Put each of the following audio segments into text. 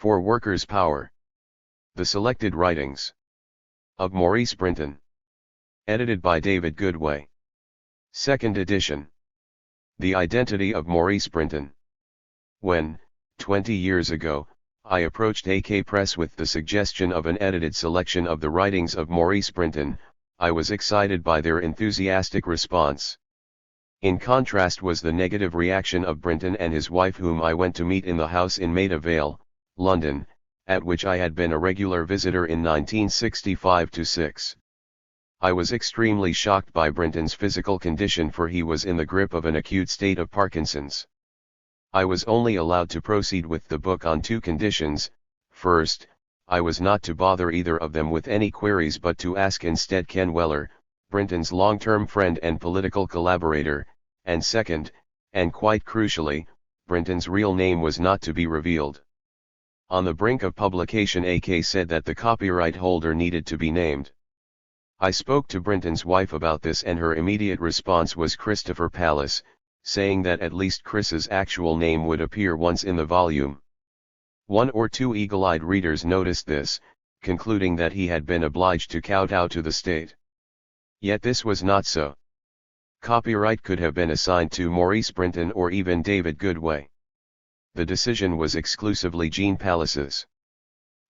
For Workers' Power. The Selected Writings of Maurice Brinton. Edited by David Goodway. Second edition. The Identity of Maurice Brinton. When, 20 years ago, I approached AK Press with the suggestion of an edited selection of the writings of Maurice Brinton, I was excited by their enthusiastic response. In contrast was the negative reaction of Brinton and his wife, whom I went to meet in the house in Maida Vale, London, at which I had been a regular visitor in 1965-6. I was extremely shocked by Brinton's physical condition, for he was in the grip of an acute state of Parkinson's. I was only allowed to proceed with the book on two conditions. First, I was not to bother either of them with any queries, but to ask instead Ken Weller, Brinton's long-term friend and political collaborator, and second, and quite crucially, Brinton's real name was not to be revealed. On the brink of publication, AK said that the copyright holder needed to be named. I spoke to Brinton's wife about this, and her immediate response was Christopher Palace, saying that at least Chris's actual name would appear once in the volume. One or two eagle-eyed readers noticed this, concluding that he had been obliged to kowtow to the state. Yet this was not so. Copyright could have been assigned to Maurice Brinton or even David Goodway. The decision was exclusively Jean Palace's.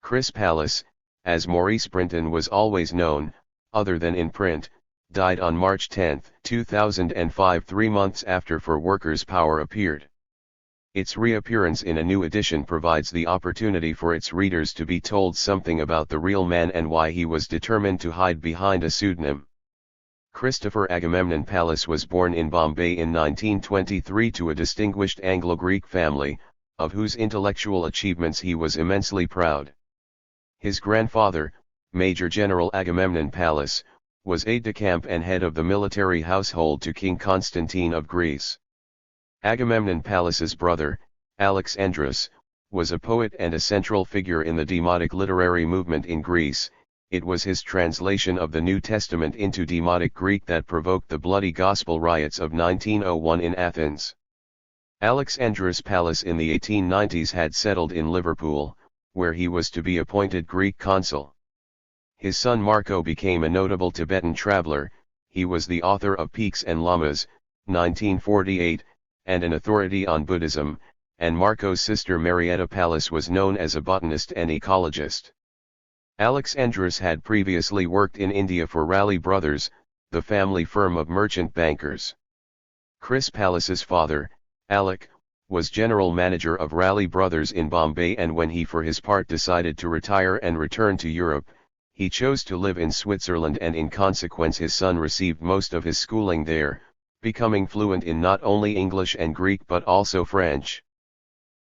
Chris Palace, as Maurice Brinton was always known, other than in print, died on March 10, 2005, 3 months after For Workers' Power appeared. Its reappearance in a new edition provides the opportunity for its readers to be told something about the real man and why he was determined to hide behind a pseudonym. Christopher Agamemnon Palace was born in Bombay in 1923 to a distinguished Anglo-Greek family, of whose intellectual achievements he was immensely proud. His grandfather, Major General Agamemnon Palace, was aide-de-camp and head of the military household to King Constantine of Greece. Agamemnon Palace's brother, Alexandros, was a poet and a central figure in the Demotic literary movement in Greece. It was his translation of the New Testament into Demotic Greek that provoked the bloody gospel riots of 1901 in Athens. Alexandros Palace in the 1890s had settled in Liverpool, where he was to be appointed Greek consul. His son Marco became a notable Tibetan traveler. He was the author of Peaks and Lamas, 1948, and an authority on Buddhism, and Marco's sister Marietta Palace was known as a botanist and ecologist. Alexandros had previously worked in India for Raleigh Brothers, the family firm of merchant bankers. Chris Palace's father, Alec, was general manager of Raleigh Brothers in Bombay, and when he for his part decided to retire and return to Europe, he chose to live in Switzerland, and in consequence his son received most of his schooling there, becoming fluent in not only English and Greek but also French.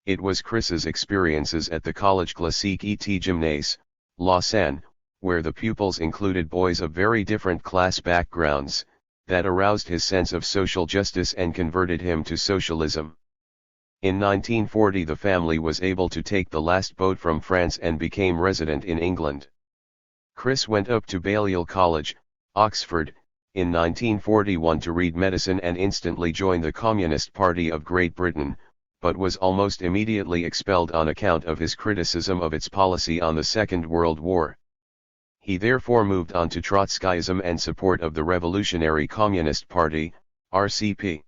It was Chris's experiences at the Collège Classique et Gymnase, Lausanne, where the pupils included boys of very different class backgrounds, that aroused his sense of social justice and converted him to socialism. In 1940 the family was able to take the last boat from France and became resident in England. Chris went up to Balliol College, Oxford, in 1941 to read medicine and instantly joined the Communist Party of Great Britain, but was almost immediately expelled on account of his criticism of its policy on the Second World War. He therefore moved on to Trotskyism and support of the Revolutionary Communist Party, RCP.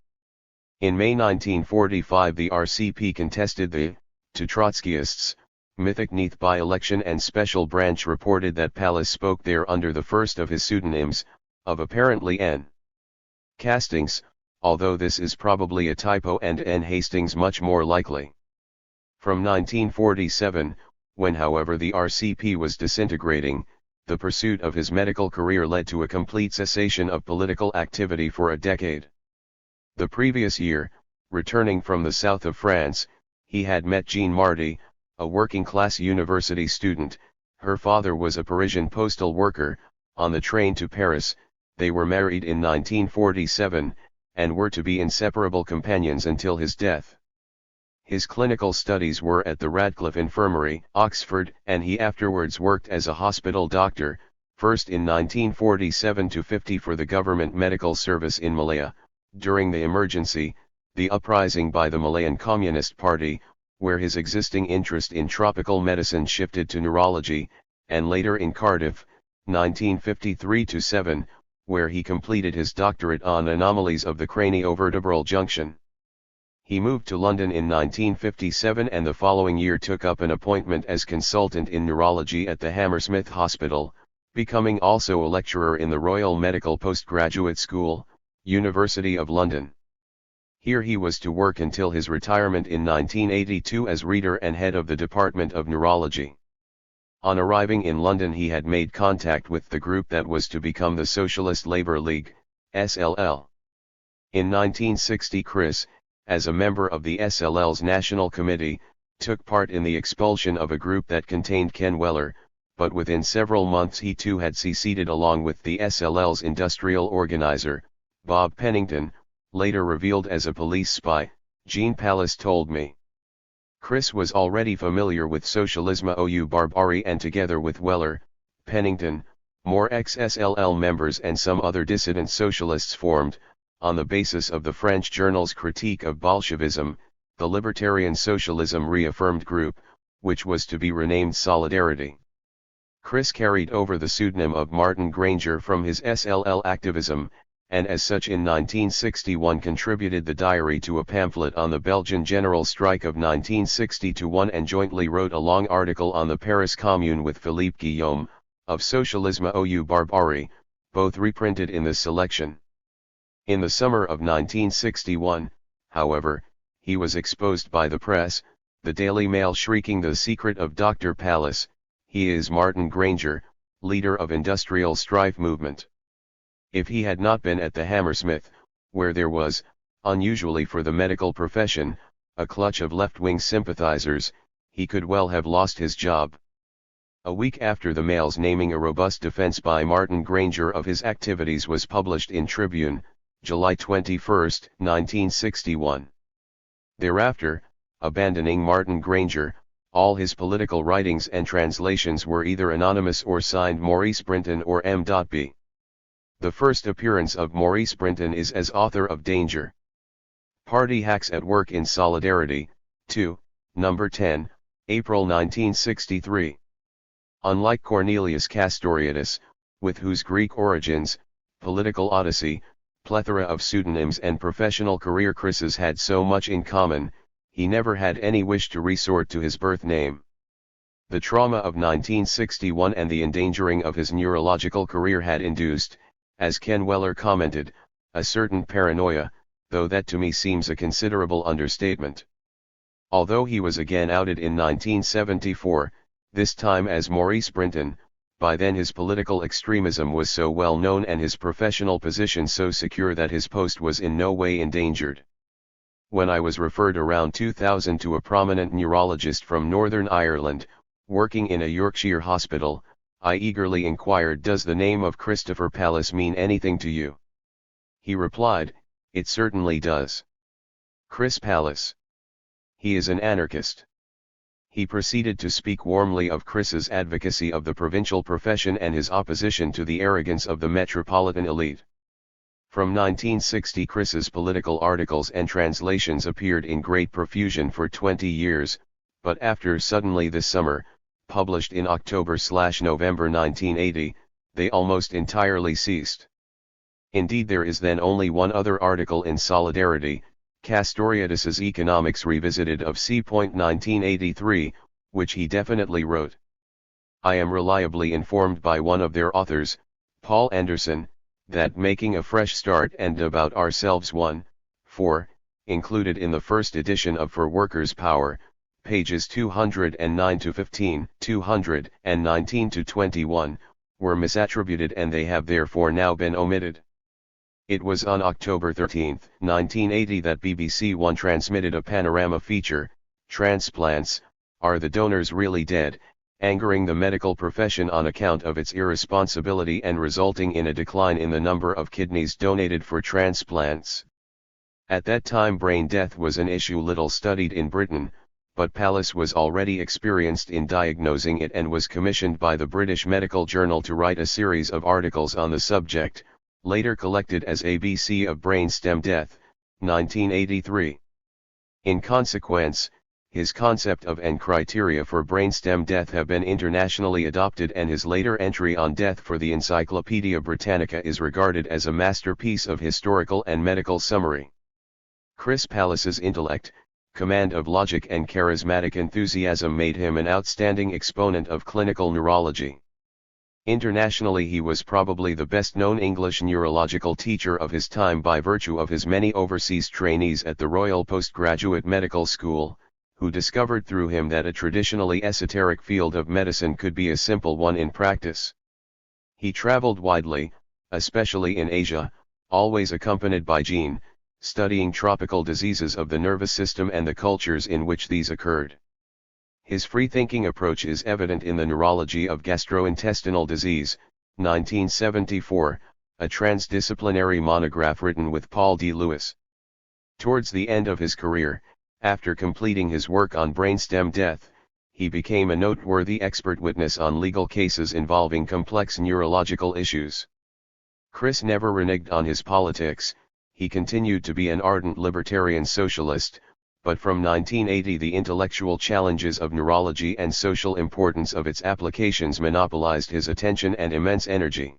In May 1945 the RCP contested the, to Trotskyists, Mythic Neath by-election, and Special Branch reported that Palace spoke there under the first of his pseudonyms, of apparently N. Castings, although this is probably a typo, and N. Hastings much more likely. From 1947, when however the RCP was disintegrating, the pursuit of his medical career led to a complete cessation of political activity for a decade. The previous year, returning from the south of France, he had met Jean Marty, a working-class university student. Her father was a Parisian postal worker. On the train to Paris, they were married in 1947, and were to be inseparable companions until his death. His clinical studies were at the Radcliffe Infirmary, Oxford, and he afterwards worked as a hospital doctor, first in 1947-50 for the Government Medical Service in Malaya. During the emergency, the uprising by the Malayan Communist Party, where his existing interest in tropical medicine shifted to neurology, and later in Cardiff, 1953-7, where he completed his doctorate on anomalies of the craniovertebral junction. He moved to London in 1957 and the following year took up an appointment as consultant in neurology at the Hammersmith Hospital, becoming also a lecturer in the Royal Medical Postgraduate School, University of London. Here he was to work until his retirement in 1982 as reader and head of the Department of Neurology. On arriving in London he had made contact with the group that was to become the Socialist Labour League, SLL. In 1960 Chris, as a member of the SLL's National Committee, took part in the expulsion of a group that contained Ken Weller, but within several months he too had seceded along with the SLL's industrial organizer, Bob Pennington, later revealed as a police spy, Jean Pallas told me. Chris was already familiar with Socialisme ou Barbarie and together with Weller, Pennington, more ex-SLL members and some other dissident socialists formed, on the basis of the French journal's critique of Bolshevism, the Libertarian Socialism Reaffirmed group, which was to be renamed Solidarity. Chris carried over the pseudonym of Martin Granger from his SLL activism, and as such in 1961 contributed the diary to a pamphlet on the Belgian general strike of 1960-1 and jointly wrote a long article on the Paris Commune with Philippe Guillaume, of Socialisme ou Barbarie, both reprinted in this selection. In the summer of 1961, however, he was exposed by the press, the Daily Mail shrieking the secret of Dr. Pallas, he is Martin Granger, leader of industrial strife movement. If he had not been at the Hammersmith, where there was, unusually for the medical profession, a clutch of left-wing sympathizers, he could well have lost his job. A week after the Mail's naming a robust defense by Martin Granger of his activities was published in Tribune, July 21, 1961. Thereafter, abandoning Martin Granger, all his political writings and translations were either anonymous or signed Maurice Brinton or M.B. The first appearance of Maurice Brinton is as author of Danger. Party Hacks at Work in Solidarity, 2, No. 10, April 1963. Unlike Cornelius Castoriadis, with whose Greek origins, political odyssey, plethora of pseudonyms and professional career Chris's had so much in common, he never had any wish to resort to his birth name. The trauma of 1961 and the endangering of his neurological career had induced, as Ken Weller commented, a certain paranoia, though that to me seems a considerable understatement. Although he was again outed in 1974, this time as Maurice Brinton, by then his political extremism was so well known and his professional position so secure that his post was in no way endangered. When I was referred around 2000 to a prominent neurologist from Northern Ireland, working in a Yorkshire hospital, I eagerly inquired, does the name of Christopher Pallas mean anything to you? He replied, it certainly does. Chris Pallas. He is an anarchist. He proceeded to speak warmly of Chris's advocacy of the provincial profession and his opposition to the arrogance of the metropolitan elite. From 1960 Chris's political articles and translations appeared in great profusion for 20 years, but after suddenly this summer, published in October/November 1980, they almost entirely ceased. Indeed there is then only one other article in Solidarity, Castoriadis's Economics Revisited of C. 1983, which he definitely wrote. I am reliably informed by one of their authors, Paul Anderson, that Making a Fresh Start and About Ourselves 1, 4, included in the first edition of For Workers' Power, pages 209-15, 219-21, were misattributed and they have therefore now been omitted. It was on October 13, 1980 that BBC One transmitted a panorama feature, Transplants, Are the Donors Really Dead?, angering the medical profession on account of its irresponsibility and resulting in a decline in the number of kidneys donated for transplants. At that time brain death was an issue little studied in Britain, but Pallas was already experienced in diagnosing it and was commissioned by the British Medical Journal to write a series of articles on the subject, later collected as ABC of Brainstem Death, 1983. In consequence, his concept of and criteria for brainstem death have been internationally adopted, and his later entry on death for the Encyclopaedia Britannica is regarded as a masterpiece of historical and medical summary. Chris Pallas's intellect, command of logic and charismatic enthusiasm made him an outstanding exponent of clinical neurology. Internationally, he was probably the best-known English neurological teacher of his time by virtue of his many overseas trainees at the Royal Postgraduate Medical School, who discovered through him that a traditionally esoteric field of medicine could be a simple one in practice. He traveled widely, especially in Asia, always accompanied by Jean, studying tropical diseases of the nervous system and the cultures in which these occurred. His free-thinking approach is evident in the Neurology of Gastrointestinal Disease, 1974, a transdisciplinary monograph written with Paul D. Lewis. Towards the end of his career, after completing his work on brainstem death, he became a noteworthy expert witness on legal cases involving complex neurological issues. Chris never reneged on his politics. He continued to be an ardent libertarian socialist, but from 1980 the intellectual challenges of neurology and social importance of its applications monopolized his attention and immense energy.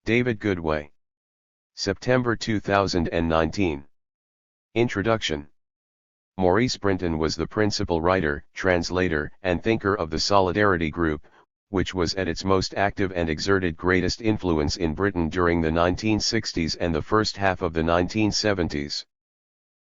David Goodway. September 2019. Introduction. Maurice Brinton was the principal writer, translator, and thinker of the Solidarity Group, which was at its most active and exerted greatest influence in Britain during the 1960s and the first half of the 1970s.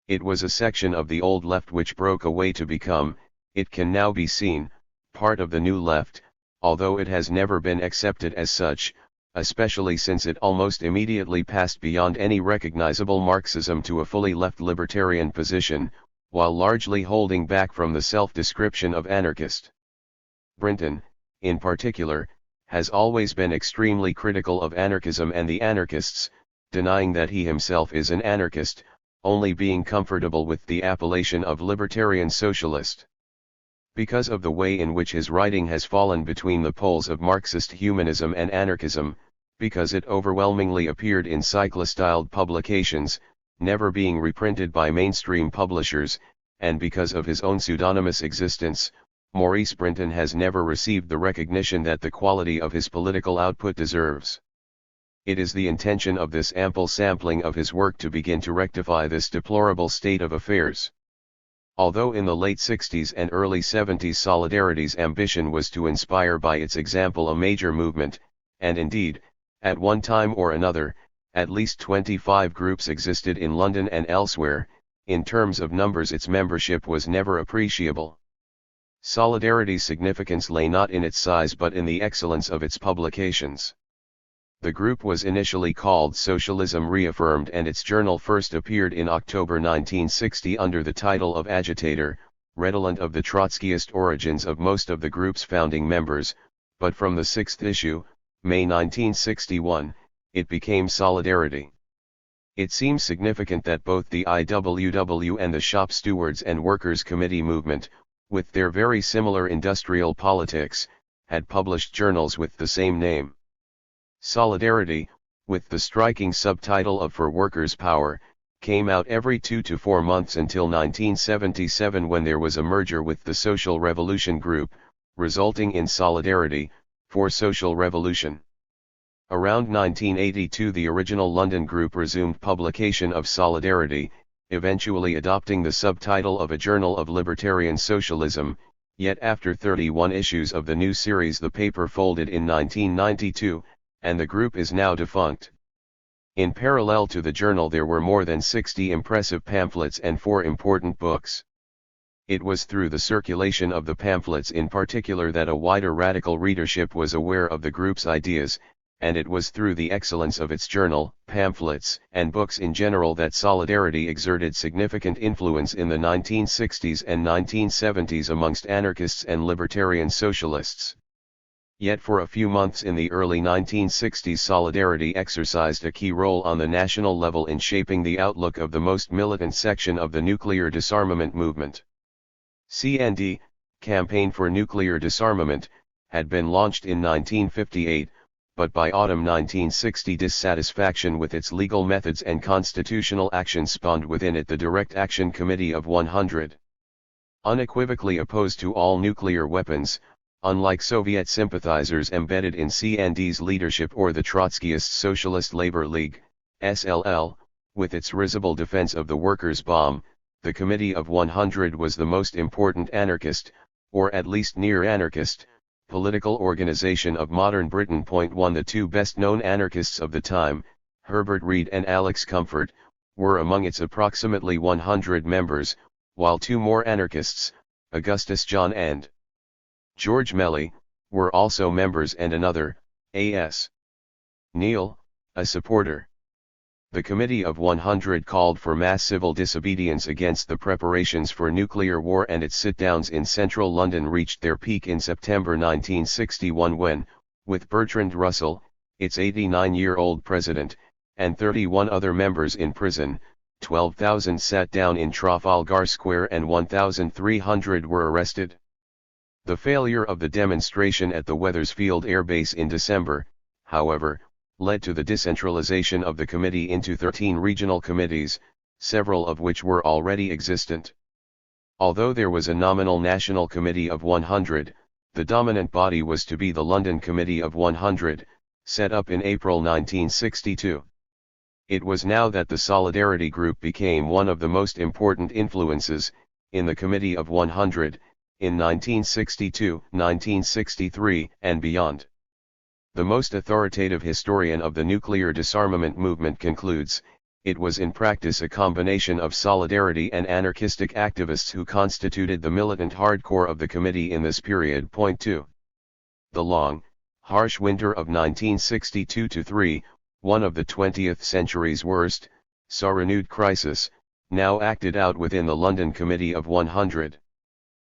It was a section of the old left which broke away to become, it can now be seen, part of the new left, although it has never been accepted as such, especially since it almost immediately passed beyond any recognizable Marxism to a fully left libertarian position, while largely holding back from the self-description of anarchist. Brinton, in particular, has always been extremely critical of anarchism and the anarchists, denying that he himself is an anarchist, only being comfortable with the appellation of libertarian socialist. Because of the way in which his writing has fallen between the poles of Marxist humanism and anarchism, because it overwhelmingly appeared in cyclostyled publications, never being reprinted by mainstream publishers, and because of his own pseudonymous existence, Maurice Brinton has never received the recognition that the quality of his political output deserves. It is the intention of this ample sampling of his work to begin to rectify this deplorable state of affairs. Although in the late 60s and early 70s Solidarity's ambition was to inspire by its example a major movement, and indeed, at one time or another, at least 25 groups existed in London and elsewhere, in terms of numbers its membership was never appreciable. Solidarity's significance lay not in its size but in the excellence of its publications. The group was initially called Socialism Reaffirmed, and its journal first appeared in October 1960 under the title of Agitator, redolent of the Trotskyist origins of most of the group's founding members, but from the sixth issue, May 1961, it became Solidarity. It seems significant that both the IWW and the Shop Stewards and Workers' Committee movement, with their very similar industrial politics, had published journals with the same name. Solidarity, with the striking subtitle of For Workers' Power, came out every 2 to 4 months until 1977, when there was a merger with the Social Revolution Group, resulting in Solidarity, for Social Revolution. Around 1982 the original London group resumed publication of Solidarity, eventually adopting the subtitle of A Journal of Libertarian Socialism, yet after 31 issues of the new series the paper folded in 1992, and the group is now defunct. In parallel to the journal there were more than 60 impressive pamphlets and 4 important books. It was through the circulation of the pamphlets in particular that a wider radical readership was aware of the group's ideas, and it was through the excellence of its journal, pamphlets, and books in general that Solidarity exerted significant influence in the 1960s and 1970s amongst anarchists and libertarian socialists. Yet for a few months in the early 1960s Solidarity exercised a key role on the national level in shaping the outlook of the most militant section of the nuclear disarmament movement. CND, Campaign for Nuclear Disarmament, had been launched in 1958, but by autumn 1960 dissatisfaction with its legal methods and constitutional action spawned within it the Direct Action Committee of 100. Unequivocally opposed to all nuclear weapons, unlike Soviet sympathizers embedded in CND's leadership or the Trotskyist Socialist Labor League, SLL, with its risible defense of the workers' bomb, the Committee of 100 was the most important anarchist, or at least near-anarchist, political organization of modern Britain. 1 The two best-known anarchists of the time, Herbert Reed and Alex Comfort, were among its approximately 100 members, while two more anarchists, Augustus John and George Melly, were also members, and another, A.S. Neal, a supporter. The Committee of 100 called for mass civil disobedience against the preparations for nuclear war, and its sit-downs in central London reached their peak in September 1961 when, with Bertrand Russell, its 89-year-old president, and 31 other members in prison, 12,000 sat down in Trafalgar Square and 1,300 were arrested. The failure of the demonstration at the Wethersfield Air Base in December, however, led to the decentralization of the committee into 13 regional committees, several of which were already existent. Although there was a nominal National Committee of 100, the dominant body was to be the London Committee of 100, set up in April 1962. It was now that the Solidarity Group became one of the most important influences, in the Committee of 100, in 1962, 1963, and beyond. The most authoritative historian of the nuclear disarmament movement concludes, it was in practice a combination of solidarity and anarchistic activists who constituted the militant hardcore of the committee in this period. 2. The long, harsh winter of 1962-3, one of the 20th century's worst, saw renewed crisis, now acted out within the London Committee of 100.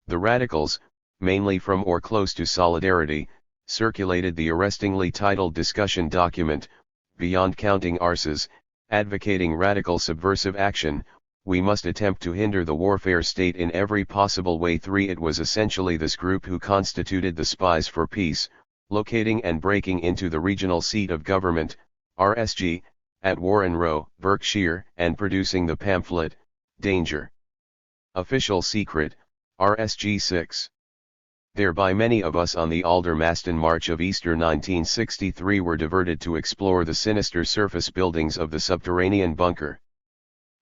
The radicals, mainly from or close to Solidarity, circulated the arrestingly titled discussion document, Beyond Counting Arses, advocating radical subversive action. We must attempt to hinder the warfare state in every possible way. 3. It was essentially this group who constituted the Spies for Peace, locating and breaking into the regional seat of government, RSG, at Warren Row, Berkshire, and producing the pamphlet, Danger. Official Secret, RSG 6. Thereby many of us on the Aldermaston March of Easter 1963 were diverted to explore the sinister surface buildings of the subterranean bunker.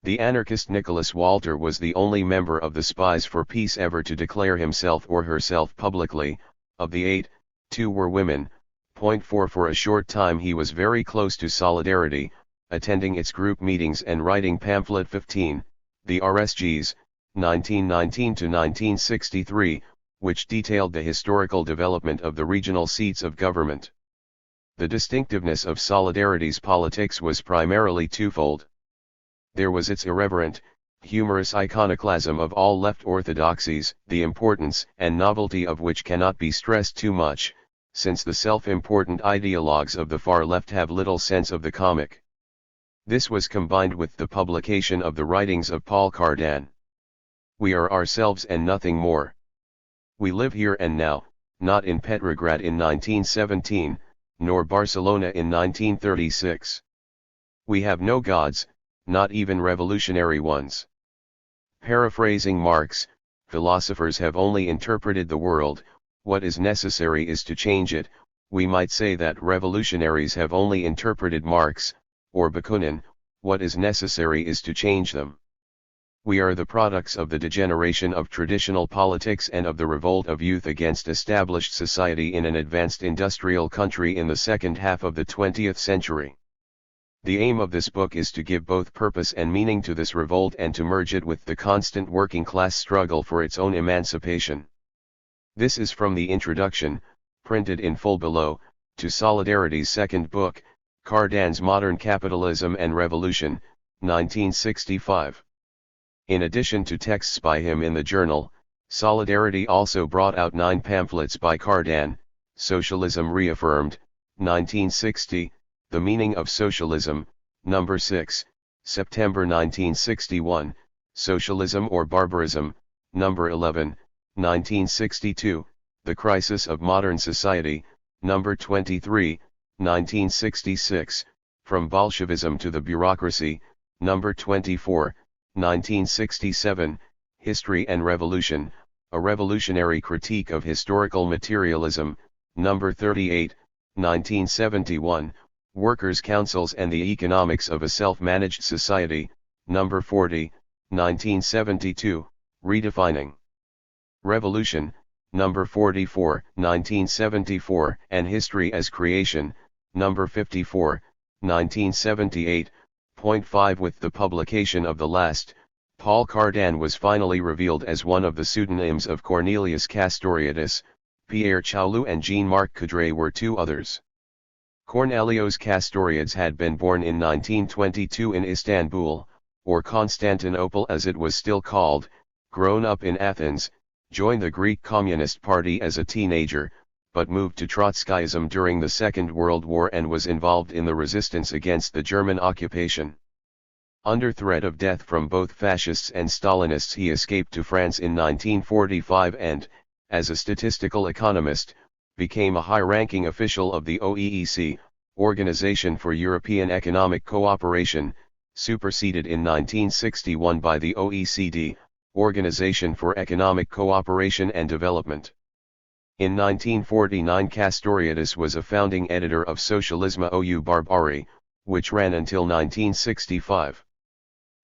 The anarchist Nicholas Walter was the only member of the Spies for Peace ever to declare himself or herself publicly. Of the 8, 2 were women. 4 For a short time he was very close to Solidarity, attending its group meetings and writing pamphlet 15, the RSG's, 1919 to 1963, which detailed the historical development of the regional seats of government. The distinctiveness of Solidarity's politics was primarily twofold. There was its irreverent, humorous iconoclasm of all left orthodoxies, the importance and novelty of which cannot be stressed too much, since the self-important ideologues of the far left have little sense of the comic. This was combined with the publication of the writings of Paul Cardan. We are ourselves and nothing more. We live here and now, not in Petrograd in 1917, nor Barcelona in 1936. We have no gods, not even revolutionary ones. Paraphrasing Marx, philosophers have only interpreted the world, what is necessary is to change it. We might say that revolutionaries have only interpreted Marx, or Bakunin, what is necessary is to change them. We are the products of the degeneration of traditional politics and of the revolt of youth against established society in an advanced industrial country in the second half of the 20th century. The aim of this book is to give both purpose and meaning to this revolt and to merge it with the constant working class struggle for its own emancipation. This is from the introduction, printed in full below, to Solidarity's second book, Cardan's Modern Capitalism and Revolution, 1965. In addition to texts by him in the journal, Solidarity also brought out 9 pamphlets by Cardan, Socialism Reaffirmed, 1960, The Meaning of Socialism, No. 6, September 1961, Socialism or Barbarism, No. 11, 1962, The Crisis of Modern Society, No. 23, 1966, From Bolshevism to the Bureaucracy, No. 24, 1967, History and Revolution, A Revolutionary Critique of Historical Materialism, No. 38, 1971, Workers' Councils and the Economics of a Self-Managed Society, No. 40, 1972, Redefining Revolution, No. 44, 1974, and History as Creation, No. 54, 1978. Point 5. With the publication of the last, Paul Cardan was finally revealed as one of the pseudonyms of Cornelius Castoriadis. Pierre Chaulu and Jean-Marc Coudray were two others. Cornelios Castoriadis had been born in 1922 in Istanbul, or Constantinople as it was still called, grown up in Athens, joined the Greek Communist Party as a teenager, but moved to Trotskyism during the Second World War and was involved in the resistance against the German occupation. Under threat of death from both fascists and Stalinists, he escaped to France in 1945 and, as a statistical economist, became a high-ranking official of the OEEC, Organization for European Economic Cooperation, superseded in 1961 by the OECD, Organization for Economic Cooperation and Development. In 1949 Castoriadis was a founding editor of Socialisme ou Barbarie, which ran until 1965.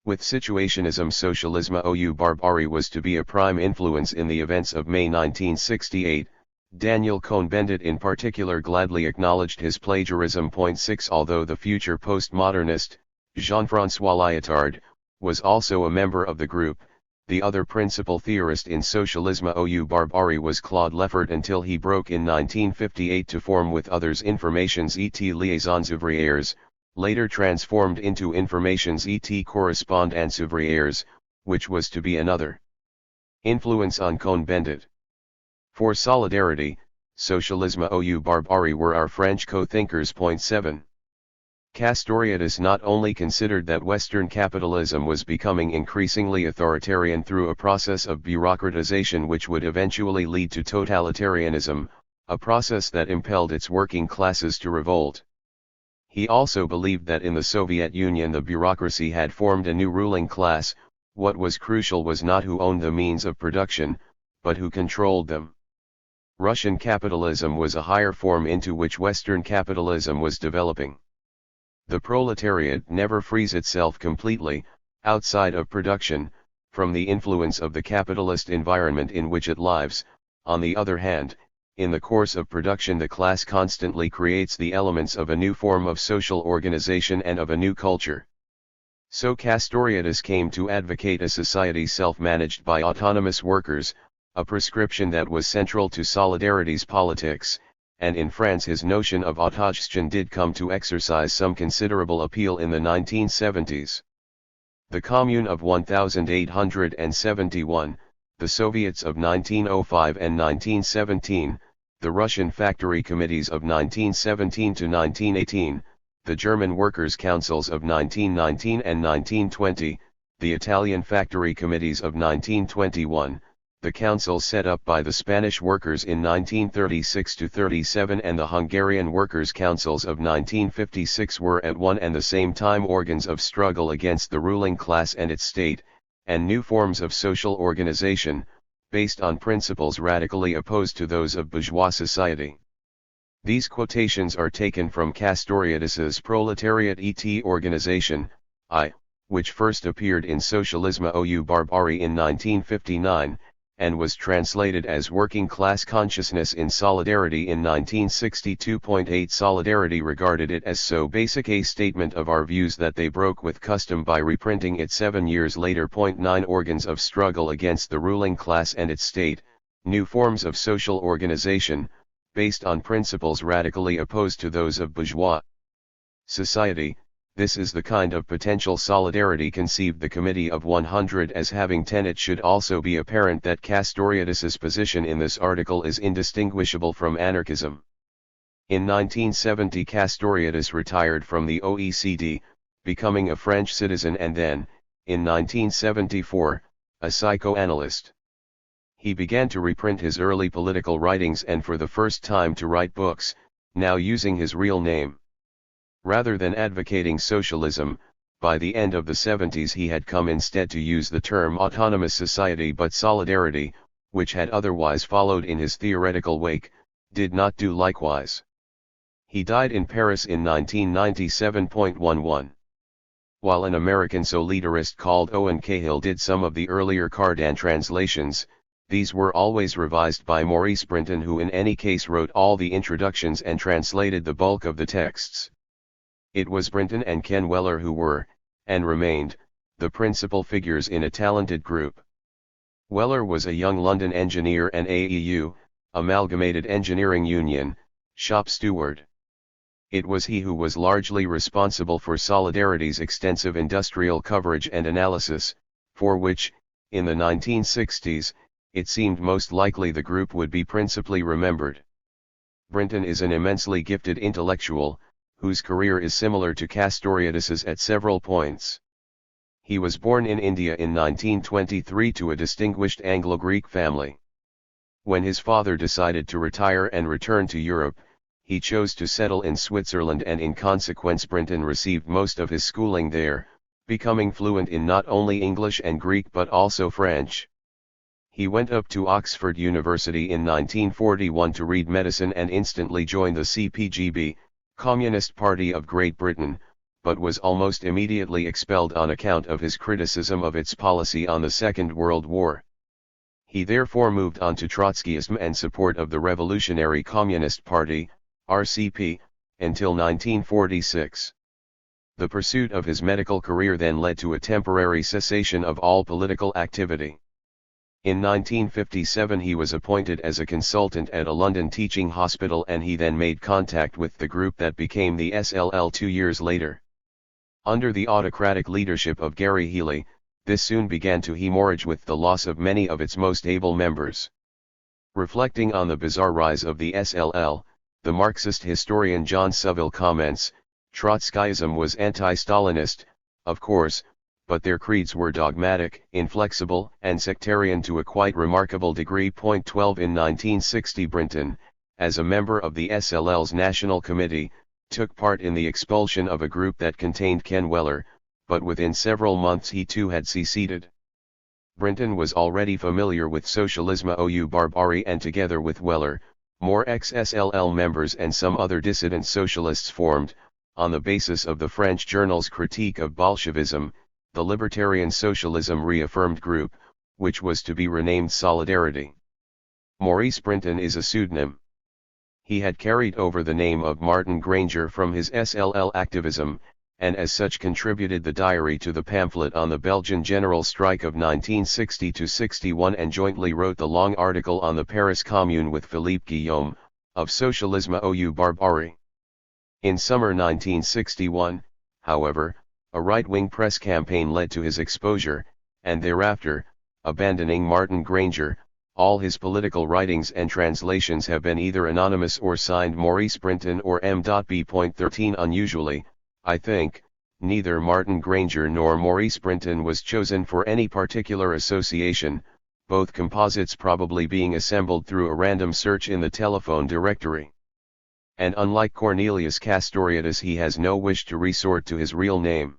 With Situationism, Socialisme ou Barbarie was to be a prime influence in the events of May 1968. Daniel Cohn-Bendit in particular gladly acknowledged his plagiarism. Point 6. Although the future postmodernist, Jean-François Lyotard, was also a member of the group, the other principal theorist in Socialisme ou Barbarie was Claude Lefort until he broke in 1958 to form with others Informations et Liaisons Ouvrières, later transformed into Informations et Correspondance Ouvrières, which was to be another influence on Cohn-Bendit. For solidarity, Socialisme ou Barbarie were our French co-thinkers. Point 7. Castoriadis not only considered that Western capitalism was becoming increasingly authoritarian through a process of bureaucratization which would eventually lead to totalitarianism, a process that impelled its working classes to revolt. He also believed that in the Soviet Union the bureaucracy had formed a new ruling class. What was crucial was not who owned the means of production, but who controlled them. Russian capitalism was a higher form into which Western capitalism was developing. The proletariat never frees itself completely, outside of production, from the influence of the capitalist environment in which it lives. On the other hand, in the course of production the class constantly creates the elements of a new form of social organization and of a new culture. So Castoriadis came to advocate a society self-managed by autonomous workers, a prescription that was central to Solidarity's politics, and in France his notion of autogestion did come to exercise some considerable appeal in the 1970s. The Commune of 1871, the Soviets of 1905 and 1917, the Russian Factory Committees of 1917 to 1918, the German Workers' Councils of 1919 and 1920, the Italian Factory Committees of 1921, the councils set up by the Spanish workers in 1936–37 and the Hungarian Workers' Councils of 1956 were at one and the same time organs of struggle against the ruling class and its state, and new forms of social organization, based on principles radically opposed to those of bourgeois society. These quotations are taken from Castoriadis's Proletariat et Organization, which first appeared in Socialisme ou Barbarie in 1959, and was translated as Working Class Consciousness in Solidarity in 1962.8. Solidarity regarded it as so basic a statement of our views that they broke with custom by reprinting it 7 years later. 9 Organs of struggle against the ruling class and its state, new forms of social organization, based on principles radically opposed to those of bourgeois society. This is the kind of potential solidarity conceived the Committee of 100 as having. 10 It should also be apparent that Castoriadis's position in this article is indistinguishable from anarchism. In 1970 Castoriadis retired from the OECD, becoming a French citizen and then, in 1974, a psychoanalyst. He began to reprint his early political writings and for the first time to write books, now using his real name. Rather than advocating socialism, by the end of the 70s he had come instead to use the term autonomous society, but Solidarity, which had otherwise followed in his theoretical wake, did not do likewise. He died in Paris in 1997.11. While an American solidarist called Owen Cahill did some of the earlier Cardan translations, these were always revised by Maurice Brinton, who in any case wrote all the introductions and translated the bulk of the texts. It was Brinton and Ken Weller who were, and remained, the principal figures in a talented group. Weller was a young London engineer and AEU, Amalgamated Engineering Union, shop steward. It was he who was largely responsible for Solidarity's extensive industrial coverage and analysis, for which, in the 1960s, it seemed most likely the group would be principally remembered. Brinton is an immensely gifted intellectual, whose career is similar to Castoriadis's at several points. He was born in India in 1923 to a distinguished Anglo-Greek family. When his father decided to retire and return to Europe, he chose to settle in Switzerland, and in consequence Brinton received most of his schooling there, becoming fluent in not only English and Greek but also French. He went up to Oxford University in 1941 to read medicine and instantly joined the CPGB, Communist Party of Great Britain, but was almost immediately expelled on account of his criticism of its policy on the Second World War. He therefore moved on to Trotskyism and support of the Revolutionary Communist Party, RCP, until 1946. The pursuit of his medical career then led to a temporary cessation of all political activity. In 1957 he was appointed as a consultant at a London teaching hospital, and he then made contact with the group that became the SLL 2 years later. Under the autocratic leadership of Gary Healy, this soon began to hemorrhage with the loss of many of its most able members. Reflecting on the bizarre rise of the SLL, the Marxist historian John Soville comments, Trotskyism was anti-Stalinist, of course, but their creeds were dogmatic, inflexible, and sectarian to a quite remarkable degree. 12 In 1960 Brinton, as a member of the SLL's National Committee, took part in the expulsion of a group that contained Ken Weller, but within several months he too had seceded. Brinton was already familiar with Socialisme ou Barbarie, and together with Weller, more ex-SLL members and some other dissident socialists formed, on the basis of the French journal's critique of Bolshevism, the Libertarian Socialism Reaffirmed Group, which was to be renamed Solidarity. Maurice Brinton is a pseudonym. He had carried over the name of Martin Granger from his SLL activism, and as such contributed the diary to the pamphlet on the Belgian general strike of 1960-61, and jointly wrote the long article on the Paris Commune with Philippe Guillaume, of Socialisme ou Barbarie. In summer 1961, however, a right-wing press campaign led to his exposure, and thereafter, abandoning Martin Granger, all his political writings and translations have been either anonymous or signed Maurice Brinton or M.B.13. Unusually, I think, neither Martin Granger nor Maurice Brinton was chosen for any particular association, both composites probably being assembled through a random search in the telephone directory. And unlike Cornelius Castoriadis, he has no wish to resort to his real name.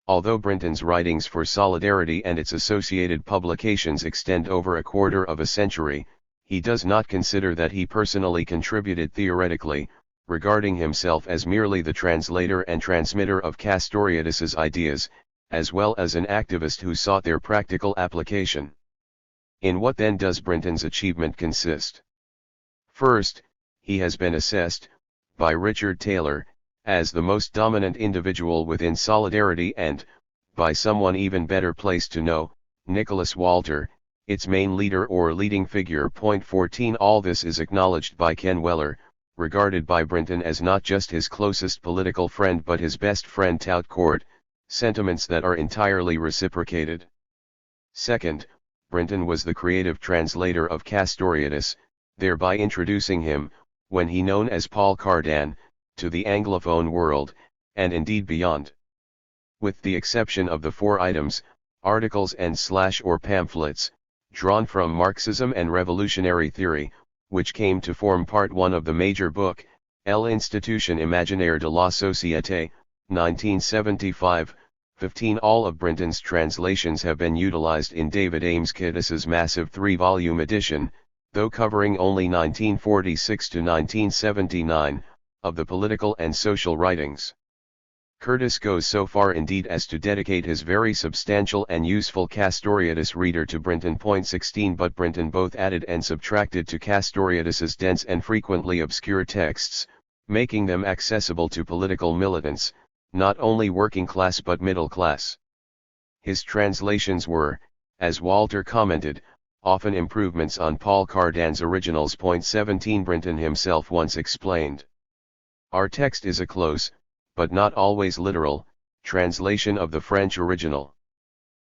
Although Brinton's writings for Solidarity and its associated publications extend over a quarter of a century, he does not consider that he personally contributed theoretically, regarding himself as merely the translator and transmitter of Castoriadis's ideas, as well as an activist who sought their practical application. In what then does Brinton's achievement consist? First, he has been assessed, by Richard Taylor, as the most dominant individual within Solidarity, and, by someone even better placed to know, Nicholas Walter, its main leader or leading figure. 14 All this is acknowledged by Ken Weller, regarded by Brinton as not just his closest political friend but his best friend tout court, sentiments that are entirely reciprocated. Second, Brinton was the creative translator of Castoriadis, thereby introducing him, when he known as Paul Cardan, to the Anglophone world, and indeed beyond. With the exception of the 4 items, articles and or pamphlets, drawn from Marxism and Revolutionary Theory, which came to form part 1 of the major book, L'Institution imaginaire de la Société, 1975, 15 All of Brinton's translations have been utilized in David Ames Kittis's massive 3-volume edition, though covering only 1946 to 1979, of the political and social writings. Curtis goes so far indeed as to dedicate his very substantial and useful Castoriadis reader to Brinton. 16 But Brinton both added and subtracted to Castoriadis's dense and frequently obscure texts, making them accessible to political militants, not only working class but middle class. His translations were, as Walter commented, often improvements on Paul Cardan's originals. 17 Brinton himself once explained, "Our text is a close, but not always literal, translation of the French original.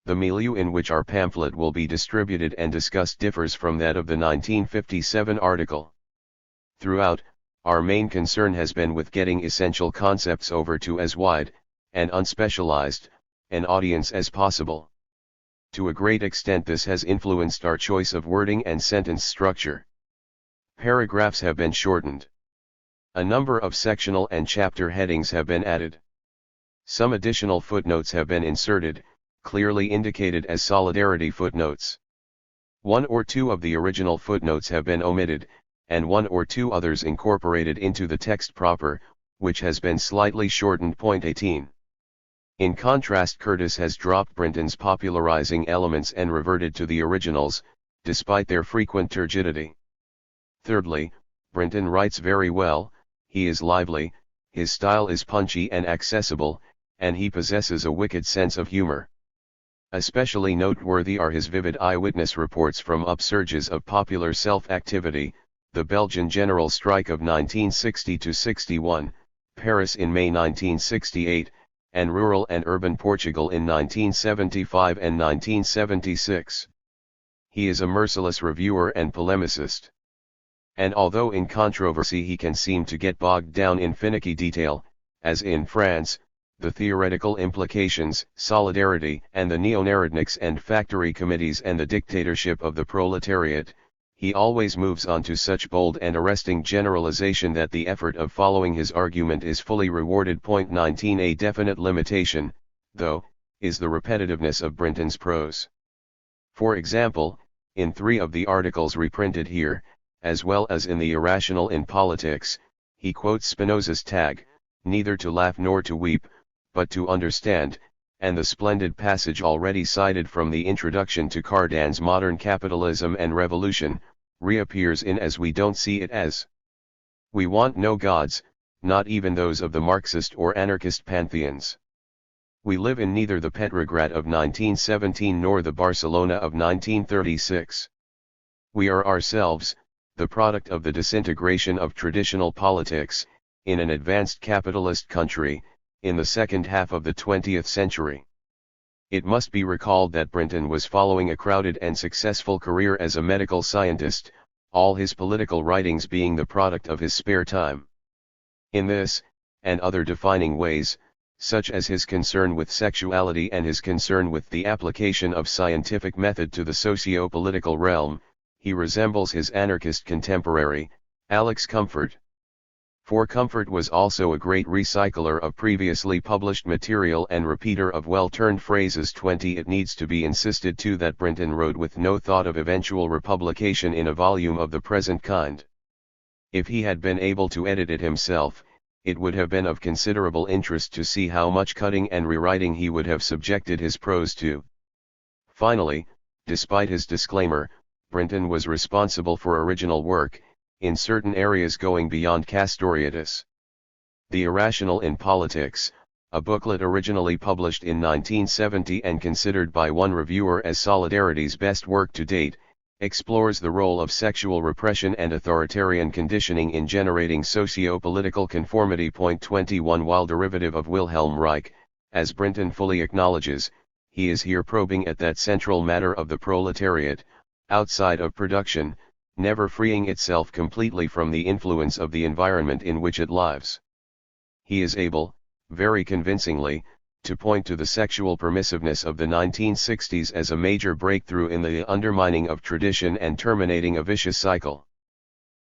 The milieu in which our pamphlet will be distributed and discussed differs from that of the 1957 article. Throughout, our main concern has been with getting essential concepts over to as wide, and unspecialized, an audience as possible. To a great extent this has influenced our choice of wording and sentence structure. Paragraphs have been shortened. A number of sectional and chapter headings have been added. Some additional footnotes have been inserted, clearly indicated as solidarity footnotes. One or two of the original footnotes have been omitted, and one or two others incorporated into the text proper, which has been slightly shortened. 18. In contrast, Curtis has dropped Brinton's popularizing elements and reverted to the originals, despite their frequent turgidity. Thirdly, Brinton writes very well. He is lively, his style is punchy and accessible, and he possesses a wicked sense of humor. Especially noteworthy are his vivid eyewitness reports from upsurges of popular self-activity, the Belgian general strike of 1960–61, Paris in May 1968, and rural and urban Portugal in 1975 and 1976. He is a merciless reviewer and polemicist. And although in controversy he can seem to get bogged down in finicky detail, as in France, the theoretical implications, solidarity and the neo-narodniks and factory committees and the dictatorship of the proletariat, he always moves on to such bold and arresting generalization that the effort of following his argument is fully rewarded. 19 A definite limitation, though, is the repetitiveness of Brinton's prose. For example, in 3 of the articles reprinted here, as well as in the Irrational in Politics, he quotes Spinoza's tag, neither to laugh nor to weep, but to understand, and the splendid passage already cited from the introduction to Cardan's Modern Capitalism and Revolution, reappears in As We Don't See It As. We want no gods, not even those of the Marxist or anarchist pantheons. We live in neither the Petrograd of 1917 nor the Barcelona of 1936. We are ourselves, the product of the disintegration of traditional politics, in an advanced capitalist country, in the second half of the 20th century. It must be recalled that Brinton was following a crowded and successful career as a medical scientist, all his political writings being the product of his spare time. In this, and other defining ways, such as his concern with sexuality and his concern with the application of scientific method to the socio-political realm, he resembles his anarchist contemporary, Alex Comfort. For Comfort was also a great recycler of previously published material and repeater of well-turned phrases. 20 It needs to be insisted too that Brinton wrote with no thought of eventual republication in a volume of the present kind. If he had been able to edit it himself, it would have been of considerable interest to see how much cutting and rewriting he would have subjected his prose to. Finally, despite his disclaimer, Brinton was responsible for original work, in certain areas going beyond Castoriadis. The Irrational in Politics, a booklet originally published in 1970 and considered by one reviewer as Solidarity's best work to date, explores the role of sexual repression and authoritarian conditioning in generating socio-political conformity. 21 While derivative of Wilhelm Reich, as Brinton fully acknowledges, he is here probing at that central matter of the proletariat, outside of production, never freeing itself completely from the influence of the environment in which it lives. He is able, very convincingly, to point to the sexual permissiveness of the 1960s as a major breakthrough in the undermining of tradition and terminating a vicious cycle.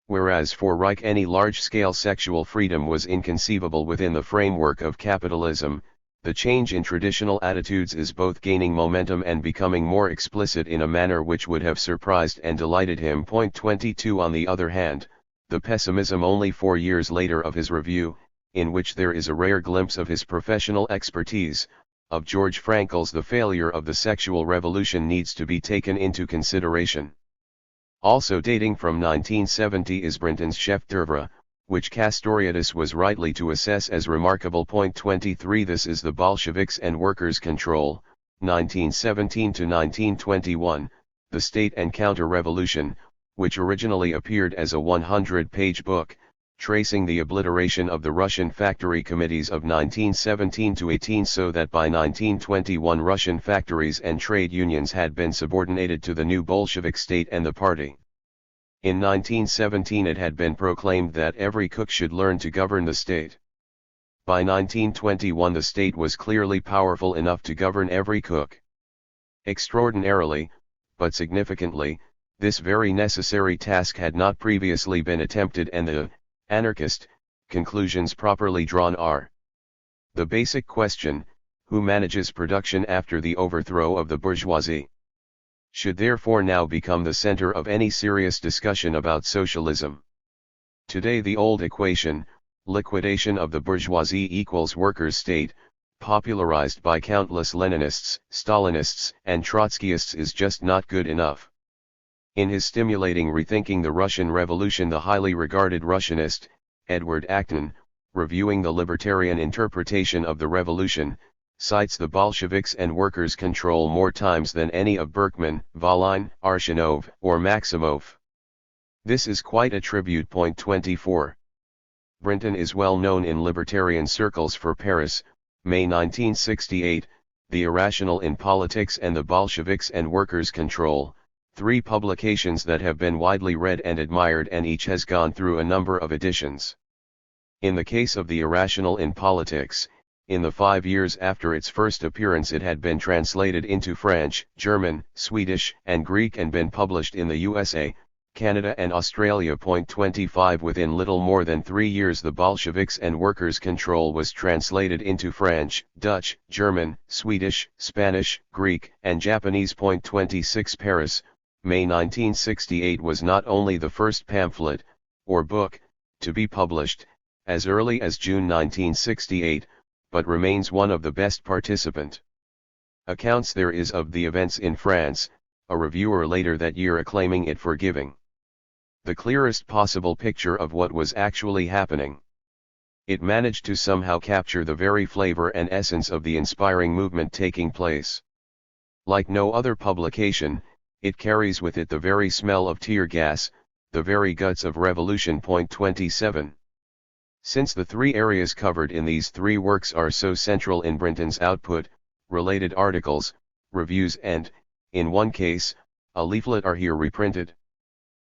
Whereas for Reich any large-scale sexual freedom was inconceivable within the framework of capitalism, The change in traditional attitudes is both gaining momentum and becoming more explicit in a manner which would have surprised and delighted him. 22 On the other hand, the pessimism only 4 years later of his review, in which there is a rare glimpse of his professional expertise, of George Frankel's The Failure of the Sexual Revolution, needs to be taken into consideration. Also dating from 1970 is Brinton's chef d'oeuvre, which Castoriadis was rightly to assess as remarkable. 23 This is The Bolsheviks and Workers' Control, 1917 to 1921, The State and Counter-Revolution, which originally appeared as a 100-page book, tracing the obliteration of the Russian factory committees of 1917 to 18, so that by 1921 Russian factories and trade unions had been subordinated to the new Bolshevik state and the party. In 1917 it had been proclaimed that every cook should learn to govern the state. By 1921 the state was clearly powerful enough to govern every cook. Extraordinarily, but significantly, this very necessary task had not previously been attempted, and the anarchist conclusions properly drawn are: the basic question, who manages production after the overthrow of the bourgeoisie, should therefore now become the center of any serious discussion about socialism. Today the old equation, liquidation of the bourgeoisie equals workers' state, popularized by countless Leninists, Stalinists, and Trotskyists, is just not good enough. In his stimulating Rethinking the Russian Revolution, the highly regarded Russianist, Edward Acton, reviewing the libertarian interpretation of the revolution, cites the Bolsheviks and workers' control more times than any of Berkman, Volin, Arshinov, or Maximov. This is quite a tribute. 24. Brinton is well known in libertarian circles for Paris, May 1968, The Irrational in Politics and the Bolsheviks and Workers' Control, 3 publications that have been widely read and admired, and each has gone through a number of editions. In the case of The Irrational in Politics, in the 5 years after its first appearance it had been translated into French, German, Swedish, and Greek and been published in the USA, Canada and Australia. 25 Within little more than 3 years the Bolsheviks and Workers' Control was translated into French, Dutch, German, Swedish, Spanish, Greek, and Japanese. 26 Paris, May 1968 was not only the first pamphlet, or book, to be published, as early as June 1968, but remains one of the best participant accounts there is of the events in France, a reviewer later that year acclaiming it for giving the clearest possible picture of what was actually happening. It managed to somehow capture the very flavor and essence of the inspiring movement taking place. Like no other publication, it carries with it the very smell of tear gas, the very guts of revolution. 27. Since the 3 areas covered in these 3 works are so central in Brinton's output, related articles, reviews and, in one case, a leaflet are here reprinted.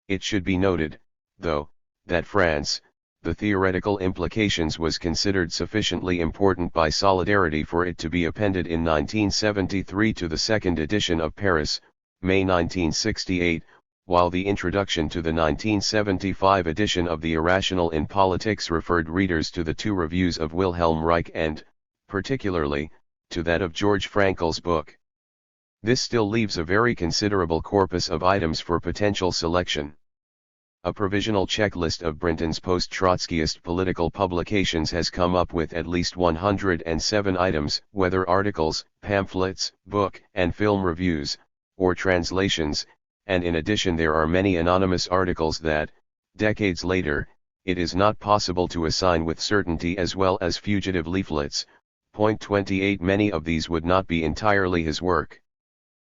It should be noted, though, that France, the theoretical implications was considered sufficiently important by Solidarity for it to be appended in 1973 to the second edition of Paris, May 1968, while the introduction to the 1975 edition of The Irrational in Politics referred readers to the 2 reviews of Wilhelm Reich and, particularly, to that of George Frankel's book. This still leaves a very considerable corpus of items for potential selection. A provisional checklist of Brinton's post-Trotskyist political publications has come up with at least 107 items, whether articles, pamphlets, book and film reviews, or translations, and in addition there are many anonymous articles that, decades later, it is not possible to assign with certainty, as well as fugitive leaflets. 28 Many of these would not be entirely his work.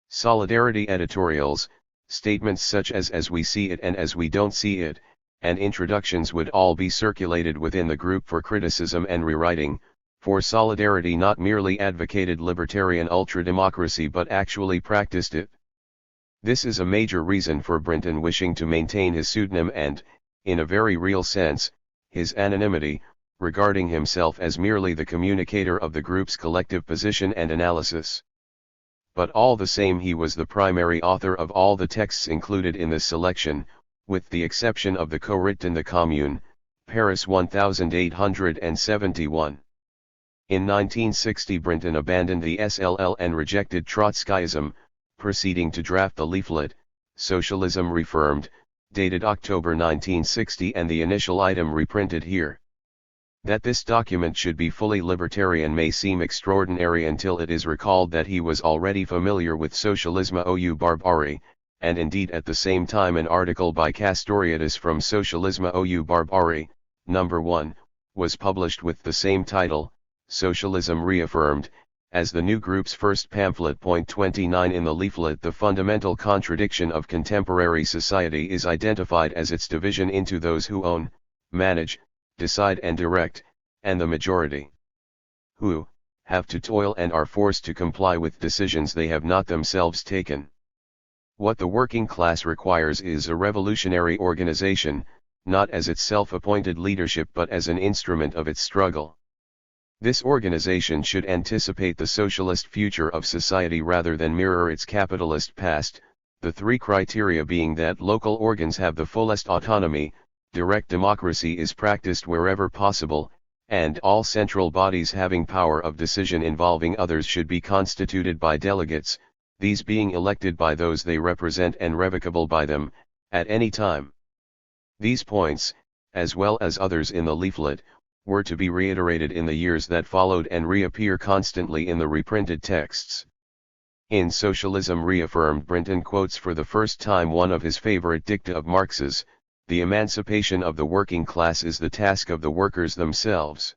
Solidarity editorials, statements such as we see it and as we don't see it, and introductions would all be circulated within the group for criticism and rewriting, for Solidarity not merely advocated libertarian ultra-democracy but actually practiced it. This is a major reason for Brinton wishing to maintain his pseudonym and, in a very real sense, his anonymity, regarding himself as merely the communicator of the group's collective position and analysis. But all the same he was the primary author of all the texts included in this selection, with the exception of the co-written The Commune, Paris 1871. In 1960 Brinton abandoned the SLL and rejected Trotskyism, proceeding to draft the leaflet, Socialism Reaffirmed, dated October 1960, and the initial item reprinted here. That this document should be fully libertarian may seem extraordinary until it is recalled that he was already familiar with Socialisme ou Barbarie, and indeed at the same time an article by Castoriadis from Socialisme ou Barbarie, No. 1, was published with the same title, Socialism Reaffirmed, as the new group's first pamphlet. 29 In the leaflet, the fundamental contradiction of contemporary society is identified as its division into those who own, manage, decide and direct, and the majority, who have to toil and are forced to comply with decisions they have not themselves taken. What the working class requires is a revolutionary organization, not as its self-appointed leadership but as an instrument of its struggle. This organization should anticipate the socialist future of society rather than mirror its capitalist past, the three criteria being that local organs have the fullest autonomy, direct democracy is practiced wherever possible, and all central bodies having power of decision involving others should be constituted by delegates, these being elected by those they represent and revocable by them, at any time. These points, as well as others in the leaflet, were to be reiterated in the years that followed and reappear constantly in the reprinted texts. In Socialism Reaffirmed, Brinton quotes for the first time one of his favorite dicta of Marx's: the emancipation of the working class is the task of the workers themselves.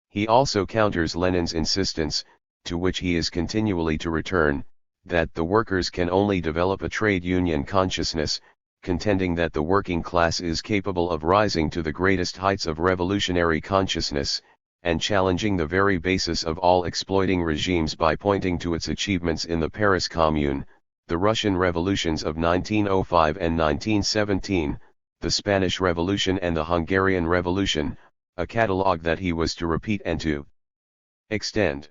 He also counters Lenin's insistence, to which he is continually to return, that the workers can only develop a trade union consciousness, contending that the working class is capable of rising to the greatest heights of revolutionary consciousness, and challenging the very basis of all exploiting regimes by pointing to its achievements in the Paris Commune, the Russian revolutions of 1905 and 1917, the Spanish Revolution and the Hungarian Revolution, a catalogue that he was to repeat and to extend.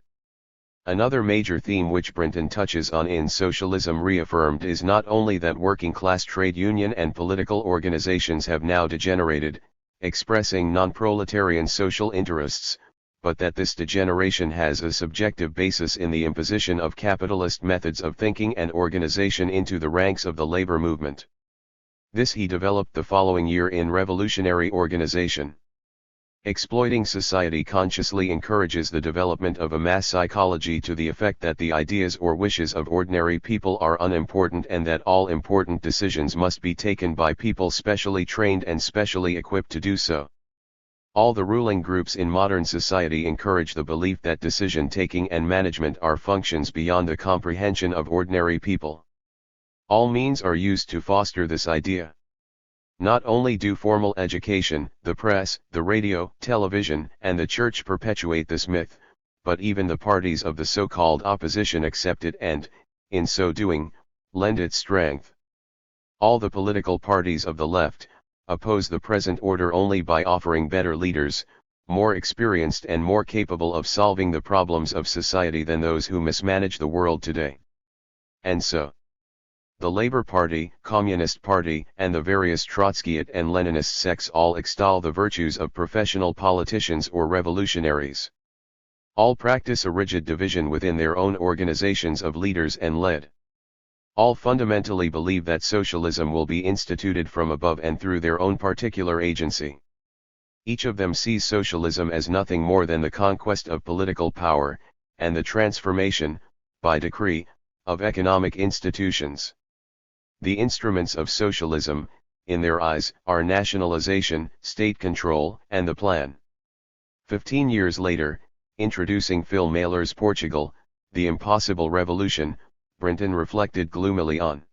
Another major theme which Brinton touches on in Socialism Reaffirmed is not only that working-class trade union and political organizations have now degenerated, expressing non-proletarian social interests, but that this degeneration has a subjective basis in the imposition of capitalist methods of thinking and organization into the ranks of the labor movement. This he developed the following year in Revolutionary Organization. Exploiting society consciously encourages the development of a mass psychology to the effect that the ideas or wishes of ordinary people are unimportant and that all important decisions must be taken by people specially trained and specially equipped to do so. All the ruling groups in modern society encourage the belief that decision-taking and management are functions beyond the comprehension of ordinary people. All means are used to foster this idea. Not only do formal education, the press, the radio, television, and the church perpetuate this myth, but even the parties of the so-called opposition accept it and, in so doing, lend it strength. All the political parties of the left oppose the present order only by offering better leaders, more experienced and more capable of solving the problems of society than those who mismanage the world today. And so, the Labour Party, Communist Party, and the various Trotskyite and Leninist sects all extol the virtues of professional politicians or revolutionaries. All practice a rigid division within their own organizations of leaders and led. All fundamentally believe that socialism will be instituted from above and through their own particular agency. Each of them sees socialism as nothing more than the conquest of political power, and the transformation, by decree, of economic institutions. The instruments of socialism, in their eyes, are nationalization, state control, and the plan. 15 years later, introducing Phil Mailer's Portugal, The Impossible Revolution, Brinton reflected gloomily on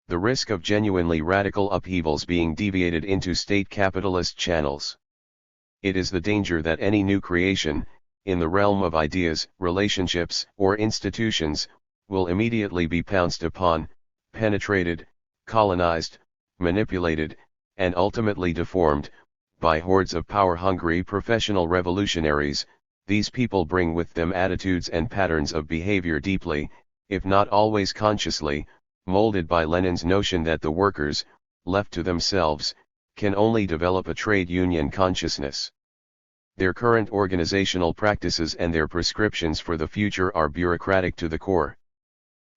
the risk of genuinely radical upheavals being deviated into state capitalist channels. It is the danger that any new creation, in the realm of ideas, relationships, or institutions, will immediately be pounced upon, penetrated, colonized, manipulated, and ultimately deformed, by hordes of power-hungry professional revolutionaries. These people bring with them attitudes and patterns of behavior deeply, if not always consciously, molded by Lenin's notion that the workers, left to themselves, can only develop a trade union consciousness. Their current organizational practices and their prescriptions for the future are bureaucratic to the core.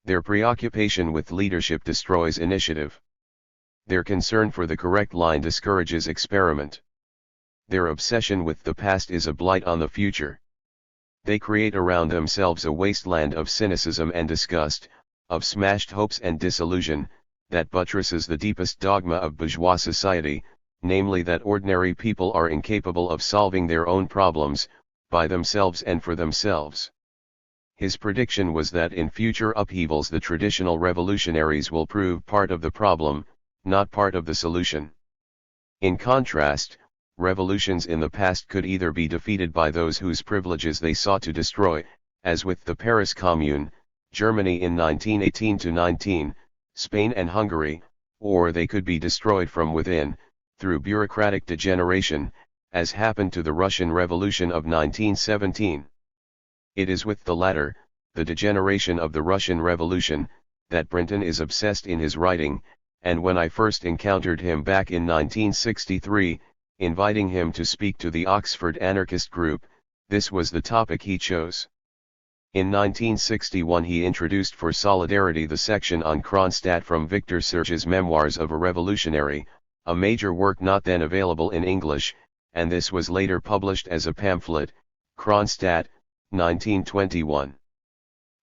Their preoccupation with leadership destroys initiative. Their concern for the correct line discourages experiment. Their obsession with the past is a blight on the future. They create around themselves a wasteland of cynicism and disgust, of smashed hopes and disillusion, that buttresses the deepest dogma of bourgeois society, namely that ordinary people are incapable of solving their own problems, by themselves and for themselves. His prediction was that in future upheavals the traditional revolutionaries will prove part of the problem, not part of the solution. In contrast, revolutions in the past could either be defeated by those whose privileges they sought to destroy, as with the Paris Commune, Germany in 1918-19, Spain and Hungary, or they could be destroyed from within, through bureaucratic degeneration, as happened to the Russian Revolution of 1917. It is with the latter, the degeneration of the Russian Revolution, that Brinton is obsessed in his writing, and when I first encountered him back in 1963, inviting him to speak to the Oxford anarchist group, this was the topic he chose. In 1961 he introduced for Solidarity the section on Kronstadt from Victor Serge's Memoirs of a Revolutionary, a major work not then available in English, and this was later published as a pamphlet, Kronstadt, 1921.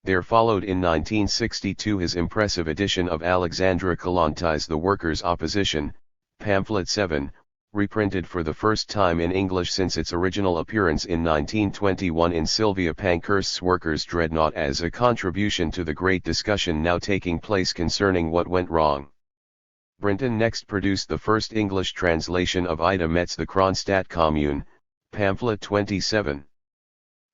There followed in 1962 his impressive edition of Alexandra Kollontais' The Workers' Opposition, pamphlet 7, reprinted for the first time in English since its original appearance in 1921 in Sylvia Pankhurst's Workers' Dreadnought as a contribution to the great discussion now taking place concerning what went wrong. Brinton next produced the first English translation of Ida Metz's The Kronstadt Commune, pamphlet 27.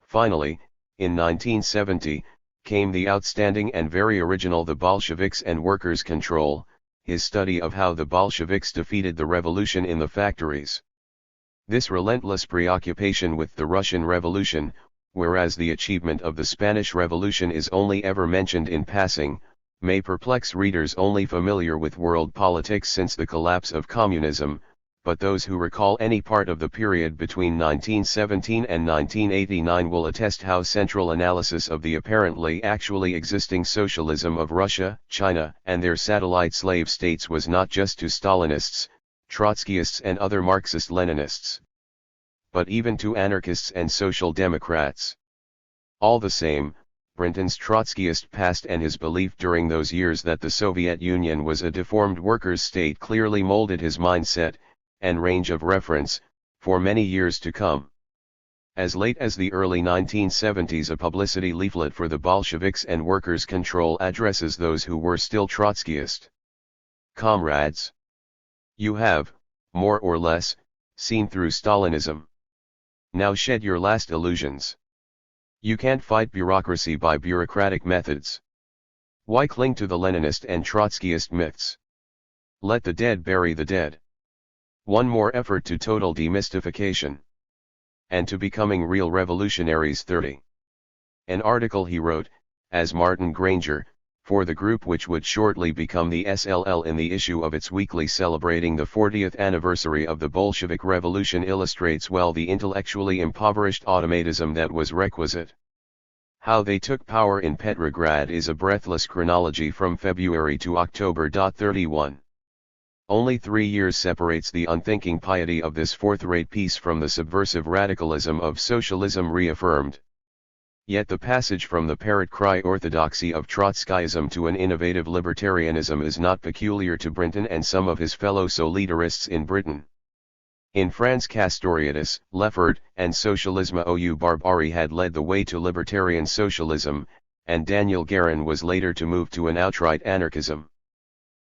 Finally, in 1970, came the outstanding and very original The Bolsheviks and Workers' Control, his study of how the Bolsheviks defeated the revolution in the factories. This relentless preoccupation with the Russian Revolution, whereas the achievement of the Spanish Revolution is only ever mentioned in passing, may perplex readers only familiar with world politics since the collapse of communism, but those who recall any part of the period between 1917 and 1989 will attest how central analysis of the apparently actually existing socialism of Russia, China, and their satellite slave states was not just to Stalinists, Trotskyists and other Marxist-Leninists, but even to anarchists and social democrats. All the same, Brinton's Trotskyist past and his belief during those years that the Soviet Union was a deformed workers' state clearly molded his mindset, and range of reference, for many years to come. As late as the early 1970s a publicity leaflet for the Bolsheviks and Workers' Control addresses those who were still Trotskyist. Comrades, you have, more or less, seen through Stalinism. Now shed your last illusions. You can't fight bureaucracy by bureaucratic methods. Why cling to the Leninist and Trotskyist myths? Let the dead bury the dead. One more effort to total demystification. And to becoming real revolutionaries 30. An article he wrote, as Martin Granger, for the group which would shortly become the SLL in the issue of its weekly celebrating the 40th anniversary of the Bolshevik Revolution illustrates well the intellectually impoverished automatism that was requisite. How they took power in Petrograd is a breathless chronology from February to October. 31. Only 3 years separates the unthinking piety of this fourth-rate piece from the subversive radicalism of socialism reaffirmed. Yet the passage from the parrot cry orthodoxy of Trotskyism to an innovative libertarianism is not peculiar to Brinton and some of his fellow solidarists in Britain. In France Castoriadis, Leffert, and Socialisme ou Barbarie had led the way to libertarian socialism, and Daniel Guérin was later to move to an outright anarchism.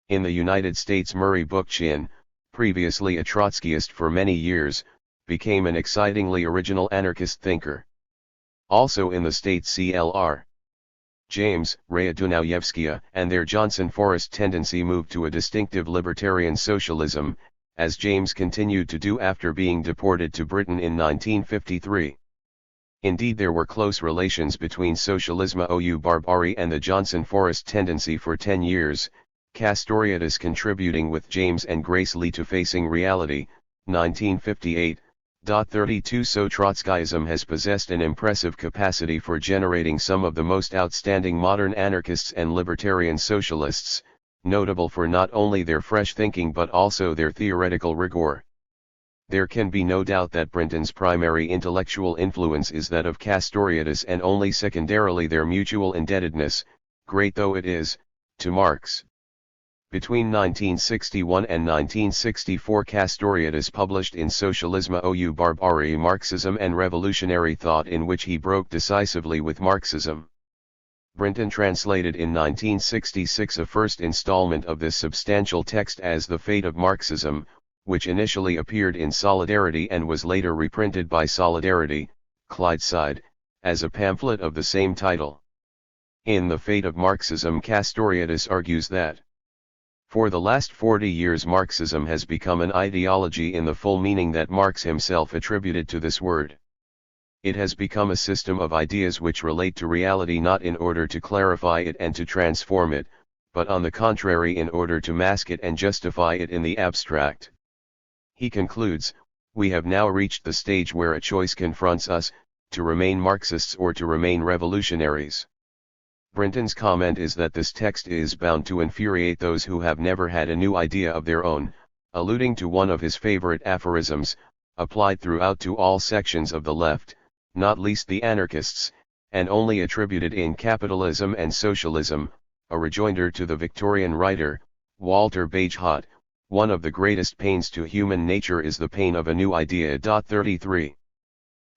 In the United States Murray Bookchin, previously a Trotskyist for many years, became an excitingly original anarchist thinker. Also in the States CLR. James, Rhea Dunayevskaya and their Johnson Forest tendency moved to a distinctive libertarian socialism, as James continued to do after being deported to Britain in 1953. Indeed there were close relations between Socialisme ou Barbarie and the Johnson Forest tendency for 10 years, Castoriadis contributing with James and Grace Lee to Facing Reality, 1958, 32 So Trotskyism has possessed an impressive capacity for generating some of the most outstanding modern anarchists and libertarian socialists, notable for not only their fresh thinking but also their theoretical rigor. There can be no doubt that Brinton's primary intellectual influence is that of Castoriadis and only secondarily their mutual indebtedness, great though it is, to Marx. Between 1961 and 1964 Castoriadis published in Socialisme ou Barbarie Marxism and Revolutionary Thought, in which he broke decisively with Marxism. Brinton translated in 1966 a first installment of this substantial text as The Fate of Marxism, which initially appeared in Solidarity and was later reprinted by Solidarity, Clydeside, as a pamphlet of the same title. In The Fate of Marxism, Castoriadis argues that for the last 40 years Marxism has become an ideology in the full meaning that Marx himself attributed to this word. It has become a system of ideas which relate to reality not in order to clarify it and to transform it, but on the contrary in order to mask it and justify it in the abstract. He concludes, we have now reached the stage where a choice confronts us, to remain Marxists or to remain revolutionaries. Brinton's comment is that this text is bound to infuriate those who have never had a new idea of their own, alluding to one of his favorite aphorisms, applied throughout to all sections of the left, not least the anarchists, and only attributed in Capitalism and Socialism, a rejoinder to the Victorian writer, Walter Bagehot, one of the greatest pains to human nature is the pain of a new idea. 33.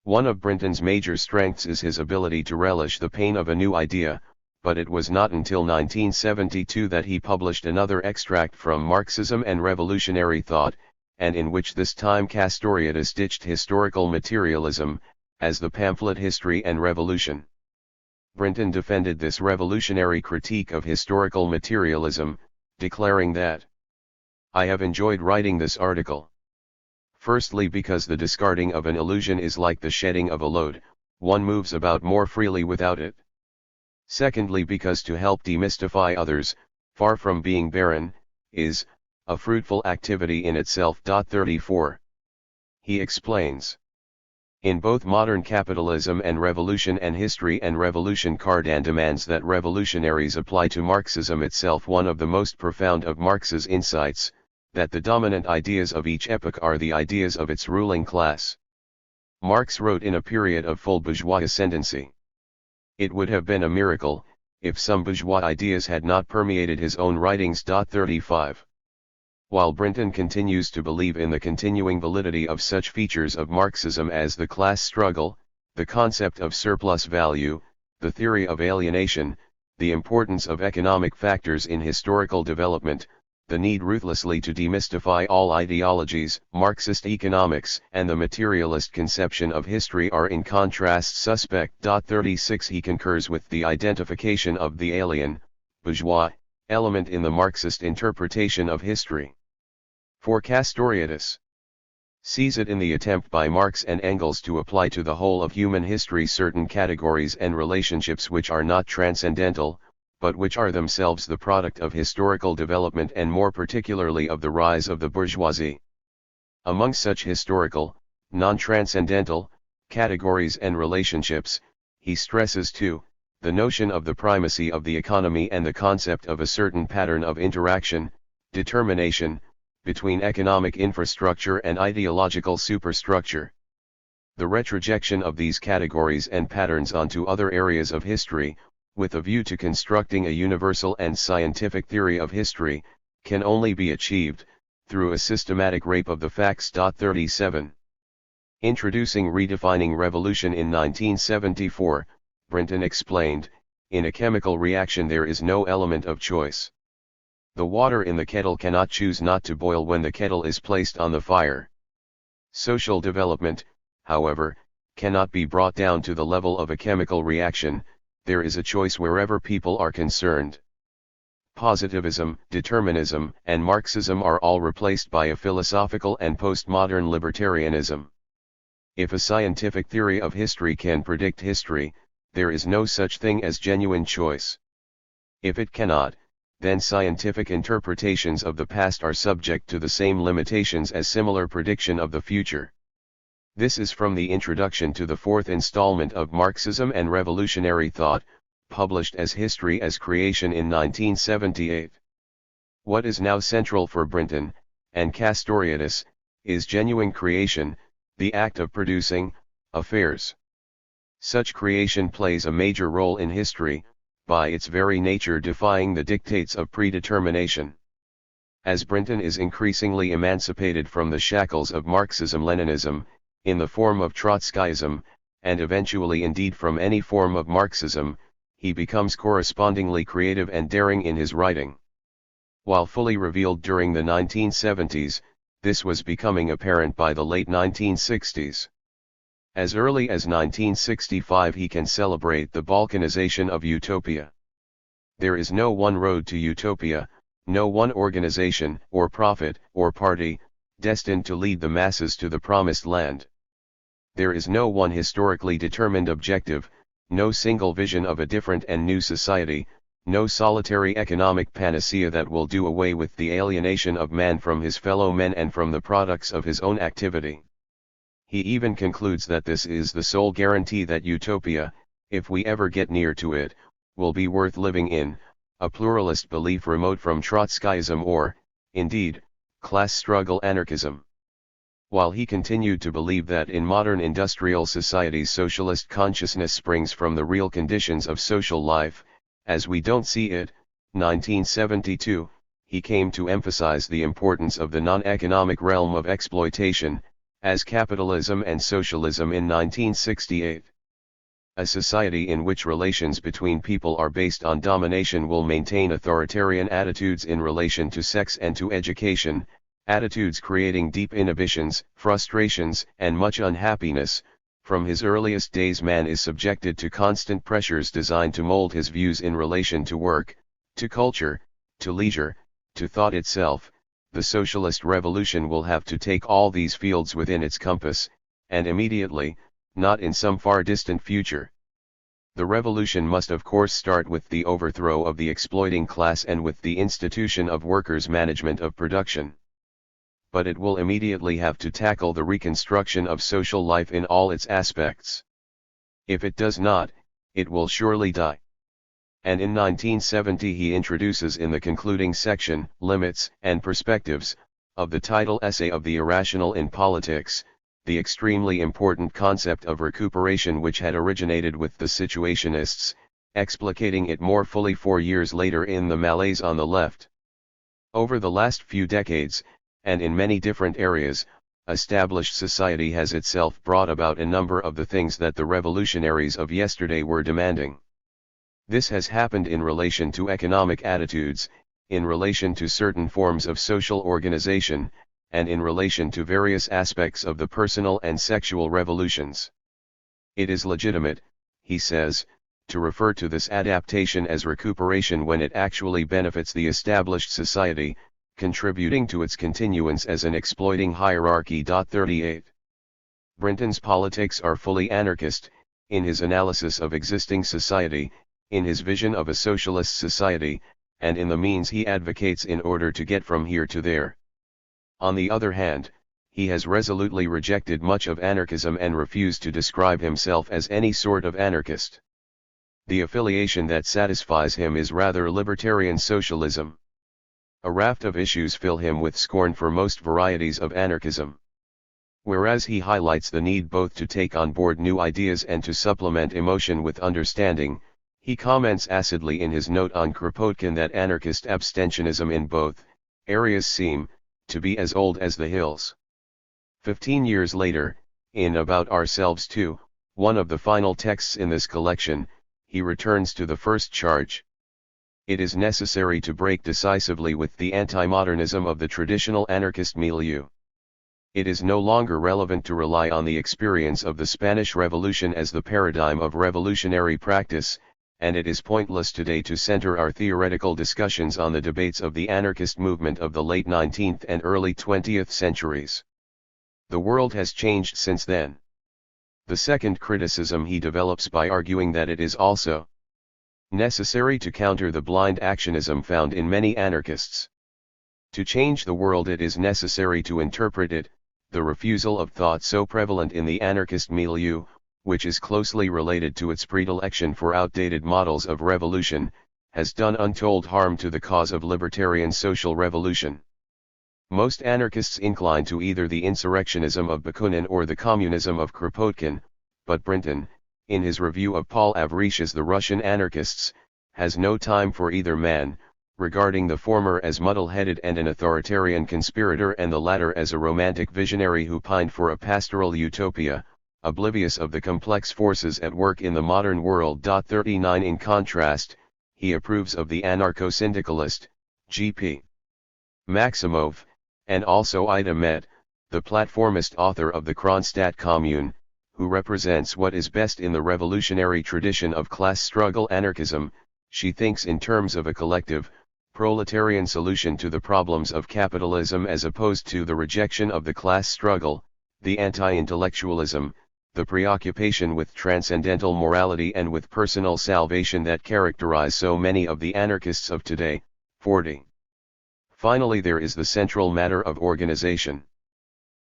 One of Brinton's major strengths is his ability to relish the pain of a new idea, but it was not until 1972 that he published another extract from Marxism and Revolutionary Thought, and in which this time Castoriadis ditched historical materialism, as the pamphlet History and Revolution. Brinton defended this revolutionary critique of historical materialism, declaring that I have enjoyed writing this article. Firstly, because the discarding of an illusion is like the shedding of a load, one moves about more freely without it. Secondly, because to help demystify others, far from being barren, is a fruitful activity in itself. 34. He explains. In both modern capitalism and revolution and history and revolution, Cardan demands that revolutionaries apply to Marxism itself one of the most profound of Marx's insights, that the dominant ideas of each epoch are the ideas of its ruling class. Marx wrote in a period of full bourgeois ascendancy. It would have been a miracle, if some bourgeois ideas had not permeated his own writings. 35. While Brinton continues to believe in the continuing validity of such features of Marxism as the class struggle, the concept of surplus value, the theory of alienation, the importance of economic factors in historical development, the need ruthlessly to demystify all ideologies, Marxist economics and the materialist conception of history are in contrast suspect. 36 He concurs with the identification of the alien, bourgeois, element in the Marxist interpretation of history. For Castoriadis sees it in the attempt by Marx and Engels to apply to the whole of human history certain categories and relationships which are not transcendental, but which are themselves the product of historical development and more particularly of the rise of the bourgeoisie. Among such historical, non-transcendental, categories and relationships, he stresses too, the notion of the primacy of the economy and the concept of a certain pattern of interaction, determination, between economic infrastructure and ideological superstructure. The retrojection of these categories and patterns onto other areas of history, with a view to constructing a universal and scientific theory of history, can only be achieved through a systematic rape of the facts. 37. Introducing Redefining Revolution in 1974, Brinton explained, in a chemical reaction there is no element of choice. The water in the kettle cannot choose not to boil when the kettle is placed on the fire. Social development, however, cannot be brought down to the level of a chemical reaction. There is a choice wherever people are concerned. Positivism, determinism, and Marxism are all replaced by a philosophical and postmodern libertarianism. If a scientific theory of history can predict history, there is no such thing as genuine choice. If it cannot, then scientific interpretations of the past are subject to the same limitations as similar prediction of the future. This is from the introduction to the fourth installment of Marxism and Revolutionary Thought, published as History as Creation in 1978. What is now central for Brinton, and Castoriadis, is genuine creation, the act of producing, affairs. Such creation plays a major role in history, by its very nature defying the dictates of predetermination. As Brinton is increasingly emancipated from the shackles of Marxism-Leninism, in the form of Trotskyism, and eventually indeed from any form of Marxism, he becomes correspondingly creative and daring in his writing. While fully revealed during the 1970s, this was becoming apparent by the late 1960s. As early as 1965 he can celebrate the balkanization of utopia. There is no one road to utopia, no one organization, or prophet, or party, destined to lead the masses to the promised land. There is no one historically determined objective, no single vision of a different and new society, no solitary economic panacea that will do away with the alienation of man from his fellow men and from the products of his own activity. He even concludes that this is the sole guarantee that utopia, if we ever get near to it, will be worth living in, a pluralist belief remote from Trotskyism or, indeed, class struggle anarchism. While he continued to believe that in modern industrial societies socialist consciousness springs from the real conditions of social life, as we don't see it, 1972, he came to emphasize the importance of the non-economic realm of exploitation, as capitalism and socialism in 1968. A society in which relations between people are based on domination will maintain authoritarian attitudes in relation to sex and to education, attitudes creating deep inhibitions, frustrations, and much unhappiness. From his earliest days man is subjected to constant pressures designed to mold his views in relation to work, to culture, to leisure, to thought itself. The socialist revolution will have to take all these fields within its compass, and immediately, not in some far distant future. The revolution must of course start with the overthrow of the exploiting class and with the institution of workers' management of production. But it will immediately have to tackle the reconstruction of social life in all its aspects. If it does not, it will surely die. And in 1970 he introduces in the concluding section, Limits and Perspectives, of the title Essay of the Irrational in Politics, the extremely important concept of recuperation which had originated with the situationists, explicating it more fully 4 years later in the Malaise on the Left. Over the last few decades, and in many different areas, established society has itself brought about a number of the things that the revolutionaries of yesterday were demanding. This has happened in relation to economic attitudes, in relation to certain forms of social organization, and in relation to various aspects of the personal and sexual revolutions. It is legitimate, he says, to refer to this adaptation as recuperation when it actually benefits the established society, contributing to its continuance as an exploiting hierarchy. 38. Brinton's politics are fully anarchist, in his analysis of existing society, in his vision of a socialist society, and in the means he advocates in order to get from here to there. On the other hand, he has resolutely rejected much of anarchism and refused to describe himself as any sort of anarchist. The affiliation that satisfies him is rather libertarian socialism. A raft of issues fill him with scorn for most varieties of anarchism. Whereas he highlights the need both to take on board new ideas and to supplement emotion with understanding, he comments acidly in his note on Kropotkin that anarchist abstentionism in both areas seem to be as old as the hills. 15 years later, in About Ourselves Too, one of the final texts in this collection, he returns to the first charge. It is necessary to break decisively with the anti-modernism of the traditional anarchist milieu. It is no longer relevant to rely on the experience of the Spanish Revolution as the paradigm of revolutionary practice, and it is pointless today to center our theoretical discussions on the debates of the anarchist movement of the late 19th and early 20th centuries. The world has changed since then. The second criticism he develops by arguing that it is also necessary to counter the blind actionism found in many anarchists. To change the world it is necessary to interpret it, the refusal of thought so prevalent in the anarchist milieu, which is closely related to its predilection for outdated models of revolution, has done untold harm to the cause of libertarian social revolution. Most anarchists incline to either the insurrectionism of Bakunin or the communism of Kropotkin, but Brinton, in his review of Paul Avrish's The Russian Anarchists, has no time for either man, regarding the former as muddle-headed and an authoritarian conspirator and the latter as a romantic visionary who pined for a pastoral utopia, oblivious of the complex forces at work in the modern world. 39 In contrast, he approves of the anarcho-syndicalist, G.P. Maximov, and also Ida Met, the platformist author of the Kronstadt Commune, who represents what is best in the revolutionary tradition of class struggle anarchism. She thinks in terms of a collective, proletarian solution to the problems of capitalism as opposed to the rejection of the class struggle, the anti-intellectualism, the preoccupation with transcendental morality and with personal salvation that characterize so many of the anarchists of today. 40. Finally, there is the central matter of organization.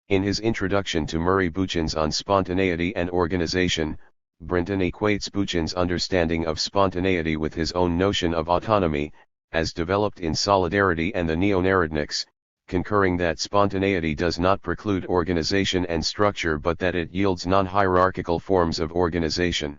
In his introduction to Murray Boochin's On Spontaneity and Organization, Brinton equates Boochin's understanding of spontaneity with his own notion of autonomy, as developed in Solidarity and the Neo-Narodniks, concurring that spontaneity does not preclude organization and structure but that it yields non-hierarchical forms of organization.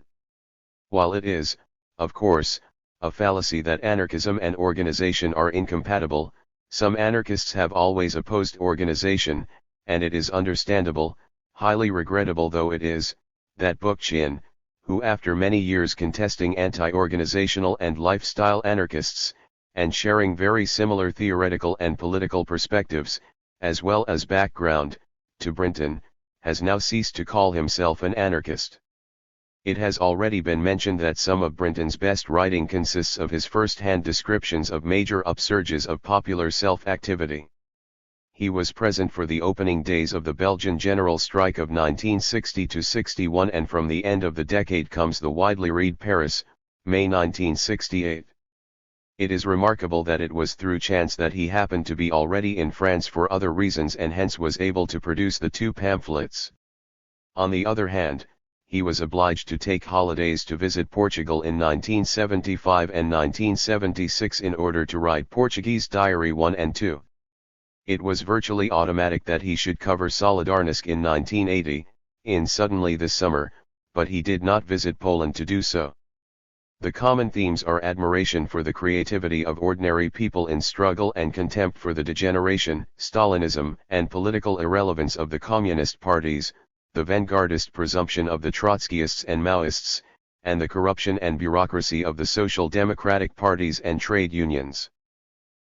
While it is, of course, a fallacy that anarchism and organization are incompatible, some anarchists have always opposed organization, and it is understandable, highly regrettable though it is, that Bookchin, who after many years contesting anti-organizational and lifestyle anarchists, and sharing very similar theoretical and political perspectives, as well as background, to Brinton, has now ceased to call himself an anarchist. It has already been mentioned that some of Brinton's best writing consists of his first-hand descriptions of major upsurges of popular self-activity. He was present for the opening days of the Belgian general strike of 1960-61, and from the end of the decade comes the widely read Paris, May 1968. It is remarkable that it was through chance that he happened to be already in France for other reasons and hence was able to produce the two pamphlets. On the other hand, he was obliged to take holidays to visit Portugal in 1975 and 1976 in order to write Portuguese Diary 1 and 2. It was virtually automatic that he should cover Solidarnosc in 1980, in Suddenly this summer, but he did not visit Poland to do so. The common themes are admiration for the creativity of ordinary people in struggle and contempt for the degeneration, Stalinism, and political irrelevance of the communist parties, the vanguardist presumption of the Trotskyists and Maoists, and the corruption and bureaucracy of the social democratic parties and trade unions.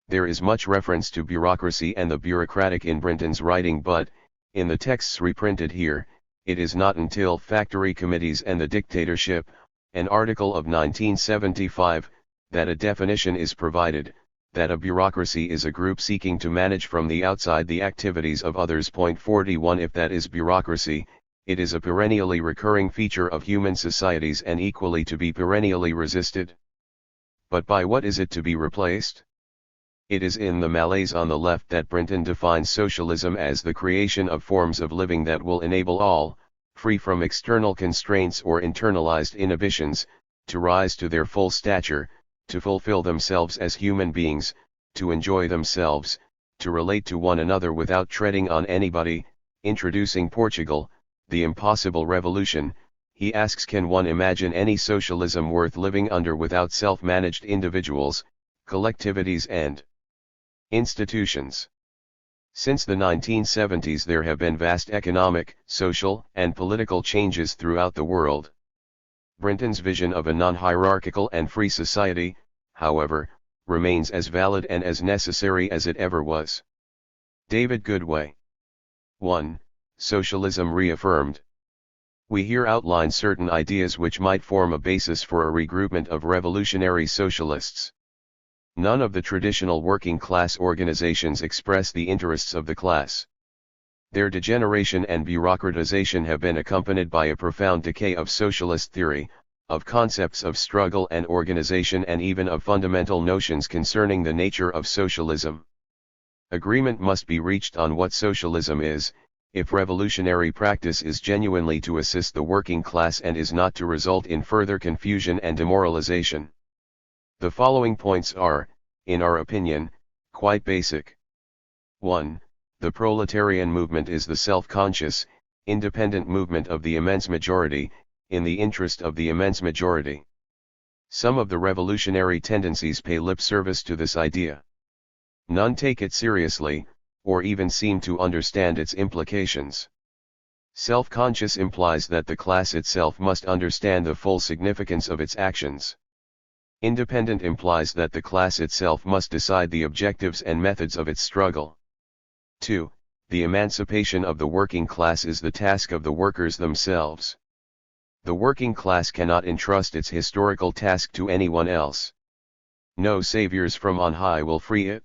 There is much reference to bureaucracy and the bureaucratic in Brinton's writing, but, in the texts reprinted here, it is not until Factory Committees and the Dictatorship, an article of 1975, that a definition is provided, that a bureaucracy is a group seeking to manage from the outside the activities of others. 41 If that is bureaucracy, it is a perennially recurring feature of human societies and equally to be perennially resisted. But by what is it to be replaced? It is in the malaise on the left that Brinton defines socialism as the creation of forms of living that will enable all, free from external constraints or internalized inhibitions, to rise to their full stature, to fulfill themselves as human beings, to enjoy themselves, to relate to one another without treading on anybody. Introducing Portugal, the impossible revolution, he asks, can one imagine any socialism worth living under without self-managed individuals, collectivities and institutions? Since the 1970s there have been vast economic, social, and political changes throughout the world. Brinton's vision of a non-hierarchical and free society, however, remains as valid and as necessary as it ever was. David Goodway. 1. Socialism reaffirmed. We here outline certain ideas which might form a basis for a regroupment of revolutionary socialists. None of the traditional working class organizations express the interests of the class. Their degeneration and bureaucratization have been accompanied by a profound decay of socialist theory, of concepts of struggle and organization, and even of fundamental notions concerning the nature of socialism. Agreement must be reached on what socialism is, if revolutionary practice is genuinely to assist the working class and is not to result in further confusion and demoralization. The following points are, in our opinion, quite basic. 1. The proletarian movement is the self-conscious, independent movement of the immense majority, in the interest of the immense majority. Some of the revolutionary tendencies pay lip service to this idea. None take it seriously, or even seem to understand its implications. Self-conscious implies that the class itself must understand the full significance of its actions. Independent implies that the class itself must decide the objectives and methods of its struggle. 2. The emancipation of the working class is the task of the workers themselves. The working class cannot entrust its historical task to anyone else. No saviors from on high will free it.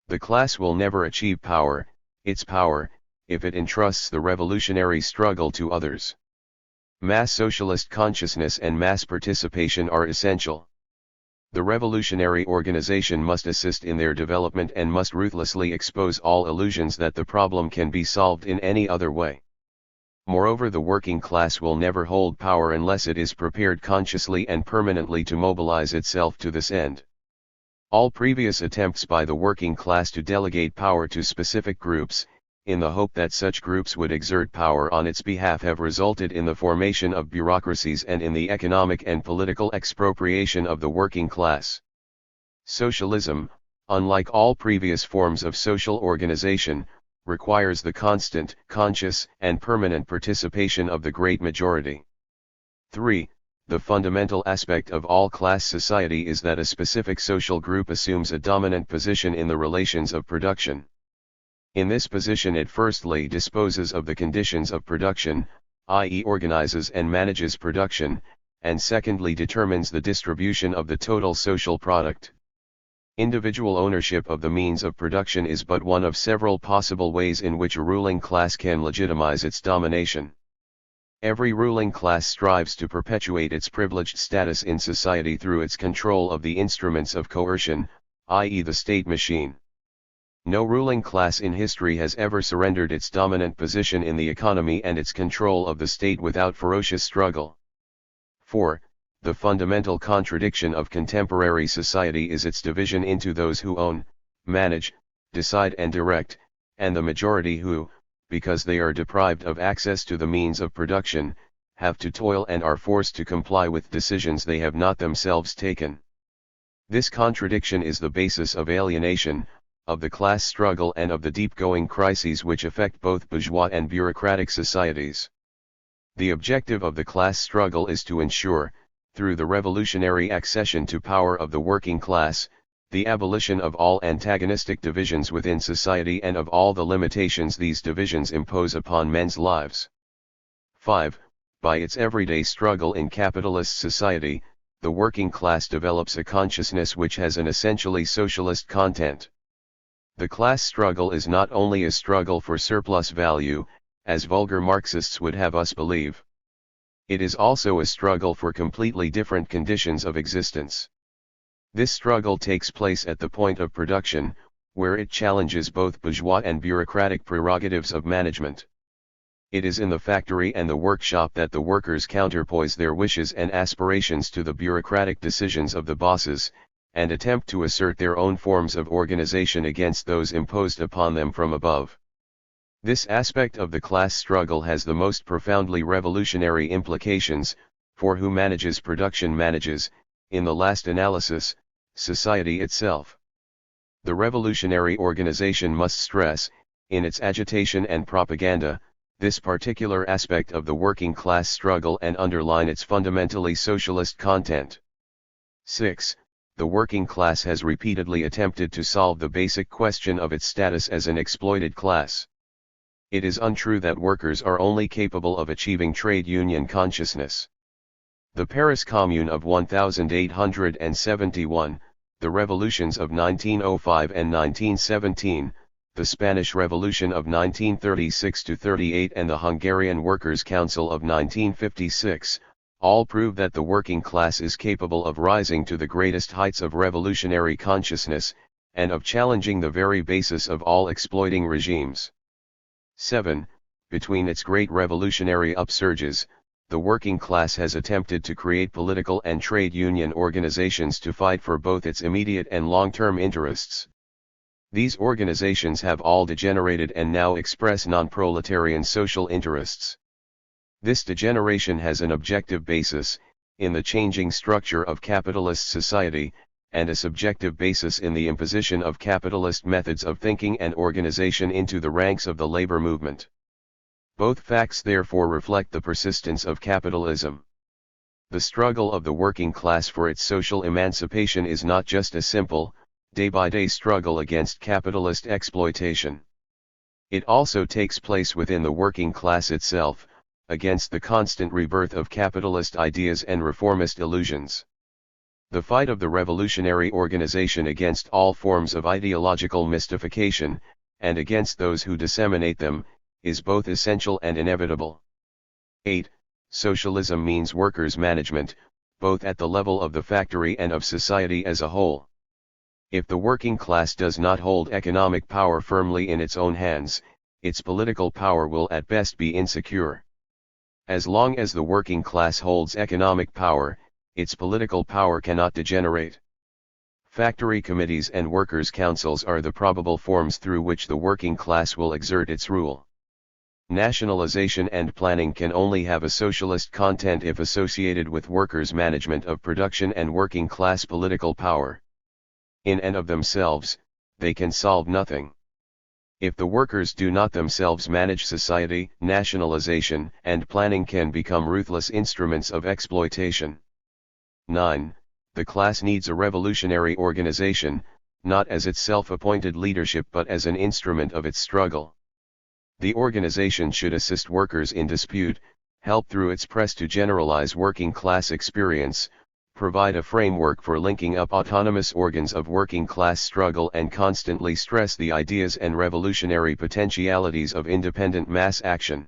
The class will never achieve power, its power, if it entrusts the revolutionary struggle to others. Mass socialist consciousness and mass participation are essential. The revolutionary organization must assist in their development and must ruthlessly expose all illusions that the problem can be solved in any other way. Moreover, the working class will never hold power unless it is prepared consciously and permanently to mobilize itself to this end. All previous attempts by the working class to delegate power to specific groups, in the hope that such groups would exert power on its behalf, have resulted in the formation of bureaucracies and in the economic and political expropriation of the working class. Socialism, unlike all previous forms of social organization, requires the constant, conscious, and permanent participation of the great majority. 3. The fundamental aspect of all class society is that a specific social group assumes a dominant position in the relations of production. In this position it firstly disposes of the conditions of production, i.e. organizes and manages production, and secondly determines the distribution of the total social product. Individual ownership of the means of production is but one of several possible ways in which a ruling class can legitimize its domination. Every ruling class strives to perpetuate its privileged status in society through its control of the instruments of coercion, i.e. the state machine. No ruling class in history has ever surrendered its dominant position in the economy and its control of the state without ferocious struggle. 4. The fundamental contradiction of contemporary society is its division into those who own, manage, decide and direct, and the majority who, because they are deprived of access to the means of production, have to toil and are forced to comply with decisions they have not themselves taken. This contradiction is the basis of alienation, of the class struggle and of the deep-going crises which affect both bourgeois and bureaucratic societies. The objective of the class struggle is to ensure, through the revolutionary accession to power of the working class, the abolition of all antagonistic divisions within society and of all the limitations these divisions impose upon men's lives. 5. By its everyday struggle in capitalist society, the working class develops a consciousness which has an essentially socialist content. The class struggle is not only a struggle for surplus value, as vulgar Marxists would have us believe. It is also a struggle for completely different conditions of existence. This struggle takes place at the point of production, where it challenges both bourgeois and bureaucratic prerogatives of management. It is in the factory and the workshop that the workers counterpoise their wishes and aspirations to the bureaucratic decisions of the bosses, and attempt to assert their own forms of organization against those imposed upon them from above. This aspect of the class struggle has the most profoundly revolutionary implications, for who manages production manages, in the last analysis, society itself. The revolutionary organization must stress, in its agitation and propaganda, this particular aspect of the working class struggle and underline its fundamentally socialist content. 6. The working class has repeatedly attempted to solve the basic question of its status as an exploited class. It is untrue that workers are only capable of achieving trade union consciousness. The Paris Commune of 1871, the revolutions of 1905 and 1917, the Spanish Revolution of 1936–38 and the Hungarian Workers' Council of 1956, all prove that the working class is capable of rising to the greatest heights of revolutionary consciousness, and of challenging the very basis of all exploiting regimes. 7. between its great revolutionary upsurges, the working class has attempted to create political and trade union organizations to fight for both its immediate and long-term interests. These organizations have all degenerated and now express non-proletarian social interests. This degeneration has an objective basis, in the changing structure of capitalist society, and a subjective basis in the imposition of capitalist methods of thinking and organization into the ranks of the labor movement. Both facts therefore reflect the persistence of capitalism. The struggle of the working class for its social emancipation is not just a simple, day-by-day struggle against capitalist exploitation. It also takes place within the working class itself, against the constant rebirth of capitalist ideas and reformist illusions. The fight of the revolutionary organization against all forms of ideological mystification, and against those who disseminate them, is both essential and inevitable. 8. Socialism means workers' management, both at the level of the factory and of society as a whole. If the working class does not hold economic power firmly in its own hands, its political power will at best be insecure. As long as the working class holds economic power, its political power cannot degenerate. Factory committees and workers' councils are the probable forms through which the working class will exert its rule. Nationalization and planning can only have a socialist content if associated with workers' management of production and working class political power. In and of themselves, they can solve nothing. If the workers do not themselves manage society, nationalization and planning can become ruthless instruments of exploitation. 9. The class needs a revolutionary organization, not as its self-appointed leadership but as an instrument of its struggle. The organization should assist workers in dispute, help through its press to generalize working class experience, provide a framework for linking up autonomous organs of working class struggle and constantly stress the ideas and revolutionary potentialities of independent mass action.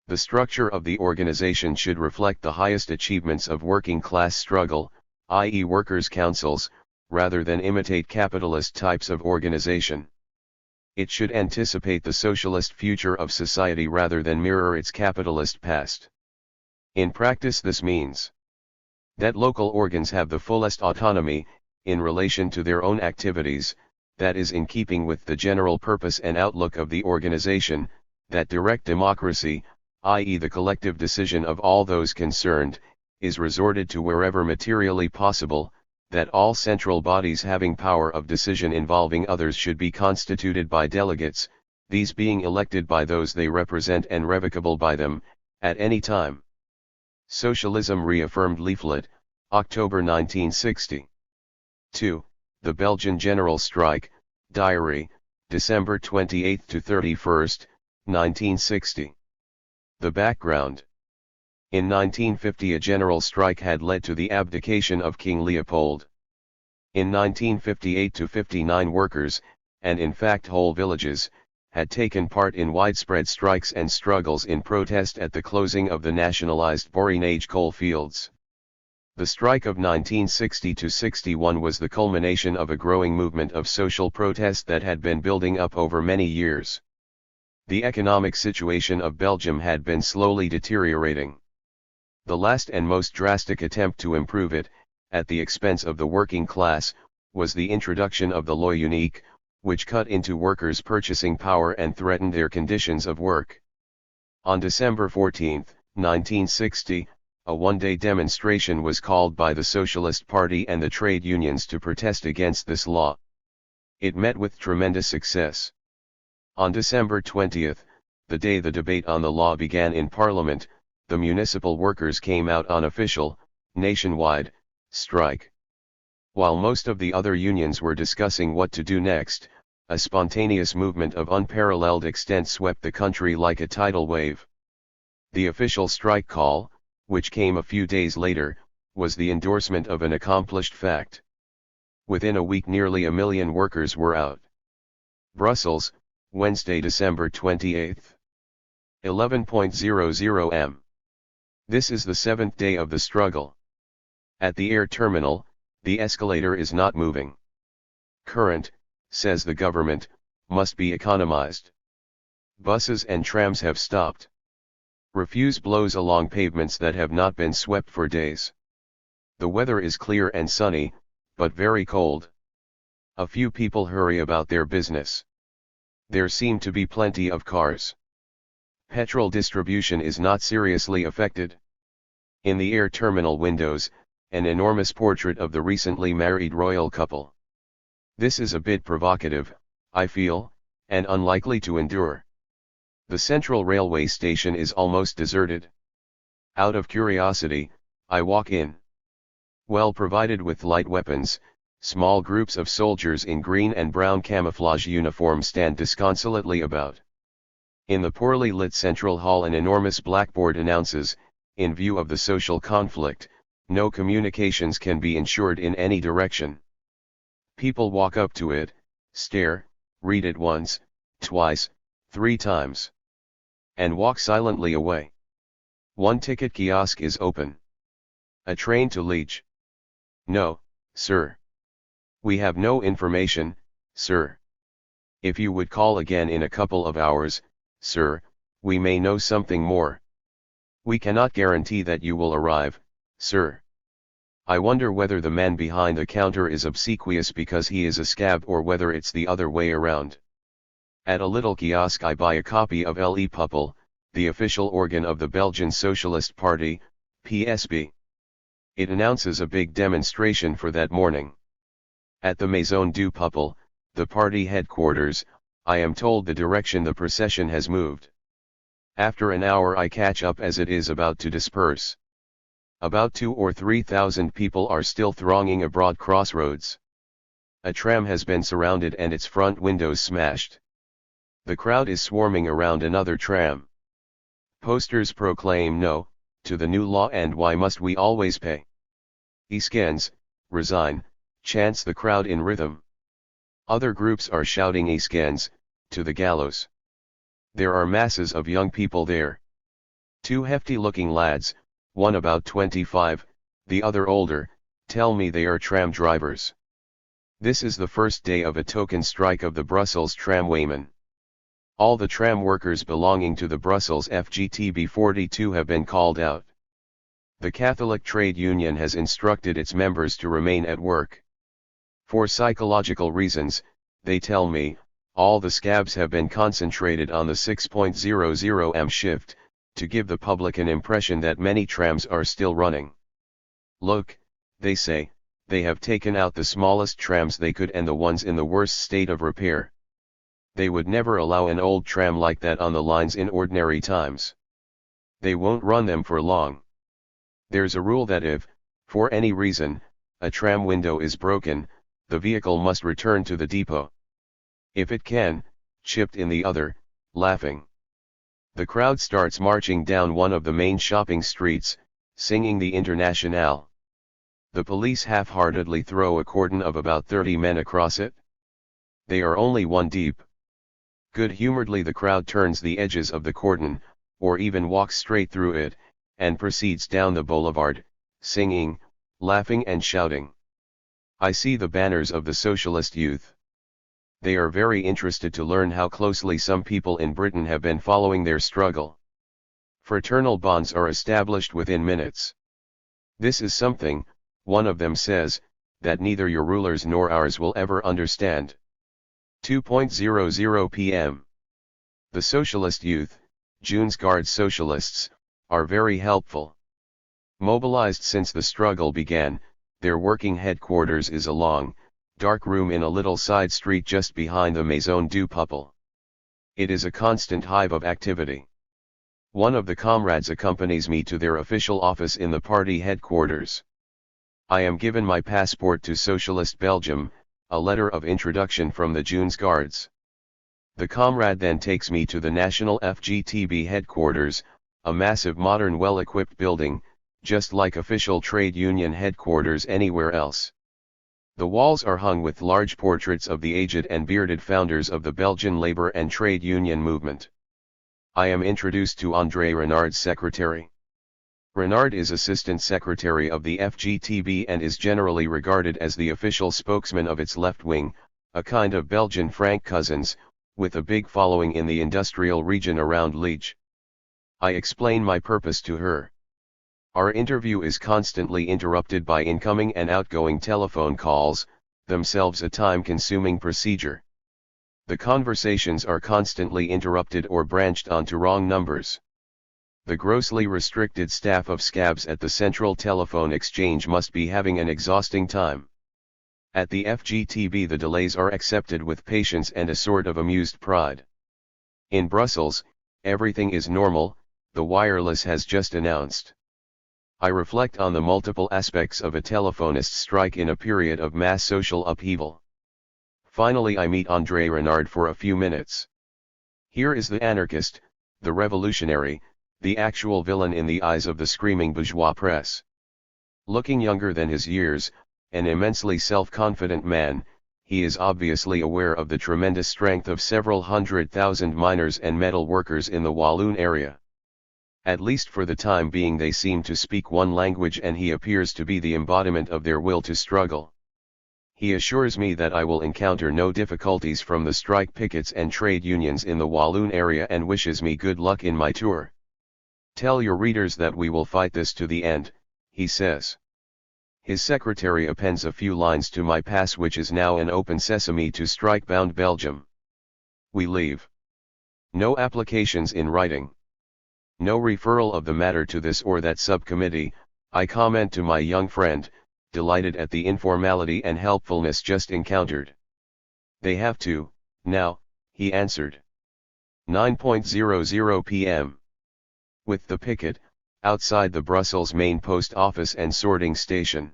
The structure of the organization should reflect the highest achievements of working class struggle, i.e. workers' councils, rather than imitate capitalist types of organization. It should anticipate the socialist future of society rather than mirror its capitalist past. In practice this means that local organs have the fullest autonomy, in relation to their own activities, that is in keeping with the general purpose and outlook of the organization, that direct democracy, i.e. the collective decision of all those concerned, is resorted to wherever materially possible, that all central bodies having power of decision involving others should be constituted by delegates, these being elected by those they represent and revocable by them, at any time. Socialism reaffirmed leaflet, October 1960. 2. The Belgian General Strike, Diary, December 28 to 31, 1960. The background. In 1950 a general strike had led to the abdication of King Leopold. In 1958-59 workers, and in fact whole villages, had taken part in widespread strikes and struggles in protest at the closing of the nationalized Borinage coal fields. The strike of 1960-61 was the culmination of a growing movement of social protest that had been building up over many years. The economic situation of Belgium had been slowly deteriorating. The last and most drastic attempt to improve it, at the expense of the working class, was the introduction of the loi unique, which cut into workers' purchasing power and threatened their conditions of work. On December 14, 1960, a one-day demonstration was called by the Socialist Party and the trade unions to protest against this law. It met with tremendous success. On December 20, the day the debate on the law began in Parliament, the municipal workers came out on official, nationwide, strike. While most of the other unions were discussing what to do next, a spontaneous movement of unparalleled extent swept the country like a tidal wave. The official strike call, which came a few days later, was the endorsement of an accomplished fact. Within a week nearly 1 million workers were out. Brussels, Wednesday, December 28. 11:00 m. This is the 7th day of the struggle. At the air terminal, the escalator is not moving. Current, says the government, must be economized. Buses and trams have stopped. Refuse blows along pavements that have not been swept for days. The weather is clear and sunny, but very cold. A few people hurry about their business. There seem to be plenty of cars. Petrol distribution is not seriously affected. In the air terminal windows, an enormous portrait of the recently married royal couple. This is a bit provocative, I feel, and unlikely to endure. The central railway station is almost deserted. Out of curiosity, I walk in. Well provided with light weapons, small groups of soldiers in green and brown camouflage uniforms stand disconsolately about. In the poorly lit central hall an enormous blackboard announces, in view of the social conflict, no communications can be ensured in any direction. People walk up to it, stare, read it once, twice, 3 times. And walk silently away. One ticket kiosk is open. A train to Leech? No, sir. We have no information, sir. If you would call again in a couple of hours, sir, we may know something more. We cannot guarantee that you will arrive, sir. I wonder whether the man behind the counter is obsequious because he is a scab or whether it's the other way around. At a little kiosk I buy a copy of Le Peuple, the official organ of the Belgian Socialist Party, PSB. It announces a big demonstration for that morning. At the Maison du Peuple, the party headquarters, I am told the direction the procession has moved. After an hour I catch up as it is about to disperse. About 2,000 or 3,000 people are still thronging a broad crossroads. A tram has been surrounded and its front windows smashed. The crowd is swarming around another tram. Posters proclaim no, to the new law and why must we always pay. Iskens, resign, chants the crowd in rhythm. Other groups are shouting Iskens, to the gallows. There are masses of young people there. 2 hefty-looking lads, one about 25, the other older, tell me they are tram drivers. This is the first day of a token strike of the Brussels tramwaymen. All the tram workers belonging to the Brussels FGTB 42 have been called out. The Catholic Trade Union has instructed its members to remain at work. For psychological reasons, they tell me, all the scabs have been concentrated on the 6.00 am shift, to give the public an impression that many trams are still running. Look, they say, they have taken out the smallest trams they could and the ones in the worst state of repair. They would never allow an old tram like that on the lines in ordinary times. They won't run them for long. There's a rule that if, for any reason, a tram window is broken, the vehicle must return to the depot. If it can, chipped in the other, laughing. The crowd starts marching down one of the main shopping streets, singing the Internationale. The police half-heartedly throw a cordon of about 30 men across it. They are only 1 deep. Good-humoredly the crowd turns the edges of the cordon, or even walks straight through it, and proceeds down the boulevard, singing, laughing and shouting. I see the banners of the socialist youth. They are very interested to learn how closely some people in Britain have been following their struggle. Fraternal bonds are established within minutes. This is something, one of them says, that neither your rulers nor ours will ever understand. 2:00 p.m. The socialist youth, June's Guard socialists, are very helpful. Mobilized since the struggle began, their working headquarters is a long, dark room in a little side street just behind the Maison du Peuple. It is a constant hive of activity. One of the comrades accompanies me to their official office in the party headquarters. I am given my passport to Socialist Belgium, a letter of introduction from the June's Guards. The comrade then takes me to the National FGTB headquarters, a massive modern well-equipped building, just like official trade union headquarters anywhere else. The walls are hung with large portraits of the aged and bearded founders of the Belgian labor and trade union movement. I am introduced to André Renard's secretary. Renard is assistant secretary of the FGTB and is generally regarded as the official spokesman of its left wing, a kind of Belgian Frank Cousins, with a big following in the industrial region around Liege. I explain my purpose to her. Our interview is constantly interrupted by incoming and outgoing telephone calls, themselves a time-consuming procedure. The conversations are constantly interrupted or branched onto wrong numbers. The grossly restricted staff of scabs at the central telephone exchange must be having an exhausting time. At the FGTB the delays are accepted with patience and a sort of amused pride. In Brussels, everything is normal, the wireless has just announced. I reflect on the multiple aspects of a telephonist strike in a period of mass social upheaval. Finally I meet André Renard for a few minutes. Here is the anarchist, the revolutionary, the actual villain in the eyes of the screaming bourgeois press. Looking younger than his years, an immensely self-confident man, he is obviously aware of the tremendous strength of several 100,000 miners and metal workers in the Walloon area. At least for the time being they seem to speak one language and he appears to be the embodiment of their will to struggle. He assures me that I will encounter no difficulties from the strike pickets and trade unions in the Walloon area and wishes me good luck in my tour. Tell your readers that we will fight this to the end, he says. His secretary appends a few lines to my pass which is now an open sesame to strike-bound Belgium. We leave. No applications in writing. No referral of the matter to this or that subcommittee, I comment to my young friend, delighted at the informality and helpfulness just encountered. They have to, now, he answered. 9:00 p.m. With the picket, outside the Brussels main post office and sorting station.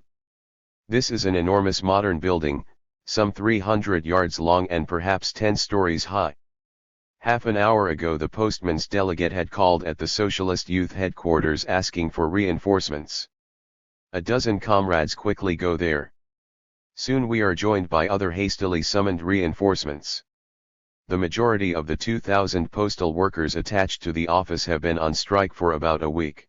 This is an enormous modern building, some 300 yards long and perhaps 10 stories high. Half an hour ago the postman's delegate had called at the Socialist Youth headquarters asking for reinforcements. A dozen comrades quickly go there. Soon we are joined by other hastily summoned reinforcements. The majority of the 2,000 postal workers attached to the office have been on strike for about a week.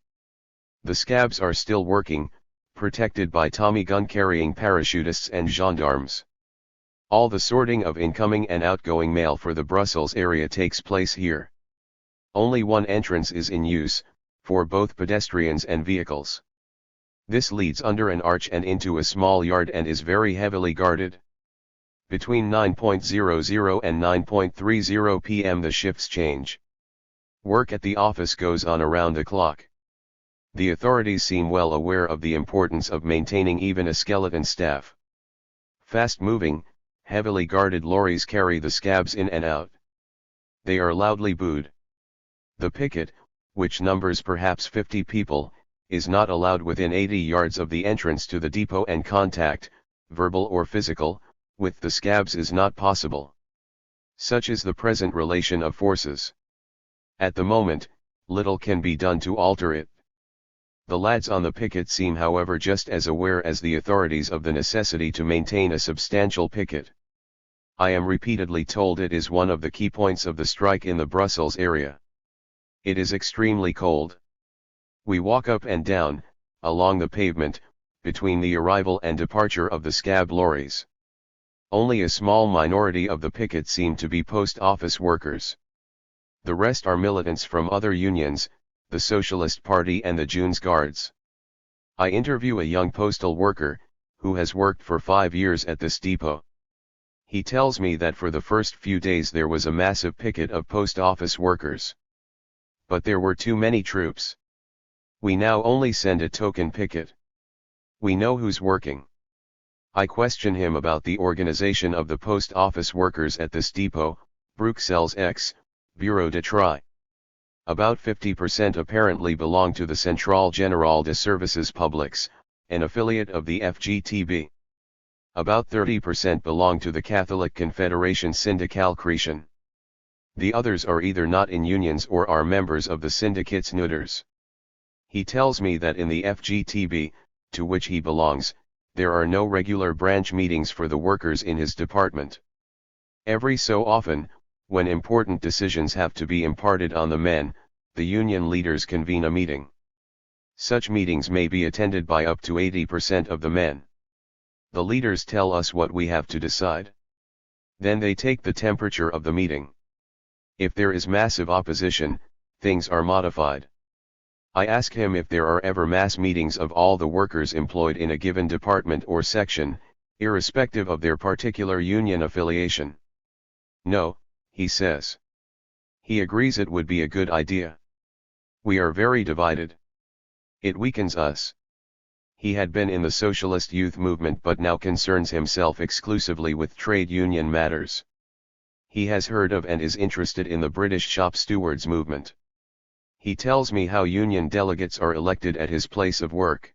The scabs are still working, protected by Tommy gun-carrying parachutists and gendarmes. All the sorting of incoming and outgoing mail for the Brussels area takes place here. Only one entrance is in use, for both pedestrians and vehicles. This leads under an arch and into a small yard and is very heavily guarded. Between 9:00 and 9:30 p.m. the shifts change. Work at the office goes on around the clock. The authorities seem well aware of the importance of maintaining even a skeleton staff. Fast-moving, heavily guarded lorries carry the scabs in and out. They are loudly booed. The picket, which numbers perhaps 50 people, is not allowed within 80 yards of the entrance to the depot and contact, verbal or physical, with the scabs is not possible. Such is the present relation of forces. At the moment, little can be done to alter it. The lads on the picket seem however just as aware as the authorities of the necessity to maintain a substantial picket. I am repeatedly told it is one of the key points of the strike in the Brussels area. It is extremely cold. We walk up and down, along the pavement, between the arrival and departure of the scab lorries. Only a small minority of the picket seem to be post office workers. The rest are militants from other unions, the Socialist Party and the Junes Guards. I interview a young postal worker, who has worked for 5 years at this depot. He tells me that for the first few days there was a massive picket of post office workers. But there were too many troops. We now only send a token picket. We know who's working. I question him about the organization of the post office workers at this depot, Bruxelles X, Bureau de Travail. About 50% apparently belong to the Centrale Générale de Services Publics, an affiliate of the FGTB. About 30% belong to the Catholic Confederation Syndicale Chrétienne. The others are either not in unions or are members of the syndicates Nuders. He tells me that in the FGTB, to which he belongs, there are no regular branch meetings for the workers in his department. Every so often, when important decisions have to be imparted on the men, the union leaders convene a meeting. Such meetings may be attended by up to 80% of the men. The leaders tell us what we have to decide. Then they take the temperature of the meeting. If there is massive opposition, things are modified. I ask him if there are ever mass meetings of all the workers employed in a given department or section, irrespective of their particular union affiliation. No, he says. He agrees it would be a good idea. We are very divided. It weakens us. He had been in the socialist youth movement but now concerns himself exclusively with trade union matters. He has heard of and is interested in the British shop stewards movement. He tells me how union delegates are elected at his place of work.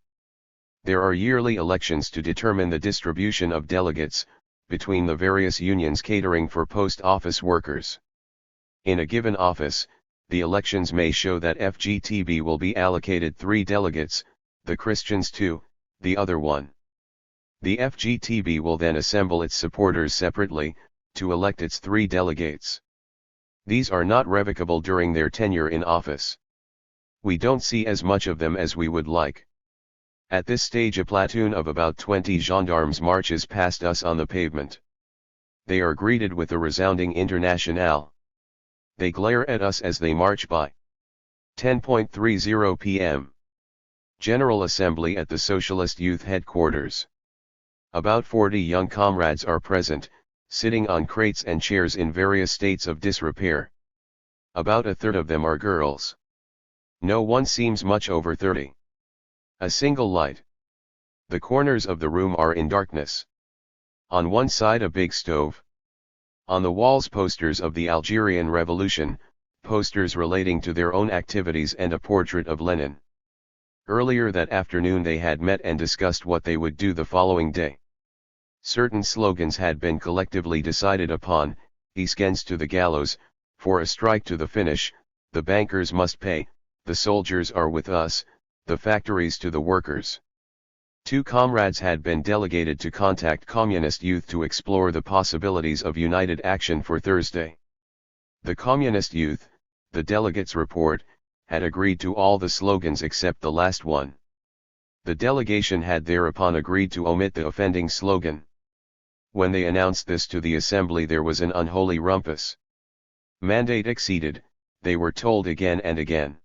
There are yearly elections to determine the distribution of delegates, between the various unions catering for post office workers. In a given office, the elections may show that FGTB will be allocated 3 delegates, the Christians 2, the other 1. The FGTB will then assemble its supporters separately, to elect its 3 delegates. These are not revocable during their tenure in office. We don't see as much of them as we would like. At this stage a platoon of about 20 gendarmes marches past us on the pavement. They are greeted with a resounding Internationale. They glare at us as they march by. 10:30 p.m. General Assembly at the Socialist Youth Headquarters. About 40 young comrades are present, sitting on crates and chairs in various states of disrepair. About a third of them are girls. No one seems much over 30. A single light. The corners of the room are in darkness. On one side a big stove. On the walls posters of the Algerian Revolution, posters relating to their own activities and a portrait of Lenin. Earlier that afternoon they had met and discussed what they would do the following day. Certain slogans had been collectively decided upon: Iskens to the gallows, for a strike to the finish, the bankers must pay, the soldiers are with us, the factories to the workers. 2 comrades had been delegated to contact communist youth to explore the possibilities of united action for Thursday. The communist youth, the delegates report, had agreed to all the slogans except the last one. The delegation had thereupon agreed to omit the offending slogan. When they announced this to the assembly there was an unholy rumpus. Mandate exceeded, they were told again and again.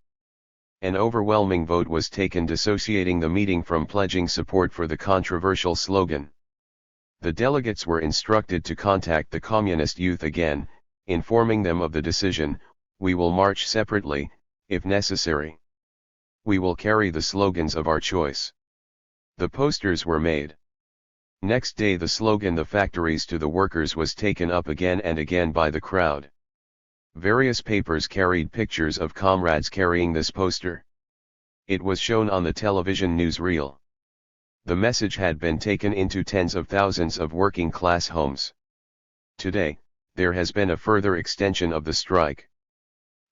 An overwhelming vote was taken dissociating the meeting from pledging support for the controversial slogan. The delegates were instructed to contact the communist youth again, informing them of the decision: we will march separately, if necessary. We will carry the slogans of our choice. The posters were made. Next day the slogan "the factories to the workers" was taken up again and again by the crowd. Various papers carried pictures of comrades carrying this poster. It was shown on the television newsreel. The message had been taken into tens of thousands of working class homes. Today, there has been a further extension of the strike.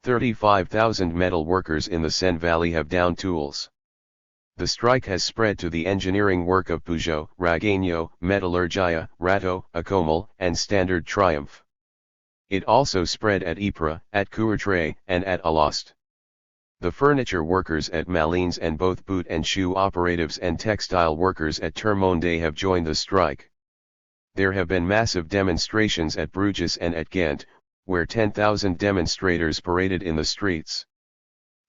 35,000 metal workers in the Seine Valley have down tools. The strike has spread to the engineering work of Peugeot, Ragagno, Metallurgia, Rato, Acomel, and Standard Triumph. It also spread at Ypres, at Courtrai, and at Alost. The furniture workers at Malines and both boot and shoe operatives and textile workers at Termonde have joined the strike. There have been massive demonstrations at Bruges and at Ghent, where 10,000 demonstrators paraded in the streets.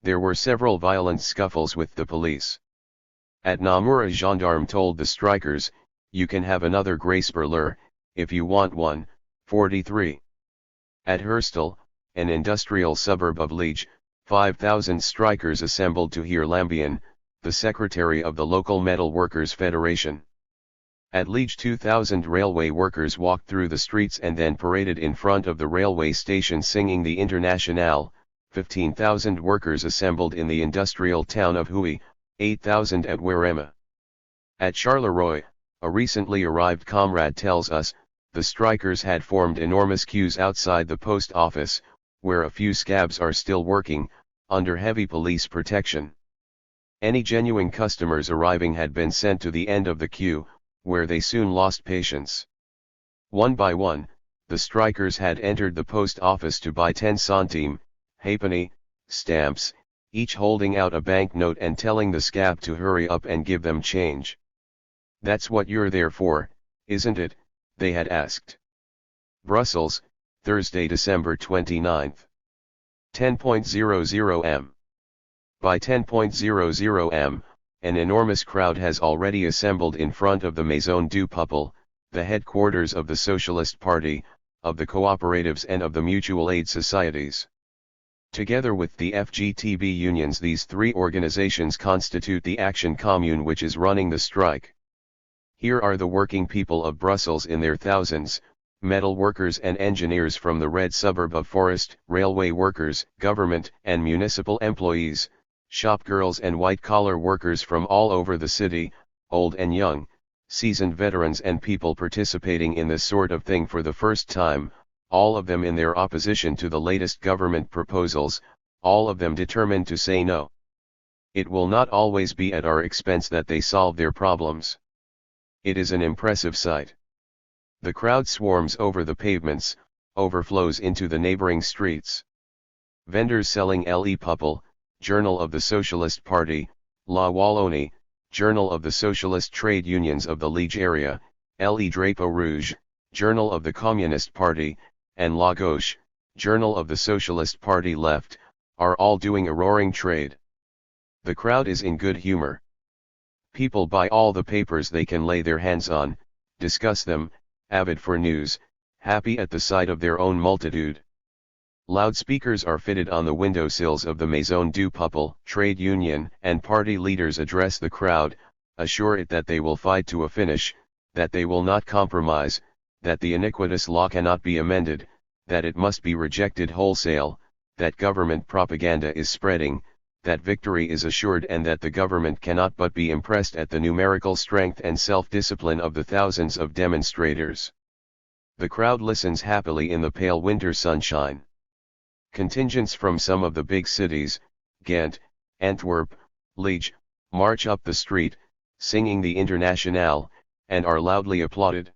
There were several violent scuffles with the police. At Namur a gendarme told the strikers, "You can have another Grace Berleur, if you want one." 43. At Herstal, an industrial suburb of Liège, 5,000 strikers assembled to hear Lambian, the secretary of the local Metal Workers' Federation. At Liège 2,000 railway workers walked through the streets and then paraded in front of the railway station singing the Internationale. 15,000 workers assembled in the industrial town of Huy, 8,000 at Warema. At Charleroi, a recently arrived comrade tells us, the strikers had formed enormous queues outside the post office, where a few scabs are still working, under heavy police protection. Any genuine customers arriving had been sent to the end of the queue, where they soon lost patience. One by one, the strikers had entered the post office to buy 10 centimes, halfpenny, stamps, each holding out a banknote and telling the scab to hurry up and give them change. "That's what you're there for, isn't it?" they had asked. Brussels, Thursday, December 29. 10.00 m. By 10.00 m, an enormous crowd has already assembled in front of the Maison du Peuple, the headquarters of the Socialist Party, of the cooperatives and of the mutual aid societies. Together with the FGTB unions, these three organizations constitute the Action Commune which is running the strike. Here are the working people of Brussels in their thousands, metal workers and engineers from the red suburb of Forest, railway workers, government and municipal employees, shop girls and white-collar workers from all over the city, old and young, seasoned veterans and people participating in this sort of thing for the first time, all of them in their opposition to the latest government proposals, all of them determined to say no. It will not always be at our expense that they solve their problems. It is an impressive sight. The crowd swarms over the pavements, overflows into the neighboring streets. Vendors selling Le Peuple, Journal of the Socialist Party, La Wallonie, Journal of the Socialist Trade Unions of the Liege area, Le Drapeau Rouge, Journal of the Communist Party, and La Gauche, Journal of the Socialist Party Left, are all doing a roaring trade. The crowd is in good humor. People buy all the papers they can lay their hands on, discuss them, avid for news, happy at the sight of their own multitude. Loudspeakers are fitted on the windowsills of the Maison du Peuple, trade union and party leaders address the crowd, assure it that they will fight to a finish, that they will not compromise, that the iniquitous law cannot be amended, that it must be rejected wholesale, that government propaganda is spreading, that victory is assured and that the government cannot but be impressed at the numerical strength and self-discipline of the thousands of demonstrators. The crowd listens happily in the pale winter sunshine. Contingents from some of the big cities, Ghent, Antwerp, Liege, march up the street, singing the Internationale, and are loudly applauded.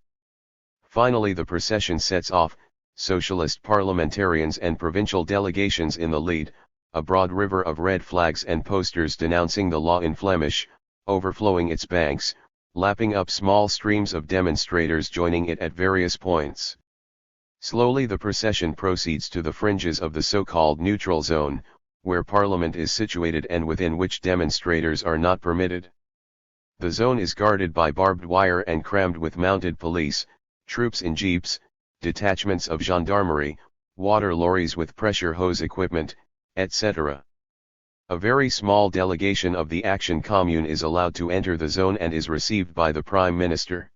Finally the procession sets off, socialist parliamentarians and provincial delegations in the lead, a broad river of red flags and posters denouncing the law in Flemish, overflowing its banks, lapping up small streams of demonstrators joining it at various points. Slowly the procession proceeds to the fringes of the so-called neutral zone, where Parliament is situated and within which demonstrators are not permitted. The zone is guarded by barbed wire and crammed with mounted police, troops in jeeps, detachments of gendarmerie, water lorries with pressure hose equipment, etc. A very small delegation of the Action Commune is allowed to enter the zone and is received by the Prime Minister.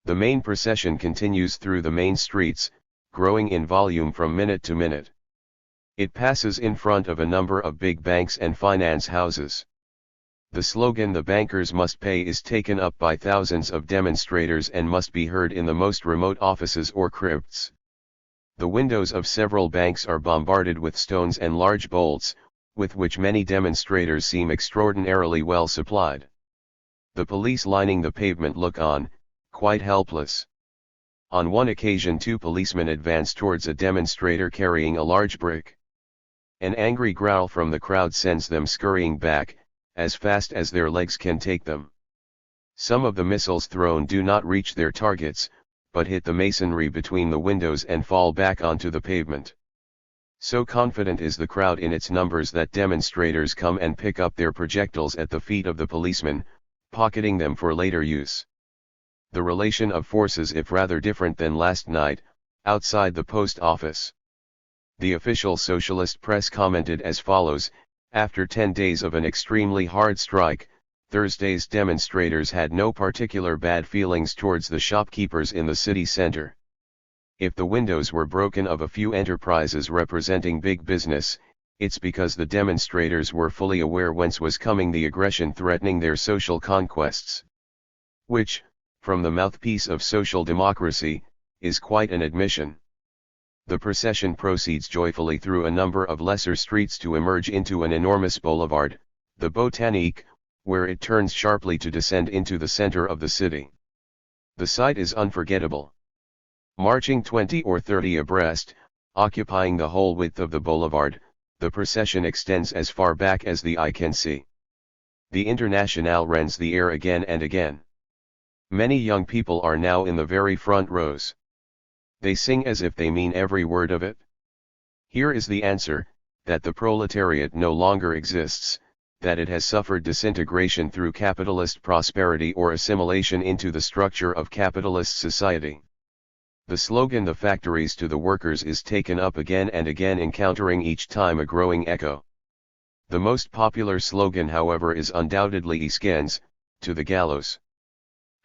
The main procession continues through the main streets, growing in volume from minute to minute. It passes in front of a number of big banks and finance houses. The slogan "The bankers must pay" is taken up by thousands of demonstrators and must be heard in the most remote offices or crypts. The windows of several banks are bombarded with stones and large bolts, with which many demonstrators seem extraordinarily well supplied. The police lining the pavement look on, quite helpless. On one occasion 2 policemen advance towards a demonstrator carrying a large brick. An angry growl from the crowd sends them scurrying back, as fast as their legs can take them. Some of the missiles thrown do not reach their targets, but hit the masonry between the windows and fall back onto the pavement. So confident is the crowd in its numbers that demonstrators come and pick up their projectiles at the feet of the policemen, pocketing them for later use. The relation of forces if rather different than last night, outside the post office. The official socialist press commented as follows: after 10 days of an extremely hard strike, Thursday's demonstrators had no particular bad feelings towards the shopkeepers in the city center. If the windows were broken of a few enterprises representing big business, it's because the demonstrators were fully aware whence was coming the aggression threatening their social conquests. Which, from the mouthpiece of social democracy, is quite an admission. The procession proceeds joyfully through a number of lesser streets to emerge into an enormous boulevard, the Botanique, where it turns sharply to descend into the center of the city. The sight is unforgettable. Marching 20 or 30 abreast, occupying the whole width of the boulevard, the procession extends as far back as the eye can see. The Internationale rends the air again and again. Many young people are now in the very front rows. They sing as if they mean every word of it. Here is the answer: that the proletariat no longer exists, that it has suffered disintegration through capitalist prosperity or assimilation into the structure of capitalist society. The slogan "The factories to the workers" is taken up again and again, encountering each time a growing echo. The most popular slogan, however, is undoubtedly "Iskens, to the gallows."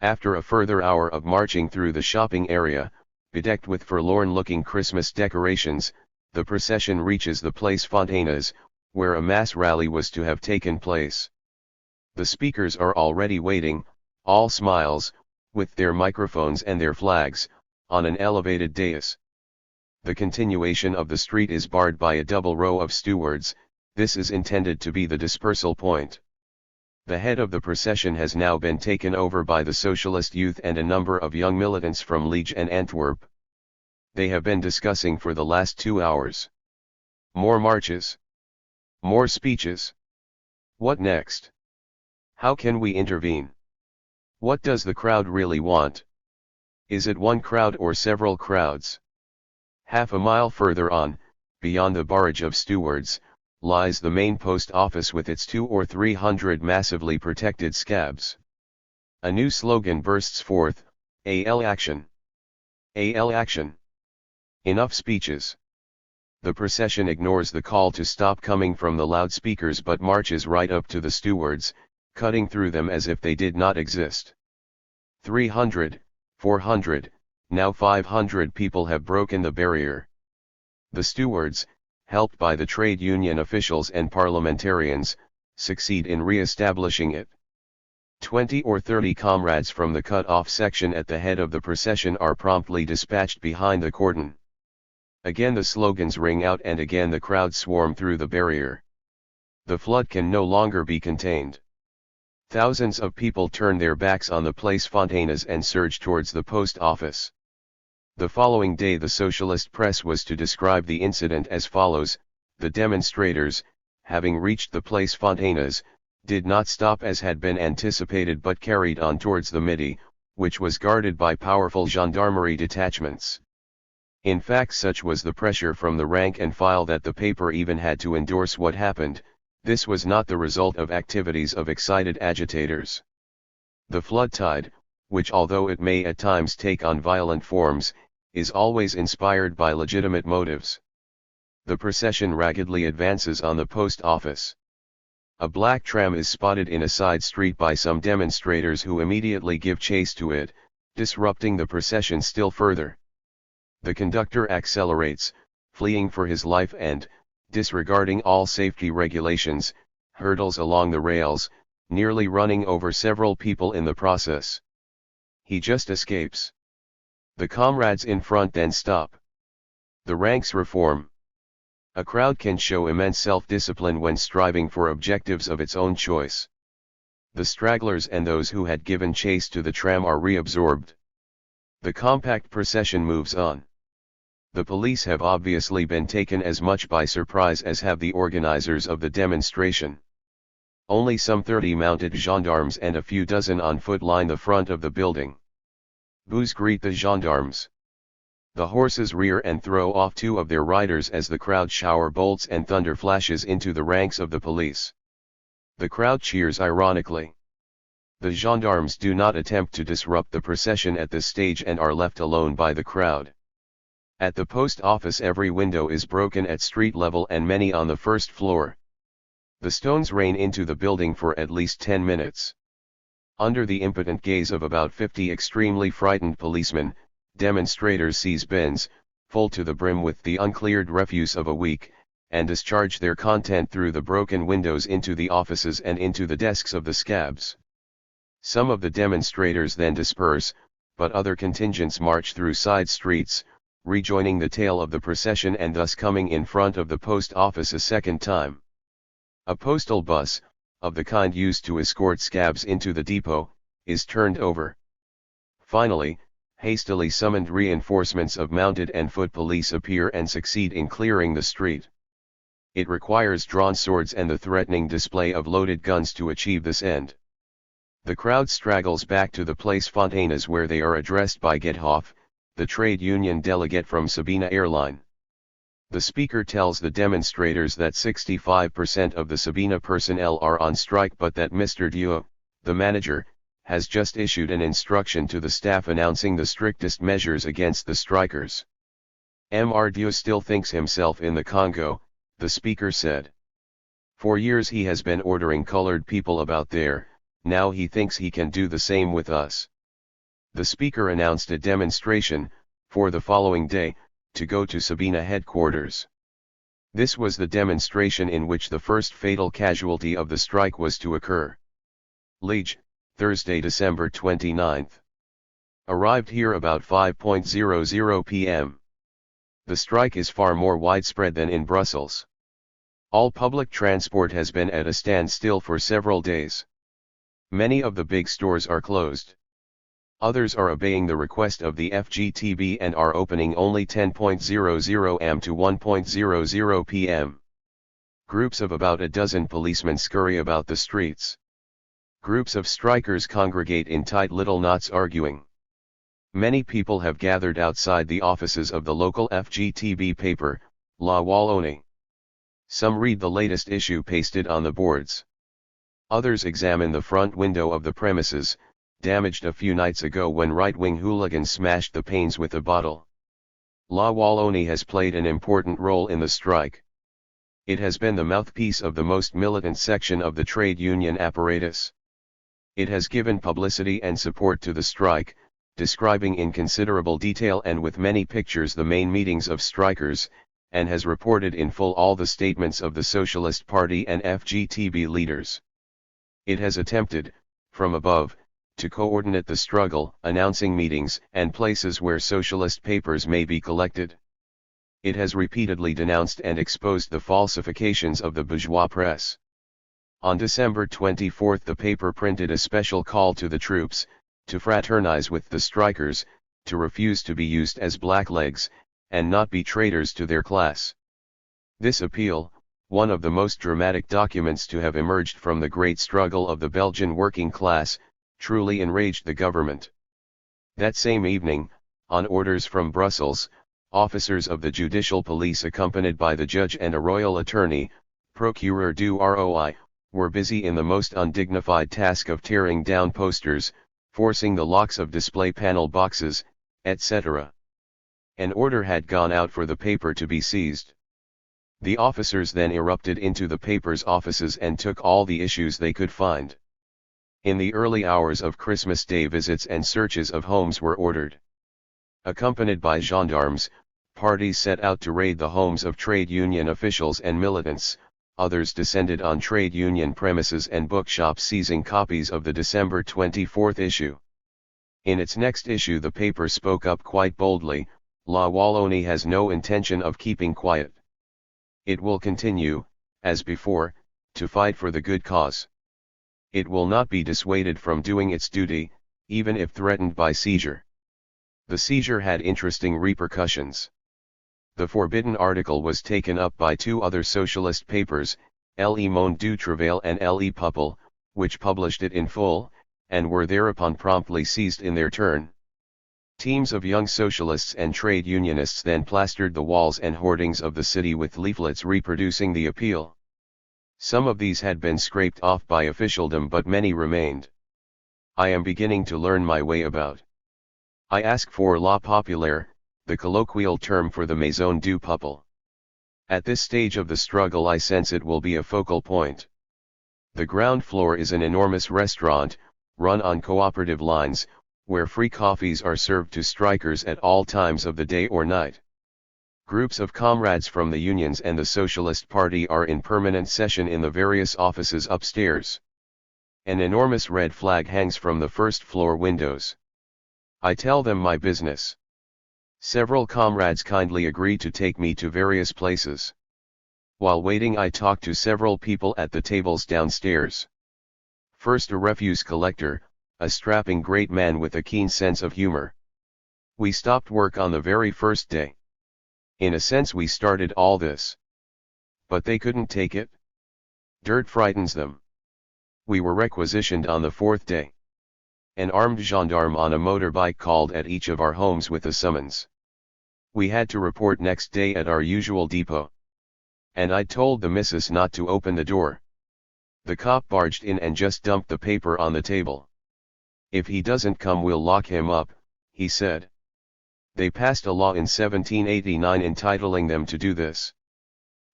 After a further hour of marching through the shopping area, bedecked with forlorn-looking Christmas decorations, the procession reaches the Place Fontaines, where a mass rally was to have taken place. The speakers are already waiting, all smiles, with their microphones and their flags, on an elevated dais. The continuation of the street is barred by a double row of stewards. This is intended to be the dispersal point. The head of the procession has now been taken over by the socialist youth and a number of young militants from Liege and Antwerp. They have been discussing for the last 2 hours. More marches. More speeches. What next? How can we intervene? What does the crowd really want? Is it one crowd or several crowds? Half a mile further on, beyond the barrage of stewards, lies the main post office with its 200 or 300 massively protected scabs. A new slogan bursts forth: AL action! AL action! Enough speeches. The procession ignores the call to stop coming from the loudspeakers but marches right up to the stewards, cutting through them as if they did not exist. 300, 400, now 500 people have broken the barrier. The stewards, helped by the trade union officials and parliamentarians, succeed in re-establishing it. 20 or 30 comrades from the cut-off section at the head of the procession are promptly dispatched behind the cordon. Again the slogans ring out and again the crowd swarm through the barrier. The flood can no longer be contained. Thousands of people turn their backs on the Place Fontaines and surge towards the post office. The following day the socialist press was to describe the incident as follows: the demonstrators, having reached the Place Fontaines, did not stop as had been anticipated but carried on towards the Midi, which was guarded by powerful gendarmerie detachments. In fact, such was the pressure from the rank and file that the paper even had to endorse what happened. This was not the result of activities of excited agitators. The flood tide, which although it may at times take on violent forms, is always inspired by legitimate motives. The procession raggedly advances on the post office. A black tram is spotted in a side street by some demonstrators who immediately give chase to it, disrupting the procession still further. The conductor accelerates, fleeing for his life and, disregarding all safety regulations, hurtles along the rails, nearly running over several people in the process. He just escapes. The comrades in front then stop. The ranks reform. A crowd can show immense self-discipline when striving for objectives of its own choice. The stragglers and those who had given chase to the tram are reabsorbed. The compact procession moves on. The police have obviously been taken as much by surprise as have the organizers of the demonstration. Only some 30 mounted gendarmes and a few dozen on foot line the front of the building. Boos greet the gendarmes. The horses rear and throw off 2 of their riders as the crowd shower bolts and thunder flashes into the ranks of the police. The crowd cheers ironically. The gendarmes do not attempt to disrupt the procession at this stage and are left alone by the crowd. At the post office every window is broken at street level and many on the first floor. The stones rain into the building for at least 10 minutes. Under the impotent gaze of about 50 extremely frightened policemen, demonstrators seize bins, full to the brim with the uncleared refuse of a week, and discharge their content through the broken windows into the offices and into the desks of the scabs. Some of the demonstrators then disperse, but other contingents march through side streets, rejoining the tail of the procession and thus coming in front of the post office a second time. A postal bus, of the kind used to escort scabs into the depot, is turned over. Finally, hastily summoned reinforcements of mounted and foot police appear and succeed in clearing the street. It requires drawn swords and the threatening display of loaded guns to achieve this end. The crowd straggles back to the Place Fontaines where they are addressed by Gethoff, the trade union delegate from Sabina Airline. The speaker tells the demonstrators that 65% of the Sabina personnel are on strike, but that Mr. Duo, the manager, has just issued an instruction to the staff announcing the strictest measures against the strikers. Mr. Duo still thinks himself in the Congo, the speaker said. For years he has been ordering colored people about there, now he thinks he can do the same with us. The speaker announced a demonstration, for the following day, to go to Sabina headquarters. This was the demonstration in which the first fatal casualty of the strike was to occur. Liege, Thursday, December 29. Arrived here about 5:00 p.m. The strike is far more widespread than in Brussels. All public transport has been at a standstill for several days. Many of the big stores are closed. Others are obeying the request of the FGTB and are opening only 10:00 am to 1:00 p.m. Groups of about a dozen policemen scurry about the streets. Groups of strikers congregate in tight little knots arguing. Many people have gathered outside the offices of the local FGTB paper, La Wallonne. Some read the latest issue pasted on the boards. Others examine the front window of the premises, damaged a few nights ago when right-wing hooligans smashed the panes with a bottle. La Wallonne has played an important role in the strike. It has been the mouthpiece of the most militant section of the trade union apparatus. It has given publicity and support to the strike, describing in considerable detail and with many pictures the main meetings of strikers, and has reported in full all the statements of the Socialist Party and FGTB leaders. It has attempted, from above, to coordinate the struggle, announcing meetings and places where socialist papers may be collected. It has repeatedly denounced and exposed the falsifications of the bourgeois press. On December 24 the paper printed a special call to the troops, to fraternize with the strikers, to refuse to be used as blacklegs, and not be traitors to their class. This appeal, one of the most dramatic documents to have emerged from the great struggle of the Belgian working class, truly enraged the government. That same evening, on orders from Brussels, officers of the judicial police accompanied by the judge and a royal attorney, Procureur du Roi, were busy in the most undignified task of tearing down posters, forcing the locks of display panel boxes, etc. An order had gone out for the paper to be seized. The officers then erupted into the paper's offices and took all the issues they could find. In the early hours of Christmas Day visits and searches of homes were ordered. Accompanied by gendarmes, parties set out to raid the homes of trade union officials and militants, others descended on trade union premises and bookshops seizing copies of the December 24 issue. In its next issue the paper spoke up quite boldly, La Wallonne has no intention of keeping quiet. It will continue, as before, to fight for the good cause. It will not be dissuaded from doing its duty, even if threatened by seizure. The seizure had interesting repercussions. The forbidden article was taken up by two other socialist papers, Le Monde du Travail and Le Peuple, which published it in full, and were thereupon promptly seized in their turn. Teams of young socialists and trade unionists then plastered the walls and hoardings of the city with leaflets reproducing the appeal. Some of these had been scraped off by officialdom, but many remained. I am beginning to learn my way about. I ask for la populaire, the colloquial term for the Maison du Peuple. At this stage of the struggle I sense it will be a focal point. The ground floor is an enormous restaurant, run on cooperative lines, where free coffees are served to strikers at all times of the day or night. Groups of comrades from the unions and the Socialist Party are in permanent session in the various offices upstairs. An enormous red flag hangs from the first floor windows. I tell them my business. Several comrades kindly agree to take me to various places. While waiting I talk to several people at the tables downstairs. First a refuse collector, a strapping great man with a keen sense of humor. We stopped work on the very first day. In a sense we started all this. But they couldn't take it. Dirt frightens them. We were requisitioned on the fourth day. An armed gendarme on a motorbike called at each of our homes with a summons. We had to report next day at our usual depot. And I told the missus not to open the door. The cop barged in and just dumped the paper on the table. If he doesn't come, we'll lock him up, he said. They passed a law in 1789 entitling them to do this.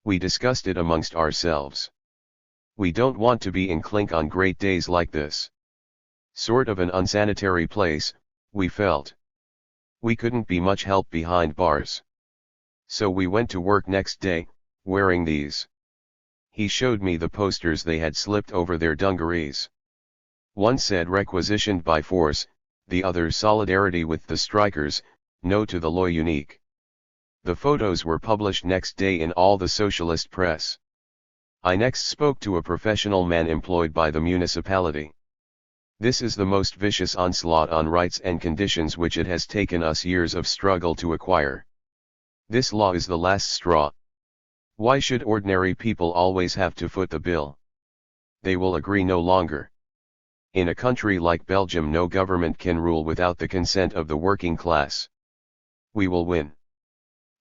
We discussed it amongst ourselves. We don't want to be in clink on great days like this. Sort of an unsanitary place, we felt. We couldn't be much help behind bars. So we went to work next day, wearing these. He showed me the posters they had slipped over their dungarees. One said requisitioned by force, the other solidarity with the strikers, no to the law unique. The photos were published next day in all the socialist press. I next spoke to a professional man employed by the municipality. This is the most vicious onslaught on rights and conditions which it has taken us years of struggle to acquire. This law is the last straw. Why should ordinary people always have to foot the bill? They will agree no longer. In a country like Belgium, no government can rule without the consent of the working class. We will win.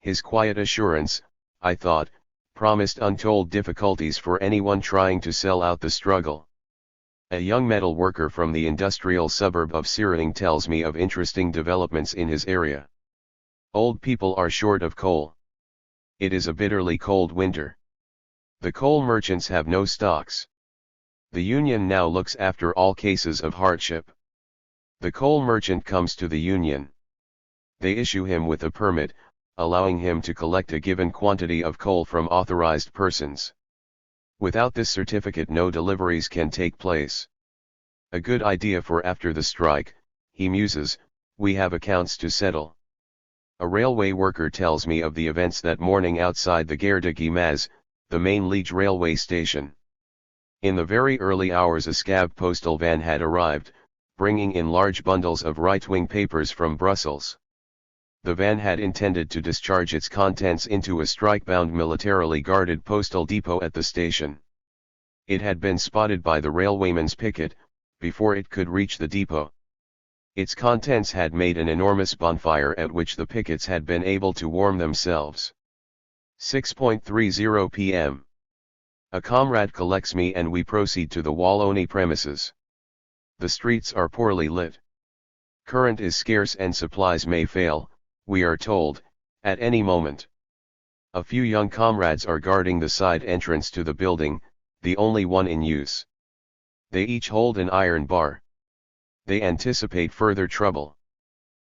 His quiet assurance, I thought, promised untold difficulties for anyone trying to sell out the struggle. A young metal worker from the industrial suburb of Siering tells me of interesting developments in his area. Old people are short of coal. It is a bitterly cold winter. The coal merchants have no stocks. The union now looks after all cases of hardship. The coal merchant comes to the union. They issue him with a permit, allowing him to collect a given quantity of coal from authorized persons. Without this certificate, no deliveries can take place. A good idea for after the strike, he muses, we have accounts to settle. A railway worker tells me of the events that morning outside the Gare de Guimaze, the main Liège railway station. In the very early hours a scab postal van had arrived, bringing in large bundles of right-wing papers from Brussels. The van had intended to discharge its contents into a strike-bound militarily guarded postal depot at the station. It had been spotted by the railwayman's picket, before it could reach the depot. Its contents had made an enormous bonfire at which the pickets had been able to warm themselves. 6:30 p.m. A comrade collects me and we proceed to the Wallonie premises. The streets are poorly lit. Current is scarce and supplies may fail, we are told, at any moment. A few young comrades are guarding the side entrance to the building, the only one in use. They each hold an iron bar. They anticipate further trouble.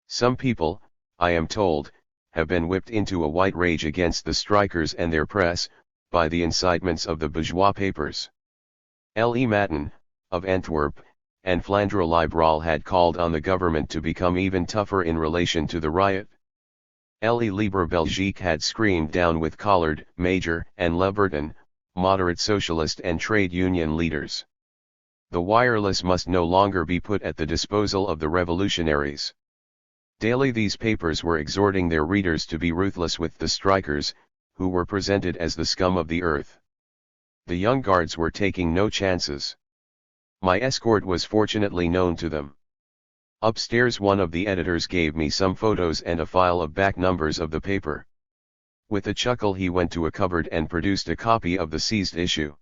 Some people, I am told, have been whipped into a white rage against the strikers and their press, by the incitements of the bourgeois papers. Le Matin, of Antwerp, and Flandre Libéral had called on the government to become even tougher in relation to the riot. Le Libre Belgique had screamed down with Collard, Major, and Le Brinton, moderate socialist and trade union leaders. The wireless must no longer be put at the disposal of the revolutionaries. Daily these papers were exhorting their readers to be ruthless with the strikers, who were presented as the scum of the earth. The young guards were taking no chances. My escort was fortunately known to them. Upstairs one of the editors gave me some photos and a file of back numbers of the paper. With a chuckle he went to a cupboard and produced a copy of the seized issue.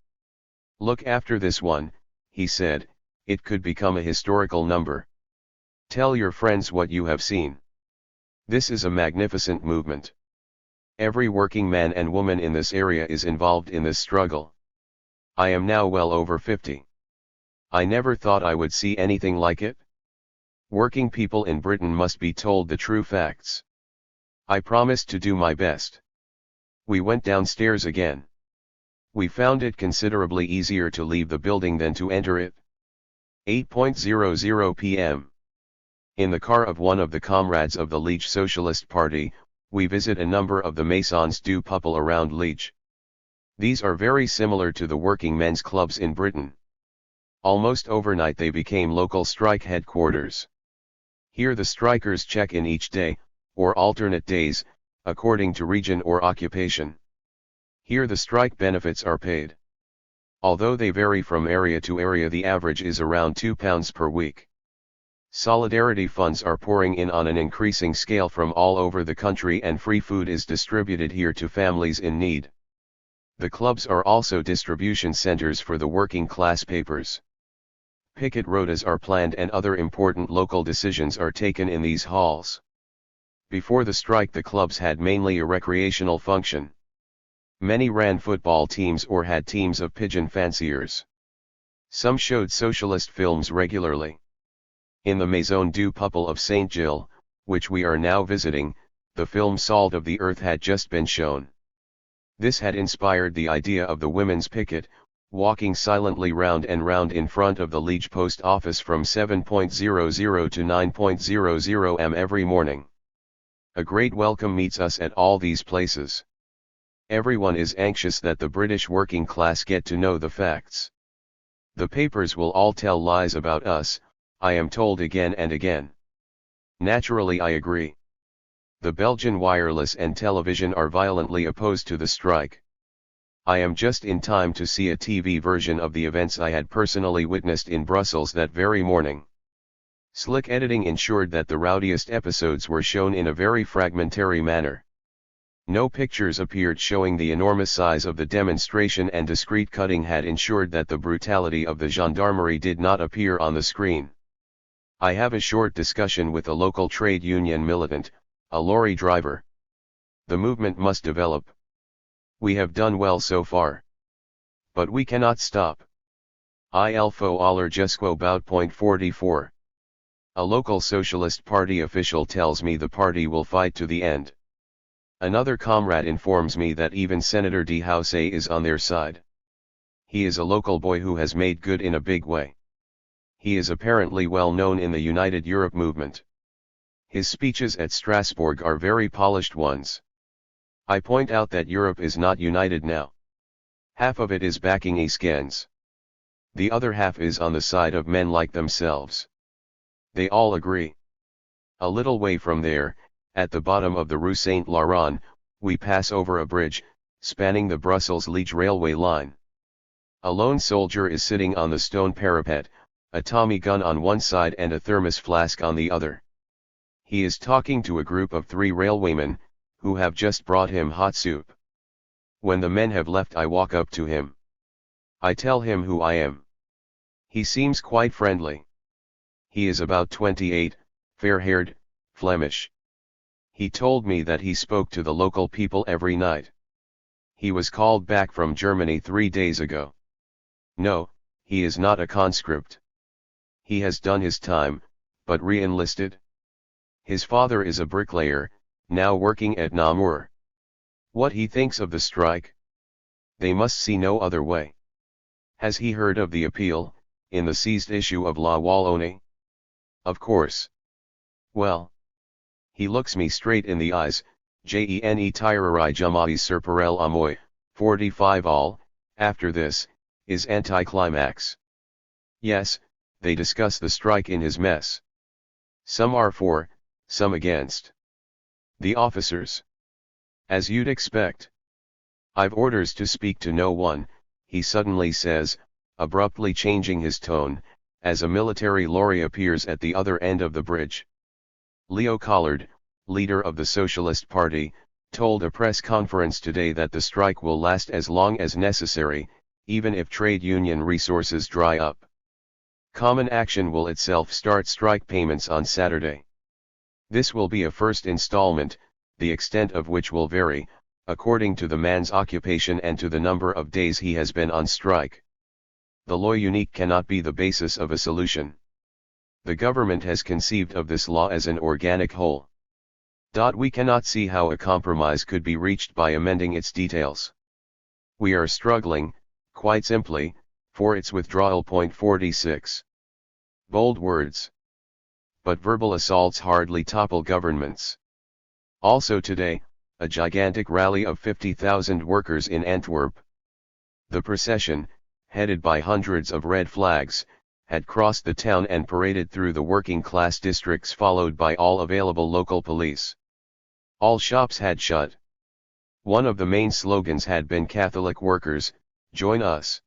Look after this one, he said, it could become a historical number. Tell your friends what you have seen. This is a magnificent movement. Every working man and woman in this area is involved in this struggle. I am now well over 50. I never thought I would see anything like it. Working people in Britain must be told the true facts. I promised to do my best. We went downstairs again. We found it considerably easier to leave the building than to enter it. 8:00 p.m. In the car of one of the comrades of the Liège Socialist Party, we visit a number of the Maisons du Peuple around Liège. These are very similar to the working men's clubs in Britain. Almost overnight they became local strike headquarters. Here the strikers check in each day, or alternate days, according to region or occupation. Here the strike benefits are paid. Although they vary from area to area, the average is around £2 per week. Solidarity funds are pouring in on an increasing scale from all over the country, and free food is distributed here to families in need. The clubs are also distribution centers for the working class papers. Picket rotas are planned and other important local decisions are taken in these halls. Before the strike, the clubs had mainly a recreational function. Many ran football teams or had teams of pigeon fanciers. Some showed socialist films regularly. In the Maison du Peuple of St. Gilles, which we are now visiting, the film Salt of the Earth had just been shown. This had inspired the idea of the women's picket, walking silently round and round in front of the Liege post office from 7:00 to 9:00 am every morning. A great welcome meets us at all these places. Everyone is anxious that the British working class get to know the facts. The papers will all tell lies about us, I am told again and again. Naturally, I agree. The Belgian wireless and television are violently opposed to the strike. I am just in time to see a TV version of the events I had personally witnessed in Brussels that very morning. Slick editing ensured that the rowdiest episodes were shown in a very fragmentary manner. No pictures appeared showing the enormous size of the demonstration, and discreet cutting had ensured that the brutality of the gendarmerie did not appear on the screen. I have a short discussion with a local trade union militant, a lorry driver. The movement must develop. We have done well so far. But we cannot stop. Il faut aller jusqu'au bout. 44. A local Socialist Party official tells me the party will fight to the end. Another comrade informs me that even Senator de Houssaye is on their side. He is a local boy who has made good in a big way. He is apparently well known in the United Europe movement. His speeches at Strasbourg are very polished ones. I point out that Europe is not united now. Half of it is backing Eskens. The other half is on the side of men like themselves. They all agree. A little way from there, at the bottom of the Rue Saint-Laurent, we pass over a bridge, spanning the Brussels-Liege railway line. A lone soldier is sitting on the stone parapet, a Tommy gun on one side and a thermos flask on the other. He is talking to a group of 3 railwaymen, who have just brought him hot soup. When the men have left, I walk up to him. I tell him who I am. He seems quite friendly. He is about 28, fair-haired, Flemish. He told me that he spoke to the local people every night. He was called back from Germany 3 days ago. No, he is not a conscript. He has done his time, but re-enlisted. His father is a bricklayer, now working at Namur. What he thinks of the strike? They must see no other way. Has he heard of the appeal, in the seized issue of La Wallonne? Of course. Well. He looks me straight in the eyes, Jene tireri jamais sur parel à moi, 45 all, after this, is anticlimax. Yes, they discuss the strike in his mess. Some are for, some against. The officers. As you'd expect. I've orders to speak to no one, he suddenly says, abruptly changing his tone, as a military lorry appears at the other end of the bridge. Leo Collard, leader of the Socialist Party, told a press conference today that the strike will last as long as necessary, even if trade union resources dry up. Common Action will itself start strike payments on Saturday. This will be a first installment, the extent of which will vary, according to the man's occupation and to the number of days he has been on strike. The law unique cannot be the basis of a solution. The government has conceived of this law as an organic whole. We cannot see how a compromise could be reached by amending its details. We are struggling, quite simply, for its withdrawal. 46. Bold words. But verbal assaults hardly topple governments. Also today, a gigantic rally of 50,000 workers in Antwerp. The procession, headed by hundreds of red flags, had crossed the town and paraded through the working class districts, followed by all available local police. All shops had shut. One of the main slogans had been Catholic workers, join us.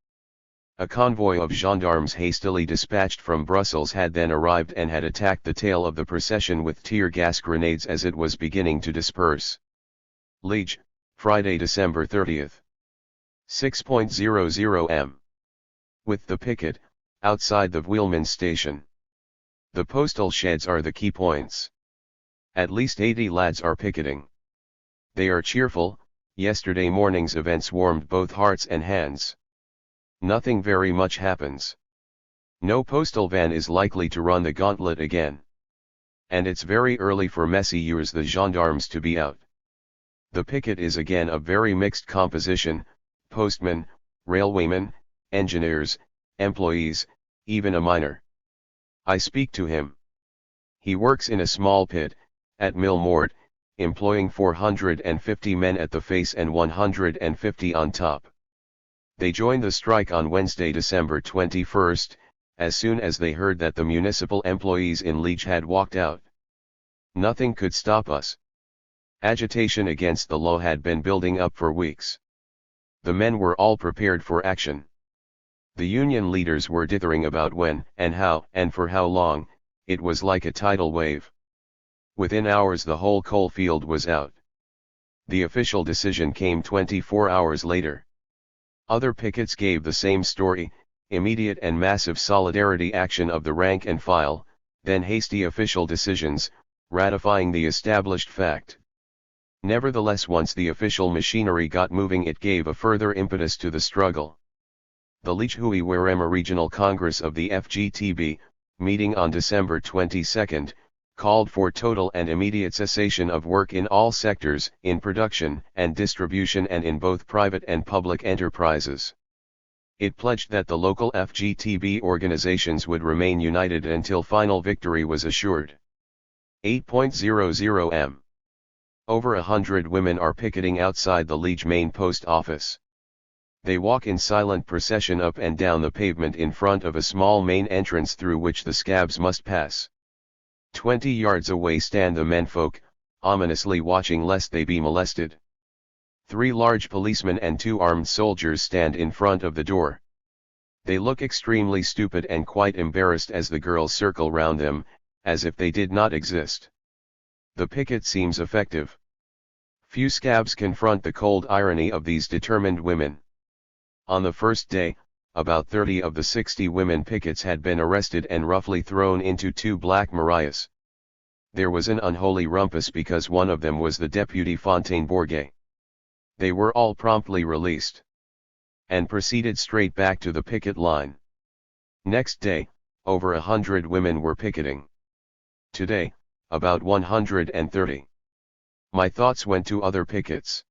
A convoy of gendarmes hastily dispatched from Brussels had then arrived and had attacked the tail of the procession with tear gas grenades as it was beginning to disperse. Liege, Friday, December 30th. 6:00 am. With the picket, outside the wheelman's station. The postal sheds are the key points. At least 80 lads are picketing. They are cheerful. Yesterday morning's events warmed both hearts and hands. Nothing very much happens. No postal van is likely to run the gauntlet again. And it's very early for messieurs the gendarmes to be out. The picket is again of very mixed composition: postmen, railwaymen, engineers, employees, even a miner. I speak to him. He works in a small pit, at Mill Mort, employing 450 men at the face and 150 on top. They joined the strike on Wednesday, December 21st, as soon as they heard that the municipal employees in Liege had walked out. Nothing could stop us. Agitation against the law had been building up for weeks. The men were all prepared for action. The union leaders were dithering about when, and how, and for how long. It was like a tidal wave. Within hours the whole coal field was out. The official decision came 24 hours later. Other pickets gave the same story: immediate and massive solidarity action of the rank and file, then hasty official decisions, ratifying the established fact. Nevertheless, once the official machinery got moving, it gave a further impetus to the struggle. The Liege Hui-Waremme Regional Congress of the FGTB, meeting on December 22, called for total and immediate cessation of work in all sectors, in production and distribution and in both private and public enterprises. It pledged that the local FGTB organizations would remain united until final victory was assured. 8:00 am. Over 100 women are picketing outside the Liege main post office. They walk in silent procession up and down the pavement in front of a small main entrance through which the scabs must pass. 20 yards away stand the menfolk, ominously watching lest they be molested. 3 large policemen and 2 armed soldiers stand in front of the door. They look extremely stupid and quite embarrassed as the girls circle round them, as if they did not exist. The picket seems effective. Few scabs confront the cold irony of these determined women. On the first day, about 30 of the 60 women pickets had been arrested and roughly thrown into 2 black Marias. There was an unholy rumpus because one of them was the deputy Fontaine-Bourget. They were all promptly released and proceeded straight back to the picket line. Next day, over 100 women were picketing. Today, about 130. My thoughts went to other pickets.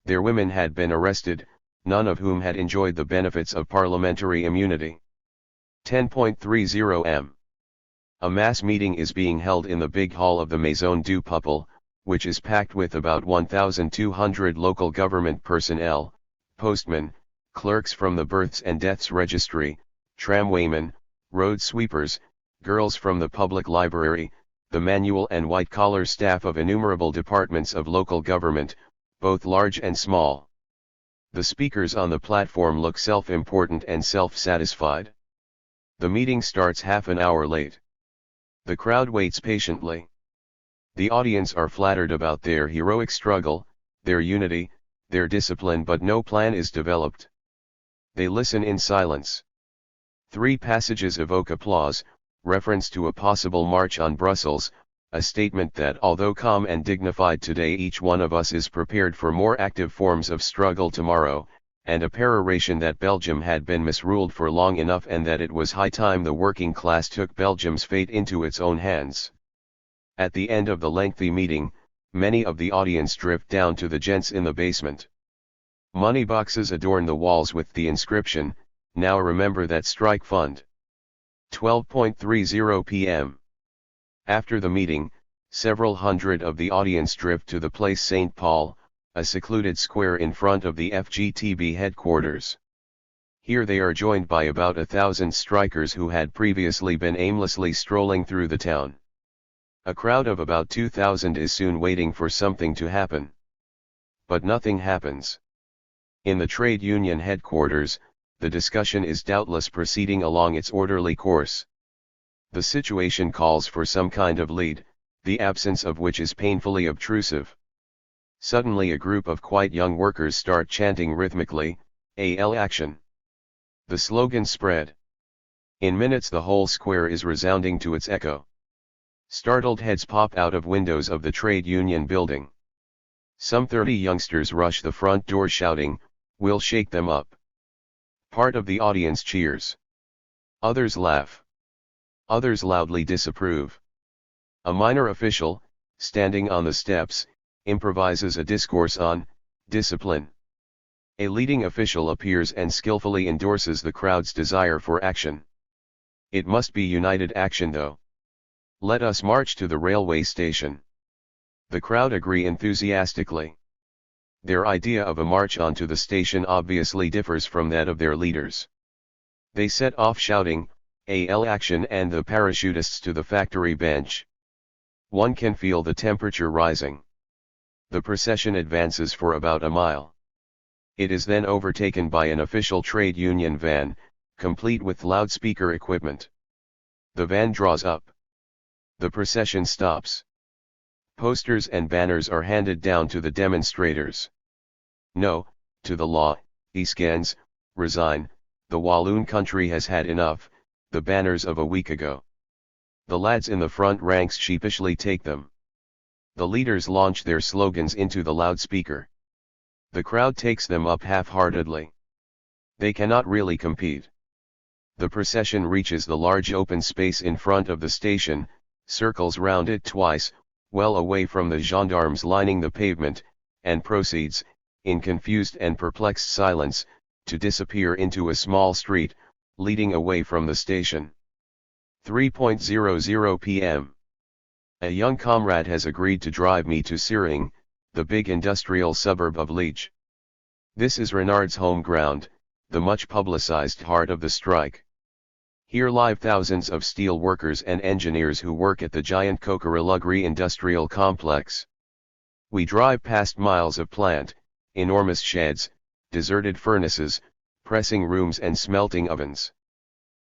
Their women had been arrested, none of whom had enjoyed the benefits of parliamentary immunity. 10:30 am. A mass meeting is being held in the big hall of the Maison du Peuple, which is packed with about 1,200 local government personnel, postmen, clerks from the births and deaths registry, tramwaymen, road sweepers, girls from the public library, the manual and white-collar staff of innumerable departments of local government, both large and small. The speakers on the platform look self-important and self-satisfied. The meeting starts half an hour late. The crowd waits patiently. The audience are flattered about their heroic struggle, their unity, their discipline, but no plan is developed. They listen in silence. 3 passages evoke applause: reference to a possible march on Brussels, a statement that although calm and dignified today, each one of us is prepared for more active forms of struggle tomorrow, and a peroration that Belgium had been misruled for long enough and that it was high time the working class took Belgium's fate into its own hands. At the end of the lengthy meeting, many of the audience drift down to the gents in the basement. Money boxes adorn the walls with the inscription, "Now remember that strike fund." 12:30 p.m. After the meeting, several hundred of the audience drift to the Place St. Paul, a secluded square in front of the FGTB headquarters. Here they are joined by about 1,000 strikers who had previously been aimlessly strolling through the town. A crowd of about 2,000 is soon waiting for something to happen. But nothing happens. In the trade union headquarters, the discussion is doubtless proceeding along its orderly course. The situation calls for some kind of lead, the absence of which is painfully obtrusive. Suddenly a group of quite young workers start chanting rhythmically, "AL action." The slogan spread. In minutes the whole square is resounding to its echo. Startled heads pop out of windows of the trade union building. Some 30 youngsters rush the front door shouting, "We'll shake them up." Part of the audience cheers. Others laugh. Others loudly disapprove. A minor official, standing on the steps, improvises a discourse on discipline. A leading official appears and skillfully endorses the crowd's desire for action. It must be united action though. Let us march to the railway station. The crowd agree enthusiastically. Their idea of a march onto the station obviously differs from that of their leaders. They set off shouting, "AL action," and the parachutists to the factory bench. One can feel the temperature rising. The procession advances for about a mile. It is then overtaken by an official trade union van, complete with loudspeaker equipment. The van draws up. The procession stops. Posters and banners are handed down to the demonstrators. "No, to the law, Iskans, resign, the Walloon country has had enough," the banners of a week ago. The lads in the front ranks sheepishly take them. The leaders launch their slogans into the loudspeaker. The crowd takes them up half-heartedly. They cannot really compete. The procession reaches the large open space in front of the station, circles round it twice, well away from the gendarmes lining the pavement, and proceeds, in confused and perplexed silence, to disappear into a small street, leading away from the station. 3:00 p.m. A young comrade has agreed to drive me to Searing, the big industrial suburb of Liege. This is Renard's home ground, the much publicized heart of the strike. Here live thousands of steel workers and engineers who work at the giant Coquerelugri industrial complex. We drive past miles of plant, enormous sheds, deserted furnaces, pressing rooms and smelting ovens.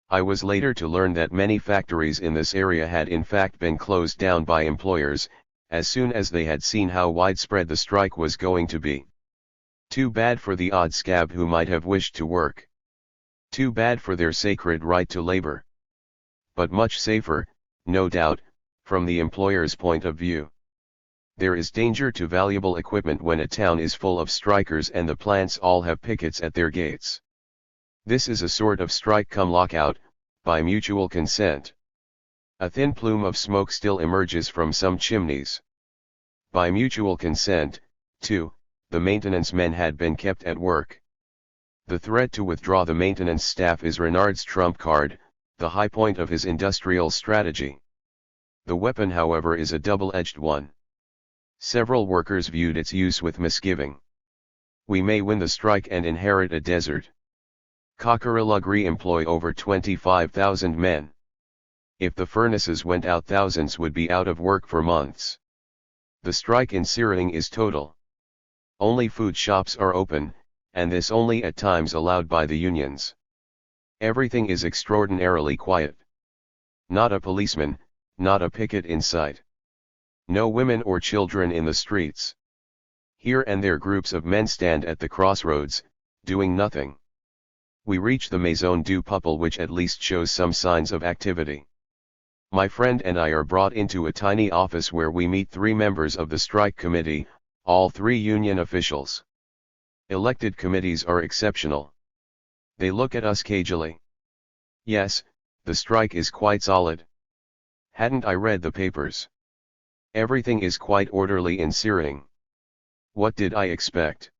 I was later to learn that many factories in this area had in fact been closed down by employers, as soon as they had seen how widespread the strike was going to be. Too bad for the odd scab who might have wished to work. Too bad for their sacred right to labor. But much safer, no doubt, from the employer's point of view. There is danger to valuable equipment when a town is full of strikers and the plants all have pickets at their gates. This is a sort of strike come lockout, by mutual consent. A thin plume of smoke still emerges from some chimneys. By mutual consent, too, the maintenance men had been kept at work. The threat to withdraw the maintenance staff is Renard's trump card, the high point of his industrial strategy. The weapon, however, is a double-edged one. Several workers viewed its use with misgiving. We may win the strike and inherit a desert. Coquerelugri employ over 25,000 men. If the furnaces went out, thousands would be out of work for months. The strike in Searing is total. Only food shops are open, and this only at times allowed by the unions. Everything is extraordinarily quiet. Not a policeman, not a picket in sight. No women or children in the streets. Here and there groups of men stand at the crossroads, doing nothing. We reach the Maison du Peuple, which at least shows some signs of activity. My friend and I are brought into a tiny office where we meet 3 members of the strike committee, all 3 union officials. Elected committees are exceptional. They look at us cagily. Yes, the strike is quite solid. Hadn't I read the papers? Everything is quite orderly in Searing. What did I expect?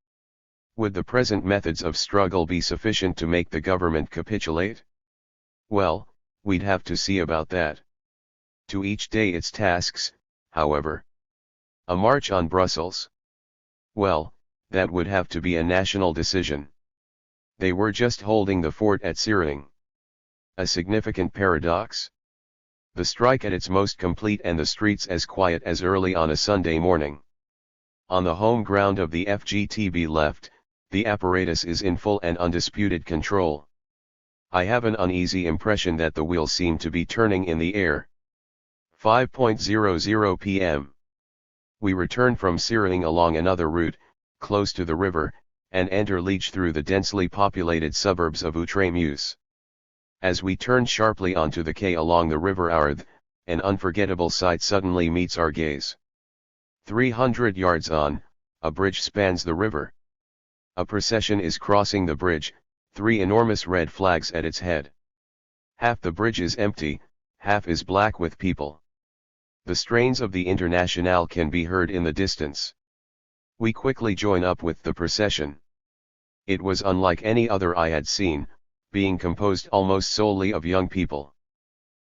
Would the present methods of struggle be sufficient to make the government capitulate? Well, we'd have to see about that. To each day its tasks, however. A march on Brussels? Well, that would have to be a national decision. They were just holding the fort at Searing. A significant paradox? The strike at its most complete and the streets as quiet as early on a Sunday morning. On the home ground of the FGTB left, The apparatus is in full and undisputed control. I have an uneasy impression that the wheels seem to be turning in the air. 5:00 p.m. We return from Searing along another route, close to the river, and enter Liege through the densely populated suburbs of Outremeuse. As we turn sharply onto the quay along the river Arth, an unforgettable sight suddenly meets our gaze. 300 yards on, a bridge spans the river. A procession is crossing the bridge, 3 enormous red flags at its head. Half the bridge is empty, half is black with people. The strains of the Internationale can be heard in the distance. We quickly join up with the procession. It was unlike any other I had seen, being composed almost solely of young people.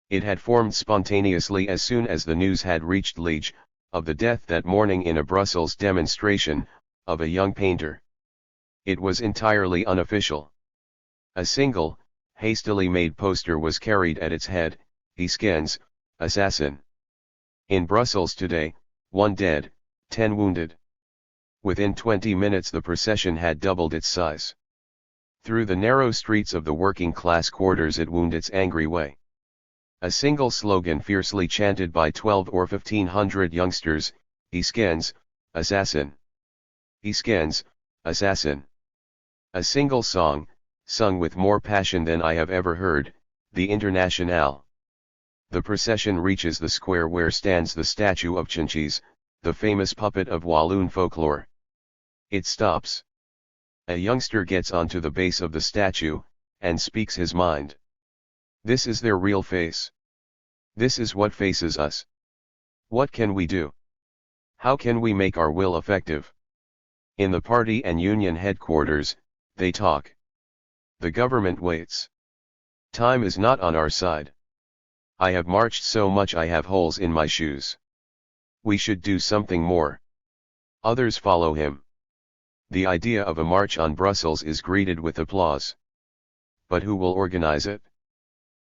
It had formed spontaneously as soon as the news had reached Liege, of the death that morning in a Brussels demonstration, of a young painter. It was entirely unofficial. A single, hastily made poster was carried at its head, Iskens, assassin. In Brussels today, 1 dead, 10 wounded. Within 20 minutes the procession had doubled its size. Through the narrow streets of the working class quarters it wound its angry way. A single slogan fiercely chanted by 12 or 1500 youngsters, Iskens, assassin. Iskens, assassin. A single song, sung with more passion than I have ever heard, the Internationale. The procession reaches the square where stands the statue of Chinchis, the famous puppet of Walloon folklore. It stops. A youngster gets onto the base of the statue, and speaks his mind. This is their real face. This is what faces us. What can we do? How can we make our will effective? In the party and union headquarters, they talk. The government waits. Time is not on our side. I have marched so much I have holes in my shoes. We should do something more. Others follow him. The idea of a march on Brussels is greeted with applause. But who will organize it?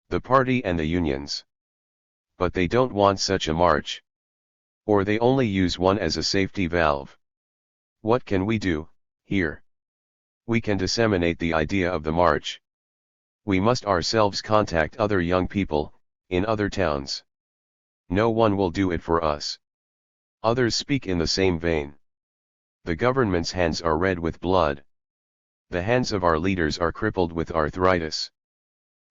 The party and the unions. But they don't want such a march. Or they only use one as a safety valve. What can we do, here? We can disseminate the idea of the march. We must ourselves contact other young people, in other towns. No one will do it for us. Others speak in the same vein. The government's hands are red with blood. The hands of our leaders are crippled with arthritis.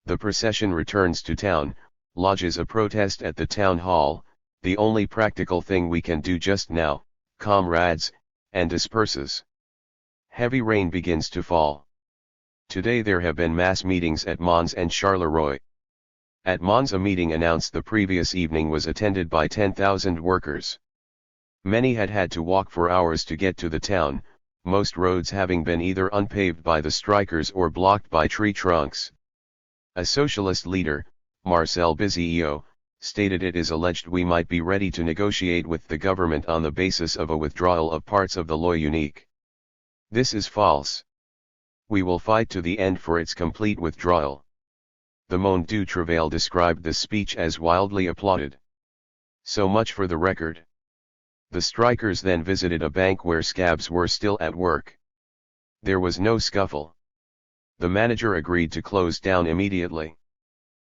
The procession returns to town, lodges a protest at the town hall, the only practical thing we can do just now, comrades, and disperses. Heavy rain begins to fall. Today there have been mass meetings at Mons and Charleroi. At Mons a meeting announced the previous evening was attended by 10,000 workers. Many had had to walk for hours to get to the town, most roads having been either unpaved by the strikers or blocked by tree trunks. A socialist leader, Marcel Bizillo, stated it is alleged we might be ready to negotiate with the government on the basis of a withdrawal of parts of the loi unique. This is false. We will fight to the end for its complete withdrawal. The Monde du Travail described this speech as wildly applauded. So much for the record. The strikers then visited a bank where scabs were still at work. There was no scuffle. The manager agreed to close down immediately.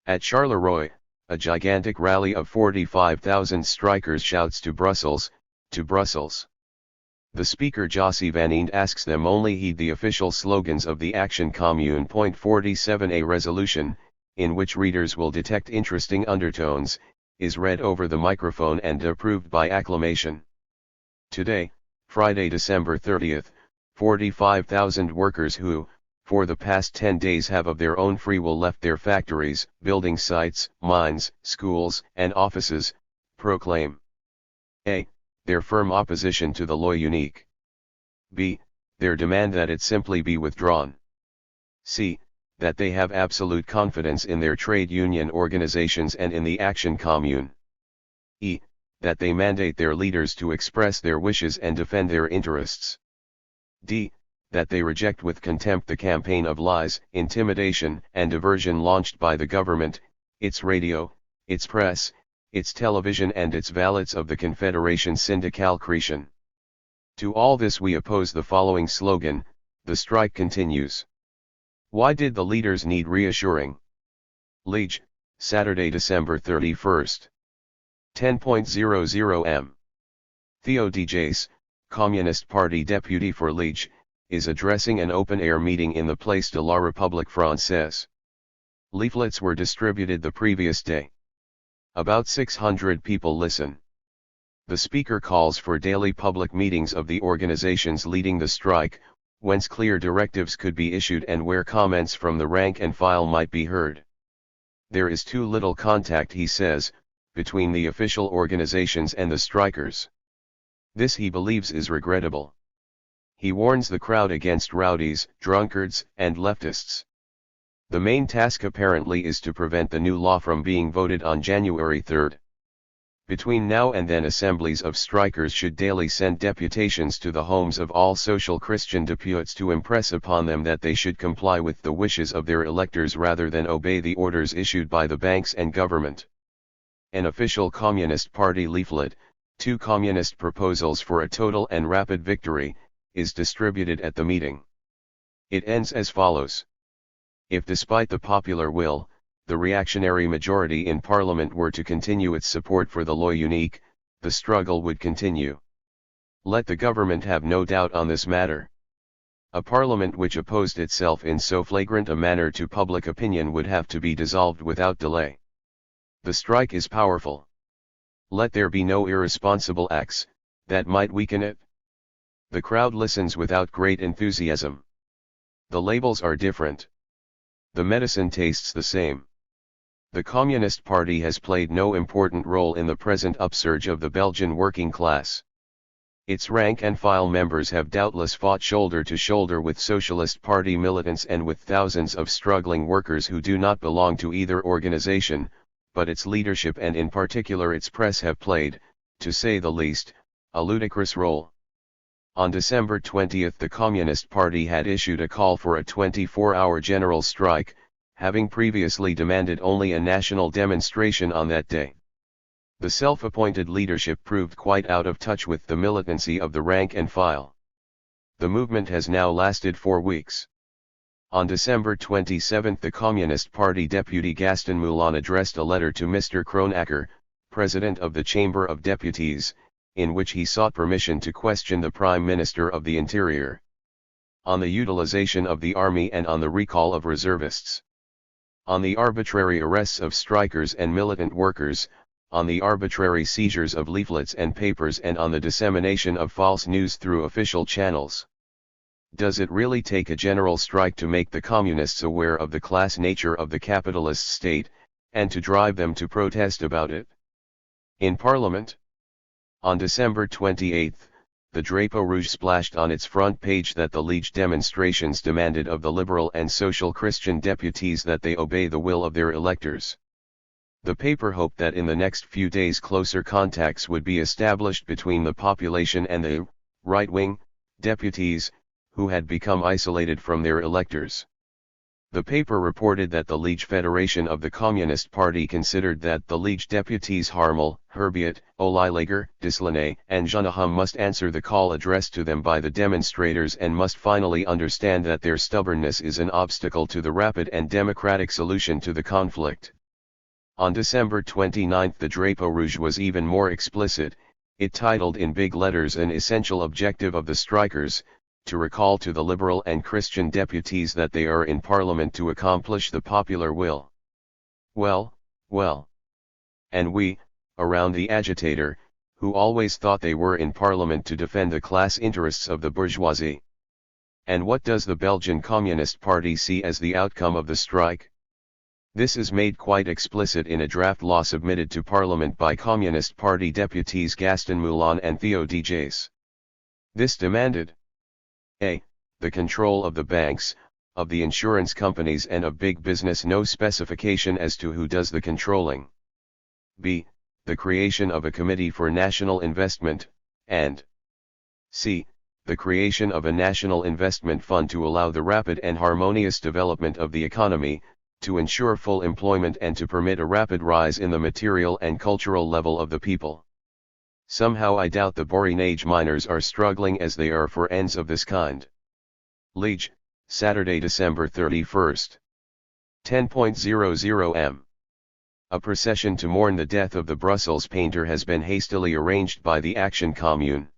At Charleroi, a gigantic rally of 45,000 strikers shouts to Brussels, to Brussels. The speaker Jossie Van Eend asks them only heed the official slogans of the Action Commune. 47A resolution, in which readers will detect interesting undertones, is read over the microphone and approved by acclamation. Today, Friday, December 30th, 45,000 workers who, for the past 10 days have of their own free will left their factories, building sites, mines, schools, and offices, proclaim a. Their firm opposition to the loi unique. b. Their demand that it simply be withdrawn. c. That they have absolute confidence in their trade union organizations and in the Action Commune. e. That they mandate their leaders to express their wishes and defend their interests. d. That they reject with contempt the campaign of lies, intimidation, and diversion launched by the government, its radio, its press, its television and its valets of the Confédération Syndicale Chrétienne. To all this we oppose the following slogan: The strike continues. Why did the leaders need reassuring? Liege, Saturday, December 31st. 10:00 m. Theo DJs, Communist Party deputy for Liege, is addressing an open-air meeting in the Place de la République Française. Leaflets were distributed the previous day. About 600 people listen. The speaker calls for daily public meetings of the organizations leading the strike, whence clear directives could be issued and where comments from the rank and file might be heard. There is too little contact, he says, between the official organizations and the strikers. This, he believes, is regrettable. He warns the crowd against rowdies, drunkards, and leftists. The main task apparently is to prevent the new law from being voted on January 3. Between now and then, assemblies of strikers should daily send deputations to the homes of all social Christian deputies to impress upon them that they should comply with the wishes of their electors rather than obey the orders issued by the banks and government. An official Communist Party leaflet, 2 communist proposals for a total and rapid victory, is distributed at the meeting. It ends as follows. If, despite the popular will, the reactionary majority in Parliament were to continue its support for the loi unique, the struggle would continue. Let the government have no doubt on this matter. A Parliament which opposed itself in so flagrant a manner to public opinion would have to be dissolved without delay. The strike is powerful. Let there be no irresponsible acts that might weaken it. The crowd listens without great enthusiasm. The labels are different. The medicine tastes the same. The Communist Party has played no important role in the present upsurge of the Belgian working class. Its rank-and-file members have doubtless fought shoulder to shoulder with Socialist Party militants and with thousands of struggling workers who do not belong to either organization, but its leadership and in particular its press have played, to say the least, a ludicrous role. On December 20 the Communist Party had issued a call for a 24-hour general strike, having previously demanded only a national demonstration on that day. The self-appointed leadership proved quite out of touch with the militancy of the rank and file. The movement has now lasted 4 weeks. On December 27 the Communist Party deputy Gaston Moulin addressed a letter to Mr. Kronacker, President of the Chamber of Deputies, in which he sought permission to question the Prime Minister of the Interior on the utilization of the army and on the recall of reservists, on the arbitrary arrests of strikers and militant workers, on the arbitrary seizures of leaflets and papers and on the dissemination of false news through official channels. Does it really take a general strike to make the communists aware of the class nature of the capitalist state, and to drive them to protest about it? In Parliament? On December 28, the Drapeau Rouge splashed on its front page that the Liege demonstrations demanded of the liberal and social Christian deputies that they obey the will of their electors. The paper hoped that in the next few days closer contacts would be established between the population and the right-wing deputies, who had become isolated from their electors. The paper reported that the Liege Federation of the Communist Party considered that the Liege deputies Harmel, Herbiot, Oleilager, Dislané, and Jonahum must answer the call addressed to them by the demonstrators and must finally understand that their stubbornness is an obstacle to the rapid and democratic solution to the conflict. On December 29 the Drapeau Rouge was even more explicit. It titled in big letters an essential objective of the strikers, to recall to the liberal and Christian deputies that they are in Parliament to accomplish the popular will. Well, well. And we, around the agitator, who always thought they were in Parliament to defend the class interests of the bourgeoisie. And what does the Belgian Communist Party see as the outcome of the strike? This is made quite explicit in a draft law submitted to Parliament by Communist Party deputies Gaston Moulin and Theo DJs. This demanded a. The control of the banks, of the insurance companies and of big business, no specification as to who does the controlling. B. The creation of a committee for national investment, and c. The creation of a national investment fund to allow the rapid and harmonious development of the economy, to ensure full employment and to permit a rapid rise in the material and cultural level of the people. Somehow I doubt the Borinage miners are struggling as they are for ends of this kind. Liege, Saturday, December 31st. 10:00 am. A procession to mourn the death of the Brussels painter has been hastily arranged by the Action Commune.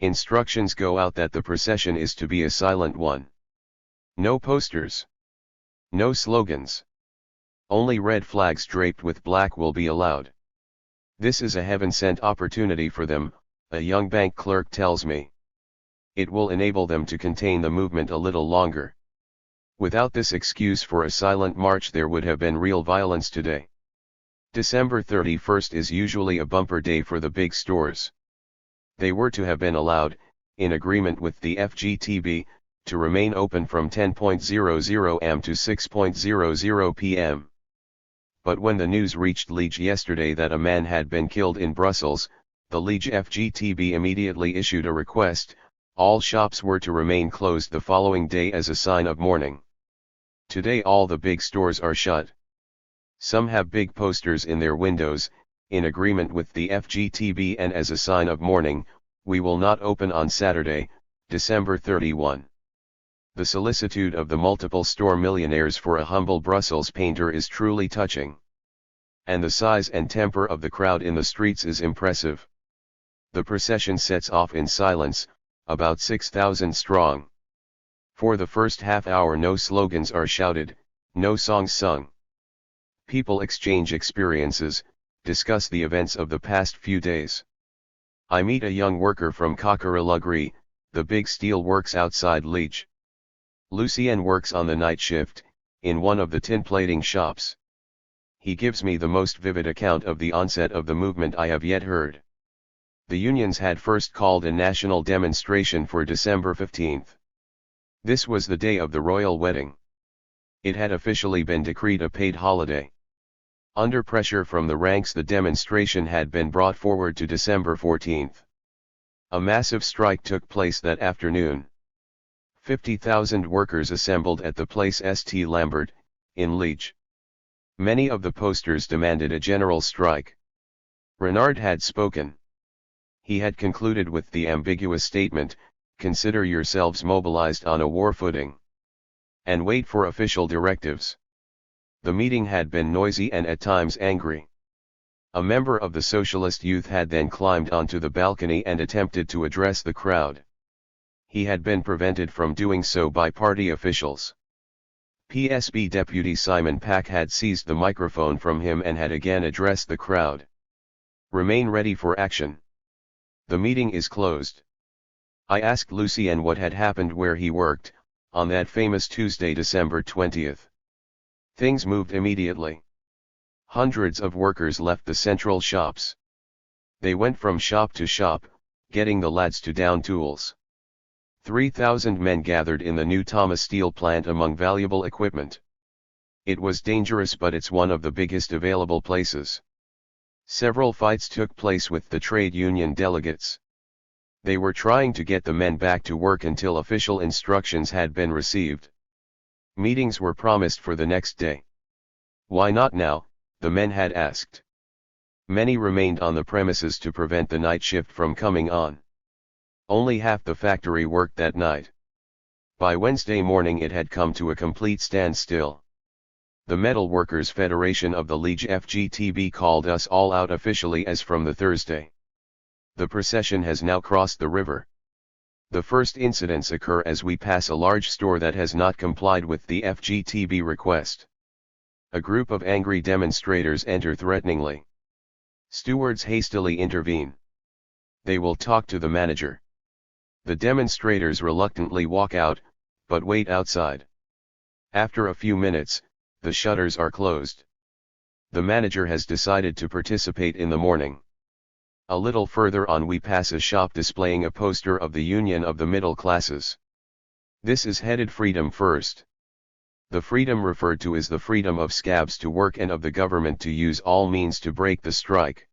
Instructions go out that the procession is to be a silent one. No posters. No slogans. Only red flags draped with black will be allowed. This is a heaven-sent opportunity for them, a young bank clerk tells me. It will enable them to contain the movement a little longer. Without this excuse for a silent march, there would have been real violence today. December 31st is usually a bumper day for the big stores. They were to have been allowed, in agreement with the FGTB, to remain open from 10:00 am to 6:00 pm. But when the news reached Liege yesterday that a man had been killed in Brussels, the Liege FGTB immediately issued a request. All shops were to remain closed the following day as a sign of mourning. Today all the big stores are shut. Some have big posters in their windows, in agreement with the FGTB and as a sign of mourning, we will not open on Saturday, December 31. The solicitude of the multiple store millionaires for a humble Brussels painter is truly touching. And the size and temper of the crowd in the streets is impressive. The procession sets off in silence, about 6,000 strong. For the first half hour no slogans are shouted, no songs sung. People exchange experiences, discuss the events of the past few days. I meet a young worker from Coquerelugri, the big steel works outside Liege. Lucien works on the night shift, in one of the tin plating shops. He gives me the most vivid account of the onset of the movement I have yet heard. The unions had first called a national demonstration for December 15th. This was the day of the royal wedding. It had officially been decreed a paid holiday. Under pressure from the ranks, the demonstration had been brought forward to December 14th. A massive strike took place that afternoon. 50,000 workers assembled at the Place St. Lambert, in Liege. Many of the posters demanded a general strike. Renard had spoken. He had concluded with the ambiguous statement, "Consider yourselves mobilized on a war footing. And wait for official directives." The meeting had been noisy and at times angry. A member of the Socialist Youth had then climbed onto the balcony and attempted to address the crowd. He had been prevented from doing so by party officials. PSB Deputy Simon Pack had seized the microphone from him and had again addressed the crowd. "Remain ready for action. The meeting is closed." I asked Lucien what had happened where he worked, on that famous Tuesday, December 20th. Things moved immediately. Hundreds of workers left the central shops. They went from shop to shop, getting the lads to down tools. 3,000 men gathered in the new Thomas steel plant among valuable equipment. It was dangerous, but it's one of the biggest available places. Several fights took place with the trade union delegates. They were trying to get the men back to work until official instructions had been received. Meetings were promised for the next day. Why not now, the men had asked. Many remained on the premises to prevent the night shift from coming on. Only half the factory worked that night. By Wednesday morning it had come to a complete standstill. The Metal Workers' Federation of the Liege FGTB called us all out officially as from the Thursday. The procession has now crossed the river. The first incidents occur as we pass a large store that has not complied with the FGTB request. A group of angry demonstrators enter threateningly. Stewards hastily intervene. They will talk to the manager. The demonstrators reluctantly walk out, but wait outside. After a few minutes, the shutters are closed. The manager has decided to participate in the mourning. A little further on we pass a shop displaying a poster of the Union of the Middle Classes. This is headed Freedom First. The freedom referred to is the freedom of scabs to work and of the government to use all means to break the strike.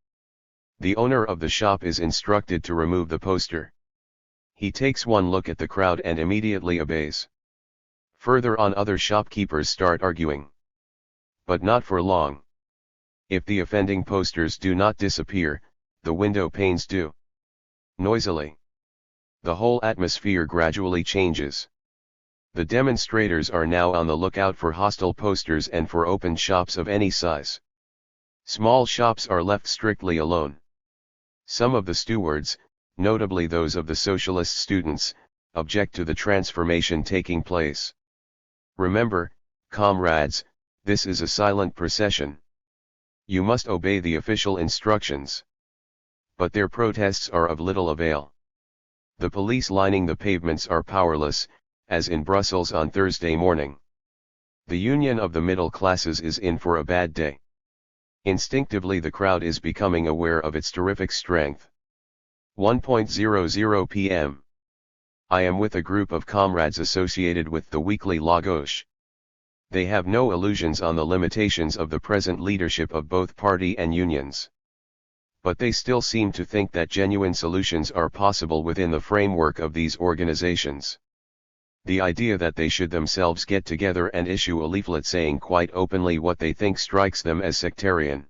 The owner of the shop is instructed to remove the poster. He takes one look at the crowd and immediately obeys. Further on, other shopkeepers start arguing. But not for long. If the offending posters do not disappear, the window panes do. Noisily. The whole atmosphere gradually changes. The demonstrators are now on the lookout for hostile posters and for open shops of any size. Small shops are left strictly alone. Some of the stewards, notably those of the socialist students, object to the transformation taking place. Remember, comrades, this is a silent procession. You must obey the official instructions. But their protests are of little avail. The police lining the pavements are powerless, as in Brussels on Thursday morning. The union of the middle classes is in for a bad day. Instinctively the crowd is becoming aware of its terrific strength. 1:00 p.m. I am with a group of comrades associated with the weekly La Gauche. They have no illusions on the limitations of the present leadership of both party and unions. But they still seem to think that genuine solutions are possible within the framework of these organizations. The idea that they should themselves get together and issue a leaflet saying quite openly what they think strikes them as sectarian.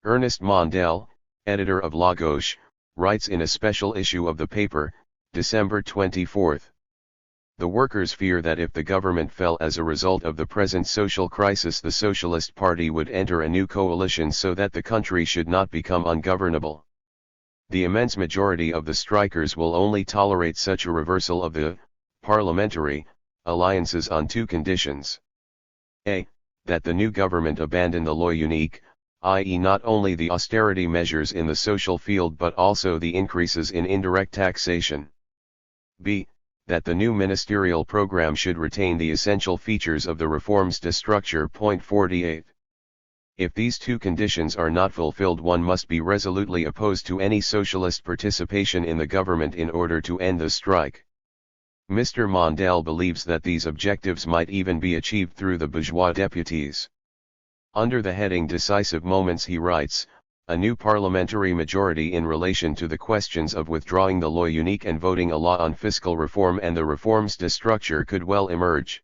Ernest Mondel, editor of La Gauche, writes in a special issue of the paper, December 24. The workers fear that if the government fell as a result of the present social crisis, the Socialist Party would enter a new coalition so that the country should not become ungovernable. The immense majority of the strikers will only tolerate such a reversal of the parliamentary alliances on two conditions. A. That the new government abandon the loi unique, i.e. not only the austerity measures in the social field but also the increases in indirect taxation. B. That the new ministerial program should retain the essential features of the reforms de structure. 48. If these two conditions are not fulfilled, one must be resolutely opposed to any socialist participation in the government in order to end the strike. Mr. Mondel believes that these objectives might even be achieved through the bourgeois deputies. Under the heading Decisive Moments he writes, a new parliamentary majority in relation to the questions of withdrawing the loi unique and voting a law on fiscal reform and the reforms de structure could well emerge.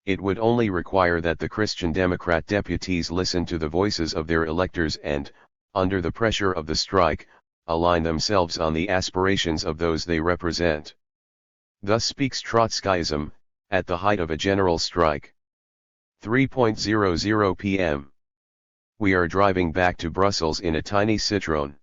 It would only require that the Christian Democrat deputies listen to the voices of their electors and, under the pressure of the strike, align themselves on the aspirations of those they represent. Thus speaks Trotskyism, at the height of a general strike. 3:00 p.m. We are driving back to Brussels in a tiny Citroën.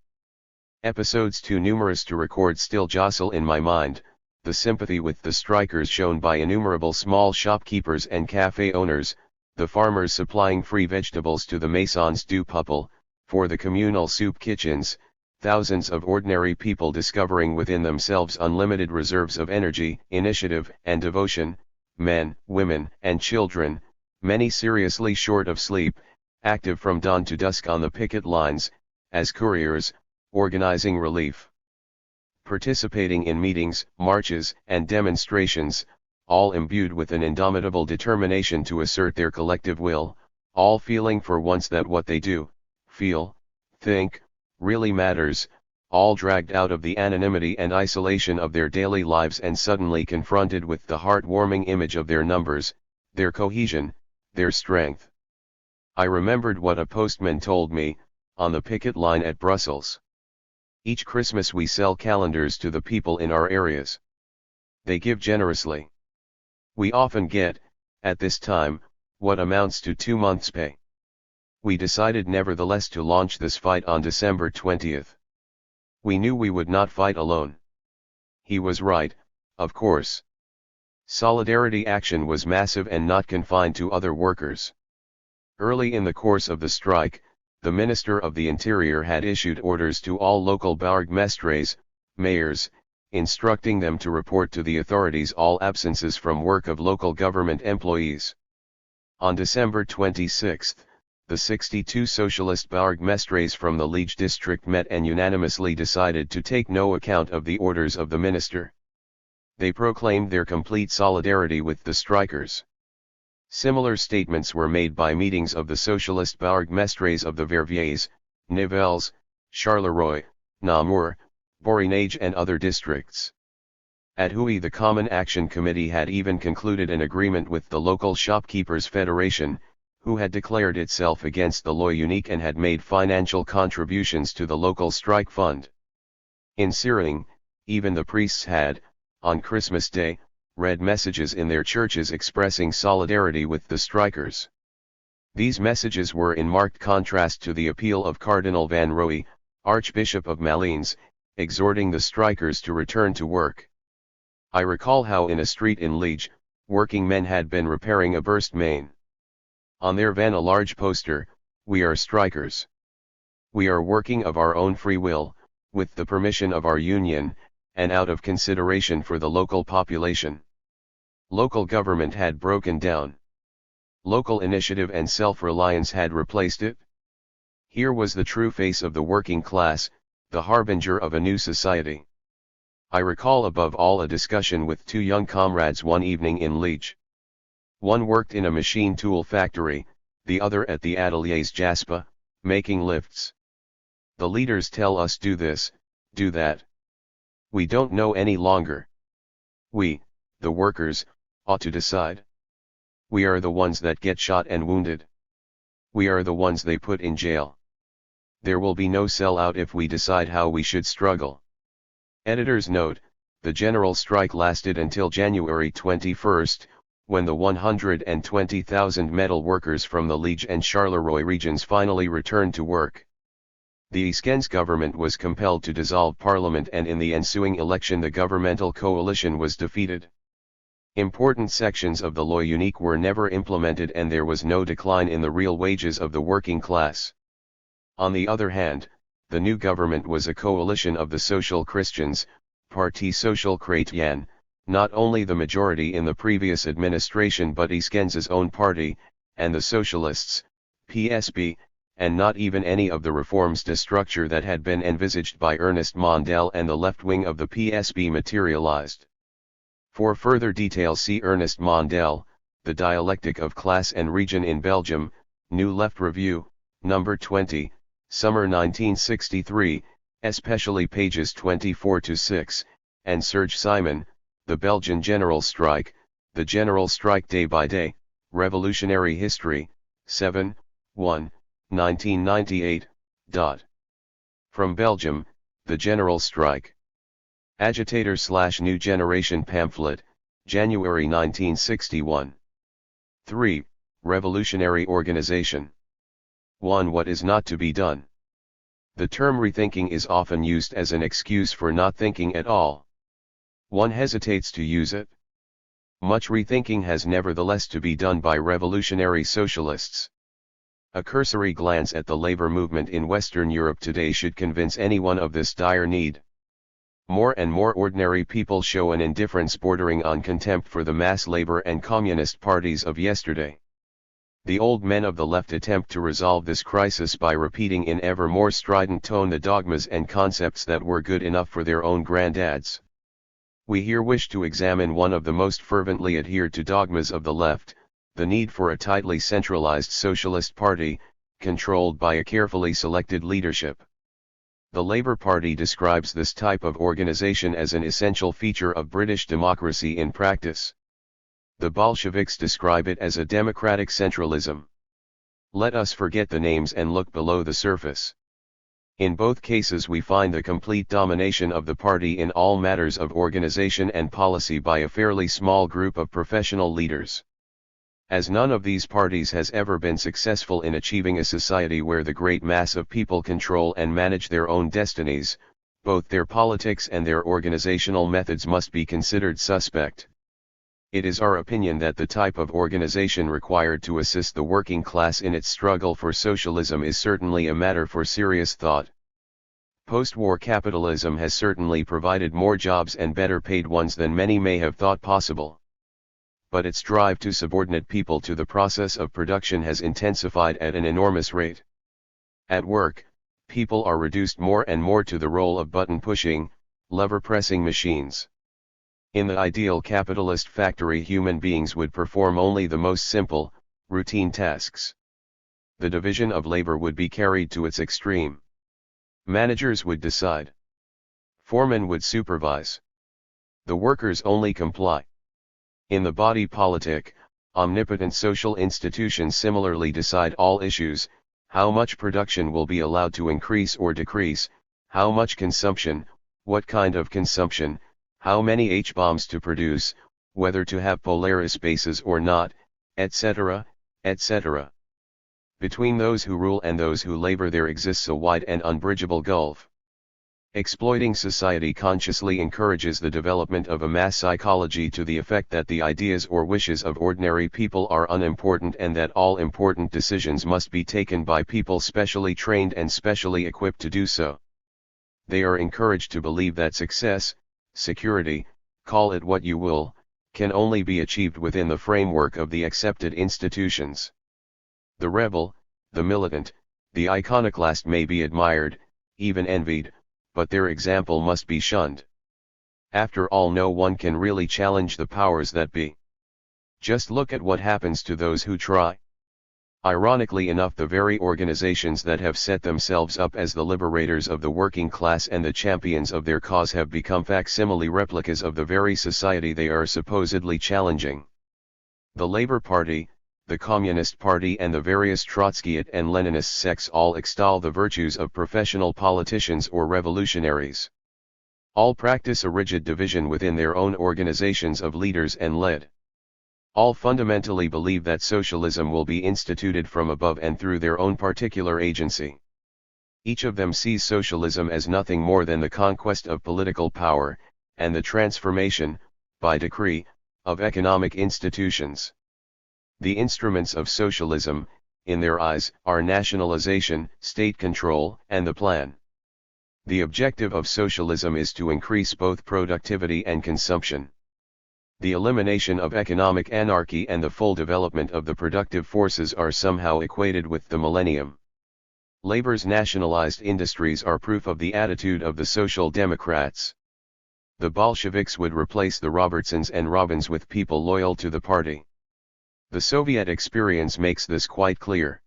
Episodes too numerous to record still jostle in my mind, the sympathy with the strikers shown by innumerable small shopkeepers and cafe owners, the farmers supplying free vegetables to the Maisons du Peuple, for the communal soup kitchens, thousands of ordinary people discovering within themselves unlimited reserves of energy, initiative, and devotion, men, women, and children, many seriously short of sleep, active from dawn to dusk on the picket lines, as couriers, organizing relief. Participating in meetings, marches, and demonstrations, all imbued with an indomitable determination to assert their collective will, all feeling for once that what they do, feel, think, really matters, all dragged out of the anonymity and isolation of their daily lives and suddenly confronted with the heart-warming image of their numbers, their cohesion, their strength. I remembered what a postman told me, on the picket line at Brussels. Each Christmas we sell calendars to the people in our areas. They give generously. We often get, at this time, what amounts to 2 months' pay. We decided nevertheless to launch this fight on December 20th. We knew we would not fight alone. He was right, of course. Solidarity action was massive and not confined to other workers. Early in the course of the strike, the Minister of the Interior had issued orders to all local bourgmestres, mayors, instructing them to report to the authorities all absences from work of local government employees. On December 26, the 62 socialist bourgmestres from the Liege district met and unanimously decided to take no account of the orders of the minister. They proclaimed their complete solidarity with the strikers. Similar statements were made by meetings of the socialist bourgmestres of the Verviers, Nivelles, Charleroi, Namur, Borinage and other districts. At Huy the Common Action Committee had even concluded an agreement with the local shopkeepers' federation, who had declared itself against the loi unique and had made financial contributions to the local strike fund. In Siering, even the priests had, on Christmas Day, read messages in their churches expressing solidarity with the strikers. These messages were in marked contrast to the appeal of Cardinal Van Rooij, Archbishop of Malines, exhorting the strikers to return to work. I recall how in a street in Liege, working men had been repairing a burst main. On their van a large poster, "We are strikers. We are working of our own free will, with the permission of our union, and out of consideration for the local population." Local government had broken down. Local initiative and self-reliance had replaced it. Here was the true face of the working class, the harbinger of a new society. I recall above all a discussion with two young comrades one evening in Liege. One worked in a machine tool factory, the other at the Ateliers Jaspa, making lifts. "The leaders tell us do this, do that. We don't know any longer. We, the workers, ought to decide. We are the ones that get shot and wounded. We are the ones they put in jail. There will be no sellout if we decide how we should struggle." Editor's note: the general strike lasted until January 21, when the 120,000 metal workers from the Liege and Charleroi regions finally returned to work. The Iskens government was compelled to dissolve parliament, and in the ensuing election the governmental coalition was defeated. Important sections of the loi unique were never implemented, and there was no decline in the real wages of the working class. On the other hand, the new government was a coalition of the Social Christians, Parti Social Chrétien, not only the majority in the previous administration but Iskens's own party, and the Socialists, PSB, and not even any of the reforms de structure that had been envisaged by Ernest Mondel and the left wing of the PSB materialized. For further details see Ernest Mondel, The Dialectic of Class and Region in Belgium, New Left Review, No. 20, Summer 1963, especially pages 24-6, and Serge Simon, The Belgian General Strike, The General Strike Day by Day, Revolutionary History, 7, 1, 1998. From Belgium, The General Strike. Agitator/New Generation Pamphlet, January 1961. 3. Revolutionary Organization. 1. What is not to be done? The term rethinking is often used as an excuse for not thinking at all. One hesitates to use it. Much rethinking has nevertheless to be done by revolutionary socialists. A cursory glance at the labor movement in Western Europe today should convince anyone of this dire need. More and more ordinary people show an indifference bordering on contempt for the mass labor and communist parties of yesterday. The old men of the left attempt to resolve this crisis by repeating in ever more strident tone the dogmas and concepts that were good enough for their own granddads. We here wish to examine one of the most fervently adhered to dogmas of the left, the need for a tightly centralized socialist party, controlled by a carefully selected leadership. The Labour Party describes this type of organization as an essential feature of British democracy in practice. The Bolsheviks describe it as a democratic centralism. Let us forget the names and look below the surface. In both cases we find the complete domination of the party in all matters of organization and policy by a fairly small group of professional leaders. As none of these parties has ever been successful in achieving a society where the great mass of people control and manage their own destinies, both their politics and their organizational methods must be considered suspect. It is our opinion that the type of organization required to assist the working class in its struggle for socialism is certainly a matter for serious thought. Post-war capitalism has certainly provided more jobs and better paid ones than many may have thought possible. But its drive to subordinate people to the process of production has intensified at an enormous rate. At work, people are reduced more and more to the role of button-pushing, lever-pressing machines. In the ideal capitalist factory, human beings would perform only the most simple, routine tasks. The division of labor would be carried to its extreme. Managers would decide. Foremen would supervise. The workers only comply. In the body politic, omnipotent social institutions similarly decide all issues: how much production will be allowed to increase or decrease, how much consumption, what kind of consumption, how many H-bombs to produce, whether to have Polaris spaces or not, etc., etc. Between those who rule and those who labor there exists a wide and unbridgeable gulf. Exploiting society consciously encourages the development of a mass psychology to the effect that the ideas or wishes of ordinary people are unimportant and that all important decisions must be taken by people specially trained and specially equipped to do so. They are encouraged to believe that success, security, call it what you will, can only be achieved within the framework of the accepted institutions. The rebel, the militant, the iconoclast may be admired, even envied, but their example must be shunned. After all, no one can really challenge the powers that be. Just look at what happens to those who try. Ironically enough, the very organizations that have set themselves up as the liberators of the working class and the champions of their cause have become facsimile replicas of the very society they are supposedly challenging. The Labor Party, the Communist Party and the various Trotskyite and Leninist sects all extol the virtues of professional politicians or revolutionaries. All practice a rigid division within their own organizations of leaders and led. All fundamentally believe that socialism will be instituted from above and through their own particular agency. Each of them sees socialism as nothing more than the conquest of political power, and the transformation, by decree, of economic institutions. The instruments of socialism, in their eyes, are nationalization, state control, and the plan. The objective of socialism is to increase both productivity and consumption. The elimination of economic anarchy and the full development of the productive forces are somehow equated with the millennium. Labor's nationalized industries are proof of the attitude of the Social Democrats. The Bolsheviks would replace the Robertsons and Robins with people loyal to the party. The Soviet experience makes this quite clear.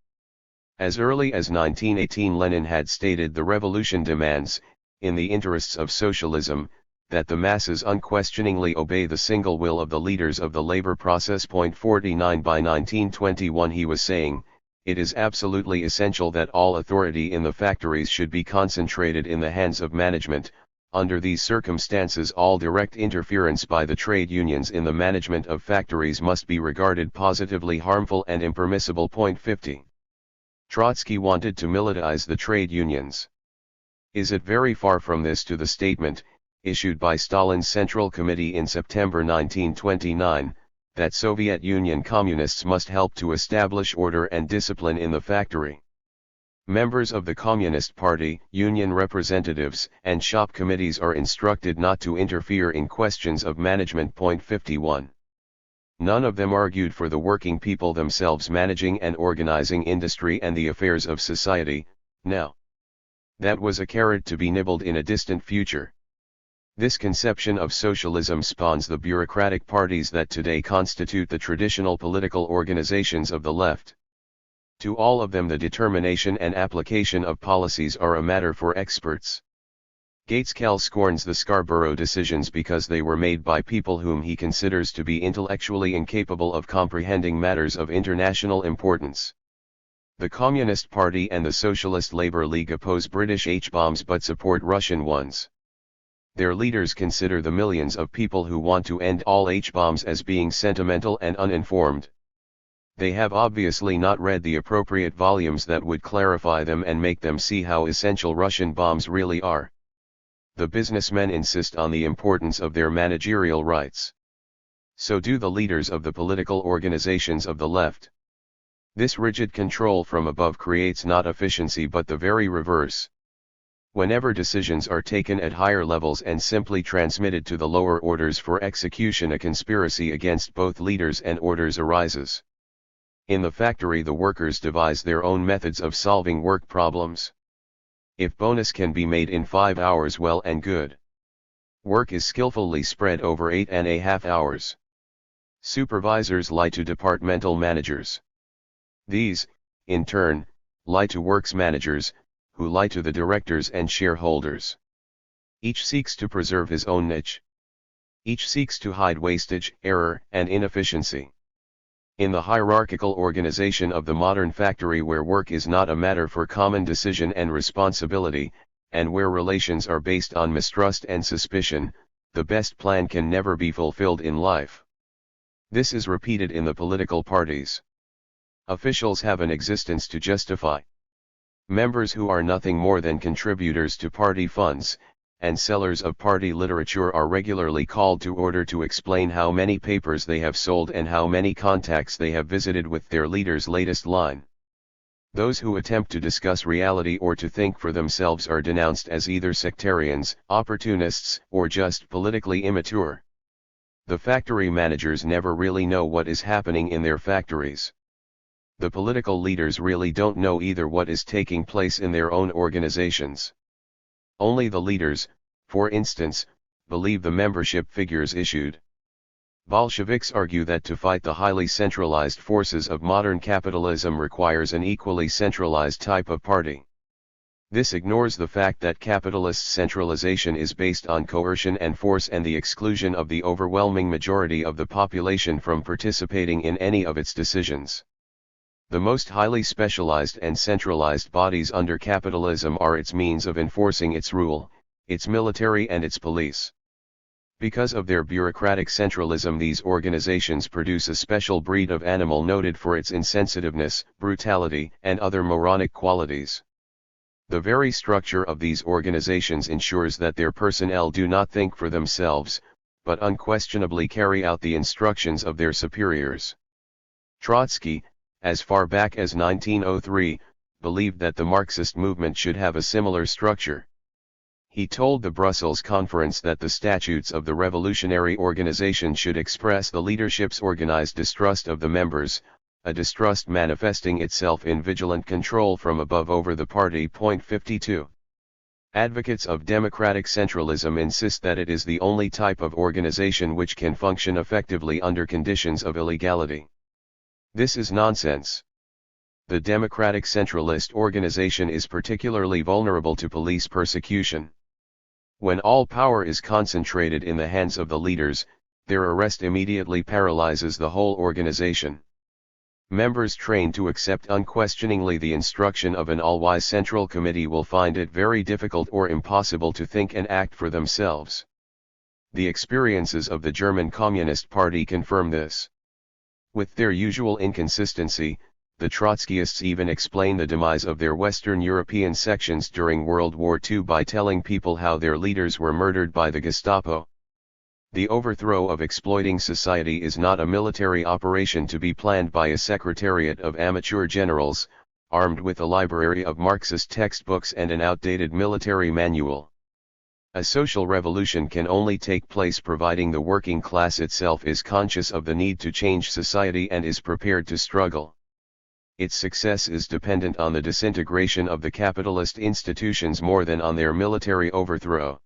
As early as 1918, Lenin had stated the revolution demands, in the interests of socialism, that the masses unquestioningly obey the single will of the leaders of the labor process. 49 By 1921 he was saying, it is absolutely essential that all authority in the factories should be concentrated in the hands of management. Under these circumstances, all direct interference by the trade unions in the management of factories must be regarded positively harmful and impermissible. 50. Trotsky wanted to militarize the trade unions. Is it very far from this to the statement, issued by Stalin's Central Committee in September 1929, that Soviet Union communists must help to establish order and discipline in the factory? Members of the Communist Party, union representatives, and shop committees are instructed not to interfere in questions of management. 51. None of them argued for the working people themselves managing and organizing industry and the affairs of society. Now, that was a carrot to be nibbled in a distant future. This conception of socialism spawns the bureaucratic parties that today constitute the traditional political organizations of the left. To all of them the determination and application of policies are a matter for experts. Gaitskell scorns the Scarborough decisions because they were made by people whom he considers to be intellectually incapable of comprehending matters of international importance. The Communist Party and the Socialist Labour League oppose British H-bombs but support Russian ones. Their leaders consider the millions of people who want to end all H-bombs as being sentimental and uninformed. They have obviously not read the appropriate volumes that would clarify them and make them see how essential Russian bombs really are. The businessmen insist on the importance of their managerial rights. So do the leaders of the political organizations of the left. This rigid control from above creates not efficiency but the very reverse. Whenever decisions are taken at higher levels and simply transmitted to the lower orders for execution, a conspiracy against both leaders and orders arises. In the factory, the workers devise their own methods of solving work problems. If bonus can be made in 5 hours, well and good. Work is skillfully spread over 8.5 hours. Supervisors lie to departmental managers. These, in turn, lie to works managers, who lie to the directors and shareholders. Each seeks to preserve his own niche. Each seeks to hide wastage, error, and inefficiency. In the hierarchical organization of the modern factory, where work is not a matter for common decision and responsibility, and where relations are based on mistrust and suspicion, the best plan can never be fulfilled in life. This is repeated in the political parties. Officials have an existence to justify. Members who are nothing more than contributors to party funds, and sellers of party literature are regularly called to order to explain how many papers they have sold and how many contacts they have visited with their leader's latest line. Those who attempt to discuss reality or to think for themselves are denounced as either sectarians, opportunists, or just politically immature. The factory managers never really know what is happening in their factories. The political leaders really don't know either what is taking place in their own organizations. Only the leaders, for instance, believe the membership figures issued. Bolsheviks argue that to fight the highly centralized forces of modern capitalism requires an equally centralized type of party. This ignores the fact that capitalist centralization is based on coercion and force and the exclusion of the overwhelming majority of the population from participating in any of its decisions. The most highly specialized and centralized bodies under capitalism are its means of enforcing its rule, its military and its police. Because of their bureaucratic centralism, these organizations produce a special breed of animal noted for its insensitiveness, brutality, and other moronic qualities. The very structure of these organizations ensures that their personnel do not think for themselves, but unquestionably carry out the instructions of their superiors. Trotsky, as far back as 1903, believed that the Marxist movement should have a similar structure. He told the Brussels Conference that the statutes of the revolutionary organization should express the leadership's organized distrust of the members, a distrust manifesting itself in vigilant control from above over the party. 52. Advocates of democratic centralism insist that it is the only type of organization which can function effectively under conditions of illegality. This is nonsense. The democratic centralist organization is particularly vulnerable to police persecution. When all power is concentrated in the hands of the leaders, their arrest immediately paralyzes the whole organization. Members trained to accept unquestioningly the instruction of an all-wise central committee will find it very difficult or impossible to think and act for themselves. The experiences of the German Communist Party confirm this. With their usual inconsistency, the Trotskyists even explain the demise of their Western European sections during World War II by telling people how their leaders were murdered by the Gestapo. The overthrow of exploiting society is not a military operation to be planned by a secretariat of amateur generals, armed with a library of Marxist textbooks and an outdated military manual. A social revolution can only take place providing the working class itself is conscious of the need to change society and is prepared to struggle. Its success is dependent on the disintegration of the capitalist institutions more than on their military overthrow.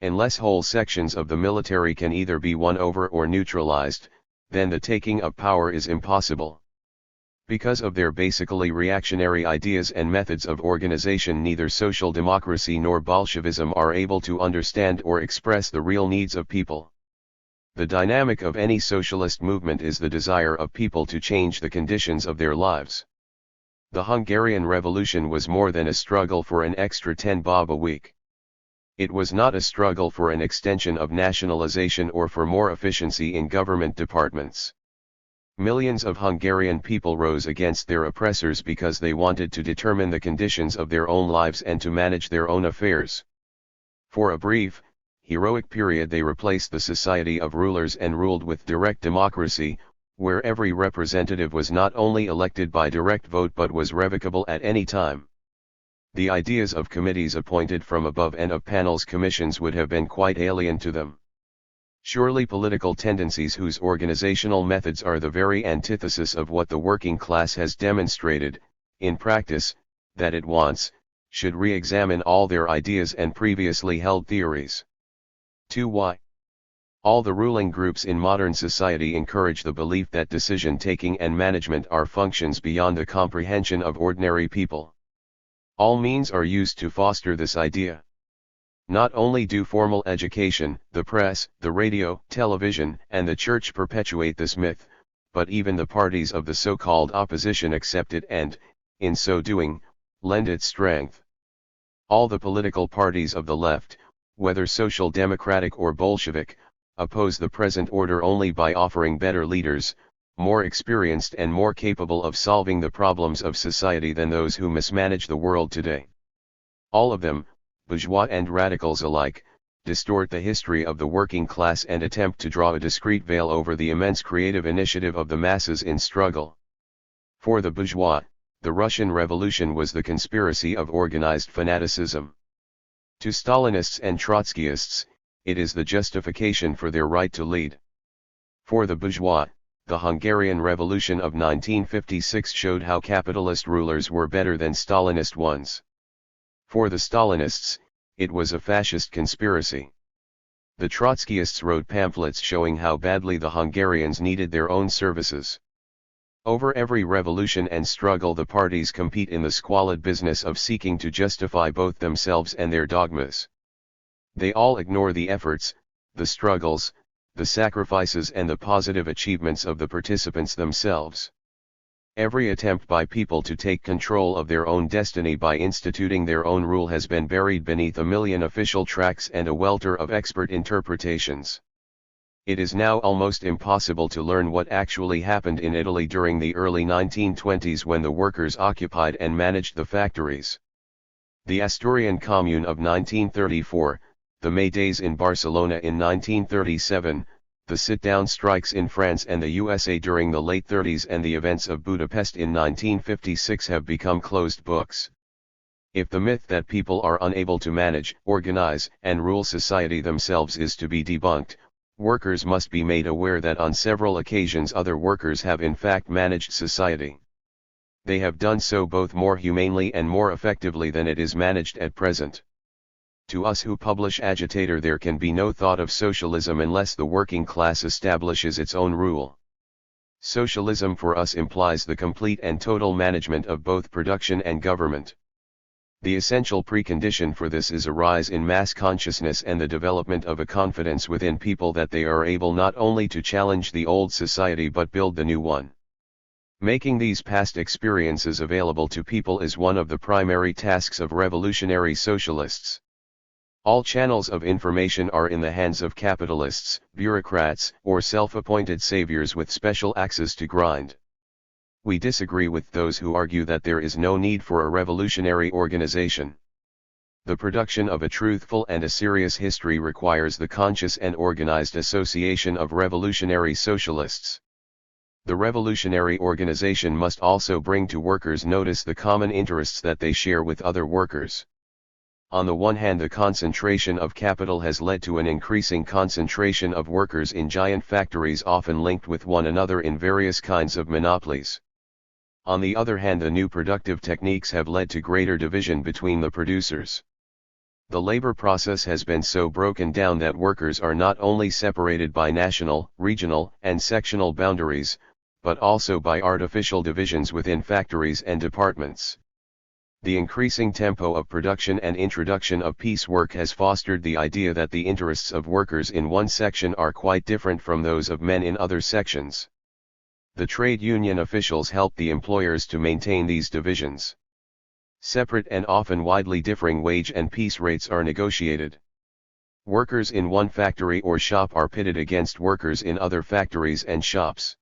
Unless whole sections of the military can either be won over or neutralized, then the taking of power is impossible. Because of their basically reactionary ideas and methods of organization, neither social democracy nor Bolshevism are able to understand or express the real needs of people. The dynamic of any socialist movement is the desire of people to change the conditions of their lives. The Hungarian Revolution was more than a struggle for an extra 10 bob a week. It was not a struggle for an extension of nationalization or for more efficiency in government departments. Millions of Hungarian people rose against their oppressors because they wanted to determine the conditions of their own lives and to manage their own affairs. For a brief, heroic period they replaced the society of rulers and ruled with direct democracy, where every representative was not only elected by direct vote but was revocable at any time. The ideas of committees appointed from above and of panels commissions would have been quite alien to them. Surely political tendencies whose organizational methods are the very antithesis of what the working class has demonstrated, in practice, that it wants, should re-examine all their ideas and previously held theories. 2. All the ruling groups in modern society encourage the belief that decision-taking and management are functions beyond the comprehension of ordinary people. All means are used to foster this idea. Not only do formal education, the press, the radio, television, and the church perpetuate this myth, but even the parties of the so-called opposition accept it and, in so doing, lend it strength. All the political parties of the left, whether social democratic or Bolshevik, oppose the present order only by offering better leaders, more experienced and more capable of solving the problems of society than those who mismanage the world today. All of them, bourgeois and radicals alike, distort the history of the working class and attempt to draw a discreet veil over the immense creative initiative of the masses in struggle. For the bourgeois, the Russian Revolution was the conspiracy of organized fanaticism. To Stalinists and Trotskyists, it is the justification for their right to lead. For the bourgeois, the Hungarian Revolution of 1956 showed how capitalist rulers were better than Stalinist ones. For the Stalinists, it was a fascist conspiracy. The Trotskyists wrote pamphlets showing how badly the Hungarians needed their own services. Over every revolution and struggle the parties compete in the squalid business of seeking to justify both themselves and their dogmas. They all ignore the efforts, the struggles, the sacrifices and the positive achievements of the participants themselves. Every attempt by people to take control of their own destiny by instituting their own rule has been buried beneath a million official tracts and a welter of expert interpretations. It is now almost impossible to learn what actually happened in Italy during the early 1920s when the workers occupied and managed the factories. The Asturian Commune of 1934, the May Days in Barcelona in 1937, the sit-down strikes in France and the USA during the late 30s and the events of Budapest in 1956 have become closed books. If the myth that people are unable to manage, organize, and rule society themselves is to be debunked, workers must be made aware that on several occasions other workers have in fact managed society. They have done so both more humanely and more effectively than it is managed at present. To us who publish Agitator, there can be no thought of socialism unless the working class establishes its own rule. Socialism for us implies the complete and total management of both production and government. The essential precondition for this is a rise in mass consciousness and the development of a confidence within people that they are able not only to challenge the old society but build the new one. Making these past experiences available to people is one of the primary tasks of revolutionary socialists. All channels of information are in the hands of capitalists, bureaucrats, or self-appointed saviors with special axes to grind. We disagree with those who argue that there is no need for a revolutionary organization. The production of a truthful and a serious history requires the conscious and organized association of revolutionary socialists. The revolutionary organization must also bring to workers' notice the common interests that they share with other workers. On the one hand, the concentration of capital has led to an increasing concentration of workers in giant factories often linked with one another in various kinds of monopolies. On the other hand, the new productive techniques have led to greater division between the producers. The labor process has been so broken down that workers are not only separated by national, regional, and sectional boundaries, but also by artificial divisions within factories and departments. The increasing tempo of production and introduction of piecework has fostered the idea that the interests of workers in one section are quite different from those of men in other sections. The trade union officials help the employers to maintain these divisions. Separate and often widely differing wage and piece rates are negotiated. Workers in one factory or shop are pitted against workers in other factories and shops.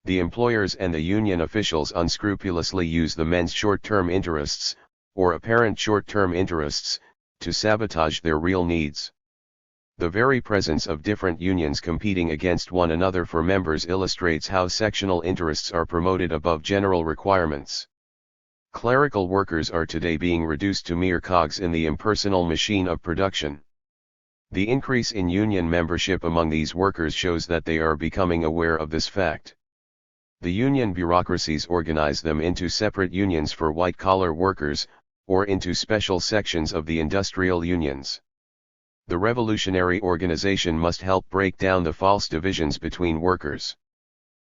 The employers and the union officials unscrupulously use the men's short-term interests, or apparent short-term interests, to sabotage their real needs. The very presence of different unions competing against one another for members illustrates how sectional interests are promoted above general requirements. Clerical workers are today being reduced to mere cogs in the impersonal machine of production. The increase in union membership among these workers shows that they are becoming aware of this fact. The union bureaucracies organize them into separate unions for white-collar workers, or into special sections of the industrial unions. The revolutionary organization must help break down the false divisions between workers.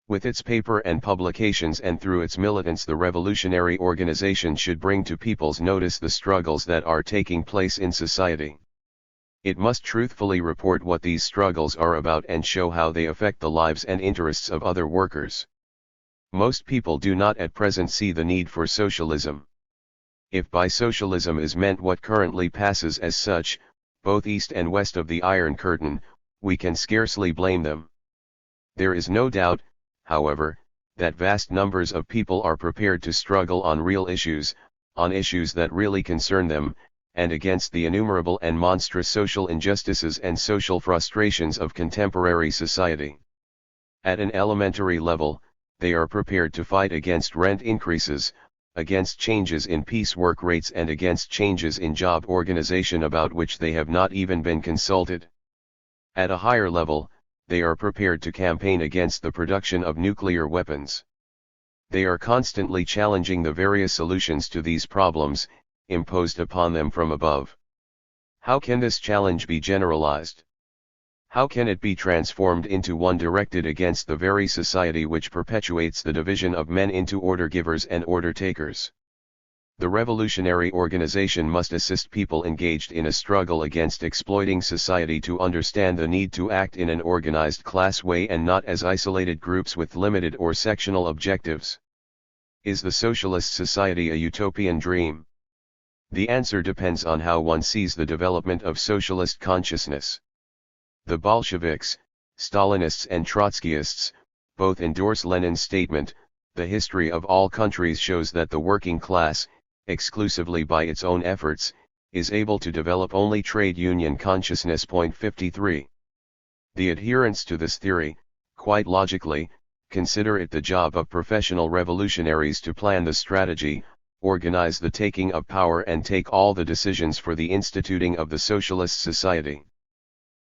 With its paper and publications and through its militants, the revolutionary organization should bring to people's notice the struggles that are taking place in society. It must truthfully report what these struggles are about and show how they affect the lives and interests of other workers. Most people do not at present see the need for socialism. If by socialism is meant what currently passes as such, both east and west of the Iron Curtain, We can scarcely blame them. There is no doubt, however, that vast numbers of people are prepared to struggle on real issues, on issues that really concern them, and against the innumerable and monstrous social injustices and social frustrations of contemporary society. At an elementary level, they are prepared to fight against rent increases, against changes in piecework rates, and against changes in job organization about which they have not even been consulted. At a higher level, they are prepared to campaign against the production of nuclear weapons. They are constantly challenging the various solutions to these problems, imposed upon them from above. How can this challenge be generalized? How can it be transformed into one directed against the very society which perpetuates the division of men into order givers and order takers? The revolutionary organization must assist people engaged in a struggle against exploiting society to understand the need to act in an organized class way and not as isolated groups with limited or sectional objectives. Is the socialist society a utopian dream? The answer depends on how one sees the development of socialist consciousness. The Bolsheviks, Stalinists and Trotskyists, both endorse Lenin's statement, "The history of all countries shows that the working class, exclusively by its own efforts, is able to develop only trade union consciousness." 53. The adherents to this theory, quite logically, consider it the job of professional revolutionaries to plan the strategy, organize the taking of power and take all the decisions for the instituting of the socialist society.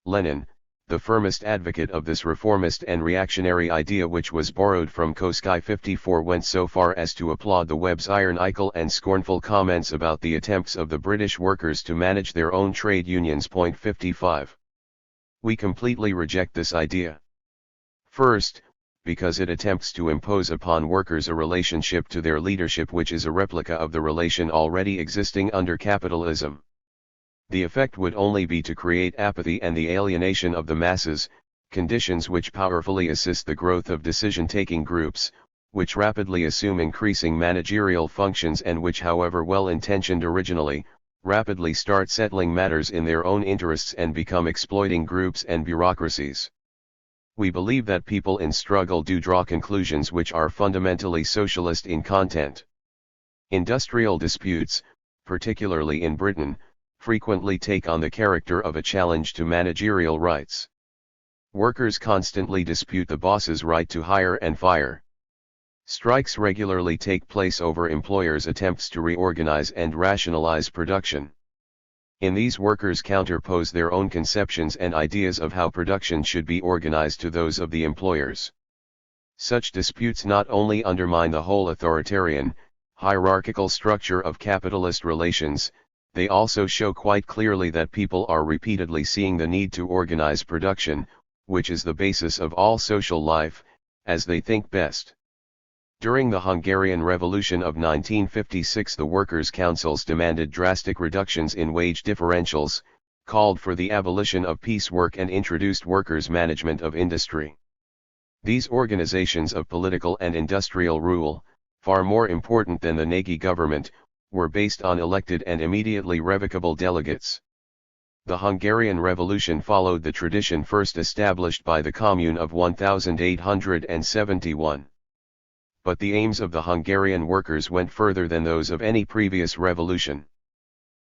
Lenin, the firmest advocate of this reformist and reactionary idea which was borrowed from Koski 54, went so far as to applaud the Webb's ironical and scornful comments about the attempts of the British workers to manage their own trade unions. 55. We completely reject this idea. First, because it attempts to impose upon workers a relationship to their leadership which is a replica of the relation already existing under capitalism. The effect would only be to create apathy and the alienation of the masses, conditions which powerfully assist the growth of decision-taking groups, which rapidly assume increasing managerial functions and which, however well-intentioned originally, rapidly start settling matters in their own interests and become exploiting groups and bureaucracies. We believe that people in struggle do draw conclusions which are fundamentally socialist in content. Industrial disputes, particularly in Britain, frequently take on the character of a challenge to managerial rights. Workers constantly dispute the boss's right to hire and fire. Strikes regularly take place over employers' attempts to reorganize and rationalize production. In these, workers counterpose their own conceptions and ideas of how production should be organized to those of the employers. Such disputes not only undermine the whole authoritarian, hierarchical structure of capitalist relations, they also show quite clearly that people are repeatedly seeing the need to organize production, which is the basis of all social life, as they think best. During the Hungarian Revolution of 1956, the workers' councils demanded drastic reductions in wage differentials, called for the abolition of piecework and introduced workers' management of industry. These organizations of political and industrial rule, far more important than the Nagy government, were based on elected and immediately revocable delegates. The Hungarian Revolution followed the tradition first established by the Commune of 1871. But the aims of the Hungarian workers went further than those of any previous revolution.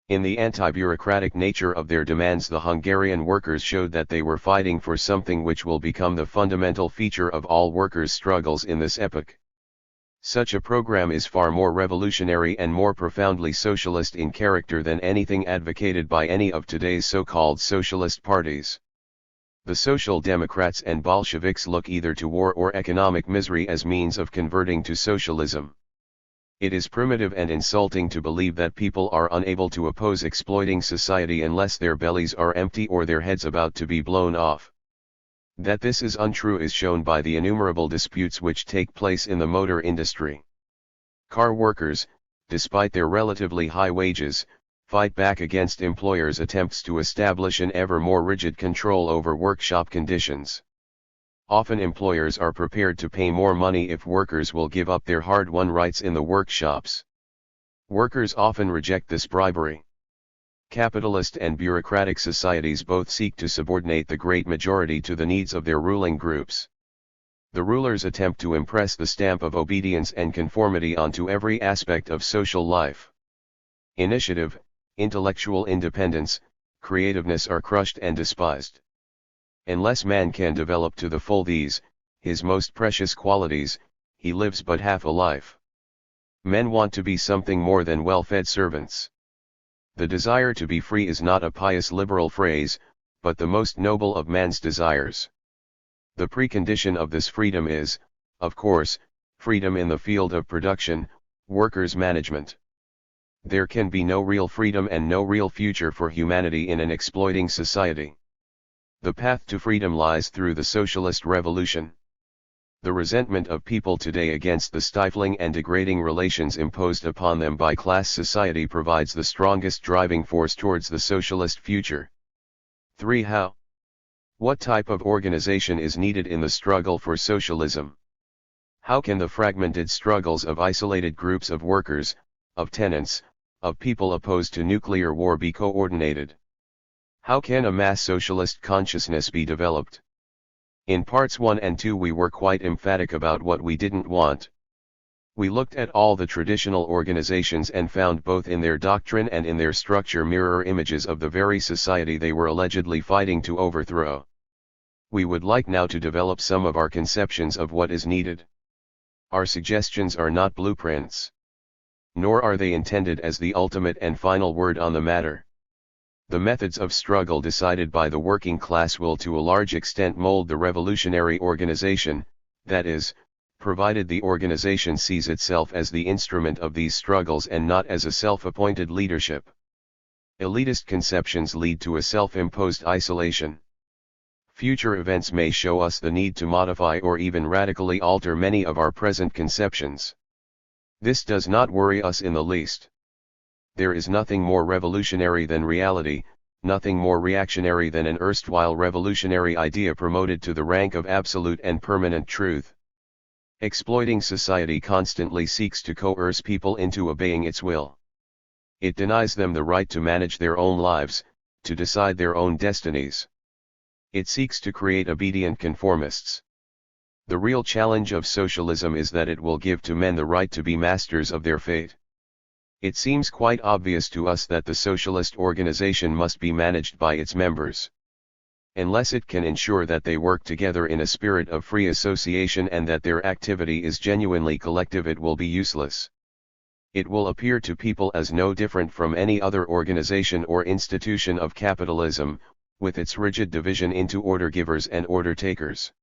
In the anti-bureaucratic nature of their demands, the Hungarian workers showed that they were fighting for something which will become the fundamental feature of all workers' struggles in this epoch. Such a program is far more revolutionary and more profoundly socialist in character than anything advocated by any of today's so-called socialist parties. The Social Democrats and Bolsheviks look either to war or economic misery as means of converting to socialism. It is primitive and insulting to believe that people are unable to oppose exploiting society unless their bellies are empty or their heads about to be blown off. That this is untrue is shown by the innumerable disputes which take place in the motor industry. Car workers, despite their relatively high wages, fight back against employers' attempts to establish an ever more rigid control over workshop conditions. Often employers are prepared to pay more money if workers will give up their hard-won rights in the workshops. Workers often reject this bribery. Capitalist and bureaucratic societies both seek to subordinate the great majority to the needs of their ruling groups. The rulers attempt to impress the stamp of obedience and conformity onto every aspect of social life. Initiative, intellectual independence, creativeness are crushed and despised. Unless man can develop to the full these, his most precious qualities, he lives but half a life. Men want to be something more than well-fed servants. The desire to be free is not a pious liberal phrase, but the most noble of man's desires. The precondition of this freedom is, of course, freedom in the field of production, workers' management. There can be no real freedom and no real future for humanity in an exploiting society. The path to freedom lies through the socialist revolution. The resentment of people today against the stifling and degrading relations imposed upon them by class society provides the strongest driving force towards the socialist future. 3. How? What type of organization is needed in the struggle for socialism? How can the fragmented struggles of isolated groups of workers, of tenants, of people opposed to nuclear war be coordinated? How can a mass socialist consciousness be developed? In parts 1 and 2 we were quite emphatic about what we didn't want. We looked at all the traditional organizations and found both in their doctrine and in their structure mirror images of the very society they were allegedly fighting to overthrow. We would like now to develop some of our conceptions of what is needed. Our suggestions are not blueprints. Nor are they intended as the ultimate and final word on the matter. The methods of struggle decided by the working class will to a large extent mold the revolutionary organization, that is, provided the organization sees itself as the instrument of these struggles and not as a self-appointed leadership. Elitist conceptions lead to a self-imposed isolation. Future events may show us the need to modify or even radically alter many of our present conceptions. This does not worry us in the least. There is nothing more revolutionary than reality, nothing more reactionary than an erstwhile revolutionary idea promoted to the rank of absolute and permanent truth. Exploiting society constantly seeks to coerce people into obeying its will. It denies them the right to manage their own lives, to decide their own destinies. It seeks to create obedient conformists. The real challenge of socialism is that it will give to men the right to be masters of their fate. It seems quite obvious to us that the socialist organization must be managed by its members. Unless it can ensure that they work together in a spirit of free association and that their activity is genuinely collective, it will be useless. It will appear to people as no different from any other organization or institution of capitalism, with its rigid division into order givers and order takers.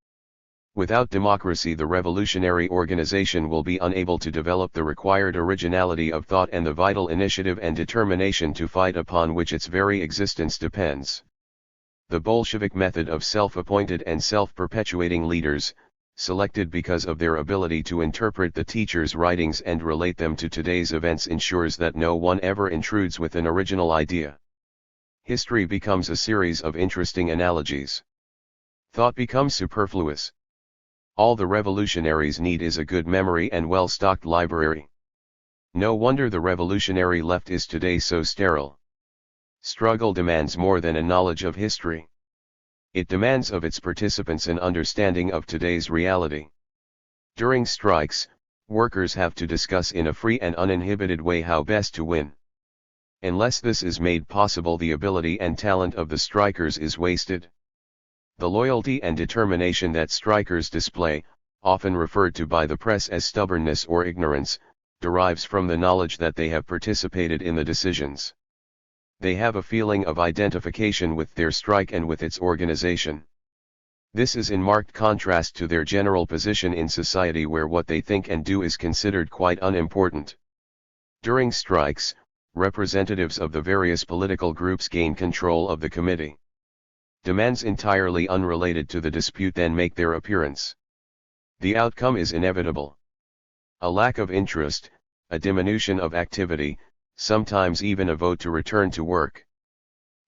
Without democracy, the revolutionary organization will be unable to develop the required originality of thought and the vital initiative and determination to fight upon which its very existence depends. The Bolshevik method of self-appointed and self-perpetuating leaders, selected because of their ability to interpret the teacher's writings and relate them to today's events, ensures that no one ever intrudes with an original idea. History becomes a series of interesting analogies. Thought becomes superfluous. All the revolutionaries need is a good memory and well-stocked library. No wonder the revolutionary left is today so sterile. Struggle demands more than a knowledge of history. It demands of its participants an understanding of today's reality. During strikes, workers have to discuss in a free and uninhibited way how best to win. Unless this is made possible, the ability and talent of the strikers is wasted. The loyalty and determination that strikers display, often referred to by the press as stubbornness or ignorance, derives from the knowledge that they have participated in the decisions. They have a feeling of identification with their strike and with its organization. This is in marked contrast to their general position in society, where what they think and do is considered quite unimportant. During strikes, representatives of the various political groups gain control of the committee. Demands entirely unrelated to the dispute then make their appearance. The outcome is inevitable. A lack of interest, a diminution of activity, sometimes even a vote to return to work.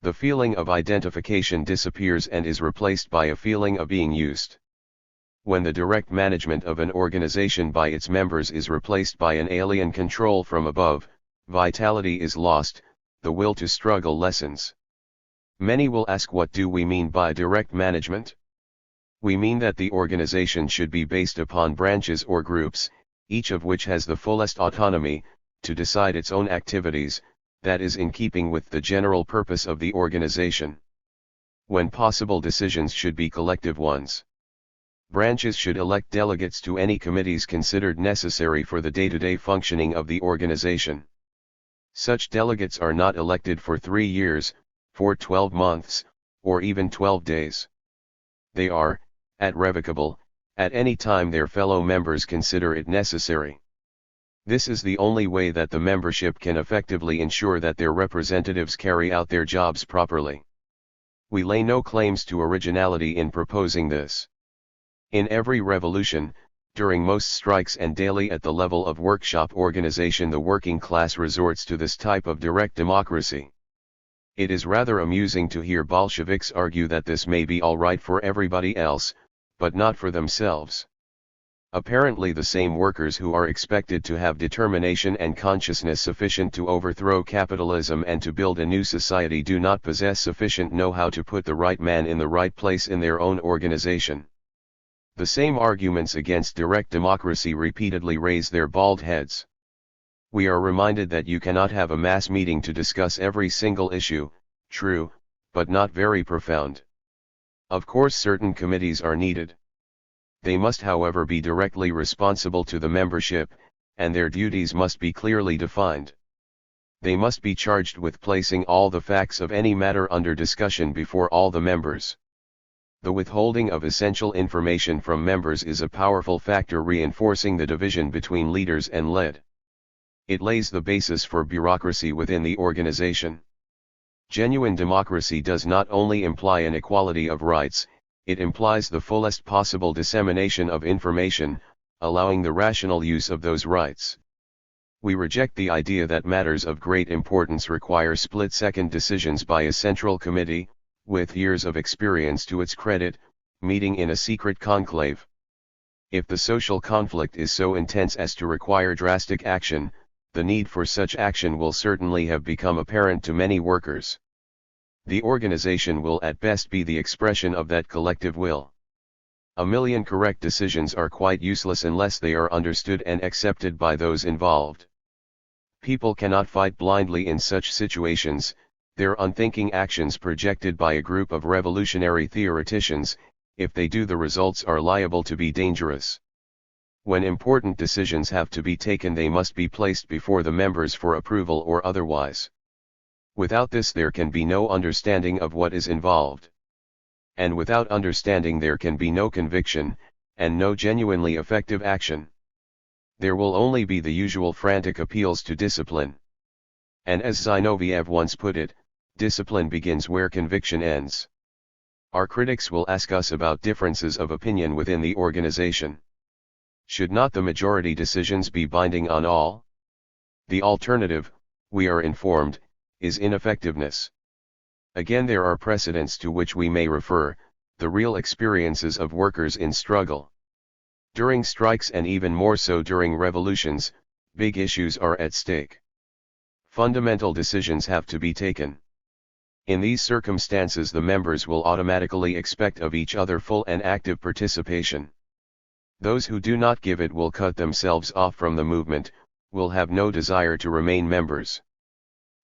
The feeling of identification disappears and is replaced by a feeling of being used. When the direct management of an organization by its members is replaced by an alien control from above, vitality is lost, the will to struggle lessens. Many will ask, what do we mean by direct management? We mean that the organization should be based upon branches or groups, each of which has the fullest autonomy to decide its own activities, that is in keeping with the general purpose of the organization. When possible, decisions should be collective ones. Branches should elect delegates to any committees considered necessary for the day-to-day functioning of the organization. Such delegates are not elected for 3 years, for 12 months, or even 12 days. They are, revocable, at any time their fellow members consider it necessary. This is the only way that the membership can effectively ensure that their representatives carry out their jobs properly. We lay no claims to originality in proposing this. In every revolution, during most strikes and daily at the level of workshop organization, the working class resorts to this type of direct democracy. It is rather amusing to hear Bolsheviks argue that this may be all right for everybody else, but not for themselves. Apparently the same workers who are expected to have determination and consciousness sufficient to overthrow capitalism and to build a new society do not possess sufficient know-how to put the right man in the right place in their own organization. The same arguments against direct democracy repeatedly raise their bald heads. We are reminded that you cannot have a mass meeting to discuss every single issue, true, but not very profound. Of course certain committees are needed. They must, however, be directly responsible to the membership, and their duties must be clearly defined. They must be charged with placing all the facts of any matter under discussion before all the members. The withholding of essential information from members is a powerful factor reinforcing the division between leaders and led. It lays the basis for bureaucracy within the organization. Genuine democracy does not only imply an equality of rights, it implies the fullest possible dissemination of information, allowing the rational use of those rights. We reject the idea that matters of great importance require split-second decisions by a central committee, with years of experience to its credit, meeting in a secret conclave. If the social conflict is so intense as to require drastic action, the need for such action will certainly have become apparent to many workers. The organization will at best be the expression of that collective will. A million correct decisions are quite useless unless they are understood and accepted by those involved. People cannot fight blindly in such situations, their unthinking actions projected by a group of revolutionary theoreticians, if they do, the results are liable to be dangerous. When important decisions have to be taken, they must be placed before the members for approval or otherwise. Without this there can be no understanding of what is involved. And without understanding there can be no conviction, and no genuinely effective action. There will only be the usual frantic appeals to discipline. And as Zinoviev once put it, discipline begins where conviction ends. Our critics will ask us about differences of opinion within the organization. Should not the majority decisions be binding on all? The alternative, we are informed, is ineffectiveness. Again, there are precedents to which we may refer, the real experiences of workers in struggle. During strikes, and even more so during revolutions, big issues are at stake. Fundamental decisions have to be taken. In these circumstances, the members will automatically expect of each other full and active participation. Those who do not give it will cut themselves off from the movement, will have no desire to remain members.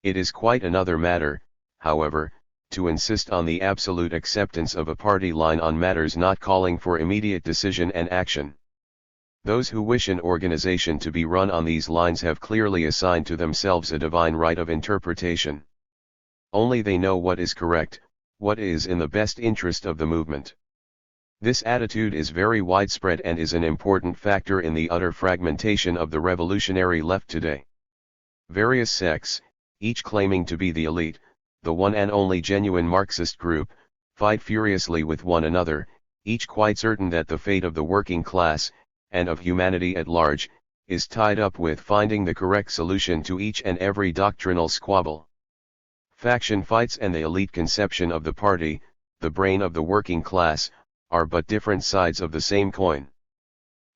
It is quite another matter, however, to insist on the absolute acceptance of a party line on matters not calling for immediate decision and action. Those who wish an organization to be run on these lines have clearly assigned to themselves a divine right of interpretation. Only they know what is correct, what is in the best interest of the movement. This attitude is very widespread and is an important factor in the utter fragmentation of the revolutionary left today. Various sects, each claiming to be the elite, the one and only genuine Marxist group, fight furiously with one another, each quite certain that the fate of the working class, and of humanity at large, is tied up with finding the correct solution to each and every doctrinal squabble. Faction fights and the elite conception of the party, the brain of the working class, are but different sides of the same coin.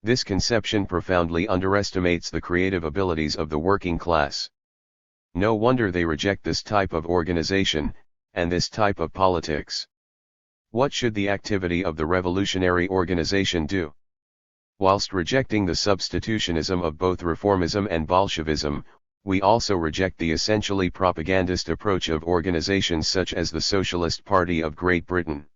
This conception profoundly underestimates the creative abilities of the working class. No wonder they reject this type of organization, and this type of politics. What should the activity of the revolutionary organization do? Whilst rejecting the substitutionism of both reformism and Bolshevism, we also reject the essentially propagandist approach of organizations such as the Socialist Party of Great Britain.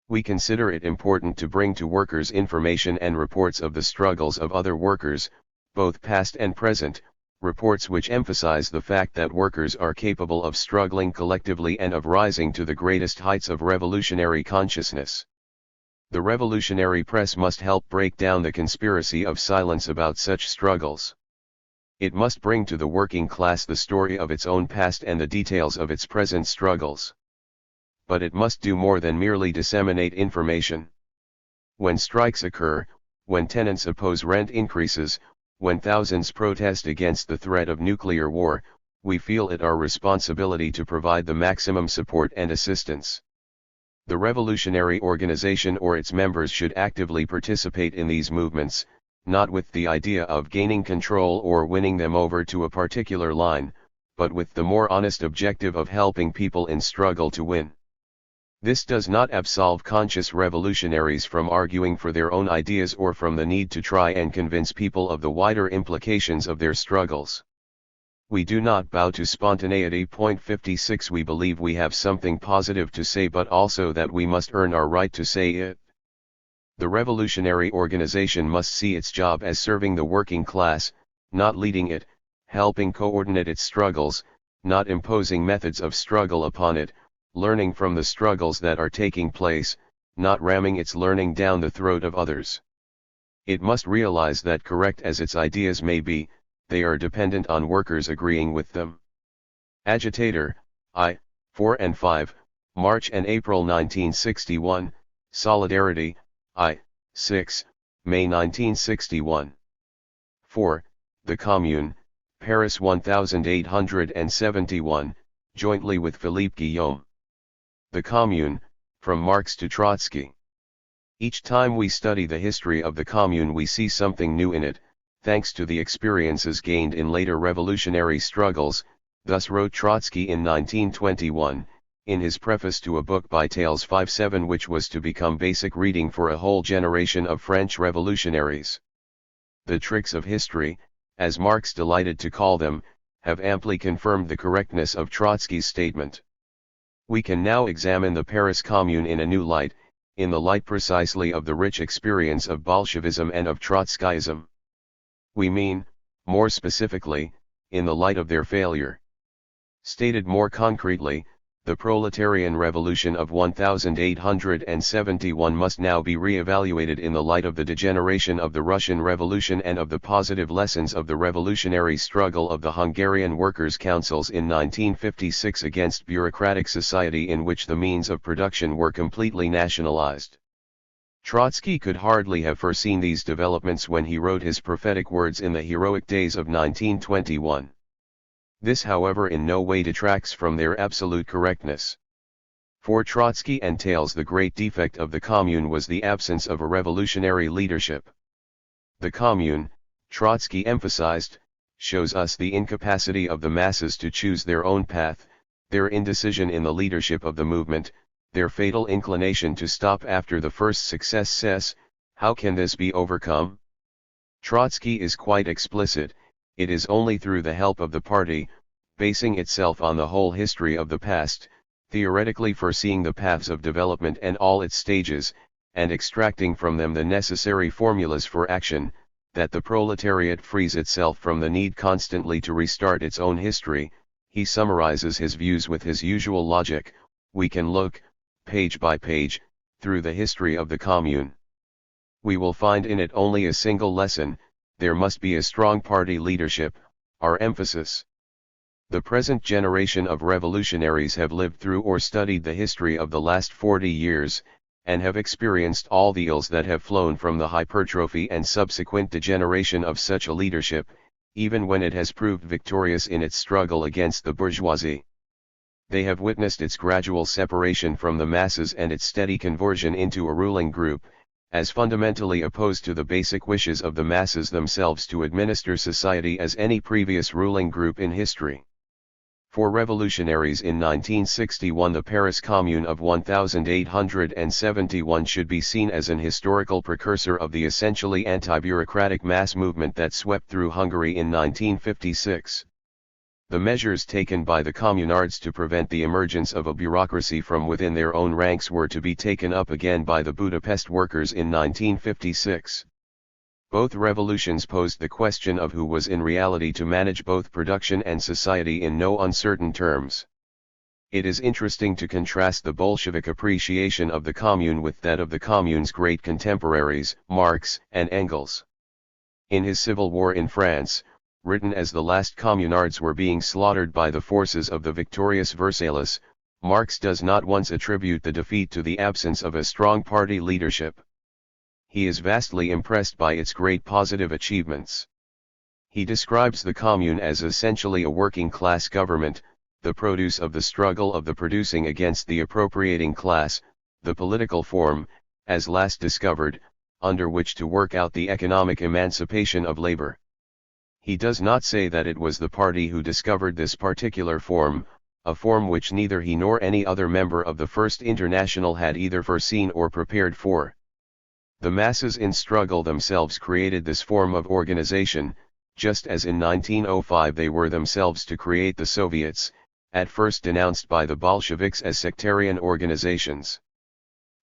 We consider it important to bring to workers information and reports of the struggles of other workers, both past and present, reports which emphasize the fact that workers are capable of struggling collectively and of rising to the greatest heights of revolutionary consciousness. The revolutionary press must help break down the conspiracy of silence about such struggles. It must bring to the working class the story of its own past and the details of its present struggles. But it must do more than merely disseminate information. When strikes occur, when tenants oppose rent increases, when thousands protest against the threat of nuclear war, we feel it our responsibility to provide the maximum support and assistance. The revolutionary organization or its members should actively participate in these movements, not with the idea of gaining control or winning them over to a particular line, but with the more honest objective of helping people in struggle to win. This does not absolve conscious revolutionaries from arguing for their own ideas or from the need to try and convince people of the wider implications of their struggles. We do not bow to spontaneity. 56 We believe we have something positive to say, but also that we must earn our right to say it. The revolutionary organization must see its job as serving the working class, not leading it, helping coordinate its struggles, not imposing methods of struggle upon it, learning from the struggles that are taking place, not ramming its learning down the throat of others. It must realize that, correct as its ideas may be, they are dependent on workers agreeing with them. Agitator, I, 4 and 5, March and April 1961, Solidarity, I, 6, May 1961. 4. The Commune, Paris 1871, jointly with Philippe Guillaume. The Commune, from Marx to Trotsky. Each time we study the history of the Commune we see something new in it, thanks to the experiences gained in later revolutionary struggles. Thus wrote Trotsky in 1921, in his preface to a book by Tales 5-7 which was to become basic reading for a whole generation of French revolutionaries. The tricks of history, as Marx delighted to call them, have amply confirmed the correctness of Trotsky's statement. We can now examine the Paris Commune in a new light, in the light precisely of the rich experience of Bolshevism and of Trotskyism. We mean, more specifically, in the light of their failure. Stated more concretely, the proletarian revolution of 1871 must now be re-evaluated in the light of the degeneration of the Russian Revolution and of the positive lessons of the revolutionary struggle of the Hungarian workers' councils in 1956 against bureaucratic society in which the means of production were completely nationalized. Trotsky could hardly have foreseen these developments when he wrote his prophetic words in the heroic days of 1921. This, however, in no way detracts from their absolute correctness. For Trotsky and Tales, the great defect of the Commune was the absence of a revolutionary leadership. The Commune, Trotsky emphasized, shows us the incapacity of the masses to choose their own path, their indecision in the leadership of the movement, their fatal inclination to stop after the first success. Says, how can this be overcome? Trotsky is quite explicit. It is only through the help of the party, basing itself on the whole history of the past, theoretically foreseeing the paths of development and all its stages, and extracting from them the necessary formulas for action, that the proletariat frees itself from the need constantly to restart its own history. He summarizes his views with his usual logic. We can look, page by page, through the history of the Commune. We will find in it only a single lesson: there must be a strong party leadership, our emphasis. The present generation of revolutionaries have lived through or studied the history of the last 40 years, and have experienced all the ills that have flown from the hypertrophy and subsequent degeneration of such a leadership, even when it has proved victorious in its struggle against the bourgeoisie. They have witnessed its gradual separation from the masses and its steady conversion into a ruling group, as fundamentally opposed to the basic wishes of the masses themselves to administer society as any previous ruling group in history. For revolutionaries in 1961, the Paris Commune of 1871 should be seen as an historical precursor of the essentially anti-bureaucratic mass movement that swept through Hungary in 1956. The measures taken by the communards to prevent the emergence of a bureaucracy from within their own ranks were to be taken up again by the Budapest workers in 1956. Both revolutions posed the question of who was in reality to manage both production and society in no uncertain terms. It is interesting to contrast the Bolshevik appreciation of the Commune with that of the Commune's great contemporaries, Marx and Engels. In his civil war in France, written as the last communards were being slaughtered by the forces of the victorious Versailles, Marx does not once attribute the defeat to the absence of a strong party leadership. He is vastly impressed by its great positive achievements. He describes the Commune as essentially a working-class government, the produce of the struggle of the producing against the appropriating class, the political form, as last discovered, under which to work out the economic emancipation of labor. He does not say that it was the party who discovered this particular form, a form which neither he nor any other member of the First International had either foreseen or prepared for. The masses in struggle themselves created this form of organization, just as in 1905 they were themselves to create the Soviets, at first denounced by the Bolsheviks as sectarian organizations.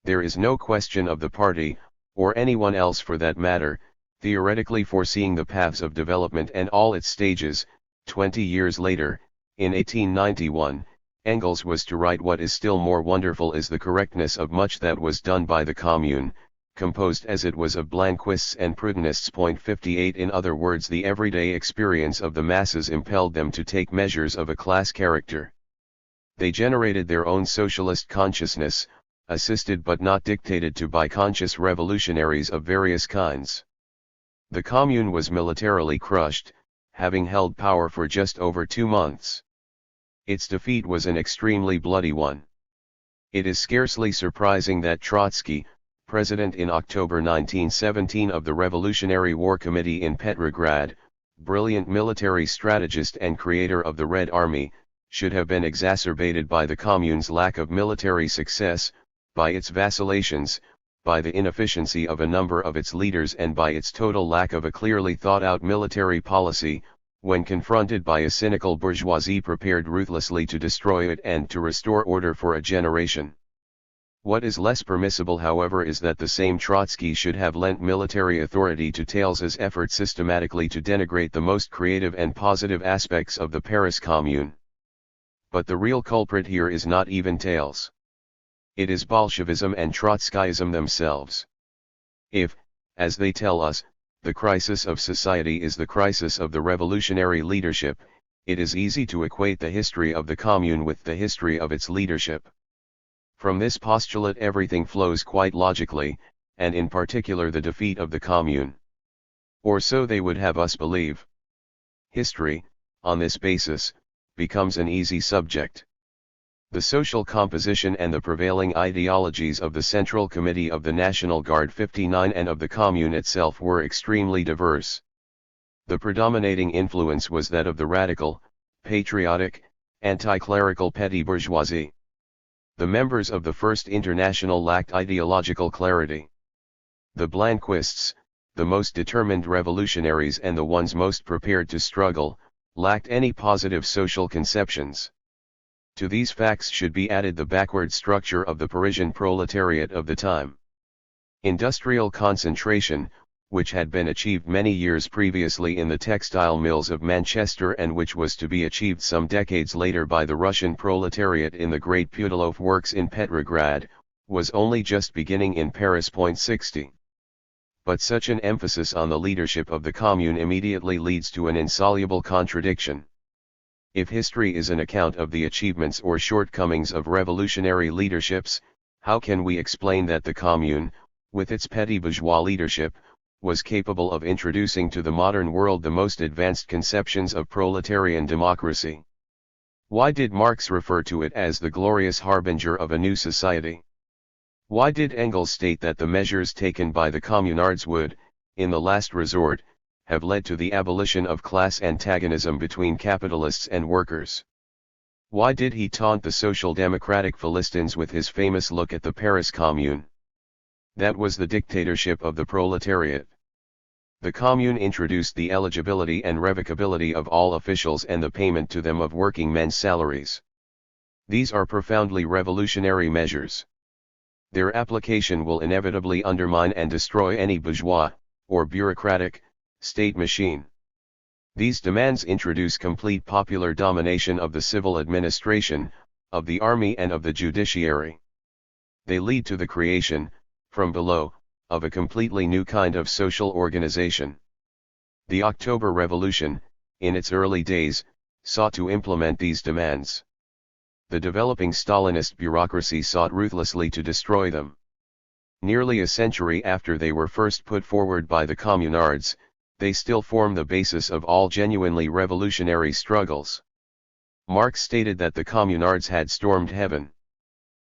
There is no question of the party, or anyone else for that matter, theoretically foreseeing the paths of development and all its stages. 20 years later, in 1891, Engels was to write what is still more wonderful is the correctness of much that was done by the Commune, composed as it was of Blanquists and Proudhonists. 58 In other words, the everyday experience of the masses impelled them to take measures of a class character. They generated their own socialist consciousness, assisted but not dictated to by conscious revolutionaries of various kinds. The Commune was militarily crushed, having held power for just over 2 months. Its defeat was an extremely bloody one. It is scarcely surprising that Trotsky, president in October 1917 of the Revolutionary War Committee in Petrograd, brilliant military strategist and creator of the Red Army, should have been exacerbated by the Commune's lack of military success, by its vacillations, by the inefficiency of a number of its leaders and by its total lack of a clearly thought-out military policy, when confronted by a cynical bourgeoisie prepared ruthlessly to destroy it and to restore order for a generation. What is less permissible, however, is that the same Trotsky should have lent military authority to Tales's effort systematically to denigrate the most creative and positive aspects of the Paris Commune. But the real culprit here is not even Tales. It is Bolshevism and Trotskyism themselves. If, as they tell us, the crisis of society is the crisis of the revolutionary leadership, it is easy to equate the history of the Commune with the history of its leadership. From this postulate everything flows quite logically, and in particular the defeat of the Commune. Or so they would have us believe. History, on this basis, becomes an easy subject. The social composition and the prevailing ideologies of the Central Committee of the National Guard 59 and of the Commune itself were extremely diverse. The predominating influence was that of the radical, patriotic, anti-clerical petty bourgeoisie. The members of the First International lacked ideological clarity. The Blanquists, the most determined revolutionaries and the ones most prepared to struggle, lacked any positive social conceptions. To these facts should be added the backward structure of the Parisian proletariat of the time. Industrial concentration, which had been achieved many years previously in the textile mills of Manchester and which was to be achieved some decades later by the Russian proletariat in the great Putilov works in Petrograd, was only just beginning in Paris. 60. But such an emphasis on the leadership of the Commune immediately leads to an insoluble contradiction. If history is an account of the achievements or shortcomings of revolutionary leaderships, how can we explain that the Commune, with its petty bourgeois leadership, was capable of introducing to the modern world the most advanced conceptions of proletarian democracy? Why did Marx refer to it as the glorious harbinger of a new society? Why did Engels state that the measures taken by the communards would, in the last resort, have led to the abolition of class antagonism between capitalists and workers? Why did he taunt the social democratic Philistines with his famous look at the Paris Commune? That was the dictatorship of the proletariat. The Commune introduced the eligibility and revocability of all officials and the payment to them of working men's salaries. These are profoundly revolutionary measures. Their application will inevitably undermine and destroy any bourgeois, or bureaucratic, state machine. These demands introduce complete popular domination of the civil administration, of the army and of the judiciary. They lead to the creation, from below, of a completely new kind of social organization. The October Revolution, in its early days, sought to implement these demands. The developing Stalinist bureaucracy sought ruthlessly to destroy them. Nearly a century after they were first put forward by the communards, they still form the basis of all genuinely revolutionary struggles. Marx stated that the communards had stormed heaven.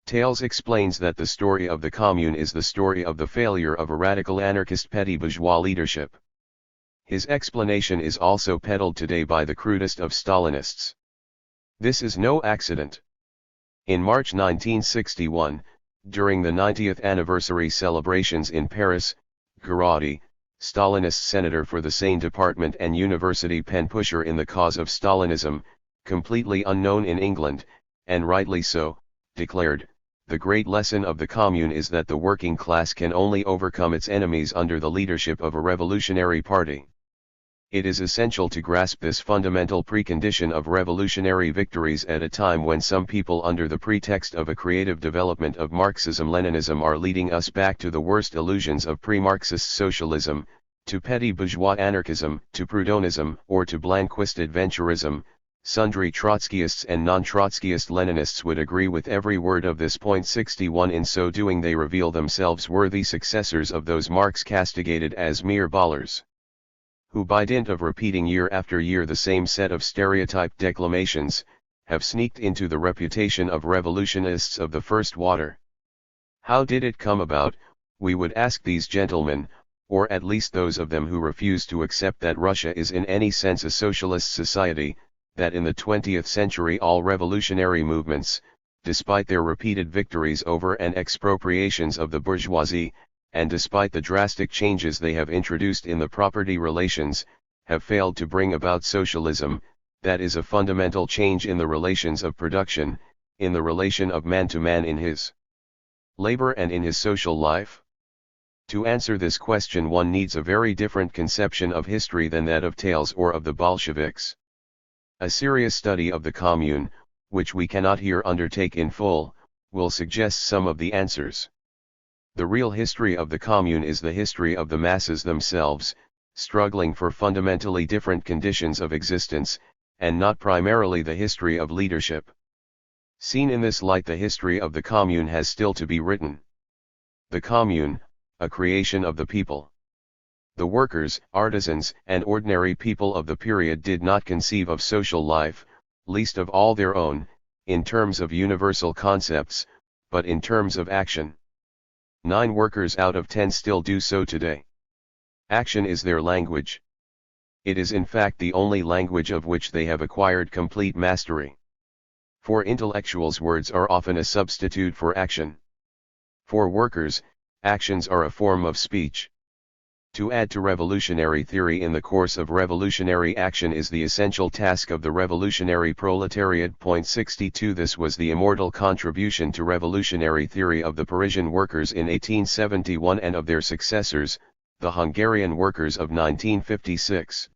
Thales explains that the story of the Commune is the story of the failure of a radical anarchist petty bourgeois leadership. His explanation is also peddled today by the crudest of Stalinists. This is no accident. In March 1961, during the 90th anniversary celebrations in Paris, Ghirotti, Stalinist senator for the Seine department and university pen pusher in the cause of Stalinism, completely unknown in England, and rightly so, declared, "The great lesson of the Commune is that the working class can only overcome its enemies under the leadership of a revolutionary party. It is essential to grasp this fundamental precondition of revolutionary victories at a time when some people under the pretext of a creative development of Marxism-Leninism are leading us back to the worst illusions of pre-Marxist socialism, to petty bourgeois anarchism, to Prudhonism, or to Blanquist adventurism." Sundry Trotskyists and non-Trotskyist Leninists would agree with every word of this. 61 In so doing they reveal themselves worthy successors of those Marx castigated as mere ballers, who by dint of repeating year after year the same set of stereotyped declamations, have sneaked into the reputation of revolutionists of the first water. How did it come about, we would ask these gentlemen, or at least those of them who refuse to accept that Russia is in any sense a socialist society, that in the 20th century all revolutionary movements, despite their repeated victories over and expropriations of the bourgeoisie, and despite the drastic changes they have introduced in the property relations, have failed to bring about socialism, that is a fundamental change in the relations of production, in the relation of man to man in his labor and in his social life? To answer this question one needs a very different conception of history than that of Thales or of the Bolsheviks. A serious study of the Commune, which we cannot here undertake in full, will suggest some of the answers. The real history of the Commune is the history of the masses themselves, struggling for fundamentally different conditions of existence, and not primarily the history of leadership. Seen in this light, the history of the Commune has still to be written. The Commune, a creation of the people. The workers, artisans, and ordinary people of the period did not conceive of social life, least of all their own, in terms of universal concepts, but in terms of action. 9 workers out of 10 still do so today. Action is their language. It is in fact the only language of which they have acquired complete mastery. For intellectuals, words are often a substitute for action. For workers, actions are a form of speech. To add to revolutionary theory in the course of revolutionary action is the essential task of the revolutionary proletariat. 62 This was the immortal contribution to revolutionary theory of the Parisian workers in 1871 and of their successors, the Hungarian workers of 1956.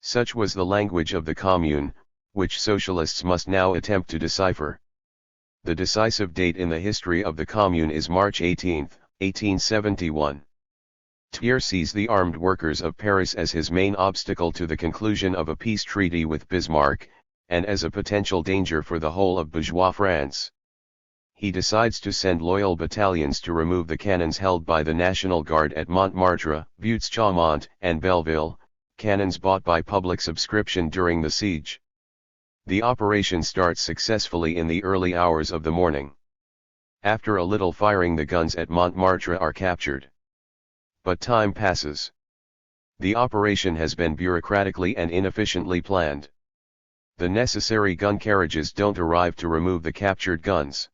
Such was the language of the Commune, which socialists must now attempt to decipher. The decisive date in the history of the Commune is March 18, 1871. Thiers sees the armed workers of Paris as his main obstacle to the conclusion of a peace treaty with Bismarck, and as a potential danger for the whole of bourgeois France. He decides to send loyal battalions to remove the cannons held by the National Guard at Montmartre, Buttes-Chaumont, and Belleville, cannons bought by public subscription during the siege. The operation starts successfully in the early hours of the morning. After a little firing, the guns at Montmartre are captured. But time passes. The operation has been bureaucratically and inefficiently planned. The necessary gun carriages don't arrive to remove the captured guns.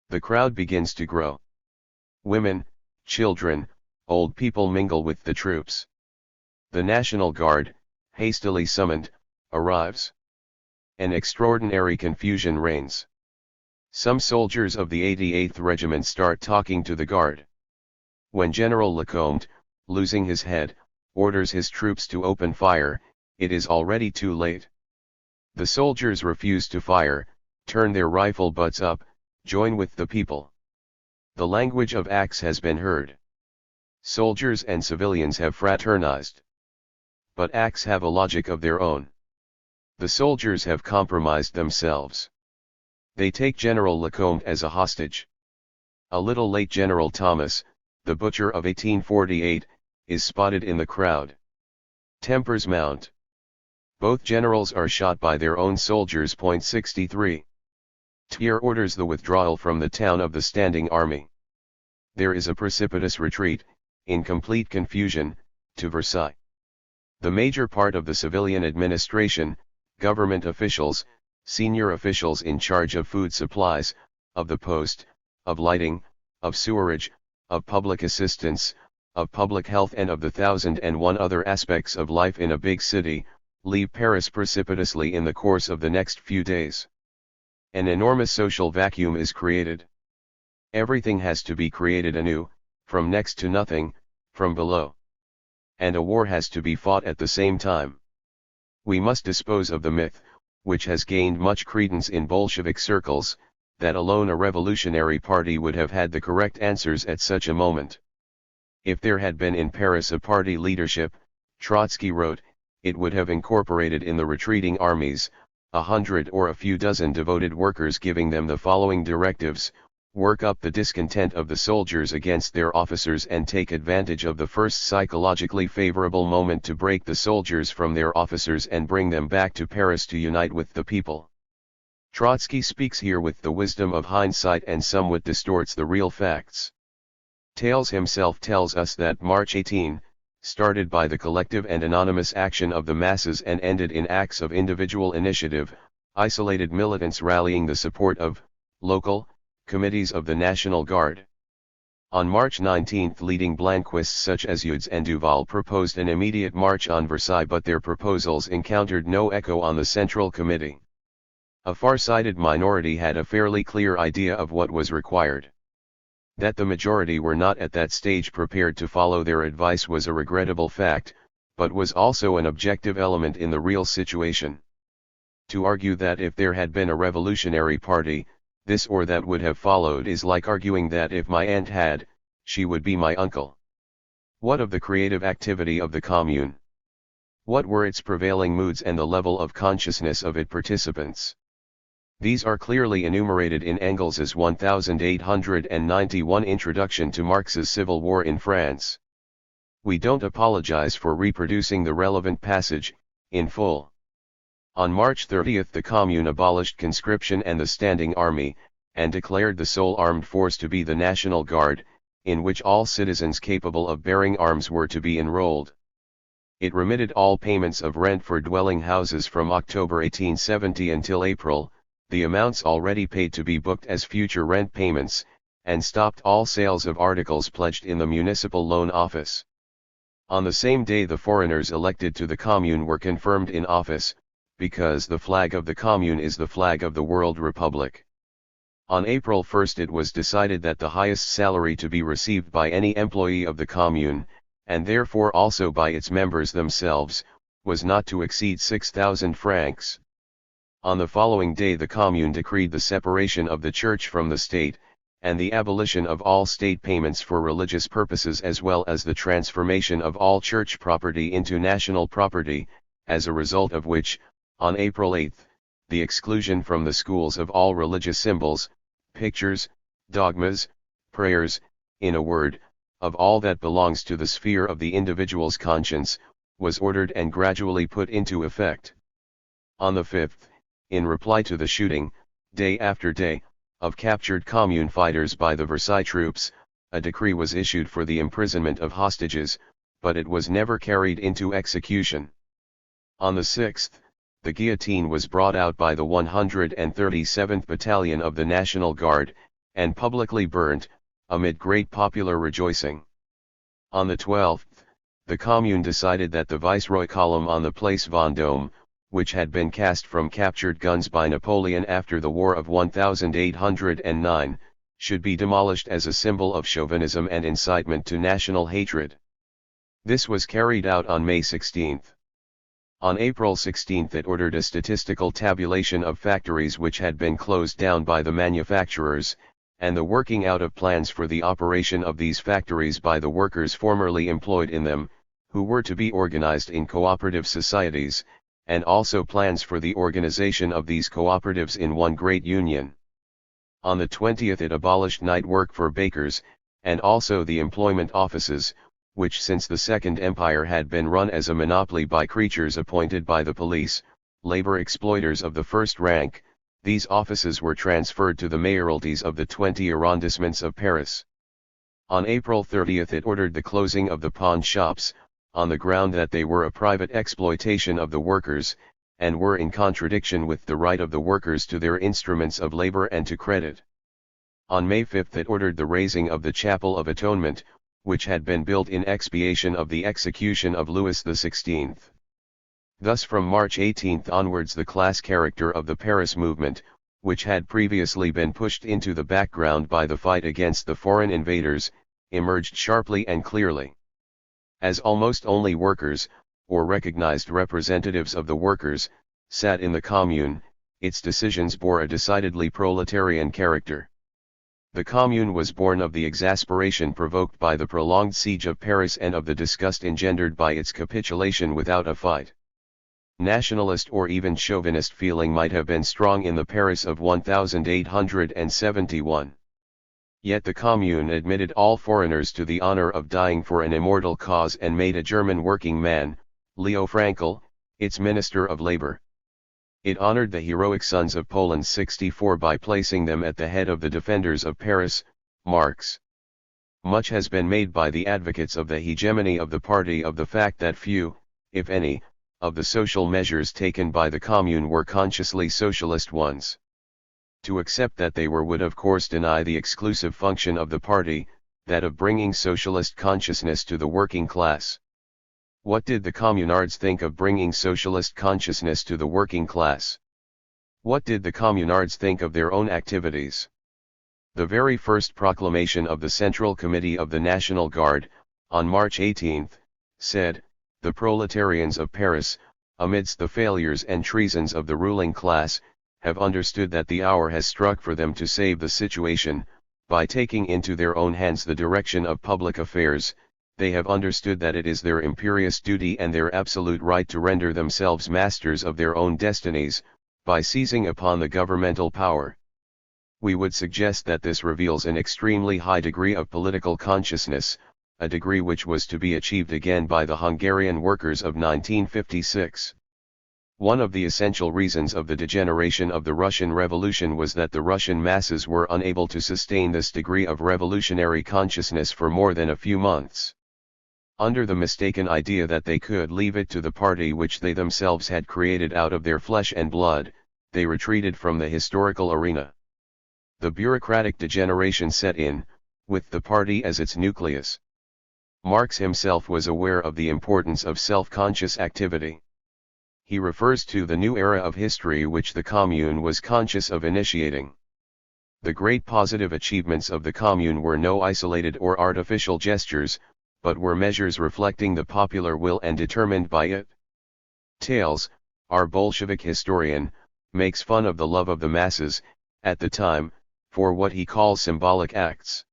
The crowd begins to grow. Women, children, old people mingle with the troops. The National Guard, hastily summoned, arrives. An extraordinary confusion reigns. Some soldiers of the 88th Regiment start talking to the guard. When General Lecomte, losing his head, orders his troops to open fire, it is already too late. The soldiers refuse to fire, turn their rifle butts up, join with the people. The language of acts has been heard. Soldiers and civilians have fraternized. But acts have a logic of their own. The soldiers have compromised themselves. They take General Lecomte as a hostage. A little late General Thomas, the butcher of 1848, is spotted in the crowd. Tempers mount. Both generals are shot by their own soldiers. 63. Thiers orders the withdrawal from the town of the standing army. There is a precipitous retreat, in complete confusion, to Versailles. The major part of the civilian administration, government officials, senior officials in charge of food supplies, of the post, of lighting, of sewerage, of public assistance, of public health and of the 1,001 other aspects of life in a big city, leave Paris precipitously in the course of the next few days. An enormous social vacuum is created. Everything has to be created anew, from next to nothing, from below. And a war has to be fought at the same time. We must dispose of the myth, which has gained much credence in Bolshevik circles, that alone a revolutionary party would have had the correct answers at such a moment. If there had been in Paris a party leadership, Trotsky wrote, it would have incorporated in the retreating armies, 100 or a few dozen devoted workers giving them the following directives: work up the discontent of the soldiers against their officers and take advantage of the first psychologically favorable moment to break the soldiers from their officers and bring them back to Paris to unite with the people. Trotsky speaks here with the wisdom of hindsight and somewhat distorts the real facts. Thales himself tells us that March 18, started by the collective and anonymous action of the masses and ended in acts of individual initiative, isolated militants rallying the support of local committees of the National Guard. On March 19 leading Blanquists such as Eudes and Duval proposed an immediate march on Versailles, but their proposals encountered no echo on the Central Committee. A far-sighted minority had a fairly clear idea of what was required. That the majority were not at that stage prepared to follow their advice was a regrettable fact, but was also an objective element in the real situation. To argue that if there had been a revolutionary party, this or that would have followed is like arguing that if my aunt had, she would be my uncle. What of the creative activity of the Commune? What were its prevailing moods and the level of consciousness of its participants? These are clearly enumerated in Engels's 1891 Introduction to Marx's Civil War in France. We don't apologize for reproducing the relevant passage, in full. On March 30 the Commune abolished conscription and the standing army, and declared the sole armed force to be the National Guard, in which all citizens capable of bearing arms were to be enrolled. It remitted all payments of rent for dwelling houses from October 1870 until April, the amounts already paid to be booked as future rent payments, and stopped all sales of articles pledged in the municipal loan office. On the same day the foreigners elected to the Commune were confirmed in office, because the flag of the Commune is the flag of the World Republic. On April 1 it was decided that the highest salary to be received by any employee of the Commune, and therefore also by its members themselves, was not to exceed 6,000 francs. On the following day the Commune decreed the separation of the Church from the State, and the abolition of all state payments for religious purposes as well as the transformation of all church property into national property, as a result of which, on April 8, the exclusion from the schools of all religious symbols, pictures, dogmas, prayers, in a word, of all that belongs to the sphere of the individual's conscience, was ordered and gradually put into effect. On the 5th, in reply to the shooting, day after day, of captured Commune fighters by the Versailles troops, a decree was issued for the imprisonment of hostages, but it was never carried into execution. On the 6th, the guillotine was brought out by the 137th Battalion of the National Guard, and publicly burnt, amid great popular rejoicing. On the 12th, the Commune decided that the Viceroy column on the Place Vendôme, which had been cast from captured guns by Napoleon after the War of 1809, should be demolished as a symbol of chauvinism and incitement to national hatred. This was carried out on May 16. On April 16 it ordered a statistical tabulation of factories which had been closed down by the manufacturers, and the working out of plans for the operation of these factories by the workers formerly employed in them, who were to be organized in cooperative societies, and also plans for the organization of these cooperatives in one great union. On the 20th it abolished night work for bakers, and also the employment offices, which since the Second Empire had been run as a monopoly by creatures appointed by the police, labor exploiters of the first rank. These offices were transferred to the mayoralties of the 20 arrondissements of Paris. On April 30 it ordered the closing of the pawn shops, on the ground that they were a private exploitation of the workers, and were in contradiction with the right of the workers to their instruments of labor and to credit. On May 5 it ordered the raising of the Chapel of Atonement, which had been built in expiation of the execution of Louis XVI. Thus from March 18 onwards the class character of the Paris movement, which had previously been pushed into the background by the fight against the foreign invaders, emerged sharply and clearly. As almost only workers, or recognized representatives of the workers, sat in the Commune, its decisions bore a decidedly proletarian character. The Commune was born of the exasperation provoked by the prolonged siege of Paris and of the disgust engendered by its capitulation without a fight. Nationalist or even chauvinist feeling might have been strong in the Paris of 1871. Yet the Commune admitted all foreigners to the honor of dying for an immortal cause and made a German working man, Leo Frankel, its Minister of Labor. It honored the heroic sons of Poland 64 by placing them at the head of the defenders of Paris, Marx. Much has been made by the advocates of the hegemony of the party of the fact that few, if any, of the social measures taken by the Commune were consciously socialist ones. To accept that they were would of course deny the exclusive function of the party, that of bringing socialist consciousness to the working class. What did the communards think of bringing socialist consciousness to the working class? What did the communards think of their own activities? The very first proclamation of the Central Committee of the National Guard, on March 18, said, "The proletarians of Paris, amidst the failures and treasons of the ruling class, have understood that the hour has struck for them to save the situation, by taking into their own hands the direction of public affairs. They have understood that it is their imperious duty and their absolute right to render themselves masters of their own destinies, by seizing upon the governmental power." We would suggest that this reveals an extremely high degree of political consciousness, a degree which was to be achieved again by the Hungarian workers of 1956. One of the essential reasons of the degeneration of the Russian Revolution was that the Russian masses were unable to sustain this degree of revolutionary consciousness for more than a few months. Under the mistaken idea that they could leave it to the party which they themselves had created out of their flesh and blood, they retreated from the historical arena. The bureaucratic degeneration set in, with the party as its nucleus. Marx himself was aware of the importance of self-conscious activity. He refers to the new era of history which the Commune was conscious of initiating. The great positive achievements of the Commune were no isolated or artificial gestures, but were measures reflecting the popular will and determined by it. Tales, our Bolshevik historian, makes fun of the love of the masses, at the time, for what he calls symbolic acts.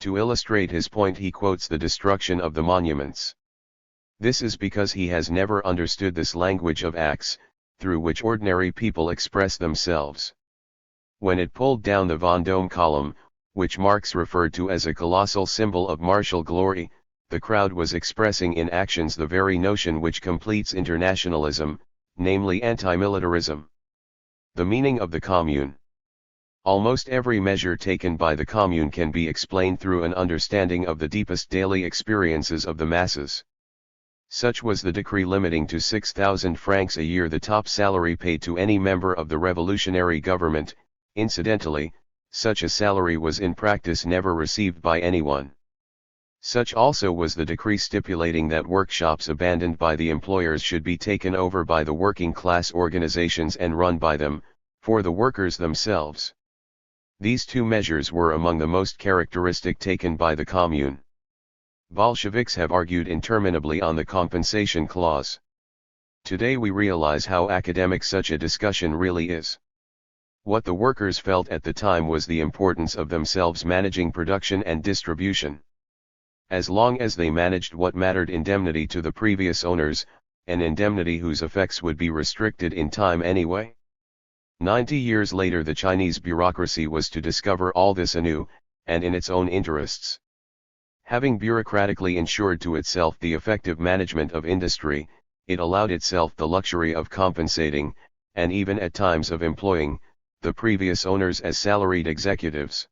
To illustrate his point he quotes the destruction of the monuments. This is because he has never understood this language of acts, through which ordinary people express themselves. When it pulled down the Vendôme column, which Marx referred to as a colossal symbol of martial glory, the crowd was expressing in actions the very notion which completes internationalism, namely anti-militarism. The meaning of the Commune. Almost every measure taken by the Commune can be explained through an understanding of the deepest daily experiences of the masses. Such was the decree limiting to 6,000 francs a year the top salary paid to any member of the revolutionary government. Incidentally, such a salary was in practice never received by anyone. Such also was the decree stipulating that workshops abandoned by the employers should be taken over by the working class organizations and run by them, for the workers themselves. These two measures were among the most characteristic taken by the Commune. Bolsheviks have argued interminably on the compensation clause. Today we realize how academic such a discussion really is. What the workers felt at the time was the importance of themselves managing production and distribution. As long as they managed what mattered, indemnity to the previous owners, an indemnity whose effects would be restricted in time anyway. 90 years later the Chinese bureaucracy was to discover all this anew, and in its own interests. Having bureaucratically ensured to itself the effective management of industry, it allowed itself the luxury of compensating, and even at times of employing, the previous owners as salaried executives.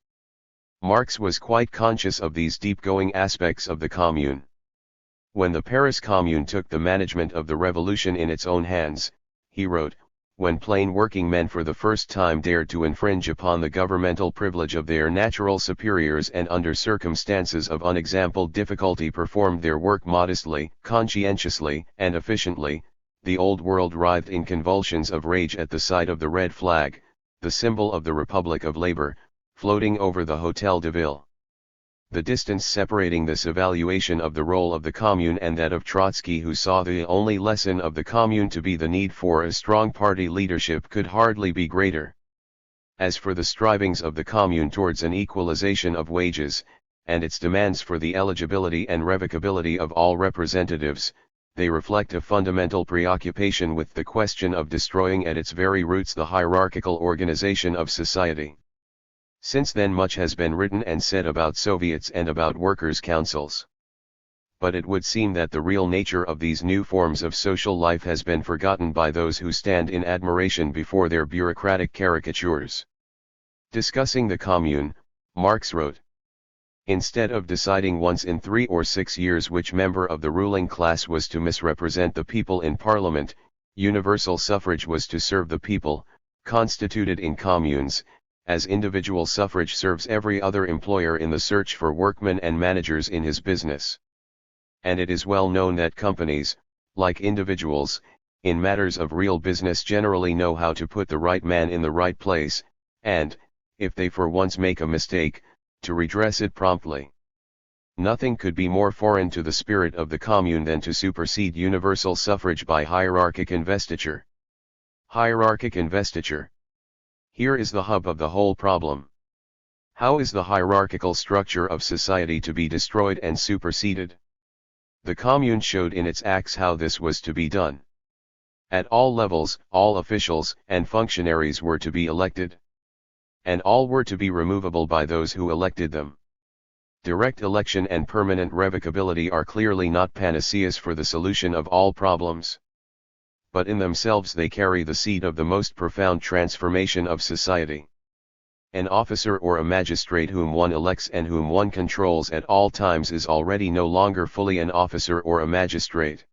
Marx was quite conscious of these deep-going aspects of the Commune. When the Paris Commune took the management of the revolution in its own hands, he wrote, when plain working men for the first time dared to infringe upon the governmental privilege of their natural superiors and under circumstances of unexampled difficulty performed their work modestly, conscientiously, and efficiently, the old world writhed in convulsions of rage at the sight of the red flag, the symbol of the Republic of Labor, floating over the Hôtel de Ville. The distance separating this evaluation of the role of the Commune and that of Trotsky, who saw the only lesson of the Commune to be the need for a strong party leadership, could hardly be greater. As for the strivings of the Commune towards an equalization of wages, and its demands for the eligibility and revocability of all representatives, they reflect a fundamental preoccupation with the question of destroying at its very roots the hierarchical organization of society. Since then much has been written and said about Soviets and about workers' councils. But it would seem that the real nature of these new forms of social life has been forgotten by those who stand in admiration before their bureaucratic caricatures. Discussing the Commune, Marx wrote, instead of deciding once in 3 or 6 years which member of the ruling class was to misrepresent the people in Parliament, universal suffrage was to serve the people, constituted in communes, as individual suffrage serves every other employer in the search for workmen and managers in his business. And it is well known that companies, like individuals, in matters of real business generally know how to put the right man in the right place, and, if they for once make a mistake, to redress it promptly. Nothing could be more foreign to the spirit of the Commune than to supersede universal suffrage by hierarchic investiture. Hierarchic investiture. Here is the hub of the whole problem. How is the hierarchical structure of society to be destroyed and superseded? The Commune showed in its acts how this was to be done. At all levels, all officials and functionaries were to be elected. And all were to be removable by those who elected them. Direct election and permanent revocability are clearly not panaceas for the solution of all problems. But in themselves they carry the seed of the most profound transformation of society. An officer or a magistrate whom one elects and whom one controls at all times is already no longer fully an officer or a magistrate.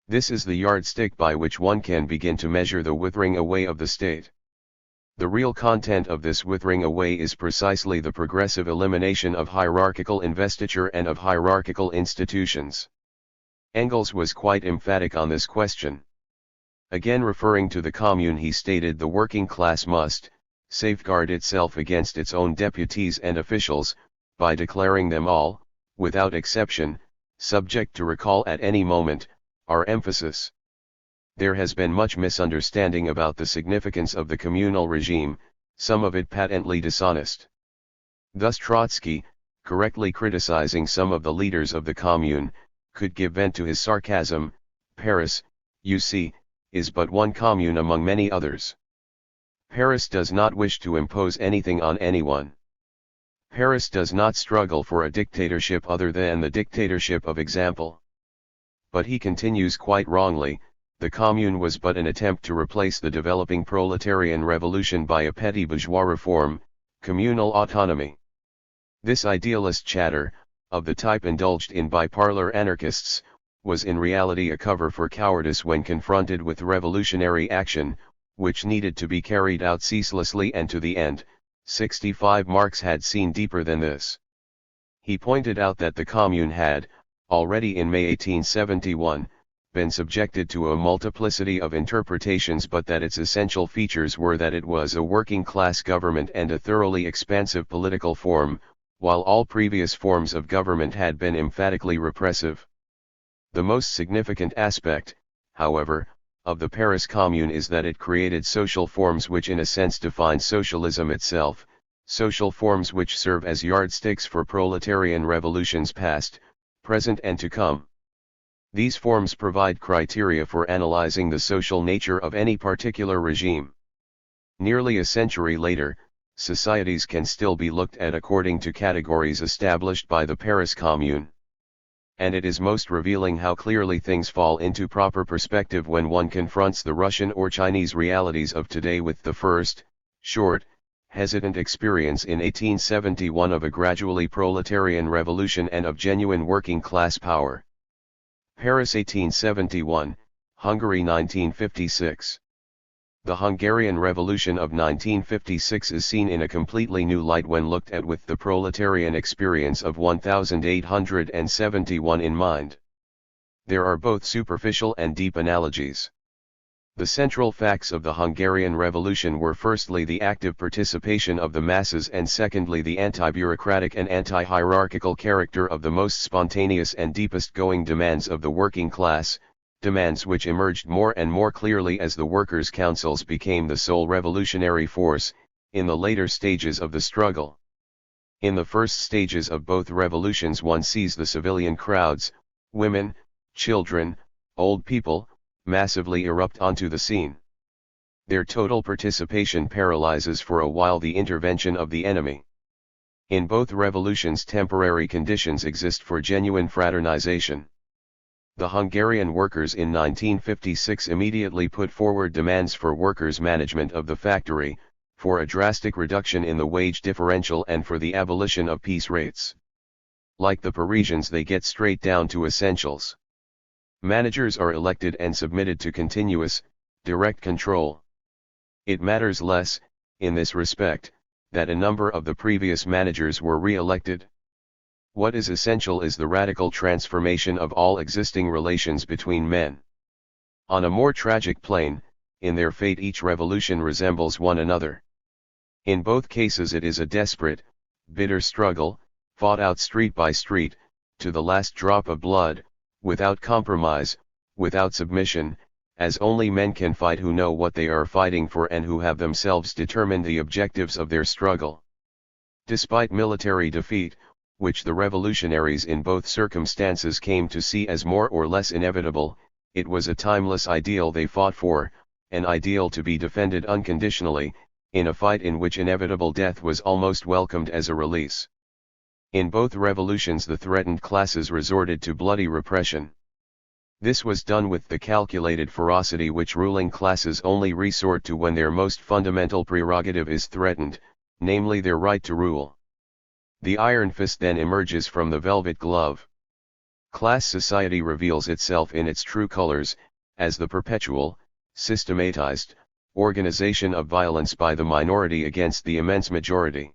This is the yardstick by which one can begin to measure the withering away of the state. The real content of this withering away is precisely the progressive elimination of hierarchical investiture and of hierarchical institutions. Engels was quite emphatic on this question. Again referring to the Commune, he stated the working class must safeguard itself against its own deputies and officials, by declaring them all, without exception, subject to recall at any moment. Our emphasis. There has been much misunderstanding about the significance of the communal regime, some of it patently dishonest. Thus Trotsky, correctly criticizing some of the leaders of the Commune, could give vent to his sarcasm. Paris, you see, is but one commune among many others. Paris does not wish to impose anything on anyone. Paris does not struggle for a dictatorship other than the dictatorship of example. But he continues quite wrongly, the Commune was but an attempt to replace the developing proletarian revolution by a petty bourgeois reform, communal autonomy. This idealist chatter, of the type indulged in by parlor anarchists, was in reality a cover for cowardice when confronted with revolutionary action, which needed to be carried out ceaselessly and to the end. 65 Marx had seen deeper than this. He pointed out that the Commune had, already in May 1871, been subjected to a multiplicity of interpretations, but that its essential features were that it was a working-class government and a thoroughly expansive political form, while all previous forms of government had been emphatically repressive. The most significant aspect, however, of the Paris Commune is that it created social forms which in a sense define socialism itself, social forms which serve as yardsticks for proletarian revolutions past, present and to come. These forms provide criteria for analyzing the social nature of any particular regime. Nearly a century later, societies can still be looked at according to categories established by the Paris Commune. And it is most revealing how clearly things fall into proper perspective when one confronts the Russian or Chinese realities of today with the first, short, hesitant experience in 1871 of a gradually proletarian revolution and of genuine working-class power. Paris 1871, Hungary 1956. The Hungarian Revolution of 1956 is seen in a completely new light when looked at with the proletarian experience of 1871 in mind. There are both superficial and deep analogies. The central facts of the Hungarian Revolution were firstly the active participation of the masses and secondly the anti-bureaucratic and anti-hierarchical character of the most spontaneous and deepest-going demands of the working class, demands which emerged more and more clearly as the workers' councils became the sole revolutionary force, in the later stages of the struggle. In the first stages of both revolutions one sees the civilian crowds, women, children, old people, massively erupt onto the scene. Their total participation paralyzes for a while the intervention of the enemy. In both revolutions temporary conditions exist for genuine fraternization. The Hungarian workers in 1956 immediately put forward demands for workers' management of the factory, for a drastic reduction in the wage differential and for the abolition of piece rates. Like the Parisians, they get straight down to essentials. Managers are elected and submitted to continuous, direct control. It matters less, in this respect, that a number of the previous managers were re-elected. What is essential is the radical transformation of all existing relations between men. On a more tragic plane, in their fate each revolution resembles one another. In both cases it is a desperate, bitter struggle, fought out street by street, to the last drop of blood, without compromise, without submission, as only men can fight who know what they are fighting for and who have themselves determined the objectives of their struggle. Despite military defeat, which the revolutionaries in both circumstances came to see as more or less inevitable, it was a timeless ideal they fought for, an ideal to be defended unconditionally, in a fight in which inevitable death was almost welcomed as a release. In both revolutions the threatened classes resorted to bloody repression. This was done with the calculated ferocity which ruling classes only resort to when their most fundamental prerogative is threatened, namely their right to rule. The iron fist then emerges from the velvet glove. Class society reveals itself in its true colors, as the perpetual, systematized, organization of violence by the minority against the immense majority.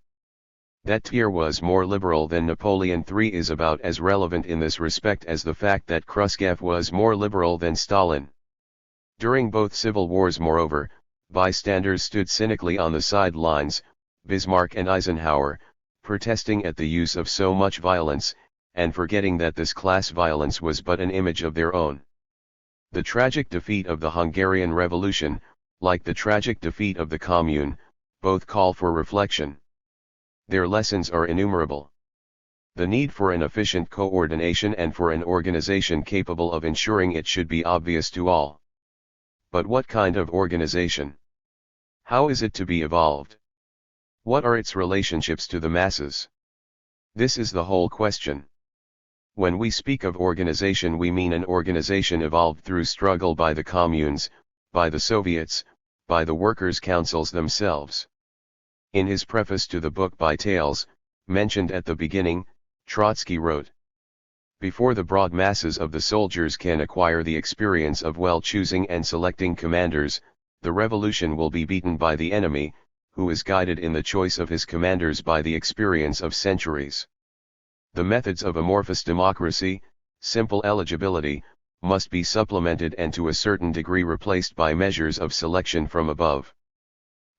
That Thiers was more liberal than Napoleon III is about as relevant in this respect as the fact that Khrushchev was more liberal than Stalin. During both civil wars, moreover, bystanders stood cynically on the sidelines, Bismarck and Eisenhower, protesting at the use of so much violence, and forgetting that this class violence was but an image of their own. The tragic defeat of the Hungarian Revolution, like the tragic defeat of the Commune, both call for reflection. Their lessons are innumerable. The need for an efficient coordination and for an organization capable of ensuring it should be obvious to all. But what kind of organization? How is it to be evolved? What are its relationships to the masses? This is the whole question. When we speak of organization, we mean an organization evolved through struggle by the communes, by the Soviets, by the workers' councils themselves. In his preface to the book By Tales, mentioned at the beginning, Trotsky wrote, Before the broad masses of the soldiers can acquire the experience of well choosing and selecting commanders, the revolution will be beaten by the enemy, who is guided in the choice of his commanders by the experience of centuries. The methods of amorphous democracy, simple eligibility, must be supplemented and to a certain degree replaced by measures of selection from above.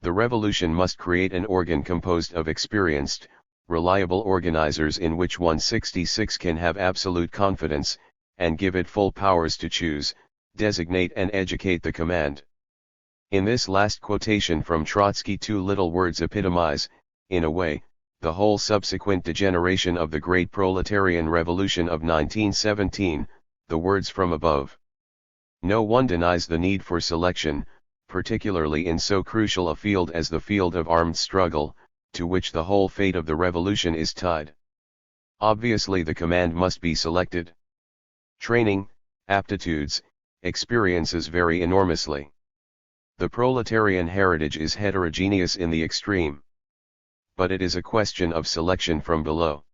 The revolution must create an organ composed of experienced, reliable organizers in which 166 can have absolute confidence, and give it full powers to choose, designate and educate the command. In this last quotation from Trotsky, two little words epitomize, in a way, the whole subsequent degeneration of the great proletarian revolution of 1917, the words from above. No one denies the need for selection, particularly in so crucial a field as the field of armed struggle, to which the whole fate of the revolution is tied. Obviously the command must be selected. Training, aptitudes, experiences vary enormously. The proletarian heritage is heterogeneous in the extreme. But it is a question of selection from below.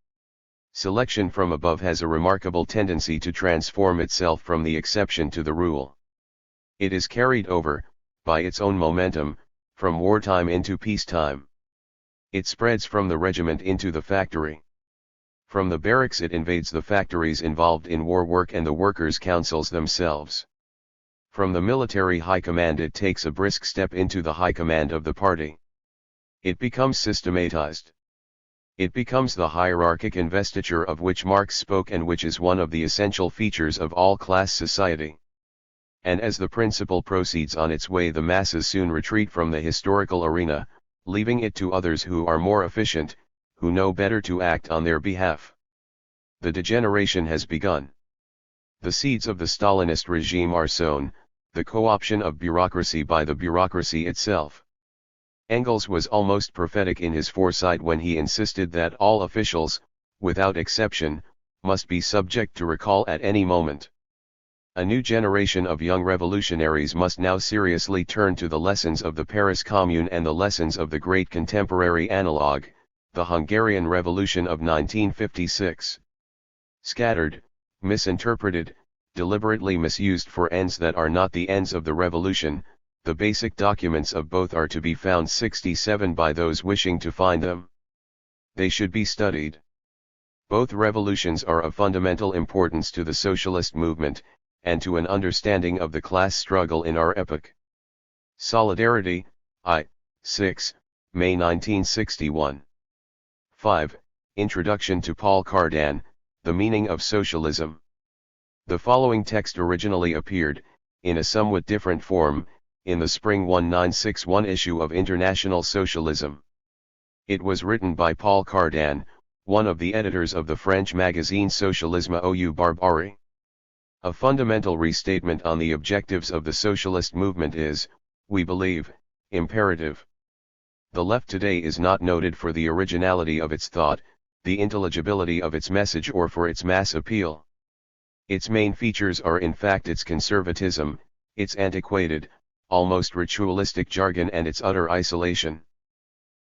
Selection from above has a remarkable tendency to transform itself from the exception to the rule. It is carried over, by its own momentum, from wartime into peacetime. It spreads from the regiment into the factory. From the barracks it invades the factories involved in war work and the workers' councils themselves. From the military high command it takes a brisk step into the high command of the party. It becomes systematized. It becomes the hierarchic investiture of which Marx spoke and which is one of the essential features of all class society. And as the principle proceeds on its way, the masses soon retreat from the historical arena, leaving it to others who are more efficient, who know better to act on their behalf. The degeneration has begun. The seeds of the Stalinist regime are sown, the co-option of bureaucracy by the bureaucracy itself. Engels was almost prophetic in his foresight when he insisted that all officials, without exception, must be subject to recall at any moment. A new generation of young revolutionaries must now seriously turn to the lessons of the Paris Commune and the lessons of the great contemporary analogue, the Hungarian Revolution of 1956. Scattered, misinterpreted, deliberately misused for ends that are not the ends of the revolution, the basic documents of both are to be found 67 by those wishing to find them. They should be studied. Both revolutions are of fundamental importance to the socialist movement, and to an understanding of the class struggle in our epoch. Solidarity, I. 6, May 1961. 5. Introduction to Paul Cardan, The Meaning of Socialism. The following text originally appeared, in a somewhat different form, in the spring 1961 issue of International Socialism. It was written by Paul Cardan, one of the editors of the French magazine Socialisme ou Barbarie. A fundamental restatement on the objectives of the socialist movement is, we believe, imperative. The left today is not noted for the originality of its thought, the intelligibility of its message, or for its mass appeal. Its main features are in fact its conservatism, its antiquated, almost ritualistic jargon, and its utter isolation.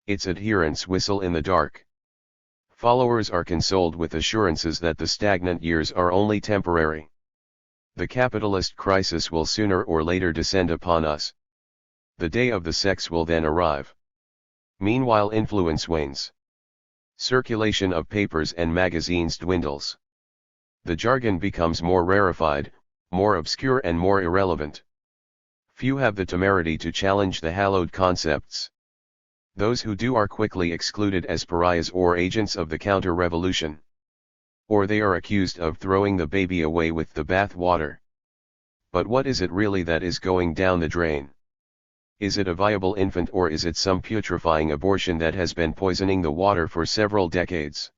Its adherents whistle in the dark. Followers are consoled with assurances that the stagnant years are only temporary. The capitalist crisis will sooner or later descend upon us. The day of the sex will then arrive. Meanwhile influence wanes. Circulation of papers and magazines dwindles. The jargon becomes more rarefied, more obscure and more irrelevant. Few have the temerity to challenge the hallowed concepts. Those who do are quickly excluded as pariahs or agents of the counter-revolution. Or they are accused of throwing the baby away with the bath water. But what is it really that is going down the drain? Is it a viable infant, or is it some putrefying abortion that has been poisoning the water for several decades?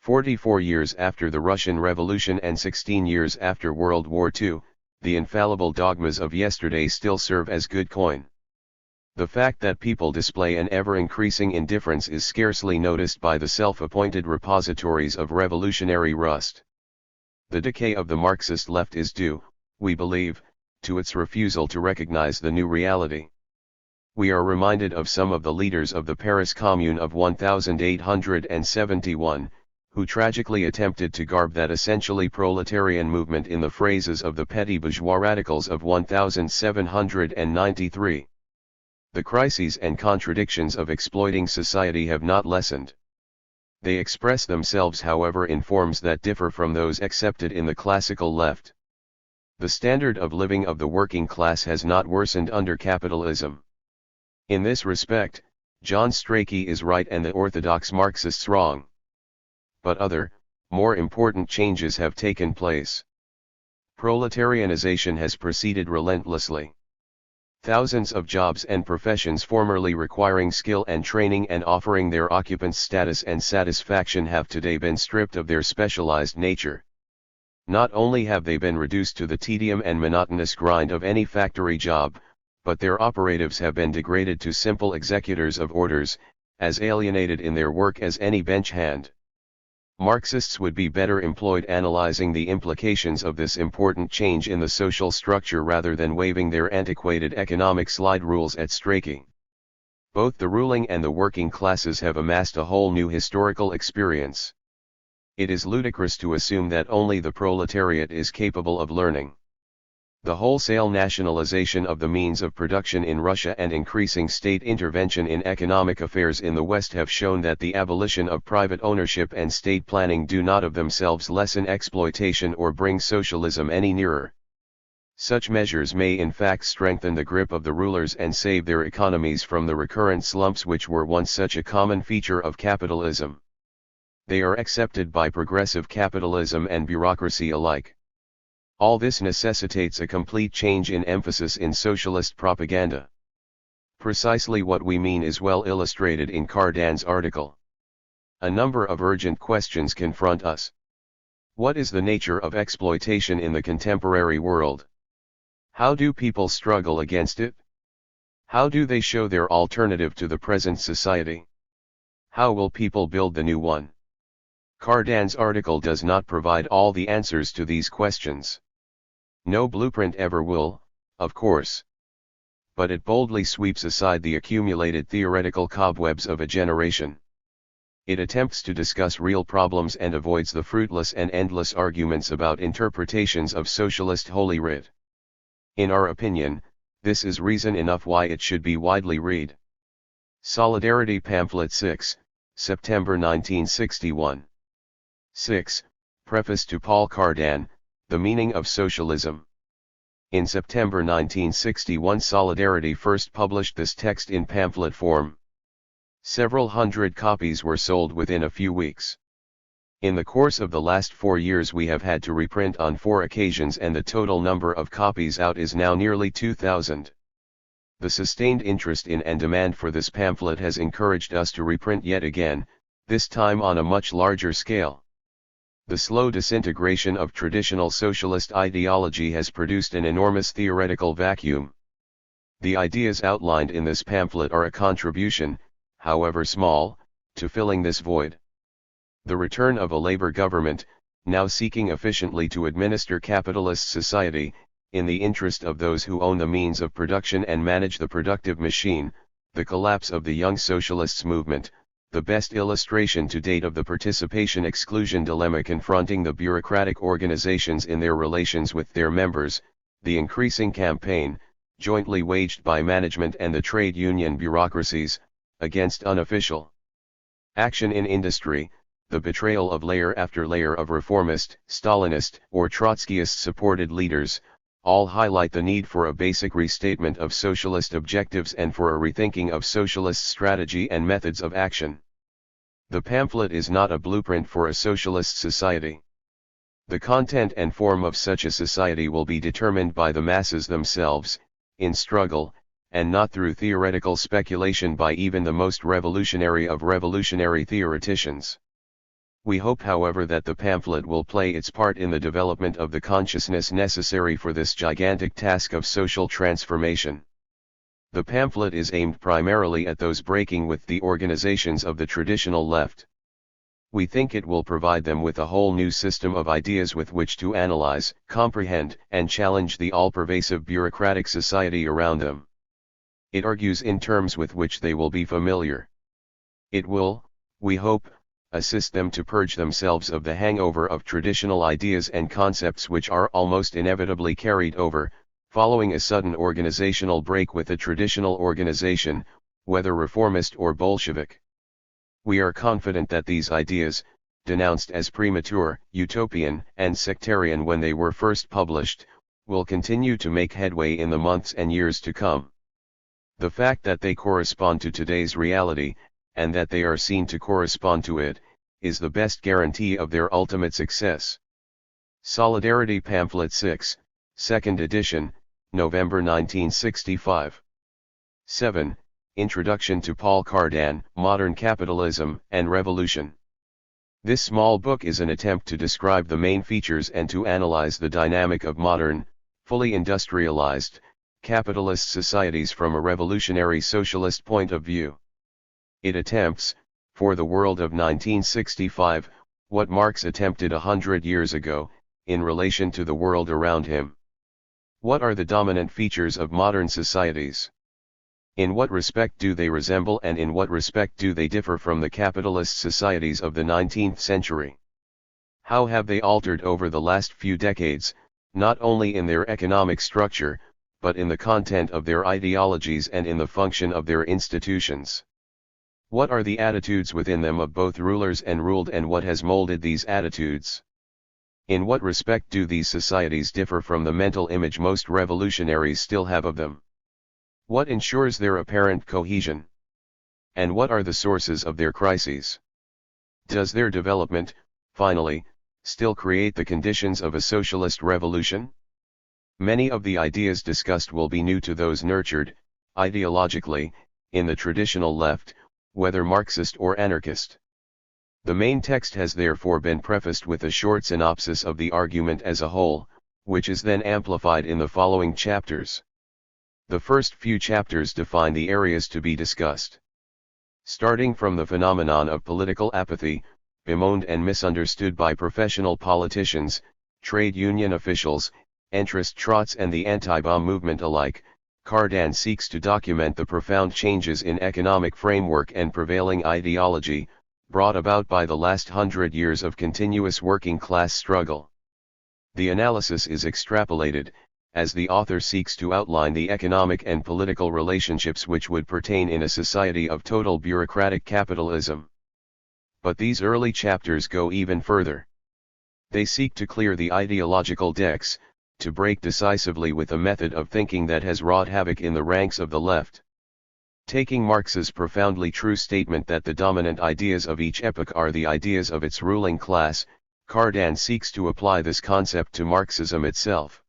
44 years after the Russian Revolution and 16 years after World War II, the infallible dogmas of yesterday still serve as good coin. The fact that people display an ever-increasing indifference is scarcely noticed by the self-appointed repositories of revolutionary rust. The decay of the Marxist left is due, we believe, to its refusal to recognize the new reality. We are reminded of some of the leaders of the Paris Commune of 1871, who tragically attempted to garb that essentially proletarian movement in the phrases of the petty bourgeois radicals of 1793. The crises and contradictions of exploiting society have not lessened. They express themselves, however, in forms that differ from those accepted in the classical left. The standard of living of the working class has not worsened under capitalism. In this respect, John Strachey is right and the orthodox Marxists wrong. But other, more important changes have taken place. Proletarianization has proceeded relentlessly. Thousands of jobs and professions formerly requiring skill and training and offering their occupants status and satisfaction have today been stripped of their specialized nature. Not only have they been reduced to the tedium and monotonous grind of any factory job, but their operatives have been degraded to simple executors of orders, as alienated in their work as any bench hand. Marxists would be better employed analyzing the implications of this important change in the social structure rather than waving their antiquated economic slide rules at Strachey. Both the ruling and the working classes have amassed a whole new historical experience. It is ludicrous to assume that only the proletariat is capable of learning. The wholesale nationalization of the means of production in Russia and increasing state intervention in economic affairs in the West have shown that the abolition of private ownership and state planning do not of themselves lessen exploitation or bring socialism any nearer. Such measures may in fact strengthen the grip of the rulers and save their economies from the recurrent slumps which were once such a common feature of capitalism. They are accepted by progressive capitalism and bureaucracy alike. All this necessitates a complete change in emphasis in socialist propaganda. Precisely what we mean is well illustrated in Cardan's article. A number of urgent questions confront us. What is the nature of exploitation in the contemporary world? How do people struggle against it? How do they show their alternative to the present society? How will people build the new one? Cardan's article does not provide all the answers to these questions. No blueprint ever will, of course. But it boldly sweeps aside the accumulated theoretical cobwebs of a generation. It attempts to discuss real problems and avoids the fruitless and endless arguments about interpretations of socialist holy writ. In our opinion, this is reason enough why it should be widely read. Solidarity Pamphlet 6, September 1961. 6. Preface to Paul Cardan, The Meaning of Socialism. In September 1961, Solidarity first published this text in pamphlet form. Several hundred copies were sold within a few weeks. In the course of the last 4 years we have had to reprint on 4 occasions and the total number of copies out is now nearly 2,000. The sustained interest in and demand for this pamphlet has encouraged us to reprint yet again, this time on a much larger scale. The slow disintegration of traditional socialist ideology has produced an enormous theoretical vacuum. The ideas outlined in this pamphlet are a contribution, however small, to filling this void. The return of a labor government, now seeking efficiently to administer capitalist society, in the interest of those who own the means of production and manage the productive machine, the collapse of the Young Socialists movement, the best illustration to date of the participation-exclusion dilemma confronting the bureaucratic organizations in their relations with their members, the increasing campaign, jointly waged by management and the trade union bureaucracies, against unofficial action in industry, the betrayal of layer after layer of reformist, Stalinist, or Trotskyist-supported leaders, all highlight the need for a basic restatement of socialist objectives and for a rethinking of socialist strategy and methods of action. The pamphlet is not a blueprint for a socialist society. The content and form of such a society will be determined by the masses themselves, in struggle, and not through theoretical speculation by even the most revolutionary of revolutionary theoreticians. We hope, however, that the pamphlet will play its part in the development of the consciousness necessary for this gigantic task of social transformation. The pamphlet is aimed primarily at those breaking with the organizations of the traditional left. We think it will provide them with a whole new system of ideas with which to analyze, comprehend, and challenge the all-pervasive bureaucratic society around them. It argues in terms with which they will be familiar. It will, we hope, assist them to purge themselves of the hangover of traditional ideas and concepts which are almost inevitably carried over, following a sudden organizational break with a traditional organization, whether reformist or Bolshevik. We are confident that these ideas, denounced as premature, utopian, and sectarian when they were first published, will continue to make headway in the months and years to come. The fact that they correspond to today's reality, and that they are seen to correspond to it, is the best guarantee of their ultimate success. Solidarity Pamphlet 6, 2nd edition, November 1965. 7. Introduction to Paul Cardan, Modern Capitalism and Revolution. This small book is an attempt to describe the main features and to analyze the dynamic of modern, fully industrialized, capitalist societies from a revolutionary socialist point of view. It attempts, for the world of 1965, what Marx attempted 100 years ago, in relation to the world around him. What are the dominant features of modern societies? In what respect do they resemble and in what respect do they differ from the capitalist societies of the 19th century? How have they altered over the last few decades, not only in their economic structure, but in the content of their ideologies and in the function of their institutions? What are the attitudes within them of both rulers and ruled, and what has molded these attitudes? In what respect do these societies differ from the mental image most revolutionaries still have of them? What ensures their apparent cohesion? And what are the sources of their crises? Does their development, finally, still create the conditions of a socialist revolution? Many of the ideas discussed will be new to those nurtured, ideologically, in the traditional left, whether Marxist or anarchist. The main text has therefore been prefaced with a short synopsis of the argument as a whole, which is then amplified in the following chapters. The first few chapters define the areas to be discussed. Starting from the phenomenon of political apathy, bemoaned and misunderstood by professional politicians, trade union officials, interest trots and the anti-bomb movement alike, Cardan seeks to document the profound changes in economic framework and prevailing ideology, brought about by the last 100 years of continuous working-class struggle. The analysis is extrapolated, as the author seeks to outline the economic and political relationships which would pertain in a society of total bureaucratic capitalism. But these early chapters go even further. They seek to clear the ideological decks, to break decisively with a method of thinking that has wrought havoc in the ranks of the left. Taking Marx's profoundly true statement that the dominant ideas of each epoch are the ideas of its ruling class, Cardan seeks to apply this concept to Marxism itself.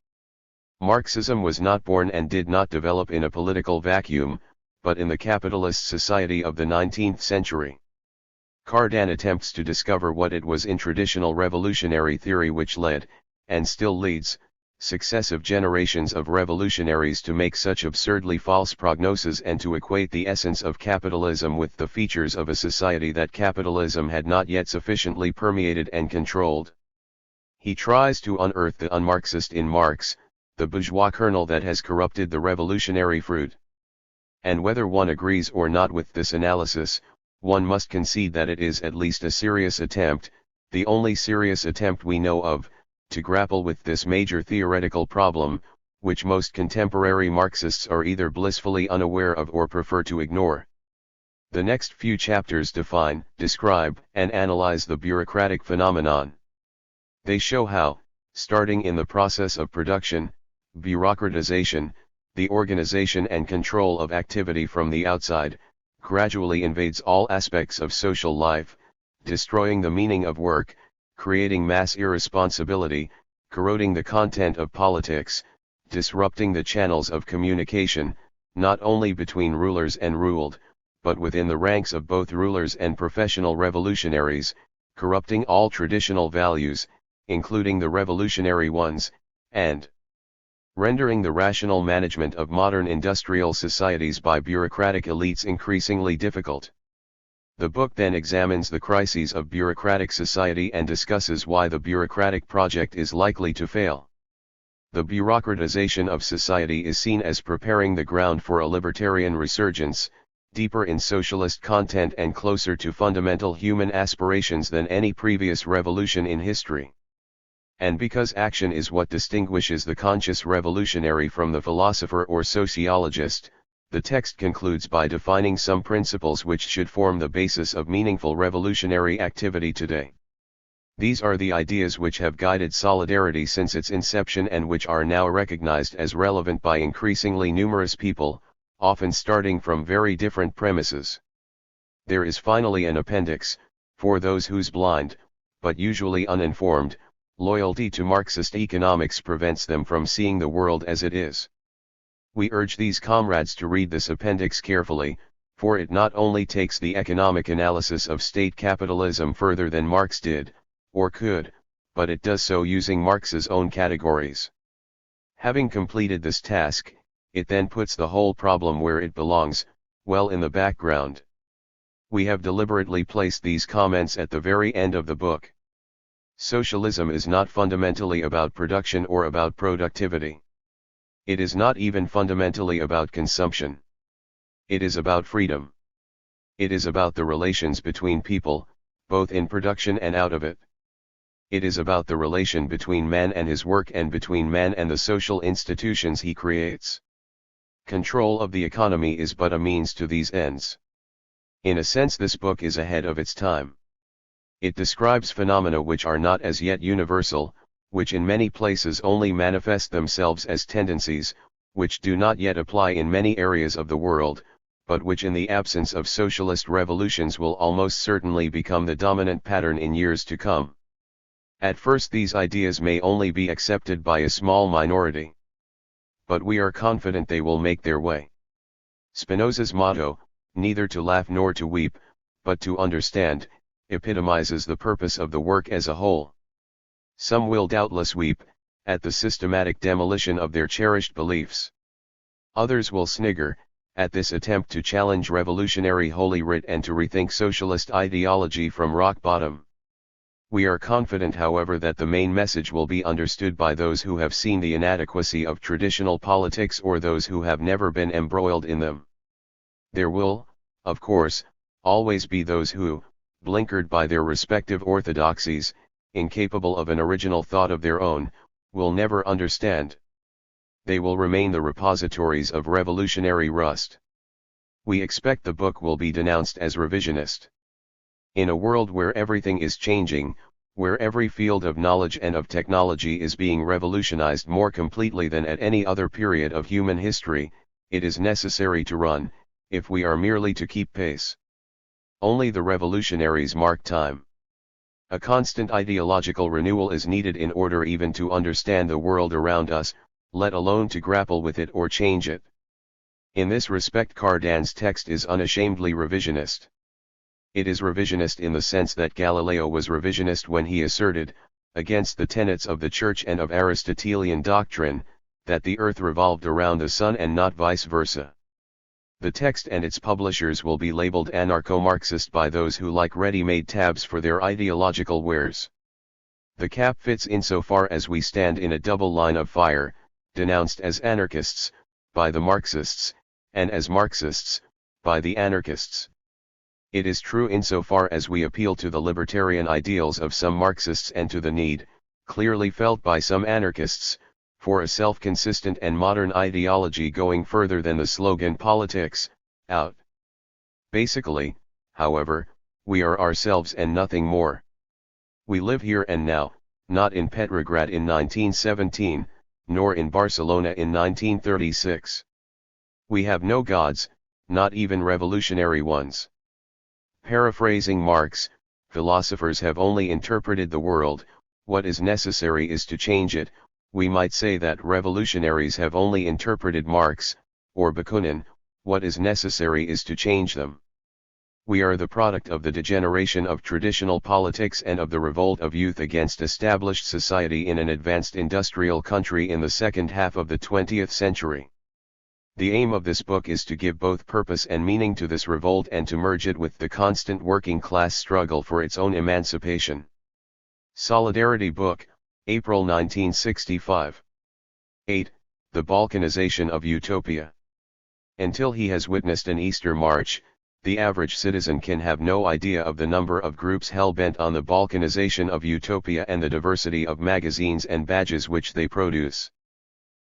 Marxism was not born and did not develop in a political vacuum, but in the capitalist society of the 19th century. Cardan attempts to discover what it was in traditional revolutionary theory which led, and still leads, successive generations of revolutionaries to make such absurdly false prognoses and to equate the essence of capitalism with the features of a society that capitalism had not yet sufficiently permeated and controlled. He tries to unearth the un-Marxist in Marx, the bourgeois kernel that has corrupted the revolutionary fruit. And whether one agrees or not with this analysis, one must concede that it is at least a serious attempt, the only serious attempt we know of, to grapple with this major theoretical problem, which most contemporary Marxists are either blissfully unaware of or prefer to ignore. The next few chapters define, describe, and analyze the bureaucratic phenomenon. They show how, starting in the process of production, bureaucratization, the organization and control of activity from the outside, gradually invades all aspects of social life, destroying the meaning of work, creating mass irresponsibility, corroding the content of politics, disrupting the channels of communication, not only between rulers and ruled, but within the ranks of both rulers and professional revolutionaries, corrupting all traditional values, including the revolutionary ones, and rendering the rational management of modern industrial societies by bureaucratic elites increasingly difficult. The book then examines the crises of bureaucratic society and discusses why the bureaucratic project is likely to fail. The bureaucratization of society is seen as preparing the ground for a libertarian resurgence, deeper in socialist content and closer to fundamental human aspirations than any previous revolution in history. And because action is what distinguishes the conscious revolutionary from the philosopher or sociologist, the text concludes by defining some principles which should form the basis of meaningful revolutionary activity today. These are the ideas which have guided solidarity since its inception and which are now recognized as relevant by increasingly numerous people, often starting from very different premises. There is finally an appendix, for those whose blind, but usually uninformed, loyalty to Marxist economics prevents them from seeing the world as it is. We urge these comrades to read this appendix carefully, for it not only takes the economic analysis of state capitalism further than Marx did, or could, but it does so using Marx's own categories. Having completed this task, it then puts the whole problem where it belongs, well in the background. We have deliberately placed these comments at the very end of the book. Socialism is not fundamentally about production or about productivity. It is not even fundamentally about consumption. It is about freedom. It is about the relations between people, both in production and out of it. It is about the relation between man and his work and between man and the social institutions he creates. Control of the economy is but a means to these ends. In a sense, this book is ahead of its time. It describes phenomena which are not as yet universal, which in many places only manifest themselves as tendencies, which do not yet apply in many areas of the world, but which in the absence of socialist revolutions will almost certainly become the dominant pattern in years to come. At first these ideas may only be accepted by a small minority. But we are confident they will make their way. Spinoza's motto, neither to laugh nor to weep, but to understand, epitomizes the purpose of the work as a whole. Some will doubtless weep, at the systematic demolition of their cherished beliefs. Others will snigger, at this attempt to challenge revolutionary Holy Writ and to rethink socialist ideology from rock bottom. We are confident, however, that the main message will be understood by those who have seen the inadequacy of traditional politics or those who have never been embroiled in them. There will, of course, always be those who, blinkered by their respective orthodoxies, incapable of an original thought of their own, will never understand. They will remain the repositories of revolutionary rust. We expect the book will be denounced as revisionist. In a world where everything is changing, where every field of knowledge and of technology is being revolutionized more completely than at any other period of human history, it is necessary to run, if we are merely to keep pace. Only the revolutionaries mark time. A constant ideological renewal is needed in order even to understand the world around us, let alone to grapple with it or change it. In this respect, Cardan's text is unashamedly revisionist. It is revisionist in the sense that Galileo was revisionist when he asserted, against the tenets of the Church and of Aristotelian doctrine, that the earth revolved around the sun and not vice versa. The text and its publishers will be labeled anarcho-Marxist by those who like ready-made tabs for their ideological wares. The cap fits insofar as we stand in a double line of fire, denounced as anarchists, by the Marxists, and as Marxists, by the anarchists. It is true insofar as we appeal to the libertarian ideals of some Marxists and to the need, clearly felt by some anarchists, for a self-consistent and modern ideology going further than the slogan politics, out. Basically, however, we are ourselves and nothing more. We live here and now, not in Petrograd in 1917, nor in Barcelona in 1936. We have no gods, not even revolutionary ones. Paraphrasing Marx, philosophers have only interpreted the world, what is necessary is to change it. We might say that revolutionaries have only interpreted Marx, or Bakunin, what is necessary is to change them. We are the product of the degeneration of traditional politics and of the revolt of youth against established society in an advanced industrial country in the second half of the 20th century. The aim of this book is to give both purpose and meaning to this revolt and to merge it with the constant working class struggle for its own emancipation. Solidarity Book, April 1965. 8. The Balkanization of Utopia. Until he has witnessed an Easter march, the average citizen can have no idea of the number of groups hell-bent on the balkanization of utopia and the diversity of magazines and badges which they produce.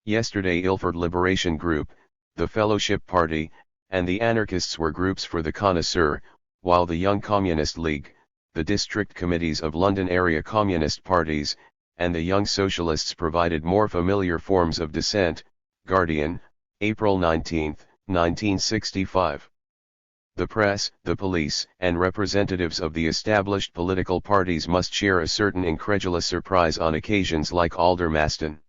Yesterday Ilford Liberation Group, the Fellowship Party, and the Anarchists were groups for the connoisseur, while the Young Communist League, the district committees of London area communist parties, and the Young Socialists provided more familiar forms of dissent. Guardian, April 19, 1965. The press, the police, and representatives of the established political parties must share a certain incredulous surprise on occasions like Aldermaston.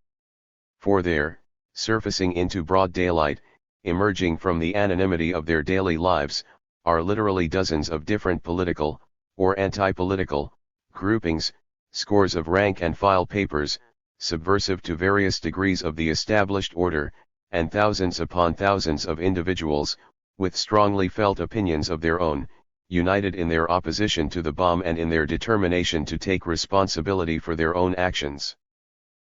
For there, surfacing into broad daylight, emerging from the anonymity of their daily lives, are literally dozens of different political, or anti-political, groupings, scores of rank-and-file papers, subversive to various degrees of the established order, and thousands upon thousands of individuals, with strongly felt opinions of their own, united in their opposition to the bomb and in their determination to take responsibility for their own actions.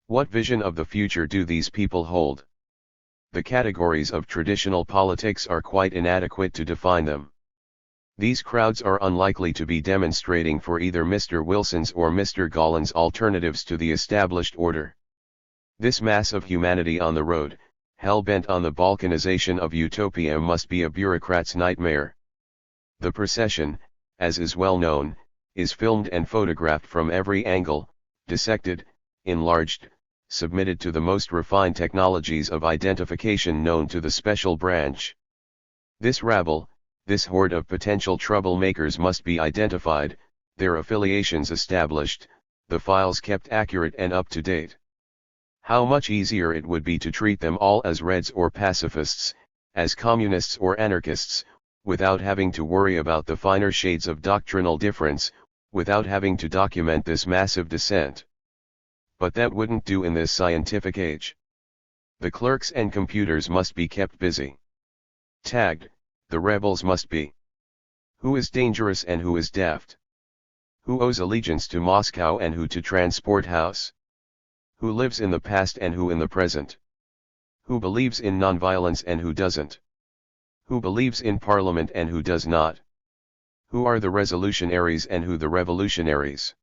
What vision of the future do these people hold? The categories of traditional politics are quite inadequate to define them. These crowds are unlikely to be demonstrating for either Mr. Wilson's or Mr. Gollan's alternatives to the established order. This mass of humanity on the road, hell-bent on the balkanization of utopia, must be a bureaucrat's nightmare. The procession, as is well known, is filmed and photographed from every angle, dissected, enlarged, submitted to the most refined technologies of identification known to the special branch. This rabble, this horde of potential troublemakers must be identified, their affiliations established, the files kept accurate and up to date. How much easier it would be to treat them all as Reds or pacifists, as communists or anarchists, without having to worry about the finer shades of doctrinal difference, without having to document this massive dissent. But that wouldn't do in this scientific age. The clerks and computers must be kept busy. Tagged, the rebels must be. Who is dangerous and who is daft? Who owes allegiance to Moscow and who to Transport House? Who lives in the past and who in the present? Who believes in nonviolence and who doesn't? Who believes in Parliament and who does not? Who are the resolutionaries and who the revolutionaries?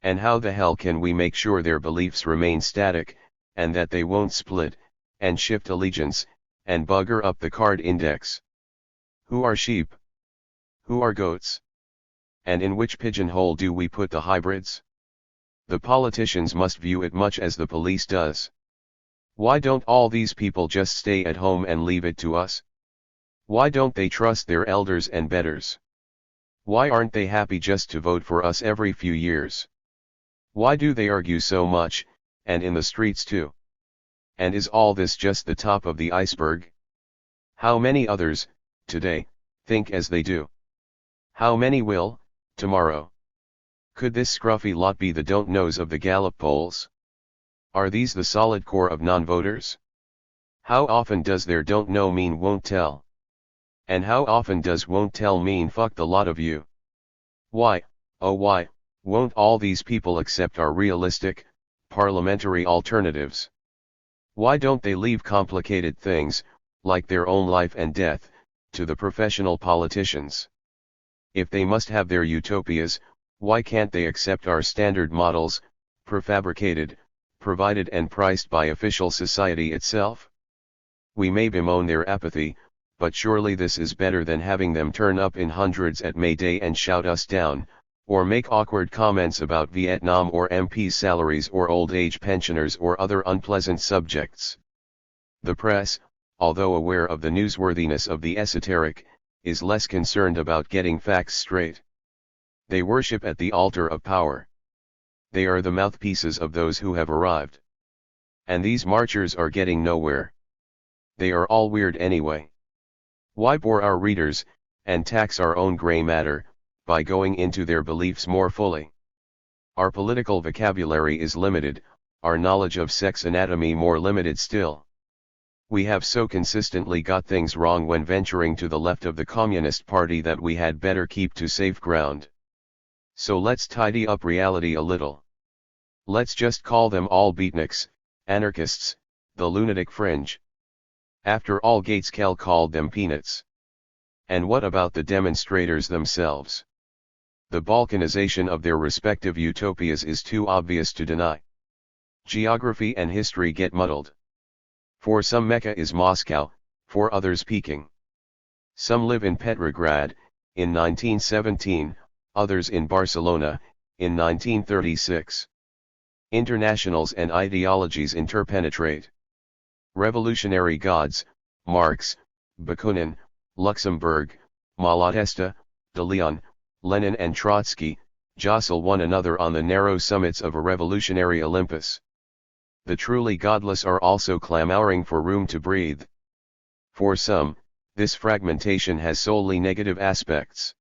And how the hell can we make sure their beliefs remain static, and that they won't split, and shift allegiance, and bugger up the card index? Who are sheep? Who are goats? And in which pigeonhole do we put the hybrids? The politicians must view it much as the police does. Why don't all these people just stay at home and leave it to us? Why don't they trust their elders and betters? Why aren't they happy just to vote for us every few years? Why do they argue so much, and in the streets too? And is all this just the top of the iceberg? How many others, today, think as they do? How many will, tomorrow? Could this scruffy lot be the don't-knows of the Gallup polls? Are these the solid core of non-voters? How often does their don't know mean won't tell? And how often does won't tell mean fuck the lot of you? Why, oh why, won't all these people accept our realistic, parliamentary alternatives? Why don't they leave complicated things, like their own life and death, to the professional politicians? If they must have their utopias, why can't they accept our standard models, prefabricated, provided and priced by official society itself? We may bemoan their apathy, but surely this is better than having them turn up in hundreds at May Day and shout us down, or make awkward comments about Vietnam or MP salaries or old age pensioners or other unpleasant subjects. The press, although aware of the newsworthiness of the esoteric, is less concerned about getting facts straight. They worship at the altar of power. They are the mouthpieces of those who have arrived. And these marchers are getting nowhere. They are all weird anyway. Why bore our readers, and tax our own gray matter, by going into their beliefs more fully? Our political vocabulary is limited, our knowledge of sex anatomy more limited still. We have so consistently got things wrong when venturing to the left of the Communist Party that we had better keep to safe ground. So let's tidy up reality a little. Let's just call them all beatniks, anarchists, the lunatic fringe. After all, Gates-Kell called them peanuts. And what about the demonstrators themselves? The balkanization of their respective utopias is too obvious to deny. Geography and history get muddled. For some, Mecca is Moscow, for others Peking. Some live in Petrograd, in 1917, others in Barcelona, in 1936. Internationals and ideologies interpenetrate. Revolutionary gods, Marx, Bakunin, Luxemburg, Malatesta, de Leon, Lenin and Trotsky, jostle one another on the narrow summits of a revolutionary Olympus. The truly godless are also clamoring for room to breathe. For some, this fragmentation has solely negative aspects.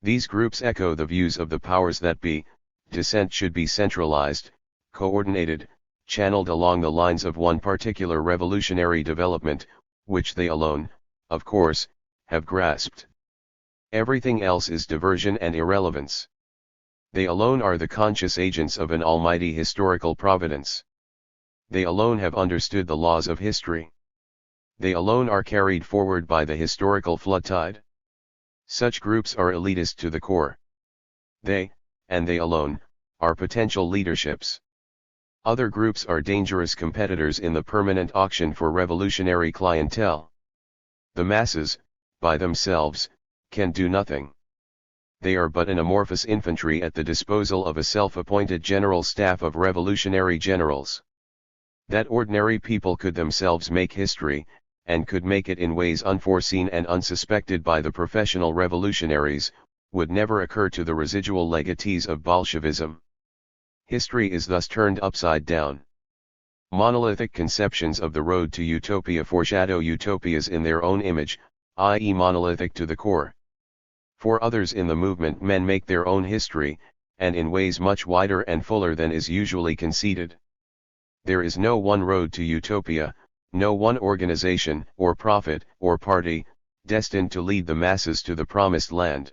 These groups echo the views of the powers that be. Dissent should be centralized, coordinated, channeled along the lines of one particular revolutionary development, which they alone, of course, have grasped. Everything else is diversion and irrelevance. They alone are the conscious agents of an almighty historical providence. They alone have understood the laws of history. They alone are carried forward by the historical flood tide. Such groups are elitist to the core. They, and they alone, are potential leaderships. Other groups are dangerous competitors in the permanent auction for revolutionary clientele. The masses, by themselves, can do nothing. They are but an amorphous infantry at the disposal of a self-appointed general staff of revolutionary generals. That ordinary people could themselves make history, and could make it in ways unforeseen and unsuspected by the professional revolutionaries, would never occur to the residual legatees of Bolshevism. History is thus turned upside down. Monolithic conceptions of the road to utopia foreshadow utopias in their own image, i.e. monolithic to the core. For others in the movement, men make their own history, and in ways much wider and fuller than is usually conceded. There is no one road to utopia, no one organization, or prophet, or party, destined to lead the masses to the promised land.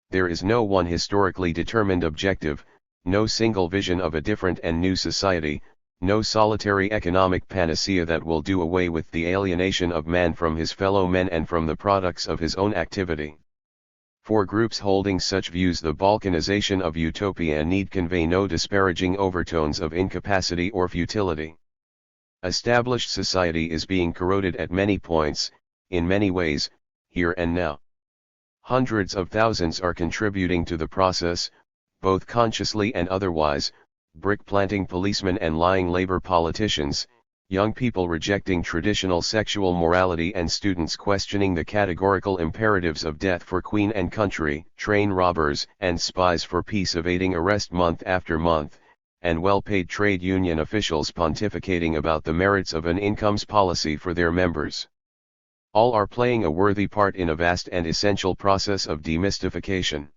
There is no one historically determined objective, no single vision of a different and new society, no solitary economic panacea that will do away with the alienation of man from his fellow men and from the products of his own activity. For groups holding such views, the balkanization of utopia need convey no disparaging overtones of incapacity or futility. Established society is being corroded at many points, in many ways, here and now. Hundreds of thousands are contributing to the process, both consciously and otherwise, brick-planting policemen and lying labor politicians, young people rejecting traditional sexual morality and students questioning the categorical imperatives of death for queen and country, train robbers and spies for peace evading arrest month after month, and well-paid trade union officials pontificating about the merits of an incomes policy for their members. All are playing a worthy part in a vast and essential process of demystification.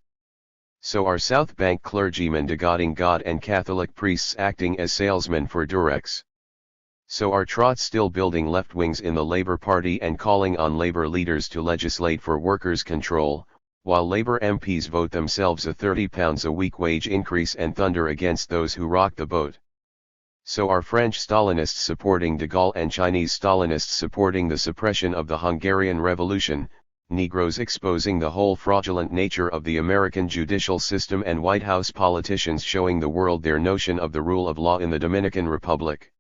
So are South Bank clergymen degodding God and Catholic priests acting as salesmen for Durex. So are Trots still building left wings in the Labour Party and calling on Labour leaders to legislate for workers' control, while Labour MPs vote themselves a £30 a week wage increase and thunder against those who rock the boat. So are French Stalinists supporting de Gaulle and Chinese Stalinists supporting the suppression of the Hungarian Revolution, Negroes exposing the whole fraudulent nature of the American judicial system and White House politicians showing the world their notion of the rule of law in the Dominican Republic.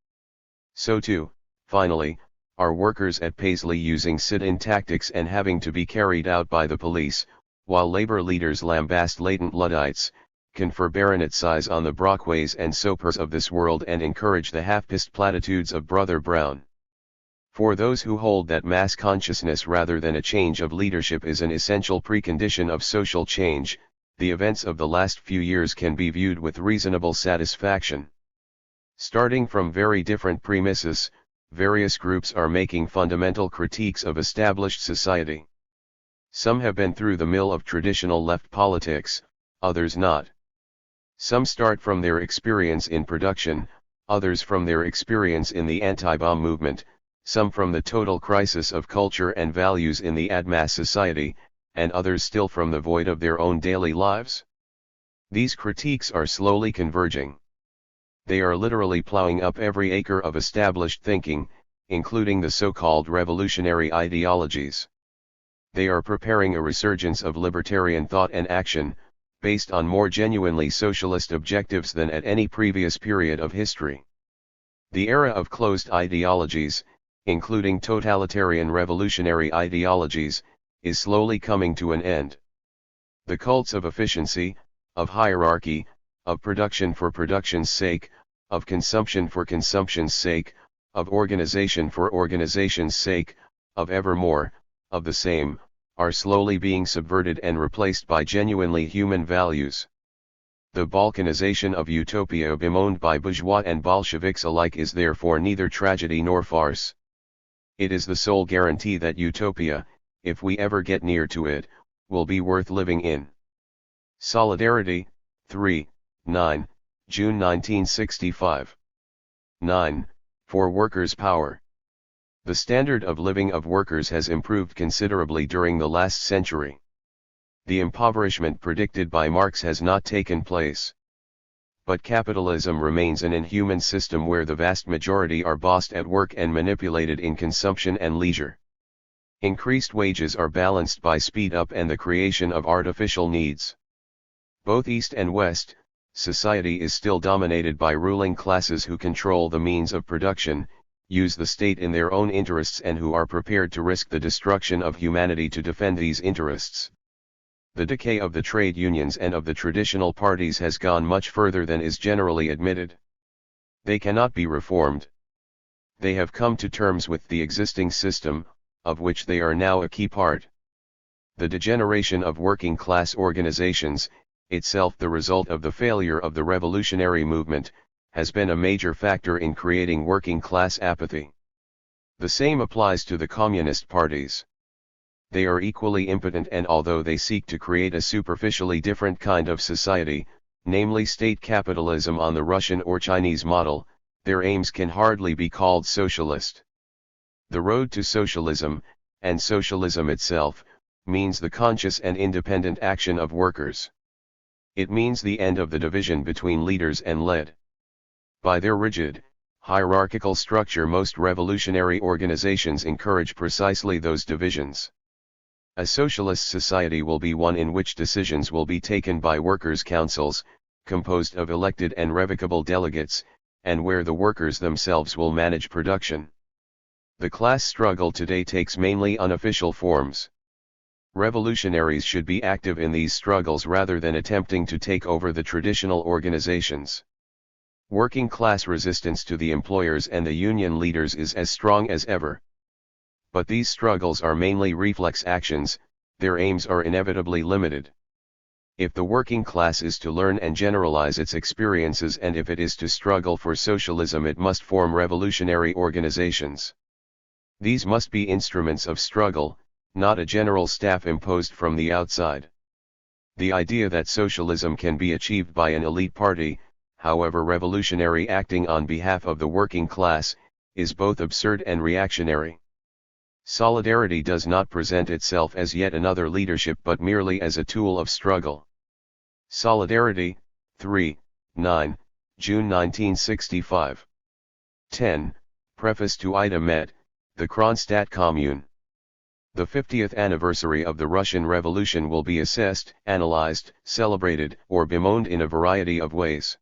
So too, finally, are workers at Paisley using sit-in tactics and having to be carried out by the police, while labor leaders lambast latent Luddites, confer baronet size on the Brockways and Sopers of this world and encourage the half-pissed platitudes of Brother Brown. For those who hold that mass consciousness rather than a change of leadership is an essential precondition of social change, the events of the last few years can be viewed with reasonable satisfaction. Starting from very different premises, various groups are making fundamental critiques of established society. Some have been through the mill of traditional left politics, others not. Some start from their experience in production, others from their experience in the anti-bomb movement, some from the total crisis of culture and values in the ad-mass society, and others still from the void of their own daily lives. These critiques are slowly converging. They are literally plowing up every acre of established thinking, including the so-called revolutionary ideologies. They are preparing a resurgence of libertarian thought and action, based on more genuinely socialist objectives than at any previous period of history. The era of closed ideologies, including totalitarian revolutionary ideologies, is slowly coming to an end. The cults of efficiency, of hierarchy, of production for production's sake, of consumption for consumption's sake, of organization for organization's sake, of ever more, of the same, are slowly being subverted and replaced by genuinely human values. The balkanization of utopia bemoaned by bourgeois and Bolsheviks alike is therefore neither tragedy nor farce. It is the sole guarantee that utopia, if we ever get near to it, will be worth living in. Solidarity, 9 June 1965. 9. For workers' power. The standard of living of workers has improved considerably during the last century. The impoverishment predicted by Marx has not taken place. But capitalism remains an inhuman system where the vast majority are bossed at work and manipulated in consumption and leisure. Increased wages are balanced by speed up and the creation of artificial needs. Both East and West, society is still dominated by ruling classes who control the means of production, use the state in their own interests and who are prepared to risk the destruction of humanity to defend these interests. The decay of the trade unions and of the traditional parties has gone much further than is generally admitted. They cannot be reformed. They have come to terms with the existing system, of which they are now a key part. The degeneration of working class organizations, itself the result of the failure of the revolutionary movement, has been a major factor in creating working class apathy. The same applies to the communist parties. They are equally impotent, and although they seek to create a superficially different kind of society, namely state capitalism on the Russian or Chinese model, their aims can hardly be called socialist. The road to socialism, and socialism itself, means the conscious and independent action of workers. It means the end of the division between leaders and led. By their rigid, hierarchical structure, most revolutionary organizations encourage precisely those divisions. A socialist society will be one in which decisions will be taken by workers' councils, composed of elected and revocable delegates, and where the workers themselves will manage production. The class struggle today takes mainly unofficial forms. Revolutionaries should be active in these struggles rather than attempting to take over the traditional organizations. Working class resistance to the employers and the union leaders is as strong as ever. But these struggles are mainly reflex actions, their aims are inevitably limited. If the working class is to learn and generalize its experiences, and if it is to struggle for socialism, it must form revolutionary organizations. These must be instruments of struggle, not a general staff imposed from the outside. The idea that socialism can be achieved by an elite party, however revolutionary, acting on behalf of the working class, is both absurd and reactionary. Solidarity does not present itself as yet another leadership but merely as a tool of struggle. Solidarity, 9 June 1965. 10. Preface to Ida Met, the Kronstadt Commune. The 50th anniversary of the Russian Revolution will be assessed, analyzed, celebrated, or bemoaned in a variety of ways.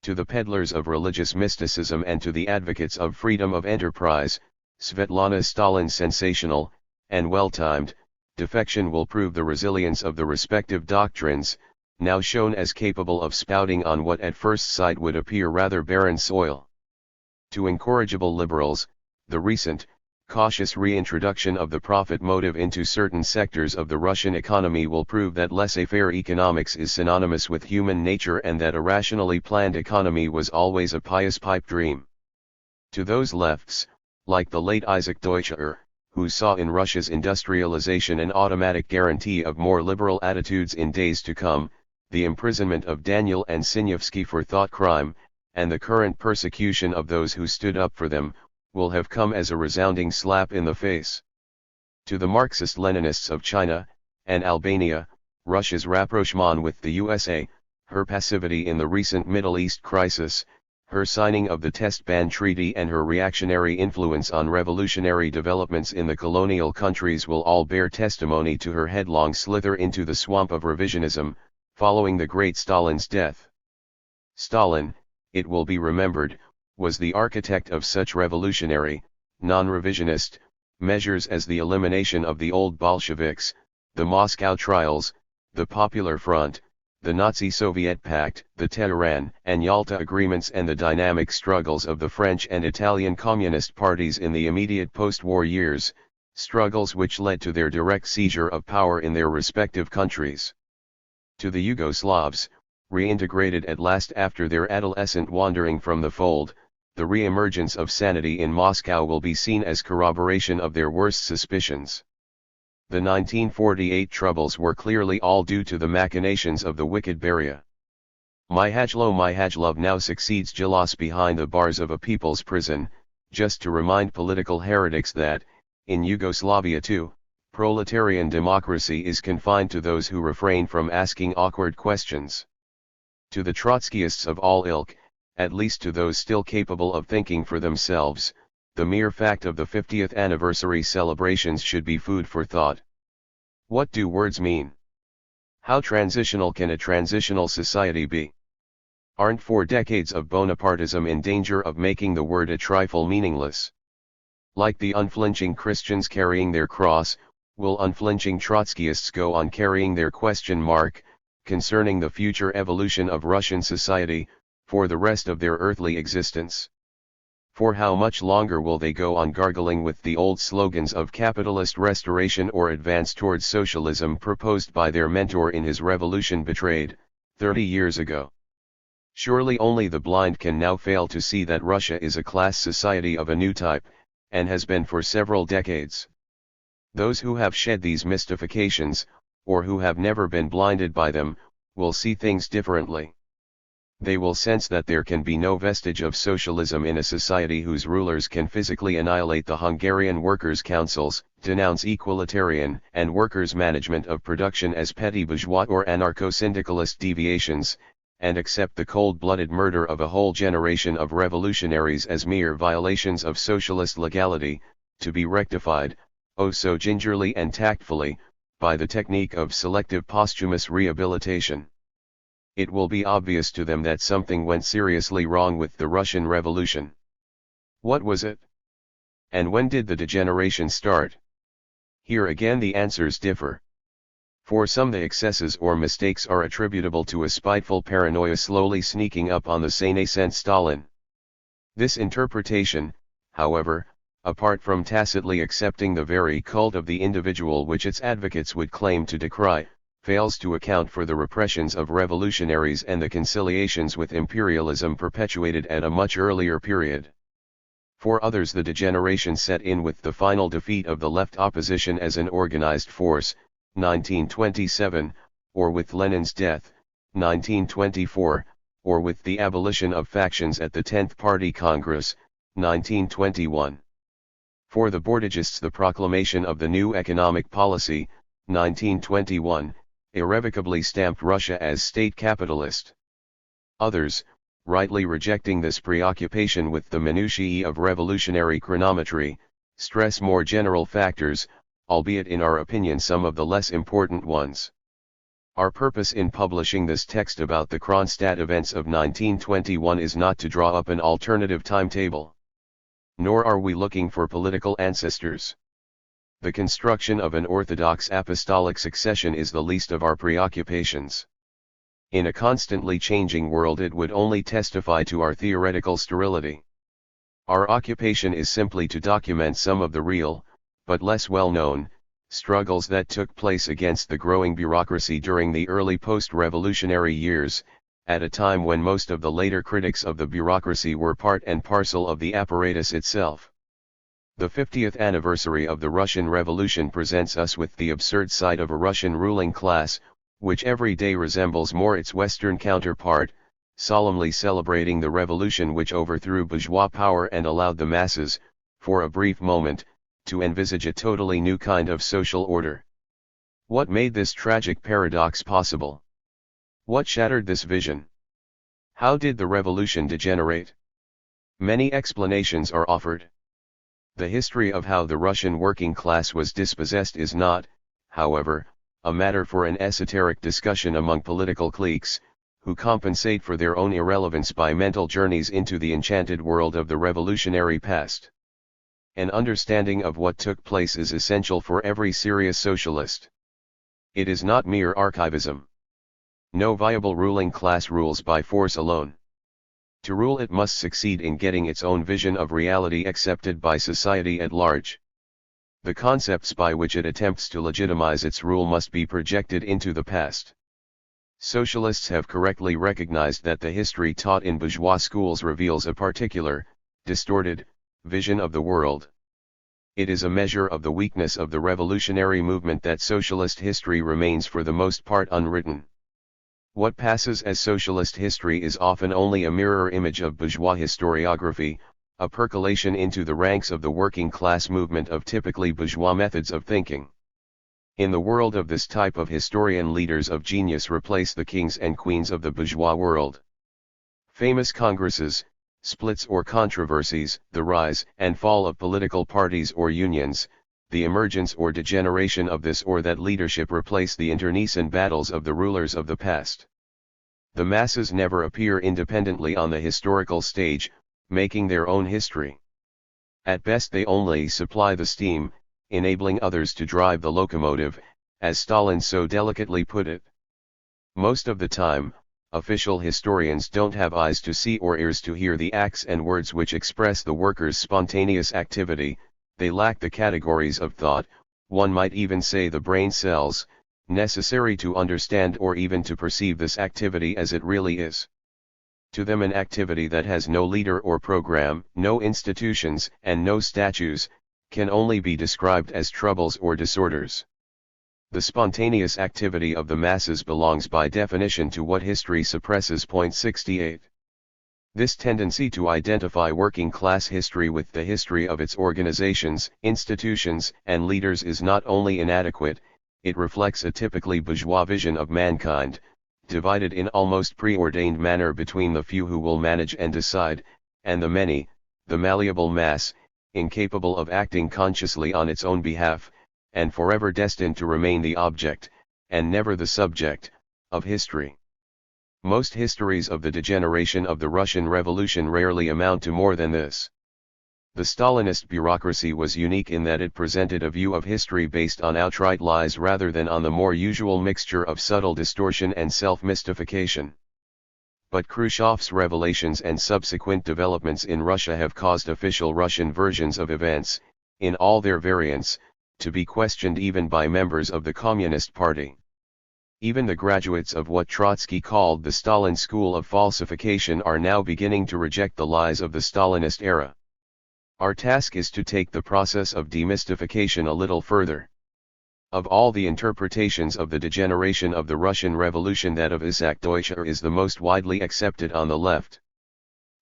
To the peddlers of religious mysticism and to the advocates of freedom of enterprise, Svetlana Stalin's sensational, and well-timed, defection will prove the resilience of the respective doctrines, now shown as capable of spouting on what at first sight would appear rather barren soil. To incorrigible liberals, the recent, cautious reintroduction of the profit motive into certain sectors of the Russian economy will prove that laissez-faire economics is synonymous with human nature and that a rationally planned economy was always a pious pipe dream. To those lefts, like the late Isaac Deutscher, who saw in Russia's industrialization an automatic guarantee of more liberal attitudes in days to come, the imprisonment of Daniel and Sinyavsky for thought crime, and the current persecution of those who stood up for them, will have come as a resounding slap in the face. To the Marxist-Leninists of China and Albania, Russia's rapprochement with the USA, her passivity in the recent Middle East crisis, her signing of the Test Ban Treaty and her reactionary influence on revolutionary developments in the colonial countries will all bear testimony to her headlong slither into the swamp of revisionism, following the great Stalin's death. Stalin, it will be remembered, was the architect of such revolutionary, non-revisionist, measures as the elimination of the old Bolsheviks, the Moscow Trials, the Popular Front, the Nazi-Soviet Pact, the Tehran and Yalta Agreements, and the dynamic struggles of the French and Italian Communist parties in the immediate post-war years, struggles which led to their direct seizure of power in their respective countries. To the Yugoslavs, reintegrated at last after their adolescent wandering from the fold, the re-emergence of sanity in Moscow will be seen as corroboration of their worst suspicions. The 1948 troubles were clearly all due to the machinations of the wicked Beria. Mihajlov now succeeds Gelos behind the bars of a people's prison, just to remind political heretics that, in Yugoslavia too, proletarian democracy is confined to those who refrain from asking awkward questions. To the Trotskyists of all ilk, at least to those still capable of thinking for themselves, the mere fact of the 50th anniversary celebrations should be food for thought. What do words mean? How transitional can a transitional society be? Aren't 4 decades of Bonapartism in danger of making the word a trifle meaningless? Like the unflinching Christians carrying their cross, will unflinching Trotskyists go on carrying their question mark, concerning the future evolution of Russian society, for the rest of their earthly existence? For how much longer will they go on gargling with the old slogans of capitalist restoration or advance towards socialism proposed by their mentor in his Revolution Betrayed, 30 years ago? Surely only the blind can now fail to see that Russia is a class society of a new type, and has been for several decades. Those who have shed these mystifications, or who have never been blinded by them, will see things differently. They will sense that there can be no vestige of socialism in a society whose rulers can physically annihilate the Hungarian workers' councils, denounce equalitarian and workers' management of production as petty bourgeois or anarcho-syndicalist deviations, and accept the cold-blooded murder of a whole generation of revolutionaries as mere violations of socialist legality, to be rectified, oh so gingerly and tactfully, by the technique of selective posthumous rehabilitation. It will be obvious to them that something went seriously wrong with the Russian Revolution. What was it? And when did the degeneration start? Here again the answers differ. For some the excesses or mistakes are attributable to a spiteful paranoia slowly sneaking up on the senescent Stalin. This interpretation, however, apart from tacitly accepting the very cult of the individual which its advocates would claim to decry, fails to account for the repressions of revolutionaries and the conciliations with imperialism perpetuated at a much earlier period. For others the degeneration set in with the final defeat of the left opposition as an organized force, 1927, or with Lenin's death, 1924, or with the abolition of factions at the 10th Party Congress, 1921. For the Bordagists the proclamation of the new economic policy, 1921, irrevocably stamped Russia as state capitalist. Others, rightly rejecting this preoccupation with the minutiae of revolutionary chronometry, stress more general factors, albeit in our opinion some of the less important ones. Our purpose in publishing this text about the Kronstadt events of 1921 is not to draw up an alternative timetable. Nor are we looking for political ancestors. The construction of an orthodox apostolic succession is the least of our preoccupations. In a constantly changing world it would only testify to our theoretical sterility. Our occupation is simply to document some of the real, but less well-known, struggles that took place against the growing bureaucracy during the early post-revolutionary years, at a time when most of the later critics of the bureaucracy were part and parcel of the apparatus itself. The 50th anniversary of the Russian Revolution presents us with the absurd sight of a Russian ruling class, which every day resembles more its Western counterpart, solemnly celebrating the revolution which overthrew bourgeois power and allowed the masses, for a brief moment, to envisage a totally new kind of social order. What made this tragic paradox possible? What shattered this vision? How did the revolution degenerate? Many explanations are offered. The history of how the Russian working class was dispossessed is not, however, a matter for an esoteric discussion among political cliques, who compensate for their own irrelevance by mental journeys into the enchanted world of the revolutionary past. An understanding of what took place is essential for every serious socialist. It is not mere archivism. No viable ruling class rules by force alone. To rule, it must succeed in getting its own vision of reality accepted by society at large. The concepts by which it attempts to legitimize its rule must be projected into the past. Socialists have correctly recognized that the history taught in bourgeois schools reveals a particular, distorted, vision of the world. It is a measure of the weakness of the revolutionary movement that socialist history remains for the most part unwritten. What passes as socialist history is often only a mirror image of bourgeois historiography, a percolation into the ranks of the working class movement of typically bourgeois methods of thinking. In the world of this type of historian, leaders of genius replace the kings and queens of the bourgeois world. Famous congresses, splits or controversies, the rise and fall of political parties or unions, the emergence or degeneration of this or that leadership replace the internecine battles of the rulers of the past. The masses never appear independently on the historical stage, making their own history. At best they only supply the steam, enabling others to drive the locomotive, as Stalin so delicately put it. Most of the time, official historians don't have eyes to see or ears to hear the acts and words which express the workers' spontaneous activity. They lack the categories of thought, one might even say the brain cells, necessary to understand or even to perceive this activity as it really is. To them, an activity that has no leader or program, no institutions, and no statues, can only be described as troubles or disorders. The spontaneous activity of the masses belongs by definition to what history suppresses. 68. This tendency to identify working class history with the history of its organizations, institutions, and leaders is not only inadequate, it reflects a typically bourgeois vision of mankind, divided in almost preordained manner between the few who will manage and decide, and the many, the malleable mass, incapable of acting consciously on its own behalf, and forever destined to remain the object, and never the subject, of history. Most histories of the degeneration of the Russian Revolution rarely amount to more than this. The Stalinist bureaucracy was unique in that it presented a view of history based on outright lies rather than on the more usual mixture of subtle distortion and self-mystification. But Khrushchev's revelations and subsequent developments in Russia have caused official Russian versions of events, in all their variants, to be questioned even by members of the Communist Party. Even the graduates of what Trotsky called the Stalin school of falsification are now beginning to reject the lies of the Stalinist era. Our task is to take the process of demystification a little further. Of all the interpretations of the degeneration of the Russian Revolution, that of Isaac Deutscher is the most widely accepted on the left.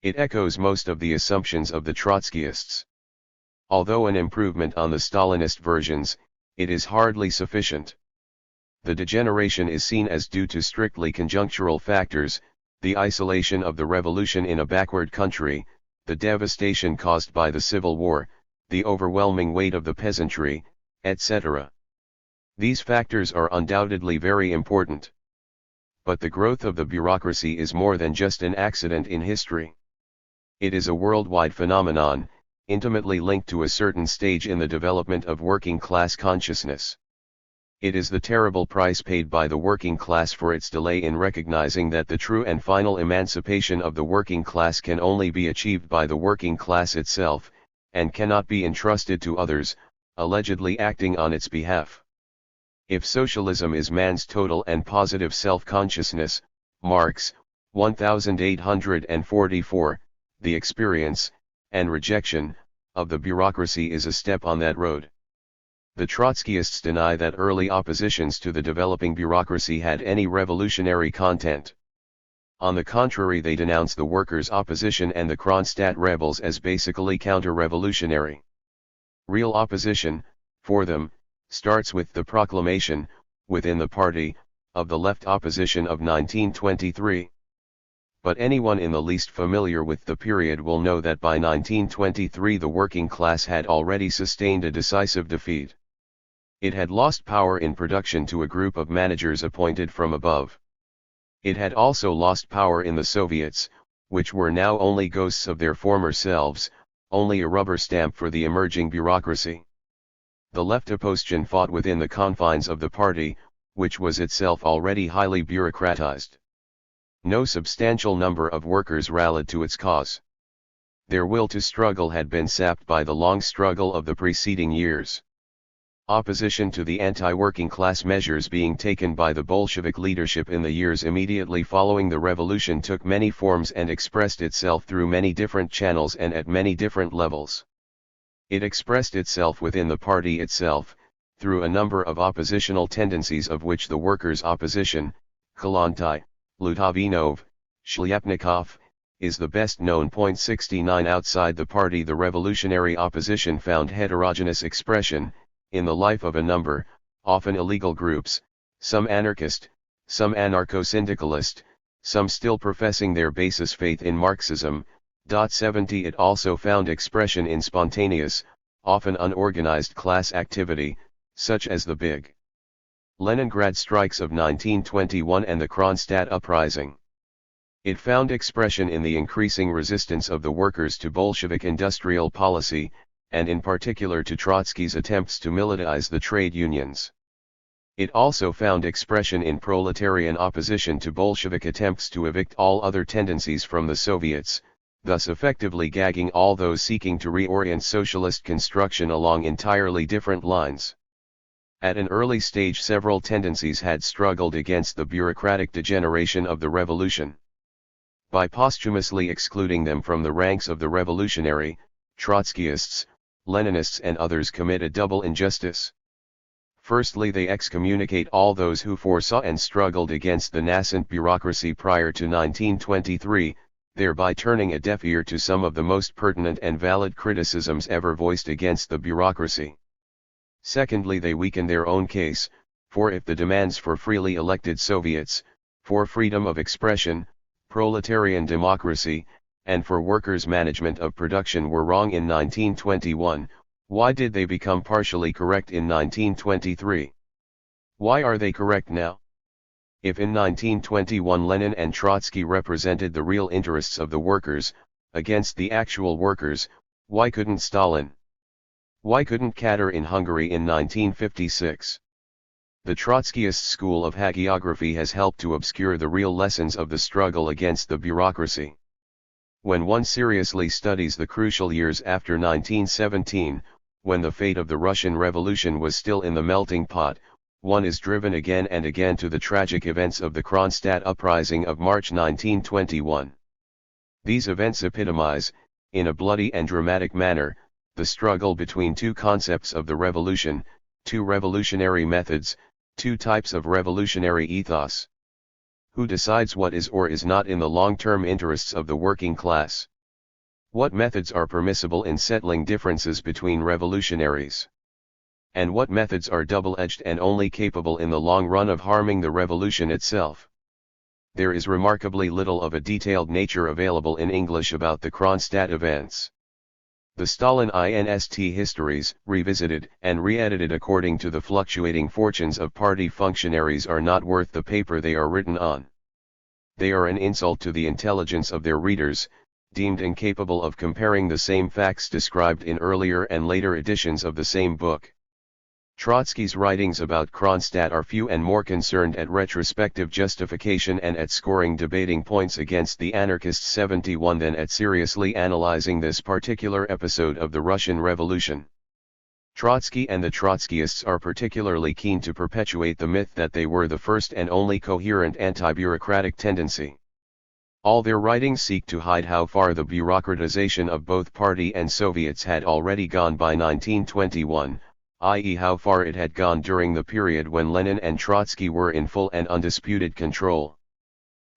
It echoes most of the assumptions of the Trotskyists. Although an improvement on the Stalinist versions, it is hardly sufficient. The degeneration is seen as due to strictly conjunctural factors, the isolation of the revolution in a backward country, the devastation caused by the civil war, the overwhelming weight of the peasantry, etc. These factors are undoubtedly very important. But the growth of the bureaucracy is more than just an accident in history. It is a worldwide phenomenon, intimately linked to a certain stage in the development of working class consciousness. It is the terrible price paid by the working class for its delay in recognizing that the true and final emancipation of the working class can only be achieved by the working class itself, and cannot be entrusted to others, allegedly acting on its behalf. If socialism is man's total and positive self-consciousness, Marx, 1844, the experience, and rejection, of the bureaucracy is a step on that road. The Trotskyists deny that early oppositions to the developing bureaucracy had any revolutionary content. On the contrary, they denounce the workers' opposition and the Kronstadt rebels as basically counter-revolutionary. Real opposition, for them, starts with the proclamation, within the party, of the left opposition of 1923. but anyone in the least familiar with the period will know that by 1923 the working class had already sustained a decisive defeat. It had lost power in production to a group of managers appointed from above. It had also lost power in the Soviets, which were now only ghosts of their former selves, only a rubber stamp for the emerging bureaucracy. The left opposition fought within the confines of the party, which was itself already highly bureaucratized. No substantial number of workers rallied to its cause. Their will to struggle had been sapped by the long struggle of the preceding years. Opposition to the anti-working class measures being taken by the Bolshevik leadership in the years immediately following the revolution took many forms and expressed itself through many different channels and at many different levels. It expressed itself within the party itself, through a number of oppositional tendencies of which the workers' opposition, Kalantai, Lutavinov, Shlyapnikov, is the best known. 69 Outside the party the revolutionary opposition found heterogeneous expression, in the life of a number, often illegal groups, some anarchist, some anarcho-syndicalist, some still professing their basis faith in Marxism. 70 It also found expression in spontaneous, often unorganized class activity, such as the big Leningrad strikes of 1921 and the Kronstadt uprising. It found expression in the increasing resistance of the workers to Bolshevik industrial policy, and in particular to Trotsky's attempts to militarize the trade unions. It also found expression in proletarian opposition to Bolshevik attempts to evict all other tendencies from the Soviets, thus effectively gagging all those seeking to reorient socialist construction along entirely different lines. At an early stage several tendencies had struggled against the bureaucratic degeneration of the revolution. By posthumously excluding them from the ranks of the revolutionary, Trotskyists, Leninists and others commit a double injustice. Firstly, they excommunicate all those who foresaw and struggled against the nascent bureaucracy prior to 1923, thereby turning a deaf ear to some of the most pertinent and valid criticisms ever voiced against the bureaucracy. Secondly, they weaken their own case, for if the demands for freely elected Soviets, for freedom of expression, proletarian democracy, and for workers' management of production were wrong in 1921, why did they become partially correct in 1923? Why are they correct now? If in 1921 Lenin and Trotsky represented the real interests of the workers, against the actual workers, why couldn't Stalin? Why couldn't Katar in Hungary in 1956? The Trotskyist school of hagiography has helped to obscure the real lessons of the struggle against the bureaucracy. When one seriously studies the crucial years after 1917, when the fate of the Russian Revolution was still in the melting pot, one is driven again and again to the tragic events of the Kronstadt uprising of March 1921. These events epitomize, in a bloody and dramatic manner, the struggle between two concepts of the revolution, two revolutionary methods, two types of revolutionary ethos. Who decides what is or is not in the long-term interests of the working class? What methods are permissible in settling differences between revolutionaries? And what methods are double-edged and only capable in the long run of harming the revolution itself? There is remarkably little of a detailed nature available in English about the Kronstadt events. The Stalin-INST histories, revisited and re-edited according to the fluctuating fortunes of party functionaries, are not worth the paper they are written on. They are an insult to the intelligence of their readers, deemed incapable of comparing the same facts described in earlier and later editions of the same book. Trotsky's writings about Kronstadt are few and more concerned at retrospective justification and at scoring debating points against the anarchists 71 than at seriously analyzing this particular episode of the Russian Revolution. Trotsky and the Trotskyists are particularly keen to perpetuate the myth that they were the first and only coherent anti-bureaucratic tendency. All their writings seek to hide how far the bureaucratization of both party and Soviets had already gone by 1921, i.e. how far it had gone during the period when Lenin and Trotsky were in full and undisputed control.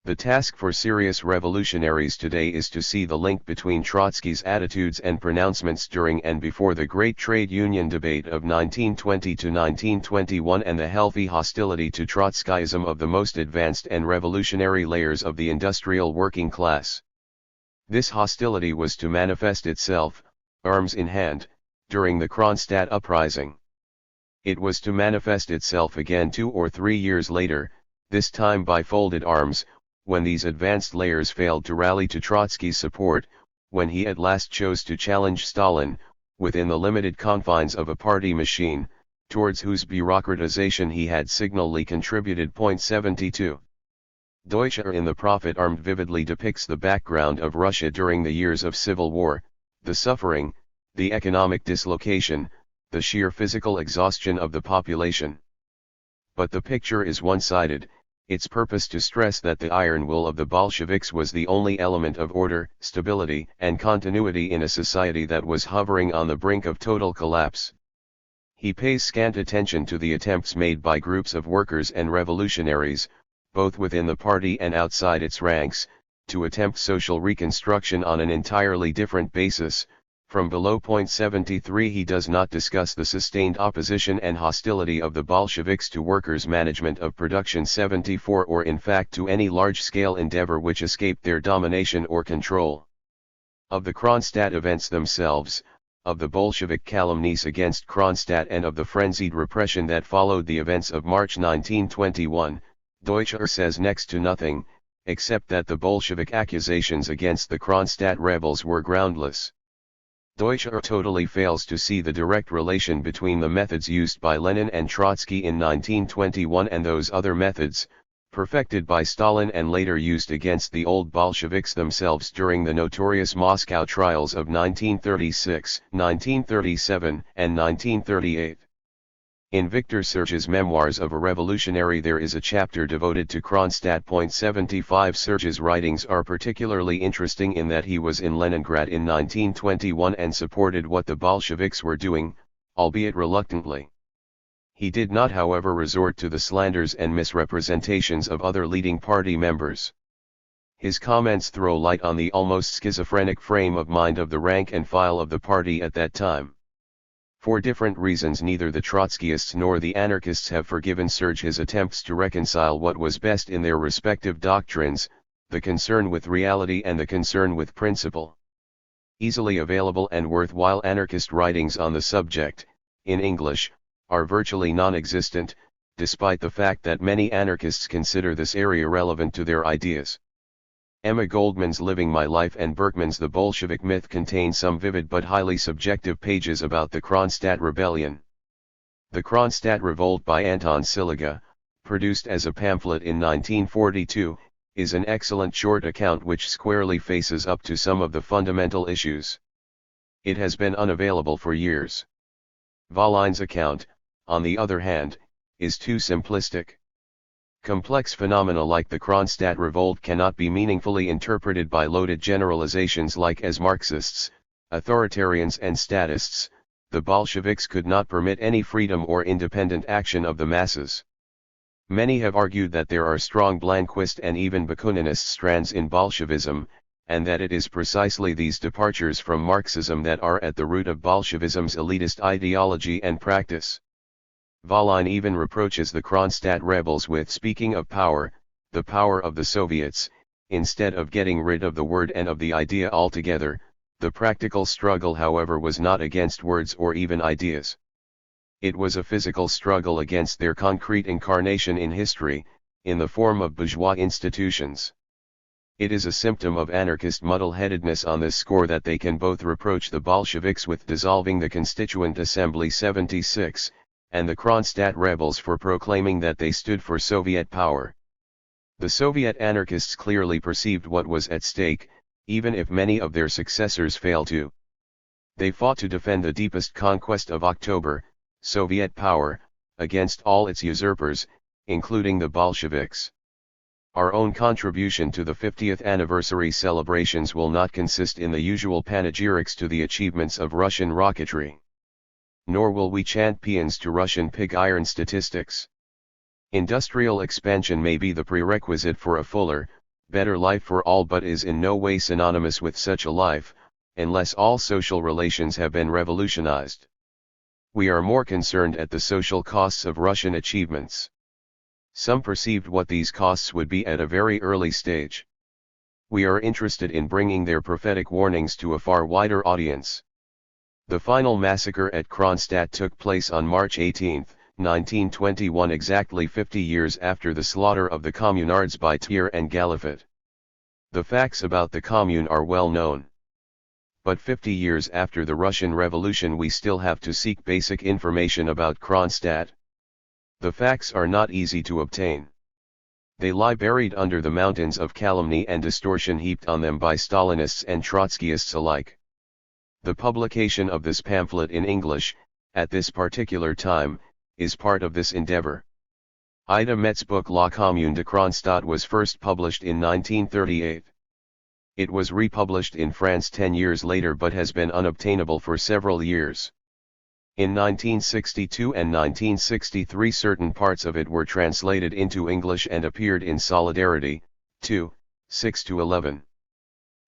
The task for serious revolutionaries today is to see the link between Trotsky's attitudes and pronouncements during and before the Great Trade Union debate of 1920 to 1921 and the healthy hostility to Trotskyism of the most advanced and revolutionary layers of the industrial working class. This hostility was to manifest itself, arms in hand, during the Kronstadt uprising. It was to manifest itself again 2 or 3 years later, this time by folded arms, when these advanced layers failed to rally to Trotsky's support, when he at last chose to challenge Stalin, within the limited confines of a party machine, towards whose bureaucratization he had signally contributed. 72. Deutscher in The Prophet Armed vividly depicts the background of Russia during the years of civil war, the suffering, the economic dislocation, the sheer physical exhaustion of the population. But the picture is one-sided, its purpose to stress that the iron will of the Bolsheviks was the only element of order, stability, and continuity in a society that was hovering on the brink of total collapse. He pays scant attention to the attempts made by groups of workers and revolutionaries, both within the party and outside its ranks, to attempt social reconstruction on an entirely different basis. From below. 73 He does not discuss the sustained opposition and hostility of the Bolsheviks to workers' management of production. 74 Or in fact to any large-scale endeavor which escaped their domination or control. Of the Kronstadt events themselves, of the Bolshevik calumnies against Kronstadt and of the frenzied repression that followed the events of March 1921, Deutscher says next to nothing, except that the Bolshevik accusations against the Kronstadt rebels were groundless. Deutscher totally fails to see the direct relation between the methods used by Lenin and Trotsky in 1921 and those other methods, perfected by Stalin and later used against the old Bolsheviks themselves during the notorious Moscow trials of 1936, 1937, and 1938. In Victor Serge's Memoirs of a Revolutionary there is a chapter devoted to Kronstadt. 75 Serge's writings are particularly interesting in that he was in Leningrad in 1921 and supported what the Bolsheviks were doing, albeit reluctantly. He did not however resort to the slanders and misrepresentations of other leading party members. His comments throw light on the almost schizophrenic frame of mind of the rank and file of the party at that time. For different reasons neither the Trotskyists nor the anarchists have forgiven Serge his attempts to reconcile what was best in their respective doctrines, the concern with reality and the concern with principle. Easily available and worthwhile anarchist writings on the subject, in English, are virtually non-existent, despite the fact that many anarchists consider this area relevant to their ideas. Emma Goldman's Living My Life and Berkman's The Bolshevik Myth contain some vivid but highly subjective pages about the Kronstadt Rebellion. The Kronstadt Revolt by Anton Siliga, produced as a pamphlet in 1942, is an excellent short account which squarely faces up to some of the fundamental issues. It has been unavailable for years. Valline's account, on the other hand, is too simplistic. Complex phenomena like the Kronstadt Revolt cannot be meaningfully interpreted by loaded generalizations like as Marxists, authoritarians and statists, the Bolsheviks could not permit any freedom or independent action of the masses. Many have argued that there are strong Blanquist and even Bakuninist strands in Bolshevism, and that it is precisely these departures from Marxism that are at the root of Bolshevism's elitist ideology and practice. Valline even reproaches the Kronstadt rebels with speaking of power, the power of the Soviets, instead of getting rid of the word and of the idea altogether. The practical struggle however was not against words or even ideas. It was a physical struggle against their concrete incarnation in history, in the form of bourgeois institutions. It is a symptom of anarchist muddle-headedness on this score that they can both reproach the Bolsheviks with dissolving the Constituent Assembly 76, and the Kronstadt rebels for proclaiming that they stood for Soviet power. The Soviet anarchists clearly perceived what was at stake, even if many of their successors failed to. They fought to defend the deepest conquest of October, Soviet power, against all its usurpers, including the Bolsheviks. Our own contribution to the 50th anniversary celebrations will not consist in the usual panegyrics to the achievements of Russian rocketry. Nor will we chant paeans to Russian pig iron statistics. Industrial expansion may be the prerequisite for a fuller, better life for all, but is in no way synonymous with such a life, unless all social relations have been revolutionized. We are more concerned at the social costs of Russian achievements. Some perceived what these costs would be at a very early stage. We are interested in bringing their prophetic warnings to a far wider audience. The final massacre at Kronstadt took place on March 18, 1921, exactly 50 years after the slaughter of the communards by Thiers and Galifet. The facts about the Commune are well known. But 50 years after the Russian Revolution we still have to seek basic information about Kronstadt. The facts are not easy to obtain. They lie buried under the mountains of calumny and distortion heaped on them by Stalinists and Trotskyists alike. The publication of this pamphlet in English, at this particular time, is part of this endeavor. Ida Met's book La Commune de Kronstadt was first published in 1938. It was republished in France 10 years later but has been unobtainable for several years. In 1962 and 1963 certain parts of it were translated into English and appeared in Solidarity, 2, 6-11.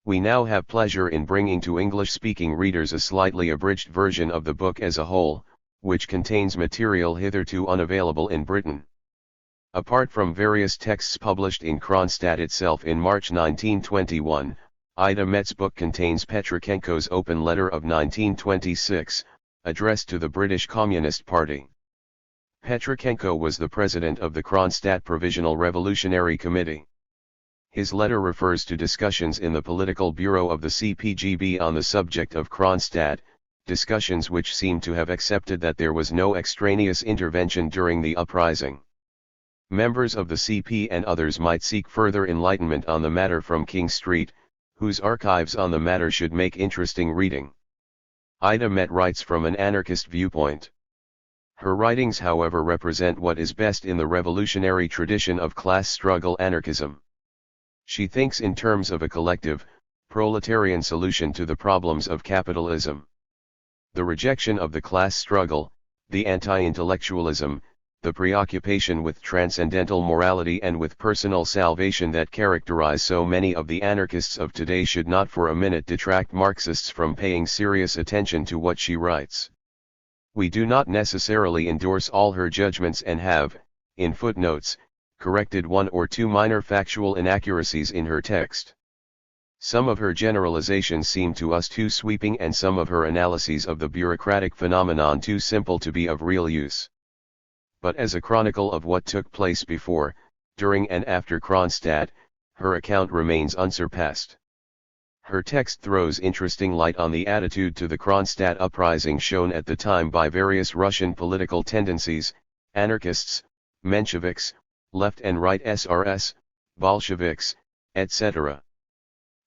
We now have pleasure in bringing to English-speaking readers a slightly abridged version of the book as a whole, which contains material hitherto unavailable in Britain. Apart from various texts published in Kronstadt itself in March 1921, Ida Met's book contains Petrichenko's open letter of 1926, addressed to the British Communist Party. Petrichenko was the president of the Kronstadt Provisional Revolutionary Committee. His letter refers to discussions in the political bureau of the CPGB on the subject of Kronstadt, discussions which seem to have accepted that there was no extraneous intervention during the uprising. Members of the CP and others might seek further enlightenment on the matter from King Street, whose archives on the matter should make interesting reading. Ida Met writes from an anarchist viewpoint. Her writings, however, represent what is best in the revolutionary tradition of class struggle anarchism. She thinks in terms of a collective, proletarian solution to the problems of capitalism. The rejection of the class struggle, the anti-intellectualism, the preoccupation with transcendental morality and with personal salvation that characterize so many of the anarchists of today should not for a minute detract Marxists from paying serious attention to what she writes. We do not necessarily endorse all her judgments and have, in footnotes, corrected one or two minor factual inaccuracies in her text. Some of her generalizations seem to us too sweeping and some of her analyses of the bureaucratic phenomenon too simple to be of real use. But as a chronicle of what took place before, during and after Kronstadt, her account remains unsurpassed. Her text throws interesting light on the attitude to the Kronstadt uprising shown at the time by various Russian political tendencies, anarchists, Mensheviks, left and right SRS, Bolsheviks, etc.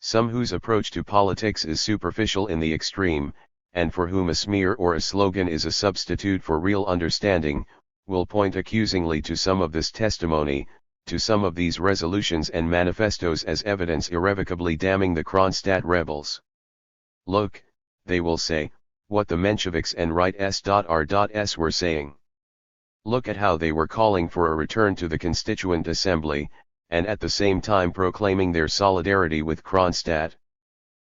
Some whose approach to politics is superficial in the extreme, and for whom a smear or a slogan is a substitute for real understanding, will point accusingly to some of this testimony, to some of these resolutions and manifestos as evidence irrevocably damning the Kronstadt rebels. Look, they will say, what the Mensheviks and right S.R.S. were saying. Look at how they were calling for a return to the Constituent Assembly, and at the same time proclaiming their solidarity with Kronstadt.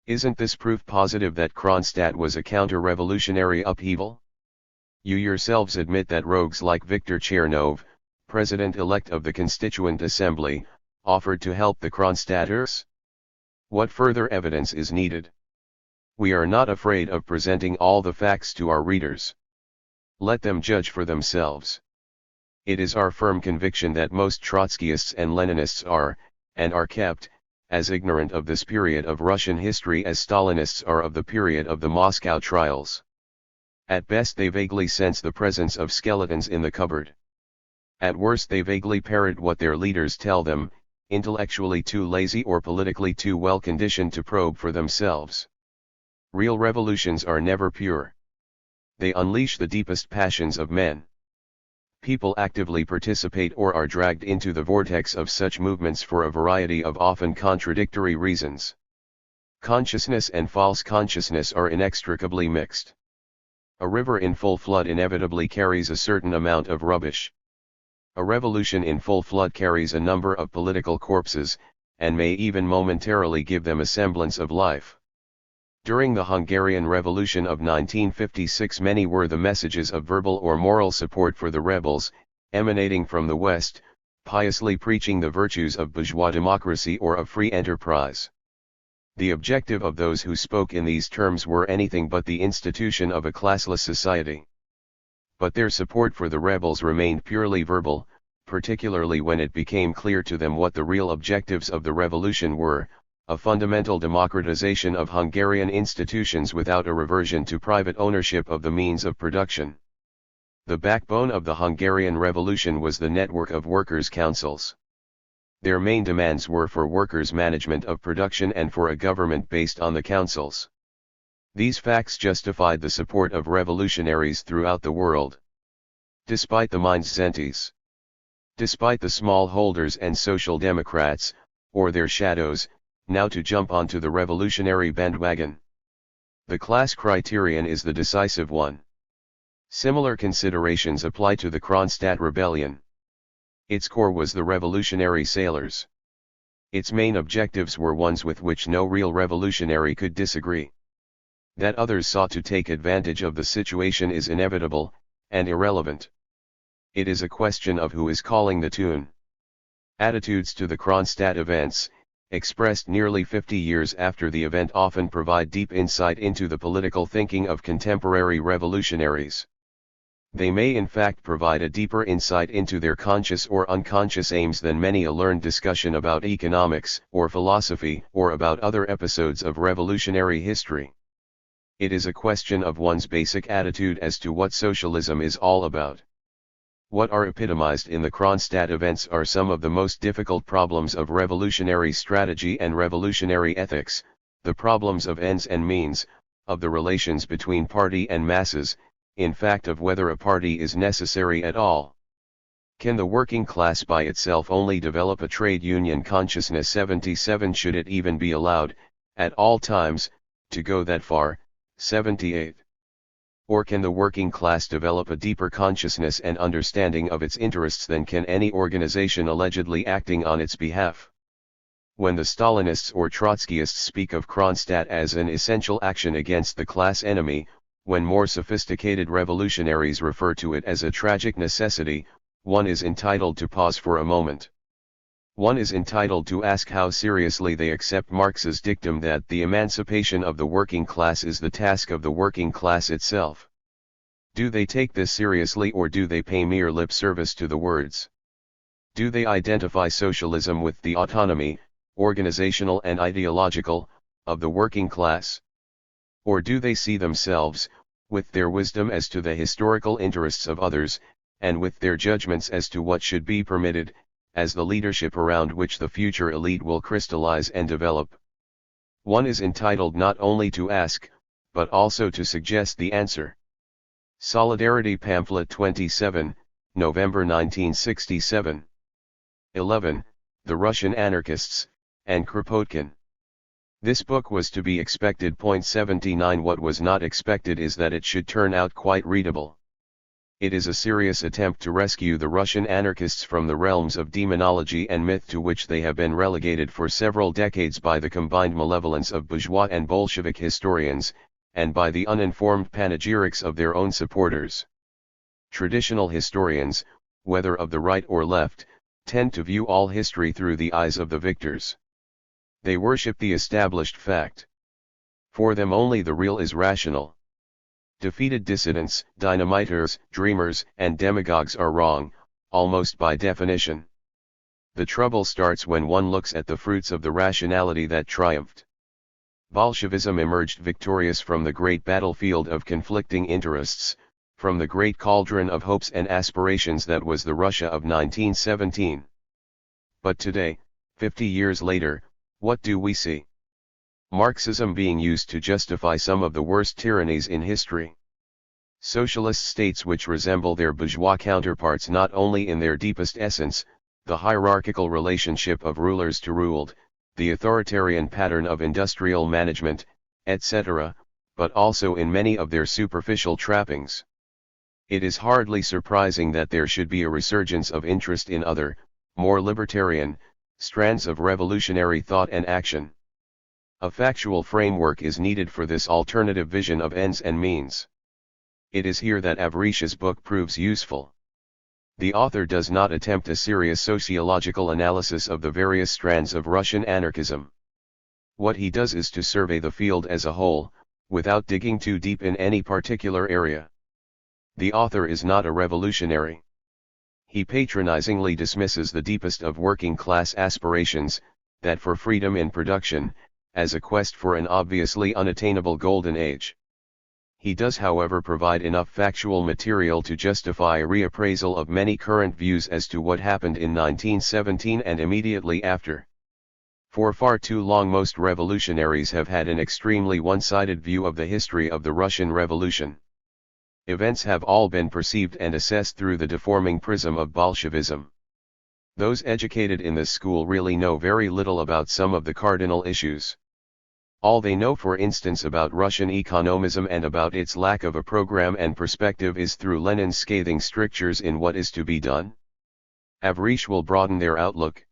Isn't this proof positive that Kronstadt was a counter-revolutionary upheaval? You yourselves admit that rogues like Viktor Chernov, president-elect of the Constituent Assembly, offered to help the Kronstadters? What further evidence is needed? We are not afraid of presenting all the facts to our readers. Let them judge for themselves. It is our firm conviction that most Trotskyists and Leninists are, and are kept, as ignorant of this period of Russian history as Stalinists are of the period of the Moscow trials. At best they vaguely sense the presence of skeletons in the cupboard. At worst they vaguely parrot what their leaders tell them, intellectually too lazy or politically too well conditioned to probe for themselves. Real revolutions are never pure. They unleash the deepest passions of men. People actively participate or are dragged into the vortex of such movements for a variety of often contradictory reasons. Consciousness and false consciousness are inextricably mixed. A river in full flood inevitably carries a certain amount of rubbish. A revolution in full flood carries a number of political corpses, and may even momentarily give them a semblance of life. During the Hungarian Revolution of 1956, many were the messages of verbal or moral support for the rebels, emanating from the West, piously preaching the virtues of bourgeois democracy or of free enterprise. The objective of those who spoke in these terms were anything but the institution of a classless society. But their support for the rebels remained purely verbal, particularly when it became clear to them what the real objectives of the revolution were: a fundamental democratization of Hungarian institutions without a reversion to private ownership of the means of production. The backbone of the Hungarian Revolution was the network of workers' councils. Their main demands were for workers' management of production and for a government based on the councils. These facts justified the support of revolutionaries throughout the world. Despite the Mindszenties, despite the smallholders and social democrats, or their shadows, now to jump onto the revolutionary bandwagon. The class criterion is the decisive one. Similar considerations apply to the Kronstadt rebellion. Its core was the revolutionary sailors. Its main objectives were ones with which no real revolutionary could disagree. That others sought to take advantage of the situation is inevitable, and irrelevant. It is a question of who is calling the tune. Attitudes to the Kronstadt events, expressed nearly 50 years after the event, often provide deep insight into the political thinking of contemporary revolutionaries. They may in fact provide a deeper insight into their conscious or unconscious aims than many a learned discussion about economics, or philosophy, or about other episodes of revolutionary history. It is a question of one's basic attitude as to what socialism is all about. What are epitomized in the Kronstadt events are some of the most difficult problems of revolutionary strategy and revolutionary ethics: the problems of ends and means, of the relations between party and masses, in fact of whether a party is necessary at all. Can the working class by itself only develop a trade union consciousness? 77. Should it even be allowed, at all times, to go that far? 78. Or can the working class develop a deeper consciousness and understanding of its interests than can any organization allegedly acting on its behalf? When the Stalinists or Trotskyists speak of Kronstadt as an essential action against the class enemy, when more sophisticated revolutionaries refer to it as a tragic necessity, one is entitled to pause for a moment. One is entitled to ask how seriously they accept Marx's dictum that the emancipation of the working class is the task of the working class itself. Do they take this seriously, or do they pay mere lip service to the words? Do they identify socialism with the autonomy, organizational and ideological, of the working class? Or do they see themselves, with their wisdom as to the historical interests of others, and with their judgments as to what should be permitted, as the leadership around which the future elite will crystallize and develop? One is entitled not only to ask, but also to suggest the answer. Solidarity Pamphlet 27, November 1967. 11. The Russian Anarchists, and Kropotkin. This book was to be expected. 79. What was not expected is that it should turn out quite readable. It is a serious attempt to rescue the Russian anarchists from the realms of demonology and myth to which they have been relegated for several decades by the combined malevolence of bourgeois and Bolshevik historians, and by the uninformed panegyrics of their own supporters. Traditional historians, whether of the right or left, tend to view all history through the eyes of the victors. They worship the established fact. For them only the real is rational. Defeated dissidents, dynamiters, dreamers, and demagogues are wrong, almost by definition. The trouble starts when one looks at the fruits of the rationality that triumphed. Bolshevism emerged victorious from the great battlefield of conflicting interests, from the great cauldron of hopes and aspirations that was the Russia of 1917. But today, 50 years later, what do we see? Marxism being used to justify some of the worst tyrannies in history. Socialist states which resemble their bourgeois counterparts not only in their deepest essence, the hierarchical relationship of rulers to ruled, the authoritarian pattern of industrial management, etc., but also in many of their superficial trappings. It is hardly surprising that there should be a resurgence of interest in other, more libertarian, Strands of revolutionary thought and action. A factual framework is needed for this alternative vision of ends and means. It is here that Avrich's book proves useful. The author does not attempt a serious sociological analysis of the various strands of Russian anarchism. What he does is to survey the field as a whole, without digging too deep in any particular area. The author is not a revolutionary. He patronizingly dismisses the deepest of working-class aspirations, that for freedom in production, as a quest for an obviously unattainable golden age. He does however provide enough factual material to justify a reappraisal of many current views as to what happened in 1917 and immediately after. For far too long most revolutionaries have had an extremely one-sided view of the history of the Russian Revolution. Events have all been perceived and assessed through the deforming prism of Bolshevism. Those educated in this school really know very little about some of the cardinal issues. All they know, for instance, about Russian economism and about its lack of a program and perspective is through Lenin's scathing strictures in What Is to Be Done. Avrich will broaden their outlook.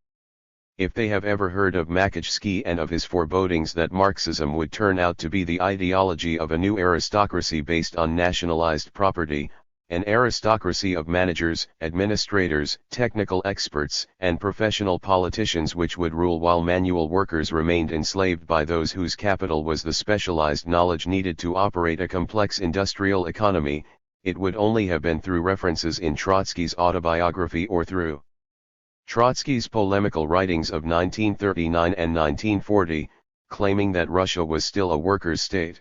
If they have ever heard of Makachsky and of his forebodings that Marxism would turn out to be the ideology of a new aristocracy based on nationalized property, an aristocracy of managers, administrators, technical experts, and professional politicians which would rule while manual workers remained enslaved by those whose capital was the specialized knowledge needed to operate a complex industrial economy, it would only have been through references in Trotsky's autobiography or through Trotsky's polemical writings of 1939 and 1940, claiming that Russia was still a workers' state.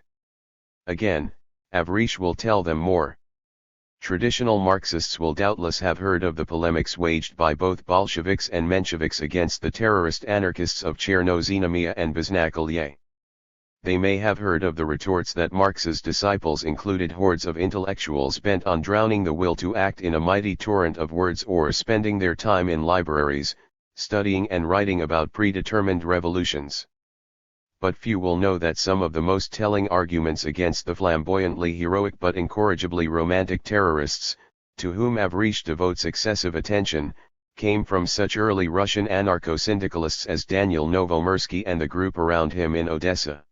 Again, Avrich will tell them more. Traditional Marxists will doubtless have heard of the polemics waged by both Bolsheviks and Mensheviks against the terrorist anarchists of Chernozinemia and Biznakalye. They may have heard of the retorts that Marx's disciples included hordes of intellectuals bent on drowning the will to act in a mighty torrent of words or spending their time in libraries, studying and writing about predetermined revolutions. But few will know that some of the most telling arguments against the flamboyantly heroic but incorrigibly romantic terrorists, to whom Avrich devotes excessive attention, came from such early Russian anarcho-syndicalists as Daniel Novomirsky and the group around him in Odessa.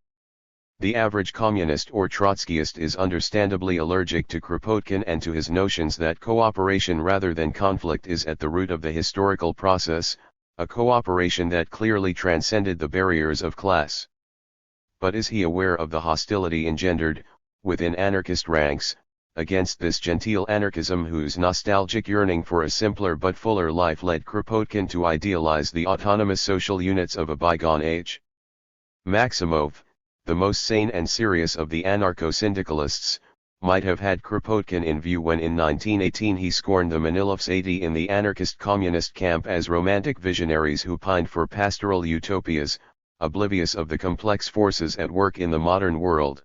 The average communist or Trotskyist is understandably allergic to Kropotkin and to his notions that cooperation rather than conflict is at the root of the historical process, a cooperation that clearly transcended the barriers of class. But is he aware of the hostility engendered, within anarchist ranks, against this genteel anarchism whose nostalgic yearning for a simpler but fuller life led Kropotkin to idealize the autonomous social units of a bygone age? Maximov, the most sane and serious of the anarcho-syndicalists, might have had Kropotkin in view when in 1918 he scorned the Manilovs 80 in the anarchist communist camp as romantic visionaries who pined for pastoral utopias, oblivious of the complex forces at work in the modern world.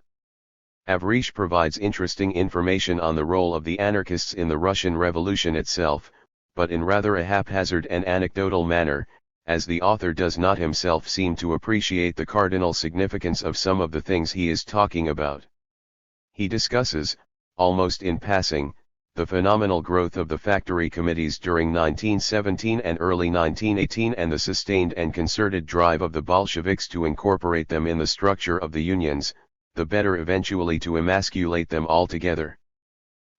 Avrich provides interesting information on the role of the anarchists in the Russian Revolution itself, but in rather a haphazard and anecdotal manner, as the author does not himself seem to appreciate the cardinal significance of some of the things he is talking about. He discusses, almost in passing, the phenomenal growth of the factory committees during 1917 and early 1918 and the sustained and concerted drive of the Bolsheviks to incorporate them in the structure of the unions, the better eventually to emasculate them altogether.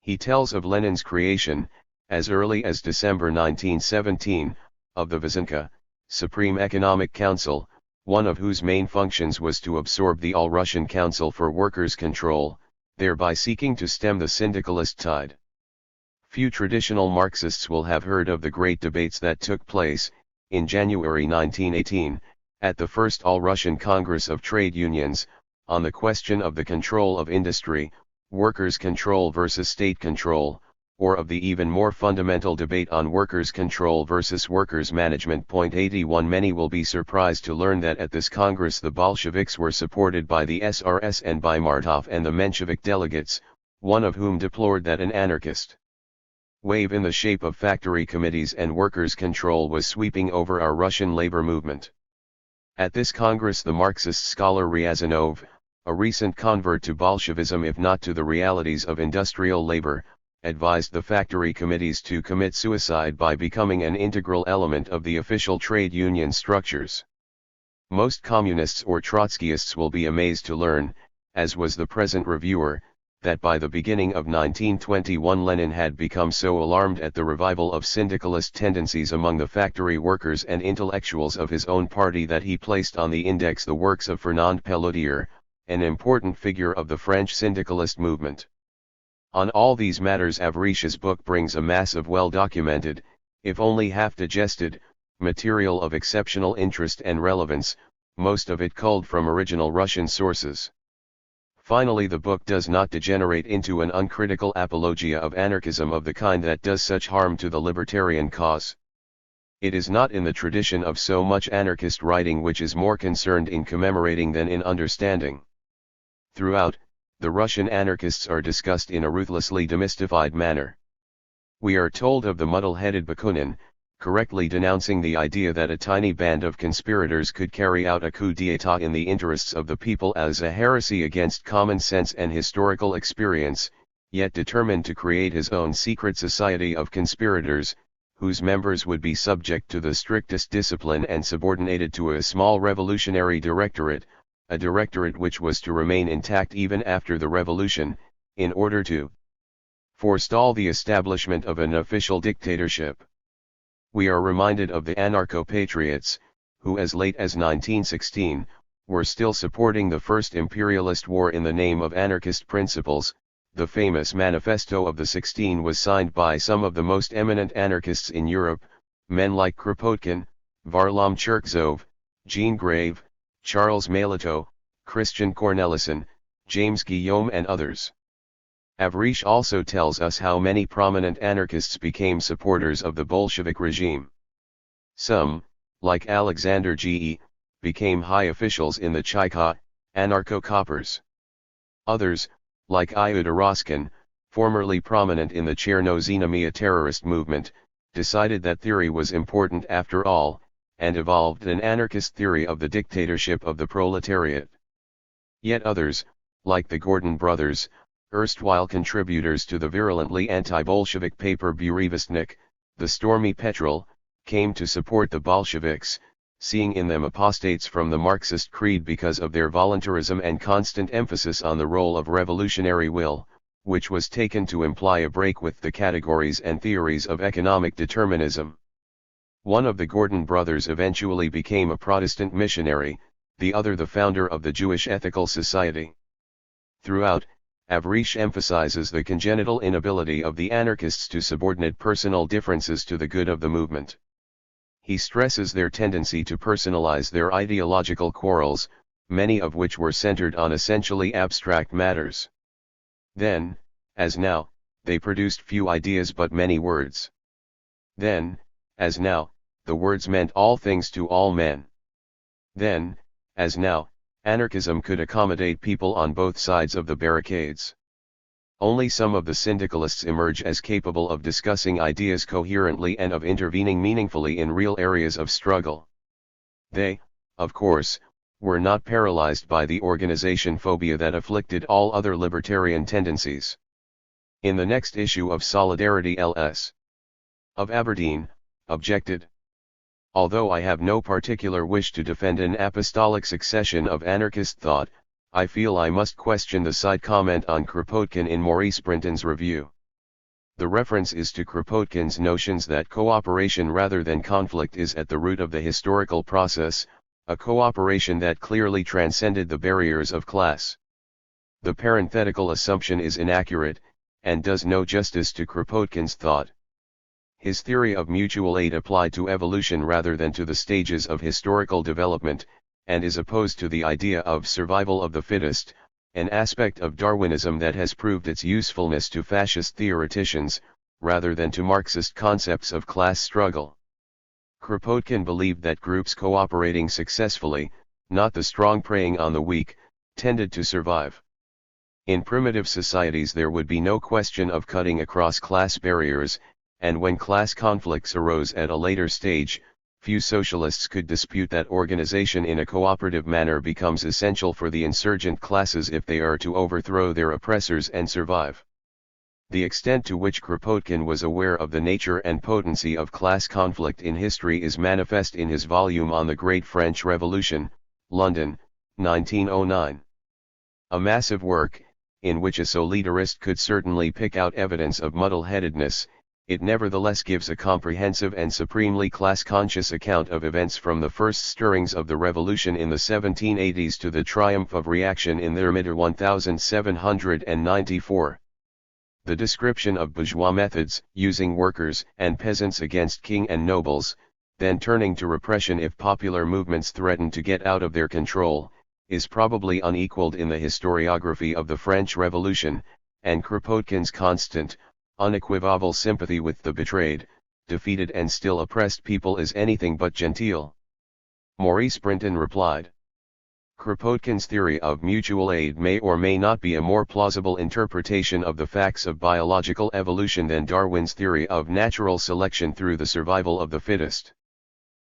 He tells of Lenin's creation, as early as December 1917, of the Vysenka, Supreme Economic Council, one of whose main functions was to absorb the All-Russian Council for Workers' Control, thereby seeking to stem the syndicalist tide. Few traditional Marxists will have heard of the great debates that took place, in January 1918, at the First All-Russian Congress of Trade Unions, on the question of the control of industry, workers' control versus state control, or of the even more fundamental debate on workers' control versus workers' management. 81 Many will be surprised to learn that at this Congress the Bolsheviks were supported by the SRS and by Martov and the Menshevik delegates, one of whom deplored that an anarchist wave in the shape of factory committees and workers' control was sweeping over our Russian labor movement. At this Congress the Marxist scholar Ryazanov, a recent convert to Bolshevism if not to the realities of industrial labor, advised the factory committees to commit suicide by becoming an integral element of the official trade union structures. Most communists or Trotskyists will be amazed to learn, as was the present reviewer, that by the beginning of 1921 Lenin had become so alarmed at the revival of syndicalist tendencies among the factory workers and intellectuals of his own party that he placed on the index the works of Fernand Pelloutier, an important figure of the French syndicalist movement. On all these matters Avrich's book brings a mass of well-documented, if only half-digested, material of exceptional interest and relevance, most of it culled from original Russian sources. Finally, the book does not degenerate into an uncritical apologia of anarchism of the kind that does such harm to the libertarian cause. It is not in the tradition of so much anarchist writing which is more concerned in commemorating than in understanding. Throughout, the Russian anarchists are discussed in a ruthlessly demystified manner. We are told of the muddle-headed Bakunin, correctly denouncing the idea that a tiny band of conspirators could carry out a coup d'état in the interests of the people as a heresy against common sense and historical experience, yet determined to create his own secret society of conspirators, whose members would be subject to the strictest discipline and subordinated to a small revolutionary directorate, a directorate which was to remain intact even after the revolution, in order to forestall the establishment of an official dictatorship. We are reminded of the anarcho-patriots, who as late as 1916, were still supporting the first imperialist war in the name of anarchist principles. The famous Manifesto of the 16 was signed by some of the most eminent anarchists in Europe, men like Kropotkin, Varlam Cherkzov, Jean Grave, Charles Malito, Christian Cornelissen, James Guillaume and others. Avrich also tells us how many prominent anarchists became supporters of the Bolshevik regime. Some, like Alexander Ge, became high officials in the Chayka, anarcho-coppers. Others, like Iuda Roskin, formerly prominent in the Chernozinomia terrorist movement, decided that theory was important after all, and evolved an anarchist theory of the dictatorship of the proletariat. Yet others, like the Gordon brothers, erstwhile contributors to the virulently anti-Bolshevik paper Burevestnik, the Stormy Petrel, came to support the Bolsheviks, seeing in them apostates from the Marxist creed because of their voluntarism and constant emphasis on the role of revolutionary will, which was taken to imply a break with the categories and theories of economic determinism. One of the Gordon brothers eventually became a Protestant missionary, the other the founder of the Jewish Ethical Society. Throughout, Avrich emphasizes the congenital inability of the anarchists to subordinate personal differences to the good of the movement. He stresses their tendency to personalize their ideological quarrels, many of which were centered on essentially abstract matters. Then, as now, they produced few ideas but many words. Then, as now, the words meant all things to all men. Then, as now, anarchism could accommodate people on both sides of the barricades. Only some of the syndicalists emerge as capable of discussing ideas coherently and of intervening meaningfully in real areas of struggle. They, of course, were not paralyzed by the organization phobia that afflicted all other libertarian tendencies. In the next issue of Solidarity L.S. of Aberdeen, objected. Although I have no particular wish to defend an apostolic succession of anarchist thought, I feel I must question the side comment on Kropotkin in Maurice Brinton's review. The reference is to Kropotkin's notions that cooperation rather than conflict is at the root of the historical process, a cooperation that clearly transcended the barriers of class. The parenthetical assumption is inaccurate, and does no justice to Kropotkin's thought. His theory of mutual aid applied to evolution rather than to the stages of historical development, and is opposed to the idea of survival of the fittest, an aspect of Darwinism that has proved its usefulness to fascist theoreticians, rather than to Marxist concepts of class struggle. Kropotkin believed that groups cooperating successfully, not the strong preying on the weak, tended to survive. In primitive societies there would be no question of cutting across class barriers, and when class conflicts arose at a later stage, few socialists could dispute that organization in a cooperative manner becomes essential for the insurgent classes if they are to overthrow their oppressors and survive. The extent to which Kropotkin was aware of the nature and potency of class conflict in history is manifest in his volume on the Great French Revolution, London, 1909. A massive work, in which a solidarist could certainly pick out evidence of muddle-headedness, it nevertheless gives a comprehensive and supremely class-conscious account of events from the first stirrings of the revolution in the 1780s to the triumph of reaction in their midter 1794. The description of bourgeois methods, using workers and peasants against king and nobles, then turning to repression if popular movements threaten to get out of their control, is probably unequaled in the historiography of the French Revolution, and Kropotkin's constant, unequivocal sympathy with the betrayed, defeated and still oppressed people is anything but genteel. Maurice Brinton replied. Kropotkin's theory of mutual aid may or may not be a more plausible interpretation of the facts of biological evolution than Darwin's theory of natural selection through the survival of the fittest.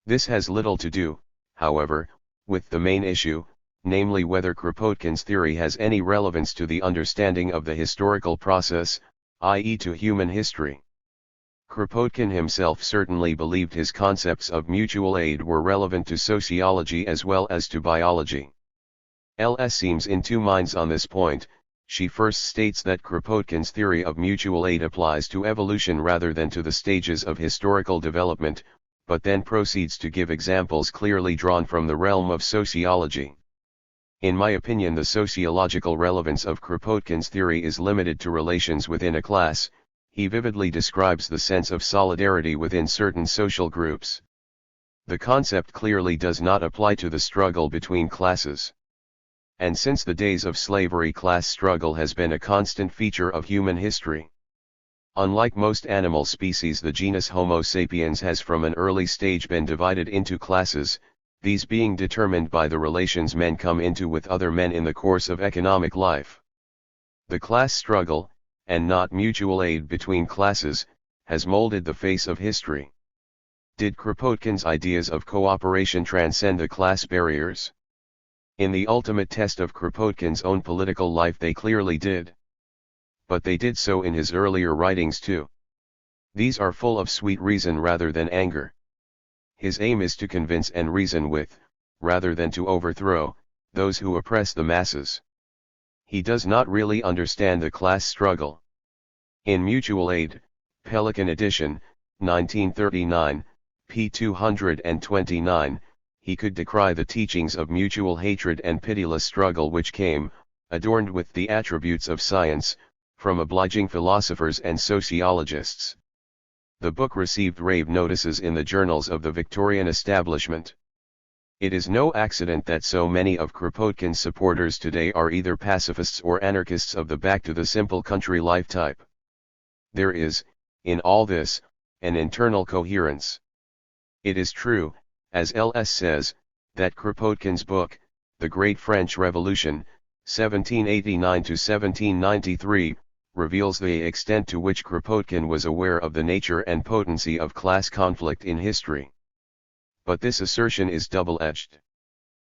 This has little to do, however, with the main issue, namely whether Kropotkin's theory has any relevance to the understanding of the historical process, i.e. to human history. Kropotkin himself certainly believed his concepts of mutual aid were relevant to sociology as well as to biology. LS seems in two minds on this point. She first states that Kropotkin's theory of mutual aid applies to evolution rather than to the stages of historical development, but then proceeds to give examples clearly drawn from the realm of sociology. In my opinion, the sociological relevance of Kropotkin's theory is limited to relations within a class. He vividly describes the sense of solidarity within certain social groups. The concept clearly does not apply to the struggle between classes. And since the days of slavery, class struggle has been a constant feature of human history. Unlike most animal species, the genus Homo sapiens has from an early stage been divided into classes, these being determined by the relations men come into with other men in the course of economic life. The class struggle, and not mutual aid between classes, has molded the face of history. Did Kropotkin's ideas of cooperation transcend the class barriers? In the ultimate test of Kropotkin's own political life they clearly did. But they did so in his earlier writings too. These are full of sweet reason rather than anger. His aim is to convince and reason with, rather than to overthrow, those who oppress the masses. He does not really understand the class struggle. In Mutual Aid, Pelican Edition, 1939, p. 229, he could decry the teachings of mutual hatred and pitiless struggle which came, adorned with the attributes of science, from obliging philosophers and sociologists. The book received rave notices in the journals of the Victorian establishment. It is no accident that so many of Kropotkin's supporters today are either pacifists or anarchists of the back to the simple country life type. There is, in all this, an internal coherence. It is true, as LS says, that Kropotkin's book, The Great French Revolution, 1789 to 1793, reveals the extent to which Kropotkin was aware of the nature and potency of class conflict in history. But this assertion is double-edged.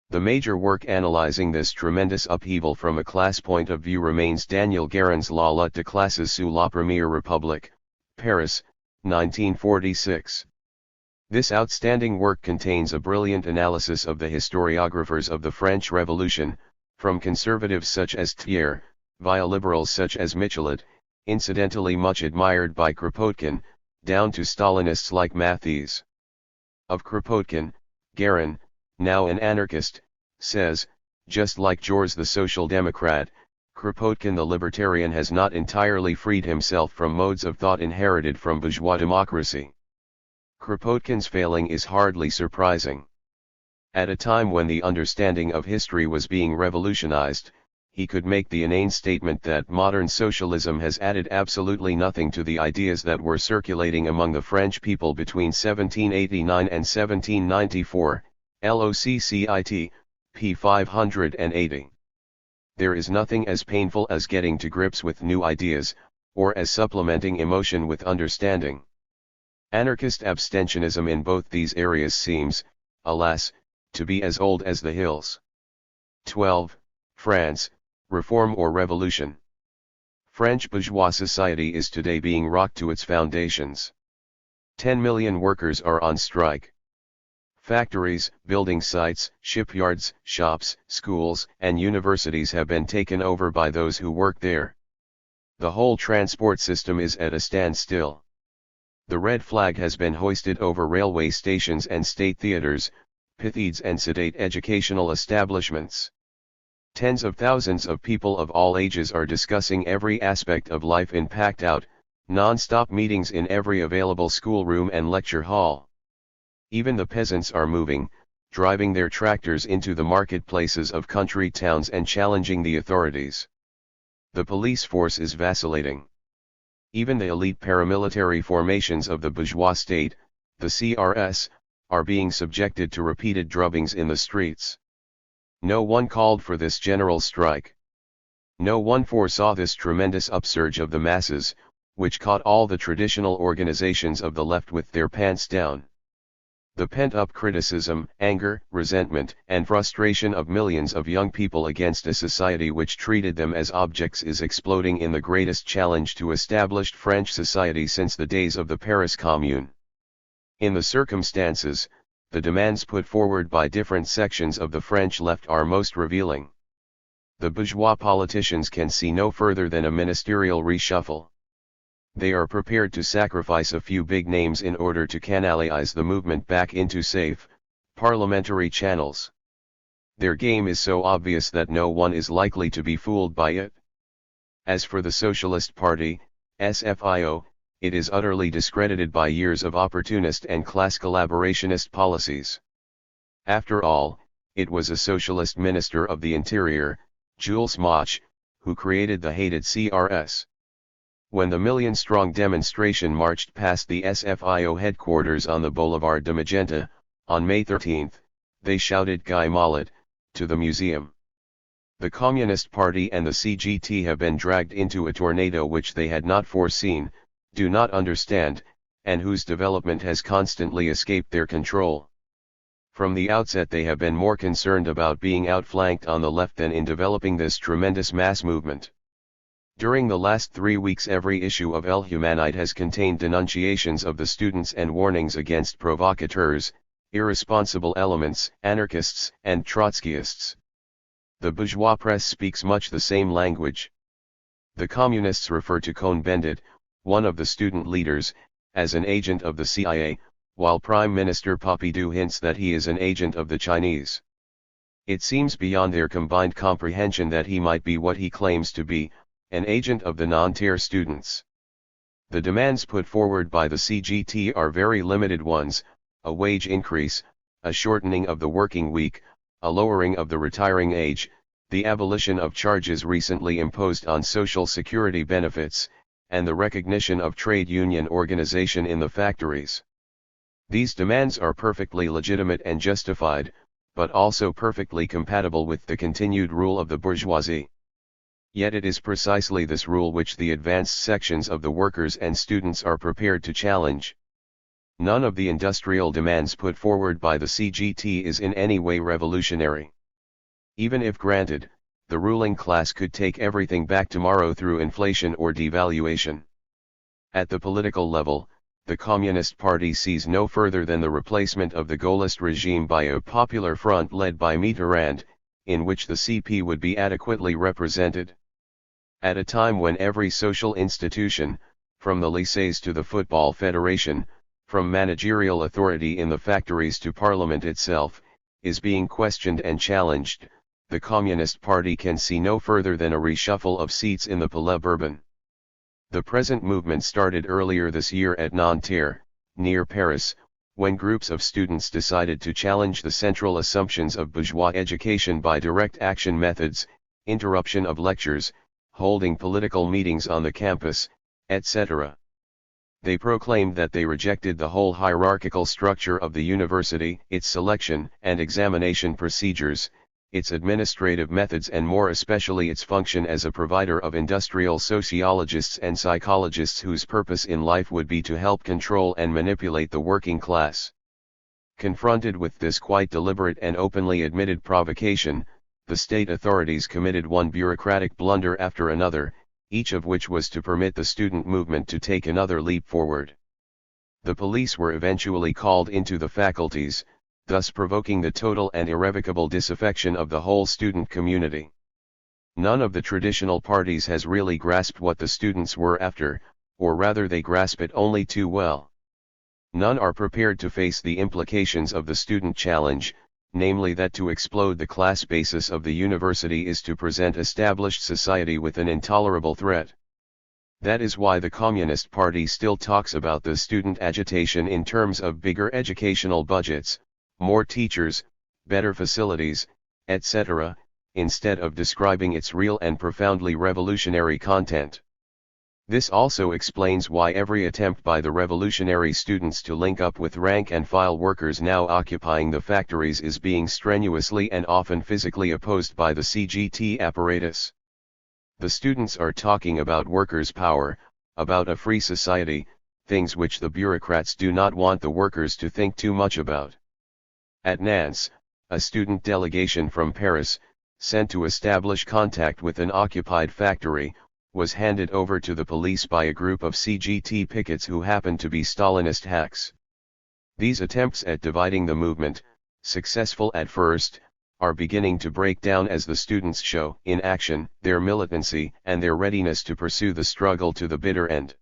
The major work analyzing this tremendous upheaval from a class point of view remains Daniel Guérin's La lutte de classes sous la Première République, Paris, 1946. This outstanding work contains a brilliant analysis of the historiographers of the French Revolution, from conservatives such as Thiers, via liberals such as Michelet, incidentally much admired by Kropotkin, down to Stalinists like Mathies. Of Kropotkin, Guérin, now an anarchist, says, just like Georges the Social Democrat, Kropotkin the libertarian has not entirely freed himself from modes of thought inherited from bourgeois democracy. Kropotkin's failing is hardly surprising. At a time when the understanding of history was being revolutionized, he could make the inane statement that modern socialism has added absolutely nothing to the ideas that were circulating among the French people between 1789 and 1794, LOCCIT, p. 580. There is nothing as painful as getting to grips with new ideas, or as supplementing emotion with understanding. Anarchist abstentionism in both these areas seems, alas, to be as old as the hills. 12. France, Reform or Revolution. French bourgeois society is today being rocked to its foundations. 10 million workers are on strike. Factories, building sites, shipyards, shops, schools, and universities have been taken over by those who work there. The whole transport system is at a standstill. The red flag has been hoisted over railway stations and state theaters, pithides and sedate educational establishments. Tens of thousands of people of all ages are discussing every aspect of life in packed-out, non-stop meetings in every available schoolroom and lecture hall. Even the peasants are moving, driving their tractors into the marketplaces of country towns and challenging the authorities. The police force is vacillating. Even the elite paramilitary formations of the bourgeois state, the CRS, are being subjected to repeated drubbings in the streets. No one called for this general strike. No one foresaw this tremendous upsurge of the masses, which caught all the traditional organizations of the left with their pants down. The pent-up criticism, anger, resentment, and frustration of millions of young people against a society which treated them as objects is exploding in the greatest challenge to established French society since the days of the Paris Commune. In the circumstances, the demands put forward by different sections of the French left are most revealing. The bourgeois politicians can see no further than a ministerial reshuffle. They are prepared to sacrifice a few big names in order to canalize the movement back into safe, parliamentary channels. Their game is so obvious that no one is likely to be fooled by it. As for the Socialist Party, SFIO, it is utterly discredited by years of opportunist and class collaborationist policies. After all, it was a socialist minister of the Interior, Jules Moch, who created the hated CRS. When the million-strong demonstration marched past the SFIO headquarters on the Boulevard de Magenta, on May 13, they shouted "Guy Mollet" to the museum. The Communist Party and the CGT have been dragged into a tornado which they had not foreseen, do not understand, and whose development has constantly escaped their control. From the outset they have been more concerned about being outflanked on the left than in developing this tremendous mass movement. During the last 3 weeks every issue of El Humanite has contained denunciations of the students and warnings against provocateurs, irresponsible elements, anarchists, and Trotskyists. The bourgeois press speaks much the same language. The communists refer to Cohn-Bendit, one of the student leaders, as an agent of the CIA, while Prime Minister Pompidou hints that he is an agent of the Chinese. It seems beyond their combined comprehension that he might be what he claims to be, an agent of the Nanterre students. The demands put forward by the CGT are very limited ones: a wage increase, a shortening of the working week, a lowering of the retiring age, the abolition of charges recently imposed on social security benefits, and the recognition of trade union organization in the factories. These demands are perfectly legitimate and justified, but also perfectly compatible with the continued rule of the bourgeoisie. Yet it is precisely this rule which the advanced sections of the workers and students are prepared to challenge. None of the industrial demands put forward by the CGT is in any way revolutionary. Even if granted, the ruling class could take everything back tomorrow through inflation or devaluation. At the political level, the Communist Party sees no further than the replacement of the Gaullist regime by a popular front led by Mitterrand, in which the CP would be adequately represented. At a time when every social institution, from the lycées to the football federation, from managerial authority in the factories to parliament itself, is being questioned and challenged, the Communist Party can see no further than a reshuffle of seats in the Palais Bourbon. The present movement started earlier this year at Nanterre, near Paris, when groups of students decided to challenge the central assumptions of bourgeois education by direct action methods, interruption of lectures, holding political meetings on the campus, etc. They proclaimed that they rejected the whole hierarchical structure of the university, its selection and examination procedures, its administrative methods, and more especially its function as a provider of industrial sociologists and psychologists whose purpose in life would be to help control and manipulate the working class. Confronted with this quite deliberate and openly admitted provocation, the state authorities committed one bureaucratic blunder after another, each of which was to permit the student movement to take another leap forward. The police were eventually called into the faculties, thus provoking the total and irrevocable disaffection of the whole student community. None of the traditional parties has really grasped what the students were after, or rather they grasp it only too well. None are prepared to face the implications of the student challenge, namely that to explode the class basis of the university is to present established society with an intolerable threat. That is why the Communist Party still talks about the student agitation in terms of bigger educational budgets, more teachers, better facilities, etc., instead of describing its real and profoundly revolutionary content. This also explains why every attempt by the revolutionary students to link up with rank-and-file workers now occupying the factories is being strenuously and often physically opposed by the CGT apparatus. The students are talking about workers' power, about a free society, things which the bureaucrats do not want the workers to think too much about. At Nantes, a student delegation from Paris, sent to establish contact with an occupied factory, was handed over to the police by a group of CGT pickets who happened to be Stalinist hacks. These attempts at dividing the movement, successful at first, are beginning to break down as the students show in action their militancy and their readiness to pursue the struggle to the bitter end.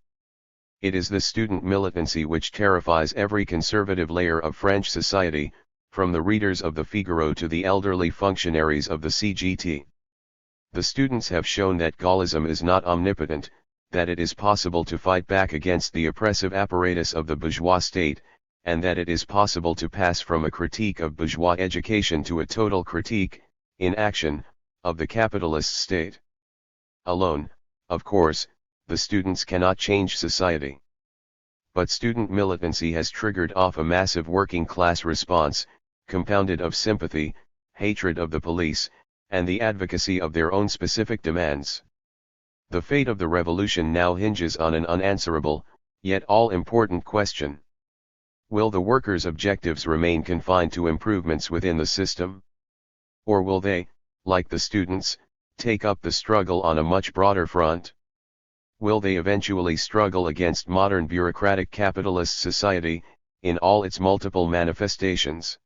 It is the student militancy which terrifies every conservative layer of French society, from the readers of the Figaro to the elderly functionaries of the CGT. The students have shown that Gaullism is not omnipotent, that it is possible to fight back against the oppressive apparatus of the bourgeois state, and that it is possible to pass from a critique of bourgeois education to a total critique, in action, of the capitalist state. Alone, of course, the students cannot change society. But student militancy has triggered off a massive working class response, compounded of sympathy, hatred of the police, and the advocacy of their own specific demands. The fate of the revolution now hinges on an unanswerable, yet all-important question. Will the workers' objectives remain confined to improvements within the system? Or will they, like the students, take up the struggle on a much broader front? Will they eventually struggle against modern bureaucratic capitalist society, in all its multiple manifestations?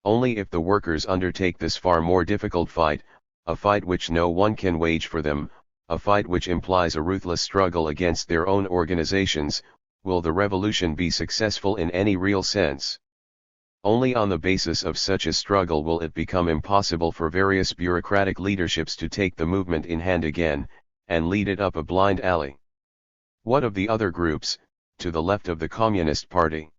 Only if the workers undertake this far more difficult fight, a fight which no one can wage for them, a fight which implies a ruthless struggle against their own organizations, will the revolution be successful in any real sense. Only on the basis of such a struggle will it become impossible for various bureaucratic leaderships to take the movement in hand again, and lead it up a blind alley. What of the other groups, to the left of the Communist Party?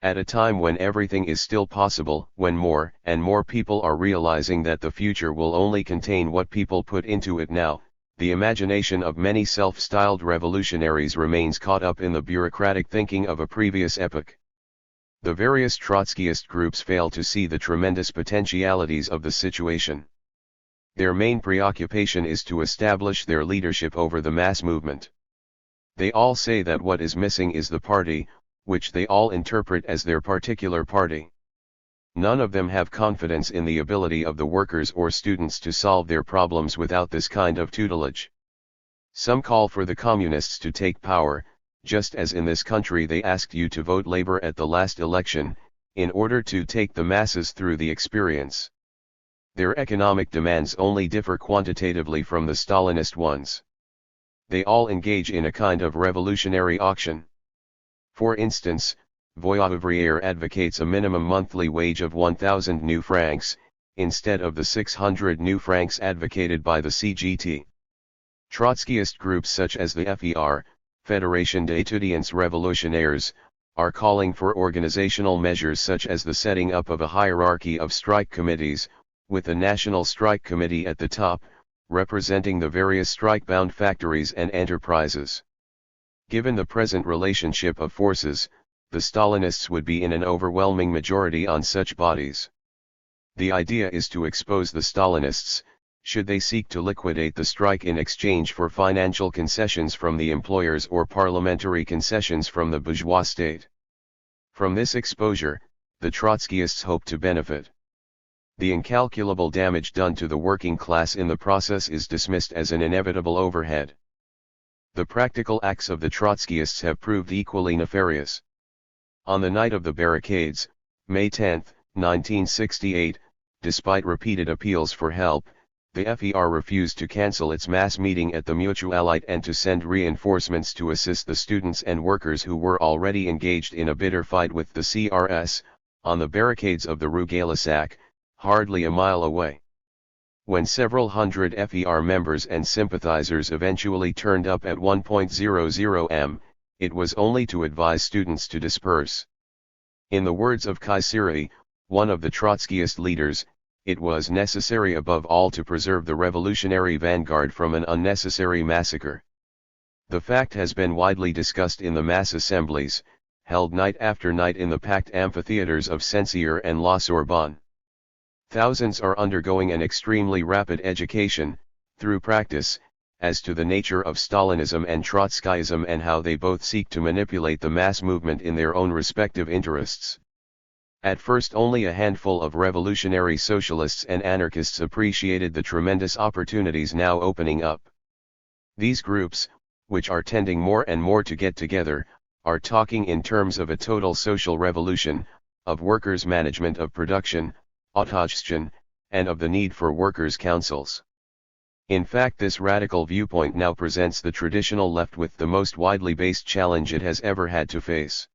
At a time when everything is still possible, when more and more people are realizing that the future will only contain what people put into it now, the imagination of many self-styled revolutionaries remains caught up in the bureaucratic thinking of a previous epoch. The various Trotskyist groups fail to see the tremendous potentialities of the situation. Their main preoccupation is to establish their leadership over the mass movement. They all say that what is missing is the party, which they all interpret as their particular party. None of them have confidence in the ability of the workers or students to solve their problems without this kind of tutelage. Some call for the communists to take power, just as in this country they asked you to vote Labour at the last election, in order to take the masses through the experience. Their economic demands only differ quantitatively from the Stalinist ones. They all engage in a kind of revolutionary auction. For instance, Voyagevrier advocates a minimum monthly wage of 1,000 new francs, instead of the 600 new francs advocated by the CGT. Trotskyist groups such as the FER, Fédération d'étudiants révolutionnaires, are calling for organizational measures such as the setting up of a hierarchy of strike committees, with a national strike committee at the top, representing the various strike-bound factories and enterprises. Given the present relationship of forces, the Stalinists would be in an overwhelming majority on such bodies. The idea is to expose the Stalinists, should they seek to liquidate the strike in exchange for financial concessions from the employers or parliamentary concessions from the bourgeois state. From this exposure, the Trotskyists hope to benefit. The incalculable damage done to the working class in the process is dismissed as an inevitable overhead. The practical acts of the Trotskyists have proved equally nefarious. On the night of the barricades, May 10, 1968, despite repeated appeals for help, the FER refused to cancel its mass meeting at the Mutualite and to send reinforcements to assist the students and workers who were already engaged in a bitter fight with the CRS, on the barricades of the Rue Gay-Lussac, hardly a mile away. When several hundred FER members and sympathizers eventually turned up at 1:00 am, it was only to advise students to disperse. In the words of Kayseri, one of the Trotskyist leaders, it was necessary above all to preserve the revolutionary vanguard from an unnecessary massacre. The fact has been widely discussed in the mass assemblies, held night after night in the packed amphitheaters of Saint-Cyr and La Sorbonne. Thousands are undergoing an extremely rapid education, through practice, as to the nature of Stalinism and Trotskyism and how they both seek to manipulate the mass movement in their own respective interests. At first only a handful of revolutionary socialists and anarchists appreciated the tremendous opportunities now opening up. These groups, which are tending more and more to get together, are talking in terms of a total social revolution, of workers' management of production, autogestion, and of the need for workers' councils. In fact, this radical viewpoint now presents the traditional left with the most widely based challenge it has ever had to face.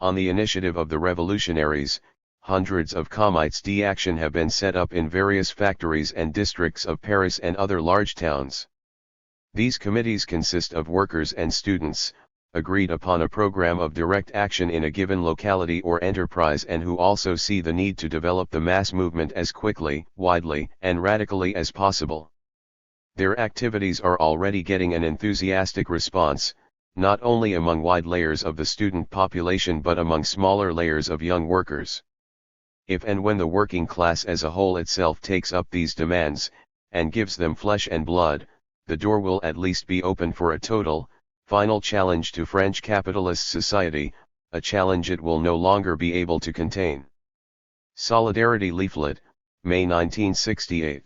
On the initiative of the revolutionaries, hundreds of comites d'action have been set up in various factories and districts of Paris and other large towns. These committees consist of workers and students, agreed upon a program of direct action in a given locality or enterprise and who also see the need to develop the mass movement as quickly, widely, and radically as possible. Their activities are already getting an enthusiastic response, not only among wide layers of the student population but among smaller layers of young workers. If and when the working class as a whole itself takes up these demands, and gives them flesh and blood, the door will at least be open for a total, final challenge to French capitalist society, a challenge it will no longer be able to contain. Solidarity Leaflet, May 1968.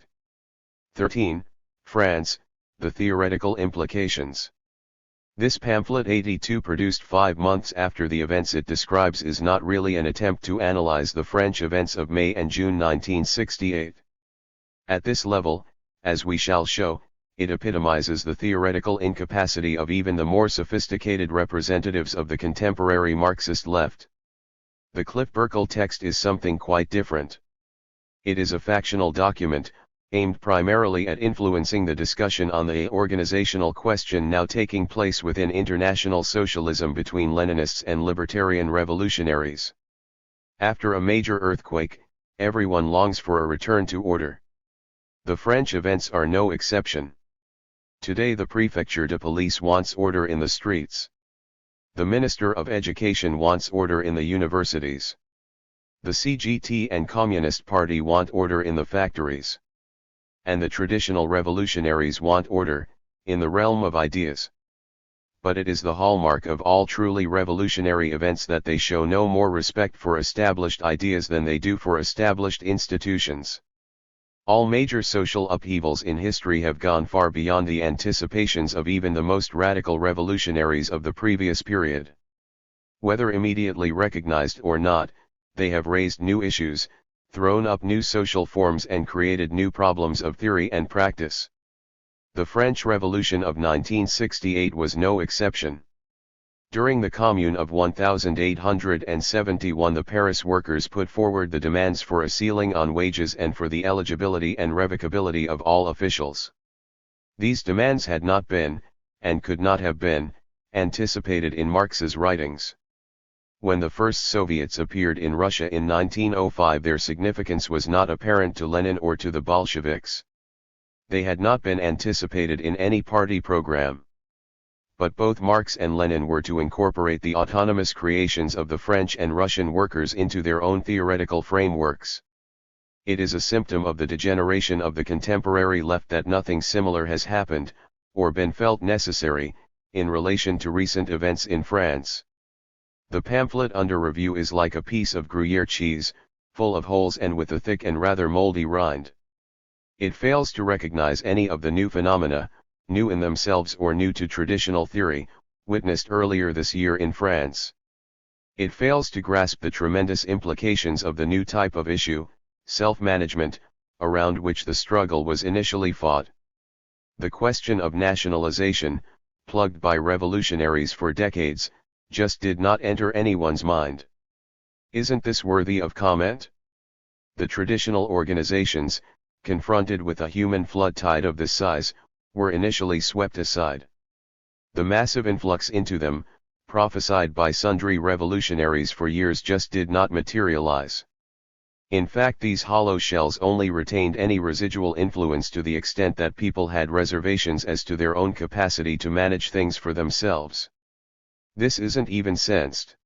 13. France, the Theoretical Implications. This pamphlet 82 produced 5 months after the events it describes is not really an attempt to analyze the French events of May and June 1968. At this level, as we shall show, it epitomizes the theoretical incapacity of even the more sophisticated representatives of the contemporary Marxist left. The Cliff Burkle text is something quite different. It is a factional document, aimed primarily at influencing the discussion on the organizational question now taking place within international socialism between Leninists and libertarian revolutionaries. After a major earthquake, everyone longs for a return to order. The French events are no exception. Today the Prefecture de Police wants order in the streets. The Minister of Education wants order in the universities. The CGT and Communist Party want order in the factories. And the traditional revolutionaries want order, in the realm of ideas. But it is the hallmark of all truly revolutionary events that they show no more respect for established ideas than they do for established institutions. All major social upheavals in history have gone far beyond the anticipations of even the most radical revolutionaries of the previous period. Whether immediately recognized or not, they have raised new issues, thrown up new social forms and created new problems of theory and practice. The French Revolution of 1968 was no exception. During the Commune of 1871 the Paris workers put forward the demands for a ceiling on wages and for the eligibility and revocability of all officials. These demands had not been, and could not have been, anticipated in Marx's writings. When the first Soviets appeared in Russia in 1905 their significance was not apparent to Lenin or to the Bolsheviks. They had not been anticipated in any party program. But both Marx and Lenin were to incorporate the autonomous creations of the French and Russian workers into their own theoretical frameworks. It is a symptom of the degeneration of the contemporary left that nothing similar has happened, or been felt necessary, in relation to recent events in France. The pamphlet under review is like a piece of Gruyere cheese, full of holes and with a thick and rather moldy rind. It fails to recognize any of the new phenomena, new in themselves or new to traditional theory, witnessed earlier this year in France. It fails to grasp the tremendous implications of the new type of issue, self-management, around which the struggle was initially fought. The question of nationalization, plugged by revolutionaries for decades, just did not enter anyone's mind. Isn't this worthy of comment? The traditional organizations, confronted with a human flood tide of this size, were initially swept aside. The massive influx into them, prophesied by sundry revolutionaries for years, just did not materialize. In fact, these hollow shells only retained any residual influence to the extent that people had reservations as to their own capacity to manage things for themselves. This isn't even sensed.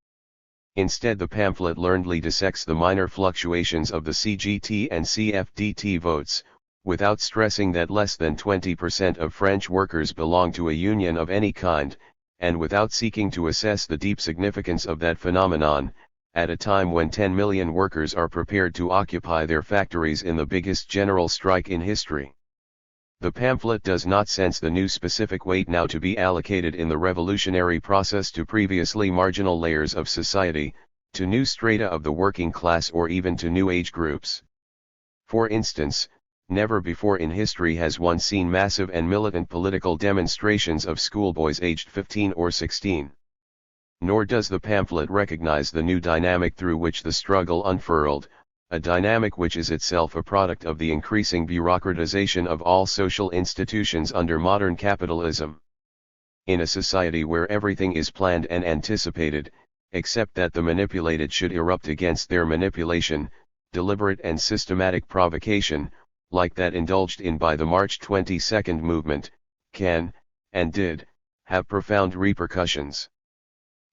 Instead, the pamphlet learnedly dissects the minor fluctuations of the CGT and CFDT votes, without stressing that less than 20% of French workers belong to a union of any kind, and without seeking to assess the deep significance of that phenomenon, at a time when 10 million workers are prepared to occupy their factories in the biggest general strike in history. The pamphlet does not sense the new specific weight now to be allocated in the revolutionary process to previously marginal layers of society, to new strata of the working class, or even to new age groups. For instance, never before in history has one seen massive and militant political demonstrations of schoolboys aged 15 or 16. Nor does the pamphlet recognize the new dynamic through which the struggle unfurled, a dynamic which is itself a product of the increasing bureaucratization of all social institutions under modern capitalism. In a society where everything is planned and anticipated, except that the manipulated should erupt against their manipulation, deliberate and systematic provocation, like that indulged in by the March 22 movement, can, and did, have profound repercussions.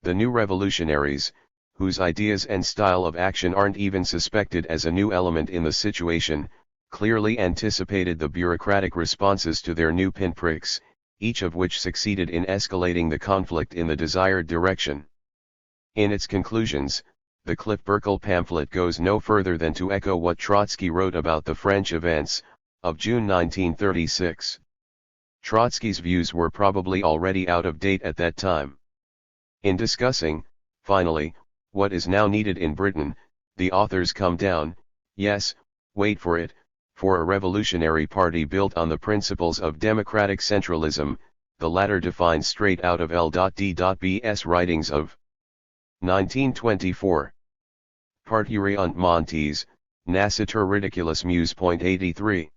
The new revolutionaries, whose ideas and style of action aren't even suspected as a new element in the situation, clearly anticipated the bureaucratic responses to their new pinpricks, each of which succeeded in escalating the conflict in the desired direction. In its conclusions, the Cliff Burkle pamphlet goes no further than to echo what Trotsky wrote about the French events of June 1936. Trotsky's views were probably already out of date at that time. In discussing, finally, what is now needed in Britain, the authors come down, yes, wait for it, for a revolutionary party built on the principles of democratic centralism, the latter defined straight out of L.D.B.'s writings of 1924. Partiré und Montes, Nascitur Ridiculus Muse. 83.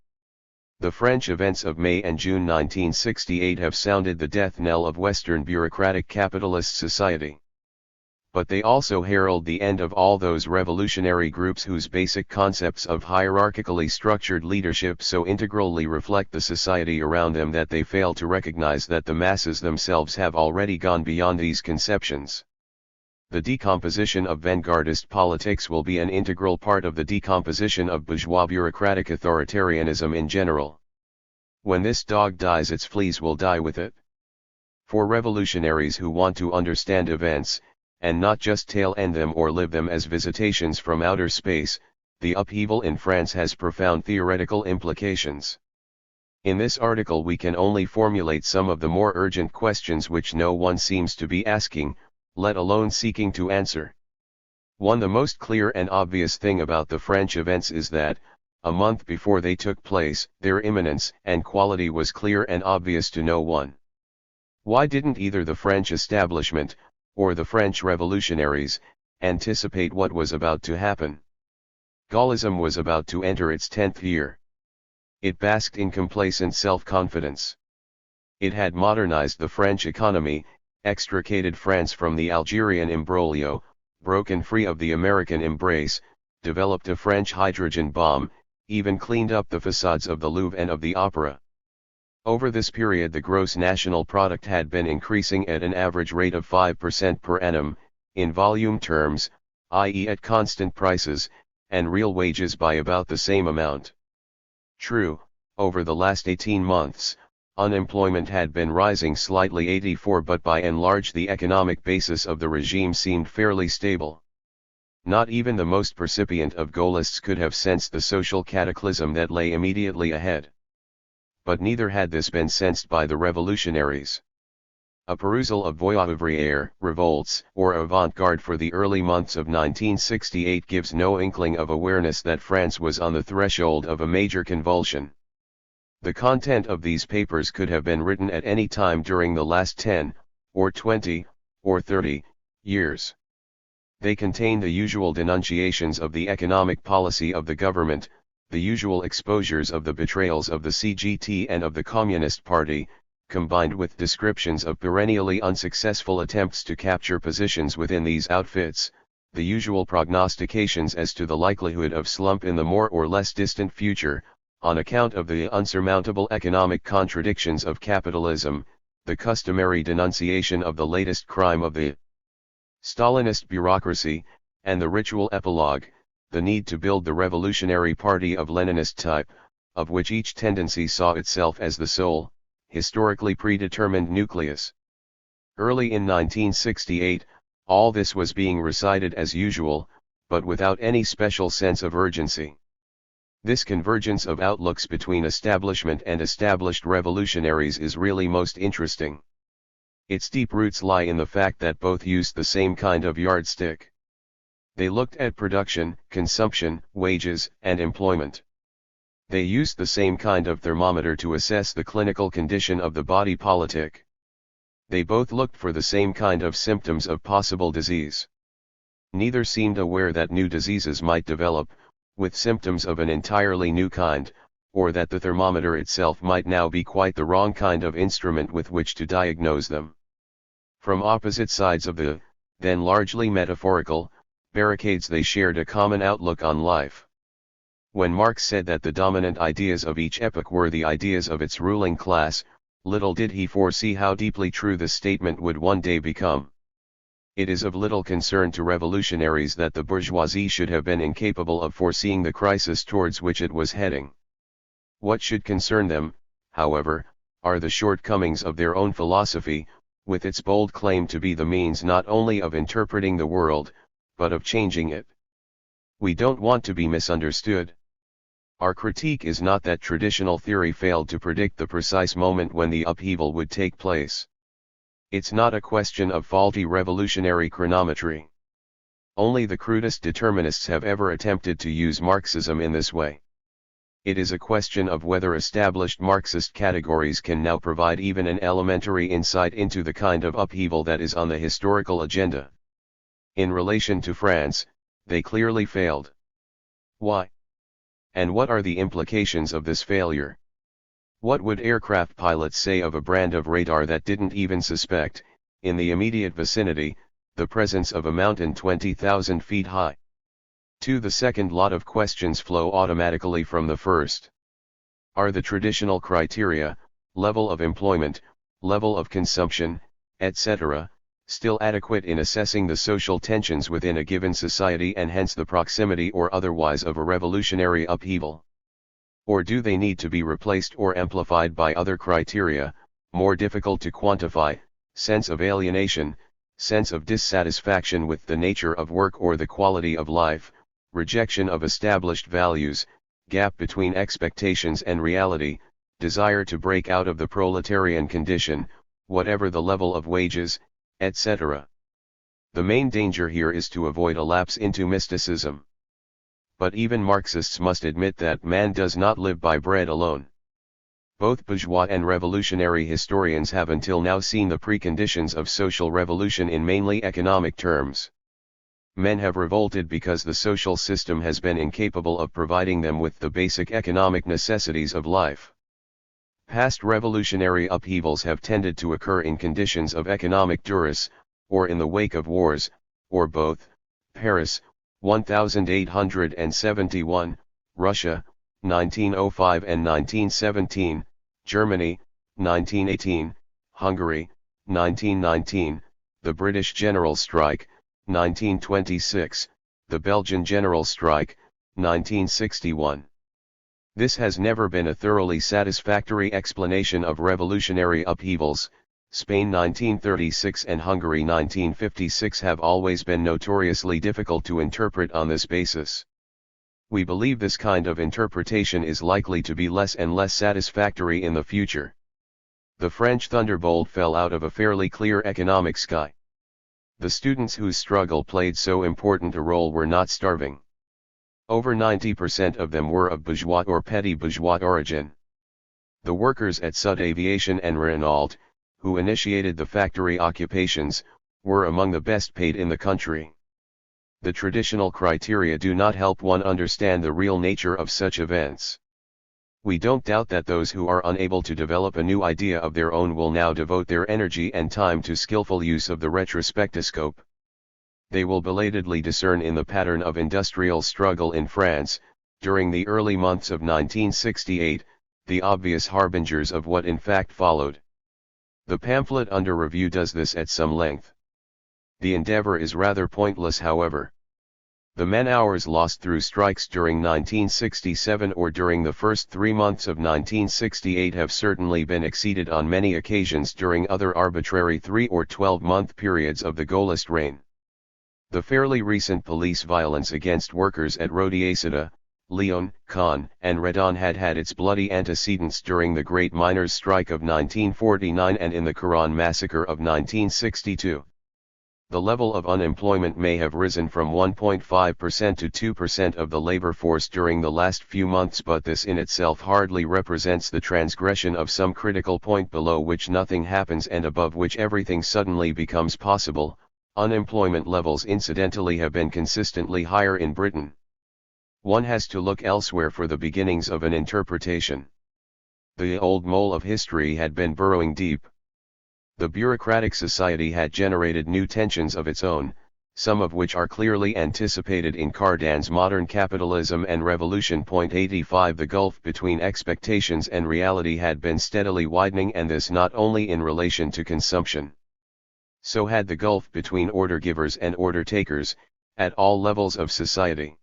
The French events of May and June 1968 have sounded the death knell of Western bureaucratic capitalist society. But they also herald the end of all those revolutionary groups whose basic concepts of hierarchically structured leadership so integrally reflect the society around them that they fail to recognize that the masses themselves have already gone beyond these conceptions. The decomposition of vanguardist politics will be an integral part of the decomposition of bourgeois bureaucratic authoritarianism in general. When this dog dies, its fleas will die with it. For revolutionaries who want to understand events, and not just tail end them or live them as visitations from outer space, the upheaval in France has profound theoretical implications. In this article we can only formulate some of the more urgent questions which no one seems to be asking, let alone seeking to answer. One, the most clear and obvious thing about the French events is that, a month before they took place, their imminence and quality was clear and obvious to no one. Why didn't either the French establishment, or the French revolutionaries, anticipate what was about to happen? Gaullism was about to enter its 10th year. It basked in complacent self-confidence. It had modernized the French economy, extricated France from the Algerian imbroglio, broken free of the American embrace, developed a French hydrogen bomb, even cleaned up the facades of the Louvre and of the Opera. Over this period the gross national product had been increasing at an average rate of 5% per annum, in volume terms, i.e. at constant prices, and real wages by about the same amount. True, over the last 18 months, unemployment had been rising slightly 84, but by and large the economic basis of the regime seemed fairly stable. Not even the most percipient of Gaullists could have sensed the social cataclysm that lay immediately ahead. but neither had this been sensed by the revolutionaries. A perusal of Voix ouvrière, revolts, or avant-garde for the early months of 1968 gives no inkling of awareness that France was on the threshold of a major convulsion. The content of these papers could have been written at any time during the last 10, or 20, or 30 years. They contain the usual denunciations of the economic policy of the government, the usual exposures of the betrayals of the CGT and of the Communist Party, combined with descriptions of perennially unsuccessful attempts to capture positions within these outfits, the usual prognostications as to the likelihood of slump in the more or less distant future, on account of the unsurmountable economic contradictions of capitalism, the customary denunciation of the latest crime of the Stalinist bureaucracy, and the ritual epilogue, the need to build the revolutionary party of Leninist type, of which each tendency saw itself as the sole, historically predetermined nucleus. Early in 1968, all this was being recited as usual, but without any special sense of urgency. This convergence of outlooks between establishment and established revolutionaries is really most interesting. Its deep roots lie in the fact that both used the same kind of yardstick. They looked at production, consumption, wages, and employment. They used the same kind of thermometer to assess the clinical condition of the body politic. They both looked for the same kind of symptoms of possible disease. Neither seemed aware that new diseases might develop, with symptoms of an entirely new kind, or that the thermometer itself might now be quite the wrong kind of instrument with which to diagnose them. From opposite sides of the, then largely metaphorical, barricades they shared a common outlook on life. When Marx said that the dominant ideas of each epoch were the ideas of its ruling class, little did he foresee how deeply true this statement would one day become. It is of little concern to revolutionaries that the bourgeoisie should have been incapable of foreseeing the crisis towards which it was heading. What should concern them, however, are the shortcomings of their own philosophy, with its bold claim to be the means not only of interpreting the world, but of changing it. We don't want to be misunderstood. Our critique is not that traditional theory failed to predict the precise moment when the upheaval would take place. It's not a question of faulty revolutionary chronometry. Only the crudest determinists have ever attempted to use Marxism in this way. It is a question of whether established Marxist categories can now provide even an elementary insight into the kind of upheaval that is on the historical agenda. In relation to France, they clearly failed. Why? And what are the implications of this failure? What would aircraft pilots say of a brand of radar that didn't even suspect, in the immediate vicinity, the presence of a mountain 20,000 feet high? The second lot of questions flow automatically from the first. Are the traditional criteria, level of employment, level of consumption, etc., still adequate in assessing the social tensions within a given society and hence the proximity or otherwise of a revolutionary upheaval? Or do they need to be replaced or amplified by other criteria, more difficult to quantify, sense of alienation, sense of dissatisfaction with the nature of work or the quality of life, rejection of established values, gap between expectations and reality, desire to break out of the proletarian condition, whatever the level of wages, etc. The main danger here is to avoid a lapse into mysticism. But even Marxists must admit that man does not live by bread alone. Both bourgeois and revolutionary historians have until now seen the preconditions of social revolution in mainly economic terms. Men have revolted because the social system has been incapable of providing them with the basic economic necessities of life. Past revolutionary upheavals have tended to occur in conditions of economic duress, or in the wake of wars, or both. Paris, 1871, Russia, 1905 and 1917, Germany, 1918, Hungary, 1919, the British General Strike, 1926, the Belgian General Strike, 1961. This has never been a thoroughly satisfactory explanation of revolutionary upheavals. Spain 1936 and Hungary 1956 have always been notoriously difficult to interpret on this basis. We believe this kind of interpretation is likely to be less and less satisfactory in the future. The French thunderbolt fell out of a fairly clear economic sky. The students whose struggle played so important a role were not starving. Over 90% of them were of bourgeois or petty bourgeois origin. The workers at Sud Aviation and Renault, who initiated the factory occupations, were among the best paid in the country. The traditional criteria do not help one understand the real nature of such events. We don't doubt that those who are unable to develop a new idea of their own will now devote their energy and time to skillful use of the retrospectoscope. They will belatedly discern in the pattern of industrial struggle in France, during the early months of 1968, the obvious harbingers of what in fact followed. The pamphlet under review does this at some length. The endeavor is rather pointless, however. The man-hours lost through strikes during 1967 or during the first 3 months of 1968 have certainly been exceeded on many occasions during other arbitrary 3 or 12-month periods of the Gaullist reign. The fairly recent police violence against workers at Rodiacida, Lyon, Caen, and Redon had its bloody antecedents during the Great Miners' Strike of 1949 and in the Quran Massacre of 1962. The level of unemployment may have risen from 1.5% to 2% of the labor force during the last few months, but this in itself hardly represents the transgression of some critical point below which nothing happens and above which everything suddenly becomes possible. Unemployment levels incidentally have been consistently higher in Britain. One has to look elsewhere for the beginnings of an interpretation. The old mole of history had been burrowing deep. The bureaucratic society had generated new tensions of its own, some of which are clearly anticipated in Cardan's Modern Capitalism and Revolution. 85 The gulf between expectations and reality had been steadily widening, and this not only in relation to consumption. So had the gulf between order givers and order takers, at all levels of society.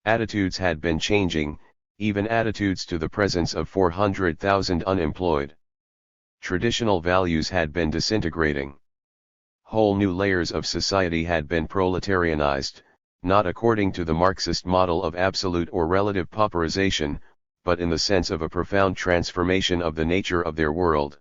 Attitudes had been changing, even attitudes to the presence of 400,000 unemployed. Traditional values had been disintegrating. Whole new layers of society had been proletarianized, not according to the Marxist model of absolute or relative pauperization, but in the sense of a profound transformation of the nature of their world.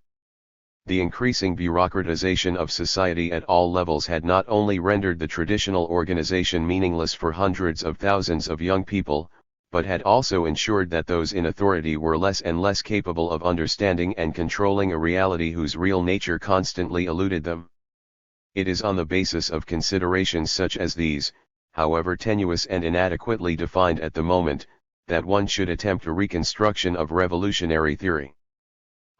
The increasing bureaucratization of society at all levels had not only rendered the traditional organization meaningless for hundreds of thousands of young people, but had also ensured that those in authority were less and less capable of understanding and controlling a reality whose real nature constantly eluded them. It is on the basis of considerations such as these, however tenuous and inadequately defined at the moment, that one should attempt a reconstruction of revolutionary theory.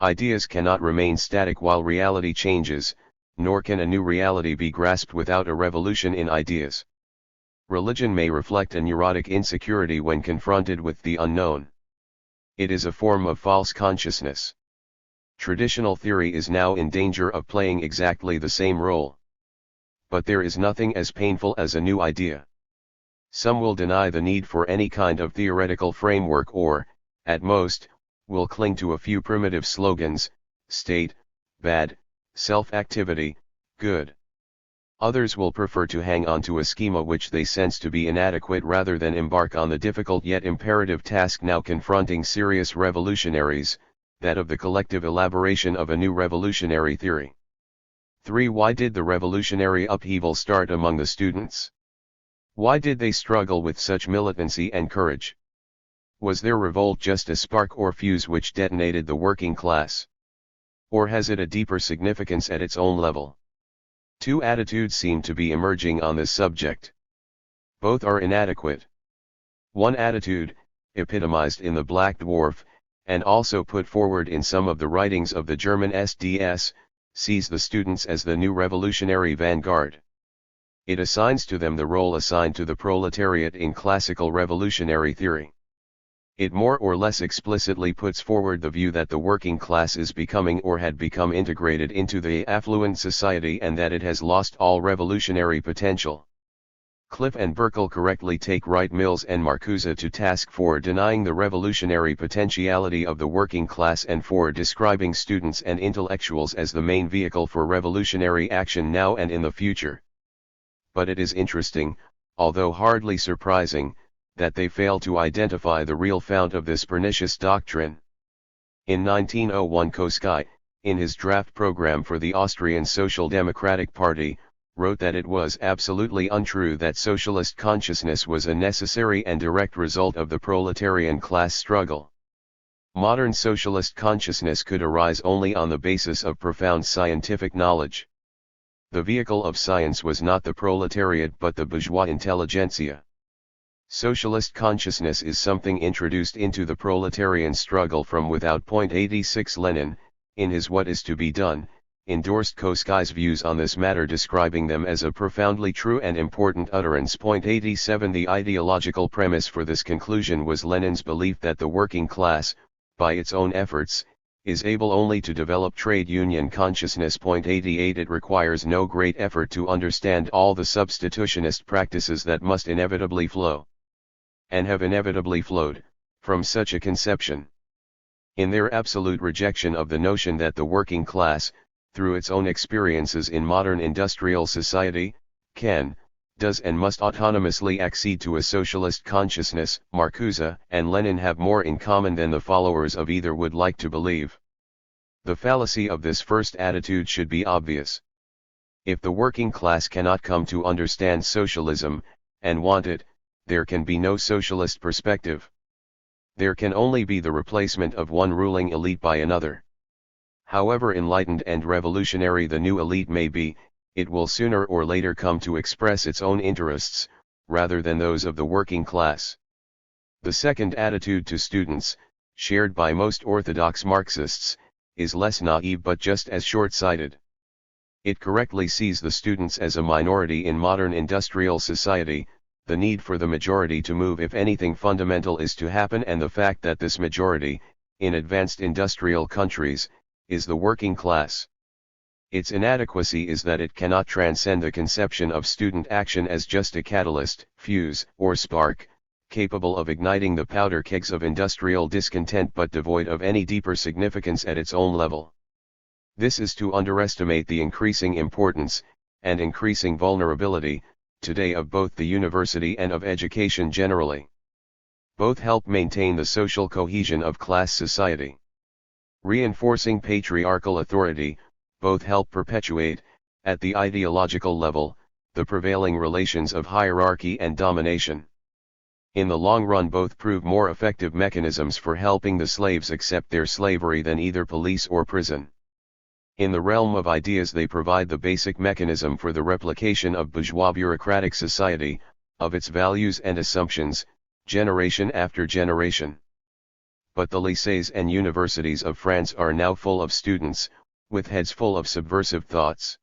Ideas cannot remain static while reality changes, nor can a new reality be grasped without a revolution in ideas. Religion may reflect a neurotic insecurity when confronted with the unknown. It is a form of false consciousness. Traditional theory is now in danger of playing exactly the same role. But there is nothing as painful as a new idea. Some will deny the need for any kind of theoretical framework or, at most, will cling to a few primitive slogans: state, bad, self-activity, good. Others will prefer to hang on to a schema which they sense to be inadequate rather than embark on the difficult yet imperative task now confronting serious revolutionaries, that of the collective elaboration of a new revolutionary theory. 3. Why did the revolutionary upheaval start among the students? Why did they struggle with such militancy and courage? Was their revolt just a spark or fuse which detonated the working class? Or has it a deeper significance at its own level? Two attitudes seem to be emerging on this subject. Both are inadequate. One attitude, epitomized in the Black Dwarf, and also put forward in some of the writings of the German SDS, sees the students as the new revolutionary vanguard. It assigns to them the role assigned to the proletariat in classical revolutionary theory. It more or less explicitly puts forward the view that the working class is becoming or had become integrated into the affluent society and that it has lost all revolutionary potential. Cliff and Burkle correctly take Wright Mills and Marcuse to task for denying the revolutionary potentiality of the working class and for describing students and intellectuals as the main vehicle for revolutionary action now and in the future. But it is interesting, although hardly surprising, that they fail to identify the real fount of this pernicious doctrine. In 1901 Koskai, in his draft program for the Austrian Social Democratic Party, wrote that it was absolutely untrue that socialist consciousness was a necessary and direct result of the proletarian class struggle. Modern socialist consciousness could arise only on the basis of profound scientific knowledge. The vehicle of science was not the proletariat but the bourgeois intelligentsia. Socialist consciousness is something introduced into the proletarian struggle from without. 86 Lenin, in his What is to be Done, endorsed Koskai's views on this matter, describing them as a profoundly true and important utterance. 87 The ideological premise for this conclusion was Lenin's belief that the working class, by its own efforts, is able only to develop trade union consciousness. 88 It requires no great effort to understand all the substitutionist practices that must inevitably flow, and have inevitably flowed, from such a conception. In their absolute rejection of the notion that the working class, through its own experiences in modern industrial society, can, does and must autonomously accede to a socialist consciousness, Marcuse and Lenin have more in common than the followers of either would like to believe. The fallacy of this first attitude should be obvious. If the working class cannot come to understand socialism, and want it, there can be no socialist perspective. There can only be the replacement of one ruling elite by another. However enlightened and revolutionary the new elite may be, it will sooner or later come to express its own interests, rather than those of the working class. The second attitude to students, shared by most orthodox Marxists, is less naive but just as short-sighted. It correctly sees the students as a minority in modern industrial society, the need for the majority to move if anything fundamental is to happen, and the fact that this majority, in advanced industrial countries, is the working class. Its inadequacy is that it cannot transcend the conception of student action as just a catalyst, fuse, or spark, capable of igniting the powder kegs of industrial discontent but devoid of any deeper significance at its own level. This is to underestimate the increasing importance, and increasing vulnerability, today of both the university and of education generally. Both help maintain the social cohesion of class society. Reinforcing patriarchal authority, both help perpetuate, at the ideological level, the prevailing relations of hierarchy and domination. In the long run both prove more effective mechanisms for helping the slaves accept their slavery than either police or prison. In the realm of ideas they provide the basic mechanism for the replication of bourgeois bureaucratic society, of its values and assumptions, generation after generation. But the lycées and universities of France are now full of students, with heads full of subversive thoughts.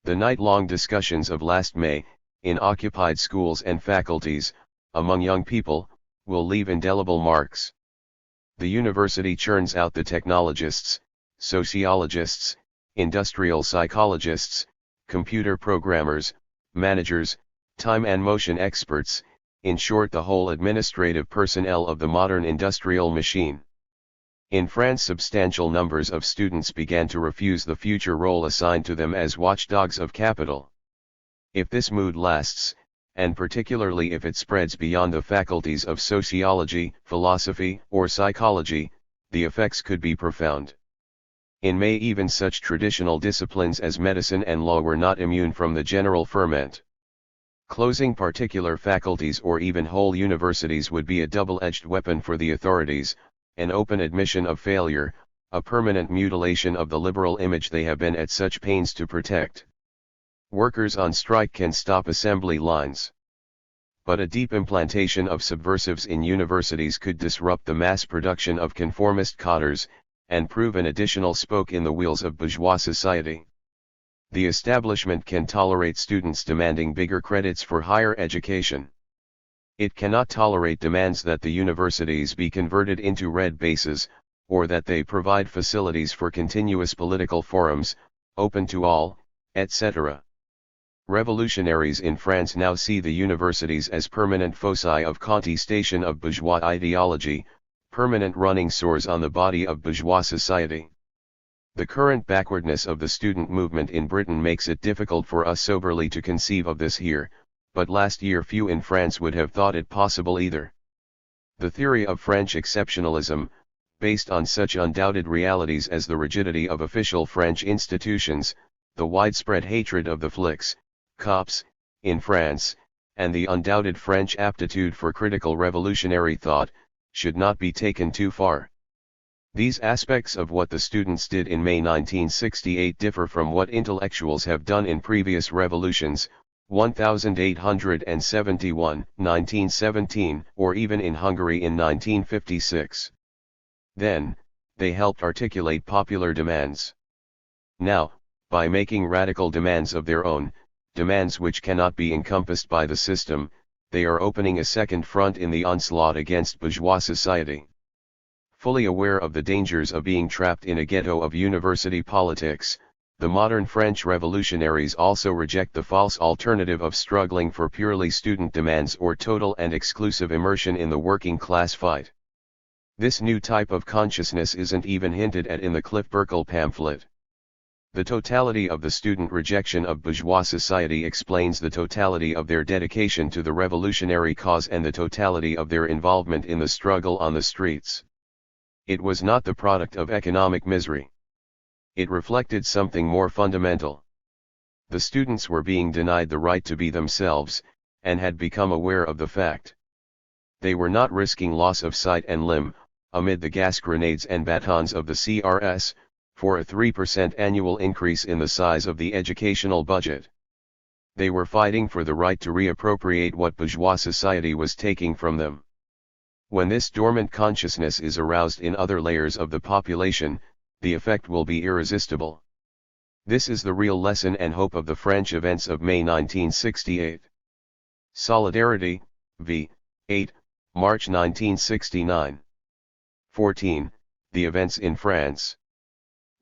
The night-long discussions of last May, in occupied schools and faculties, among young people, will leave indelible marks. The university churns out the technologists, sociologists, industrial psychologists, computer programmers, managers, time and motion experts, in short the whole administrative personnel of the modern industrial machine. In France substantial numbers of students began to refuse the future role assigned to them as watchdogs of capital. If this mood lasts, and particularly if it spreads beyond the faculties of sociology, philosophy, or psychology, the effects could be profound. In May even such traditional disciplines as medicine and law were not immune from the general ferment. Closing particular faculties or even whole universities would be a double-edged weapon for the authorities, an open admission of failure, a permanent mutilation of the liberal image they have been at such pains to protect. Workers on strike can stop assembly lines. But a deep implantation of subversives in universities could disrupt the mass production of conformist cotters, and prove an additional spoke in the wheels of bourgeois society. The establishment can tolerate students demanding bigger credits for higher education. It cannot tolerate demands that the universities be converted into red bases, or that they provide facilities for continuous political forums, open to all, etc. Revolutionaries in France now see the universities as permanent foci of contestation of bourgeois ideology, permanent running sores on the body of bourgeois society. The current backwardness of the student movement in Britain makes it difficult for us soberly to conceive of this here, but last year few in France would have thought it possible either. The theory of French exceptionalism, based on such undoubted realities as the rigidity of official French institutions, the widespread hatred of the flics, cops, in France, and the undoubted French aptitude for critical revolutionary thought, should not be taken too far. These aspects of what the students did in May 1968 differ from what intellectuals have done in previous revolutions, 1871, 1917, or even in Hungary in 1956. Then, they helped articulate popular demands. Now, by making radical demands of their own, demands which cannot be encompassed by the system, they are opening a second front in the onslaught against bourgeois society. Fully aware of the dangers of being trapped in a ghetto of university politics, the modern French revolutionaries also reject the false alternative of struggling for purely student demands or total and exclusive immersion in the working class fight. This new type of consciousness isn't even hinted at in the Cliff Burkle pamphlet. The totality of the student rejection of bourgeois society explains the totality of their dedication to the revolutionary cause and the totality of their involvement in the struggle on the streets. It was not the product of economic misery. It reflected something more fundamental. The students were being denied the right to be themselves, and had become aware of the fact. They were not risking loss of sight and limb, amid the gas grenades and batons of the CRS, for a 3% annual increase in the size of the educational budget. They were fighting for the right to reappropriate what bourgeois society was taking from them. When this dormant consciousness is aroused in other layers of the population, the effect will be irresistible. This is the real lesson and hope of the French events of May 1968. Solidarity, v. 8, March 1969. 14. The Events in France.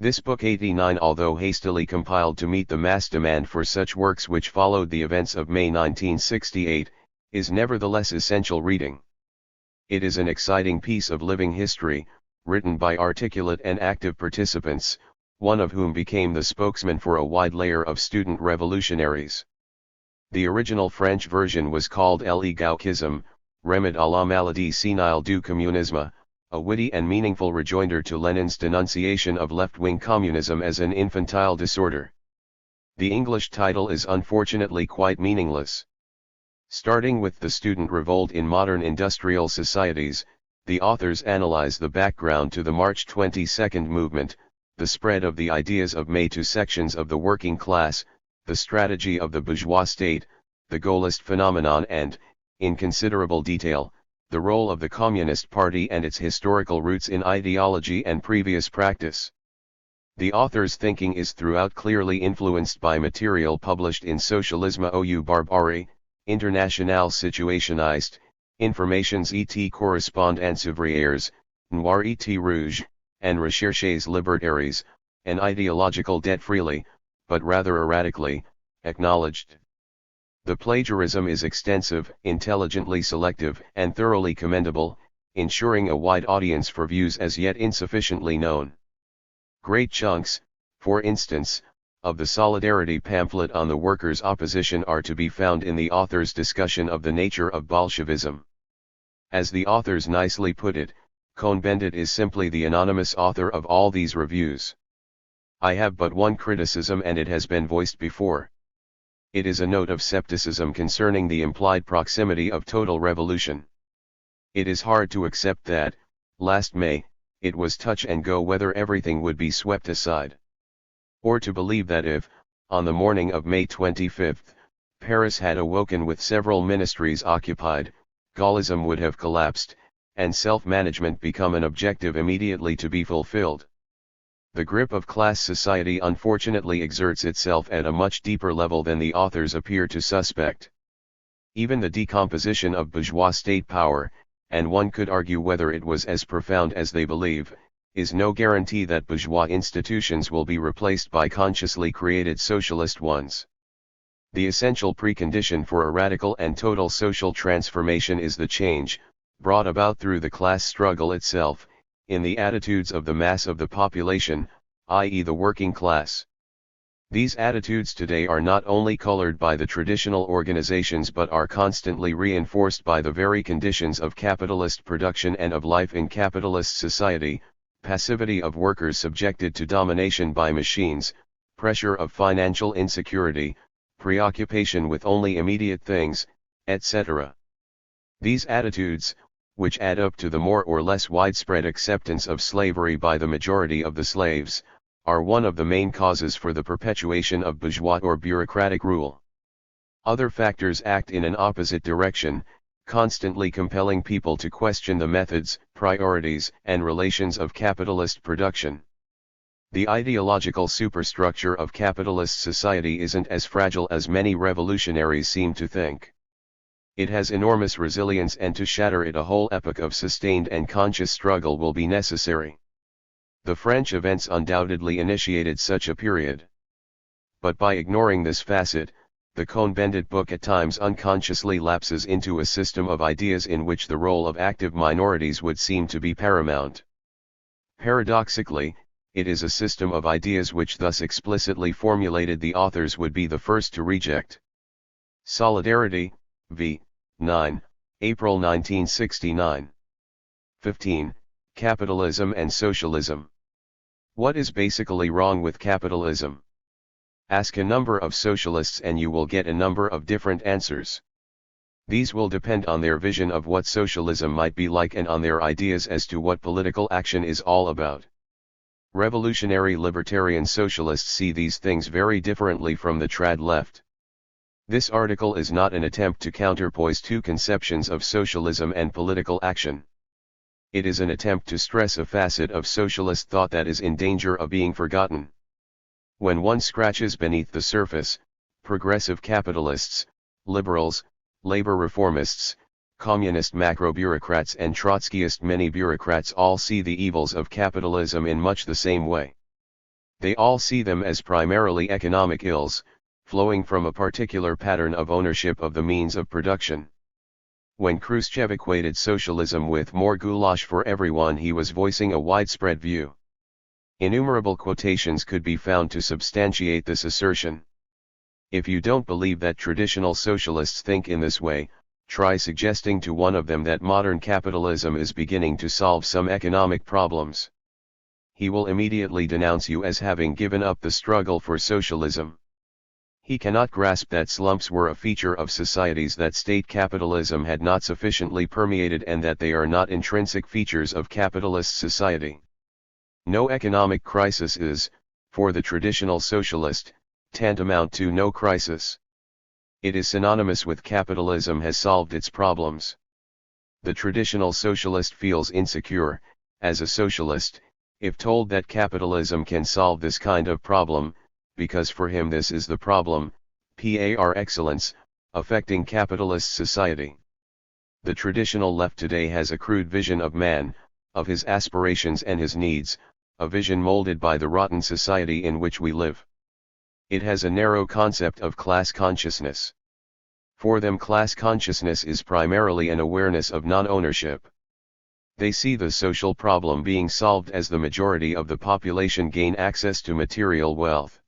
This book 89, although hastily compiled to meet the mass demand for such works which followed the events of May 1968, is nevertheless essential reading. It is an exciting piece of living history, written by articulate and active participants, one of whom became the spokesman for a wide layer of student revolutionaries. The original French version was called Le Gauchisme, Remède à la maladie sénile du communisme, a witty and meaningful rejoinder to Lenin's denunciation of left-wing communism as an infantile disorder. The English title is unfortunately quite meaningless. Starting with the student revolt in modern industrial societies, the authors analyze the background to the March 22 movement, the spread of the ideas of May to sections of the working class, the strategy of the bourgeois state, the Gaullist phenomenon and, in considerable detail, the role of the Communist Party and its historical roots in ideology and previous practice. The author's thinking is throughout clearly influenced by material published in Socialisme ou Barbarie, Internationale Situationniste, Informations et Correspondances Ouvrières, Noir et Rouge, and Recherches Libertaires, and ideological debt freely, but rather erratically, acknowledged. The plagiarism is extensive, intelligently selective, and thoroughly commendable, ensuring a wide audience for views as yet insufficiently known. Great chunks, for instance, of the Solidarity pamphlet on the workers' opposition are to be found in the author's discussion of the nature of Bolshevism. As the authors nicely put it, Cohn-Bendit is simply the anonymous author of all these reviews. I have but one criticism and it has been voiced before. It is a note of skepticism concerning the implied proximity of total revolution. It is hard to accept that, last May, it was touch and go whether everything would be swept aside. Or to believe that if, on the morning of May 25, Paris had awoken with several ministries occupied, Gaullism would have collapsed, and self-management become an objective immediately to be fulfilled. The grip of class society unfortunately exerts itself at a much deeper level than the authors appear to suspect. Even the decomposition of bourgeois state power, and one could argue whether it was as profound as they believe, is no guarantee that bourgeois institutions will be replaced by consciously created socialist ones. The essential precondition for a radical and total social transformation is the change, brought about through the class struggle itself, in the attitudes of the mass of the population, i.e. the working class. These attitudes today are not only colored by the traditional organizations but are constantly reinforced by the very conditions of capitalist production and of life in capitalist society: passivity of workers subjected to domination by machines, pressure of financial insecurity, preoccupation with only immediate things, etc. These attitudes, which add up to the more or less widespread acceptance of slavery by the majority of the slaves, are one of the main causes for the perpetuation of bourgeois or bureaucratic rule. Other factors act in an opposite direction, constantly compelling people to question the methods, priorities, and relations of capitalist production. The ideological superstructure of capitalist society isn't as fragile as many revolutionaries seem to think. It has enormous resilience, and to shatter it a whole epoch of sustained and conscious struggle will be necessary. The French events undoubtedly initiated such a period. But by ignoring this facet, the Cohn-Bendit book at times unconsciously lapses into a system of ideas in which the role of active minorities would seem to be paramount. Paradoxically, it is a system of ideas which thus explicitly formulated the authors would be the first to reject. Solidarity, v. 9, April 1969. 15. Capitalism and Socialism. What is basically wrong with capitalism? Ask a number of socialists and you will get a number of different answers. These will depend on their vision of what socialism might be like and on their ideas as to what political action is all about. Revolutionary libertarian socialists see these things very differently from the trad left. This article is not an attempt to counterpoise two conceptions of socialism and political action. It is an attempt to stress a facet of socialist thought that is in danger of being forgotten. When one scratches beneath the surface, progressive capitalists, liberals, labor reformists, communist macro-bureaucrats and Trotskyist mini-bureaucrats all see the evils of capitalism in much the same way. They all see them as primarily economic ills, flowing from a particular pattern of ownership of the means of production. When Khrushchev equated socialism with more goulash for everyone, he was voicing a widespread view. Innumerable quotations could be found to substantiate this assertion. If you don't believe that traditional socialists think in this way, try suggesting to one of them that modern capitalism is beginning to solve some economic problems. He will immediately denounce you as having given up the struggle for socialism. He cannot grasp that slumps were a feature of societies that state capitalism had not sufficiently permeated and that they are not intrinsic features of capitalist society. No economic crisis is, for the traditional socialist, tantamount to no crisis. It is synonymous with capitalism has solved its problems. The traditional socialist feels insecure, as a socialist, if told that capitalism can solve this kind of problem, because for him this is the problem, par excellence, affecting capitalist society. The traditional left today has a crude vision of man, of his aspirations and his needs, a vision molded by the rotten society in which we live. It has a narrow concept of class consciousness. For them, class consciousness is primarily an awareness of non-ownership. They see the social problem being solved as the majority of the population gain access to material wealth.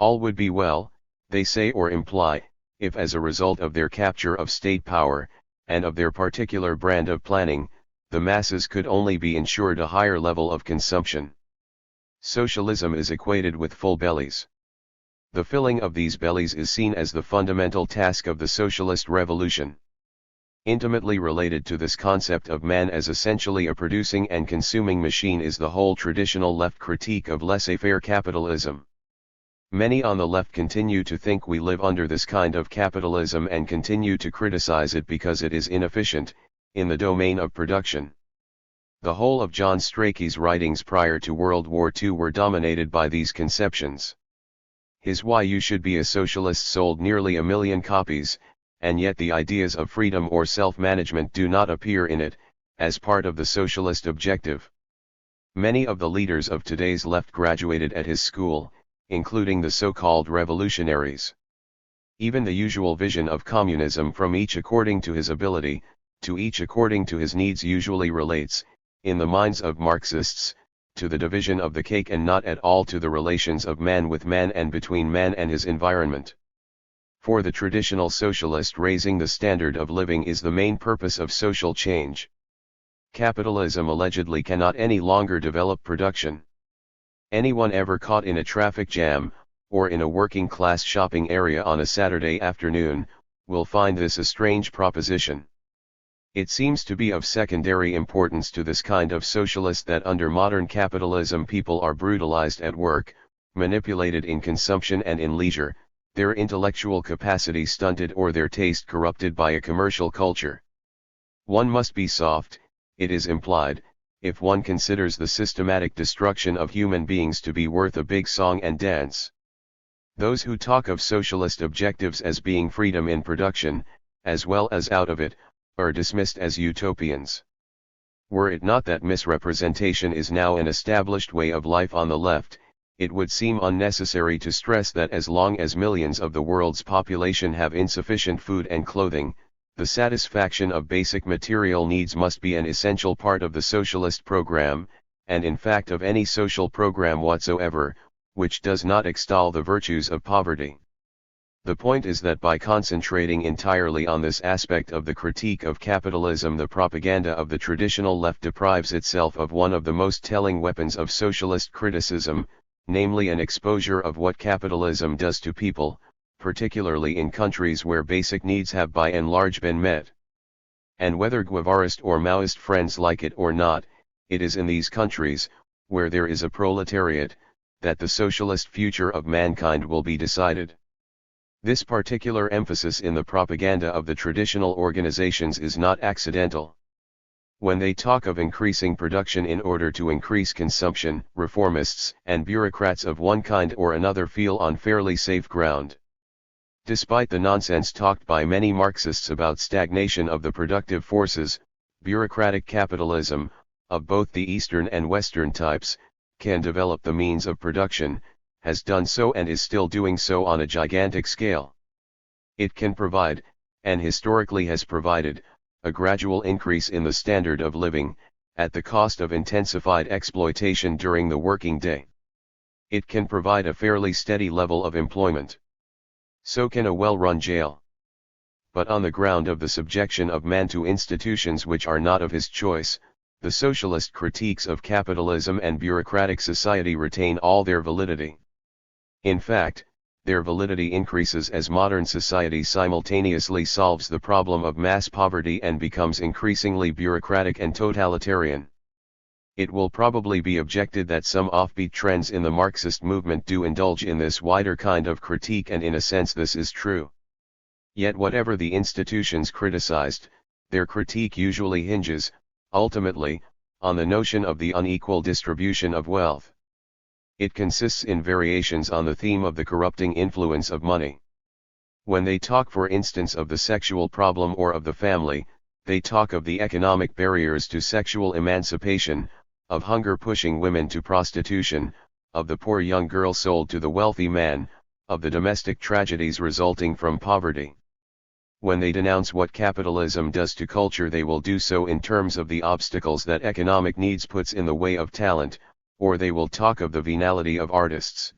All would be well, they say or imply, if as a result of their capture of state power, and of their particular brand of planning, the masses could only be ensured a higher level of consumption. Socialism is equated with full bellies. The filling of these bellies is seen as the fundamental task of the socialist revolution. Intimately related to this concept of man as essentially a producing and consuming machine is the whole traditional left critique of laissez-faire capitalism. Many on the left continue to think we live under this kind of capitalism and continue to criticize it because it is inefficient, in the domain of production. The whole of John Strachey's writings prior to World War II were dominated by these conceptions. His Why You Should Be a Socialist sold nearly 1 million copies, and yet the ideas of freedom or self-management do not appear in it, as part of the socialist objective. Many of the leaders of today's left graduated at his school, including the so-called revolutionaries. Even the usual vision of communism from each according to his ability, to each according to his needs usually relates, in the minds of Marxists, to the division of the cake and not at all to the relations of man with man and between man and his environment. For the traditional socialist, raising the standard of living is the main purpose of social change. Capitalism allegedly cannot any longer develop production. Anyone ever caught in a traffic jam, or in a working-class shopping area on a Saturday afternoon, will find this a strange proposition. It seems to be of secondary importance to this kind of socialist that under modern capitalism people are brutalized at work, manipulated in consumption and in leisure, their intellectual capacity stunted or their taste corrupted by a commercial culture. One must be soft, it is implied, if one considers the systematic destruction of human beings to be worth a big song and dance. Those who talk of socialist objectives as being freedom in production, as well as out of it, are dismissed as utopians. Were it not that misrepresentation is now an established way of life on the left, it would seem unnecessary to stress that as long as millions of the world's population have insufficient food and clothing, the satisfaction of basic material needs must be an essential part of the socialist program, and in fact of any social program whatsoever, which does not extol the virtues of poverty. The point is that by concentrating entirely on this aspect of the critique of capitalism, the propaganda of the traditional left deprives itself of one of the most telling weapons of socialist criticism, namely an exposure of what capitalism does to people, particularly in countries where basic needs have by and large been met. And whether Guevarist or Maoist friends like it or not, it is in these countries, where there is a proletariat, that the socialist future of mankind will be decided. This particular emphasis in the propaganda of the traditional organizations is not accidental. When they talk of increasing production in order to increase consumption, reformists and bureaucrats of one kind or another feel on fairly safe ground. Despite the nonsense talked by many Marxists about stagnation of the productive forces, bureaucratic capitalism, of both the Eastern and Western types, can develop the means of production, has done so and is still doing so on a gigantic scale. It can provide, and historically has provided, a gradual increase in the standard of living, at the cost of intensified exploitation during the working day. It can provide a fairly steady level of employment. So can a well-run jail. But on the ground of the subjection of man to institutions which are not of his choice, the socialist critiques of capitalism and bureaucratic society retain all their validity. In fact, their validity increases as modern society simultaneously solves the problem of mass poverty and becomes increasingly bureaucratic and totalitarian. It will probably be objected that some offbeat trends in the Marxist movement do indulge in this wider kind of critique, and in a sense this is true. Yet whatever the institutions criticized, their critique usually hinges, ultimately, on the notion of the unequal distribution of wealth. It consists in variations on the theme of the corrupting influence of money. When they talk for instance of the sexual problem or of the family, they talk of the economic barriers to sexual emancipation, of hunger pushing women to prostitution, of the poor young girl sold to the wealthy man, of the domestic tragedies resulting from poverty. When they denounce what capitalism does to culture, they will do so in terms of the obstacles that economic needs puts in the way of talent, or they will talk of the venality of artists.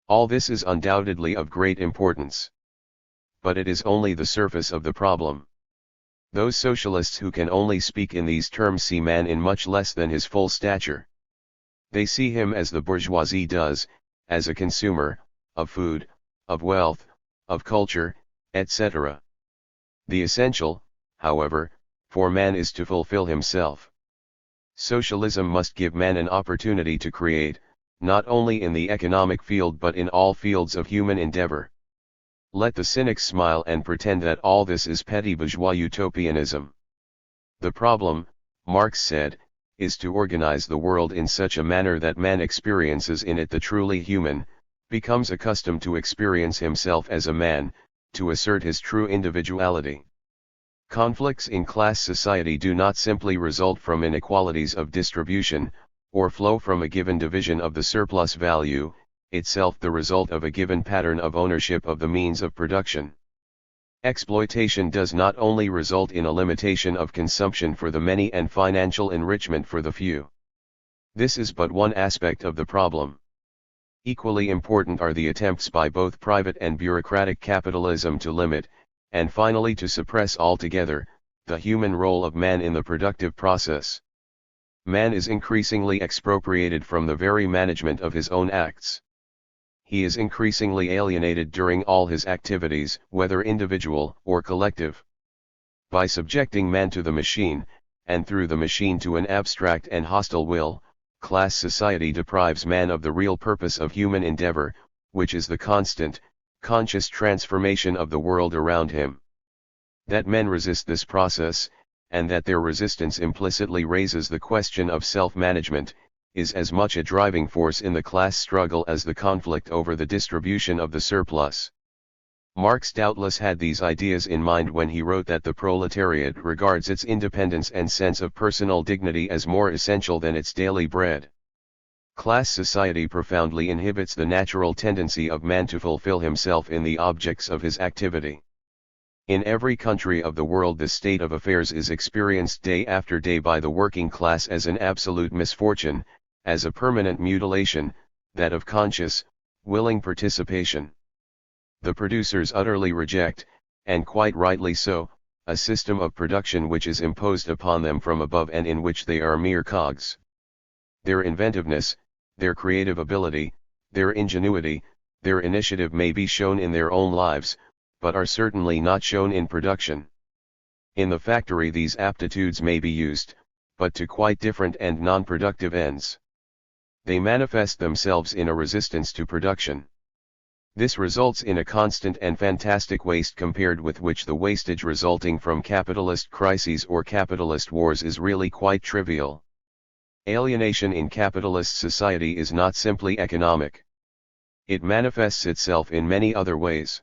All this is undoubtedly of great importance. But it is only the surface of the problem. Those socialists who can only speak in these terms see man in much less than his full stature. They see him as the bourgeoisie does, as a consumer, of food, of wealth, of culture, etc. The essential, however, for man is to fulfill himself. Socialism must give man an opportunity to create, not only in the economic field but in all fields of human endeavor. Let the cynics smile and pretend that all this is petty bourgeois utopianism. The problem, Marx said, is to organize the world in such a manner that man experiences in it the truly human, becomes accustomed to experience himself as a man, to assert his true individuality. Conflicts in class society do not simply result from inequalities of distribution, or flow from a given division of the surplus value, itself the result of a given pattern of ownership of the means of production. Exploitation does not only result in a limitation of consumption for the many and financial enrichment for the few. This is but one aspect of the problem. Equally important are the attempts by both private and bureaucratic capitalism to limit, and finally to suppress altogether, the human role of man in the productive process. Man is increasingly expropriated from the very management of his own acts. He is increasingly alienated during all his activities, whether individual or collective. By subjecting man to the machine, and through the machine to an abstract and hostile will, class society deprives man of the real purpose of human endeavor, which is the constant, conscious transformation of the world around him. That men resist this process, and that their resistance implicitly raises the question of self-management, is as much a driving force in the class struggle as the conflict over the distribution of the surplus. Marx doubtless had these ideas in mind when he wrote that the proletariat regards its independence and sense of personal dignity as more essential than its daily bread. Class society profoundly inhibits the natural tendency of man to fulfill himself in the objects of his activity. In every country of the world this state of affairs is experienced day after day by the working class as an absolute misfortune, as a permanent mutilation, that of conscious, willing participation. The producers utterly reject, and quite rightly so, a system of production which is imposed upon them from above and in which they are mere cogs. Their inventiveness, their creative ability, their ingenuity, their initiative may be shown in their own lives, but are certainly not shown in production. In the factory these aptitudes may be used, but to quite different and non-productive ends. They manifest themselves in a resistance to production. This results in a constant and fantastic waste compared with which the wastage resulting from capitalist crises or capitalist wars is really quite trivial. Alienation in capitalist society is not simply economic. It manifests itself in many other ways.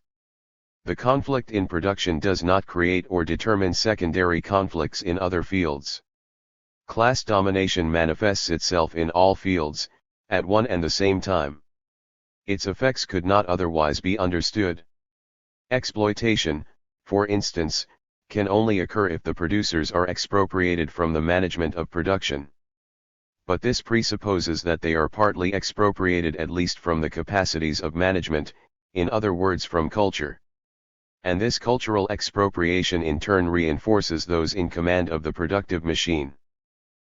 The conflict in production does not create or determine secondary conflicts in other fields. Class domination manifests itself in all fields, at one and the same time. Its effects could not otherwise be understood. Exploitation, for instance, can only occur if the producers are expropriated from the management of production. But this presupposes that they are partly expropriated at least from the capacities of management, in other words from culture. And this cultural expropriation in turn reinforces those in command of the productive machine.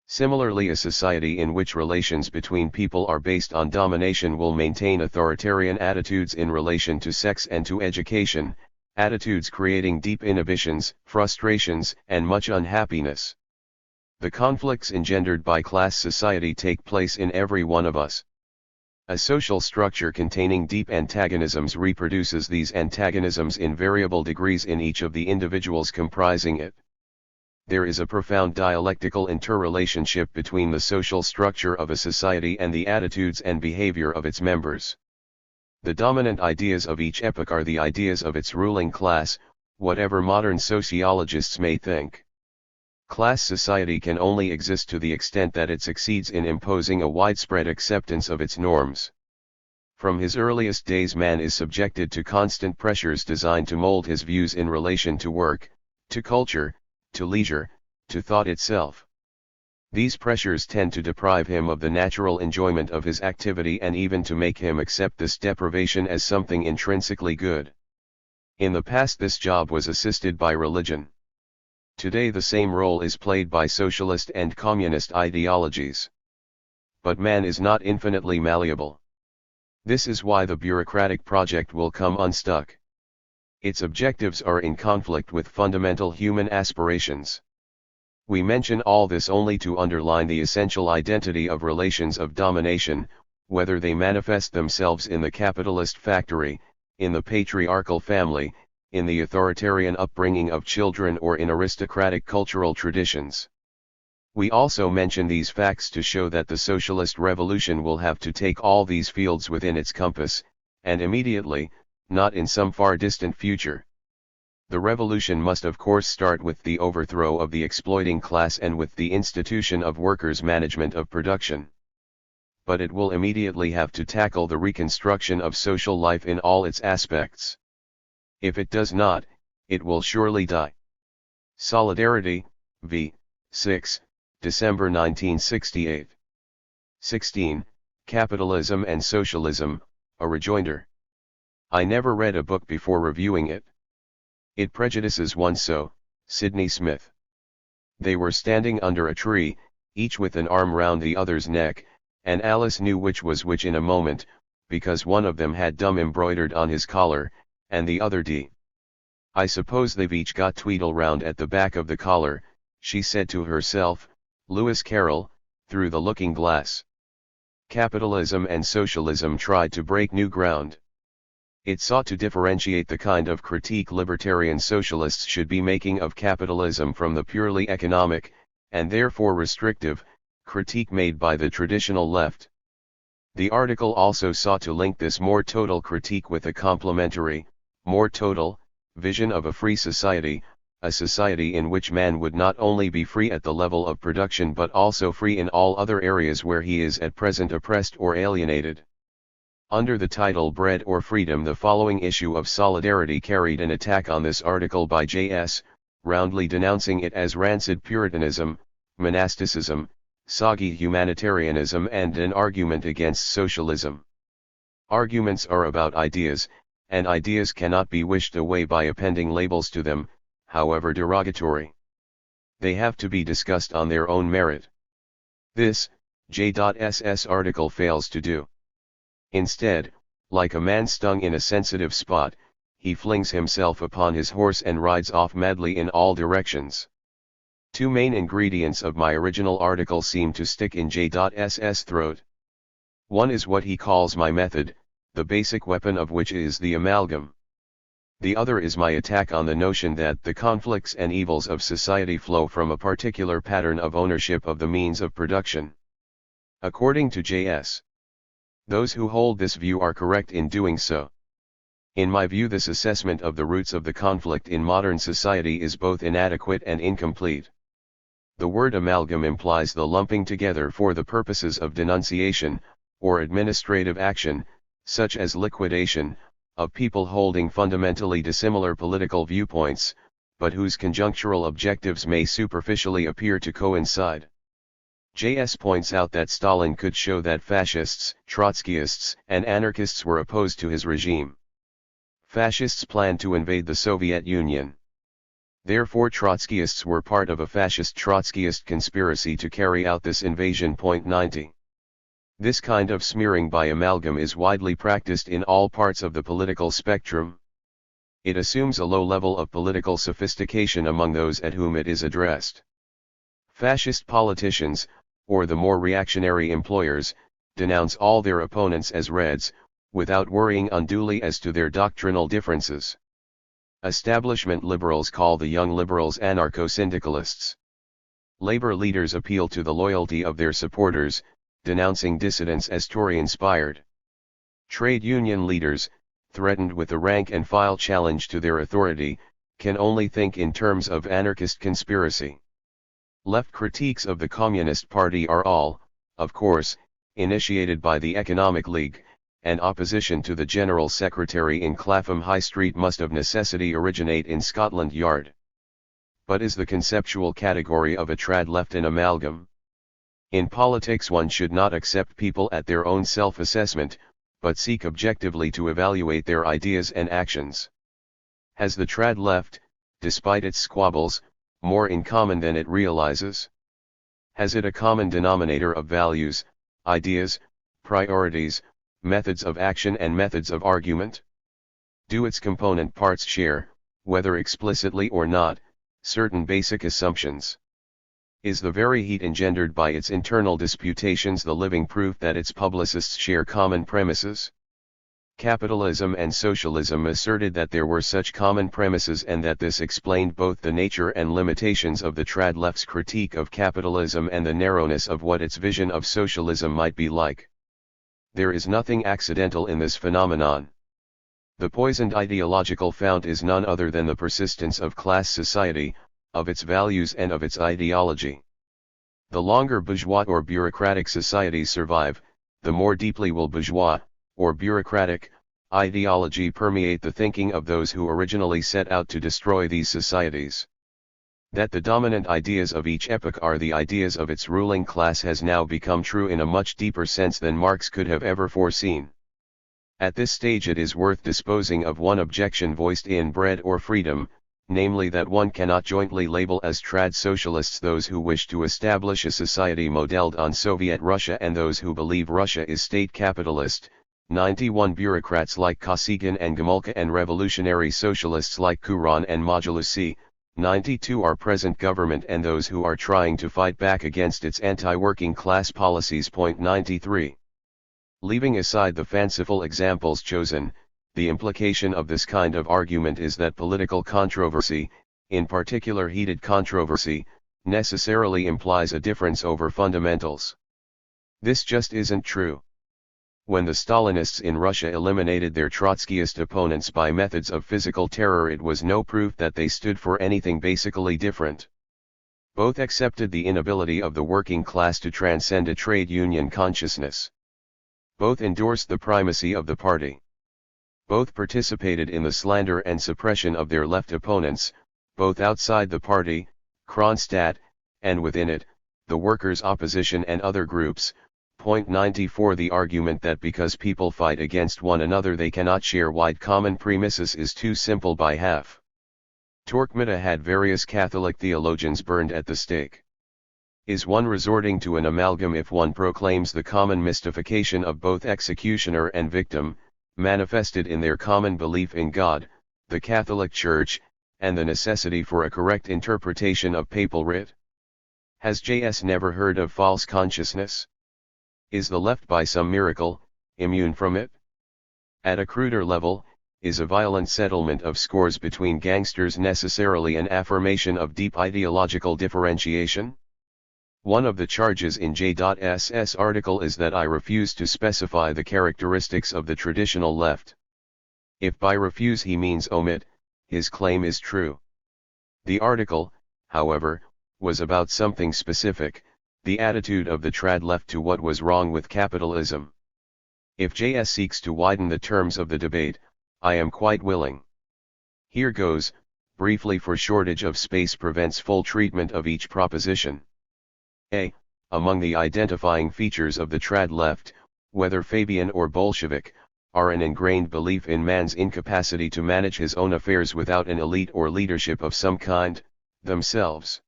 Similarly, a society in which relations between people are based on domination will maintain authoritarian attitudes in relation to sex and to education, attitudes creating deep inhibitions, frustrations, and much unhappiness. The conflicts engendered by class society take place in every one of us. A social structure containing deep antagonisms reproduces these antagonisms in variable degrees in each of the individuals comprising it. There is a profound dialectical interrelationship between the social structure of a society and the attitudes and behavior of its members. The dominant ideas of each epoch are the ideas of its ruling class, whatever modern sociologists may think. Class society can only exist to the extent that it succeeds in imposing a widespread acceptance of its norms. From his earliest days man is subjected to constant pressures designed to mold his views in relation to work, to culture, to leisure, to thought itself. These pressures tend to deprive him of the natural enjoyment of his activity and even to make him accept this deprivation as something intrinsically good. In the past this job was assisted by religion. Today the same role is played by socialist and communist ideologies. But man is not infinitely malleable. This is why the bureaucratic project will come unstuck. Its objectives are in conflict with fundamental human aspirations. We mention all this only to underline the essential identity of relations of domination, whether they manifest themselves in the capitalist factory, in the patriarchal family, in the authoritarian upbringing of children or in aristocratic cultural traditions. We also mention these facts to show that the socialist revolution will have to take all these fields within its compass, and immediately, not in some far distant future. The revolution must of course start with the overthrow of the exploiting class and with the institution of workers' management of production. But it will immediately have to tackle the reconstruction of social life in all its aspects. If it does not, it will surely die. Solidarity, v. 6, December 1968. 16. Capitalism and Socialism, a rejoinder. I never read a book before reviewing it. It prejudices one so. Sydney Smith. They were standing under a tree, each with an arm round the other's neck, and Alice knew which was which in a moment, because one of them had "dumb" embroidered on his collar, and the other D. I suppose they've each got Tweedle round at the back of the collar, she said to herself, Lewis Carroll, through the looking glass. Capitalism and Socialism tried to break new ground. It sought to differentiate the kind of critique libertarian socialists should be making of capitalism from the purely economic, and therefore restrictive, critique made by the traditional left. The article also sought to link this more total critique with a complementary, more total, vision of a free society, a society in which man would not only be free at the level of production but also free in all other areas where he is at present oppressed or alienated. Under the title Bread or Freedom, the following issue of Solidarity carried an attack on this article by J.S., roundly denouncing it as rancid Puritanism, monasticism, soggy humanitarianism, and an argument against socialism. Arguments are about ideas, and ideas cannot be wished away by appending labels to them, however derogatory. They have to be discussed on their own merit. This, J.S.'s article fails to do. Instead, like a man stung in a sensitive spot, he flings himself upon his horse and rides off madly in all directions. Two main ingredients of my original article seem to stick in J.S.'s throat. One is what he calls my method, the basic weapon of which is the amalgam. The other is my attack on the notion that the conflicts and evils of society flow from a particular pattern of ownership of the means of production. According to J.S., those who hold this view are correct in doing so. In my view, this assessment of the roots of the conflict in modern society is both inadequate and incomplete. The word amalgam implies the lumping together for the purposes of denunciation, or administrative action, such as liquidation, of people holding fundamentally dissimilar political viewpoints, but whose conjunctural objectives may superficially appear to coincide. J.S. points out that Stalin could show that fascists, Trotskyists, and anarchists were opposed to his regime. Fascists planned to invade the Soviet Union. Therefore Trotskyists were part of a fascist Trotskyist conspiracy to carry out this invasion. 90. This kind of smearing by amalgam is widely practiced in all parts of the political spectrum. It assumes a low level of political sophistication among those at whom it is addressed. Fascist politicians, or the more reactionary employers, denounce all their opponents as Reds, without worrying unduly as to their doctrinal differences. Establishment liberals call the young liberals anarcho-syndicalists. Labor leaders appeal to the loyalty of their supporters, denouncing dissidents as Tory-inspired. Trade union leaders, threatened with a rank-and-file challenge to their authority, can only think in terms of anarchist conspiracy. Left critiques of the Communist Party are all, of course, initiated by the Economic League, and opposition to the General Secretary in Clapham High Street must of necessity originate in Scotland Yard. But is the conceptual category of a trad left an amalgam? In politics one should not accept people at their own self-assessment, but seek objectively to evaluate their ideas and actions. Has the trad left, despite its squabbles, more in common than it realizes? Has it a common denominator of values, ideas, priorities, methods of action and methods of argument? Do its component parts share, whether explicitly or not, certain basic assumptions? Is the very heat engendered by its internal disputations the living proof that its publicists share common premises? Capitalism and Socialism asserted that there were such common premises and that this explained both the nature and limitations of the trad left's critique of capitalism and the narrowness of what its vision of socialism might be like. There is nothing accidental in this phenomenon. The poisoned ideological fount is none other than the persistence of class society, of its values and of its ideology. The longer bourgeois or bureaucratic societies survive, the more deeply will bourgeois, or bureaucratic, ideology permeate the thinking of those who originally set out to destroy these societies. That the dominant ideas of each epoch are the ideas of its ruling class has now become true in a much deeper sense than Marx could have ever foreseen. At this stage it is worth disposing of one objection voiced in Bread or Freedom, namely that one cannot jointly label as trad socialists those who wish to establish a society modeled on Soviet Russia and those who believe Russia is state capitalist. 91 bureaucrats like Kosygin and Gomulka and revolutionary socialists like Kuran and Mogilusi. 92 are present government and those who are trying to fight back against its anti-working class policies. 93. Leaving aside the fanciful examples chosen, the implication of this kind of argument is that political controversy, in particular heated controversy, necessarily implies a difference over fundamentals. This just isn't true. When the Stalinists in Russia eliminated their Trotskyist opponents by methods of physical terror, it was no proof that they stood for anything basically different. Both accepted the inability of the working class to transcend a trade union consciousness. Both endorsed the primacy of the party. Both participated in the slander and suppression of their left opponents, both outside the party, Kronstadt, and within it, the workers' opposition and other groups. 94 The argument that because people fight against one another they cannot share wide common premises is too simple by half. Torquemada had various Catholic theologians burned at the stake. Is one resorting to an amalgam if one proclaims the common mystification of both executioner and victim, manifested in their common belief in God, the Catholic Church, and the necessity for a correct interpretation of papal writ? Has J.S. never heard of false consciousness? Is the left by some miracle, immune from it? At a cruder level, is a violent settlement of scores between gangsters necessarily an affirmation of deep ideological differentiation? One of the charges in J.S.'s article is that I refuse to specify the characteristics of the traditional left. If by refuse he means omit, his claim is true. The article, however, was about something specific, the attitude of the trad left to what was wrong with capitalism. If J.S. seeks to widen the terms of the debate, I am quite willing. Here goes, briefly, for shortage of space prevents full treatment of each proposition. A. Among the identifying features of the trad left, whether Fabian or Bolshevik, are an ingrained belief in man's incapacity to manage his own affairs without an elite or leadership of some kind, themselves.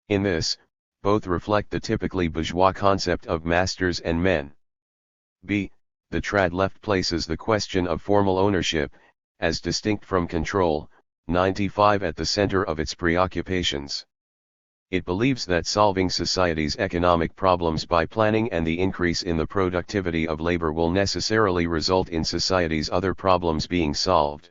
In this, both reflect the typically bourgeois concept of masters and men. B. The trad left places the question of formal ownership, as distinct from control, 95 at the center of its preoccupations. It believes that solving society's economic problems by planning and the increase in the productivity of labor will necessarily result in society's other problems being solved.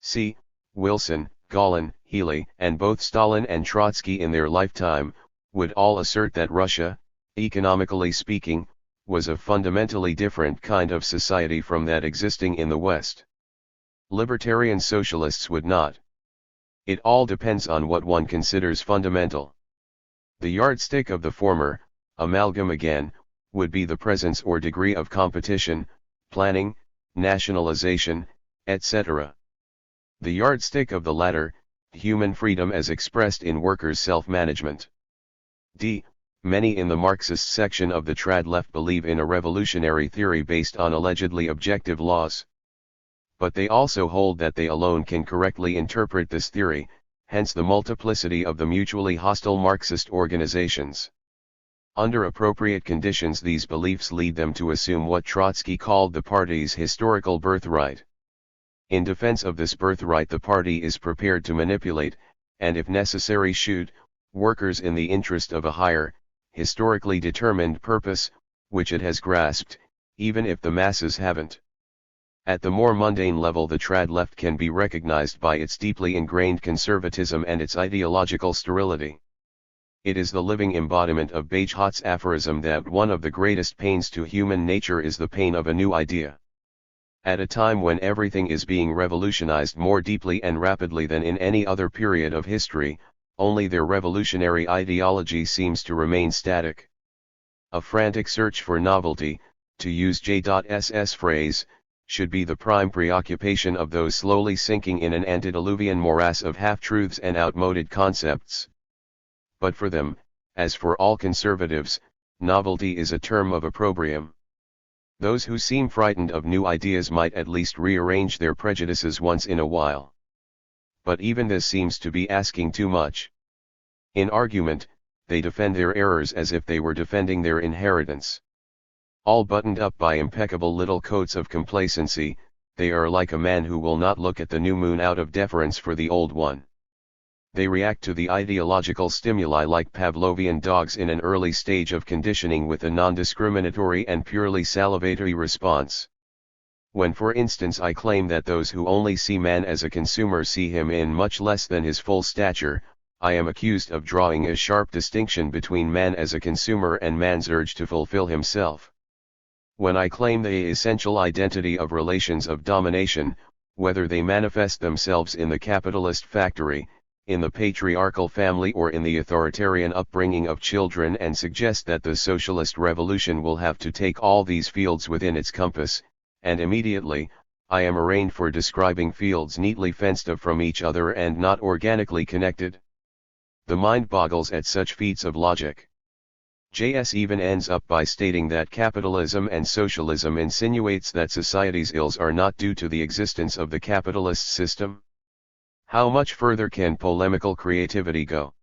C. Wilson, Galen, Healy, and both Stalin and Trotsky in their lifetime, would all assert that Russia, economically speaking, was a fundamentally different kind of society from that existing in the West. Libertarian socialists would not. It all depends on what one considers fundamental. The yardstick of the former, amalgam again, would be the presence or degree of competition, planning, nationalization, etc. The yardstick of the latter, human freedom as expressed in workers' self-management. D. Many in the Marxist section of the trad left believe in a revolutionary theory based on allegedly objective laws. But they also hold that they alone can correctly interpret this theory, hence the multiplicity of the mutually hostile Marxist organizations. Under appropriate conditions, these beliefs lead them to assume what Trotsky called the party's historical birthright. In defense of this birthright, the party is prepared to manipulate, and if necessary shoot, workers in the interest of a higher, historically determined purpose, which it has grasped, even if the masses haven't. At the more mundane level, the trad left can be recognized by its deeply ingrained conservatism and its ideological sterility. It is the living embodiment of Bagehot's aphorism that one of the greatest pains to human nature is the pain of a new idea. At a time when everything is being revolutionized more deeply and rapidly than in any other period of history, only their revolutionary ideology seems to remain static. A frantic search for novelty, to use J.S.'s phrase, should be the prime preoccupation of those slowly sinking in an antediluvian morass of half-truths and outmoded concepts. But for them, as for all conservatives, novelty is a term of opprobrium. Those who seem frightened of new ideas might at least rearrange their prejudices once in a while. But even this seems to be asking too much. In argument, they defend their errors as if they were defending their inheritance. All buttoned up by impeccable little coats of complacency, they are like a man who will not look at the new moon out of deference for the old one. They react to the ideological stimuli like Pavlovian dogs in an early stage of conditioning with a non-discriminatory and purely salivatory response. When for instance I claim that those who only see man as a consumer see him in much less than his full stature, I am accused of drawing a sharp distinction between man as a consumer and man's urge to fulfill himself. When I claim the essential identity of relations of domination, whether they manifest themselves in the capitalist factory, in the patriarchal family or in the authoritarian upbringing of children, and suggest that the socialist revolution will have to take all these fields within its compass, and immediately, I am arraigned for describing fields neatly fenced off from each other and not organically connected. The mind boggles at such feats of logic. JS even ends up by stating that capitalism and socialism insinuates that society's ills are not due to the existence of the capitalist system. How much further can polemical creativity go?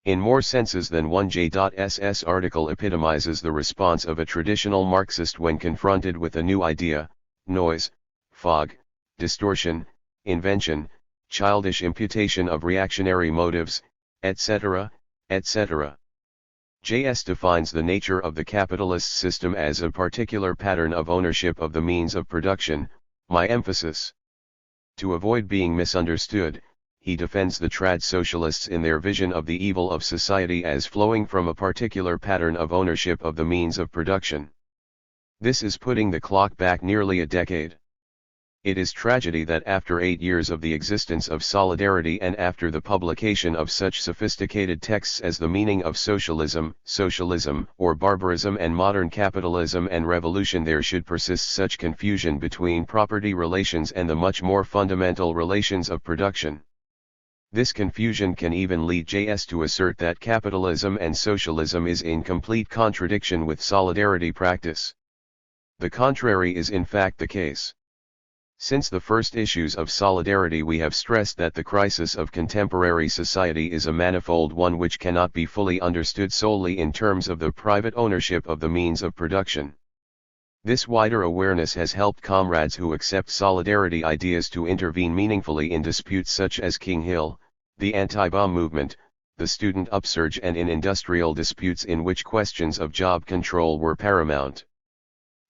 In more senses than one, J.S.'s article epitomizes the response of a traditional Marxist when confronted with a new idea: noise, fog, distortion, invention, childish imputation of reactionary motives, etc., etc. JS defines the nature of the capitalist system as a particular pattern of ownership of the means of production, my emphasis. To avoid being misunderstood, he defends the trad socialists in their vision of the evil of society as flowing from a particular pattern of ownership of the means of production. This is putting the clock back nearly a decade. It is tragedy that after 8 years of the existence of solidarity and after the publication of such sophisticated texts as The Meaning of Socialism, or Barbarism and Modern Capitalism and Revolution, there should persist such confusion between property relations and the much more fundamental relations of production. This confusion can even lead JS to assert that capitalism and socialism is in complete contradiction with solidarity practice. The contrary is in fact the case. Since the first issues of Solidarity we have stressed that the crisis of contemporary society is a manifold one which cannot be fully understood solely in terms of the private ownership of the means of production. This wider awareness has helped comrades who accept Solidarity ideas to intervene meaningfully in disputes such as King Hill, the anti-bomb movement, the student upsurge, and in industrial disputes in which questions of job control were paramount.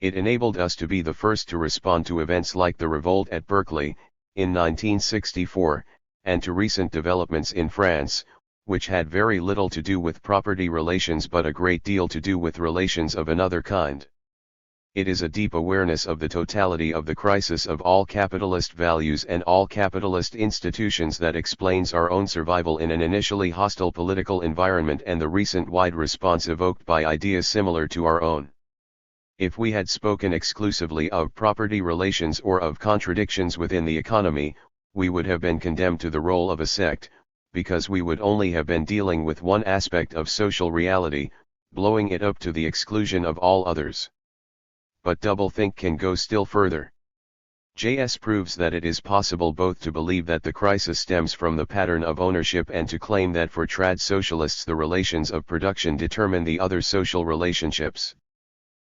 It enabled us to be the first to respond to events like the revolt at Berkeley, in 1964, and to recent developments in France, which had very little to do with property relations but a great deal to do with relations of another kind. It is a deep awareness of the totality of the crisis of all capitalist values and all capitalist institutions that explains our own survival in an initially hostile political environment and the recent wide response evoked by ideas similar to our own. If we had spoken exclusively of property relations or of contradictions within the economy, we would have been condemned to the role of a sect, because we would only have been dealing with one aspect of social reality, blowing it up to the exclusion of all others. But doublethink can go still further. JS proves that it is possible both to believe that the crisis stems from the pattern of ownership and to claim that for trad socialists the relations of production determine the other social relationships.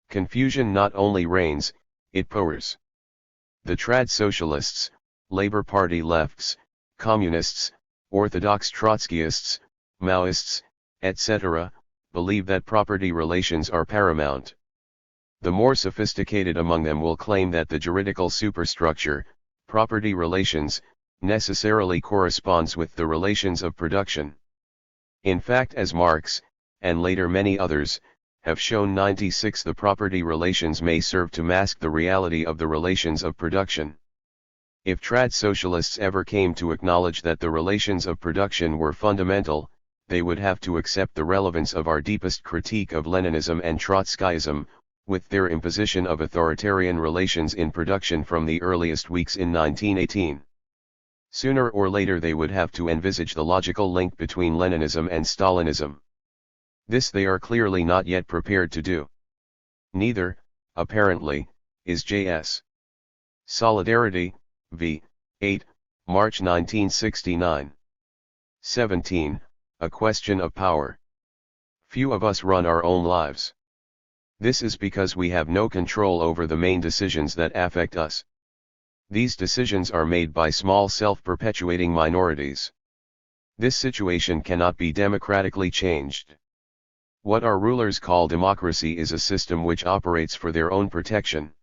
Confusion not only reigns, it powers. The trad socialists, Labor Party lefts, communists, orthodox Trotskyists, Maoists, etc., believe that property relations are paramount. The more sophisticated among them will claim that the juridical superstructure, property relations, necessarily corresponds with the relations of production. In fact, as Marx, and later many others, have shown 96, the property relations may serve to mask the reality of the relations of production. If trad socialists ever came to acknowledge that the relations of production were fundamental, they would have to accept the relevance of our deepest critique of Leninism and Trotskyism, with their imposition of authoritarian relations in production from the earliest weeks in 1918. Sooner or later they would have to envisage the logical link between Leninism and Stalinism. This they are clearly not yet prepared to do. Neither, apparently, is J.S. Solidarity, v. 8, March 1969. 17. A question of power. Few of us run our own lives. This is because we have no control over the main decisions that affect us. These decisions are made by small self-perpetuating minorities. This situation cannot be democratically changed. What our rulers call democracy is a system which operates for their own protection.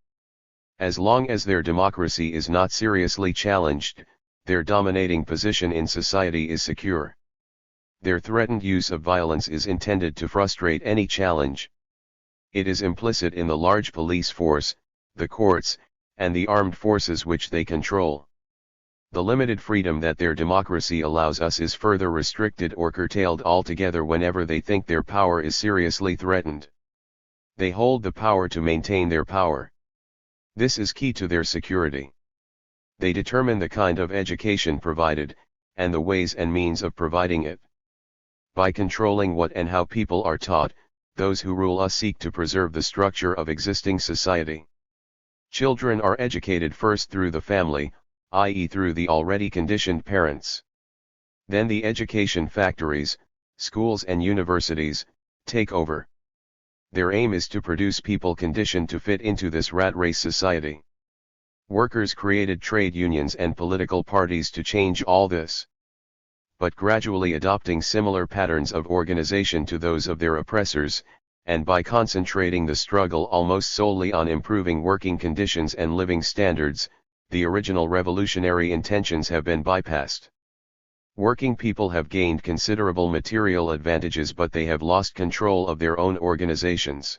As long as their democracy is not seriously challenged, their dominating position in society is secure. Their threatened use of violence is intended to frustrate any challenge. It is implicit in the large police force, the courts, and the armed forces which they control. The limited freedom that their democracy allows us is further restricted or curtailed altogether whenever they think their power is seriously threatened. They hold the power to maintain their power. This is key to their security. They determine the kind of education provided, and the ways and means of providing it. By controlling what and how people are taught, those who rule us seek to preserve the structure of existing society. Children are educated first through the family, i.e. through the already conditioned parents. Then the education factories, schools and universities, take over. Their aim is to produce people conditioned to fit into this rat race society. Workers created trade unions and political parties to change all this. But gradually adopting similar patterns of organization to those of their oppressors, and by concentrating the struggle almost solely on improving working conditions and living standards, the original revolutionary intentions have been bypassed. Working people have gained considerable material advantages, but they have lost control of their own organizations.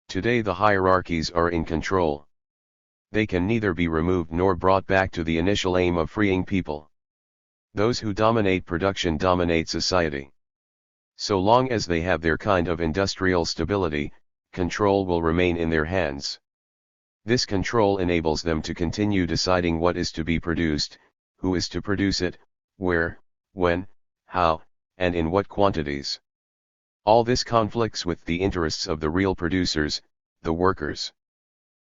Today the hierarchies are in control. They can neither be removed nor brought back to the initial aim of freeing people. Those who dominate production dominate society. So long as they have their kind of industrial stability, control will remain in their hands. This control enables them to continue deciding what is to be produced, who is to produce it, where, when, how, and in what quantities. All this conflicts with the interests of the real producers, the workers.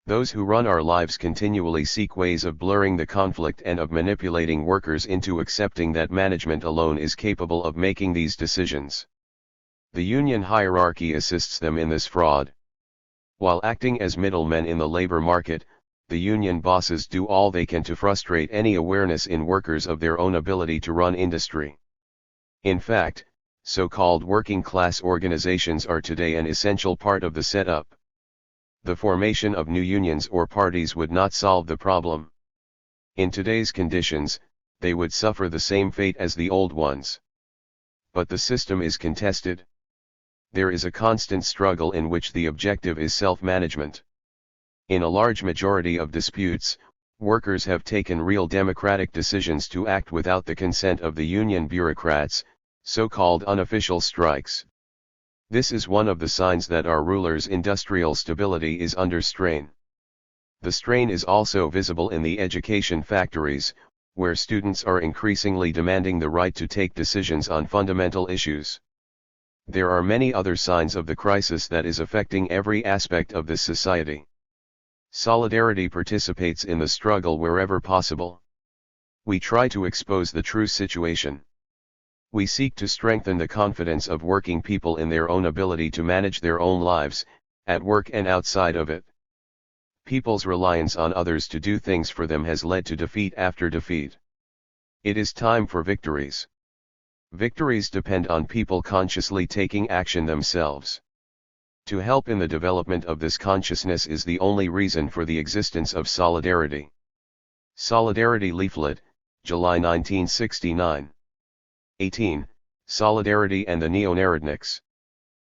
Those who run our lives continually seek ways of blurring the conflict and of manipulating workers into accepting that management alone is capable of making these decisions. The union hierarchy assists them in this fraud. While acting as middlemen in the labor market, the union bosses do all they can to frustrate any awareness in workers of their own ability to run industry. In fact, so-called working-class organizations are today an essential part of the setup. The formation of new unions or parties would not solve the problem. In today's conditions, they would suffer the same fate as the old ones. But the system is contested. There is a constant struggle in which the objective is self-management. In a large majority of disputes, workers have taken real democratic decisions to act without the consent of the union bureaucrats, so-called unofficial strikes. This is one of the signs that our rulers' industrial stability is under strain. The strain is also visible in the education factories, where students are increasingly demanding the right to take decisions on fundamental issues. There are many other signs of the crisis that is affecting every aspect of this society. Solidarity participates in the struggle wherever possible. We try to expose the true situation. We seek to strengthen the confidence of working people in their own ability to manage their own lives, at work and outside of it. People's reliance on others to do things for them has led to defeat after defeat. It is time for victories. Victories depend on people consciously taking action themselves. To help in the development of this consciousness is the only reason for the existence of solidarity. Solidarity Leaflet, July 1969. 18. Solidarity and the Neo-Narodniks.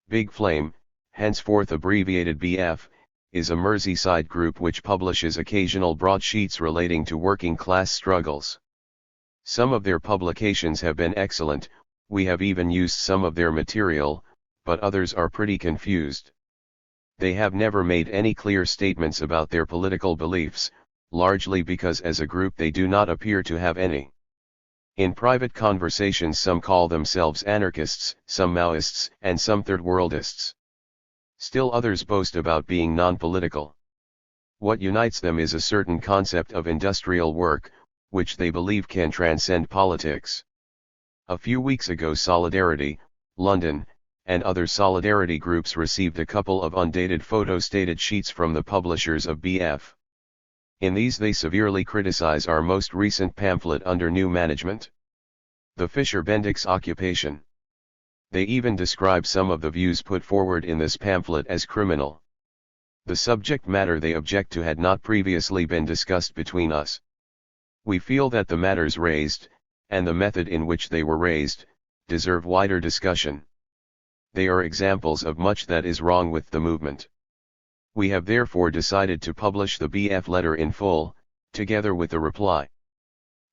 Big Flame, henceforth abbreviated BF, is a Merseyside group which publishes occasional broadsheets relating to working-class struggles. Some of their publications have been excellent, we have even used some of their material, but others are pretty confused. They have never made any clear statements about their political beliefs, largely because as a group they do not appear to have any. In private conversations some call themselves anarchists, some Maoists, and some third-worldists. Still others boast about being non-political. What unites them is a certain concept of industrial work, which they believe can transcend politics. A few weeks ago Solidarity, London, and other solidarity groups received a couple of undated photo-stated sheets from the publishers of BF. In these they severely criticize our most recent pamphlet under new management, the Fischer-Bendix occupation. They even describe some of the views put forward in this pamphlet as criminal. The subject matter they object to had not previously been discussed between us. We feel that the matters raised, and the method in which they were raised, deserve wider discussion. They are examples of much that is wrong with the movement. We have therefore decided to publish the BF letter in full, together with the reply.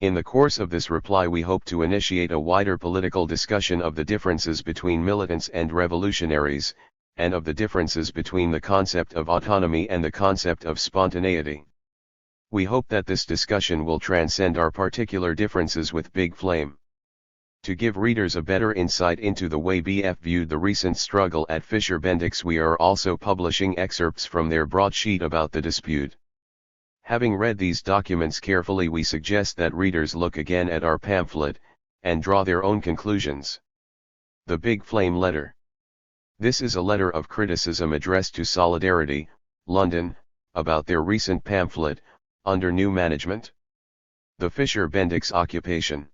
In the course of this reply we hope to initiate a wider political discussion of the differences between militants and revolutionaries, and of the differences between the concept of autonomy and the concept of spontaneity. We hope that this discussion will transcend our particular differences with Big Flame. To give readers a better insight into the way BF viewed the recent struggle at Fischer-Bendix, we are also publishing excerpts from their broadsheet about the dispute. Having read these documents carefully, we suggest that readers look again at our pamphlet, and draw their own conclusions. The Big Flame Letter. This is a letter of criticism addressed to Solidarity, London, about their recent pamphlet, under new management, the Fischer-Bendix occupation.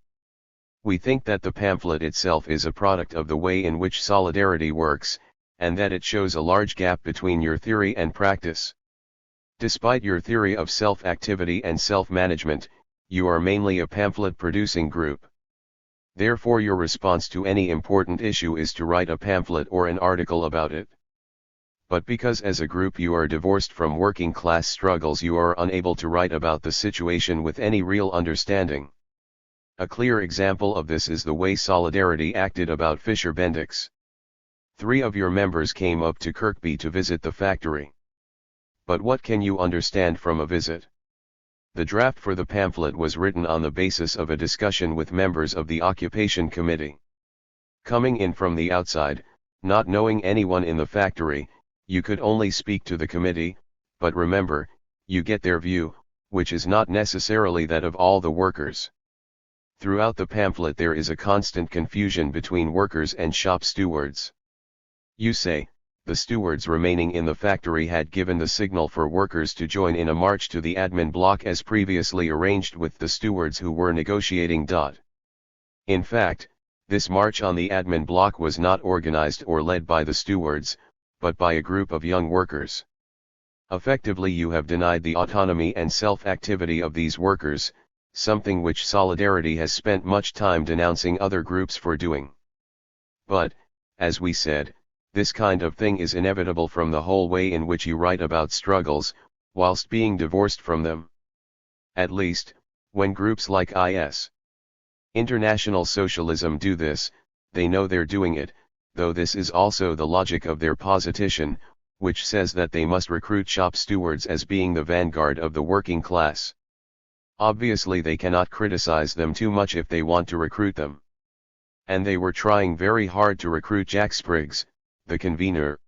We think that the pamphlet itself is a product of the way in which Solidarity works, and that it shows a large gap between your theory and practice. Despite your theory of self-activity and self-management, you are mainly a pamphlet-producing group. Therefore your response to any important issue is to write a pamphlet or an article about it. But because as a group you are divorced from working class struggles, you are unable to write about the situation with any real understanding. A clear example of this is the way Solidarity acted about Fischer-Bendix. 3 of your members came up to Kirkby to visit the factory. But what can you understand from a visit? The draft for the pamphlet was written on the basis of a discussion with members of the Occupation Committee. Coming in from the outside, not knowing anyone in the factory, you could only speak to the committee, but remember, you get their view, which is not necessarily that of all the workers. Throughout the pamphlet there is a constant confusion between workers and shop stewards. You say, the stewards remaining in the factory had given the signal for workers to join in a march to the admin block as previously arranged with the stewards who were negotiating. In fact, this march on the admin block was not organized or led by the stewards, but by a group of young workers. Effectively you have denied the autonomy and self-activity of these workers, something which Solidarity has spent much time denouncing other groups for doing. But, as we said, this kind of thing is inevitable from the whole way in which you write about struggles, whilst being divorced from them. At least, when groups like I.S. International Socialism do this, they know they're doing it, though this is also the logic of their position, which says that they must recruit shop stewards as being the vanguard of the working class. Obviously they cannot criticize them too much if they want to recruit them. And they were trying very hard to recruit Jack Spriggs, the convener.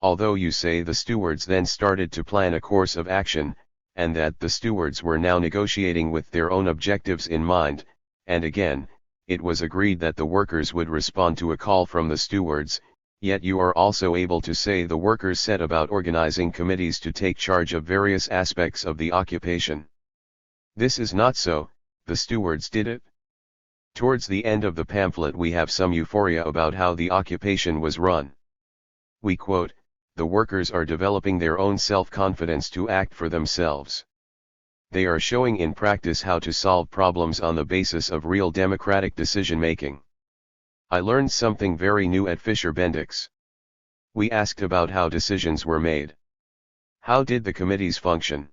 Although you say the stewards then started to plan a course of action, and that the stewards were now negotiating with their own objectives in mind, and again, it was agreed that the workers would respond to a call from the stewards, yet you are also able to say the workers set about organizing committees to take charge of various aspects of the occupation. This is not so, the stewards did it. Towards the end of the pamphlet we have some euphoria about how the occupation was run. We quote, "The workers are developing their own self-confidence to act for themselves. They are showing in practice how to solve problems on the basis of real democratic decision-making. I learned something very new at Fischer-Bendix. We asked about how decisions were made. How did the committees function?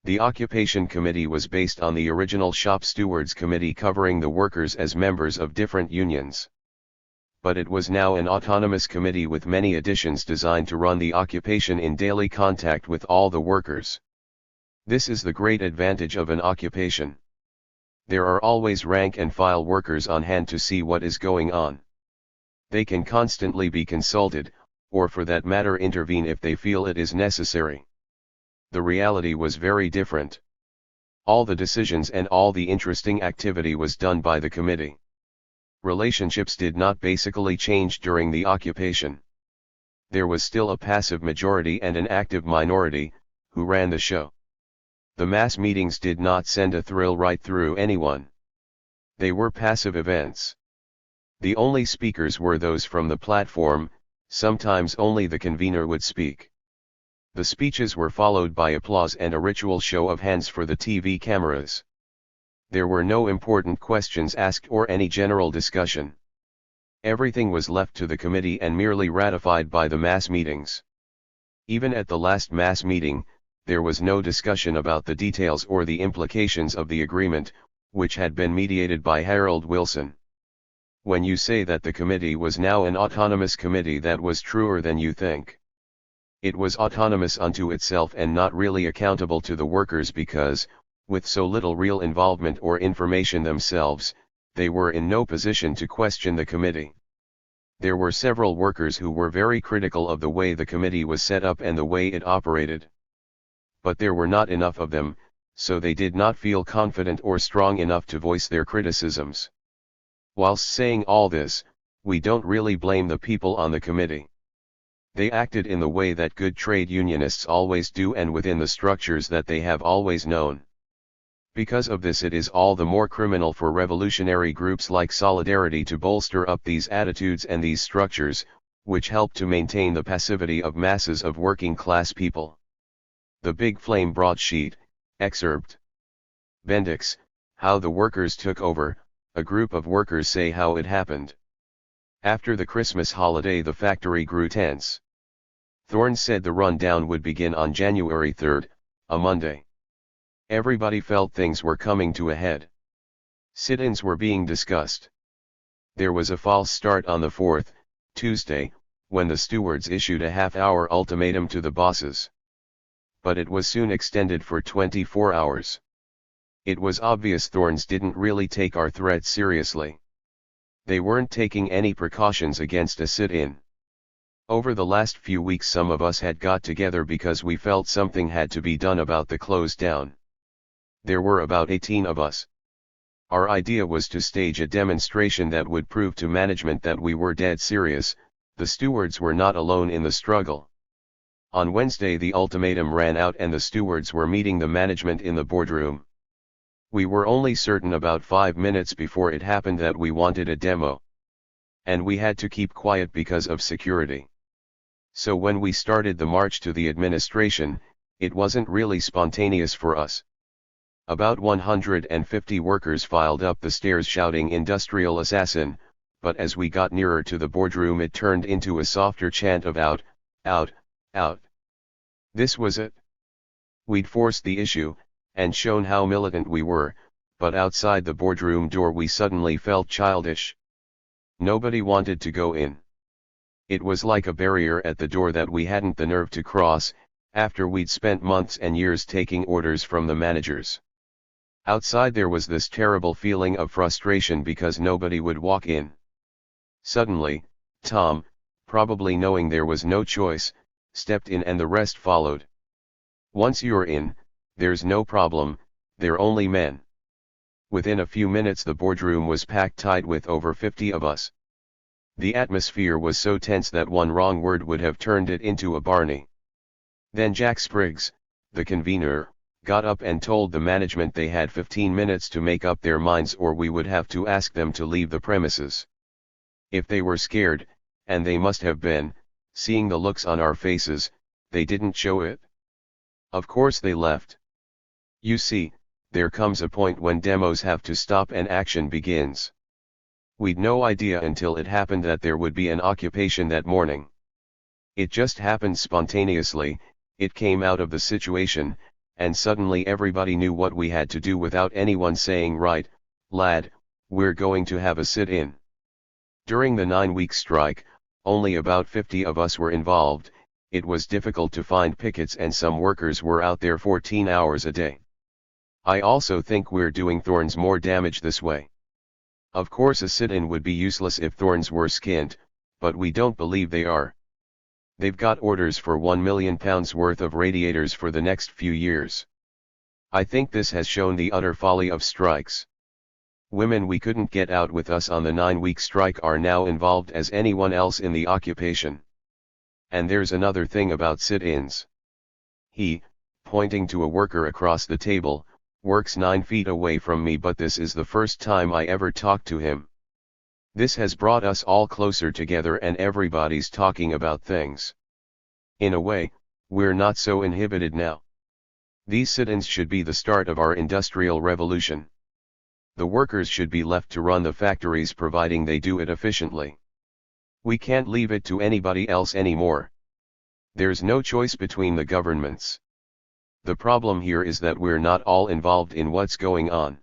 The Occupation Committee was based on the original Shop Stewards Committee covering the workers as members of different unions. but it was now an autonomous committee with many additions designed to run the occupation in daily contact with all the workers. This is the great advantage of an occupation. There are always rank and file workers on hand to see what is going on. They can constantly be consulted, or for that matter intervene if they feel it is necessary. The reality was very different. All the decisions and all the interesting activity was done by the committee. Relationships did not basically change during the occupation. There was still a passive majority and an active minority, who ran the show. The mass meetings did not send a thrill right through anyone. They were passive events. The only speakers were those from the platform, sometimes only the convener would speak. The speeches were followed by applause and a ritual show of hands for the TV cameras. There were no important questions asked or any general discussion. Everything was left to the committee and merely ratified by the mass meetings. Even at the last mass meeting, there was no discussion about the details or the implications of the agreement, which had been mediated by Harold Wilson. When you say that the committee was now an autonomous committee, that was truer than you think. It was autonomous unto itself and not really accountable to the workers because, with so little real involvement or information themselves, they were in no position to question the committee. There were several workers who were very critical of the way the committee was set up and the way it operated. But there were not enough of them, so they did not feel confident or strong enough to voice their criticisms. Whilst saying all this, we don't really blame the people on the committee. They acted in the way that good trade unionists always do and within the structures that they have always known. Because of this, it is all the more criminal for revolutionary groups like Solidarity to bolster up these attitudes and these structures, which help to maintain the passivity of masses of working class people. The Big Flame broadsheet, excerpt. Bendix, how the workers took over. A group of workers say how it happened. After the Christmas holiday, the factory grew tense. Thorne said the rundown would begin on January 3rd, a Monday. Everybody felt things were coming to a head. Sit-ins were being discussed. There was a false start on the 4th, Tuesday, when the stewards issued a half-hour ultimatum to the bosses. But it was soon extended for 24 hours. It was obvious Thorns didn't really take our threat seriously. They weren't taking any precautions against a sit-in. Over the last few weeks some of us had got together because we felt something had to be done about the close down. There were about 18 of us. Our idea was to stage a demonstration that would prove to management that we were dead serious. The stewards were not alone in the struggle. On Wednesday the ultimatum ran out and the stewards were meeting the management in the boardroom. We were only certain about 5 minutes before it happened that we wanted a demo. And we had to keep quiet because of security. So when we started the march to the administration, it wasn't really spontaneous for us. About 150 workers filed up the stairs shouting "Industrial Assassin," but as we got nearer to the boardroom it turned into a softer chant of "Out, out, out." This was it. We'd forced the issue, and shown how militant we were, but outside the boardroom door we suddenly felt childish. Nobody wanted to go in. It was like a barrier at the door that we hadn't the nerve to cross, after we'd spent months and years taking orders from the managers. Outside there was this terrible feeling of frustration because nobody would walk in. Suddenly, Tom, probably knowing there was no choice, stepped in and the rest followed. Once you're in, there's no problem, they're only men. Within a few minutes the boardroom was packed tight with over 50 of us. The atmosphere was so tense that one wrong word would have turned it into a Barney. Then Jack Spriggs, the convener, got up and told the management they had 15 minutes to make up their minds or we would have to ask them to leave the premises. If they were scared, and they must have been, seeing the looks on our faces, they didn't show it. Of course they left. You see, there comes a point when demos have to stop and action begins. We'd no idea until it happened that there would be an occupation that morning. It just happened spontaneously, it came out of the situation, and suddenly everybody knew what we had to do without anyone saying, "Right, lad, we're going to have a sit-in." During the 9-week strike, only about 50 of us were involved. It was difficult to find pickets and some workers were out there 14 hours a day. I also think we're doing thorns more damage this way. Of course a sit-in would be useless if thorns were skinned, but we don't believe they are. They've got orders for £1 million worth of radiators for the next few years. I think this has shown the utter folly of strikes. Women we couldn't get out with us on the 9-week strike are now involved as anyone else in the occupation. And there's another thing about sit-ins. He, pointing to a worker across the table, works 9 feet away from me, but this is the first time I ever talked to him. This has brought us all closer together and everybody's talking about things. In a way, we're not so inhibited now. These sit-ins should be the start of our industrial revolution. The workers should be left to run the factories providing they do it efficiently. We can't leave it to anybody else anymore. There's no choice between the governments. The problem here is that we're not all involved in what's going on.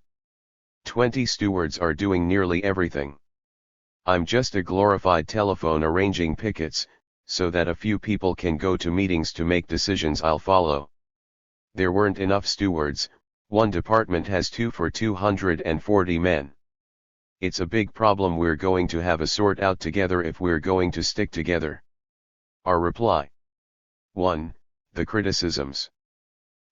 20 stewards are doing nearly everything. I'm just a glorified telephone arranging pickets, so that a few people can go to meetings to make decisions I'll follow. There weren't enough stewards. One department has 2 for 240 men. It's a big problem we're going to have to sort out together if we're going to stick together. Our reply. 1. The criticisms.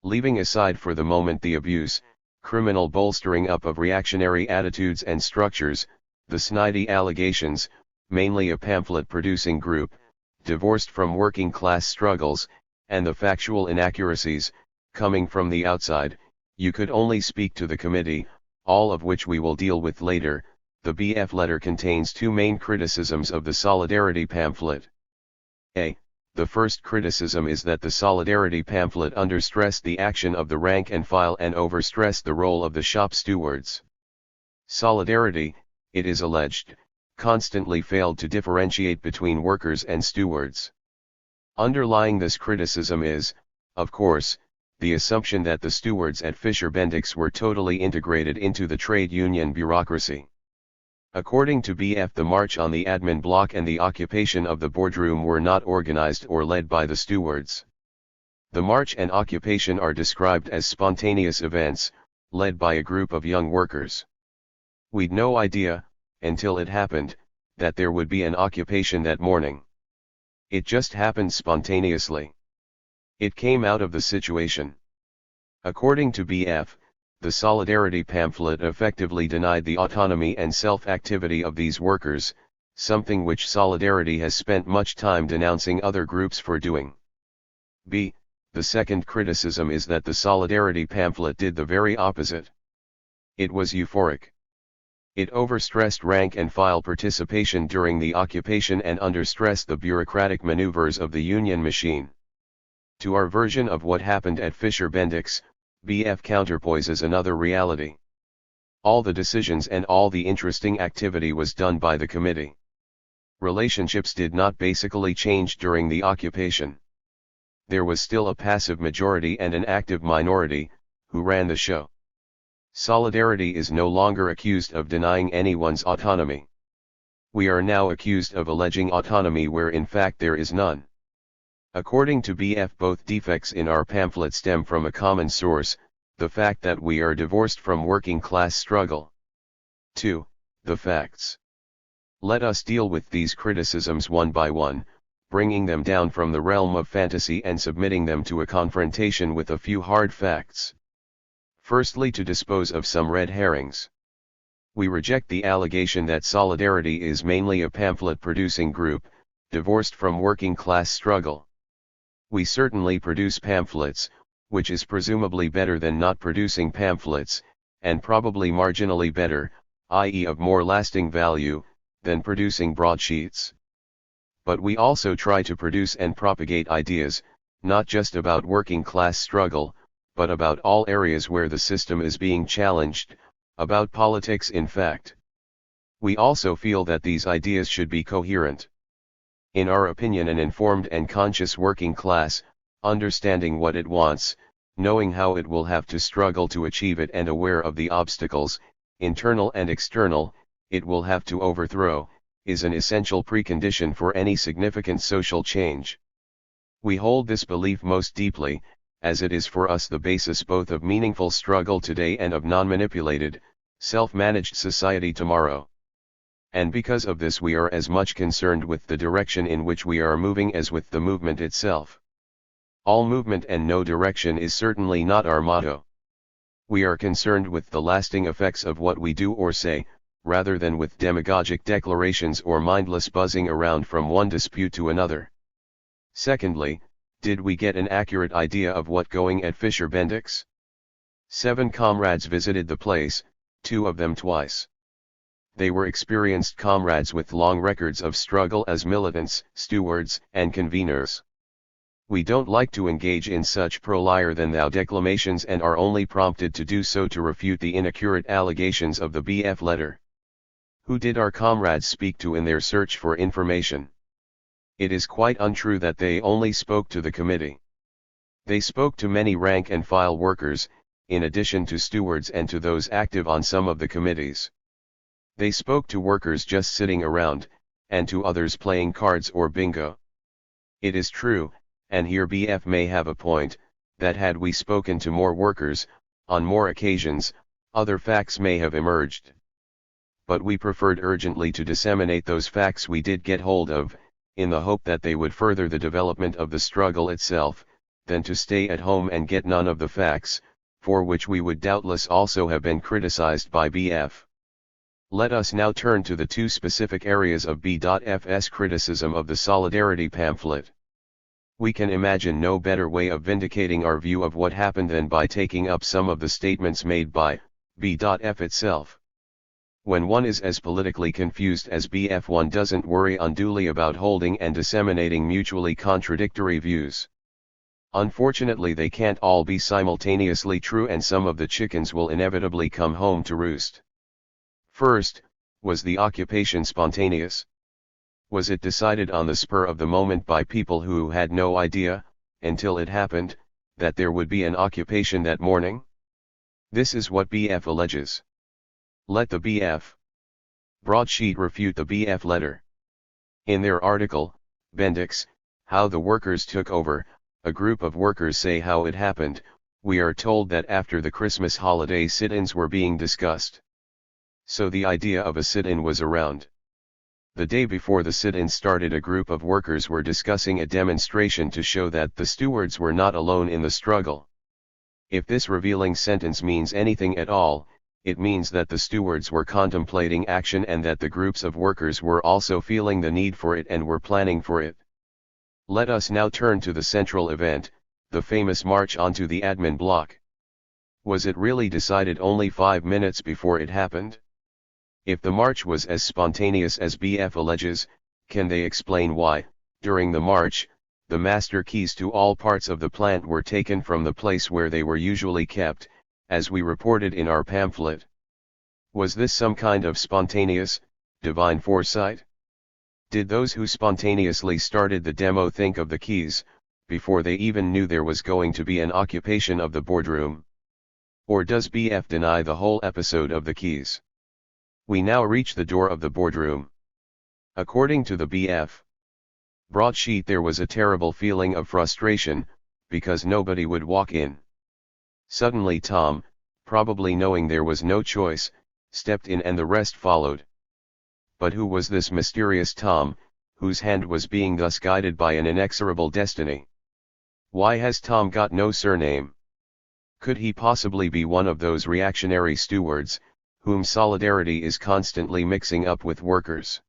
Leaving aside for the moment the abuse, criminal bolstering up of reactionary attitudes and structures, the snidey allegations, mainly a pamphlet-producing group, divorced from working-class struggles, and the factual inaccuracies, coming from the outside, you could only speak to the committee, all of which we will deal with later. The BF letter contains 2 main criticisms of the Solidarity pamphlet. A. The first criticism is that the Solidarity pamphlet understressed the action of the rank and file and overstressed the role of the shop stewards. Solidarity, it is alleged, constantly failed to differentiate between workers and stewards. Underlying this criticism is, of course, the assumption that the stewards at Fisher-Bendix were totally integrated into the trade union bureaucracy. According to BF, the march on the admin block and the occupation of the boardroom were not organized or led by the stewards. The march and occupation are described as spontaneous events, led by a group of young workers. We'd no idea, until it happened, that there would be an occupation that morning. It just happened spontaneously. It came out of the situation. According to BF, the Solidarity pamphlet effectively denied the autonomy and self-activity of these workers, something which Solidarity has spent much time denouncing other groups for doing. B. The second criticism is that the Solidarity pamphlet did the very opposite. It was euphoric. It overstressed rank and file participation during the occupation and understressed the bureaucratic maneuvers of the union machine. To our version of what happened at Fisher-Bendix, BF counterpoises another reality. All the decisions and all the interesting activity was done by the committee. Relationships did not basically change during the occupation. There was still a passive majority and an active minority, who ran the show. Solidarity is no longer accused of denying anyone's autonomy. We are now accused of alleging autonomy where in fact there is none. According to BF, both defects in our pamphlet stem from a common source, the fact that we are divorced from working class struggle. 2. The facts. Let us deal with these criticisms one by one, bringing them down from the realm of fantasy and submitting them to a confrontation with a few hard facts. Firstly, to dispose of some red herrings. We reject the allegation that Solidarity is mainly a pamphlet-producing group, divorced from working class struggle. We certainly produce pamphlets, which is presumably better than not producing pamphlets, and probably marginally better, i.e. of more lasting value, than producing broadsheets. But we also try to produce and propagate ideas, not just about working class struggle, but about all areas where the system is being challenged, about politics in fact. We also feel that these ideas should be coherent. In our opinion, an informed and conscious working class, understanding what it wants, knowing how it will have to struggle to achieve it and aware of the obstacles, internal and external, it will have to overthrow, is an essential precondition for any significant social change. We hold this belief most deeply, as it is for us the basis both of meaningful struggle today and of non-manipulated, self-managed society tomorrow. And because of this we are as much concerned with the direction in which we are moving as with the movement itself. All movement and no direction is certainly not our motto. We are concerned with the lasting effects of what we do or say, rather than with demagogic declarations or mindless buzzing around from one dispute to another. Secondly, did we get an accurate idea of what going at Fisher Bendix? 7 comrades visited the place, 2 of them twice. They were experienced comrades with long records of struggle as militants, stewards, and conveners. We don't like to engage in such pro-liar-than-thou declamations and are only prompted to do so to refute the inaccurate allegations of the BF letter. Who did our comrades speak to in their search for information? It is quite untrue that they only spoke to the committee. They spoke to many rank-and-file workers, in addition to stewards and to those active on some of the committees. They spoke to workers just sitting around, and to others playing cards or bingo. It is true, and here BF may have a point, that had we spoken to more workers, on more occasions, other facts may have emerged. But we preferred urgently to disseminate those facts we did get hold of, in the hope that they would further the development of the struggle itself, than to stay at home and get none of the facts, for which we would doubtless also have been criticized by BF. Let us now turn to the 2 specific areas of B.F's criticism of the Solidarity pamphlet. We can imagine no better way of vindicating our view of what happened than by taking up some of the statements made by B.F itself. When one is as politically confused as BF, one doesn't worry unduly about holding and disseminating mutually contradictory views. Unfortunately, they can't all be simultaneously true, and some of the chickens will inevitably come home to roost. First, was the occupation spontaneous? Was it decided on the spur of the moment by people who had no idea, until it happened, that there would be an occupation that morning? This is what BF alleges. Let the BF broadsheet refute the BF letter. In their article, Bendix, How the Workers Took Over, a group of workers say how it happened. We are told that after the Christmas holiday sit-ins were being discussed. So the idea of a sit-in was around. The day before the sit-in started, a group of workers were discussing a demonstration to show that the stewards were not alone in the struggle. If this revealing sentence means anything at all, it means that the stewards were contemplating action and that the groups of workers were also feeling the need for it and were planning for it. Let us now turn to the central event, the famous march onto the admin block. Was it really decided only 5 minutes before it happened? If the march was as spontaneous as BF alleges, can they explain why, during the march, the master keys to all parts of the plant were taken from the place where they were usually kept, as we reported in our pamphlet? Was this some kind of spontaneous, divine foresight? Did those who spontaneously started the demo think of the keys, before they even knew there was going to be an occupation of the boardroom? Or does BF deny the whole episode of the keys? We now reach the door of the boardroom. According to the BF broadsheet, there was a terrible feeling of frustration, because nobody would walk in. Suddenly Tom, probably knowing there was no choice, stepped in and the rest followed. But who was this mysterious Tom, whose hand was being thus guided by an inexorable destiny? Why has Tom got no surname? Could he possibly be one of those reactionary stewards, whom Solidarity is constantly mixing up with workers?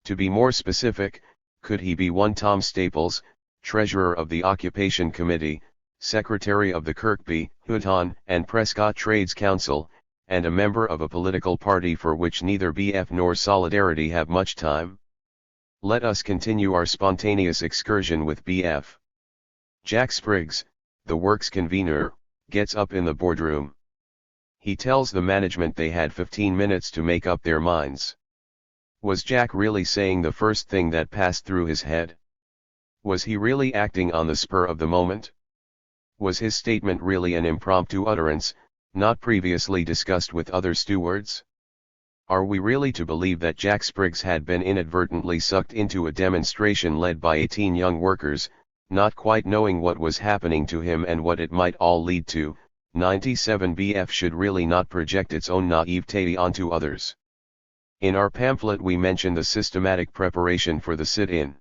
To be more specific, could he be one Tom Staples, treasurer of the Occupation Committee, secretary of the Kirkby, Houghton and Prescott Trades Council, and a member of a political party for which neither BF nor Solidarity have much time? Let us continue our spontaneous excursion with BF. Jack Spriggs, the works convener, gets up in the boardroom. He tells the management they had 15 minutes to make up their minds. Was Jack really saying the first thing that passed through his head? Was he really acting on the spur of the moment? Was his statement really an impromptu utterance, not previously discussed with other stewards? Are we really to believe that Jack Spriggs had been inadvertently sucked into a demonstration led by 18 young workers, not quite knowing what was happening to him and what it might all lead to? 97 BF should really not project its own naivete onto others. In our pamphlet we mention the systematic preparation for the sit-in.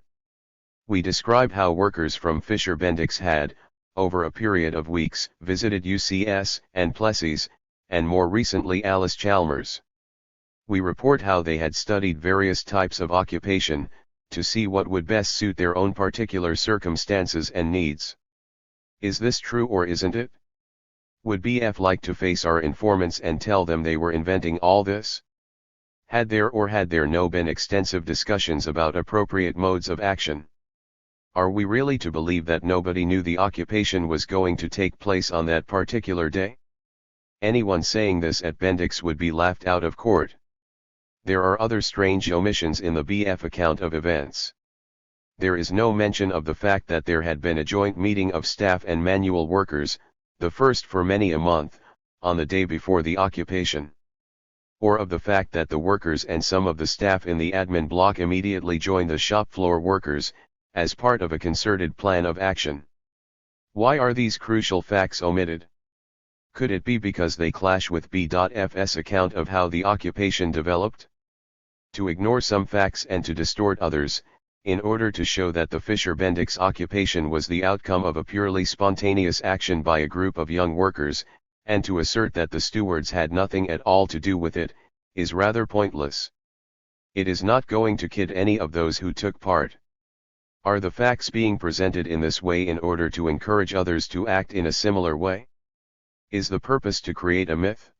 We describe how workers from Fisher Bendix had, over a period of weeks, visited UCS and Plessis, and more recently Alice Chalmers. We report how they had studied various types of occupation, to see what would best suit their own particular circumstances and needs. Is this true or isn't it? Would BF like to face our informants and tell them they were inventing all this? Had there no been extensive discussions about appropriate modes of action? Are we really to believe that nobody knew the occupation was going to take place on that particular day? Anyone saying this at Bendix would be laughed out of court. There are other strange omissions in the BF account of events. There is no mention of the fact that there had been a joint meeting of staff and manual workers, the first for many a month, on the day before the occupation. Or of the fact that the workers and some of the staff in the admin block immediately joined the shop floor workers, as part of a concerted plan of action. Why are these crucial facts omitted? Could it be because they clash with B.F's account of how the occupation developed? To ignore some facts and to distort others, in order to show that the Fisher Bendix occupation was the outcome of a purely spontaneous action by a group of young workers, and to assert that the stewards had nothing at all to do with it, is rather pointless. It is not going to kid any of those who took part. Are the facts being presented in this way in order to encourage others to act in a similar way? Is the purpose to create a myth?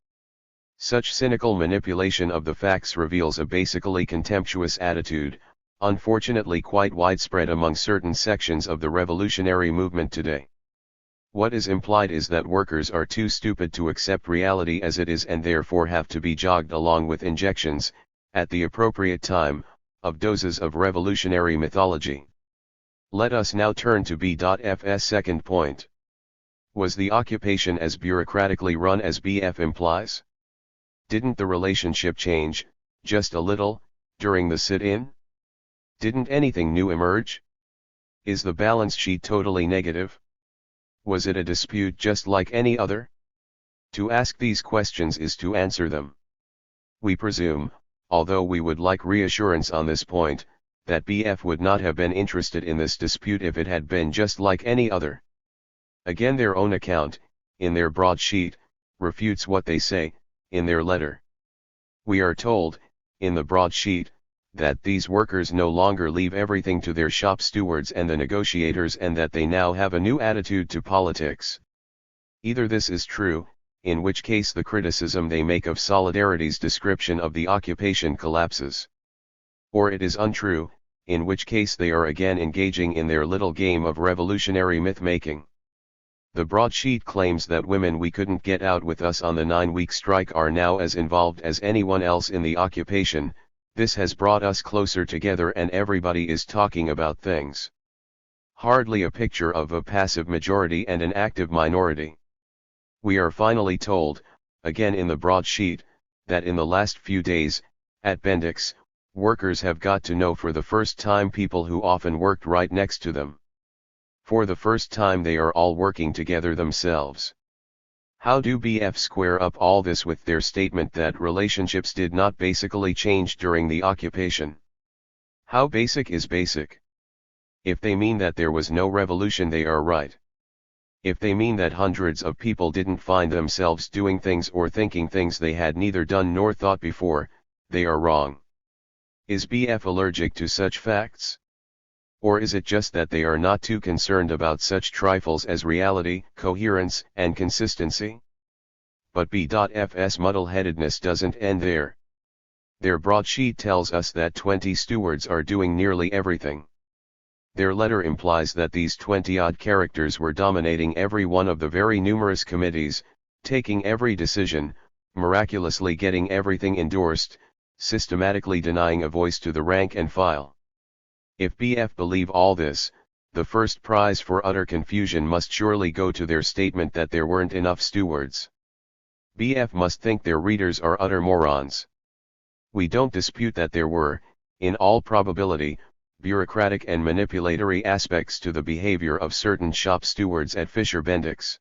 Such cynical manipulation of the facts reveals a basically contemptuous attitude, unfortunately quite widespread among certain sections of the revolutionary movement today. What is implied is that workers are too stupid to accept reality as it is and therefore have to be jogged along with injections, at the appropriate time, of doses of revolutionary mythology. Let us now turn to B.F's second point. Was the occupation as bureaucratically run as BF implies? Didn't the relationship change, just a little, during the sit-in? Didn't anything new emerge? Is the balance sheet totally negative? Was it a dispute just like any other? To ask these questions is to answer them. We presume, although we would like reassurance on this point, that BF would not have been interested in this dispute if it had been just like any other. Again, their own account, in their broadsheet, refutes what they say, in their letter. We are told, in the broadsheet, that these workers no longer leave everything to their shop stewards and the negotiators and that they now have a new attitude to politics. Either this is true, in which case the criticism they make of Solidarity's description of the occupation collapses. Or it is untrue, in which case they are again engaging in their little game of revolutionary myth-making. The broadsheet claims that women we couldn't get out with us on the 9-week strike are now as involved as anyone else in the occupation. This has brought us closer together and everybody is talking about things. Hardly a picture of a passive majority and an active minority. We are finally told, again in the broadsheet, that in the last few days, at Bendix, workers have got to know for the first time people who often worked right next to them. For the first time they are all working together themselves. How do BF square up all this with their statement that relationships did not basically change during the occupation? How basic is basic? If they mean that there was no revolution, they are right. If they mean that hundreds of people didn't find themselves doing things or thinking things they had neither done nor thought before, they are wrong. Is BF allergic to such facts? Or is it just that they are not too concerned about such trifles as reality, coherence, and consistency? But B.F's muddle-headedness doesn't end there. Their broadsheet tells us that 20 stewards are doing nearly everything. Their letter implies that these 20-odd characters were dominating every one of the very numerous committees, taking every decision, miraculously getting everything endorsed, systematically denying a voice to the rank and file. If BF believe all this, the first prize for utter confusion must surely go to their statement that there weren't enough stewards. BF must think their readers are utter morons. We don't dispute that there were, in all probability, bureaucratic and manipulatory aspects to the behavior of certain shop stewards at Fisher Bendix.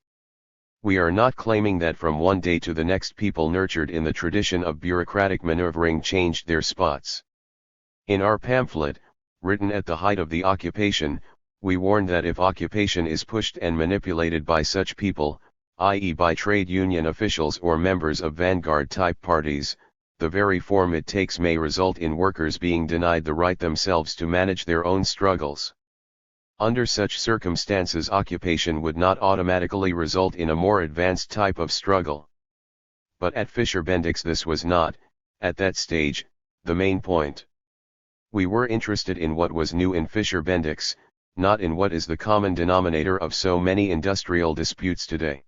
We are not claiming that from one day to the next people nurtured in the tradition of bureaucratic maneuvering changed their spots. In our pamphlet, written at the height of the occupation, we warn that if occupation is pushed and manipulated by such people, i.e. by trade union officials or members of vanguard-type parties, the very form it takes may result in workers being denied the right themselves to manage their own struggles. Under such circumstances, occupation would not automatically result in a more advanced type of struggle. But at Fisher Bendix this was not, at that stage, the main point. We were interested in what was new in Fisher Bendix, not in what is the common denominator of so many industrial disputes today.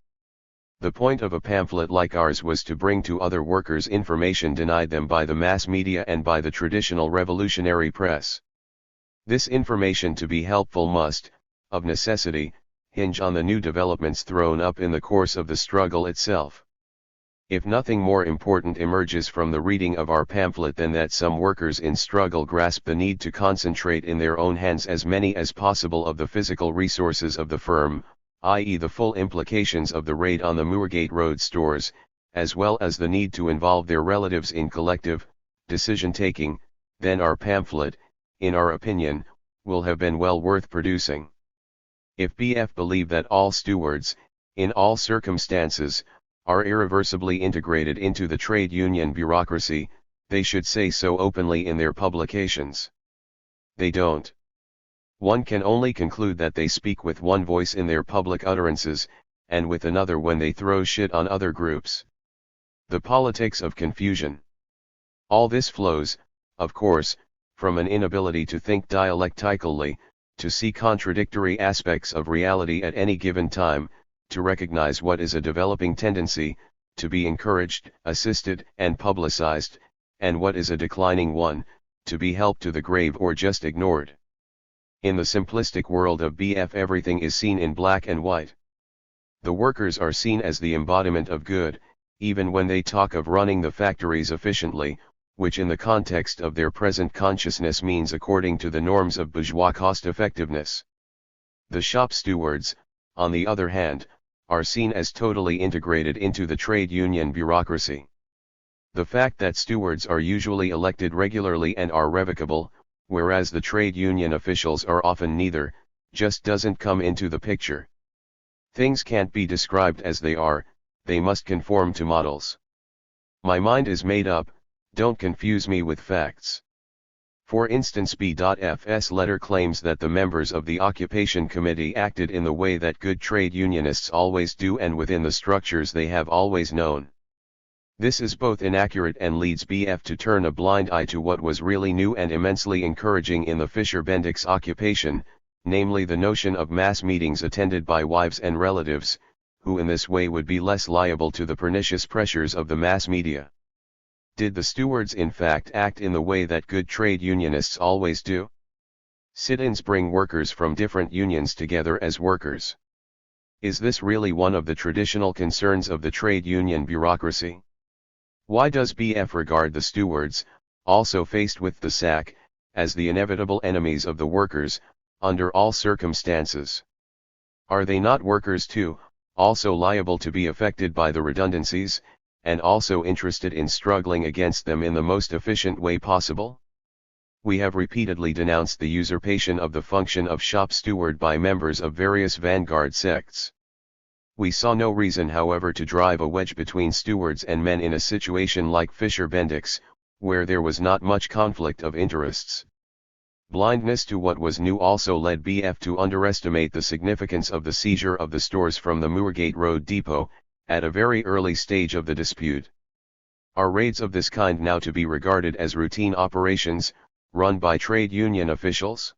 The point of a pamphlet like ours was to bring to other workers information denied them by the mass media and by the traditional revolutionary press. This information to be helpful must, of necessity, hinge on the new developments thrown up in the course of the struggle itself. If nothing more important emerges from the reading of our pamphlet than that some workers in struggle grasp the need to concentrate in their own hands as many as possible of the physical resources of the firm, i.e. the full implications of the raid on the Moorgate Road stores, as well as the need to involve their relatives in collective decision-taking, then our pamphlet, in our opinion, will have been well worth producing. If BF believe that all stewards, in all circumstances, are irreversibly integrated into the trade union bureaucracy, they should say so openly in their publications. They don't. One can only conclude that they speak with one voice in their public utterances, and with another when they throw shit on other groups. The politics of confusion. All this flows, of course, from an inability to think dialectically, to see contradictory aspects of reality at any given time, to recognize what is a developing tendency, to be encouraged, assisted, and publicized, and what is a declining one, to be helped to the grave or just ignored. In the simplistic world of BF, everything is seen in black and white. The workers are seen as the embodiment of good, even when they talk of running the factories efficiently, which in the context of their present consciousness means according to the norms of bourgeois cost-effectiveness. The shop stewards, on the other hand, are seen as totally integrated into the trade union bureaucracy. The fact that stewards are usually elected regularly and are revocable, whereas the trade union officials are often neither, just doesn't come into the picture. Things can't be described as they are, they must conform to models. My mind is made up, don't confuse me with facts. For instance, B.F.'s letter claims that the members of the Occupation Committee acted in the way that good trade unionists always do and within the structures they have always known. This is both inaccurate and leads BF to turn a blind eye to what was really new and immensely encouraging in the Fisher Bendix occupation, namely the notion of mass meetings attended by wives and relatives, who in this way would be less liable to the pernicious pressures of the mass media. Did the stewards in fact act in the way that good trade unionists always do? Sit-ins bring workers from different unions together as workers. Is this really one of the traditional concerns of the trade union bureaucracy? Why does BF regard the stewards, also faced with the sack, as the inevitable enemies of the workers, under all circumstances? Are they not workers too, also liable to be affected by the redundancies, and also interested in struggling against them in the most efficient way possible? We have repeatedly denounced the usurpation of the function of shop steward by members of various vanguard sects. We saw no reason, however, to drive a wedge between stewards and men in a situation like Fisher Bendix, where there was not much conflict of interests. Blindness to what was new also led BF to underestimate the significance of the seizure of the stores from the Moorgate Road depot, at a very early stage of the dispute. Are raids of this kind now to be regarded as routine operations, run by trade union officials?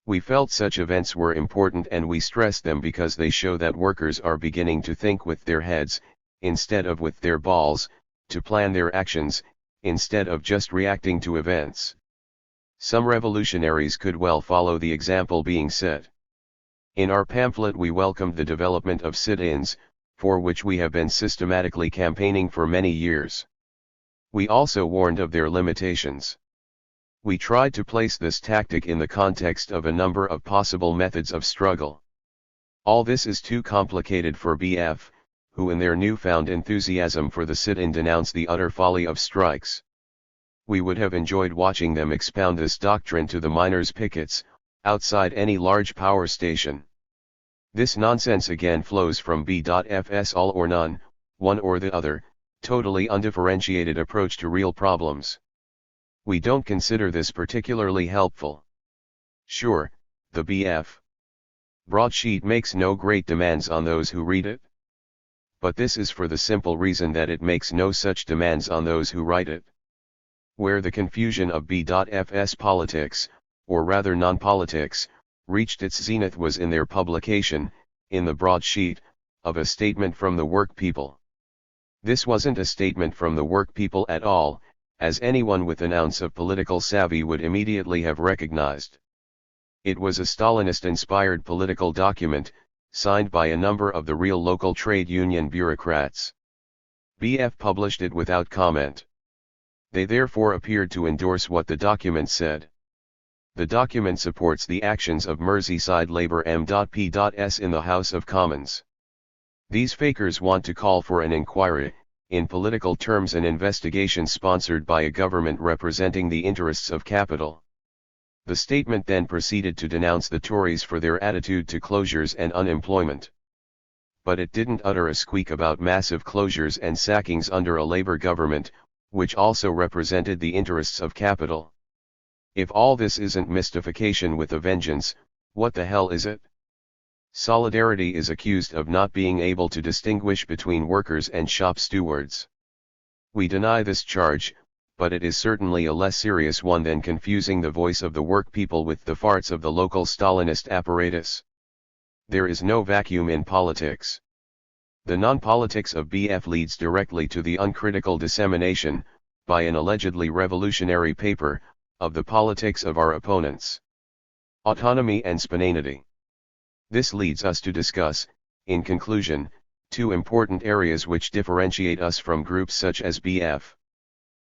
We felt such events were important and we stressed them because they show that workers are beginning to think with their heads, instead of with their balls, to plan their actions, instead of just reacting to events. Some revolutionaries could well follow the example being set. In our pamphlet we welcomed the development of sit-ins, for which we have been systematically campaigning for many years. We also warned of their limitations. We tried to place this tactic in the context of a number of possible methods of struggle. All this is too complicated for BF, who in their newfound enthusiasm for the sit-in denounce the utter folly of strikes. We would have enjoyed watching them expound this doctrine to the miners' pickets, outside any large power station. This nonsense again flows from B.F's all or none, one or the other, totally undifferentiated approach to real problems. We don't consider this particularly helpful. Sure, the BF broadsheet makes no great demands on those who read it. But this is for the simple reason that it makes no such demands on those who write it. Where the confusion of B.F's politics, or rather non-politics, reached its zenith was in their publication, in the broadsheet, of a statement from the work people. This wasn't a statement from the work people at all, as anyone with an ounce of political savvy would immediately have recognized. It was a Stalinist-inspired political document, signed by a number of the real local trade union bureaucrats. BF published it without comment. They therefore appeared to endorse what the document said. The document supports the actions of Merseyside Labour M.P.S. in the House of Commons. These fakers want to call for an inquiry, in political terms an investigation sponsored by a government representing the interests of capital. The statement then proceeded to denounce the Tories for their attitude to closures and unemployment. But it didn't utter a squeak about massive closures and sackings under a Labour government, which also represented the interests of capital. If all this isn't mystification with a vengeance, what the hell is it? Solidarity is accused of not being able to distinguish between workers and shop stewards. We deny this charge, but it is certainly a less serious one than confusing the voice of the work people with the farts of the local Stalinist apparatus. There is no vacuum in politics. The non-politics of BF leads directly to the uncritical dissemination, by an allegedly revolutionary paper, of the politics of our opponents. Autonomy and spontaneity. This leads us to discuss, in conclusion, two important areas which differentiate us from groups such as BF.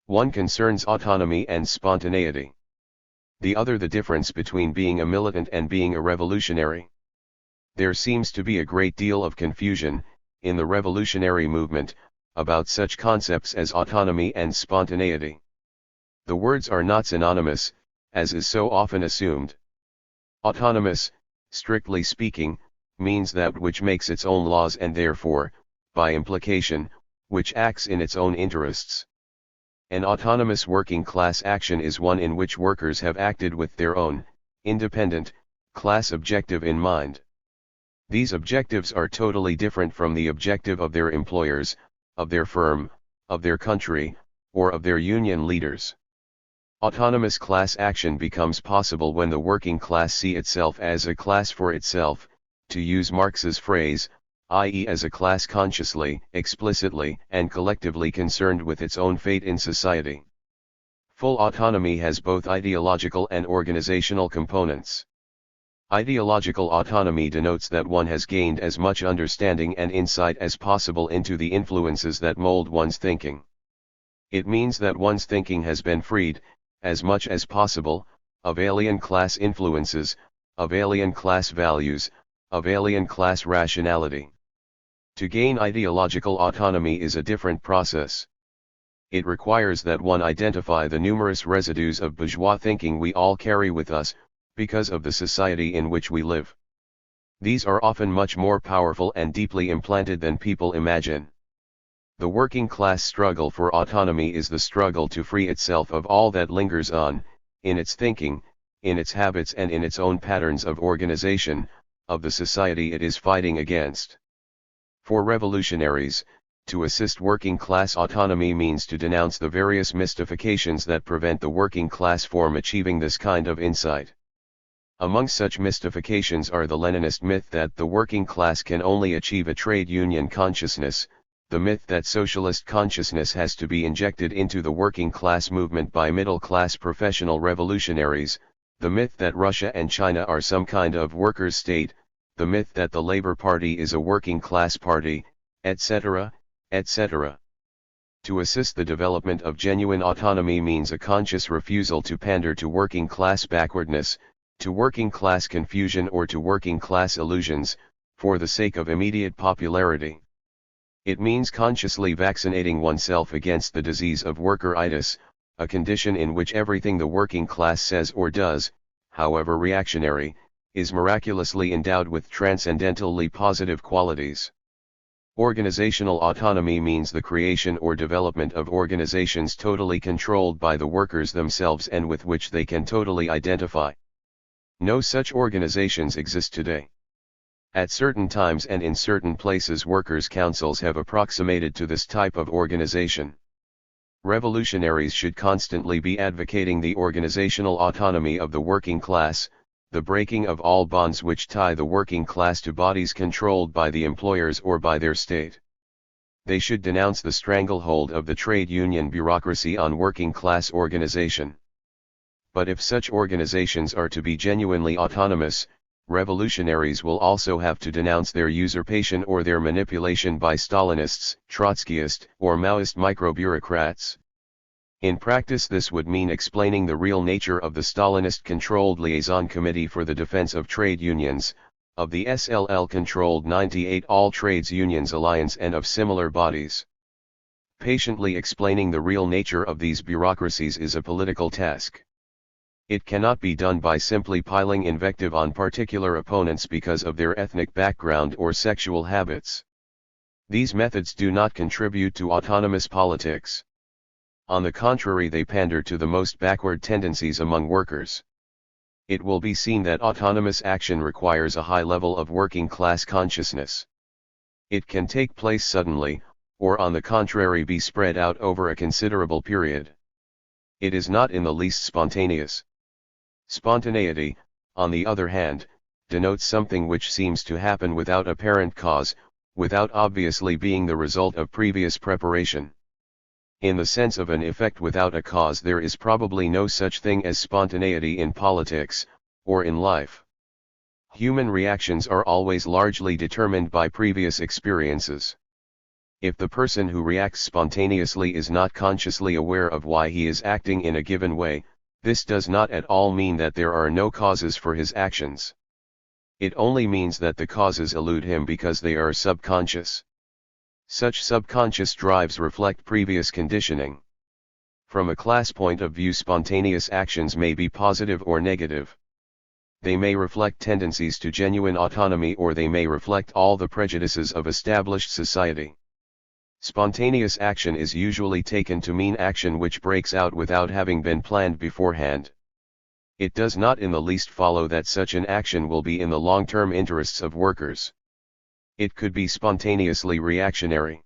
One concerns autonomy and spontaneity. The other the difference between being a militant and being a revolutionary. There seems to be a great deal of confusion, in the revolutionary movement, about such concepts as autonomy and spontaneity. The words are not synonymous, as is so often assumed. Autonomous, strictly speaking, means that which makes its own laws and therefore, by implication, which acts in its own interests. An autonomous working class action is one in which workers have acted with their own, independent, class objective in mind. These objectives are totally different from the objective of their employers, of their firm, of their country, or of their union leaders. Autonomous class action becomes possible when the working class see itself as a class for itself, to use Marx's phrase, i.e. as a class consciously, explicitly, and collectively concerned with its own fate in society. Full autonomy has both ideological and organizational components. Ideological autonomy denotes that one has gained as much understanding and insight as possible into the influences that mold one's thinking. It means that one's thinking has been freed, as much as possible, of alien class influences, of alien class values, of alien class rationality. To gain ideological autonomy is a different process. It requires that one identify the numerous residues of bourgeois thinking we all carry with us, because of the society in which we live. These are often much more powerful and deeply implanted than people imagine. The working class struggle for autonomy is the struggle to free itself of all that lingers on, in its thinking, in its habits and in its own patterns of organization, of the society it is fighting against. For revolutionaries, to assist working class autonomy means to denounce the various mystifications that prevent the working class from achieving this kind of insight. Among such mystifications are the Leninist myth that the working class can only achieve a trade union consciousness, the myth that socialist consciousness has to be injected into the working class movement by middle-class professional revolutionaries, the myth that Russia and China are some kind of workers' state, the myth that the Labour Party is a working class party, etc., etc. To assist the development of genuine autonomy means a conscious refusal to pander to working class backwardness, to working class confusion or to working class illusions, for the sake of immediate popularity. It means consciously vaccinating oneself against the disease of workeritis, a condition in which everything the working class says or does, however reactionary, is miraculously endowed with transcendentally positive qualities. Organizational autonomy means the creation or development of organizations totally controlled by the workers themselves and with which they can totally identify. No such organizations exist today. At certain times and in certain places workers' councils have approximated to this type of organization. Revolutionaries should constantly be advocating the organizational autonomy of the working class, the breaking of all bonds which tie the working class to bodies controlled by the employers or by their state. They should denounce the stranglehold of the trade union bureaucracy on working class organization. But if such organizations are to be genuinely autonomous, revolutionaries will also have to denounce their usurpation or their manipulation by Stalinists, Trotskyist, or Maoist micro-bureaucrats. In practice this would mean explaining the real nature of the Stalinist-controlled Liaison Committee for the Defense of Trade Unions, of the SLL-controlled 98 All Trades Unions Alliance and of similar bodies. Patiently explaining the real nature of these bureaucracies is a political task. It cannot be done by simply piling invective on particular opponents because of their ethnic background or sexual habits. These methods do not contribute to autonomous politics. On the contrary, they pander to the most backward tendencies among workers. It will be seen that autonomous action requires a high level of working class consciousness. It can take place suddenly, or on the contrary be spread out over a considerable period. It is not in the least spontaneous. Spontaneity, on the other hand, denotes something which seems to happen without apparent cause, without obviously being the result of previous preparation. In the sense of an effect without a cause, there is probably no such thing as spontaneity in politics, or in life. Human reactions are always largely determined by previous experiences. If the person who reacts spontaneously is not consciously aware of why he is acting in a given way, this does not at all mean that there are no causes for his actions. It only means that the causes elude him because they are subconscious. Such subconscious drives reflect previous conditioning. From a class point of view, spontaneous actions may be positive or negative. They may reflect tendencies to genuine autonomy, or they may reflect all the prejudices of established society. Spontaneous action is usually taken to mean action which breaks out without having been planned beforehand. It does not in the least follow that such an action will be in the long-term interests of workers. It could be spontaneously reactionary.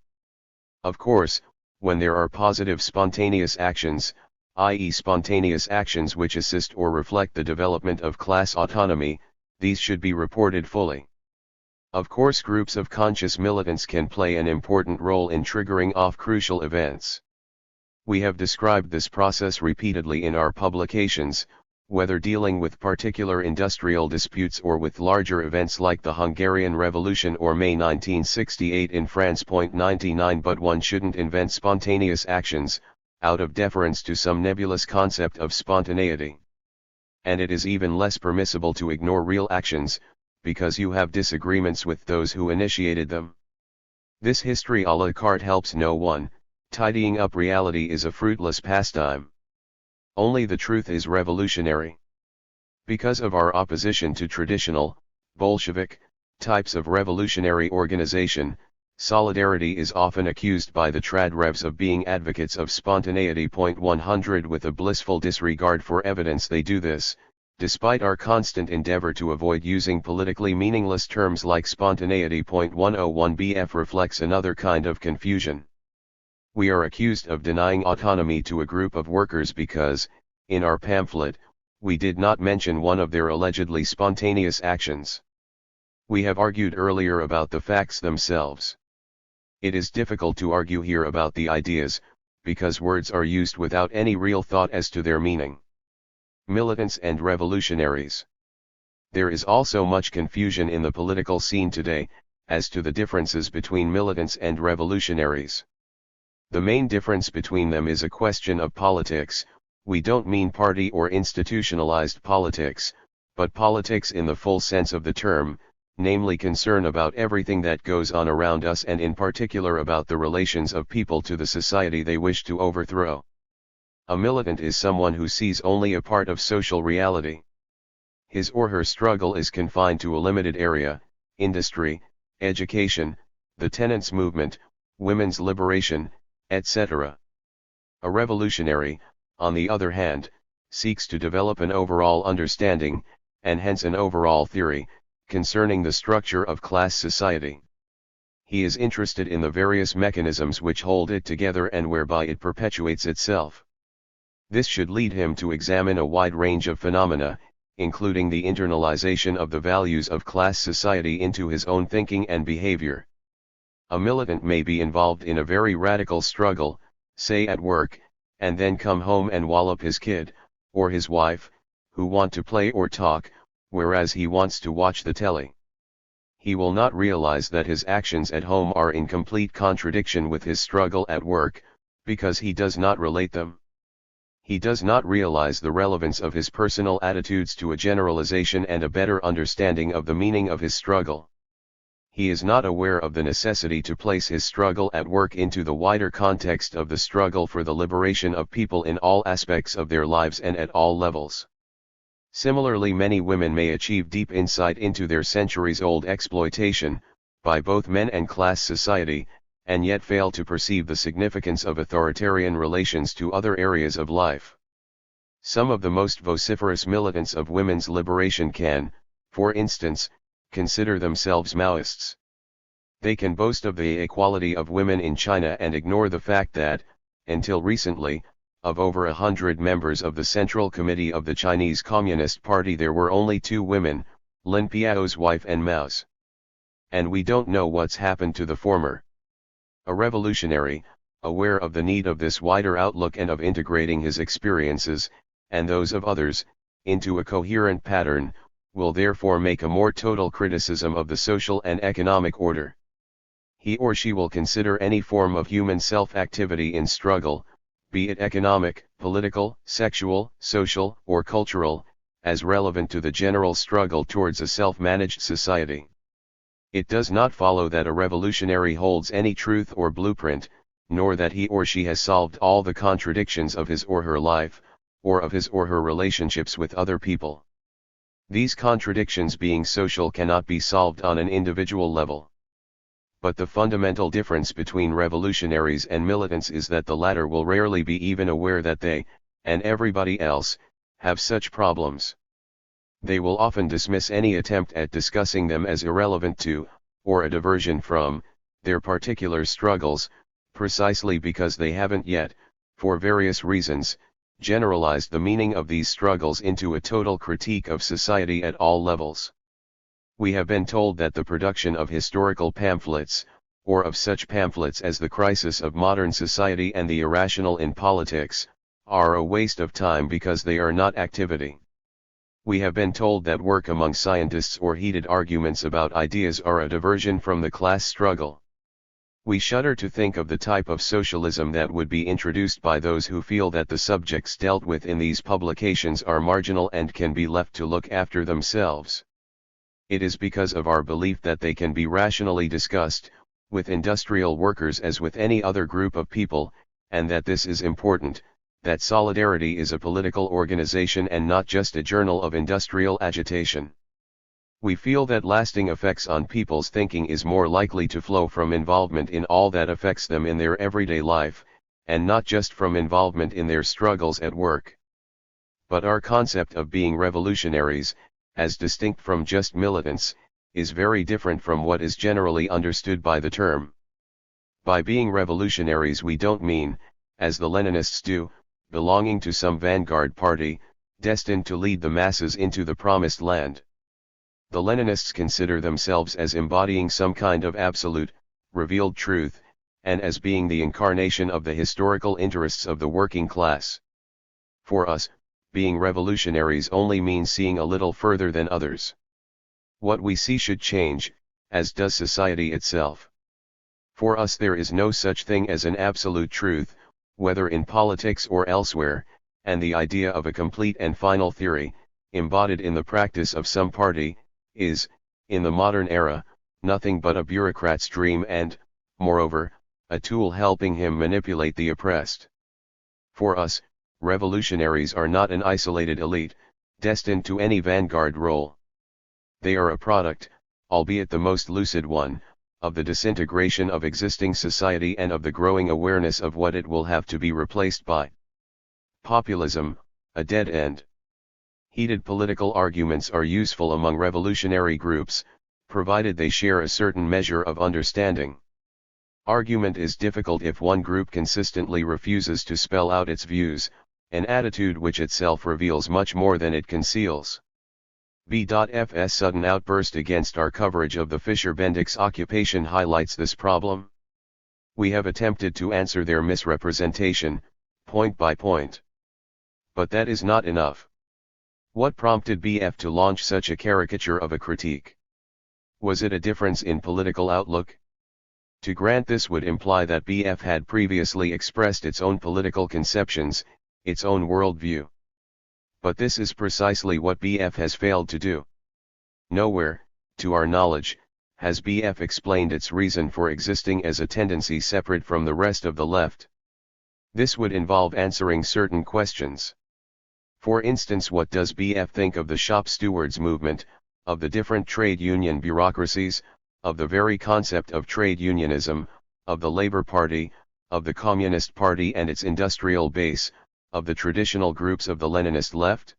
Of course, when there are positive spontaneous actions, i.e. spontaneous actions which assist or reflect the development of class autonomy, these should be reported fully. Of course, groups of conscious militants can play an important role in triggering off crucial events. We have described this process repeatedly in our publications, whether dealing with particular industrial disputes or with larger events like the Hungarian Revolution or May 1968 in France. 99 But one shouldn't invent spontaneous actions, out of deference to some nebulous concept of spontaneity. And it is even less permissible to ignore real actions, because you have disagreements with those who initiated them. This history à la carte helps no one. Tidying up reality is a fruitless pastime. Only the truth is revolutionary. Because of our opposition to traditional, Bolshevik, types of revolutionary organization, Solidarity is often accused by the tradrevs of being advocates of spontaneity. 100 With a blissful disregard for evidence they do this, despite our constant endeavor to avoid using politically meaningless terms like spontaneity. 101 BF reflects another kind of confusion. We are accused of denying autonomy to a group of workers because, in our pamphlet, we did not mention one of their allegedly spontaneous actions. We have argued earlier about the facts themselves. It is difficult to argue here about the ideas, because words are used without any real thought as to their meaning. Militants and revolutionaries. There is also much confusion in the political scene today, as to the differences between militants and revolutionaries. The main difference between them is a question of politics. We don't mean party or institutionalized politics, but politics in the full sense of the term, namely concern about everything that goes on around us and in particular about the relations of people to the society they wish to overthrow. A militant is someone who sees only a part of social reality. His or her struggle is confined to a limited area: industry, education, the tenants' movement, women's liberation, etc. A revolutionary, on the other hand, seeks to develop an overall understanding, and hence an overall theory, concerning the structure of class society. He is interested in the various mechanisms which hold it together and whereby it perpetuates itself. This should lead him to examine a wide range of phenomena, including the internalization of the values of class society into his own thinking and behavior. A militant may be involved in a very radical struggle, say at work, and then come home and wallop his kid, or his wife, who want to play or talk, whereas he wants to watch the telly. He will not realize that his actions at home are in complete contradiction with his struggle at work, because he does not relate them. He does not realize the relevance of his personal attitudes to a generalization and a better understanding of the meaning of his struggle. He is not aware of the necessity to place his struggle at work into the wider context of the struggle for the liberation of people in all aspects of their lives and at all levels. Similarly, many women may achieve deep insight into their centuries-old exploitation, by both men and class society, and yet fail to perceive the significance of authoritarian relations to other areas of life. Some of the most vociferous militants of women's liberation can, for instance, consider themselves Maoists. They can boast of the equality of women in China and ignore the fact that, until recently, of over 100 members of the Central Committee of the Chinese Communist Party there were only 2 women, Lin Piao's wife and Mao's. And we don't know what's happened to the former. A revolutionary, aware of the need of this wider outlook and of integrating his experiences, and those of others, into a coherent pattern, will therefore make a more total criticism of the social and economic order. He or she will consider any form of human self-activity in struggle, be it economic, political, sexual, social, or cultural, as relevant to the general struggle towards a self-managed society. It does not follow that a revolutionary holds any truth or blueprint, nor that he or she has solved all the contradictions of his or her life, or of his or her relationships with other people. These contradictions being social cannot be solved on an individual level. But the fundamental difference between revolutionaries and militants is that the latter will rarely be even aware that they, and everybody else, have such problems. They will often dismiss any attempt at discussing them as irrelevant to, or a diversion from, their particular struggles, precisely because they haven't yet, for various reasons, generalized the meaning of these struggles into a total critique of society at all levels. We have been told that the production of historical pamphlets, or of such pamphlets as The Crisis of Modern Society and The Irrational in Politics, are a waste of time because they are not activity. We have been told that work among scientists or heated arguments about ideas are a diversion from the class struggle. We shudder to think of the type of socialism that would be introduced by those who feel that the subjects dealt with in these publications are marginal and can be left to look after themselves. It is because of our belief that they can be rationally discussed, with industrial workers as with any other group of people, and that this is important, that Solidarity is a political organization and not just a journal of industrial agitation. We feel that lasting effects on people's thinking is more likely to flow from involvement in all that affects them in their everyday life, and not just from involvement in their struggles at work. But our concept of being revolutionaries, as distinct from just militants, is very different from what is generally understood by the term. By being revolutionaries we don't mean, as the Leninists do, belonging to some vanguard party, destined to lead the masses into the promised land. The Leninists consider themselves as embodying some kind of absolute, revealed truth, and as being the incarnation of the historical interests of the working class. For us, being revolutionaries only means seeing a little further than others. What we see should change, as does society itself. For us there is no such thing as an absolute truth, whether in politics or elsewhere, and the idea of a complete and final theory, embodied in the practice of some party, is, in the modern era, nothing but a bureaucrat's dream and, moreover, a tool helping him manipulate the oppressed. For us, revolutionaries are not an isolated elite, destined to any vanguard role. They are a product, albeit the most lucid one, of the disintegration of existing society and of the growing awareness of what it will have to be replaced by. Populism, a dead end. Heated political arguments are useful among revolutionary groups, provided they share a certain measure of understanding. Argument is difficult if one group consistently refuses to spell out its views, an attitude which itself reveals much more than it conceals. B.F.'s sudden outburst against our coverage of the Fischer-Bendix occupation highlights this problem. We have attempted to answer their misrepresentation, point by point. But that is not enough. What prompted B.F. to launch such a caricature of a critique? Was it a difference in political outlook? To grant this would imply that B.F. had previously expressed its own political conceptions, its own worldview. But this is precisely what B.F. has failed to do. Nowhere, to our knowledge, has B.F. explained its reason for existing as a tendency separate from the rest of the left. This would involve answering certain questions. For instance, what does B.F. think of the shop stewards movement, of the different trade union bureaucracies, of the very concept of trade unionism, of the Labour Party, of the Communist Party and its industrial base, of the traditional groups of the Leninist left?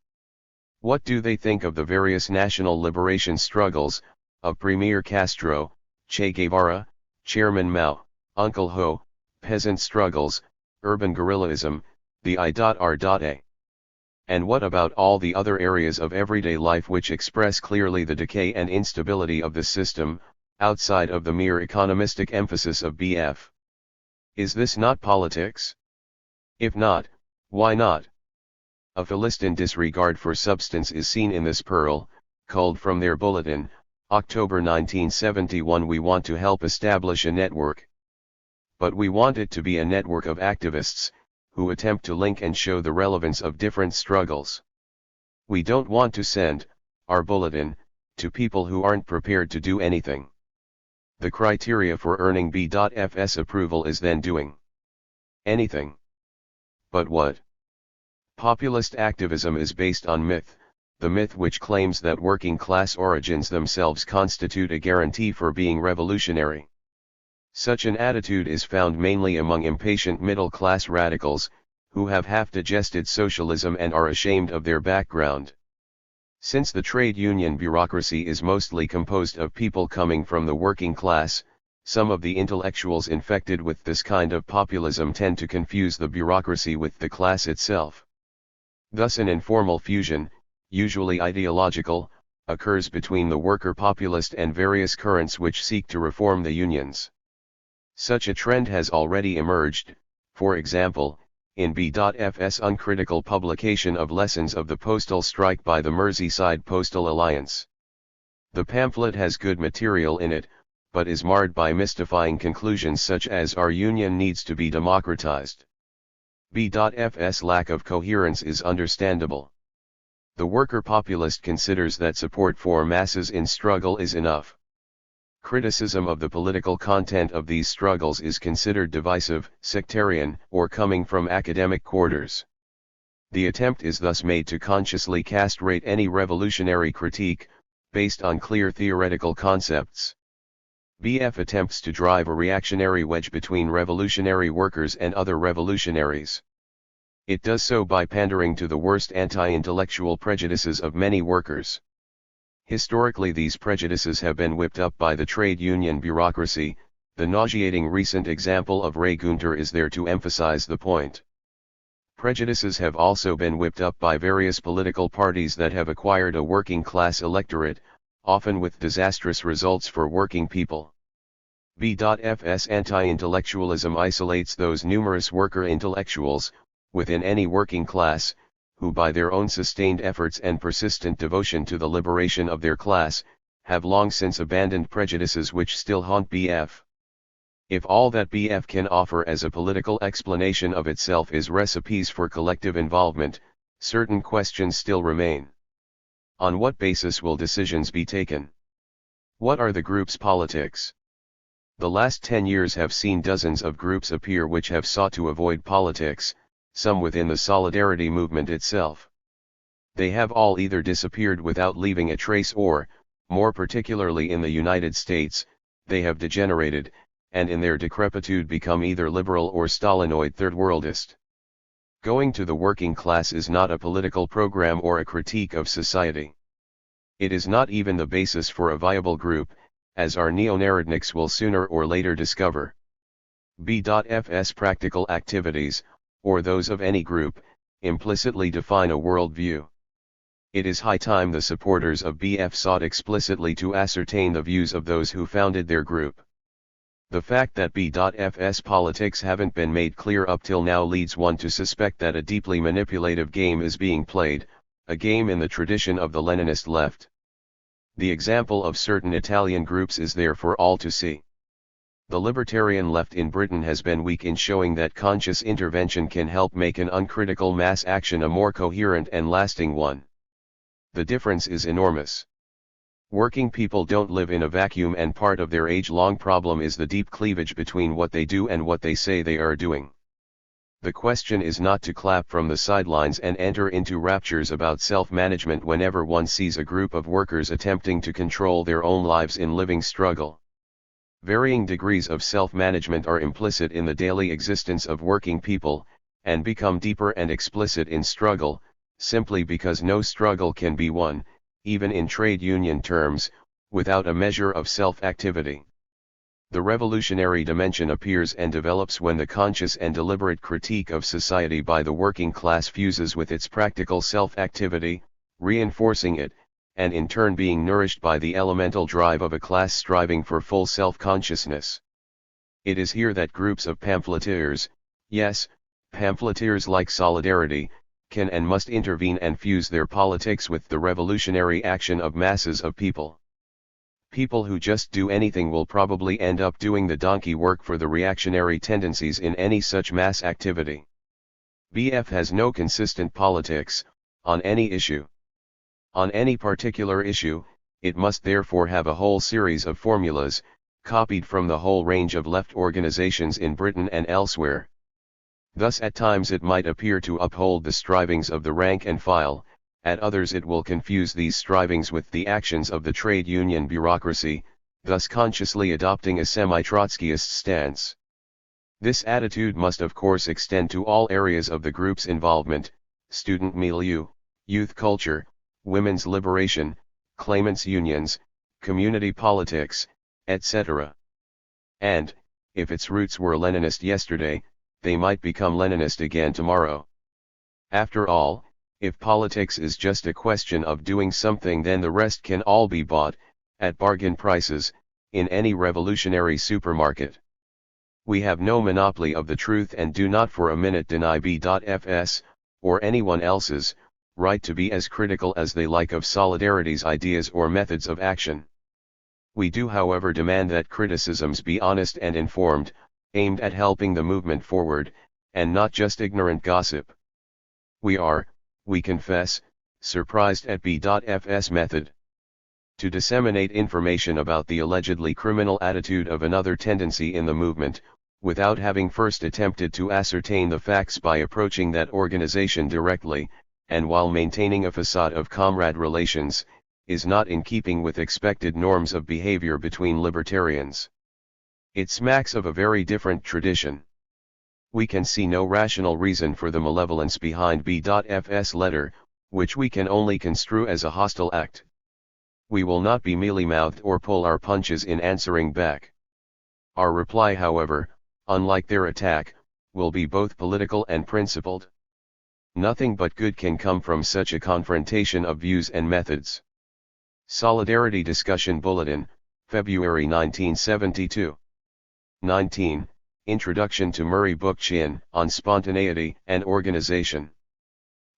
What do they think of the various national liberation struggles, of Premier Castro, Che Guevara, Chairman Mao, Uncle Ho, peasant struggles, urban guerrillism, the I.R.A.? And what about all the other areas of everyday life which express clearly the decay and instability of the system, outside of the mere economistic emphasis of B.F.? Is this not politics? If not, why not? A Philistine disregard for substance is seen in this pearl, culled from their bulletin, October 1971. We want to help establish a network. But we want it to be a network of activists, who attempt to link and show the relevance of different struggles. We don't want to send our bulletin to people who aren't prepared to do anything. The criteria for earning B.F's approval is then doing anything. But what? Populist activism is based on myth, the myth which claims that working class origins themselves constitute a guarantee for being revolutionary. Such an attitude is found mainly among impatient middle-class radicals, who have half-digested socialism and are ashamed of their background. Since the trade union bureaucracy is mostly composed of people coming from the working class, some of the intellectuals infected with this kind of populism tend to confuse the bureaucracy with the class itself. Thus an informal fusion, usually ideological, occurs between the worker populist and various currents which seek to reform the unions. Such a trend has already emerged, for example, in B.F's uncritical publication of Lessons of the Postal Strike by the Merseyside Postal Alliance. The pamphlet has good material in it, but is marred by mystifying conclusions such as our union needs to be democratized. B.F's lack of coherence is understandable. The worker populist considers that support for masses in struggle is enough. Criticism of the political content of these struggles is considered divisive, sectarian, or coming from academic quarters. The attempt is thus made to consciously castrate any revolutionary critique, based on clear theoretical concepts. B.F. attempts to drive a reactionary wedge between revolutionary workers and other revolutionaries. It does so by pandering to the worst anti-intellectual prejudices of many workers. Historically, these prejudices have been whipped up by the trade union bureaucracy. The nauseating recent example of Ray Gunter is there to emphasize the point. Prejudices have also been whipped up by various political parties that have acquired a working class electorate, often with disastrous results for working people. B.F's anti-intellectualism isolates those numerous worker intellectuals, within any working class, who by their own sustained efforts and persistent devotion to the liberation of their class, have long since abandoned prejudices which still haunt B.F. If all that BF can offer as a political explanation of itself is recipes for collective involvement, certain questions still remain. On what basis will decisions be taken? What are the group's politics? The last 10 years have seen dozens of groups appear which have sought to avoid politics, some within the solidarity movement itself. They have all either disappeared without leaving a trace or, more particularly in the United States, they have degenerated, and in their decrepitude become either liberal or Stalinoid third-worldist. Going to the working class is not a political program or a critique of society. It is not even the basis for a viable group, as our neo-narodniks will sooner or later discover. B.F's practical activities, or those of any group, implicitly define a worldview. It is high time the supporters of BF sought explicitly to ascertain the views of those who founded their group. The fact that B.F's politics haven't been made clear up till now leads one to suspect that a deeply manipulative game is being played, a game in the tradition of the Leninist left. The example of certain Italian groups is there for all to see. The libertarian left in Britain has been weak in showing that conscious intervention can help make an uncritical mass action a more coherent and lasting one. The difference is enormous. Working people don't live in a vacuum, and part of their age-long problem is the deep cleavage between what they do and what they say they are doing. The question is not to clap from the sidelines and enter into raptures about self-management whenever one sees a group of workers attempting to control their own lives in living struggle. Varying degrees of self-management are implicit in the daily existence of working people, and become deeper and explicit in struggle, simply because no struggle can be won, even in trade union terms, without a measure of self-activity. The revolutionary dimension appears and develops when the conscious and deliberate critique of society by the working class fuses with its practical self-activity, reinforcing it, and in turn being nourished by the elemental drive of a class striving for full self-consciousness. It is here that groups of pamphleteers, yes, pamphleteers like Solidarity, can and must intervene and fuse their politics with the revolutionary action of masses of people. People who just do anything will probably end up doing the donkey work for the reactionary tendencies in any such mass activity. BF has no consistent politics, on any issue. On any particular issue, it must therefore have a whole series of formulas, copied from the whole range of left organizations in Britain and elsewhere. Thus at times it might appear to uphold the strivings of the rank and file, at others it will confuse these strivings with the actions of the trade union bureaucracy, thus consciously adopting a semi-Trotskyist stance. This attitude must of course extend to all areas of the group's involvement: student milieu, youth culture, women's liberation, claimants' unions, community politics, etc. And, if its roots were Leninist yesterday, they might become Leninist again tomorrow. After all, if politics is just a question of doing something, then the rest can all be bought, at bargain prices, in any revolutionary supermarket. We have no monopoly of the truth and do not for a minute deny B.F's, or anyone else's, right to be as critical as they like of Solidarity's ideas or methods of action. We do however demand that criticisms be honest and informed, aimed at helping the movement forward, and not just ignorant gossip. We are, we confess, surprised at B.F's method. To disseminate information about the allegedly criminal attitude of another tendency in the movement, without having first attempted to ascertain the facts by approaching that organization directly, and while maintaining a facade of comrade relations, is not in keeping with expected norms of behavior between libertarians. It smacks of a very different tradition. We can see no rational reason for the malevolence behind B.F's letter, which we can only construe as a hostile act. We will not be mealy-mouthed or pull our punches in answering back. Our reply, however, unlike their attack, will be both political and principled. Nothing but good can come from such a confrontation of views and methods. Solidarity Discussion Bulletin, February 1972. 19. Introduction to Murray Bookchin, on Spontaneity and Organization.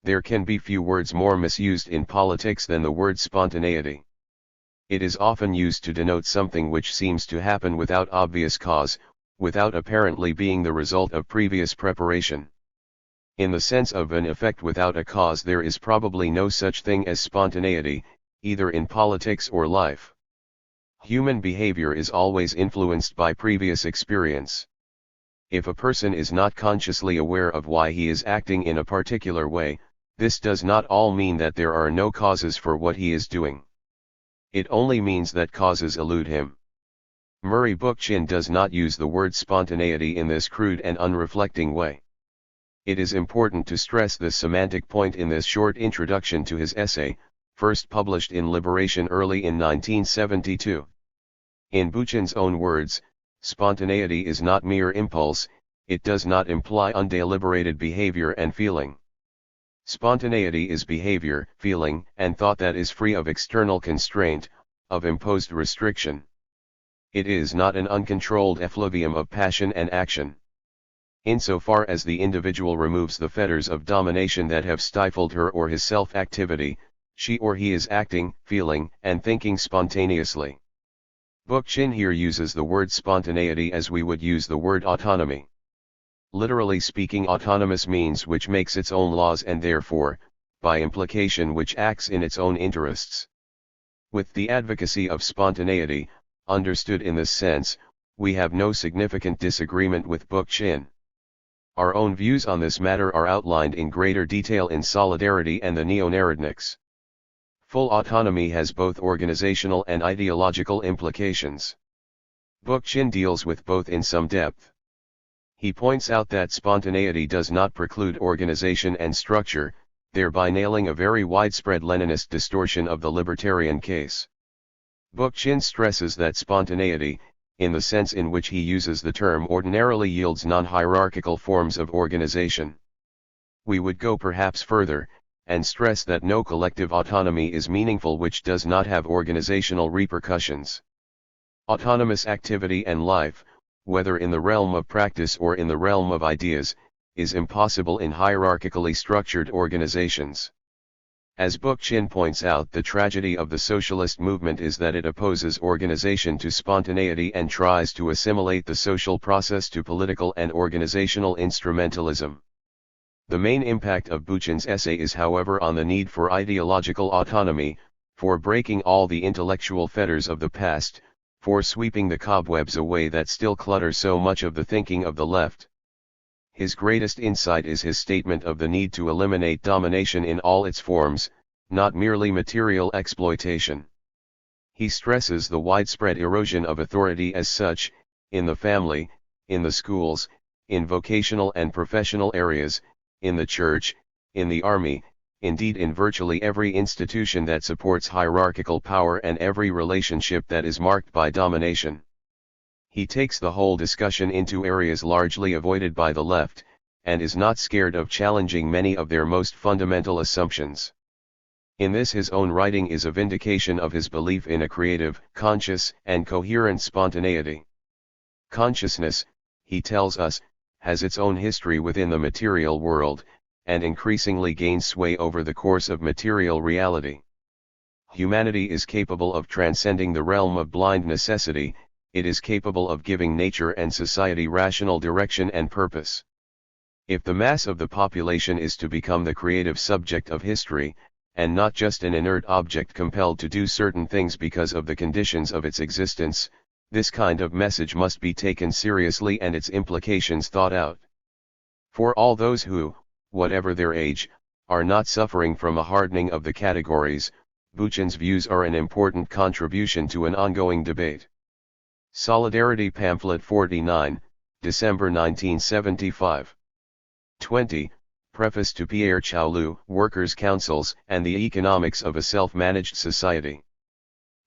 There can be few words more misused in politics than the word spontaneity. It is often used to denote something which seems to happen without obvious cause, without apparently being the result of previous preparation. In the sense of an effect without a cause, there is probably no such thing as spontaneity, either in politics or life. Human behavior is always influenced by previous experience. If a person is not consciously aware of why he is acting in a particular way, this does not all mean that there are no causes for what he is doing. It only means that causes elude him. Murray Bookchin does not use the word spontaneity in this crude and unreflecting way. It is important to stress this semantic point in this short introduction to his essay, first published in Liberation early in 1972. In Bookchin's own words, spontaneity is not mere impulse, it does not imply undeliberated behavior and feeling. Spontaneity is behavior, feeling, and thought that is free of external constraint, of imposed restriction. It is not an uncontrolled effluvium of passion and action. Insofar as the individual removes the fetters of domination that have stifled her or his self-activity, she or he is acting, feeling, and thinking spontaneously. Bookchin here uses the word spontaneity as we would use the word autonomy. Literally speaking, autonomous means which makes its own laws and therefore, by implication, which acts in its own interests. With the advocacy of spontaneity, understood in this sense, we have no significant disagreement with Bookchin. Our own views on this matter are outlined in greater detail in Solidarity and the Neo-Narodniks. Full autonomy has both organizational and ideological implications. Bookchin deals with both in some depth. He points out that spontaneity does not preclude organization and structure, thereby nailing a very widespread Leninist distortion of the libertarian case. Bookchin stresses that spontaneity, in the sense in which he uses the term, ordinarily yields non-hierarchical forms of organization. We would go perhaps further, and stress that no collective autonomy is meaningful which does not have organizational repercussions. Autonomous activity and life, whether in the realm of practice or in the realm of ideas, is impossible in hierarchically structured organizations. As Bookchin points out, the tragedy of the socialist movement is that it opposes organization to spontaneity and tries to assimilate the social process to political and organizational instrumentalism. The main impact of Bookchin's essay is, however, on the need for ideological autonomy, for breaking all the intellectual fetters of the past, for sweeping the cobwebs away that still clutter so much of the thinking of the left. His greatest insight is his statement of the need to eliminate domination in all its forms, not merely material exploitation. He stresses the widespread erosion of authority as such, in the family, in the schools, in vocational and professional areas, in the church, in the army, indeed in virtually every institution that supports hierarchical power and every relationship that is marked by domination. He takes the whole discussion into areas largely avoided by the left, and is not scared of challenging many of their most fundamental assumptions. In this, his own writing is a vindication of his belief in a creative, conscious, and coherent spontaneity. Consciousness, he tells us, has its own history within the material world, and increasingly gains sway over the course of material reality. Humanity is capable of transcending the realm of blind necessity, it is capable of giving nature and society rational direction and purpose. If the mass of the population is to become the creative subject of history, and not just an inert object compelled to do certain things because of the conditions of its existence, this kind of message must be taken seriously and its implications thought out. For all those who, whatever their age, are not suffering from a hardening of the categories, Bookchin's views are an important contribution to an ongoing debate. Solidarity Pamphlet 49, December 1975. 20. Preface to Pierre Chaulu, Workers' Councils and the Economics of a Self-Managed Society.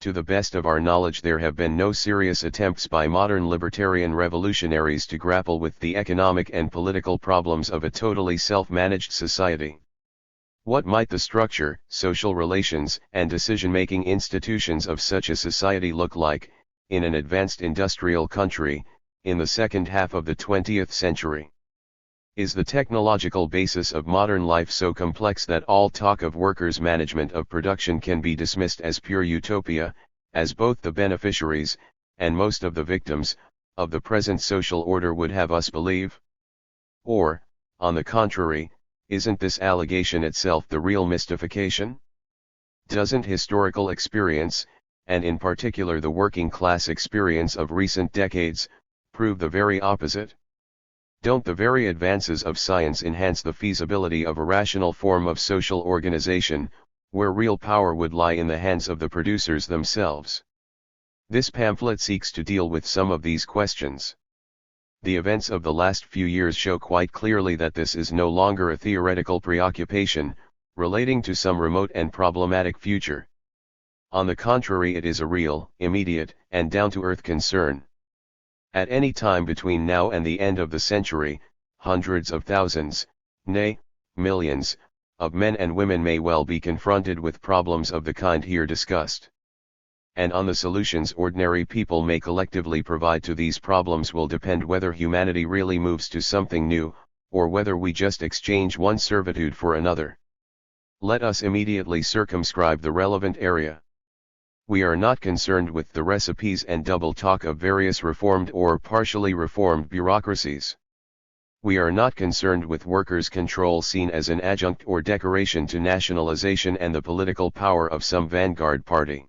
To the best of our knowledge, there have been no serious attempts by modern libertarian revolutionaries to grapple with the economic and political problems of a totally self-managed society. What might the structure, social relations, and decision-making institutions of such a society look like, in an advanced industrial country, in the second half of the 20th century? Is the technological basis of modern life so complex that all talk of workers' management of production can be dismissed as pure utopia, as both the beneficiaries, and most of the victims, of the present social order would have us believe? Or, on the contrary, isn't this allegation itself the real mystification? Doesn't historical experience, and in particular the working class experience of recent decades, prove the very opposite? Don't the very advances of science enhance the feasibility of a rational form of social organization, where real power would lie in the hands of the producers themselves? This pamphlet seeks to deal with some of these questions. The events of the last few years show quite clearly that this is no longer a theoretical preoccupation, relating to some remote and problematic future. On the contrary, it is a real, immediate, and down-to-earth concern. At any time between now and the end of the century, hundreds of thousands, nay, millions, of men and women may well be confronted with problems of the kind here discussed. And on the solutions ordinary people may collectively provide to these problems will depend whether humanity really moves to something new, or whether we just exchange one servitude for another. Let us immediately circumscribe the relevant area. We are not concerned with the recipes and double talk of various reformed or partially reformed bureaucracies. We are not concerned with workers' control seen as an adjunct or decoration to nationalization and the political power of some vanguard party.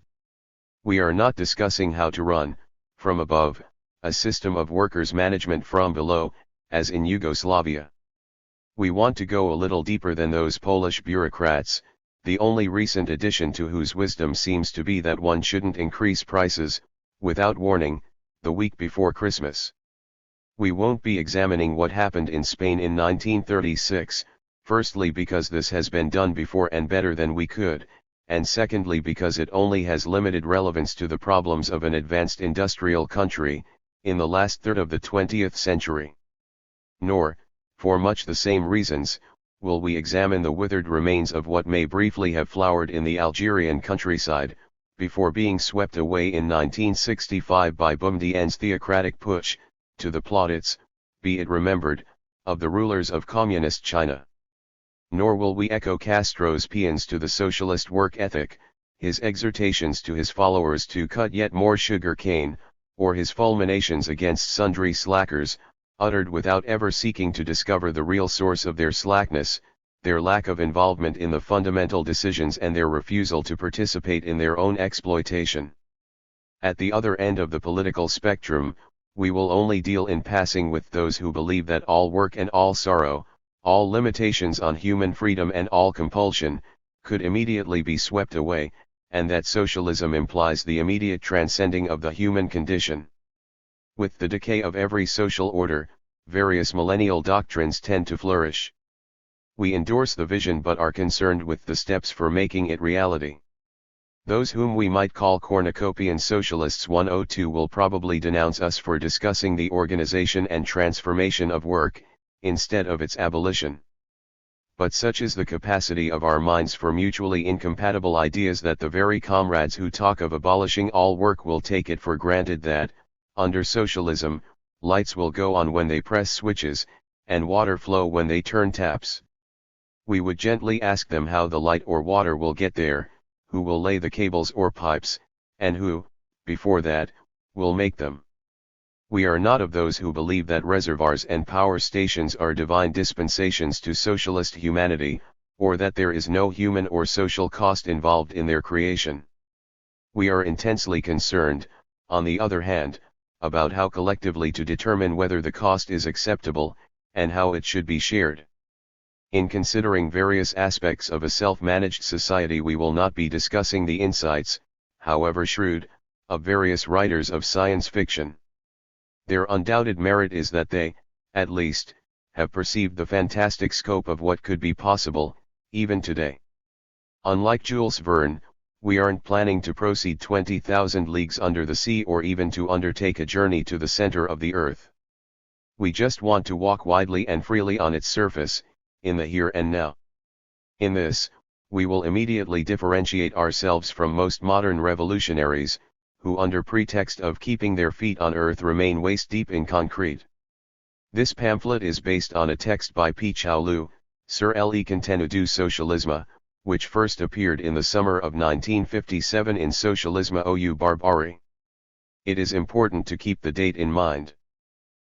We are not discussing how to run, from above, a system of workers' management from below, as in Yugoslavia. We want to go a little deeper than those Polish bureaucrats, the only recent addition to whose wisdom seems to be that one shouldn't increase prices, without warning, the week before Christmas. We won't be examining what happened in Spain in 1936, firstly because this has been done before and better than we could, and secondly because it only has limited relevance to the problems of an advanced industrial country, in the last third of the 20th century. Nor, for much the same reasons, will we examine the withered remains of what may briefly have flowered in the Algerian countryside, before being swept away in 1965 by Boumedienne's theocratic putsch, to the plaudits, be it remembered, of the rulers of communist China. Nor will we echo Castro's paeans to the socialist work ethic, his exhortations to his followers to cut yet more sugar cane, or his fulminations against sundry slackers, uttered without ever seeking to discover the real source of their slackness, their lack of involvement in the fundamental decisions and their refusal to participate in their own exploitation. At the other end of the political spectrum, we will only deal in passing with those who believe that all work and all sorrow, all limitations on human freedom and all compulsion, could immediately be swept away, and that socialism implies the immediate transcending of the human condition. With the decay of every social order, various millennial doctrines tend to flourish. We endorse the vision but are concerned with the steps for making it reality. Those whom we might call cornucopian socialists 102 will probably denounce us for discussing the organization and transformation of work, instead of its abolition. But such is the capacity of our minds for mutually incompatible ideas that the very comrades who talk of abolishing all work will take it for granted that, under socialism, lights will go on when they press switches, and water flow when they turn taps. We would gently ask them how the light or water will get there, who will lay the cables or pipes, and who, before that, will make them. We are not of those who believe that reservoirs and power stations are divine dispensations to socialist humanity, or that there is no human or social cost involved in their creation. We are intensely concerned, on the other hand, about how collectively to determine whether the cost is acceptable, and how it should be shared. In considering various aspects of a self-managed society, we will not be discussing the insights, however shrewd, of various writers of science fiction. Their undoubted merit is that they, at least, have perceived the fantastic scope of what could be possible, even today. Unlike Jules Verne, we aren't planning to proceed 20,000 leagues under the sea or even to undertake a journey to the center of the earth. We just want to walk widely and freely on its surface, in the here and now. In this, we will immediately differentiate ourselves from most modern revolutionaries, who under pretext of keeping their feet on earth remain waist-deep in concrete. This pamphlet is based on a text by P. Chao Lu, Sur le contenu du socialisme, which first appeared in the summer of 1957 in Socialisme ou Barbarie. It is important to keep the date in mind.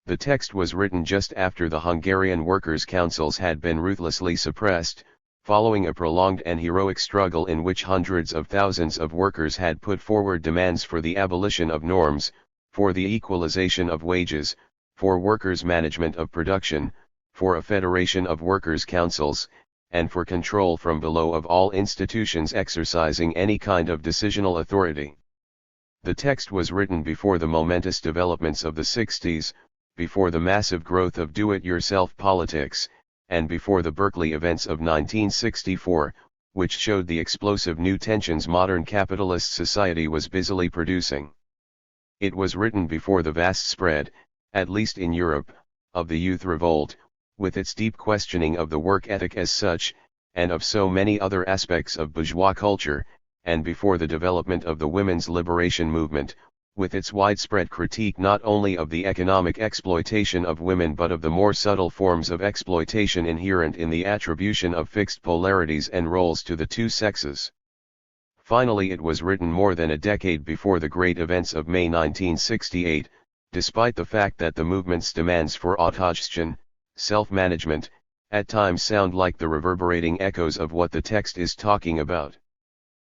The text was written just after the Hungarian workers' councils had been ruthlessly suppressed, following a prolonged and heroic struggle in which hundreds of thousands of workers had put forward demands for the abolition of norms, for the equalization of wages, for workers' management of production, for a federation of workers' councils, and for control from below of all institutions exercising any kind of decisional authority. The text was written before the momentous developments of the 60s, before the massive growth of do-it-yourself politics, and before the Berkeley events of 1964, which showed the explosive new tensions modern capitalist society was busily producing. It was written before the vast spread, at least in Europe, of the youth revolt, with its deep questioning of the work ethic as such, and of so many other aspects of bourgeois culture, and before the development of the women's liberation movement, with its widespread critique not only of the economic exploitation of women but of the more subtle forms of exploitation inherent in the attribution of fixed polarities and roles to the two sexes. Finally, it was written more than a decade before the great events of May 1968, despite the fact that the movement's demands for autogestion, self-management, at times sound like the reverberating echoes of what the text is talking about.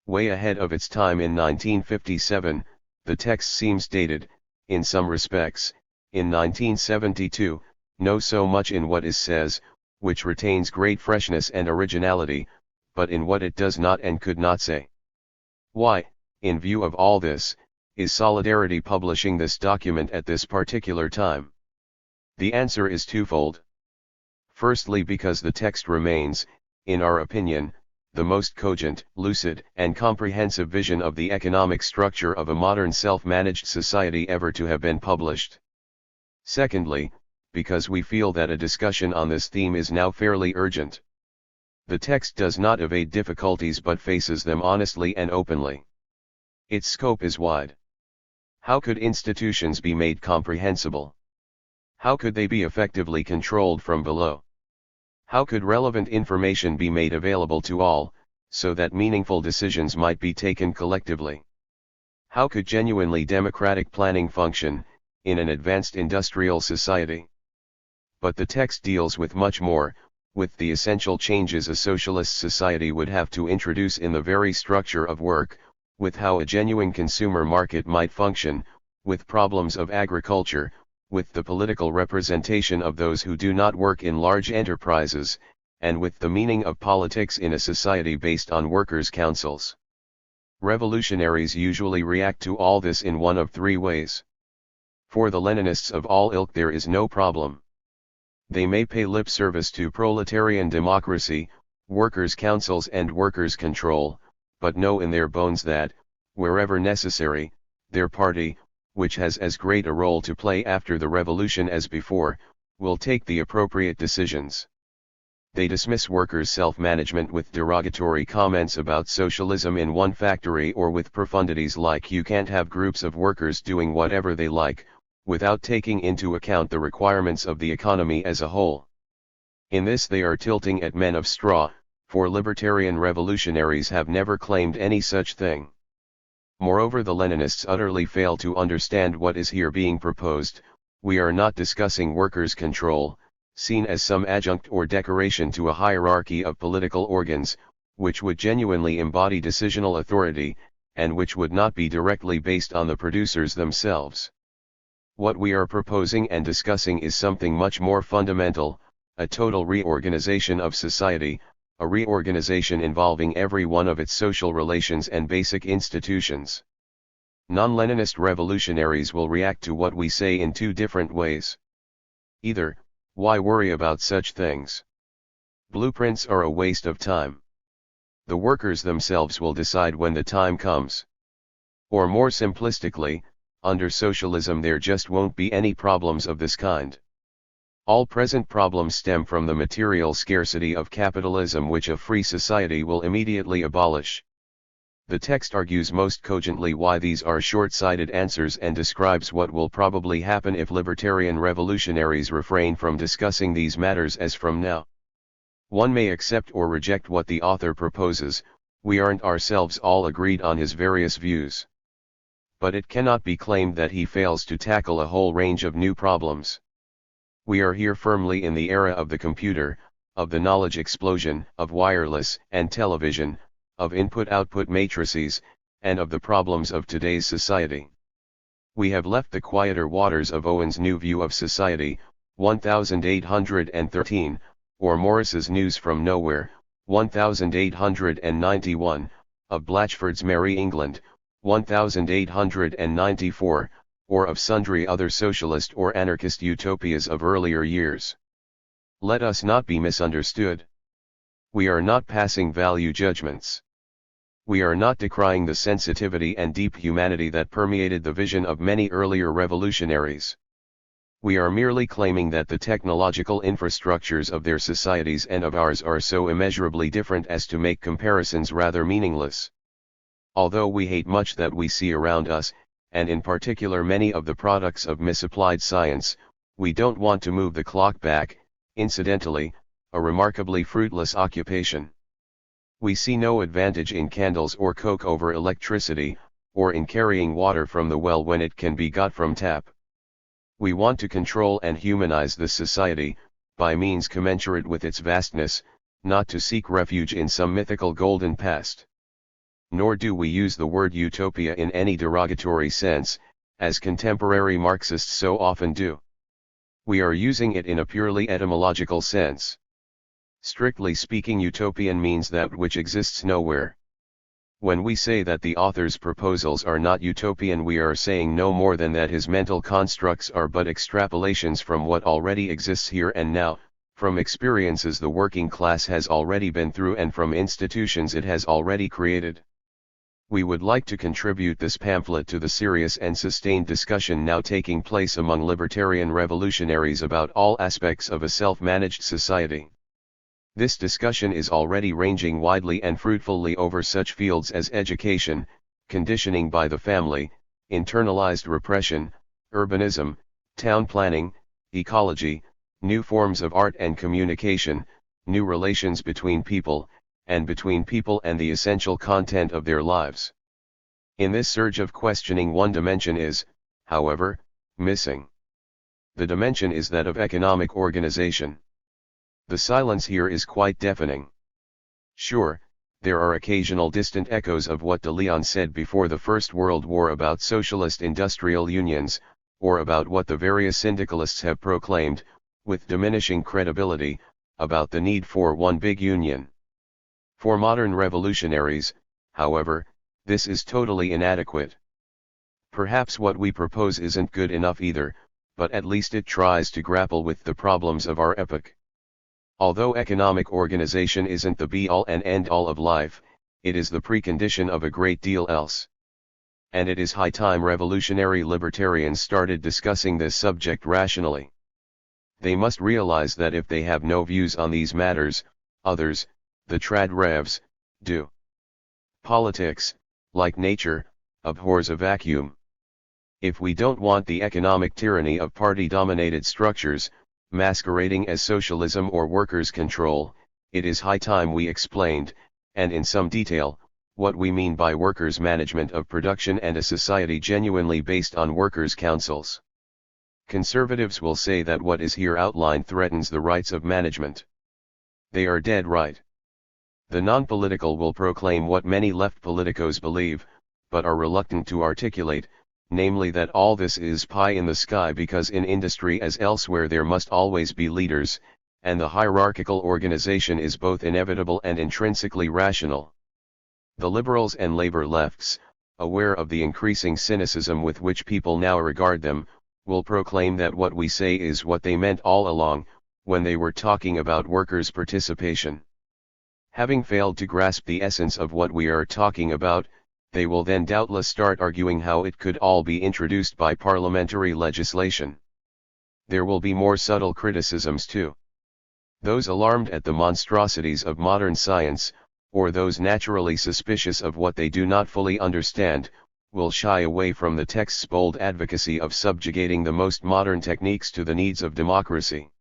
Way ahead of its time in 1957, the text seems dated, in some respects, in 1972, no so much in what it says, which retains great freshness and originality, but in what it does not and could not say. Why, in view of all this, is Solidarity publishing this document at this particular time? The answer is twofold. Firstly, because the text remains, in our opinion, the most cogent, lucid, and comprehensive vision of the economic structure of a modern self-managed society ever to have been published. Secondly, because we feel that a discussion on this theme is now fairly urgent. The text does not evade difficulties but faces them honestly and openly. Its scope is wide. How could institutions be made comprehensible? How could they be effectively controlled from below? How could relevant information be made available to all, so that meaningful decisions might be taken collectively? How could genuinely democratic planning function, in an advanced industrial society? But the text deals with much more, with the essential changes a socialist society would have to introduce in the very structure of work, with how a genuine consumer market might function, with problems of agriculture, with the political representation of those who do not work in large enterprises, and with the meaning of politics in a society based on workers' councils. Revolutionaries usually react to all this in one of three ways. For the Leninists of all ilk there is no problem. They may pay lip service to proletarian democracy, workers' councils and workers' control, but know in their bones that, wherever necessary, their party, which has as great a role to play after the revolution as before, will take the appropriate decisions. They dismiss workers' self-management with derogatory comments about socialism in one factory or with profundities like you can't have groups of workers doing whatever they like, without taking into account the requirements of the economy as a whole. In this they are tilting at men of straw, for libertarian revolutionaries have never claimed any such thing. Moreover, the Leninists utterly fail to understand what is here being proposed. We are not discussing workers' control, seen as some adjunct or decoration to a hierarchy of political organs, which would genuinely embody decisional authority, and which would not be directly based on the producers themselves. What we are proposing and discussing is something much more fundamental, a total reorganization of society, a reorganization involving every one of its social relations and basic institutions. Non-Leninist revolutionaries will react to what we say in two different ways. Either, why worry about such things? Blueprints are a waste of time. The workers themselves will decide when the time comes. Or more simplistically, under socialism there just won't be any problems of this kind. All present problems stem from the material scarcity of capitalism which a free society will immediately abolish. The text argues most cogently why these are short-sighted answers and describes what will probably happen if libertarian revolutionaries refrain from discussing these matters as from now. One may accept or reject what the author proposes, we aren't ourselves all agreed on his various views. but it cannot be claimed that he fails to tackle a whole range of new problems. We are here firmly in the era of the computer, of the knowledge explosion, of wireless and television, of input-output matrices, and of the problems of today's society. We have left the quieter waters of Owen's new view of society, 1813, or Maurice's News from Nowhere, 1891, of Blatchford's Merry England, 1894, or of sundry other socialist or anarchist utopias of earlier years. Let us not be misunderstood. We are not passing value judgments. We are not decrying the sensitivity and deep humanity that permeated the vision of many earlier revolutionaries. We are merely claiming that the technological infrastructures of their societies and of ours are so immeasurably different as to make comparisons rather meaningless. Although we hate much that we see around us, and in particular many of the products of misapplied science, we don't want to move the clock back, incidentally, a remarkably fruitless occupation. We see no advantage in candles or coke over electricity, or in carrying water from the well when it can be got from tap. We want to control and humanize this society, by means commensurate with its vastness, not to seek refuge in some mythical golden past. Nor do we use the word utopia in any derogatory sense, as contemporary Marxists so often do. We are using it in a purely etymological sense. Strictly speaking, utopian means that which exists nowhere. When we say that the author's proposals are not utopian, we are saying no more than that his mental constructs are but extrapolations from what already exists here and now, from experiences the working class has already been through and from institutions it has already created. We would like to contribute this pamphlet to the serious and sustained discussion now taking place among libertarian revolutionaries about all aspects of a self-managed society. This discussion is already ranging widely and fruitfully over such fields as education, conditioning by the family, internalized repression, urbanism, town planning, ecology, new forms of art and communication, new relations between people, and between people and the essential content of their lives. In this surge of questioning, one dimension is, however, missing. The dimension is that of economic organization. The silence here is quite deafening. Sure, there are occasional distant echoes of what de Leon said before the First World War about socialist industrial unions, or about what the various syndicalists have proclaimed, with diminishing credibility, about the need for one big union. For modern revolutionaries, however, this is totally inadequate. Perhaps what we propose isn't good enough either, but at least it tries to grapple with the problems of our epoch. Although economic organization isn't the be-all and end-all of life, it is the precondition of a great deal else. And it is high time revolutionary libertarians started discussing this subject rationally. They must realize that if they have no views on these matters, others, the trad revs, do. Politics, like nature, abhors a vacuum. If we don't want the economic tyranny of party-dominated structures, masquerading as socialism or workers' control, it is high time we explained, and in some detail, what we mean by workers' management of production and a society genuinely based on workers' councils. Conservatives will say that what is here outlined threatens the rights of management. They are dead right. The non-political will proclaim what many left politicos believe, but are reluctant to articulate, namely that all this is pie in the sky because in industry as elsewhere there must always be leaders, and the hierarchical organization is both inevitable and intrinsically rational. The liberals and labor lefts, aware of the increasing cynicism with which people now regard them, will proclaim that what we say is what they meant all along, when they were talking about workers' participation. Having failed to grasp the essence of what we are talking about, they will then doubtless start arguing how it could all be introduced by parliamentary legislation. There will be more subtle criticisms too. Those alarmed at the monstrosities of modern science, or those naturally suspicious of what they do not fully understand, will shy away from the text's bold advocacy of subjugating the most modern techniques to the needs of democracy.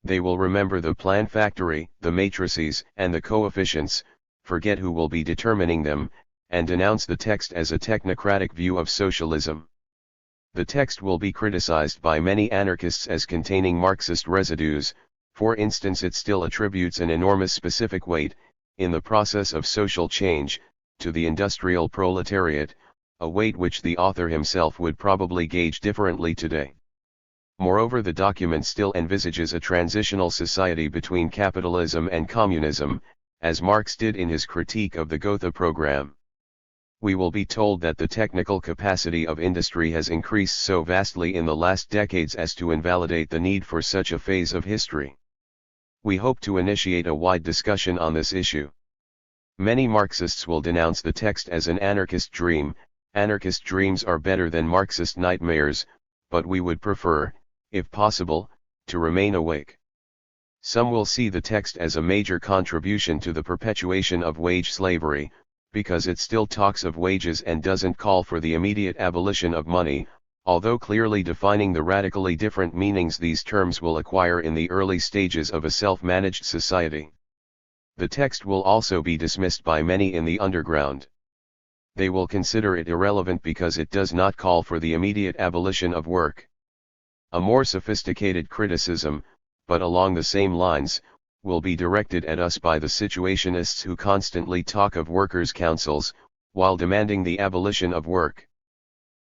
They will remember the plan factory, the matrices, and the coefficients, forget who will be determining them, and denounce the text as a technocratic view of socialism. The text will be criticized by many anarchists as containing Marxist residues. For instance, it still attributes an enormous specific weight, in the process of social change, to the industrial proletariat, a weight which the author himself would probably gauge differently today. Moreover, the document still envisages a transitional society between capitalism and communism, as Marx did in his critique of the Gotha program. We will be told that the technical capacity of industry has increased so vastly in the last decades as to invalidate the need for such a phase of history. We hope to initiate a wide discussion on this issue. Many Marxists will denounce the text as an anarchist dream. Anarchist dreams are better than Marxist nightmares, but we would prefer, if possible, to remain awake. Some will see the text as a major contribution to the perpetuation of wage slavery, because it still talks of wages and doesn't call for the immediate abolition of money, although clearly defining the radically different meanings these terms will acquire in the early stages of a self-managed society. The text will also be dismissed by many in the underground. They will consider it irrelevant because it does not call for the immediate abolition of work. A more sophisticated criticism, but along the same lines, will be directed at us by the situationists who constantly talk of workers' councils, while demanding the abolition of work.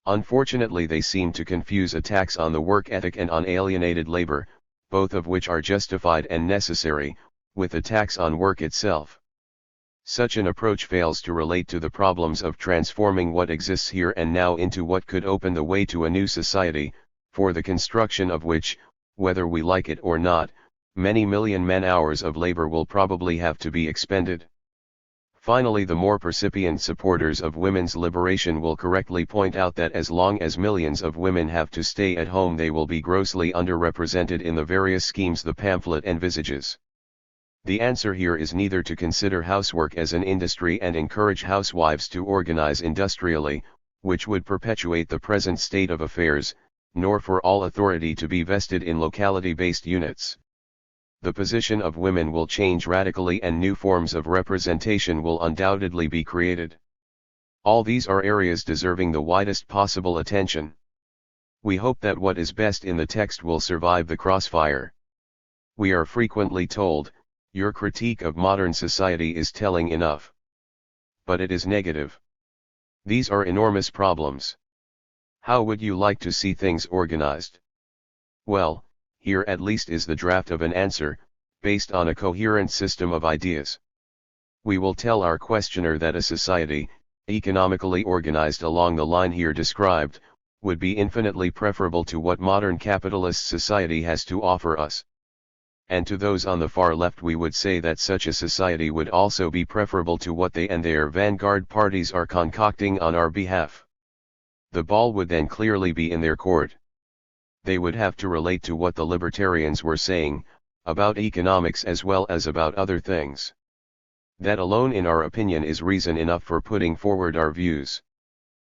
Unfortunately, they seem to confuse attacks on the work ethic and on alienated labor, both of which are justified and necessary, with attacks on work itself. Such an approach fails to relate to the problems of transforming what exists here and now into what could open the way to a new society, for the construction of which, whether we like it or not, many million man-hours of labor will probably have to be expended. Finally, the more percipient supporters of women's liberation will correctly point out that as long as millions of women have to stay at home, they will be grossly underrepresented in the various schemes the pamphlet envisages. The answer here is neither to consider housework as an industry and encourage housewives to organize industrially, which would perpetuate the present state of affairs, nor for all authority to be vested in locality-based units. The position of women will change radically and new forms of representation will undoubtedly be created. All these are areas deserving the widest possible attention. We hope that what is best in the text will survive the crossfire. We are frequently told, "Your critique of modern society is telling enough." But it is negative. These are enormous problems. How would you like to see things organized? Well, here at least is the draft of an answer, based on a coherent system of ideas. We will tell our questioner that a society, economically organized along the line here described, would be infinitely preferable to what modern capitalist society has to offer us. And to those on the far left we would say that such a society would also be preferable to what they and their vanguard parties are concocting on our behalf. The ball would then clearly be in their court. They would have to relate to what the libertarians were saying, about economics as well as about other things. That alone, in our opinion, is reason enough for putting forward our views.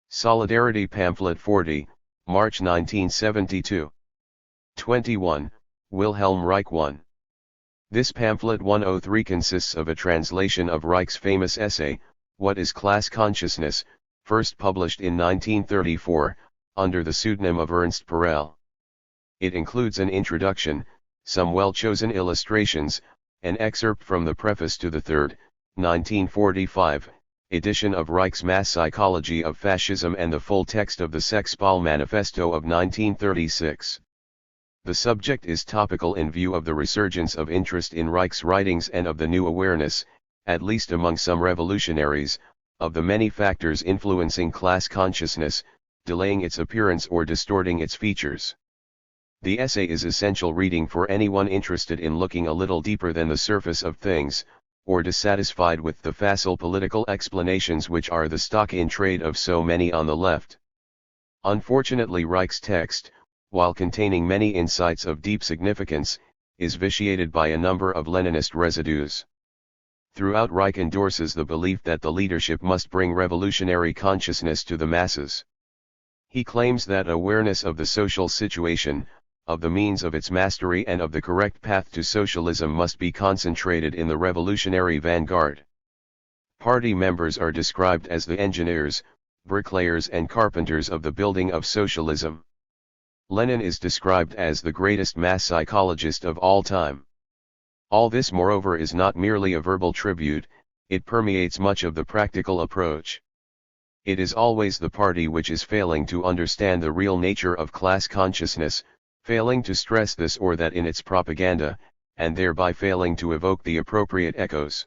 Solidarity Pamphlet 40, March 1972. 21, Wilhelm Reich 1. This pamphlet 103 consists of a translation of Reich's famous essay, What is Class Consciousness?, first published in 1934, under the pseudonym of Ernst Perel. It includes an introduction, some well-chosen illustrations, an excerpt from the preface to the third, 1945, edition of Reich's Mass Psychology of Fascism and the full text of the Sexpal Manifesto of 1936. The subject is topical in view of the resurgence of interest in Reich's writings and of the new awareness, at least among some revolutionaries, of the many factors influencing class consciousness, delaying its appearance or distorting its features. The essay is essential reading for anyone interested in looking a little deeper than the surface of things, or dissatisfied with the facile political explanations which are the stock in trade of so many on the left. Unfortunately, Reich's text, while containing many insights of deep significance, is vitiated by a number of Leninist residues. Throughout, Reich endorses the belief that the leadership must bring revolutionary consciousness to the masses. He claims that awareness of the social situation, of the means of its mastery and of the correct path to socialism must be concentrated in the revolutionary vanguard. Party members are described as the engineers, bricklayers and carpenters of the building of socialism. Lenin is described as the greatest mass psychologist of all time. All this moreover is not merely a verbal tribute, it permeates much of the practical approach. It is always the party which is failing to understand the real nature of class consciousness, failing to stress this or that in its propaganda, and thereby failing to evoke the appropriate echoes.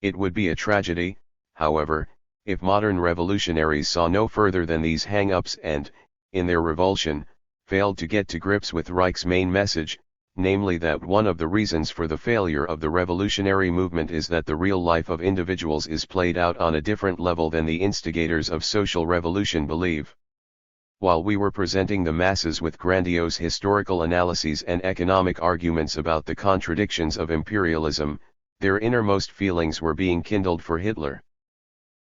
It would be a tragedy, however, if modern revolutionaries saw no further than these hang-ups and, in their revulsion, failed to get to grips with Reich's main message, namely that one of the reasons for the failure of the revolutionary movement is that the real life of individuals is played out on a different level than the instigators of social revolution believe. While we were presenting the masses with grandiose historical analyses and economic arguments about the contradictions of imperialism, their innermost feelings were being kindled for Hitler.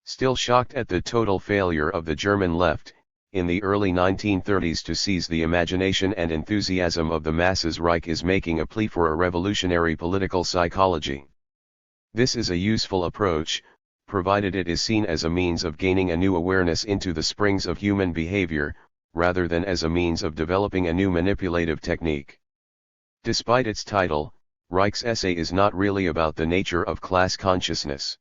Still shocked at the total failure of the German left, in the early 1930s to seize the imagination and enthusiasm of the masses, Reich is making a plea for a revolutionary political psychology. This is a useful approach, provided it is seen as a means of gaining a new awareness into the springs of human behavior, rather than as a means of developing a new manipulative technique. Despite its title, Reich's essay is not really about the nature of class consciousness.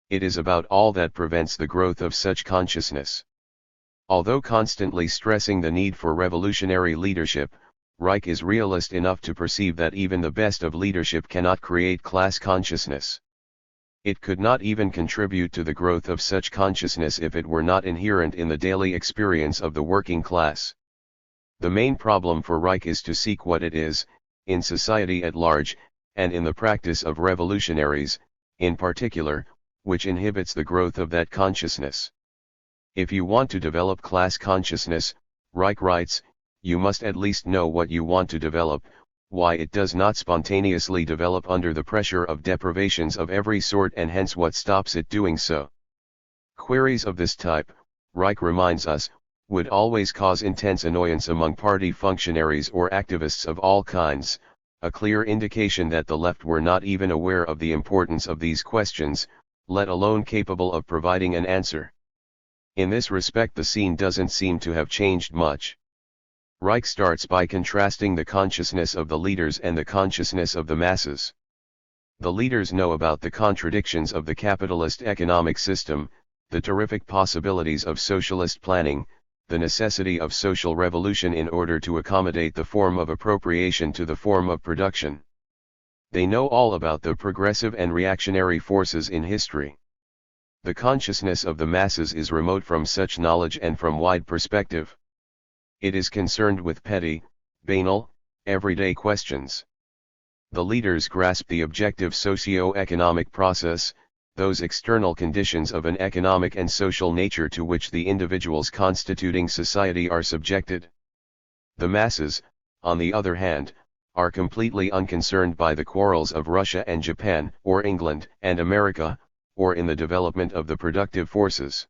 It is about all that prevents the growth of such consciousness. Although constantly stressing the need for revolutionary leadership, Reich is realist enough to perceive that even the best of leadership cannot create class consciousness. It could not even contribute to the growth of such consciousness if it were not inherent in the daily experience of the working class. The main problem for Reich is to seek what it is, in society at large, and in the practice of revolutionaries, in particular, which inhibits the growth of that consciousness. If you want to develop class consciousness, Reich writes, you must at least know what you want to develop, why it does not spontaneously develop under the pressure of deprivations of every sort, and hence what stops it doing so. Queries of this type, Reich reminds us, would always cause intense annoyance among party functionaries or activists of all kinds, a clear indication that the left were not even aware of the importance of these questions, let alone capable of providing an answer. In this respect the scene doesn't seem to have changed much. Reich starts by contrasting the consciousness of the leaders and the consciousness of the masses. The leaders know about the contradictions of the capitalist economic system, the terrific possibilities of socialist planning, the necessity of social revolution in order to accommodate the form of appropriation to the form of production. They know all about the progressive and reactionary forces in history. The consciousness of the masses is remote from such knowledge and from wide perspective. It is concerned with petty, banal, everyday questions. The leaders grasp the objective socio-economic process, those external conditions of an economic and social nature to which the individuals constituting society are subjected. The masses, on the other hand, are completely unconcerned by the quarrels of Russia and Japan, or England and America, or in the development of the productive forces.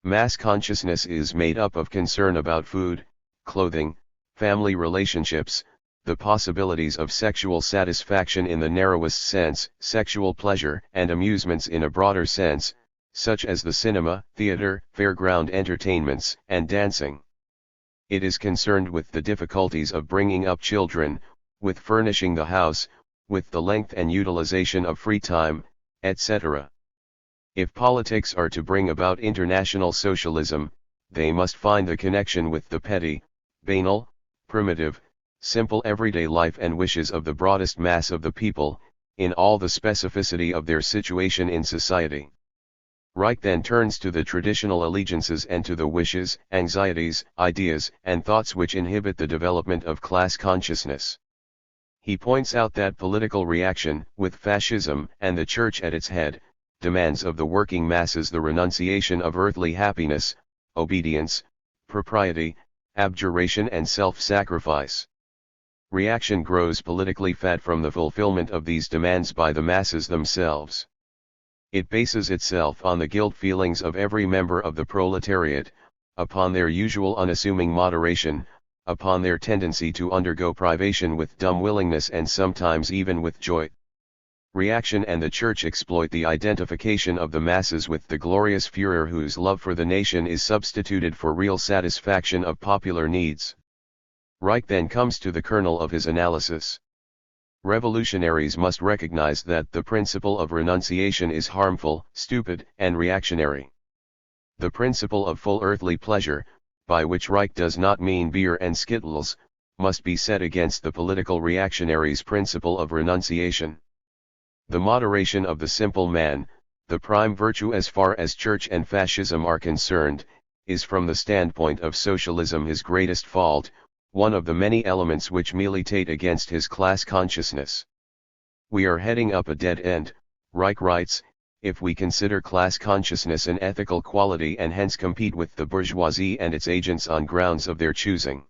Mass consciousness is made up of concern about food, clothing, family relationships, the possibilities of sexual satisfaction in the narrowest sense, sexual pleasure and amusements in a broader sense, such as the cinema, theater, fairground entertainments, and dancing. It is concerned with the difficulties of bringing up children, with furnishing the house, with the length and utilization of free time, etc. If politics are to bring about international socialism, they must find the connection with the petty, banal, primitive, simple everyday life and wishes of the broadest mass of the people, in all the specificity of their situation in society. Reich then turns to the traditional allegiances and to the wishes, anxieties, ideas, and thoughts which inhibit the development of class consciousness. He points out that political reaction, with fascism and the church at its head, demands of the working masses the renunciation of earthly happiness, obedience, propriety, abjuration and self-sacrifice. Reaction grows politically fat from the fulfillment of these demands by the masses themselves. It bases itself on the guilt feelings of every member of the proletariat, upon their usual unassuming moderation, upon their tendency to undergo privation with dumb willingness and sometimes even with joy. Reaction and the Church exploit the identification of the masses with the glorious Führer whose love for the nation is substituted for real satisfaction of popular needs. Reich then comes to the kernel of his analysis. Revolutionaries must recognize that the principle of renunciation is harmful, stupid, and reactionary. The principle of full earthly pleasure, by which Reich does not mean beer and skittles, must be set against the political reactionaries' principle of renunciation. The moderation of the simple man, the prime virtue as far as Church and Fascism are concerned, is from the standpoint of socialism his greatest fault, one of the many elements which militate against his class consciousness. We are heading up a dead end, Reich writes, if we consider class consciousness an ethical quality and hence compete with the bourgeoisie and its agents on grounds of their choosing.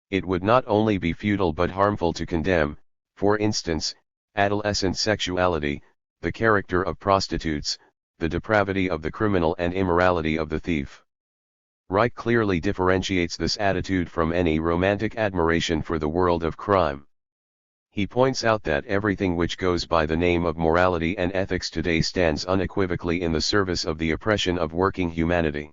It would not only be futile but harmful to condemn, for instance, adolescent sexuality, the character of prostitutes, the depravity of the criminal and immorality of the thief. Reich clearly differentiates this attitude from any romantic admiration for the world of crime. He points out that everything which goes by the name of morality and ethics today stands unequivocally in the service of the oppression of working humanity.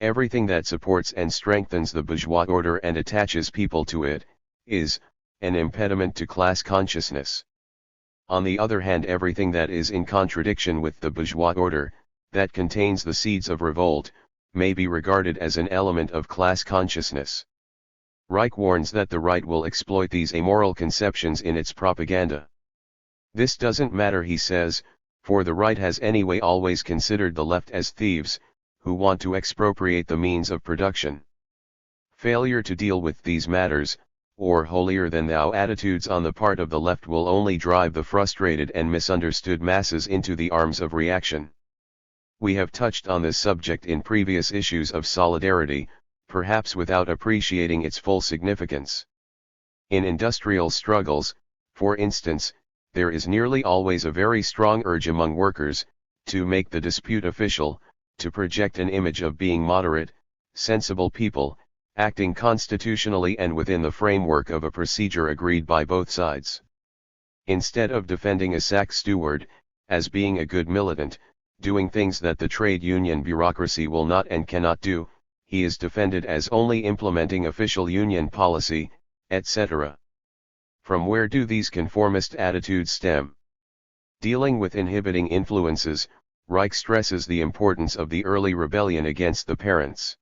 Everything that supports and strengthens the bourgeois order and attaches people to it, is an impediment to class consciousness. On the other hand, everything that is in contradiction with the bourgeois order, that contains the seeds of revolt, may be regarded as an element of class consciousness. Reich warns that the right will exploit these amoral conceptions in its propaganda. This doesn't matter, he says, for the right has anyway always considered the left as thieves, who want to expropriate the means of production. Failure to deal with these matters, or holier-than-thou attitudes on the part of the left, will only drive the frustrated and misunderstood masses into the arms of reaction. We have touched on this subject in previous issues of Solidarity, perhaps without appreciating its full significance. In industrial struggles, for instance, there is nearly always a very strong urge among workers, to make the dispute official, to project an image of being moderate, sensible people, acting constitutionally and within the framework of a procedure agreed by both sides. Instead of defending a sack steward, as being a good militant, doing things that the trade union bureaucracy will not and cannot do, he is defended as only implementing official union policy, etc. From where do these conformist attitudes stem? Dealing with inhibiting influences, Reich stresses the importance of the early rebellion against the parents.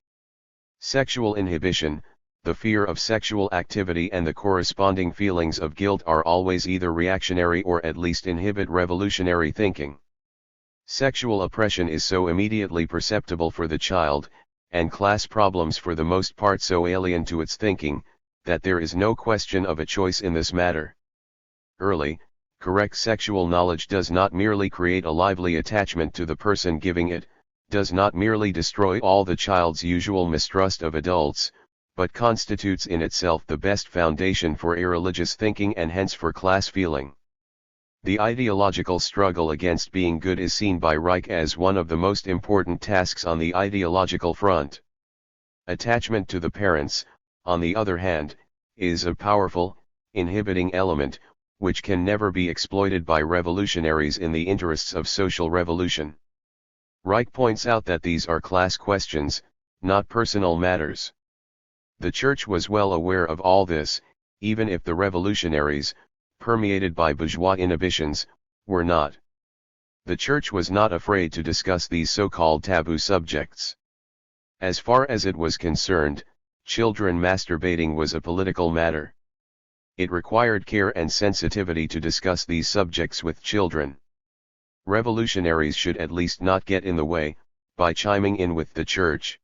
Sexual inhibition, the fear of sexual activity and the corresponding feelings of guilt are always either reactionary or at least inhibit revolutionary thinking. Sexual oppression is so immediately perceptible for the child, and class problems for the most part so alien to its thinking, that there is no question of a choice in this matter. Early, correct sexual knowledge does not merely create a lively attachment to the person giving it, does not merely destroy all the child's usual mistrust of adults, but constitutes in itself the best foundation for irreligious thinking and hence for class feeling. The ideological struggle against being good is seen by Reich as one of the most important tasks on the ideological front. Attachment to the parents, on the other hand, is a powerful, inhibiting element, which can never be exploited by revolutionaries in the interests of social revolution. Reich points out that these are class questions, not personal matters. The Church was well aware of all this, even if the revolutionaries, permeated by bourgeois inhibitions, were not. The Church was not afraid to discuss these so-called taboo subjects. As far as it was concerned, children masturbating was a political matter. It required care and sensitivity to discuss these subjects with children. Revolutionaries should at least not get in the way, by chiming in with the Church.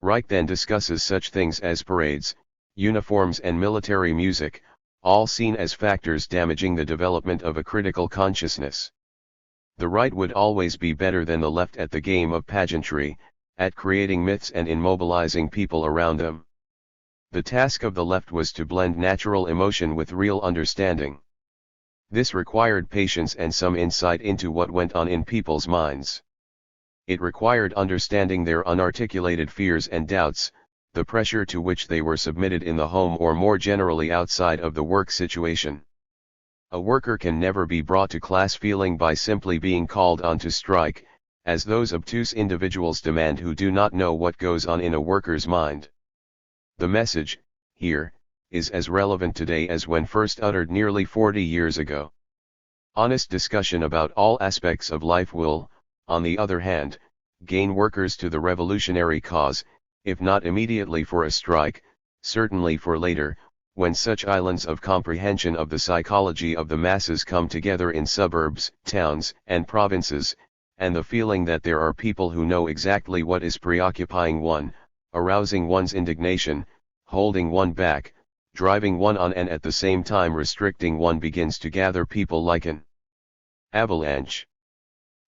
Reich then discusses such things as parades, uniforms and military music, all seen as factors damaging the development of a critical consciousness. The right would always be better than the left at the game of pageantry, at creating myths and immobilizing people around them. The task of the left was to blend natural emotion with real understanding. This required patience and some insight into what went on in people's minds. It required understanding their unarticulated fears and doubts, the pressure to which they were submitted in the home or more generally outside of the work situation. A worker can never be brought to class feeling by simply being called on to strike, as those obtuse individuals demand who do not know what goes on in a worker's mind. The message, here, is as relevant today as when first uttered nearly 40 years ago. Honest discussion about all aspects of life will, on the other hand, gain workers to the revolutionary cause, if not immediately for a strike, certainly for later, when such islands of comprehension of the psychology of the masses come together in suburbs, towns, and provinces, and the feeling that there are people who know exactly what is preoccupying one, arousing one's indignation, holding one back, driving one on, and at the same time restricting one begins to gather people like an avalanche.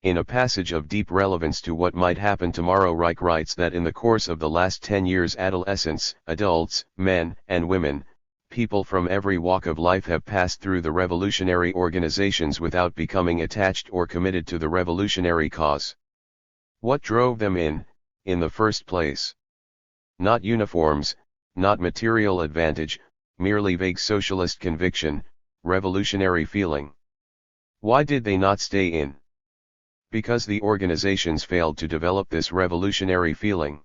In a passage of deep relevance to what might happen tomorrow, Reich writes that in the course of the last 10 years adolescents, adults, men and women, people from every walk of life have passed through the revolutionary organizations without becoming attached or committed to the revolutionary cause. What drove them in the first place? Not uniforms, not material advantage, merely vague socialist conviction, revolutionary feeling. Why did they not stay in? Because the organizations failed to develop this revolutionary feeling.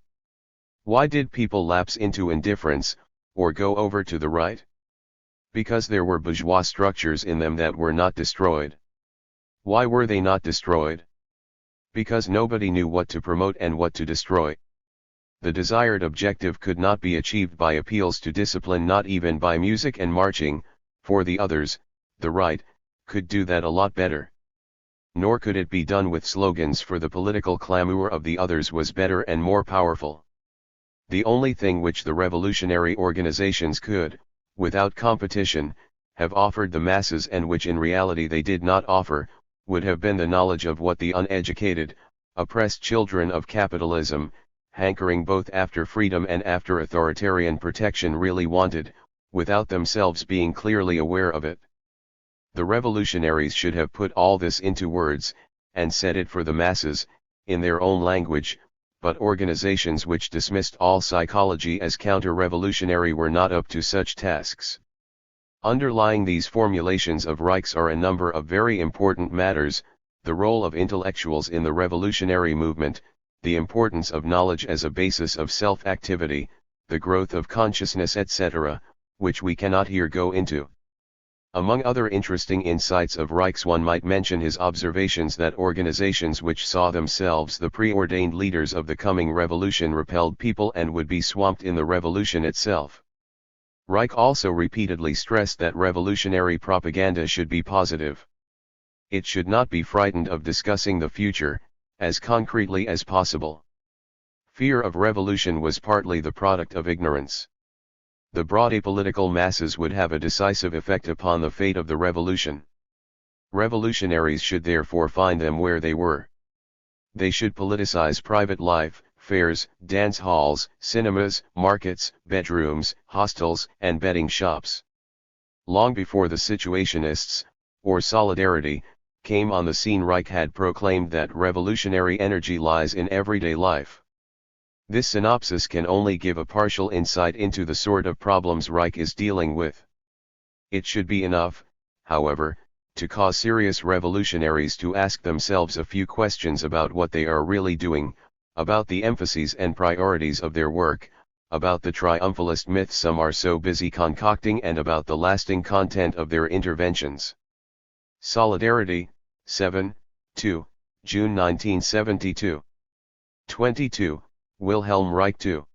Why did people lapse into indifference, or go over to the right? Because there were bourgeois structures in them that were not destroyed. Why were they not destroyed? Because nobody knew what to promote and what to destroy. The desired objective could not be achieved by appeals to discipline, not even by music and marching, for the others, the right, could do that a lot better. Nor could it be done with slogans, for the political clamor of the others was better and more powerful. The only thing which the revolutionary organizations could, without competition, have offered the masses, and which in reality they did not offer, would have been the knowledge of what the uneducated, oppressed children of capitalism, hankering both after freedom and after authoritarian protection, really wanted, without themselves being clearly aware of it. The revolutionaries should have put all this into words, and said it for the masses, in their own language, but organizations which dismissed all psychology as counter-revolutionary were not up to such tasks. Underlying these formulations of Reich's are a number of very important matters: the role of intellectuals in the revolutionary movement, the importance of knowledge as a basis of self-activity, the growth of consciousness, etc., which we cannot here go into. Among other interesting insights of Reich's, one might mention his observations that organizations which saw themselves the preordained leaders of the coming revolution repelled people and would be swamped in the revolution itself. Reich also repeatedly stressed that revolutionary propaganda should be positive. It should not be frightened of discussing the future, as concretely as possible. Fear of revolution was partly the product of ignorance. The broad apolitical masses would have a decisive effect upon the fate of the revolution. Revolutionaries should therefore find them where they were. They should politicize private life, fairs, dance halls, cinemas, markets, bedrooms, hostels, and betting shops. Long before the Situationists, or Solidarity, came on the scene, Reich had proclaimed that revolutionary energy lies in everyday life. This synopsis can only give a partial insight into the sort of problems Reich is dealing with. It should be enough, however, to cause serious revolutionaries to ask themselves a few questions about what they are really doing, about the emphases and priorities of their work, about the triumphalist myths some are so busy concocting, and about the lasting content of their interventions. Solidarity, 7, 2, June 1972. 22. Wilhelm Reich 2.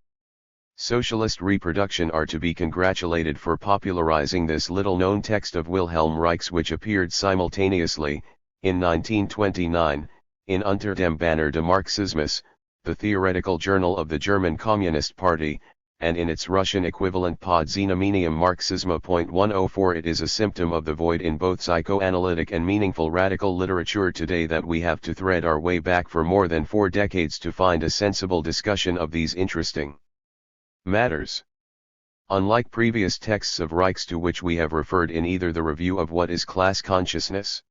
Socialist Reproduction are to be congratulated for popularizing this little-known text of Wilhelm Reich's, which appeared simultaneously, in 1929, in Unter dem Banner des Marxismus, the theoretical journal of the German Communist Party, and in its Russian equivalent Pod Znamenium Marxisma.104. It is a symptom of the void in both psychoanalytic and meaningful radical literature today that we have to thread our way back for more than 4 decades to find a sensible discussion of these interesting matters. Unlike previous texts of Reich's to which we have referred in either the review of What is Class Consciousness?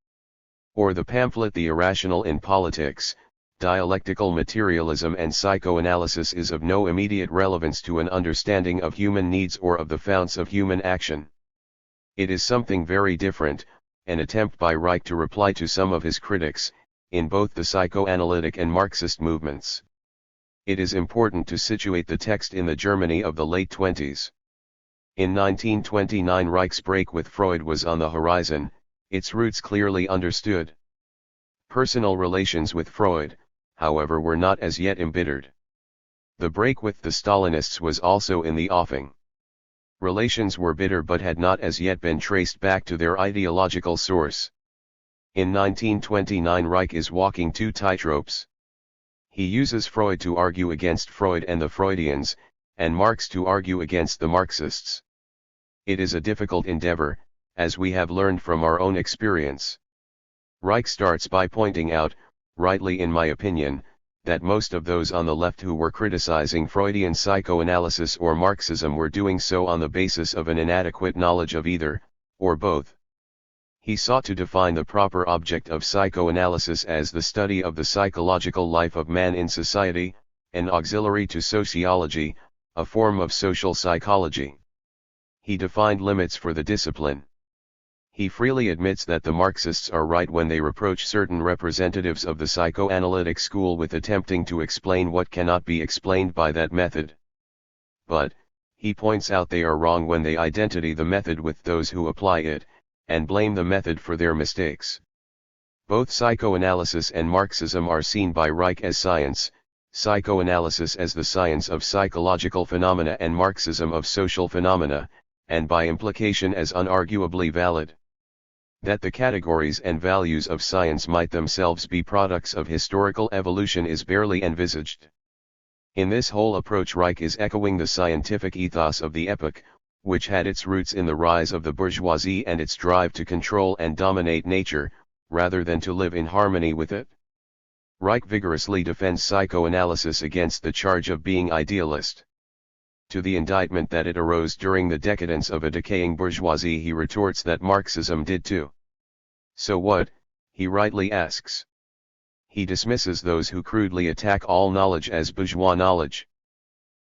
Or the pamphlet The Irrational in Politics, dialectical materialism and psychoanalysis is of no immediate relevance to an understanding of human needs or of the founts of human action. It is something very different, an attempt by Reich to reply to some of his critics, in both the psychoanalytic and Marxist movements. It is important to situate the text in the Germany of the late 20s. In 1929 Reich's break with Freud was on the horizon, its roots clearly understood. Personal relations with Freud, however, were not as yet embittered. The break with the Stalinists was also in the offing. Relations were bitter but had not as yet been traced back to their ideological source. In 1929 Reich is walking two tightropes. He uses Freud to argue against Freud and the Freudians, and Marx to argue against the Marxists. It is a difficult endeavor, as we have learned from our own experience. Reich starts by pointing out, rightly in my opinion, that most of those on the left who were criticizing Freudian psychoanalysis or Marxism were doing so on the basis of an inadequate knowledge of either, or both. He sought to define the proper object of psychoanalysis as the study of the psychological life of man in society, an auxiliary to sociology, a form of social psychology. He defined limits for the discipline. He freely admits that the Marxists are right when they reproach certain representatives of the psychoanalytic school with attempting to explain what cannot be explained by that method. But, he points out they are wrong when they identify the method with those who apply it, and blame the method for their mistakes. Both psychoanalysis and Marxism are seen by Reich as science, psychoanalysis as the science of psychological phenomena and Marxism of social phenomena, and by implication as unarguably valid. That the categories and values of science might themselves be products of historical evolution is barely envisaged. In this whole approach Reich is echoing the scientific ethos of the epoch, which had its roots in the rise of the bourgeoisie and its drive to control and dominate nature, rather than to live in harmony with it. Reich vigorously defends psychoanalysis against the charge of being idealist. To the indictment that it arose during the decadence of a decaying bourgeoisie he retorts that Marxism did too. So what, he rightly asks. He dismisses those who crudely attack all knowledge as bourgeois knowledge.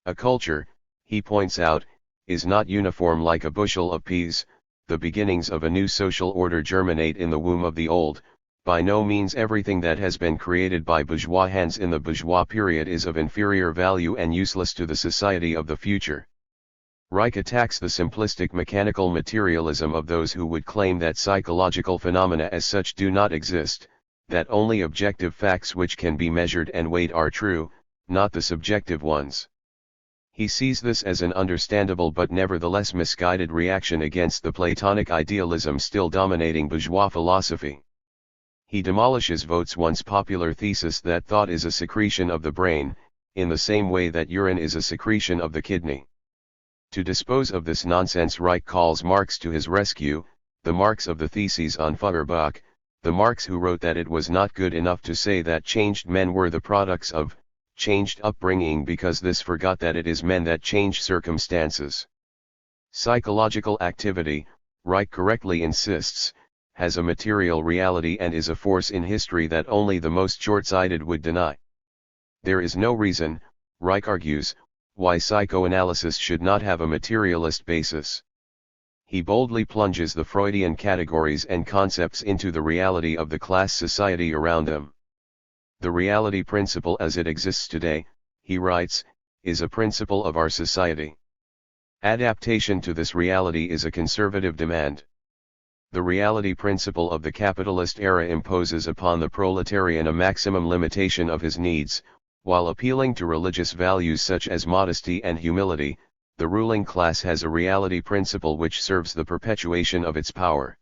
A culture, he points out, is not uniform like a bushel of peas. The beginnings of a new social order germinate in the womb of the old. By no means everything that has been created by bourgeois hands in the bourgeois period is of inferior value and useless to the society of the future. Reich attacks the simplistic mechanical materialism of those who would claim that psychological phenomena as such do not exist, that only objective facts which can be measured and weighed are true, not the subjective ones. He sees this as an understandable but nevertheless misguided reaction against the Platonic idealism still dominating bourgeois philosophy. He demolishes Vogt's once popular thesis that thought is a secretion of the brain, in the same way that urine is a secretion of the kidney. To dispose of this nonsense Reich calls Marx to his rescue, the Marx of the Theses on Feuerbach, the Marx who wrote that it was not good enough to say that changed men were the products of changed upbringing because this forgot that it is men that change circumstances. Psychological activity, Reich correctly insists, has a material reality and is a force in history that only the most short-sighted would deny. There is no reason, Reich argues, why psychoanalysis should not have a materialist basis. He boldly plunges the Freudian categories and concepts into the reality of the class society around them. The reality principle as it exists today, he writes, is a principle of our society. Adaptation to this reality is a conservative demand. The reality principle of the capitalist era imposes upon the proletarian a maximum limitation of his needs, while appealing to religious values such as modesty and humility. The ruling class has a reality principle which serves the perpetuation of its power.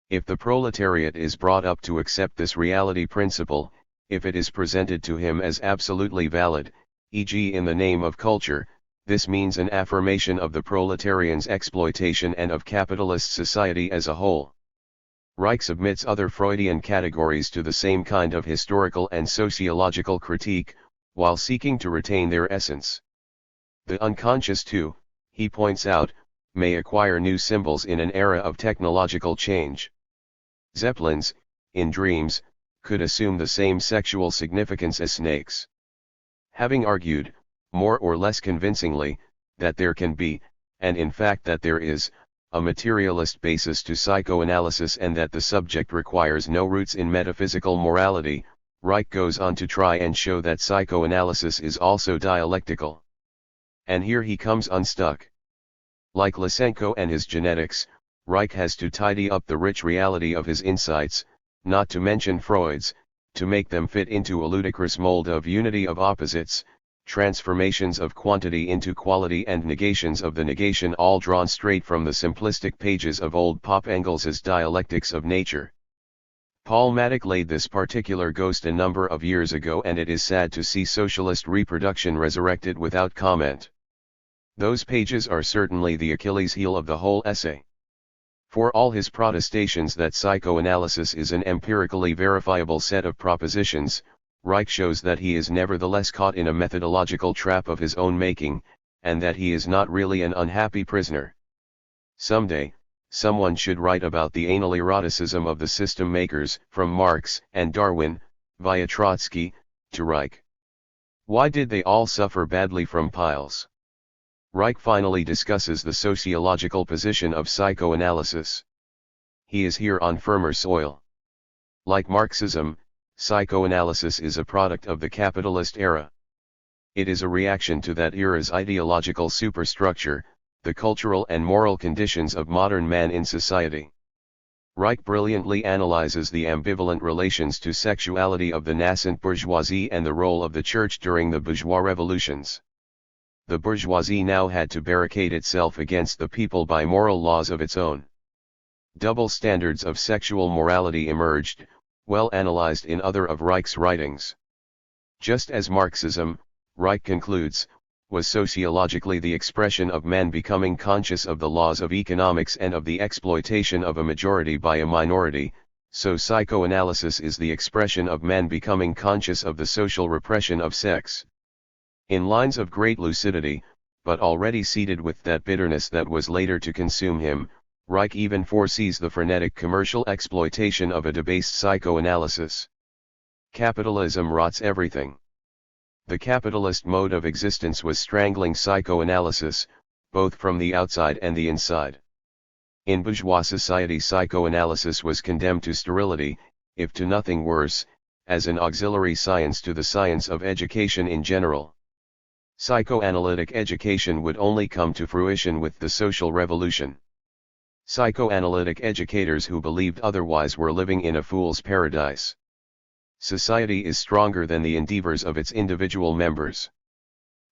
If the proletariat is brought up to accept this reality principle, if it is presented to him as absolutely valid, e.g. in the name of culture, this means an affirmation of the proletarian's exploitation and of capitalist society as a whole. Reich submits other Freudian categories to the same kind of historical and sociological critique, while seeking to retain their essence. The unconscious too, he points out, may acquire new symbols in an era of technological change. Zeppelins, in dreams, could assume the same sexual significance as snakes. Having argued, more or less convincingly, that there can be, and in fact that there is, a materialist basis to psychoanalysis, and that the subject requires no roots in metaphysical morality. Reich goes on to try and show that psychoanalysis is also dialectical. And here he comes unstuck. Like Lysenko and his genetics, Reich has to tidy up the rich reality of his insights, not to mention Freud's, to make them fit into a ludicrous mold of unity of opposites, transformations of quantity into quality, and negations of the negation, all drawn straight from the simplistic pages of old Pop Engels's Dialectics of Nature. Paul Matic laid this particular ghost a number of years ago, and it is sad to see socialist reproduction resurrected without comment. Those pages are certainly the Achilles heel of the whole essay. For all his protestations that psychoanalysis is an empirically verifiable set of propositions, Reich shows that he is nevertheless caught in a methodological trap of his own making, and that he is not really an unhappy prisoner. Someday, someone should write about the anal eroticism of the system makers, from Marx and Darwin, via Trotsky, to Reich. Why did they all suffer badly from piles? Reich finally discusses the sociological position of psychoanalysis. He is here on firmer soil. Like Marxism, psychoanalysis is a product of the capitalist era. It is a reaction to that era's ideological superstructure, the cultural and moral conditions of modern man in society. Reich brilliantly analyzes the ambivalent relations to sexuality of the nascent bourgeoisie and the role of the church during the bourgeois revolutions. The bourgeoisie now had to barricade itself against the people by moral laws of its own. Double standards of sexual morality emerged, well analyzed in other of Reich's writings. Just as Marxism, Reich concludes, was sociologically the expression of man becoming conscious of the laws of economics and of the exploitation of a majority by a minority, so psychoanalysis is the expression of man becoming conscious of the social repression of sex. In lines of great lucidity, but already seeded with that bitterness that was later to consume him, Reich even foresees the frenetic commercial exploitation of a debased psychoanalysis. Capitalism rots everything. The capitalist mode of existence was strangling psychoanalysis, both from the outside and the inside. In bourgeois society, psychoanalysis was condemned to sterility, if to nothing worse, as an auxiliary science to the science of education in general. Psychoanalytic education would only come to fruition with the social revolution. Psychoanalytic educators who believed otherwise were living in a fool's paradise. Society is stronger than the endeavors of its individual members.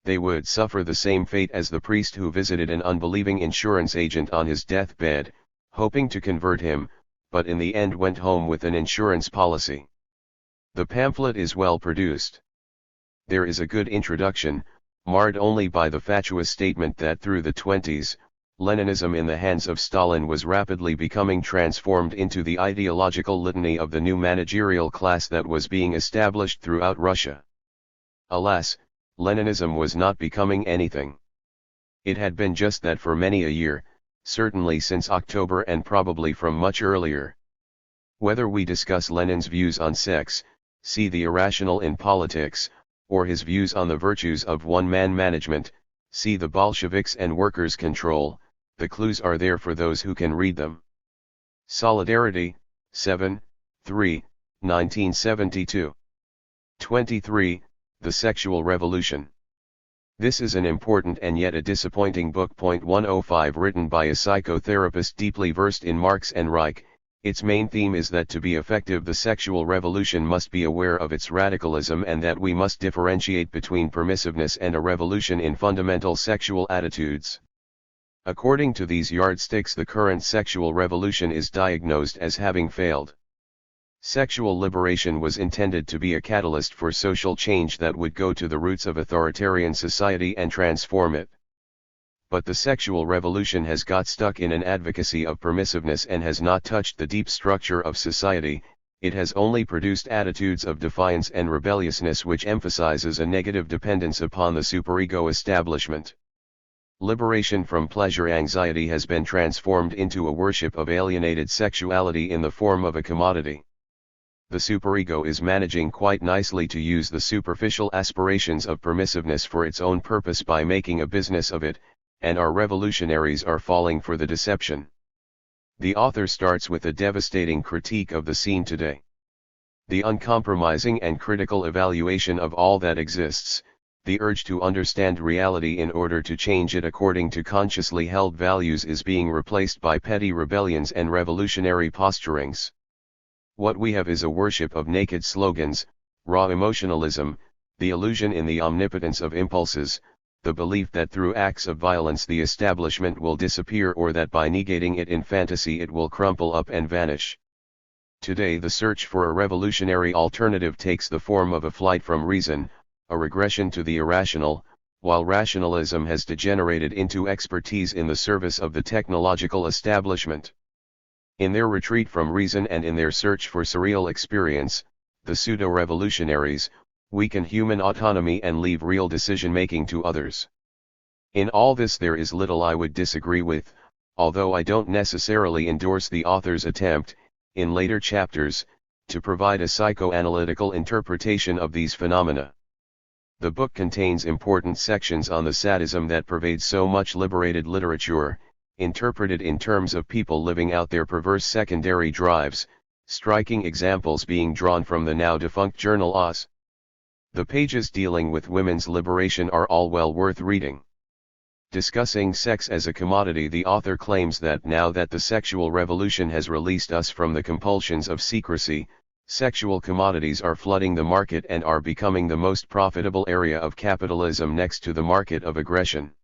They would suffer the same fate as the priest who visited an unbelieving insurance agent on his deathbed, hoping to convert him, but in the end went home with an insurance policy. The pamphlet is well produced. There is a good introduction, marred only by the fatuous statement that through the 20s, Leninism in the hands of Stalin was rapidly becoming transformed into the ideological litany of the new managerial class that was being established throughout Russia. Alas, Leninism was not becoming anything. It had been just that for many a year, certainly since October and probably from much earlier. Whether we discuss Lenin's views on sex, see The Irrational in Politics, or his views on the virtues of one-man management, see The Bolsheviks and Workers' Control, the clues are there for those who can read them. Solidarity, 7, 3, 1972. 23. The Sexual Revolution. This is an important and yet a disappointing book. 105 Written by a psychotherapist deeply versed in Marx and Reich. Its main theme is that to be effective the sexual revolution must be aware of its radicalism, and that we must differentiate between permissiveness and a revolution in fundamental sexual attitudes. According to these yardsticks, the current sexual revolution is diagnosed as having failed. Sexual liberation was intended to be a catalyst for social change that would go to the roots of authoritarian society and transform it. But the sexual revolution has got stuck in an advocacy of permissiveness and has not touched the deep structure of society. It has only produced attitudes of defiance and rebelliousness which emphasizes a negative dependence upon the superego establishment. Liberation from pleasure anxiety has been transformed into a worship of alienated sexuality in the form of a commodity. The superego is managing quite nicely to use the superficial aspirations of permissiveness for its own purpose by making a business of it, and our revolutionaries are falling for the deception. The author starts with a devastating critique of the scene today. The uncompromising and critical evaluation of all that exists, the urge to understand reality in order to change it according to consciously held values is being replaced by petty rebellions and revolutionary posturings. What we have is a worship of naked slogans, raw emotionalism, the illusion in the omnipotence of impulses, the belief that through acts of violence the establishment will disappear or that by negating it in fantasy it will crumple up and vanish. Today the search for a revolutionary alternative takes the form of a flight from reason, a regression to the irrational, while rationalism has degenerated into expertise in the service of the technological establishment. In their retreat from reason and in their search for surreal experience, the pseudo-revolutionaries weaken human autonomy and leave real decision-making to others. In all this there is little I would disagree with, although I don't necessarily endorse the author's attempt, in later chapters, to provide a psychoanalytical interpretation of these phenomena. The book contains important sections on the sadism that pervades so much liberated literature, interpreted in terms of people living out their perverse secondary drives, striking examples being drawn from the now defunct journal Oz. The pages dealing with women's liberation are all well worth reading. Discussing sex as a commodity, the author claims that now that the sexual revolution has released us from the compulsions of secrecy, sexual commodities are flooding the market and are becoming the most profitable area of capitalism next to the market of aggression.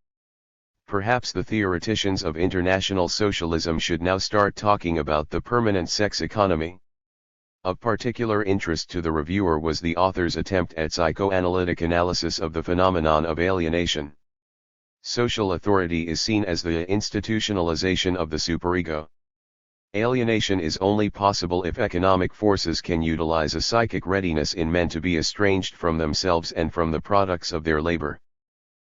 Perhaps the theoreticians of international socialism should now start talking about the permanent sex economy. Of particular interest to the reviewer was the author's attempt at psychoanalytic analysis of the phenomenon of alienation. Social authority is seen as the institutionalization of the superego. Alienation is only possible if economic forces can utilize a psychic readiness in men to be estranged from themselves and from the products of their labor.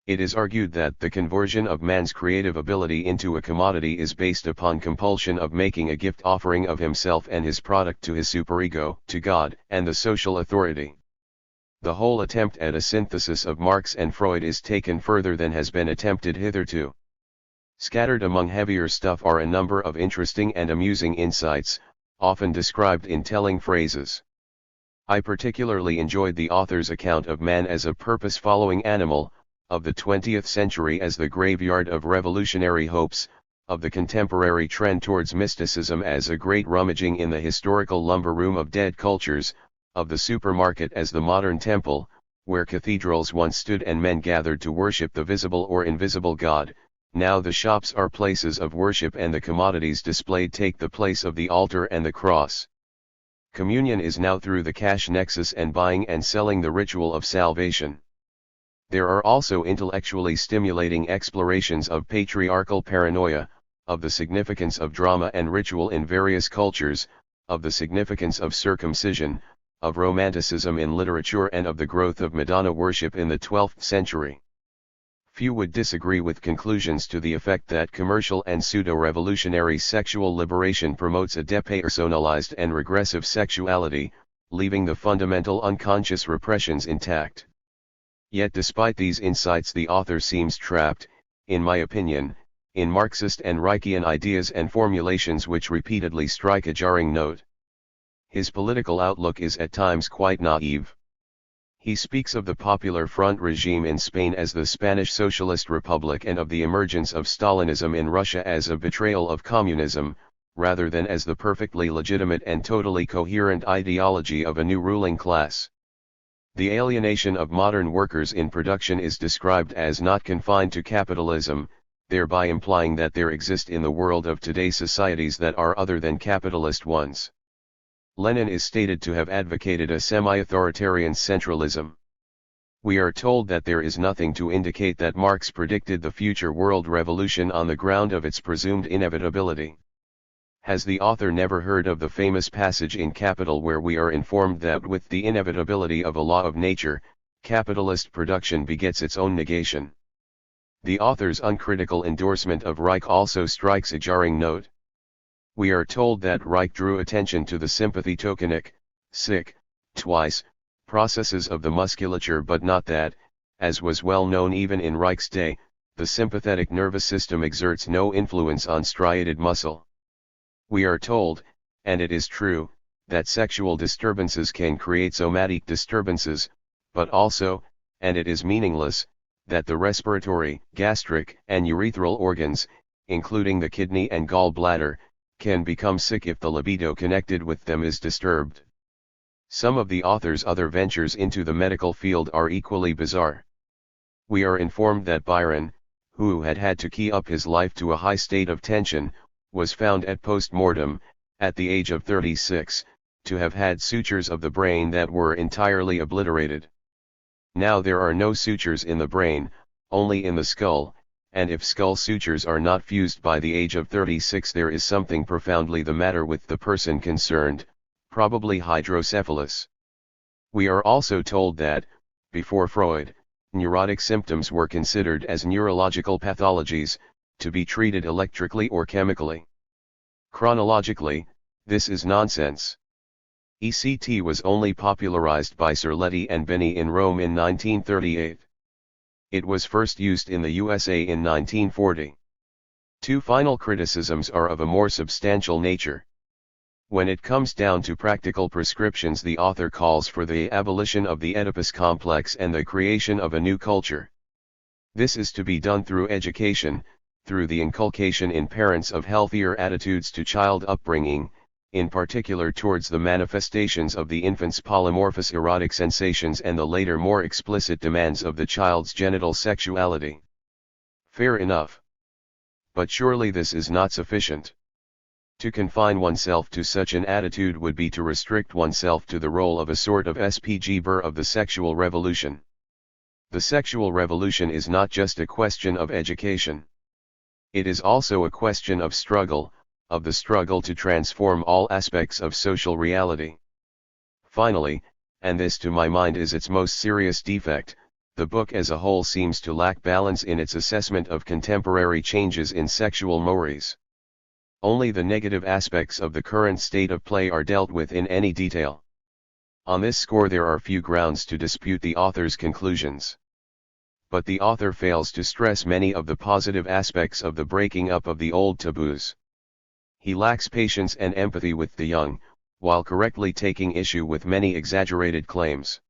It is argued that the conversion of man's creative ability into a commodity is based upon compulsion of making a gift offering of himself and his product to his superego, to God, and the social authority. The whole attempt at a synthesis of Marx and Freud is taken further than has been attempted hitherto. Scattered among heavier stuff are a number of interesting and amusing insights, often described in telling phrases. I particularly enjoyed the author's account of man as a purpose-following animal, of the 20th century as the graveyard of revolutionary hopes, of the contemporary trend towards mysticism as a great rummaging in the historical lumber room of dead cultures, of the supermarket as the modern temple, where cathedrals once stood and men gathered to worship the visible or invisible God. Now the shops are places of worship and the commodities displayed take the place of the altar and the cross. Communion is now through the cash nexus and buying and selling the ritual of salvation. There are also intellectually stimulating explorations of patriarchal paranoia, of the significance of drama and ritual in various cultures, of the significance of circumcision, of romanticism in literature and of the growth of Madonna worship in the 12th century. Few would disagree with conclusions to the effect that commercial and pseudo-revolutionary sexual liberation promotes a depersonalized and regressive sexuality, leaving the fundamental unconscious repressions intact. Yet despite these insights the author seems trapped, in my opinion, in Marxist and Reichian ideas and formulations which repeatedly strike a jarring note. His political outlook is at times quite naive. He speaks of the Popular Front regime in Spain as the Spanish Socialist Republic and of the emergence of Stalinism in Russia as a betrayal of communism, rather than as the perfectly legitimate and totally coherent ideology of a new ruling class. The alienation of modern workers in production is described as not confined to capitalism, thereby implying that there exist in the world of today societies that are other than capitalist ones. Lenin is stated to have advocated a semi-authoritarian centralism. We are told that there is nothing to indicate that Marx predicted the future world revolution on the ground of its presumed inevitability. Has the author never heard of the famous passage in Capital where we are informed that with the inevitability of a law of nature, capitalist production begets its own negation? The author's uncritical endorsement of Reich also strikes a jarring note. We are told that Reich drew attention to the sympathy tokenic, twice, processes of the musculature, but not that, as was well known even in Reich's day, the sympathetic nervous system exerts no influence on striated muscle. We are told, and it is true, that sexual disturbances can create somatic disturbances, but also, and it is meaningless, that the respiratory, gastric, and urethral organs, including the kidney and gallbladder, can become sick if the libido connected with them is disturbed. Some of the author's other ventures into the medical field are equally bizarre. We are informed that Byron, who had had to key up his life to a high state of tension, was found at post-mortem, at the age of 36, to have had sutures of the brain that were entirely obliterated. Now there are no sutures in the brain, only in the skull, and if skull sutures are not fused by the age of 36, there is something profoundly the matter with the person concerned, probably hydrocephalus. We are also told that, before Freud, neurotic symptoms were considered as neurological pathologies, to be treated electrically or chemically. Chronologically, this is nonsense. ECT was only popularized by Serletti and Benny in Rome in 1938. It was first used in the USA in 1940. Two final criticisms are of a more substantial nature. When it comes down to practical prescriptions, the author calls for the abolition of the Oedipus complex and the creation of a new culture. This is to be done through education, through the inculcation in parents of healthier attitudes to child upbringing, in particular towards the manifestations of the infant's polymorphous erotic sensations and the later more explicit demands of the child's genital sexuality. Fair enough. But surely this is not sufficient. To confine oneself to such an attitude would be to restrict oneself to the role of a sort of SPG Burr of the sexual revolution. The sexual revolution is not just a question of education. It is also a question of struggle, of the struggle to transform all aspects of social reality. Finally, and this to my mind is its most serious defect, the book as a whole seems to lack balance in its assessment of contemporary changes in sexual mores. Only the negative aspects of the current state of play are dealt with in any detail. On this score there are few grounds to dispute the author's conclusions. But the author fails to stress many of the positive aspects of the breaking up of the old taboos. He lacks patience and empathy with the young, while correctly taking issue with many exaggerated claims.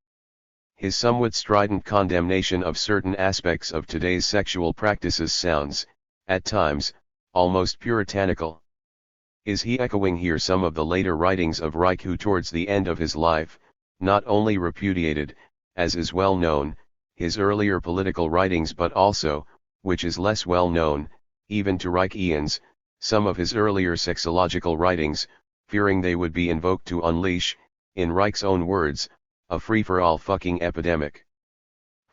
His somewhat strident condemnation of certain aspects of today's sexual practices sounds, at times, almost puritanical. Is he echoing here some of the later writings of Reich, who towards the end of his life, not only repudiated, as is well known, his earlier political writings, but also, which is less well known, even to Reichians, some of his earlier sexological writings, fearing they would be invoked to unleash, in Reich's own words, a free-for-all fucking epidemic.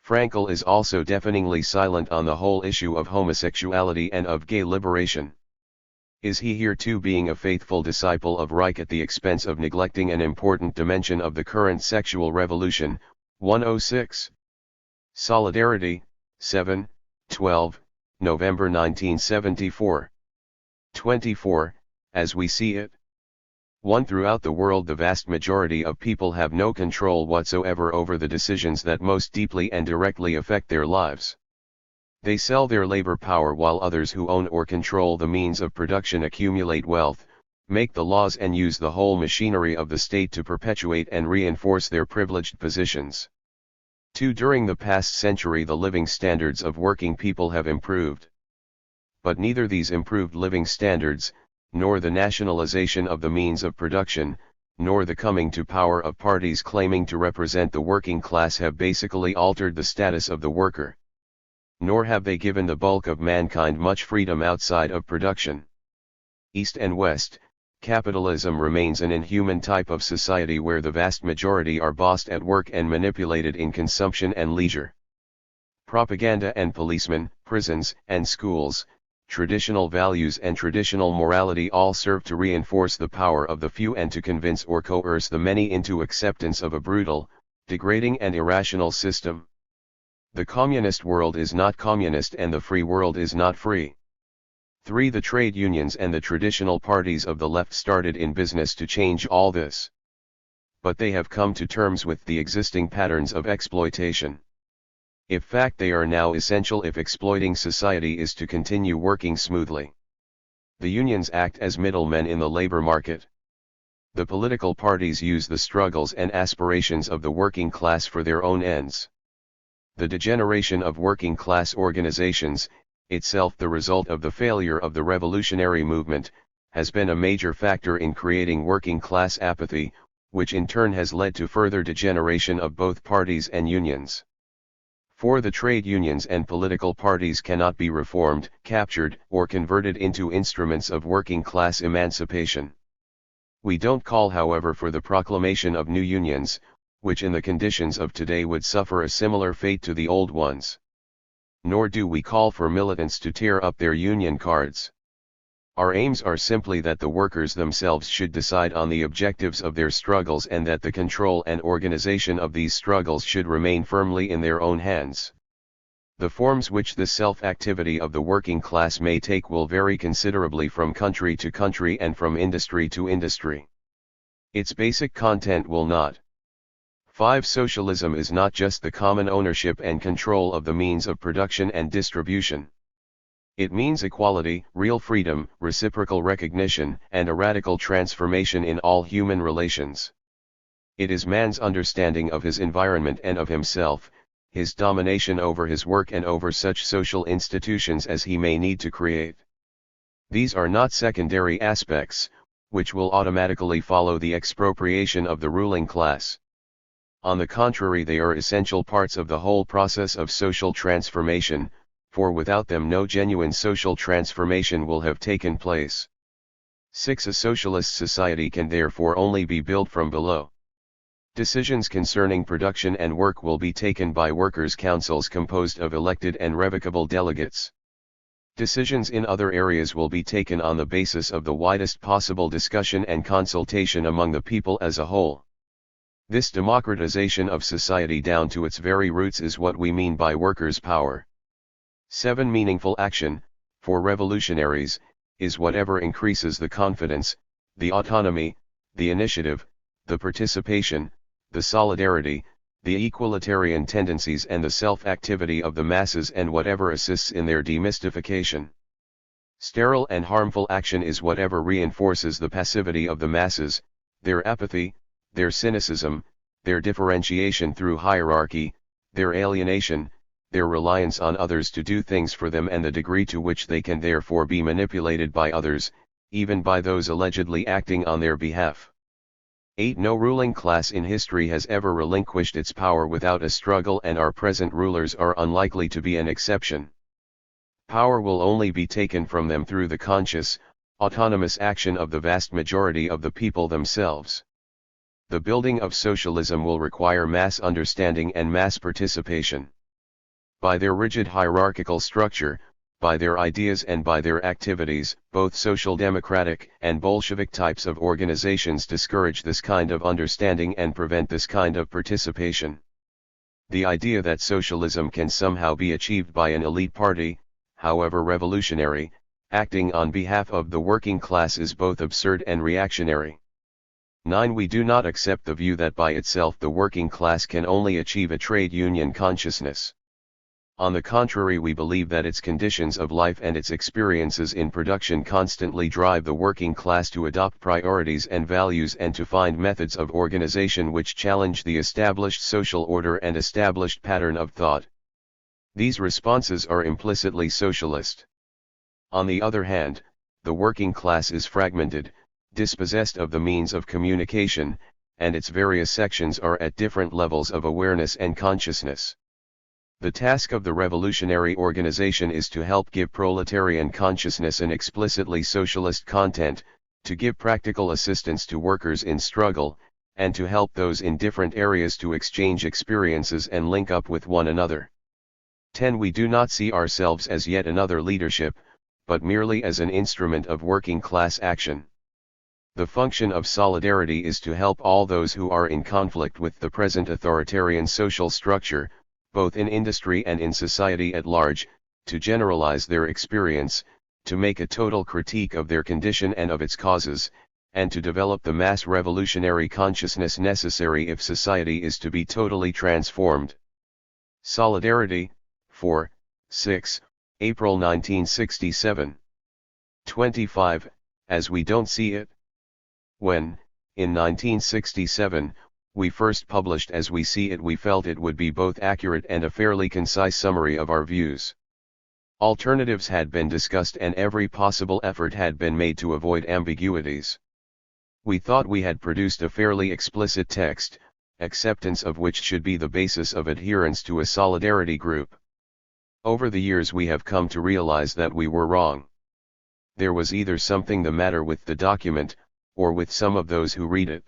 Frankl is also deafeningly silent on the whole issue of homosexuality and of gay liberation. Is he here too being a faithful disciple of Reich at the expense of neglecting an important dimension of the current sexual revolution? 106. Solidarity, 7, 12, November 1974. 24, as we see it. 1. Throughout the world the vast majority of people have no control whatsoever over the decisions that most deeply and directly affect their lives. They sell their labor power while others who own or control the means of production accumulate wealth, make the laws and use the whole machinery of the state to perpetuate and reinforce their privileged positions. 2. During the past century the living standards of working people have improved. But neither these improved living standards, nor the nationalization of the means of production, nor the coming to power of parties claiming to represent the working class have basically altered the status of the worker. Nor have they given the bulk of mankind much freedom outside of production. East and West, capitalism remains an inhuman type of society where the vast majority are bossed at work and manipulated in consumption and leisure. Propaganda and policemen, prisons and schools, traditional values and traditional morality all serve to reinforce the power of the few and to convince or coerce the many into acceptance of a brutal, degrading and irrational system. The communist world is not communist and the free world is not free. 3. The trade unions and the traditional parties of the left started in business to change all this. But they have come to terms with the existing patterns of exploitation. In fact, they are now essential if exploiting society is to continue working smoothly. The unions act as middlemen in the labor market. The political parties use the struggles and aspirations of the working class for their own ends. The degeneration of working class organizations, itself the result of the failure of the revolutionary movement, has been a major factor in creating working class apathy, which in turn has led to further degeneration of both parties and unions. For the trade unions and political parties cannot be reformed, captured, or converted into instruments of working class emancipation. We don't call, however, for the proclamation of new unions, which in the conditions of today would suffer a similar fate to the old ones. Nor do we call for militants to tear up their union cards. Our aims are simply that the workers themselves should decide on the objectives of their struggles and that the control and organization of these struggles should remain firmly in their own hands. The forms which the self-activity of the working class may take will vary considerably from country to country and from industry to industry. Its basic content will not. 5. Socialism is not just the common ownership and control of the means of production and distribution. It means equality, real freedom, reciprocal recognition, and a radical transformation in all human relations. It is man's understanding of his environment and of himself, his domination over his work and over such social institutions as he may need to create. These are not secondary aspects, which will automatically follow the expropriation of the ruling class. On the contrary, they are essential parts of the whole process of social transformation, for without them no genuine social transformation will have taken place. 6. A socialist society can therefore only be built from below. Decisions concerning production and work will be taken by workers' councils composed of elected and revocable delegates. Decisions in other areas will be taken on the basis of the widest possible discussion and consultation among the people as a whole. This democratization of society down to its very roots is what we mean by workers' power. 7. Meaningful action, for revolutionaries, is whatever increases the confidence, the autonomy, the initiative, the participation, the solidarity, the equalitarian tendencies and the self-activity of the masses and whatever assists in their demystification. Sterile and harmful action is whatever reinforces the passivity of the masses, their apathy, their cynicism, their differentiation through hierarchy, their alienation, their reliance on others to do things for them and the degree to which they can therefore be manipulated by others, even by those allegedly acting on their behalf. 8. No ruling class in history has ever relinquished its power without a struggle, and our present rulers are unlikely to be an exception. Power will only be taken from them through the conscious, autonomous action of the vast majority of the people themselves. The building of socialism will require mass understanding and mass participation. By their rigid hierarchical structure, by their ideas and by their activities, both social democratic and Bolshevik types of organizations discourage this kind of understanding and prevent this kind of participation. The idea that socialism can somehow be achieved by an elite party, however revolutionary, acting on behalf of the working class is both absurd and reactionary. 9. We do not accept the view that by itself the working class can only achieve a trade union consciousness. On the contrary, we believe that its conditions of life and its experiences in production constantly drive the working class to adopt priorities and values and to find methods of organization which challenge the established social order and established pattern of thought. These responses are implicitly socialist. On the other hand, the working class is fragmented, dispossessed of the means of communication, and its various sections are at different levels of awareness and consciousness. The task of the revolutionary organization is to help give proletarian consciousness an explicitly socialist content, to give practical assistance to workers in struggle, and to help those in different areas to exchange experiences and link up with one another. 10. We do not see ourselves as yet another leadership, but merely as an instrument of working class action. The function of solidarity is to help all those who are in conflict with the present authoritarian social structure, both in industry and in society at large, to generalize their experience, to make a total critique of their condition and of its causes, and to develop the mass revolutionary consciousness necessary if society is to be totally transformed. Solidarity, 4, 6, April 1967. 25, As we don't see it. When, in 1967, we first published As We See It, we felt it would be both accurate and a fairly concise summary of our views. Alternatives had been discussed and every possible effort had been made to avoid ambiguities. We thought we had produced a fairly explicit text, acceptance of which should be the basis of adherence to a solidarity group. Over the years we have come to realize that we were wrong. There was either something the matter with the document, or with some of those who read it.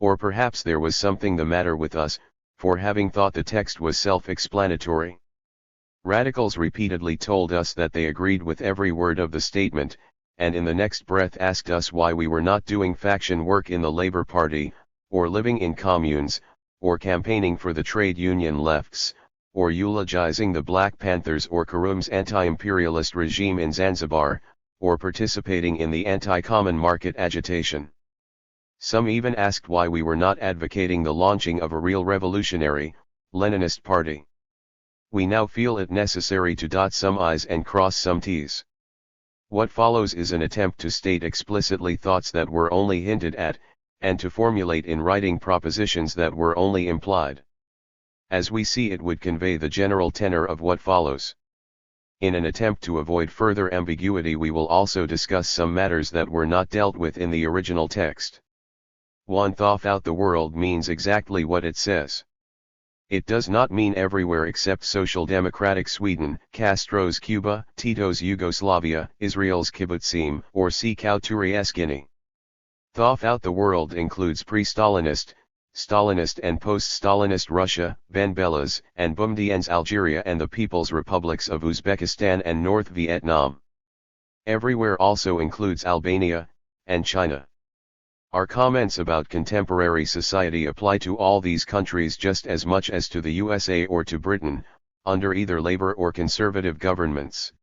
Or perhaps there was something the matter with us, for having thought the text was self-explanatory. Radicals repeatedly told us that they agreed with every word of the statement, and in the next breath asked us why we were not doing faction work in the Labour Party, or living in communes, or campaigning for the trade union lefts, or eulogizing the Black Panthers or Karum's anti-imperialist regime in Zanzibar, or participating in the anti-common market agitation. Some even asked why we were not advocating the launching of a real revolutionary, Leninist party. We now feel it necessary to dot some I's and cross some T's. What follows is an attempt to state explicitly thoughts that were only hinted at, and to formulate in writing propositions that were only implied. As we see it would convey the general tenor of what follows. In an attempt to avoid further ambiguity, we will also discuss some matters that were not dealt with in the original text. 1. Thaw out the world means exactly what it says. It does not mean everywhere except Social Democratic Sweden, Castro's Cuba, Tito's Yugoslavia, Israel's kibbutzim, or Sekou-Touré Guinea. Thaw out the world includes pre-Stalinist, Stalinist and post-Stalinist Russia, Ben Bella's and Boumedienne's Algeria and the People's Republics of Uzbekistan and North Vietnam. Everywhere also includes Albania, and China. Our comments about contemporary society apply to all these countries just as much as to the USA or to Britain, under either Labour or Conservative governments.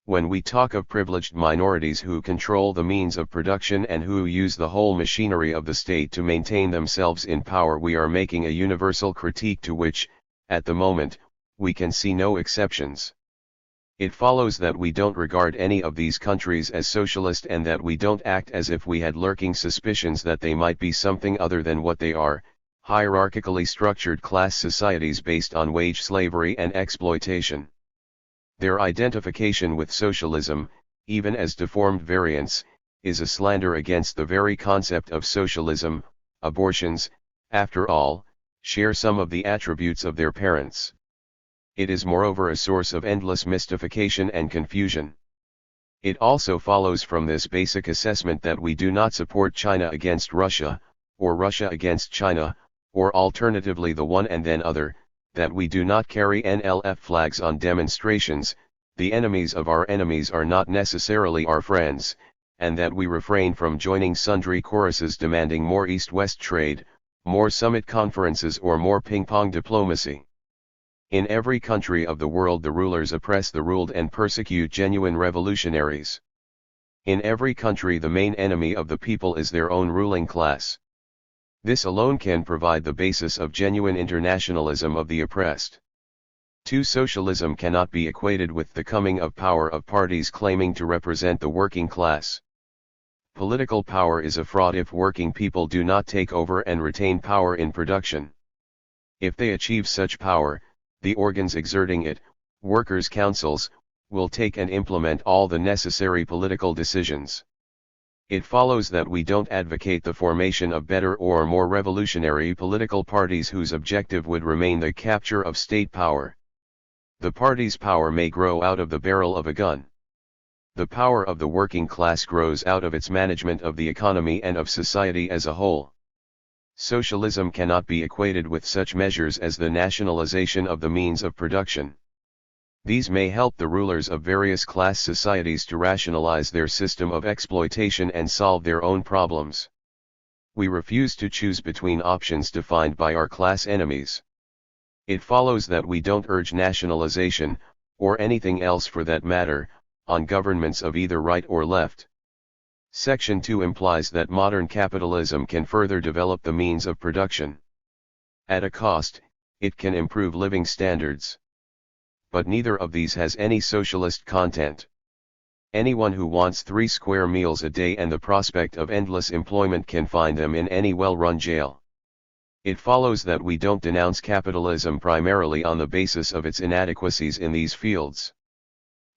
When we talk of privileged minorities who control the means of production and who use the whole machinery of the state to maintain themselves in power, we are making a universal critique to which, at the moment, we can see no exceptions. It follows that we don't regard any of these countries as socialist and that we don't act as if we had lurking suspicions that they might be something other than what they are, hierarchically structured class societies based on wage slavery and exploitation. Their identification with socialism, even as deformed variants, is a slander against the very concept of socialism. Abortions, after all, share some of the attributes of their parents. It is moreover a source of endless mystification and confusion. It also follows from this basic assessment that we do not support China against Russia, or Russia against China, or alternatively the one and then other, that we do not carry NLF flags on demonstrations, the enemies of our enemies are not necessarily our friends, and that we refrain from joining sundry choruses demanding more East-West trade, more summit conferences or more ping-pong diplomacy. In every country of the world the rulers oppress the ruled and persecute genuine revolutionaries. In every country the main enemy of the people is their own ruling class. This alone can provide the basis of genuine internationalism of the oppressed. 2. Socialism cannot be equated with the coming of power of parties claiming to represent the working class. Political power is a fraud if working people do not take over and retain power in production. If they achieve such power, the organs exerting it, workers' councils, will take and implement all the necessary political decisions. It follows that we don't advocate the formation of better or more revolutionary political parties whose objective would remain the capture of state power. The party's power may grow out of the barrel of a gun. The power of the working class grows out of its management of the economy and of society as a whole. Socialism cannot be equated with such measures as the nationalization of the means of production. These may help the rulers of various class societies to rationalize their system of exploitation and solve their own problems. We refuse to choose between options defined by our class enemies. It follows that we don't urge nationalization, or anything else for that matter, on governments of either right or left. Section 2 implies that modern capitalism can further develop the means of production. At a cost, It can improve living standards. But neither of these has any socialist content. Anyone who wants 3 square meals a day and the prospect of endless employment can find them in any well-run jail. It follows that we don't denounce capitalism primarily on the basis of its inadequacies in these fields.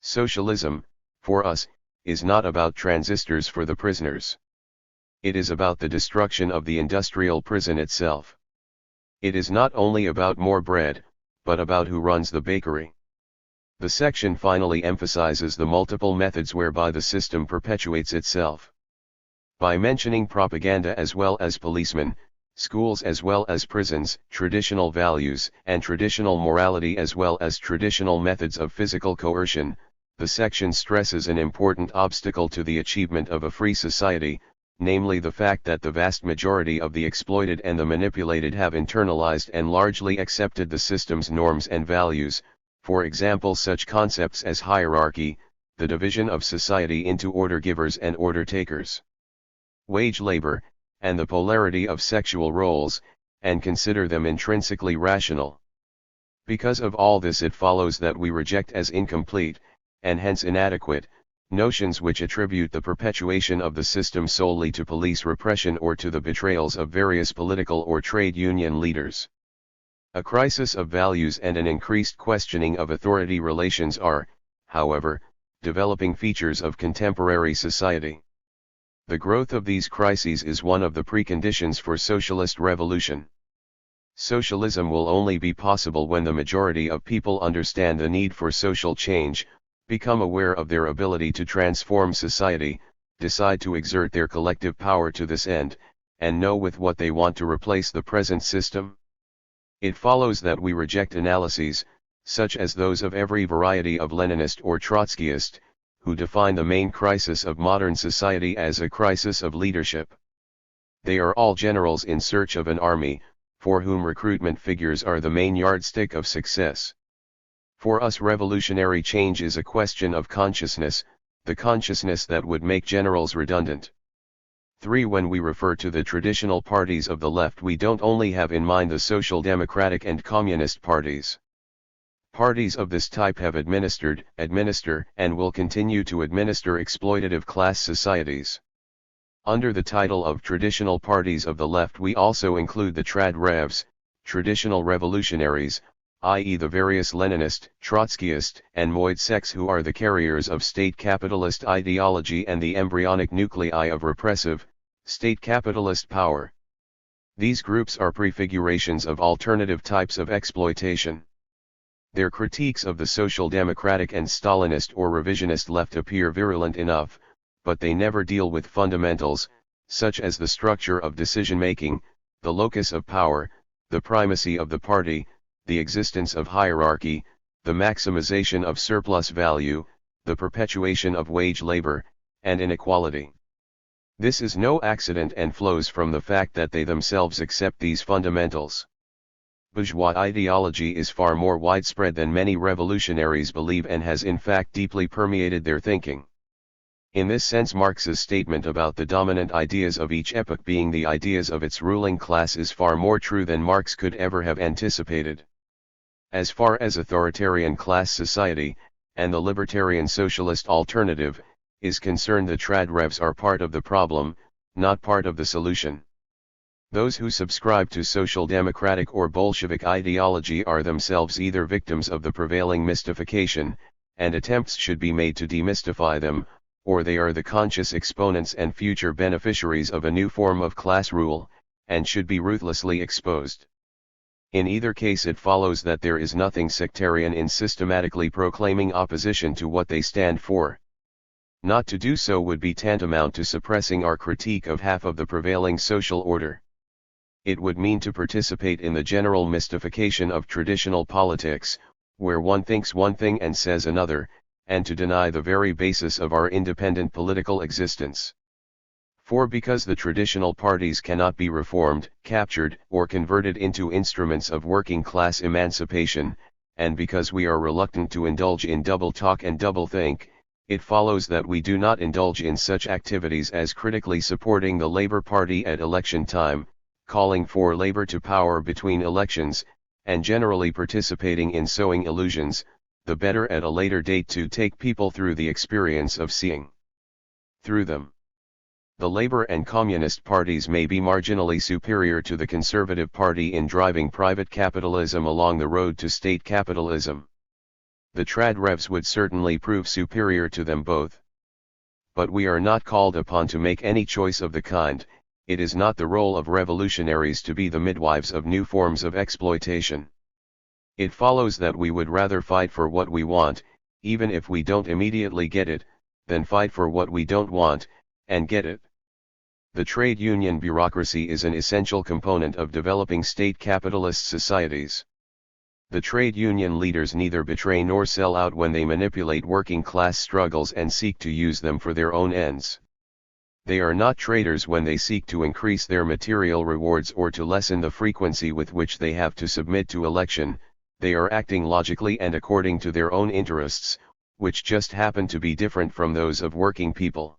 Socialism, for us, is not about transistors for the prisoners. It is about the destruction of the industrial prison itself. It is not only about more bread, but about who runs the bakery. The section finally emphasizes the multiple methods whereby the system perpetuates itself. By mentioning propaganda as well as policemen, schools as well as prisons, traditional values and traditional morality as well as traditional methods of physical coercion, the section stresses an important obstacle to the achievement of a free society, namely the fact that the vast majority of the exploited and the manipulated have internalized and largely accepted the system's norms and values, for example such concepts as hierarchy, the division of society into order givers and order takers, wage labor, and the polarity of sexual roles, and consider them intrinsically rational. Because of all this it follows that we reject as incomplete, and hence inadequate, notions which attribute the perpetuation of the system solely to police repression or to the betrayals of various political or trade union leaders. A crisis of values and an increased questioning of authority relations are, however, developing features of contemporary society. The growth of these crises is one of the preconditions for socialist revolution. Socialism will only be possible when the majority of people understand the need for social change, become aware of their ability to transform society, decide to exert their collective power to this end, and know with what they want to replace the present system. It follows that we reject analyses, such as those of every variety of Leninist or Trotskyist, who define the main crisis of modern society as a crisis of leadership. They are all generals in search of an army, for whom recruitment figures are the main yardstick of success. For us revolutionary change is a question of consciousness, the consciousness that would make generals redundant. 3. When we refer to the traditional parties of the left we don't only have in mind the social democratic and communist parties. Parties of this type have administered, administer, and will continue to administer exploitative class societies. Under the title of traditional parties of the left we also include the trad revs, traditional revolutionaries, i.e. the various Leninist, Trotskyist, and Moid sects who are the carriers of state capitalist ideology and the embryonic nuclei of repressive, state capitalist power. These groups are prefigurations of alternative types of exploitation. Their critiques of the social democratic and Stalinist or revisionist left appear virulent enough, but they never deal with fundamentals, such as the structure of decision-making, the locus of power, the primacy of the party, the existence of hierarchy, the maximization of surplus value, the perpetuation of wage labor, and inequality. This is no accident and flows from the fact that they themselves accept these fundamentals. Bourgeois ideology is far more widespread than many revolutionaries believe and has in fact deeply permeated their thinking. In this sense Marx's statement about the dominant ideas of each epoch being the ideas of its ruling class is far more true than Marx could ever have anticipated. As far as authoritarian class society, and the libertarian socialist alternative, is concerned the trad revs are part of the problem, not part of the solution. Those who subscribe to social democratic or Bolshevik ideology are themselves either victims of the prevailing mystification, and attempts should be made to demystify them, or they are the conscious exponents and future beneficiaries of a new form of class rule, and should be ruthlessly exposed. In either case it follows that there is nothing sectarian in systematically proclaiming opposition to what they stand for. Not to do so would be tantamount to suppressing our critique of half of the prevailing social order. It would mean to participate in the general mystification of traditional politics, where one thinks one thing and says another, and to deny the very basis of our independent political existence. For because the traditional parties cannot be reformed, captured, or converted into instruments of working class emancipation, and because we are reluctant to indulge in double talk and double think, it follows that we do not indulge in such activities as critically supporting the Labour Party at election time, calling for Labour to power between elections, and generally participating in sowing illusions, the better at a later date to take people through the experience of seeing through them. The Labour and Communist parties may be marginally superior to the Conservative Party in driving private capitalism along the road to state capitalism. The trad revs would certainly prove superior to them both. But we are not called upon to make any choice of the kind. It is not the role of revolutionaries to be the midwives of new forms of exploitation. It follows that we would rather fight for what we want, even if we don't immediately get it, than fight for what we don't want, and get it. The trade union bureaucracy is an essential component of developing state capitalist societies. The trade union leaders neither betray nor sell out when they manipulate working class struggles and seek to use them for their own ends. They are not traitors when they seek to increase their material rewards or to lessen the frequency with which they have to submit to election. They are acting logically and according to their own interests, which just happen to be different from those of working people.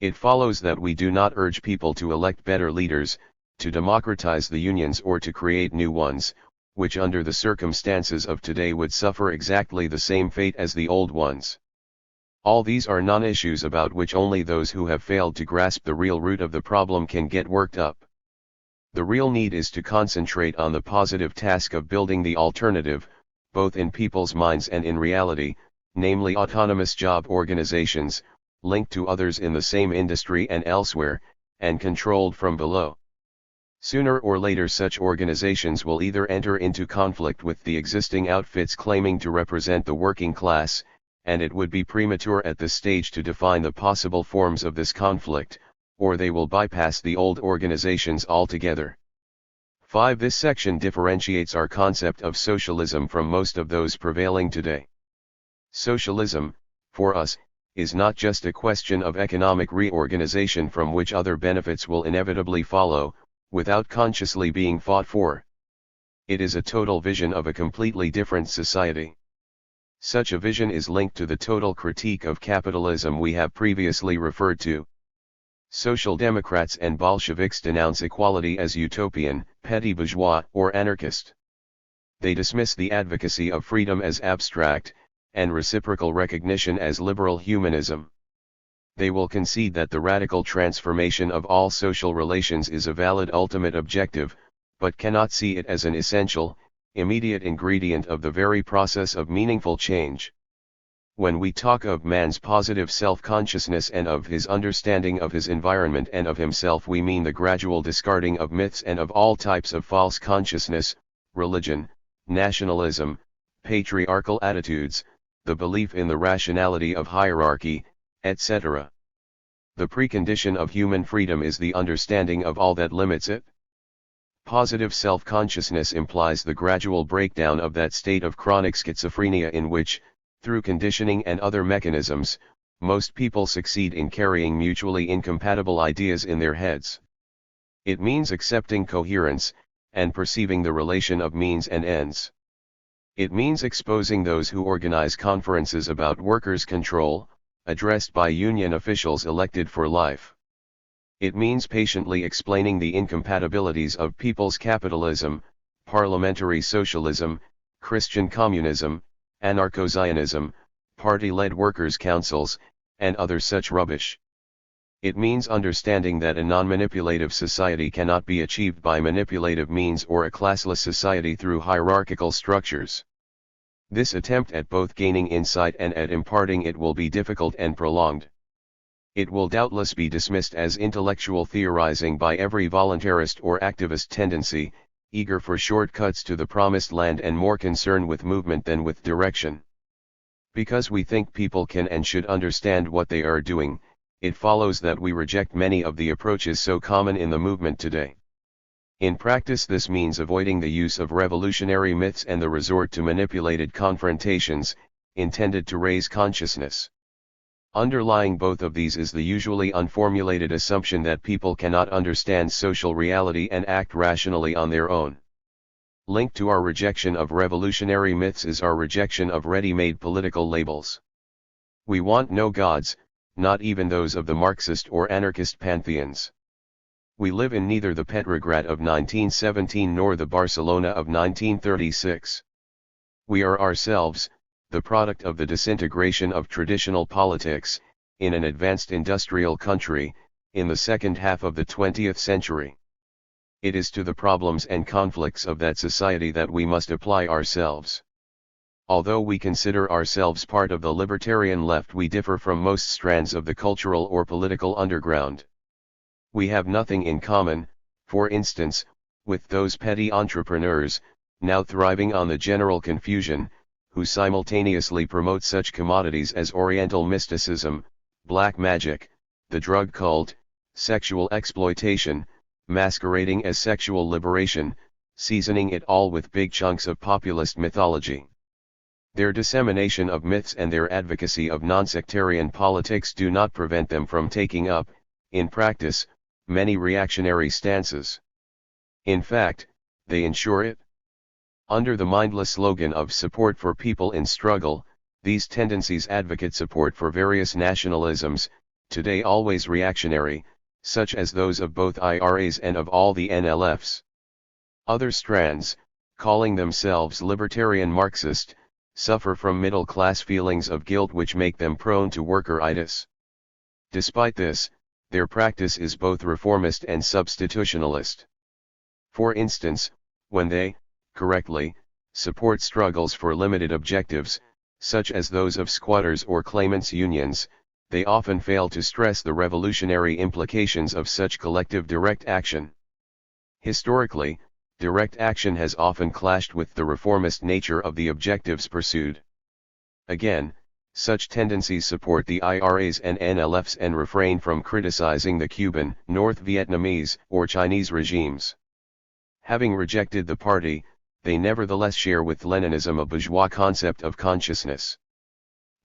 It follows that we do not urge people to elect better leaders, to democratize the unions or to create new ones, which under the circumstances of today would suffer exactly the same fate as the old ones. All these are non-issues about which only those who have failed to grasp the real root of the problem can get worked up. The real need is to concentrate on the positive task of building the alternative, both in people's minds and in reality, namely autonomous job organizations, linked to others in the same industry and elsewhere, and controlled from below. Sooner or later such organizations will either enter into conflict with the existing outfits claiming to represent the working class, and it would be premature at this stage to define the possible forms of this conflict, or they will bypass the old organizations altogether. 5. This section differentiates our concept of socialism from most of those prevailing today. Socialism, for us, is not just a question of economic reorganization from which other benefits will inevitably follow, without consciously being fought for. It is a total vision of a completely different society. Such a vision is linked to the total critique of capitalism we have previously referred to. Social Democrats and Bolsheviks denounce equality as utopian, petty bourgeois, or anarchist. They dismiss the advocacy of freedom as abstract, and reciprocal recognition as liberal humanism. They will concede that the radical transformation of all social relations is a valid ultimate objective, but cannot see it as an essential, immediate ingredient of the very process of meaningful change. When we talk of man's positive self-consciousness and of his understanding of his environment and of himself, we mean the gradual discarding of myths and of all types of false consciousness, religion, nationalism, patriarchal attitudes, the belief in the rationality of hierarchy, etc. The precondition of human freedom is the understanding of all that limits it. Positive self-consciousness implies the gradual breakdown of that state of chronic schizophrenia in which, through conditioning and other mechanisms, most people succeed in carrying mutually incompatible ideas in their heads. It means accepting coherence, and perceiving the relation of means and ends. It means exposing those who organize conferences about workers' control, addressed by union officials elected for life. It means patiently explaining the incompatibilities of people's capitalism, parliamentary socialism, Christian communism, anarcho-Zionism, party-led workers' councils, and other such rubbish. It means understanding that a non-manipulative society cannot be achieved by manipulative means or a classless society through hierarchical structures. This attempt at both gaining insight and at imparting it will be difficult and prolonged. It will doubtless be dismissed as intellectual theorizing by every voluntarist or activist tendency, eager for shortcuts to the promised land and more concerned with movement than with direction. Because we think people can and should understand what they are doing, it follows that we reject many of the approaches so common in the movement today. In practice, this means avoiding the use of revolutionary myths and the resort to manipulated confrontations, intended to raise consciousness. Underlying both of these is the usually unformulated assumption that people cannot understand social reality and act rationally on their own. Linked to our rejection of revolutionary myths is our rejection of ready-made political labels. We want no gods, not even those of the Marxist or anarchist pantheons. We live in neither the Petrograd of 1917 nor the Barcelona of 1936. We are ourselves, the product of the disintegration of traditional politics, in an advanced industrial country, in the second half of the 20th century. It is to the problems and conflicts of that society that we must apply ourselves. Although we consider ourselves part of the libertarian left, we differ from most strands of the cultural or political underground. We have nothing in common, for instance, with those petty entrepreneurs, now thriving on the general confusion, who simultaneously promote such commodities as Oriental mysticism, black magic, the drug cult, sexual exploitation, masquerading as sexual liberation, seasoning it all with big chunks of populist mythology. Their dissemination of myths and their advocacy of non-sectarian politics do not prevent them from taking up, in practice, many reactionary stances. In fact, they ensure it. Under the mindless slogan of support for people in struggle, these tendencies advocate support for various nationalisms, today always reactionary, such as those of both IRAs and of all the NLFs. Other strands, calling themselves libertarian Marxist, suffer from middle-class feelings of guilt which make them prone to workeritis. Despite this, their practice is both reformist and substitutionalist. For instance, when they, correctly, support struggles for limited objectives, such as those of squatters or claimants' unions, they often fail to stress the revolutionary implications of such collective direct action. Historically, direct action has often clashed with the reformist nature of the objectives pursued. Again, such tendencies support the IRAs and NLFs and refrain from criticizing the Cuban, North Vietnamese, or Chinese regimes. Having rejected the party, they nevertheless share with Leninism a bourgeois concept of consciousness.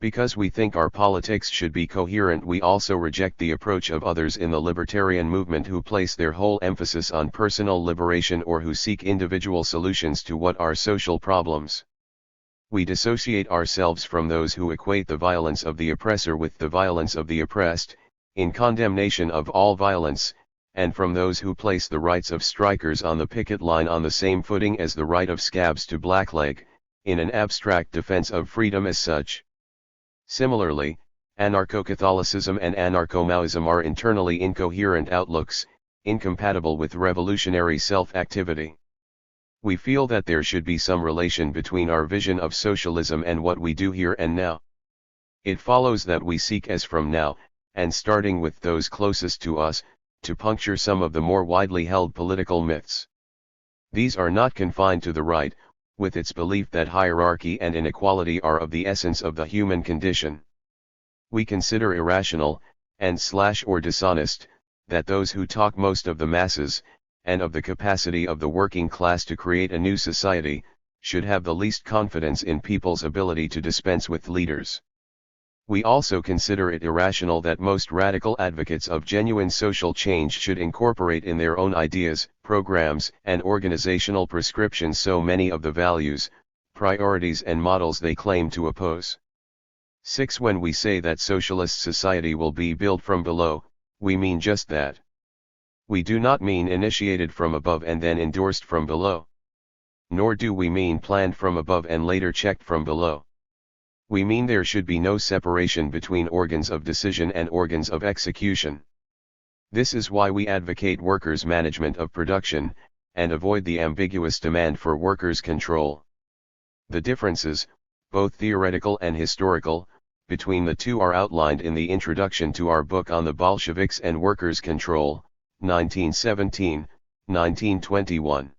Because we think our politics should be coherent, we also reject the approach of others in the libertarian movement who place their whole emphasis on personal liberation or who seek individual solutions to what are social problems. We dissociate ourselves from those who equate the violence of the oppressor with the violence of the oppressed, in condemnation of all violence, and from those who place the rights of strikers on the picket line on the same footing as the right of scabs to blackleg, in an abstract defense of freedom as such. Similarly, anarcho-Catholicism and anarcho-Maoism are internally incoherent outlooks, incompatible with revolutionary self-activity. We feel that there should be some relation between our vision of socialism and what we do here and now. It follows that we seek as from now, and starting with those closest to us, to puncture some of the more widely held political myths. These are not confined to the right, with its belief that hierarchy and inequality are of the essence of the human condition. We consider irrational, or dishonest, that those who talk most of the masses, and of the capacity of the working class to create a new society, should have the least confidence in people's ability to dispense with leaders. We also consider it irrational that most radical advocates of genuine social change should incorporate in their own ideas, programs, and organizational prescriptions so many of the values, priorities and models they claim to oppose. 6. When we say that socialist society will be built from below, we mean just that. We do not mean initiated from above and then endorsed from below. Nor do we mean planned from above and later checked from below. We mean there should be no separation between organs of decision and organs of execution. This is why we advocate workers' management of production, and avoid the ambiguous demand for workers' control. The differences, both theoretical and historical, between the two are outlined in the introduction to our book on the Bolsheviks and workers' control, 1917, 1921.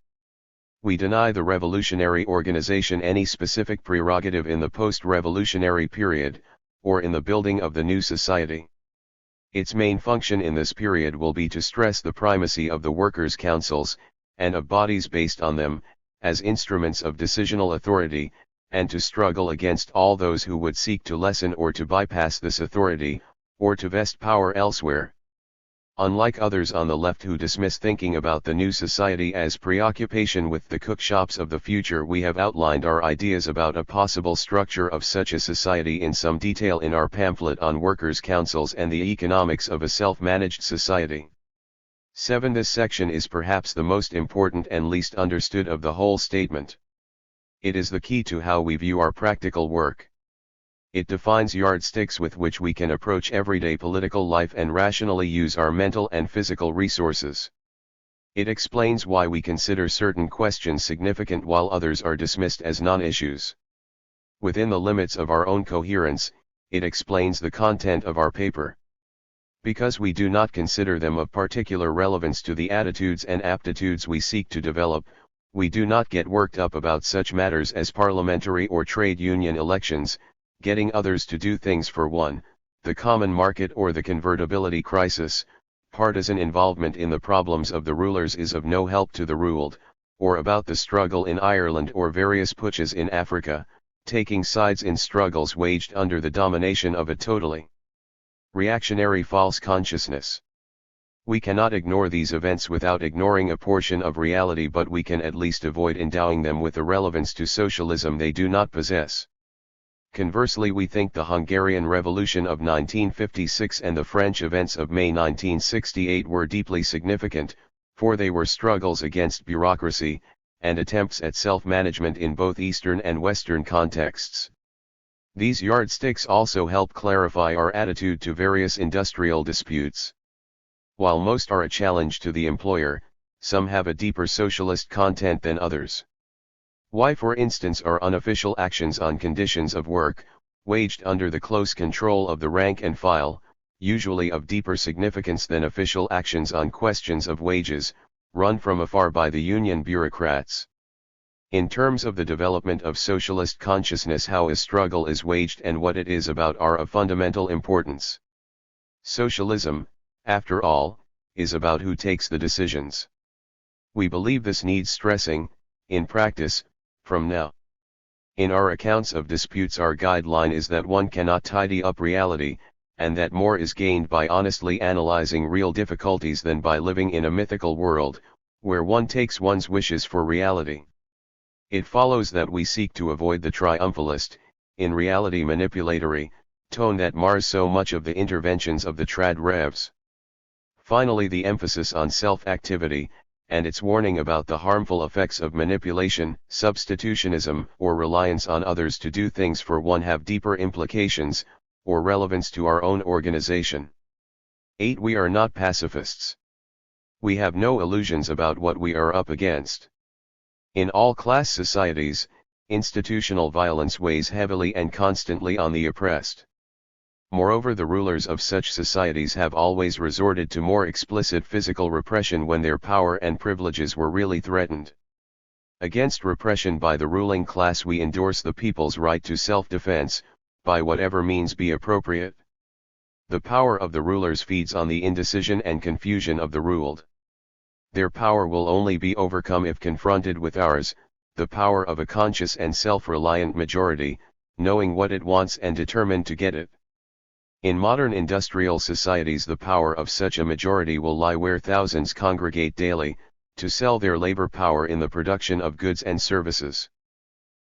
We deny the revolutionary organization any specific prerogative in the post-revolutionary period, or in the building of the new society. Its main function in this period will be to stress the primacy of the workers' councils, and of bodies based on them, as instruments of decisional authority, and to struggle against all those who would seek to lessen or to bypass this authority, or to vest power elsewhere. Unlike others on the left who dismiss thinking about the new society as preoccupation with the cookshops of the future, we have outlined our ideas about a possible structure of such a society in some detail in our pamphlet on workers' councils and the economics of a self-managed society. 7. This section is perhaps the most important and least understood of the whole statement. It is the key to how we view our practical work. It defines yardsticks with which we can approach everyday political life and rationally use our mental and physical resources. It explains why we consider certain questions significant while others are dismissed as non-issues. Within the limits of our own coherence, it explains the content of our paper. Because we do not consider them of particular relevance to the attitudes and aptitudes we seek to develop, we do not get worked up about such matters as parliamentary or trade union elections, getting others to do things for one, the common market or the convertibility crisis. Partisan involvement in the problems of the rulers is of no help to the ruled, or about the struggle in Ireland or various putsches in Africa, taking sides in struggles waged under the domination of a totally reactionary false consciousness. We cannot ignore these events without ignoring a portion of reality, but we can at least avoid endowing them with the relevance to socialism they do not possess. Conversely, we think the Hungarian Revolution of 1956 and the French events of May 1968 were deeply significant, for they were struggles against bureaucracy, and attempts at self-management in both Eastern and Western contexts. These yardsticks also help clarify our attitude to various industrial disputes. While most are a challenge to the employer, some have a deeper socialist content than others. Why, for instance, are unofficial actions on conditions of work, waged under the close control of the rank and file, usually of deeper significance than official actions on questions of wages, run from afar by the union bureaucrats? In terms of the development of socialist consciousness, how a struggle is waged and what it is about are of fundamental importance. Socialism, after all, is about who takes the decisions. We believe this needs stressing, in practice, from now. In our accounts of disputes, our guideline is that one cannot tidy up reality, and that more is gained by honestly analyzing real difficulties than by living in a mythical world, where one takes one's wishes for reality. It follows that we seek to avoid the triumphalist, in reality manipulatory, tone that mars so much of the interventions of the trad revs. Finally, the emphasis on self-activity, and its warning about the harmful effects of manipulation, substitutionism, or reliance on others to do things for one have deeper implications, or relevance to our own organization. 8. We are not pacifists. We have no illusions about what we are up against. In all class societies, institutional violence weighs heavily and constantly on the oppressed. Moreover, the rulers of such societies have always resorted to more explicit physical repression when their power and privileges were really threatened. Against repression by the ruling class, we endorse the people's right to self-defense, by whatever means be appropriate. The power of the rulers feeds on the indecision and confusion of the ruled. Their power will only be overcome if confronted with ours, the power of a conscious and self-reliant majority, knowing what it wants and determined to get it. In modern industrial societies, the power of such a majority will lie where thousands congregate daily, to sell their labor power in the production of goods and services.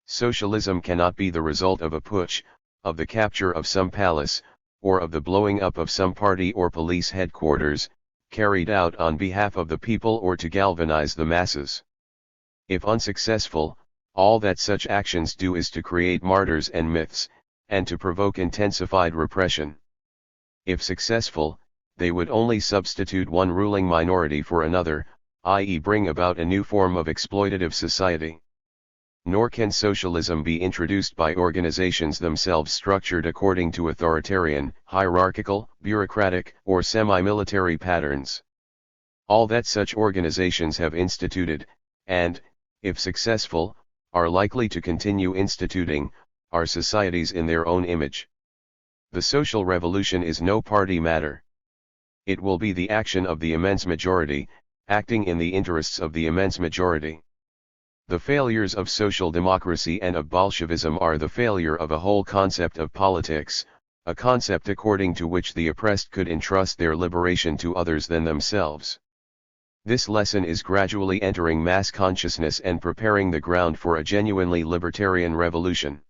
Socialism cannot be the result of a putsch, of the capture of some palace, or of the blowing up of some party or police headquarters, carried out on behalf of the people or to galvanize the masses. If unsuccessful, all that such actions do is to create martyrs and myths, and to provoke intensified repression. If successful, they would only substitute one ruling minority for another, i.e. bring about a new form of exploitative society. Nor can socialism be introduced by organizations themselves structured according to authoritarian, hierarchical, bureaucratic, or semi-military patterns. All that such organizations have instituted, and, if successful, are likely to continue instituting, are societies in their own image. The social revolution is no party matter. It will be the action of the immense majority, acting in the interests of the immense majority. The failures of social democracy and of Bolshevism are the failure of a whole concept of politics, a concept according to which the oppressed could entrust their liberation to others than themselves. This lesson is gradually entering mass consciousness and preparing the ground for a genuinely libertarian revolution.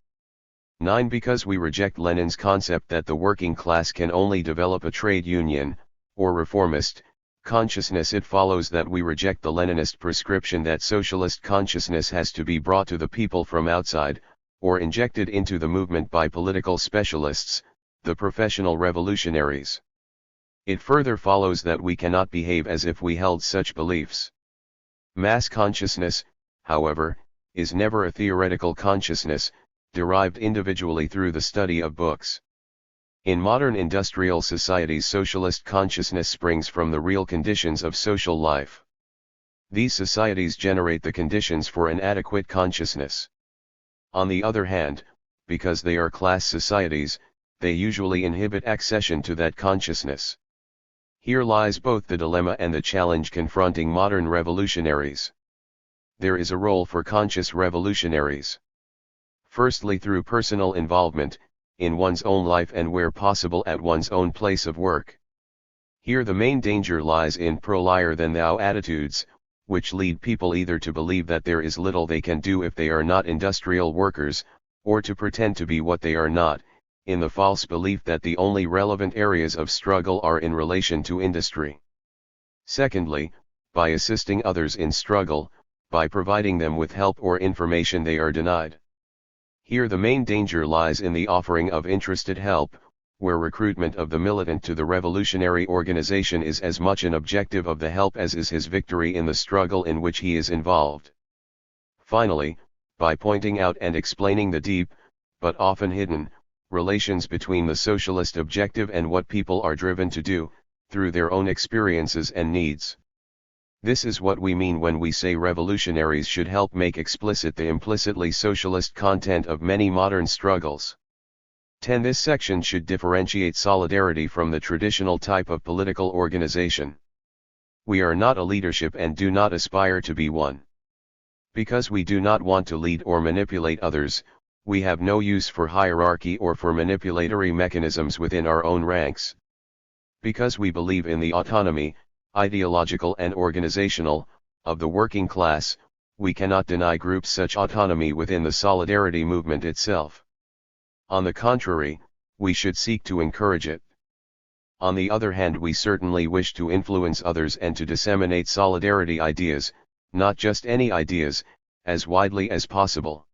9. Because we reject Lenin's concept that the working class can only develop a trade union, or reformist, Consciousness. It follows that we reject the Leninist prescription that socialist consciousness has to be brought to the people from outside, or injected into the movement by political specialists, the professional revolutionaries. It further follows that we cannot behave as if we held such beliefs. Mass consciousness, however, is never a theoretical consciousness, derived individually through the study of books. In modern industrial societies, socialist consciousness springs from the real conditions of social life. These societies generate the conditions for an adequate consciousness. On the other hand, because they are class societies, they usually inhibit accession to that consciousness. Here lies both the dilemma and the challenge confronting modern revolutionaries. There is a role for conscious revolutionaries. Firstly, through personal involvement, in one's own life and where possible at one's own place of work. Here the main danger lies in pro-liar than thou attitudes, which lead people either to believe that there is little they can do if they are not industrial workers, or to pretend to be what they are not, in the false belief that the only relevant areas of struggle are in relation to industry. Secondly, by assisting others in struggle, by providing them with help or information they are denied. Here the main danger lies in the offering of interested help, where recruitment of the militant to the revolutionary organization is as much an objective of the help as is his victory in the struggle in which he is involved. Finally, by pointing out and explaining the deep, but often hidden, relations between the socialist objective and what people are driven to do, through their own experiences and needs. This is what we mean when we say revolutionaries should help make explicit the implicitly socialist content of many modern struggles. 10. This section should differentiate solidarity from the traditional type of political organization. We are not a leadership and do not aspire to be one. Because we do not want to lead or manipulate others, we have no use for hierarchy or for manipulatory mechanisms within our own ranks. Because we believe in the autonomy, ideological and organizational, of the working class, we cannot deny groups such autonomy within the solidarity movement itself. On the contrary, we should seek to encourage it. On the other hand, we certainly wish to influence others and to disseminate solidarity ideas, not just any ideas, as widely as possible.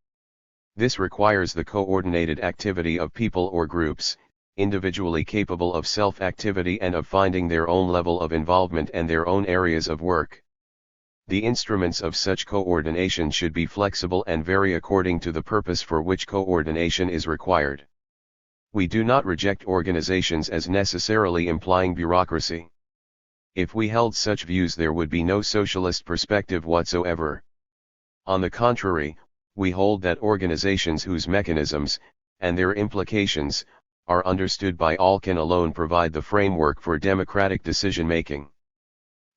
This requires the coordinated activity of people or groups, individually capable of self-activity and of finding their own level of involvement and their own areas of work. The instruments of such coordination should be flexible and vary according to the purpose for which coordination is required. We do not reject organizations as necessarily implying bureaucracy. If we held such views, there would be no socialist perspective whatsoever. On the contrary, we hold that organizations whose mechanisms, and their implications, are understood by all can alone provide the framework for democratic decision-making.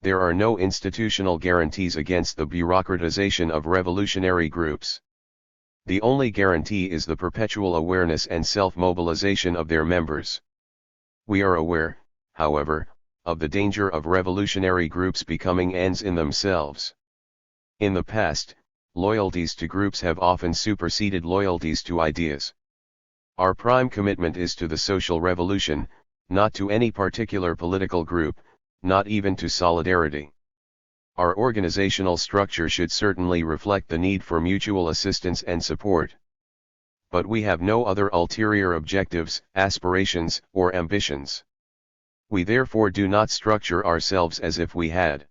There are no institutional guarantees against the bureaucratization of revolutionary groups. The only guarantee is the perpetual awareness and self-mobilization of their members. We are aware, however, of the danger of revolutionary groups becoming ends in themselves. In the past, loyalties to groups have often superseded loyalties to ideas. Our prime commitment is to the social revolution, not to any particular political group, not even to solidarity. Our organizational structure should certainly reflect the need for mutual assistance and support. But we have no other ulterior objectives, aspirations, or ambitions. We therefore do not structure ourselves as if we had.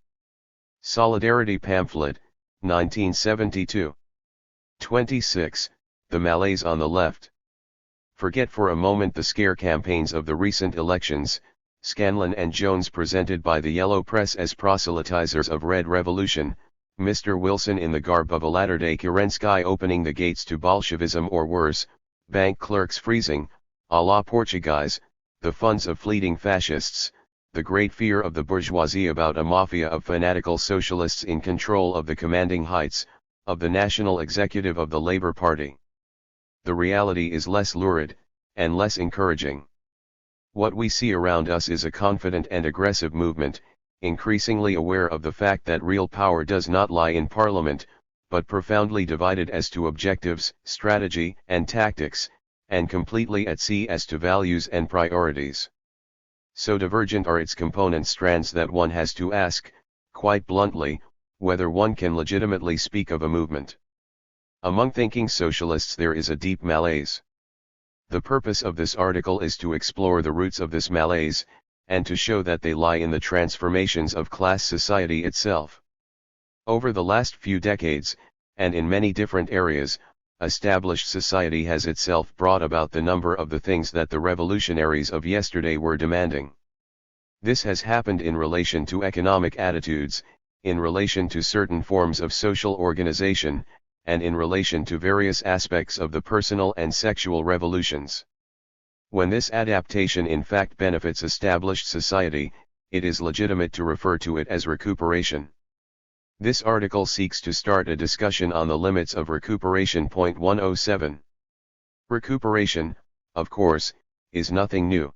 Solidarity Pamphlet, 1972. 26. The malaise on the left. Forget for a moment the scare campaigns of the recent elections, Scanlon and Jones presented by the yellow press as proselytizers of Red Revolution, Mr. Wilson in the garb of a latter-day Kerensky opening the gates to Bolshevism or worse, bank clerks freezing, a la Portuguese, the funds of fleeting fascists, the great fear of the bourgeoisie about a mafia of fanatical socialists in control of the commanding heights, of the national executive of the Labour Party. The reality is less lurid, and less encouraging. What we see around us is a confident and aggressive movement, increasingly aware of the fact that real power does not lie in Parliament, but profoundly divided as to objectives, strategy, and tactics, and completely at sea as to values and priorities. So divergent are its component strands that one has to ask, quite bluntly, whether one can legitimately speak of a movement. Among thinking socialists there is a deep malaise. The purpose of this article is to explore the roots of this malaise, and to show that they lie in the transformations of class society itself. Over the last few decades, and in many different areas, established society has itself brought about the number of the things that the revolutionaries of yesterday were demanding. This has happened in relation to economic attitudes, in relation to certain forms of social organization, and in relation to various aspects of the personal and sexual revolutions. When this adaptation in fact benefits established society, it is legitimate to refer to it as recuperation. This article seeks to start a discussion on the limits of recuperation. 107. Recuperation, of course, is nothing new.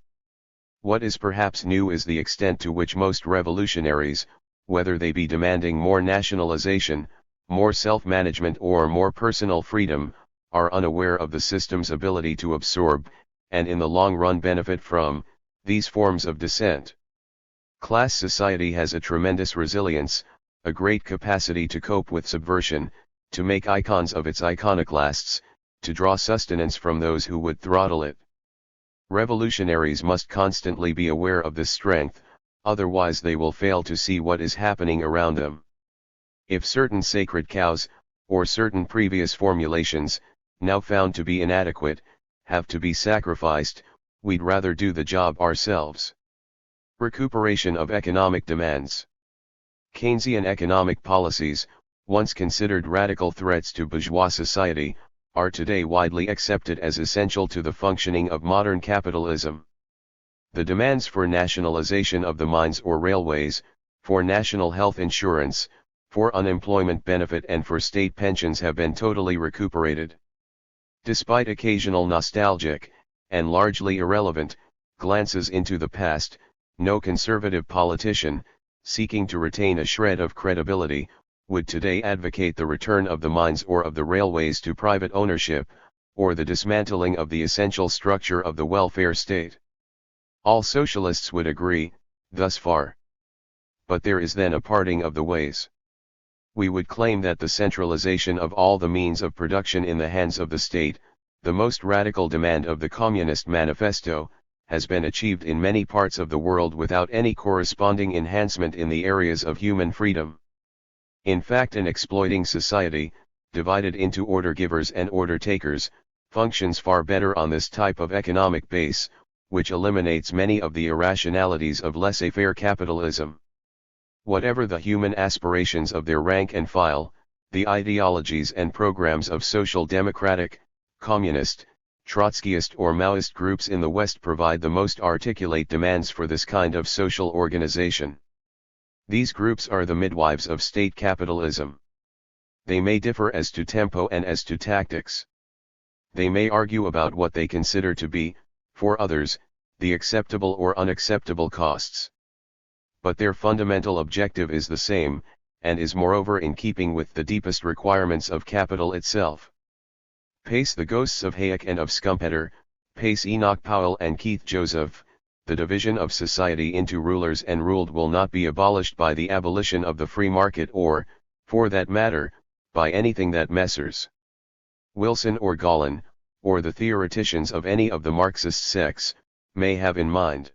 What is perhaps new is the extent to which most revolutionaries, whether they be demanding more nationalization, more self-management or more personal freedom, are unaware of the system's ability to absorb, and in the long run benefit from, these forms of dissent. Class society has a tremendous resilience, a great capacity to cope with subversion, to make icons of its iconoclasts, to draw sustenance from those who would throttle it. Revolutionaries must constantly be aware of this strength, otherwise they will fail to see what is happening around them. If certain sacred cows, or certain previous formulations, now found to be inadequate, have to be sacrificed, we'd rather do the job ourselves. Recuperation of economic demands. Keynesian economic policies, once considered radical threats to bourgeois society, are today widely accepted as essential to the functioning of modern capitalism. The demands for nationalization of the mines or railways, for national health insurance, for unemployment benefit and for state pensions have been totally recuperated. Despite occasional nostalgic, and largely irrelevant, glances into the past, no conservative politician, seeking to retain a shred of credibility, would today advocate the return of the mines or of the railways to private ownership, or the dismantling of the essential structure of the welfare state. All socialists would agree, thus far. But there is then a parting of the ways. We would claim that the centralization of all the means of production in the hands of the state, the most radical demand of the Communist Manifesto, has been achieved in many parts of the world without any corresponding enhancement in the areas of human freedom. In fact, an exploiting society, divided into order givers and order takers, functions far better on this type of economic base, which eliminates many of the irrationalities of laissez-faire capitalism. Whatever the human aspirations of their rank and file, the ideologies and programs of social democratic, communist, Trotskyist or Maoist groups in the West provide the most articulate demands for this kind of social organization. These groups are the midwives of state capitalism. They may differ as to tempo and as to tactics. They may argue about what they consider to be, for others, the acceptable or unacceptable costs. But their fundamental objective is the same, and is moreover in keeping with the deepest requirements of capital itself. Pace the ghosts of Hayek and of Schumpeter, pace Enoch Powell and Keith Joseph, the division of society into rulers and ruled will not be abolished by the abolition of the free market or, for that matter, by anything that Messrs. Wilson or Golan, or the theoreticians of any of the Marxist sects, may have in mind.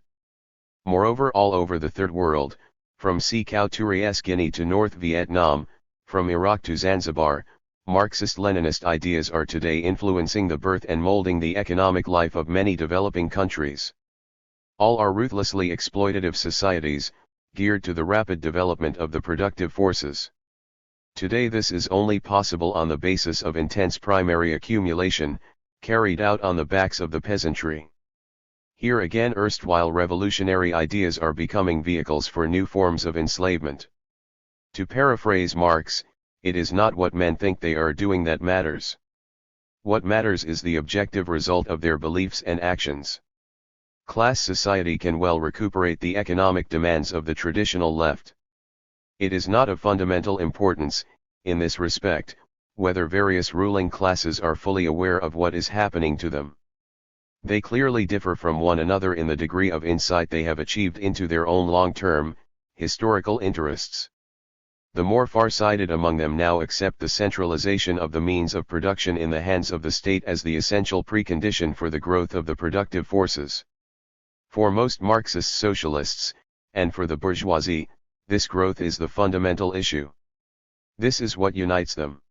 Moreover, all over the Third World, from Sekou-Touré Guinea to North Vietnam, from Iraq to Zanzibar, Marxist-Leninist ideas are today influencing the birth and molding the economic life of many developing countries. All are ruthlessly exploitative societies, geared to the rapid development of the productive forces. Today this is only possible on the basis of intense primary accumulation, carried out on the backs of the peasantry. Here again erstwhile revolutionary ideas are becoming vehicles for new forms of enslavement. To paraphrase Marx, it is not what men think they are doing that matters. What matters is the objective result of their beliefs and actions. Class society can well recuperate the economic demands of the traditional left. It is not of fundamental importance, in this respect, whether various ruling classes are fully aware of what is happening to them. They clearly differ from one another in the degree of insight they have achieved into their own long-term, historical interests. The more far-sighted among them now accept the centralization of the means of production in the hands of the state as the essential precondition for the growth of the productive forces. For most Marxist socialists, and for the bourgeoisie, this growth is the fundamental issue. This is what unites them.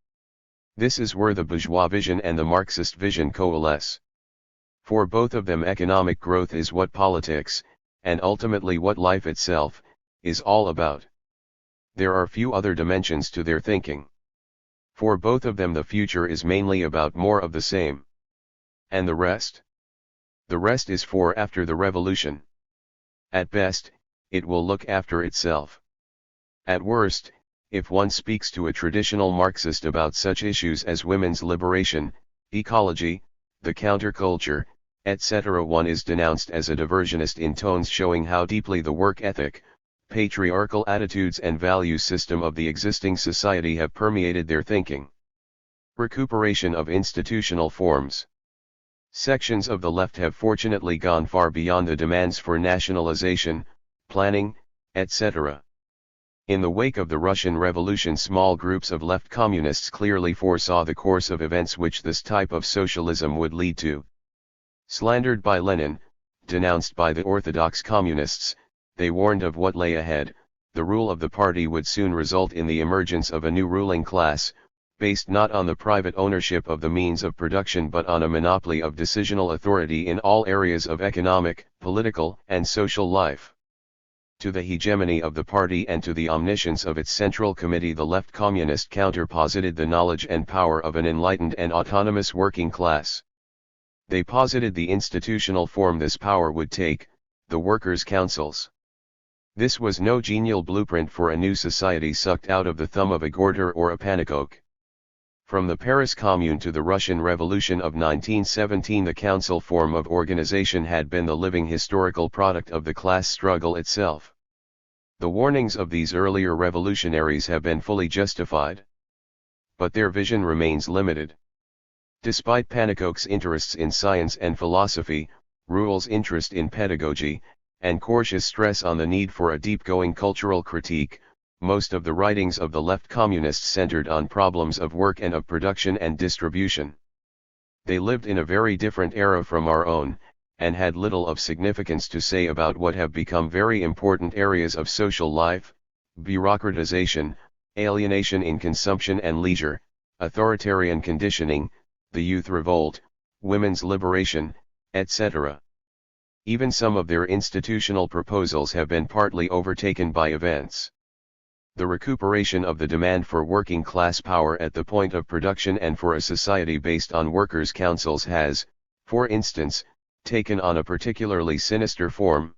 This is where the bourgeois vision and the Marxist vision coalesce. For both of them, economic growth is what politics, and ultimately what life itself, is all about. There are few other dimensions to their thinking. For both of them the future is mainly about more of the same. And the rest? The rest is for after the revolution. At best, it will look after itself. At worst, if one speaks to a traditional Marxist about such issues as women's liberation, ecology, the counterculture, etc., one is denounced as a diversionist in tones showing how deeply the work ethic, patriarchal attitudes and value system of the existing society have permeated their thinking. Recuperation of institutional forms. Sections of the left have fortunately gone far beyond the demands for nationalization, planning, etc. In the wake of the Russian Revolution, small groups of left communists clearly foresaw the course of events which this type of socialism would lead to. Slandered by Lenin, denounced by the orthodox communists, they warned of what lay ahead. The rule of the party would soon result in the emergence of a new ruling class, based not on the private ownership of the means of production but on a monopoly of decisional authority in all areas of economic, political, and social life. To the hegemony of the party and to the omniscience of its central committee, the left communist counter-posited the knowledge and power of an enlightened and autonomous working class. They posited the institutional form this power would take, the workers' councils. This was no genial blueprint for a new society sucked out of the thumb of a Gorter or a Panicoke. From the Paris Commune to the Russian Revolution of 1917, the council form of organization had been the living historical product of the class struggle itself. The warnings of these earlier revolutionaries have been fully justified. But their vision remains limited. Despite Panicoke's interests in science and philosophy, Ruhl's interest in pedagogy, and Korsch's stress on the need for a deep-going cultural critique, most of the writings of the left communists centered on problems of work and of production and distribution. They lived in a very different era from our own, and had little of significance to say about what have become very important areas of social life: bureaucratization, alienation in consumption and leisure, authoritarian conditioning, the youth revolt, women's liberation, etc. Even some of their institutional proposals have been partly overtaken by events. The recuperation of the demand for working class power at the point of production and for a society based on workers' councils has, for instance, taken on a particularly sinister form.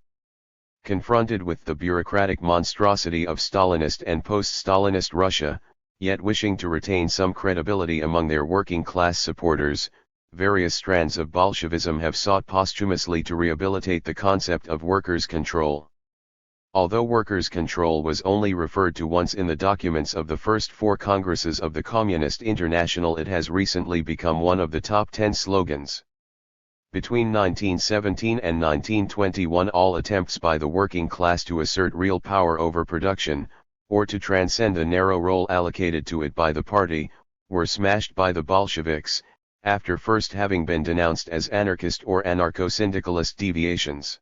Confronted with the bureaucratic monstrosity of Stalinist and post-Stalinist Russia, yet wishing to retain some credibility among their working class supporters, various strands of Bolshevism have sought posthumously to rehabilitate the concept of workers' control. Although workers' control was only referred to once in the documents of the first 4 congresses of the Communist International, it has recently become one of the top 10 slogans. Between 1917 and 1921, all attempts by the working class to assert real power over production, or to transcend the narrow role allocated to it by the party, were smashed by the Bolsheviks, after first having been denounced as anarchist or anarcho-syndicalist deviations.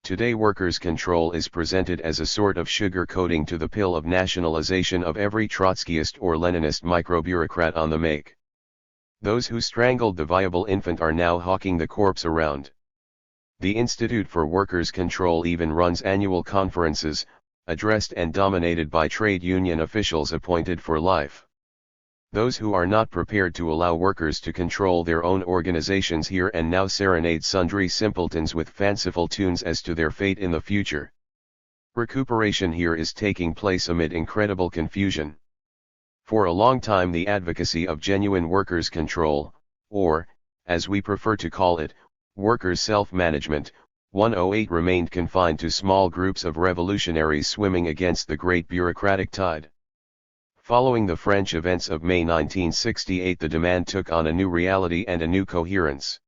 Today workers' control is presented as a sort of sugar coating to the pill of nationalization of every Trotskyist or Leninist micro-bureaucrat on the make. Those who strangled the viable infant are now hawking the corpse around. The Institute for Workers' Control even runs annual conferences, addressed and dominated by trade union officials appointed for life. Those who are not prepared to allow workers to control their own organizations here and now serenade sundry simpletons with fanciful tunes as to their fate in the future. Recuperation here is taking place amid incredible confusion. For a long time the advocacy of genuine workers' control, or, as we prefer to call it, workers' self-management, 108 remained confined to small groups of revolutionaries swimming against the great bureaucratic tide. Following the French events of May 1968, the demand took on a new reality and a new coherence.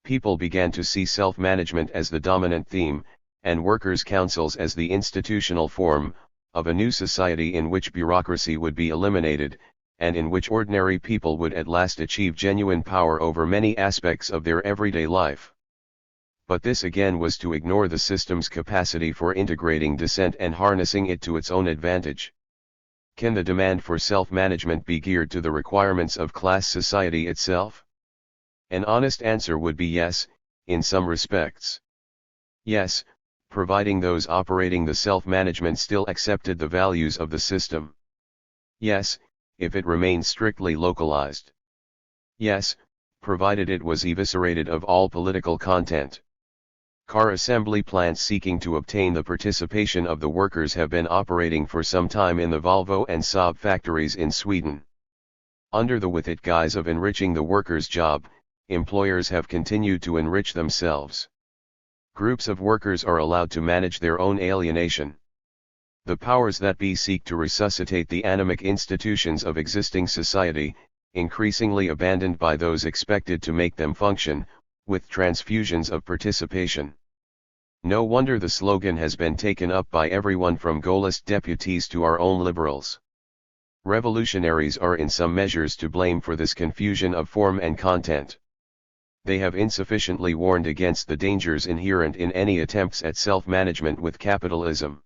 people began to see self-management as the dominant theme, and workers' councils as the institutional form of a new society in which bureaucracy would be eliminated, and in which ordinary people would at last achieve genuine power over many aspects of their everyday life. But this again was to ignore the system's capacity for integrating dissent and harnessing it to its own advantage. Can the demand for self-management be geared to the requirements of class society itself? An honest answer would be yes, in some respects. Yes, providing those operating the self-management still accepted the values of the system. Yes, if it remained strictly localized. Yes, provided it was eviscerated of all political content. Car assembly plants seeking to obtain the participation of the workers have been operating for some time in the Volvo and Saab factories in Sweden. Under the with it guise of enriching the workers' job, employers have continued to enrich themselves. Groups of workers are allowed to manage their own alienation. The powers that be seek to resuscitate the anemic institutions of existing society, increasingly abandoned by those expected to make them function, with transfusions of participation. No wonder the slogan has been taken up by everyone from Gaullist deputies to our own liberals. Revolutionaries are in some measures to blame for this confusion of form and content. They have insufficiently warned against the dangers inherent in any attempts at self-management with capitalism.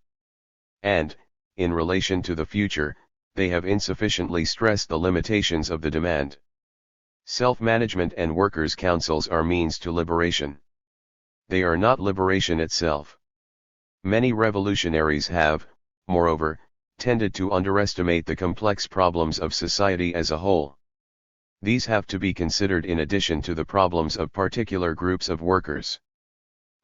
And, in relation to the future, they have insufficiently stressed the limitations of the demand. Self-management and workers' councils are means to liberation. They are not liberation itself. Many revolutionaries have, moreover, tended to underestimate the complex problems of society as a whole. These have to be considered in addition to the problems of particular groups of workers.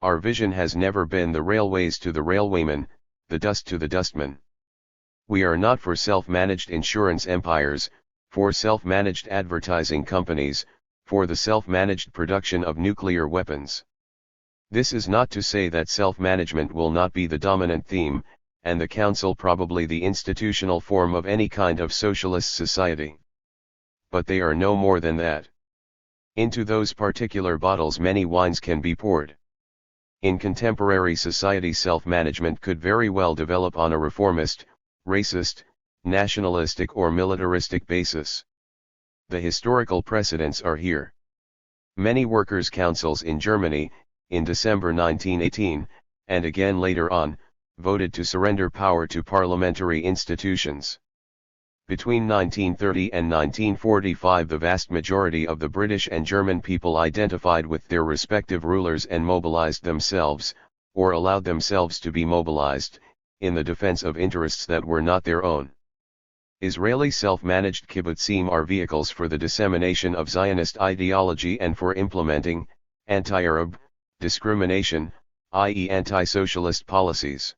Our vision has never been the railways to the railwayman, the dust to the dustman. We are not for self-managed insurance empires, for self-managed advertising companies, for the self-managed production of nuclear weapons. This is not to say that self-management will not be the dominant theme, and the council probably the institutional form of any kind of socialist society. But they are no more than that. Into those particular bottles many wines can be poured. In contemporary society self-management could very well develop on a reformist, racist, nationalistic or militaristic basis. The historical precedents are here. Many workers' councils in Germany, in December 1918, and again later on, voted to surrender power to parliamentary institutions. Between 1930 and 1945 the vast majority of the British and German people identified with their respective rulers and mobilized themselves, or allowed themselves to be mobilized, in the defense of interests that were not their own. Israeli self-managed kibbutzim are vehicles for the dissemination of Zionist ideology and for implementing anti-Arab discrimination, i.e. anti-socialist policies.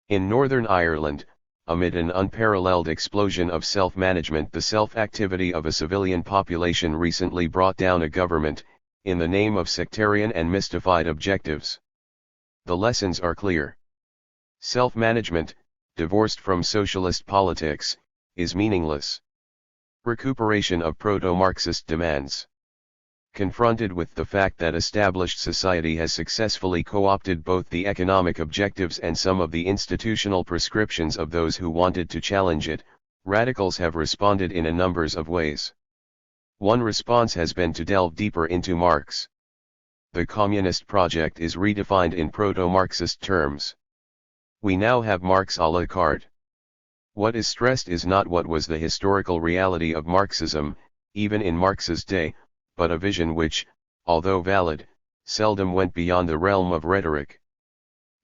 In Northern Ireland, amid an unparalleled explosion of self-management, the self-activity of a civilian population recently brought down a government, in the name of sectarian and mystified objectives. The lessons are clear. Self-management, divorced from socialist politics, is meaningless. Recuperation of proto-Marxist demands. Confronted with the fact that established society has successfully co-opted both the economic objectives and some of the institutional prescriptions of those who wanted to challenge it, radicals have responded in a number of ways. One response has been to delve deeper into Marx. The communist project is redefined in proto-Marxist terms. We now have Marx à la carte. What is stressed is not what was the historical reality of Marxism, even in Marx's day, but a vision which, although valid, seldom went beyond the realm of rhetoric.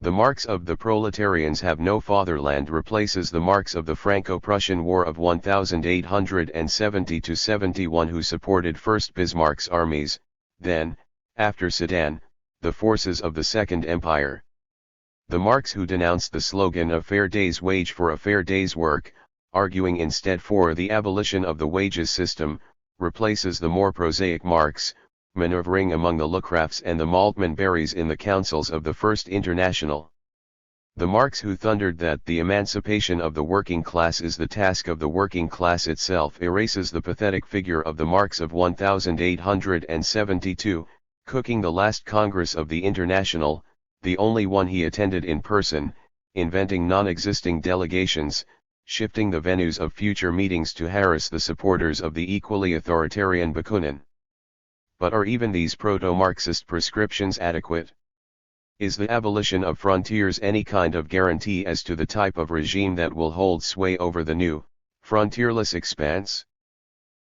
The Marx of the proletarians have no fatherland replaces the Marx of the Franco-Prussian War of 1870–71 who supported first Bismarck's armies, then, after Sedan, the forces of the Second Empire. The Marx who denounced the slogan "a fair day's wage for a fair day's work," arguing instead for the abolition of the wages system, replaces the more prosaic Marx, maneuvering among the Lucrafts and the Maltman-Berries in the councils of the First International. The Marx who thundered that the emancipation of the working class is the task of the working class itself erases the pathetic figure of the Marx of 1872, Cooking the last Congress of the International, the only one he attended in person, inventing non-existing delegations, shifting the venues of future meetings to harass the supporters of the equally authoritarian Bakunin. But are even these proto-Marxist prescriptions adequate? Is the abolition of frontiers any kind of guarantee as to the type of regime that will hold sway over the new, frontierless expanse?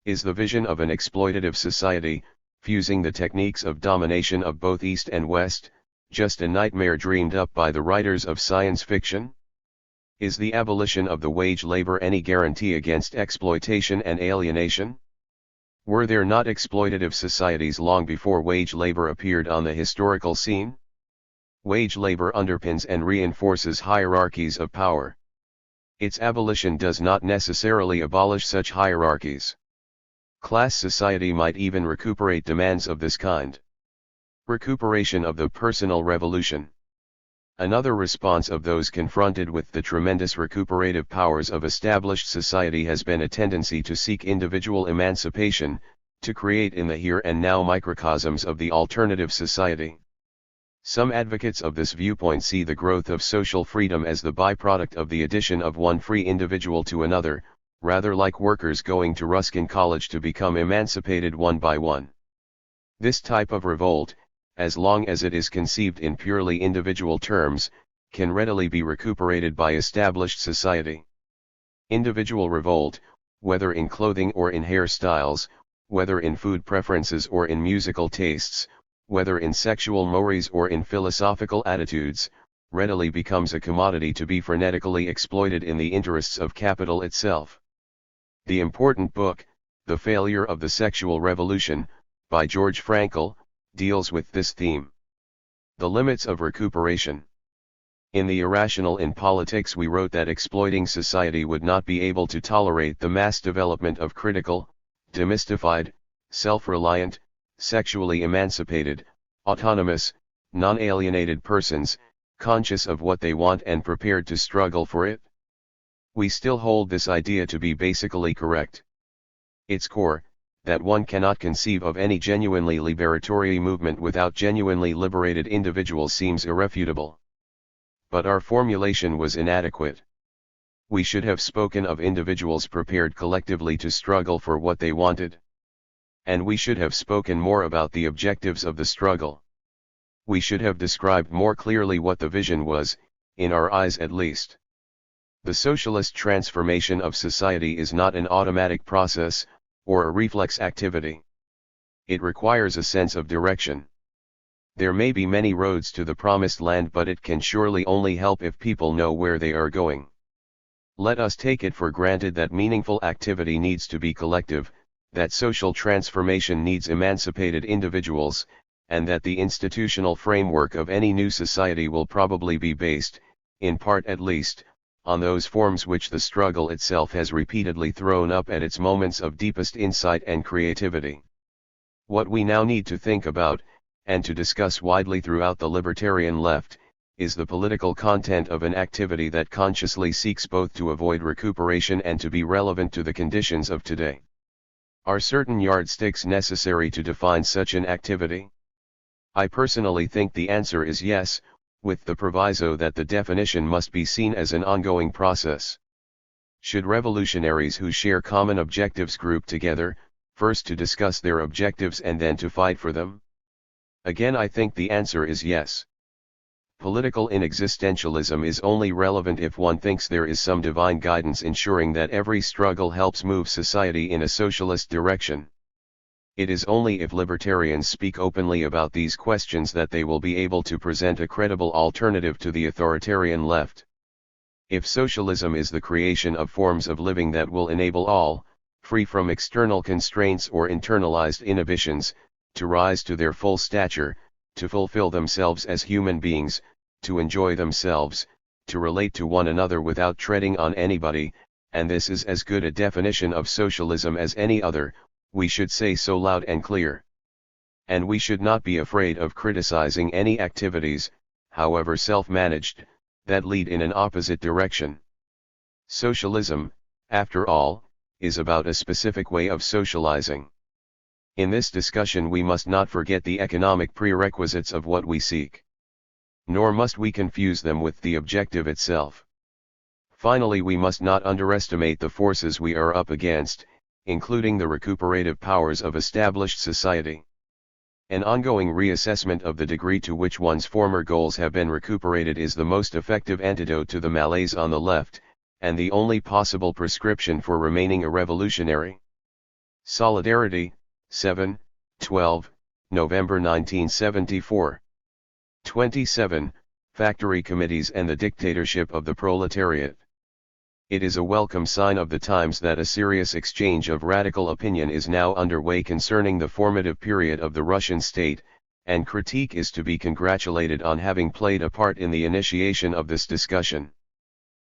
Is the vision of an exploitative society, fusing the techniques of domination of both East and West, just a nightmare dreamed up by the writers of science fiction? Is the abolition of the wage labor any guarantee against exploitation and alienation? Were there not exploitative societies long before wage labor appeared on the historical scene? Wage labor underpins and reinforces hierarchies of power. Its abolition does not necessarily abolish such hierarchies. Class society might even recuperate demands of this kind. Recuperation of the personal revolution. Another response of those confronted with the tremendous recuperative powers of established society has been a tendency to seek individual emancipation, to create in the here and now microcosms of the alternative society. Some advocates of this viewpoint see the growth of social freedom as the byproduct of the addition of one free individual to another, rather like workers going to Ruskin College to become emancipated one by one. This type of revolt, as long as it is conceived in purely individual terms, can readily be recuperated by established society. Individual revolt, whether in clothing or in hairstyles, whether in food preferences or in musical tastes, whether in sexual mores or in philosophical attitudes, readily becomes a commodity to be frenetically exploited in the interests of capital itself. The important book, The Failure of the Sexual Revolution, by George Frankl, deals with this theme. The limits of recuperation. In The Irrational in Politics we wrote that exploiting society would not be able to tolerate the mass development of critical, demystified, self-reliant, sexually emancipated, autonomous, non-alienated persons, conscious of what they want and prepared to struggle for it. We still hold this idea to be basically correct. Its core, that one cannot conceive of any genuinely liberatory movement without genuinely liberated individuals, seems irrefutable. But our formulation was inadequate. We should have spoken of individuals prepared collectively to struggle for what they wanted. And we should have spoken more about the objectives of the struggle. We should have described more clearly what the vision was, in our eyes at least. The socialist transformation of society is not an automatic process, or a reflex activity. It requires a sense of direction. There may be many roads to the promised land, but it can surely only help if people know where they are going. Let us take it for granted that meaningful activity needs to be collective, that social transformation needs emancipated individuals, and that the institutional framework of any new society will probably be based, in part at least, on those forms which the struggle itself has repeatedly thrown up at its moments of deepest insight and creativity. What we now need to think about, and to discuss widely throughout the libertarian left, is the political content of an activity that consciously seeks both to avoid recuperation and to be relevant to the conditions of today. Are certain yardsticks necessary to define such an activity? I personally think the answer is yes, with the proviso that the definition must be seen as an ongoing process. Should revolutionaries who share common objectives group together, first to discuss their objectives and then to fight for them? Again, I think the answer is yes. Political inexistentialism is only relevant if one thinks there is some divine guidance ensuring that every struggle helps move society in a socialist direction. It is only if libertarians speak openly about these questions that they will be able to present a credible alternative to the authoritarian left. If socialism is the creation of forms of living that will enable all, free from external constraints or internalized inhibitions, to rise to their full stature, to fulfill themselves as human beings, to enjoy themselves, to relate to one another without treading on anybody, and this is as good a definition of socialism as any other, we should say so loud and clear. And we should not be afraid of criticizing any activities, however self-managed, that lead in an opposite direction. Socialism, after all, is about a specific way of socializing. In this discussion we must not forget the economic prerequisites of what we seek. Nor must we confuse them with the objective itself. Finally, we must not underestimate the forces we are up against, including the recuperative powers of established society. An ongoing reassessment of the degree to which one's former goals have been recuperated is the most effective antidote to the malaise on the left, and the only possible prescription for remaining a revolutionary. Solidarity, 7/12, November 1974. 27. Factory committees and the dictatorship of the proletariat. It is a welcome sign of the times that a serious exchange of radical opinion is now underway concerning the formative period of the Russian state, and critique is to be congratulated on having played a part in the initiation of this discussion.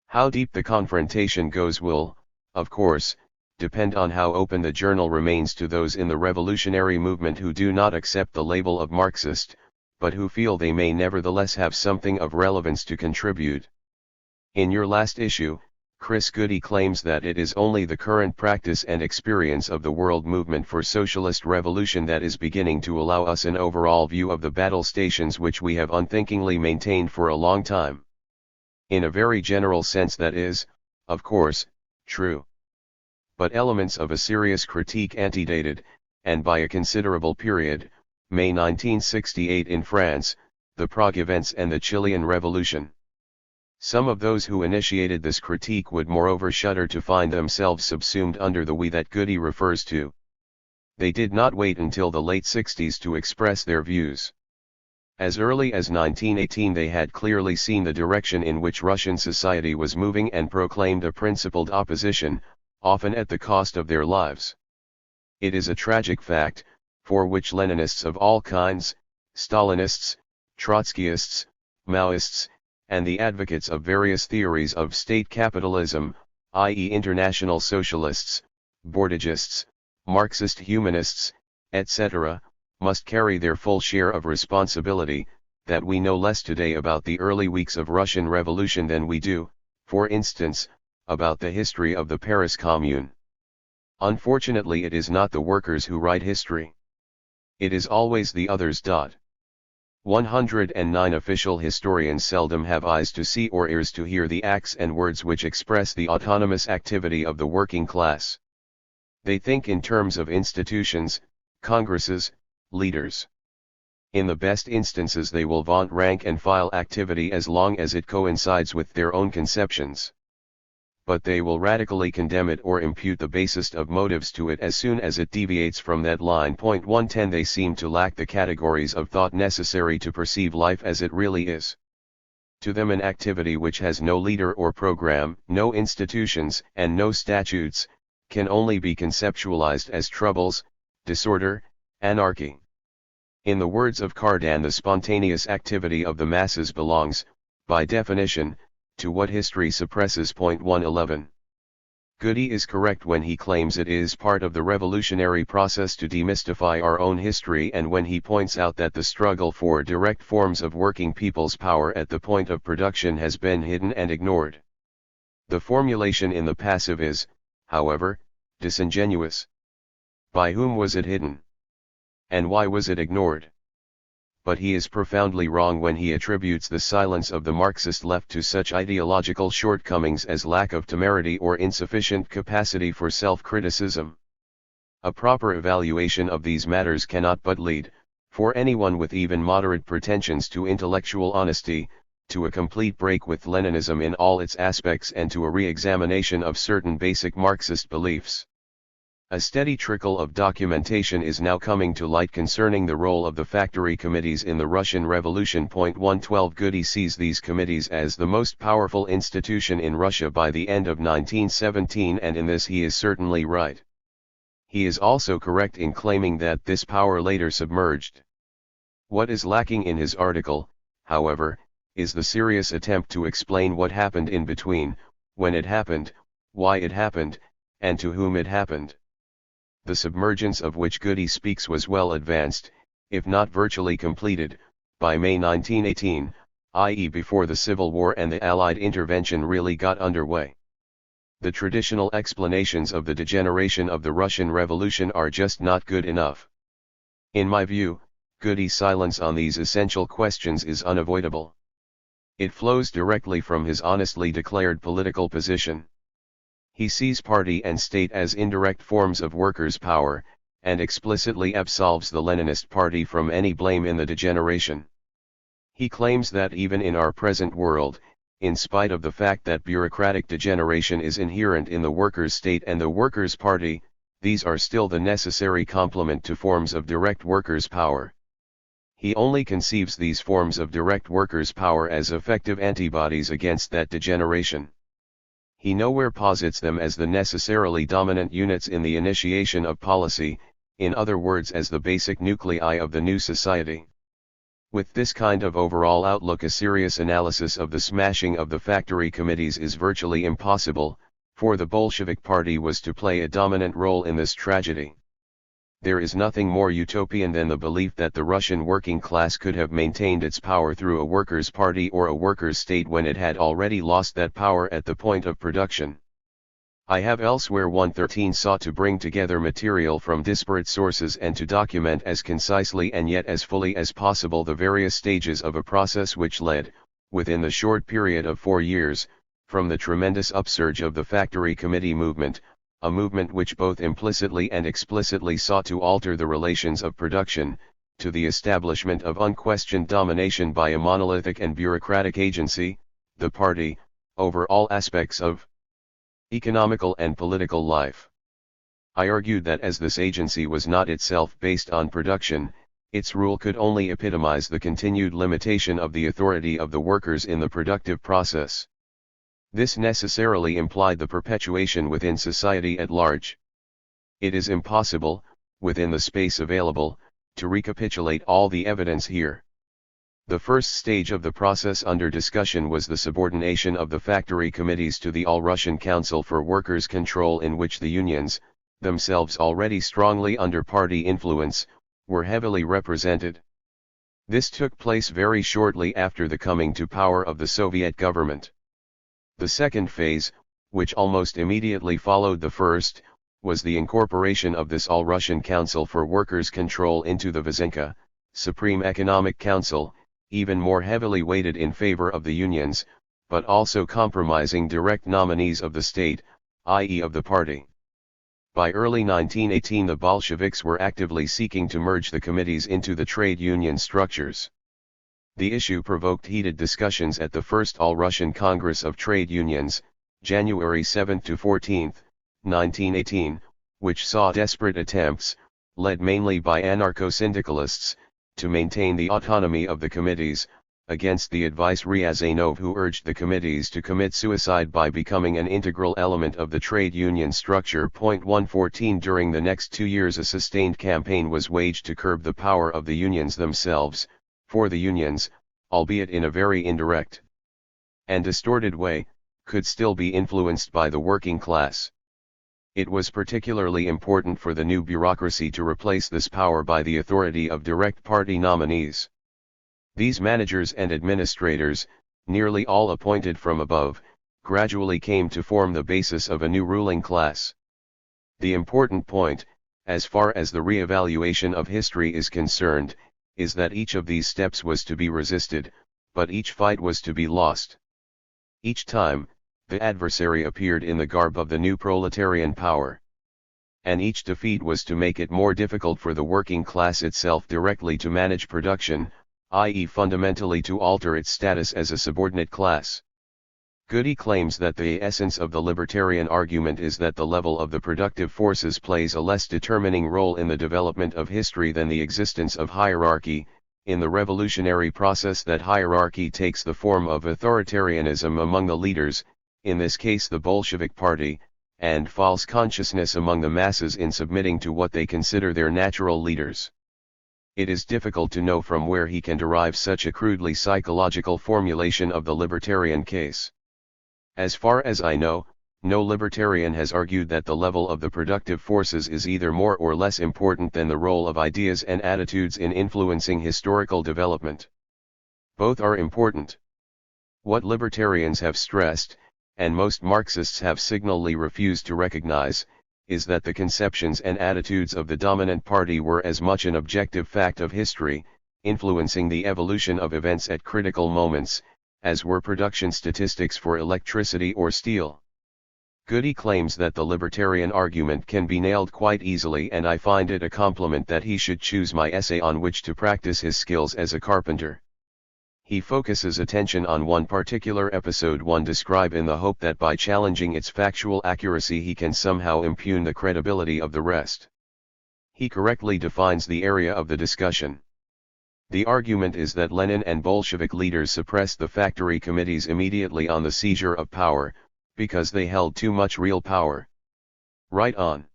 How deep the confrontation goes will, of course, depend on how open the journal remains to those in the revolutionary movement who do not accept the label of Marxist, but who feel they may nevertheless have something of relevance to contribute. In your last issue, Chris Goody claims that it is only the current practice and experience of the world movement for socialist revolution that is beginning to allow us an overall view of the battle stations which we have unthinkingly maintained for a long time. In a very general sense that is, of course, true. But elements of a serious critique antedated, and by a considerable period, May 1968 in France, the Prague events and the Chilean Revolution. Some of those who initiated this critique would moreover shudder to find themselves subsumed under the we that Goody refers to. They did not wait until the late 60s to express their views. As early as 1918 they had clearly seen the direction in which Russian society was moving and proclaimed a principled opposition, often at the cost of their lives. It is a tragic fact, for which Leninists of all kinds, Stalinists, Trotskyists, Maoists, and the advocates of various theories of state capitalism, i.e. international socialists, Bordagists, Marxist humanists, etc., must carry their full share of responsibility, that we know less today about the early weeks of Russian Revolution than we do, for instance, about the history of the Paris Commune. Unfortunately, it is not the workers who write history. It is always the others. 109 Official historians seldom have eyes to see or ears to hear the acts and words which express the autonomous activity of the working class. They think in terms of institutions, congresses, leaders. In the best instances they will vaunt rank and file activity as long as it coincides with their own conceptions. But they will radically condemn it or impute the basest of motives to it as soon as it deviates from that line. 110 They seem to lack the categories of thought necessary to perceive life as it really is. To them an activity which has no leader or program, no institutions, and no statutes, can only be conceptualized as troubles, disorder, anarchy. In the words of Cardan, the spontaneous activity of the masses belongs, by definition, to what history suppresses. 111. Goody is correct when he claims it is part of the revolutionary process to demystify our own history, and when he points out that the struggle for direct forms of working people's power at the point of production has been hidden and ignored. The formulation in the passive is, however, disingenuous. By whom was it hidden? And why was it ignored? But he is profoundly wrong when he attributes the silence of the Marxist left to such ideological shortcomings as lack of temerity or insufficient capacity for self-criticism. A proper evaluation of these matters cannot but lead, for anyone with even moderate pretensions to intellectual honesty, to a complete break with Leninism in all its aspects and to a re-examination of certain basic Marxist beliefs. A steady trickle of documentation is now coming to light concerning the role of the factory committees in the Russian Revolution. 112 Goody sees these committees as the most powerful institution in Russia by the end of 1917, and in this he is certainly right. He is also correct in claiming that this power later submerged. What is lacking in his article, however, is the serious attempt to explain what happened in between, when it happened, why it happened, and to whom it happened. The submergence of which Goody speaks was well advanced, if not virtually completed, by May 1918, i.e. before the Civil War and the Allied intervention really got underway. The traditional explanations of the degeneration of the Russian Revolution are just not good enough. In my view, Goody's silence on these essential questions is unavoidable. It flows directly from his honestly declared political position. He sees party and state as indirect forms of workers' power, and explicitly absolves the Leninist party from any blame in the degeneration. He claims that even in our present world, in spite of the fact that bureaucratic degeneration is inherent in the workers' state and the workers' party, these are still the necessary complement to forms of direct workers' power. He only conceives these forms of direct workers' power as effective antibodies against that degeneration. He nowhere posits them as the necessarily dominant units in the initiation of policy, in other words as the basic nuclei of the new society. With this kind of overall outlook, a serious analysis of the smashing of the factory committees is virtually impossible, for the Bolshevik Party was to play a dominant role in this tragedy. There is nothing more utopian than the belief that the Russian working class could have maintained its power through a workers' party or a workers' state when it had already lost that power at the point of production. I have elsewhere 113 sought to bring together material from disparate sources and to document as concisely and yet as fully as possible the various stages of a process which led, within the short period of 4 years, from the tremendous upsurge of the factory committee movement, a movement which both implicitly and explicitly sought to alter the relations of production, to the establishment of unquestioned domination by a monolithic and bureaucratic agency, the party, over all aspects of economical and political life. I argued that as this agency was not itself based on production, its rule could only epitomize the continued limitation of the authority of the workers in the productive process. This necessarily implied the perpetuation within society at large. It is impossible, within the space available, to recapitulate all the evidence here. The first stage of the process under discussion was the subordination of the factory committees to the All-Russian Council for Workers' Control, in which the unions, themselves already strongly under party influence, were heavily represented. This took place very shortly after the coming to power of the Soviet government. The second phase, which almost immediately followed the first, was the incorporation of this All-Russian Council for Workers' Control into the Vysenka, Supreme Economic Council, even more heavily weighted in favor of the unions, but also compromising direct nominees of the state, i.e. of the party. By early 1918 the Bolsheviks were actively seeking to merge the committees into the trade union structures. The issue provoked heated discussions at the First All-Russian Congress of Trade Unions, January 7 to 14, 1918, which saw desperate attempts, led mainly by anarcho-syndicalists, to maintain the autonomy of the committees, against the advice Ryazanov, who urged the committees to commit suicide by becoming an integral element of the trade union structure. 114 During the next 2 years a sustained campaign was waged to curb the power of the unions themselves, for the unions, albeit in a very indirect and distorted way, could still be influenced by the working class. It was particularly important for the new bureaucracy to replace this power by the authority of direct party nominees. These managers and administrators, nearly all appointed from above, gradually came to form the basis of a new ruling class. The important point, as far as the re-evaluation of history is concerned, is that each of these steps was to be resisted, but each fight was to be lost. Each time, the adversary appeared in the garb of the new proletarian power. And each defeat was to make it more difficult for the working class itself directly to manage production, i.e. fundamentally to alter its status as a subordinate class. Goody claims that the essence of the libertarian argument is that the level of the productive forces plays a less determining role in the development of history than the existence of hierarchy. In the revolutionary process, that hierarchy takes the form of authoritarianism among the leaders, in this case the Bolshevik Party, and false consciousness among the masses in submitting to what they consider their natural leaders. It is difficult to know from where he can derive such a crudely psychological formulation of the libertarian case. As far as I know, no libertarian has argued that the level of the productive forces is either more or less important than the role of ideas and attitudes in influencing historical development. Both are important. What libertarians have stressed, and most Marxists have signally refused to recognize, is that the conceptions and attitudes of the dominant party were as much an objective fact of history, influencing the evolution of events at critical moments, as were production statistics for electricity or steel. Goody claims that the libertarian argument can be nailed quite easily, and I find it a compliment that he should choose my essay on which to practice his skills as a carpenter. He focuses attention on one particular episode one describe in the hope that by challenging its factual accuracy he can somehow impugn the credibility of the rest. He correctly defines the area of the discussion. The argument is that Lenin and Bolshevik leaders suppressed the factory committees immediately on the seizure of power, because they held too much real power. Right on.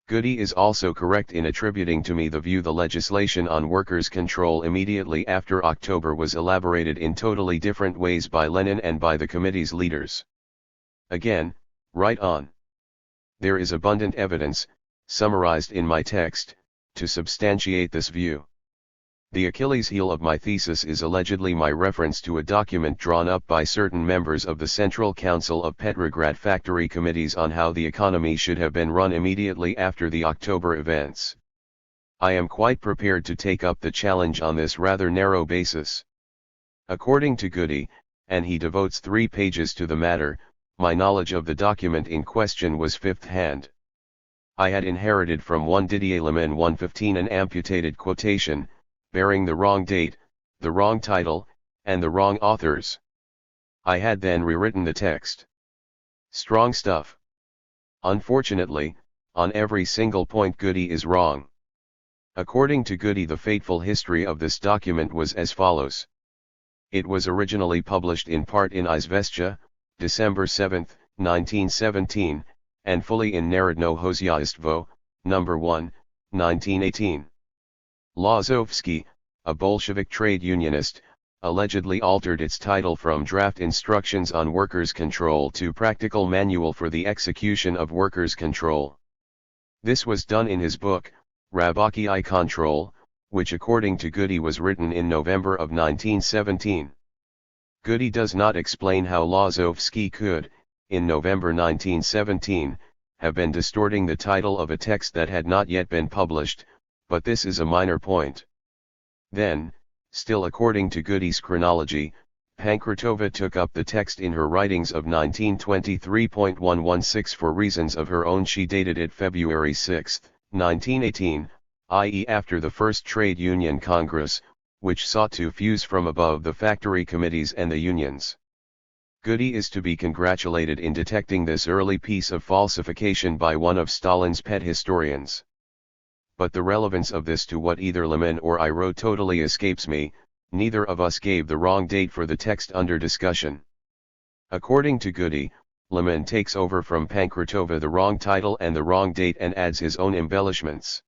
Goody is also correct in attributing to me the view the legislation on workers' control immediately after October was elaborated in totally different ways by Lenin and by the committee's leaders. Again, right on. There is abundant evidence, summarized in my text, to substantiate this view. The Achilles heel of my thesis is allegedly my reference to a document drawn up by certain members of the Central Council of Petrograd Factory Committees on how the economy should have been run immediately after the October events. I am quite prepared to take up the challenge on this rather narrow basis. According to Goody, and he devotes 3 pages to the matter, my knowledge of the document in question was fifth-hand. I had inherited from one Didier Lemin 115 an amputated quotation, bearing the wrong date, the wrong title, and the wrong authors. I had then rewritten the text. Strong stuff. Unfortunately, on every single point Goody is wrong. According to Goody, the fateful history of this document was as follows. It was originally published in part in Izvestia, December 7, 1917, and fully in Narodno Hozyaistvo, No. 1, 1918. Lazovsky, a Bolshevik trade unionist, allegedly altered its title from Draft Instructions on Workers' Control to Practical Manual for the Execution of Workers' Control. This was done in his book, Rabocki I Control, which according to Goody was written in November of 1917. Goody does not explain how Lazovsky could, in November 1917, have been distorting the title of a text that had not yet been published, but this is a minor point. Then, still according to Goody's chronology, Pankratova took up the text in her writings of 1923.116 for reasons of her own. She dated it February 6, 1918, i.e. after the First Trade Union Congress, which sought to fuse from above the factory committees and the unions. Goody is to be congratulated in detecting this early piece of falsification by one of Stalin's pet historians. But the relevance of this to what either Lemin or I wrote totally escapes me. Neither of us gave the wrong date for the text under discussion. According to Goody, Lemin takes over from Pankratova the wrong title and the wrong date and adds his own embellishments.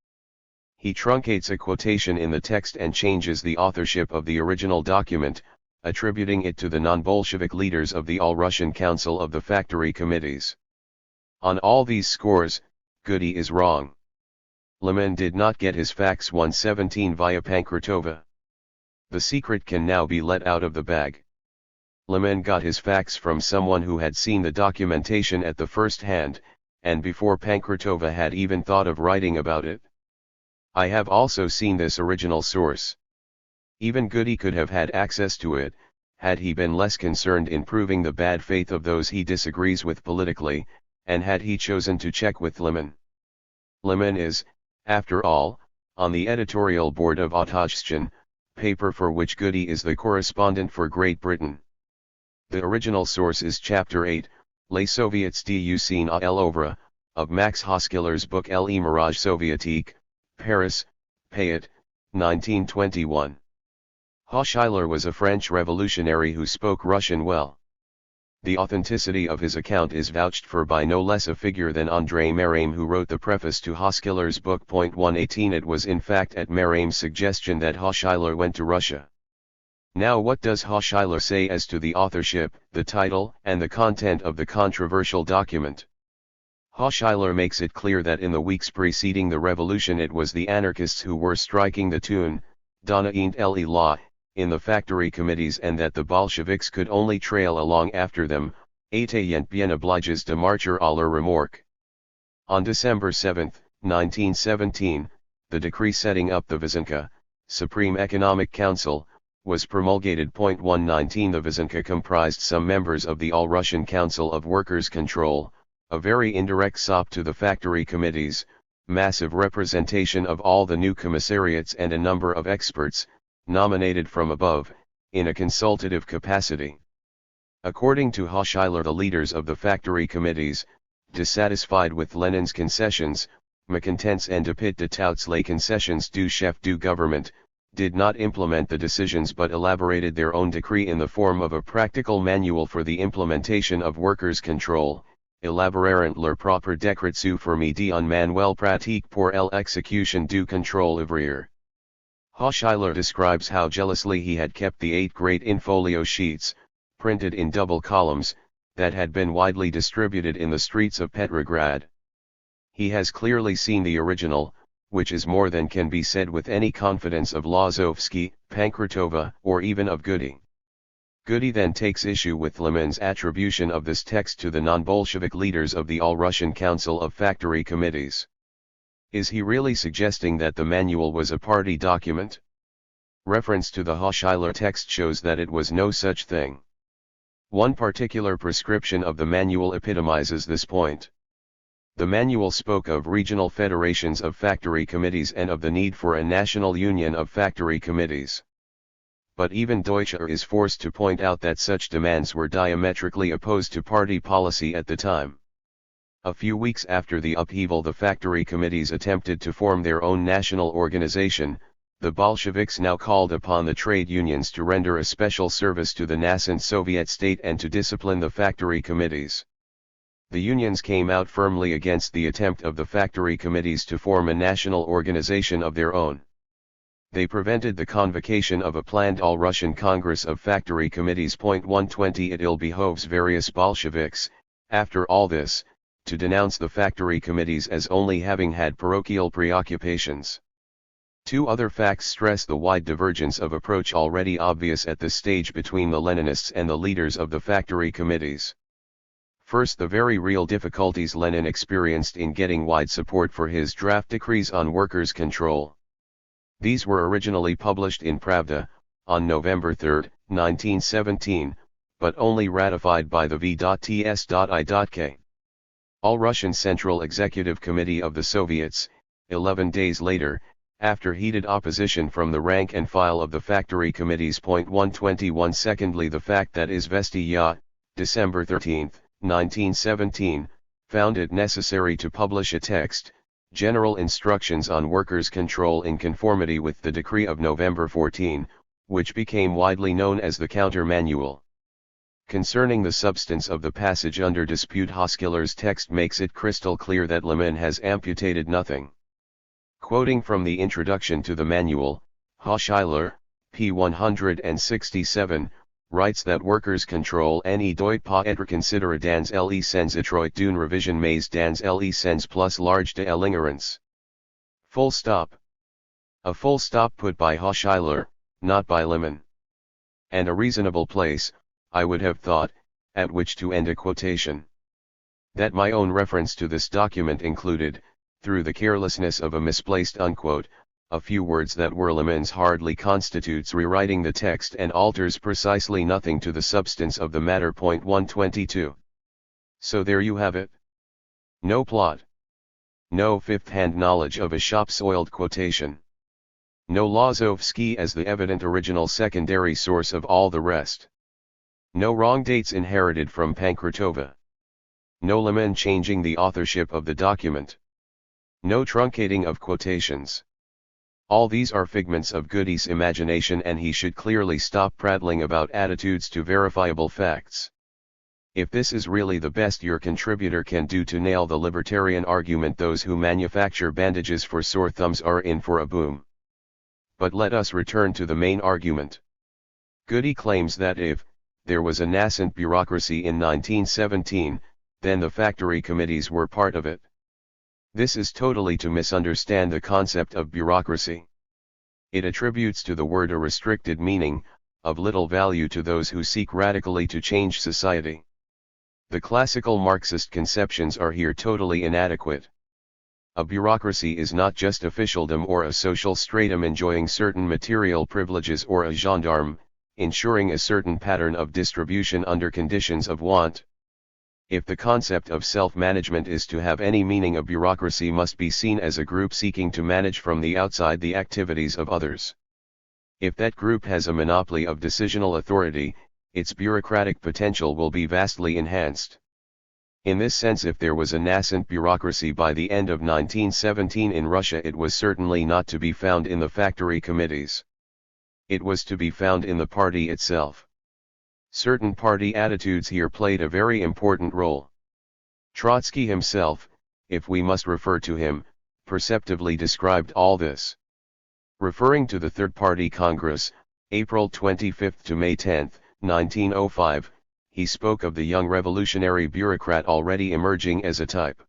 He truncates a quotation in the text and changes the authorship of the original document, attributing it to the non-Bolshevik leaders of the All-Russian Council of the Factory Committees. On all these scores, Goody is wrong. Lemin did not get his fax 117 via Pankratova. The secret can now be let out of the bag. Lemin got his fax from someone who had seen the documentation at the first hand, and before Pankratova had even thought of writing about it. I have also seen this original source. Even Goody could have had access to it, had he been less concerned in proving the bad faith of those he disagrees with politically, and had he chosen to check with Lemin. Lemin is, after all, on the editorial board of Otazhstan, paper for which Goody is the correspondent for Great Britain. The original source is Chapter 8, Les Soviets d'Usine à l'œuvre, of Max Hoskiller's book Le Mirage Soviétique, Paris, Payet, 1921. Hochschild was a French revolutionary who spoke Russian well. The authenticity of his account is vouched for by no less a figure than André Maraime, who wrote the preface to Hoskiller's book. 118 It was in fact at Maraime's suggestion that Hochschild went to Russia. Now what does Hochschild say as to the authorship, the title, and the content of the controversial document? Hochschild makes it clear that in the weeks preceding the revolution it was the anarchists who were striking the tune, Donna Eint le law, in the factory committees, and that the Bolsheviks could only trail along after them, étaient bien obligés de marcher à leur remorque. On December 7, 1917, the decree setting up the Vysenka, Supreme Economic Council, was promulgated. 119 The Vysenka comprised some members of the All-Russian Council of Workers' Control, a very indirect sop to the factory committees, massive representation of all the new commissariats and a number of experts, nominated from above, in a consultative capacity. According to Hochschild, the leaders of the factory committees, dissatisfied with Lenin's concessions, malcontents and depit de touts les concessions du chef du gouvernement, did not implement the decisions but elaborated their own decree in the form of a practical manual for the implementation of workers' control, élaborèrent leur propre décret sous forme d'un manuel pratique pour l'exécution du contrôle ouvrier. Hochschild describes how jealously he had kept the 8 great in-folio sheets, printed in double columns, that had been widely distributed in the streets of Petrograd. He has clearly seen the original, which is more than can be said with any confidence of Lazovsky, Pankratova, or even of Goody. Goody then takes issue with Lenin's attribution of this text to the non-Bolshevik leaders of the All-Russian Council of Factory Committees. Is he really suggesting that the manual was a party document? Reference to the Hochschild text shows that it was no such thing. One particular prescription of the manual epitomizes this point. The manual spoke of regional federations of factory committees and of the need for a national union of factory committees. But even Deutscher is forced to point out that such demands were diametrically opposed to party policy at the time. A few weeks after the upheaval, the factory committees attempted to form their own national organization. The Bolsheviks now called upon the trade unions to render a special service to the nascent Soviet state and to discipline the factory committees. The unions came out firmly against the attempt of the factory committees to form a national organization of their own. They prevented the convocation of a planned All-Russian Congress of Factory Committees. 120 It ill behoves various Bolsheviks, after all this, to denounce the factory committees as only having had parochial preoccupations. 2 other facts stress the wide divergence of approach already obvious at this stage between the Leninists and the leaders of the factory committees. First, the very real difficulties Lenin experienced in getting wide support for his draft decrees on workers' control. These were originally published in Pravda, on November 3, 1917, but only ratified by the V.Ts.I.K. All-Russian Central Executive Committee of the Soviets, 11 days later, after heated opposition from the rank and file of the factory committees. 121 Secondly, the fact that Izvestiya, December 13, 1917, found it necessary to publish a text, General Instructions on Workers' Control in conformity with the decree of November 14, which became widely known as the Counter Manual. Concerning the substance of the passage under dispute, Hochschilder's text makes it crystal clear that Lenin has amputated nothing. Quoting from the introduction to the manual, Hochschild, p. 167, writes that workers' control ne doit pas être considéré dans l'essence étroite d'une revision mais dans l'essence plus large de l'ignorance. Full stop. A full stop put by Hochschild, not by Lenin. And a reasonable place, I would have thought, at which to end a quotation. That my own reference to this document included, through the carelessness of a misplaced unquote, a few words that were Lenin's hardly constitutes rewriting the text and alters precisely nothing to the substance of the matter. 122. So there you have it. No plot. No fifth-hand knowledge of a shop-soiled quotation. No Lazovsky as the evident original secondary source of all the rest. No wrong dates inherited from Pankratova. No Lenin changing the authorship of the document. No truncating of quotations. All these are figments of Goody's imagination, and he should clearly stop prattling about attitudes to verifiable facts. If this is really the best your contributor can do to nail the libertarian argument, those who manufacture bandages for sore thumbs are in for a boom. But let us return to the main argument. Goody claims that if there was a nascent bureaucracy in 1917, then the factory committees were part of it. This is totally to misunderstand the concept of bureaucracy. It attributes to the word a restricted meaning, of little value to those who seek radically to change society. The classical Marxist conceptions are here totally inadequate. A bureaucracy is not just officialdom or a social stratum enjoying certain material privileges or a gendarme, ensuring a certain pattern of distribution under conditions of want. If the concept of self-management is to have any meaning, a bureaucracy must be seen as a group seeking to manage from the outside the activities of others. If that group has a monopoly of decisional authority, its bureaucratic potential will be vastly enhanced. In this sense, if there was a nascent bureaucracy by the end of 1917 in Russia, it was certainly not to be found in the factory committees. It was to be found in the party itself. Certain party attitudes here played a very important role. Trotsky himself, if we must refer to him, perceptively described all this. Referring to the Third Party Congress, April 25 to May 10, 1905, he spoke of the young revolutionary bureaucrat already emerging as a type.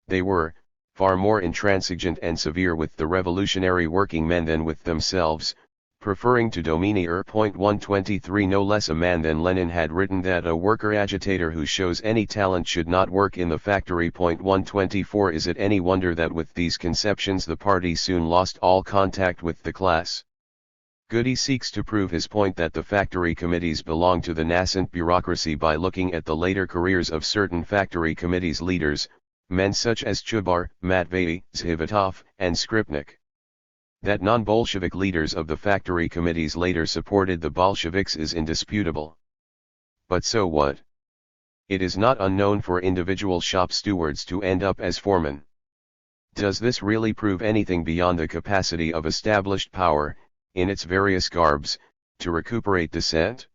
They were far more intransigent and severe with the revolutionary working men than with themselves, preferring to domineer. 123 No less a man than Lenin had written that a worker agitator who shows any talent should not work in the factory. 124 Is it any wonder that with these conceptions the party soon lost all contact with the class? Goody seeks to prove his point that the factory committees belong to the nascent bureaucracy by looking at the later careers of certain factory committees' leaders, men such as Chubar, Matvey, Zhivotov, and Skripnik. That non-Bolshevik leaders of the factory committees later supported the Bolsheviks is indisputable. But so what? It is not unknown for individual shop stewards to end up as foremen. Does this really prove anything beyond the capacity of established power, in its various garbs, to recuperate dissent?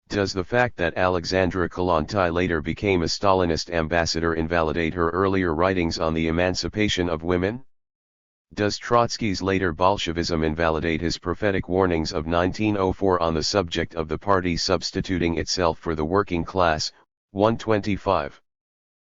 Does the fact that Alexandra Kollontai later became a Stalinist ambassador invalidate her earlier writings on the emancipation of women? Does Trotsky's later Bolshevism invalidate his prophetic warnings of 1904 on the subject of the party substituting itself for the working class? 125.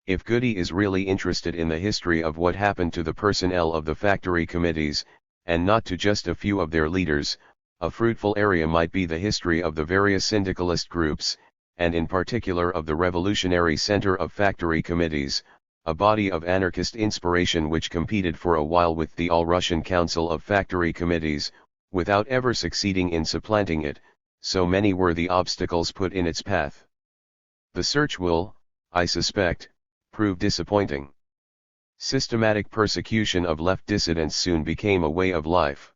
If Goody is really interested in the history of what happened to the personnel of the factory committees, and not to just a few of their leaders, a fruitful area might be the history of the various syndicalist groups, and in particular of the Revolutionary Center of Factory Committees, a body of anarchist inspiration which competed for a while with the All-Russian Council of Factory Committees, without ever succeeding in supplanting it, so many were the obstacles put in its path. The search will, I suspect, prove disappointing. Systematic persecution of left dissidents soon became a way of life.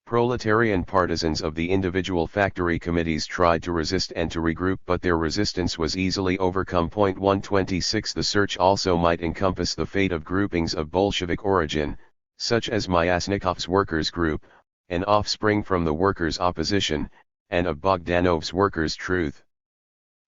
Proletarian partisans of the individual factory committees tried to resist and to regroup, but their resistance was easily overcome. 126 The search also might encompass the fate of groupings of Bolshevik origin, such as Myasnikov's Workers' Group, an offspring from the Workers' Opposition, and of Bogdanov's Workers' Truth.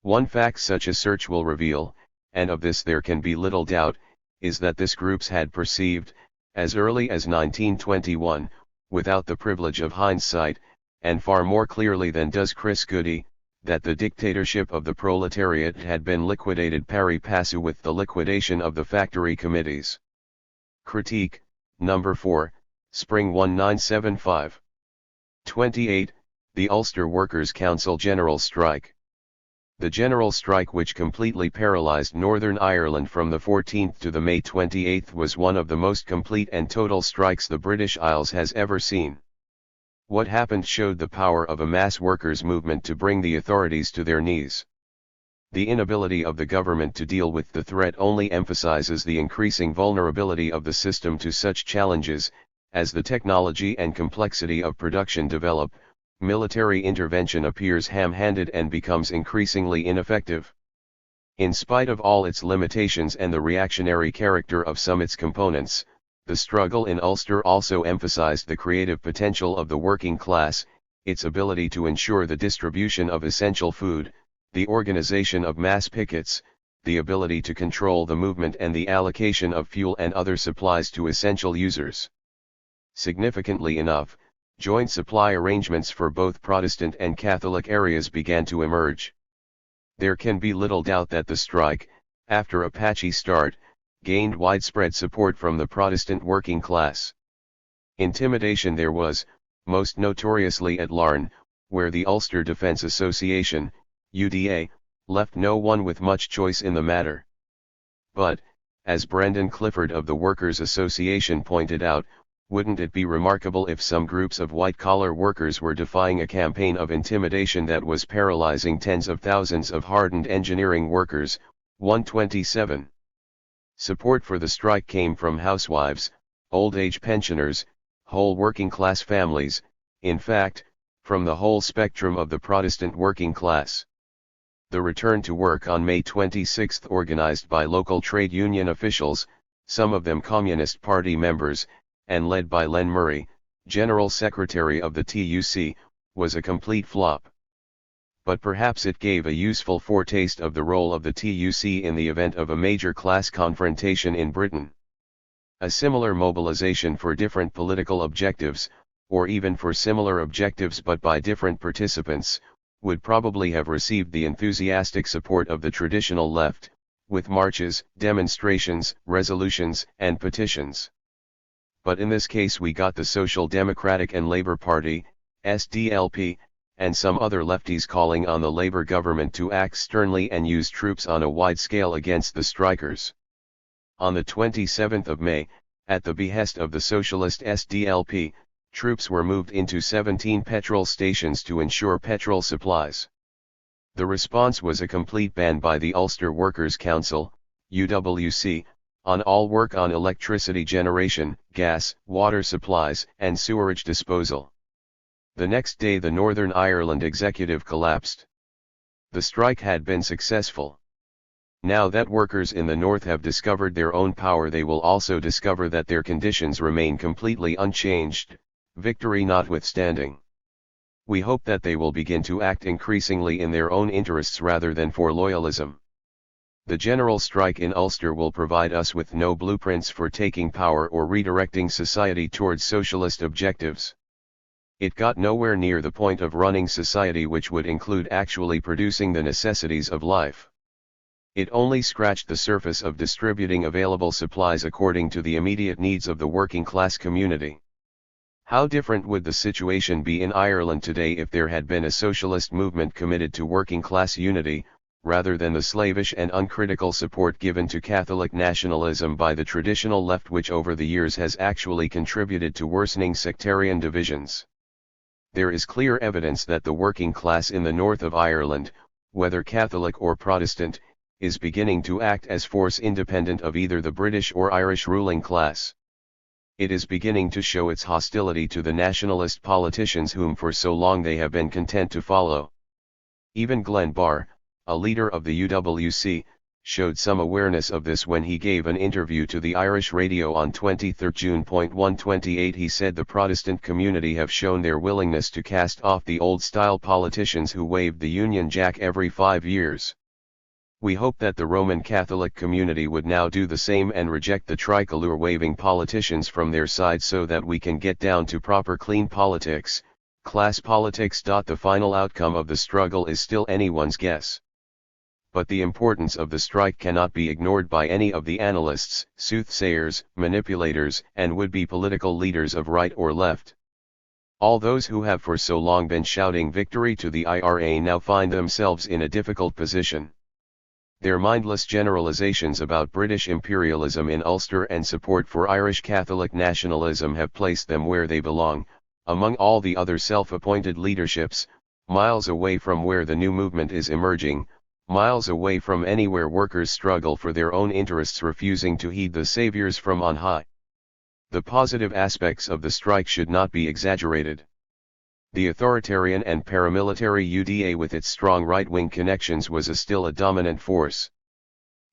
One fact such a search will reveal, and of this there can be little doubt, is that this groups had perceived, as early as 1921, without the privilege of hindsight, and far more clearly than does Chris Goody, that the dictatorship of the proletariat had been liquidated pari passu with the liquidation of the factory committees. Critique, No. 4, Spring 1975. 28. The Ulster Workers' Council General Strike. The general strike which completely paralysed Northern Ireland from the 14th to the May 28th was one of the most complete and total strikes the British Isles has ever seen. What happened showed the power of a mass workers' movement to bring the authorities to their knees. The inability of the government to deal with the threat only emphasises the increasing vulnerability of the system to such challenges. As the technology and complexity of production develop, military intervention appears ham-handed and becomes increasingly ineffective. In spite of all its limitations and the reactionary character of some its components, the struggle in Ulster also emphasized the creative potential of the working class, its ability to ensure the distribution of essential food, the organization of mass pickets, the ability to control the movement and the allocation of fuel and other supplies to essential users. Significantly enough, joint supply arrangements for both Protestant and Catholic areas began to emerge. There can be little doubt that the strike, after a patchy start, gained widespread support from the Protestant working class. Intimidation there was, most notoriously at Larne, where the Ulster Defence Association, UDA, left no one with much choice in the matter. But, As Brendan Clifford of the Workers' Association pointed out, wouldn't it be remarkable if some groups of white-collar workers were defying a campaign of intimidation that was paralyzing tens of thousands of hardened engineering workers? 127. Support for the strike came from housewives, old-age pensioners, whole working-class families, in fact, from the whole spectrum of the Protestant working class. The return to work on May 26, organized by local trade union officials, some of them Communist Party members, and led by Len Murray, General Secretary of the TUC, was a complete flop. But perhaps it gave a useful foretaste of the role of the TUC in the event of a major class confrontation in Britain. A similar mobilization for different political objectives, or even for similar objectives but by different participants, would probably have received the enthusiastic support of the traditional left, with marches, demonstrations, resolutions, and petitions. But in this case we got the Social Democratic and Labour Party, SDLP, and some other lefties calling on the Labour government to act sternly and use troops on a wide scale against the strikers. On the 27th of May, at the behest of the socialist SDLP, troops were moved into 17 petrol stations to ensure petrol supplies. The response was a complete ban by the Ulster Workers' Council, UWC, on all work on electricity generation, gas, water supplies, and sewerage disposal. The next day the Northern Ireland executive collapsed. The strike had been successful. Now that workers in the north have discovered their own power, they will also discover that their conditions remain completely unchanged, victory notwithstanding. We hope that they will begin to act increasingly in their own interests rather than for loyalism. The general strike in Ulster will provide us with no blueprints for taking power or redirecting society towards socialist objectives. It got nowhere near the point of running society, which would include actually producing the necessities of life. It only scratched the surface of distributing available supplies according to the immediate needs of the working class community. How different would the situation be in Ireland today if there had been a socialist movement committed to working class unity, rather than the slavish and uncritical support given to Catholic nationalism by the traditional left, which over the years has actually contributed to worsening sectarian divisions? There is clear evidence that the working class in the north of Ireland, whether Catholic or Protestant, is beginning to act as force independent of either the British or Irish ruling class. It is beginning to show its hostility to the nationalist politicians whom for so long they have been content to follow. Even Glenn Barr, a leader of the UWC, showed some awareness of this when he gave an interview to the Irish radio on 23 June. 128 He said the Protestant community have shown their willingness to cast off the old-style politicians who waved the Union Jack every 5 years. We hope that the Roman Catholic community would now do the same and reject the tricolor-waving politicians from their side so that we can get down to proper clean politics, class politics. The final outcome of the struggle is still anyone's guess. But the importance of the strike cannot be ignored by any of the analysts, soothsayers, manipulators, and would-be political leaders of right or left. All those who have for so long been shouting victory to the IRA now find themselves in a difficult position. Their mindless generalizations about British imperialism in Ulster and support for Irish Catholic nationalism have placed them where they belong, among all the other self-appointed leaderships, miles away from where the new movement is emerging, miles away from anywhere workers struggle for their own interests, refusing to heed the saviors from on high. The positive aspects of the strike should not be exaggerated. The authoritarian and paramilitary UDA with its strong right-wing connections was still a dominant force.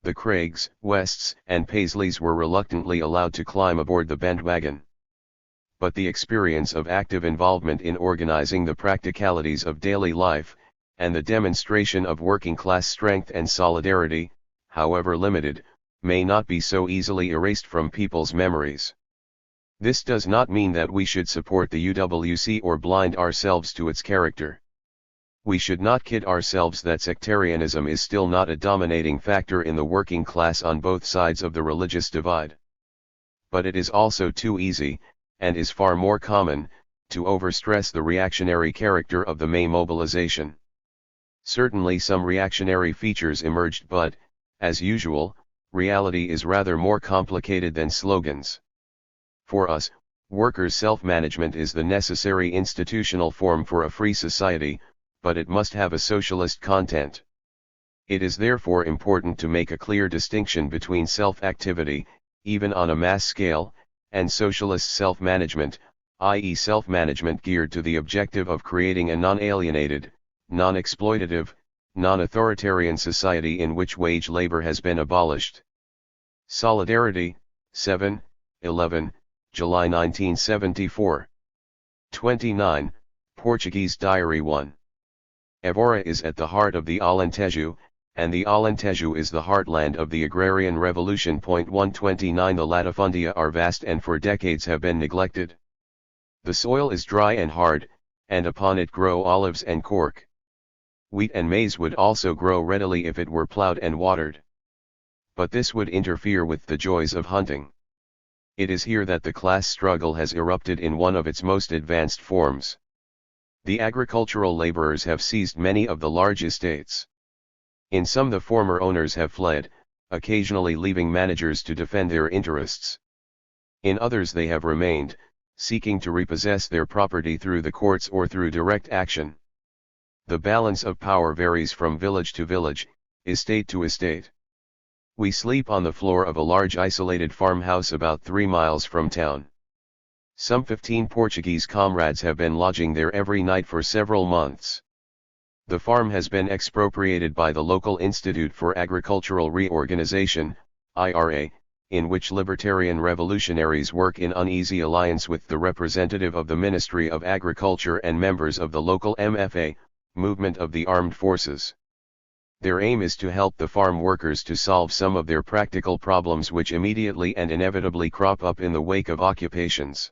The Craigs, Wests, and Paisleys were reluctantly allowed to climb aboard the bandwagon. But the experience of active involvement in organizing the practicalities of daily life, and the demonstration of working-class strength and solidarity, however limited, may not be so easily erased from people's memories. This does not mean that we should support the UWC or blind ourselves to its character. We should not kid ourselves that sectarianism is still not a dominating factor in the working class on both sides of the religious divide. But it is also too easy, and is far more common, to overstress the reactionary character of the May mobilization. Certainly some reactionary features emerged, but, as usual, reality is rather more complicated than slogans. For us, workers' self-management is the necessary institutional form for a free society, but it must have a socialist content. It is therefore important to make a clear distinction between self-activity, even on a mass scale, and socialist self-management, i.e. self-management geared to the objective of creating a non-alienated, non-exploitative, non-authoritarian society in which wage labor has been abolished. Solidarity, 7/11, July 1974. 29, Portuguese Diary 1. Évora is at the heart of the Alentejo, and the Alentejo is the heartland of the agrarian revolution. 129 The latifundia are vast and for decades have been neglected. The soil is dry and hard, and upon it grow olives and cork. Wheat and maize would also grow readily if it were plowed and watered. But this would interfere with the joys of hunting. It is here that the class struggle has erupted in one of its most advanced forms. The agricultural laborers have seized many of the large estates. In some the former owners have fled, occasionally leaving managers to defend their interests. In others they have remained, seeking to repossess their property through the courts or through direct action. The balance of power varies from village to village, estate to estate. We sleep on the floor of a large isolated farmhouse about 3 miles from town. Some 15 Portuguese comrades have been lodging there every night for several months. The farm has been expropriated by the local Institute for Agricultural Reorganization, IRA, in which libertarian revolutionaries work in uneasy alliance with the representative of the Ministry of Agriculture and members of the local MFA, Movement of the Armed Forces. Their aim is to help the farm workers to solve some of their practical problems which immediately and inevitably crop up in the wake of occupations.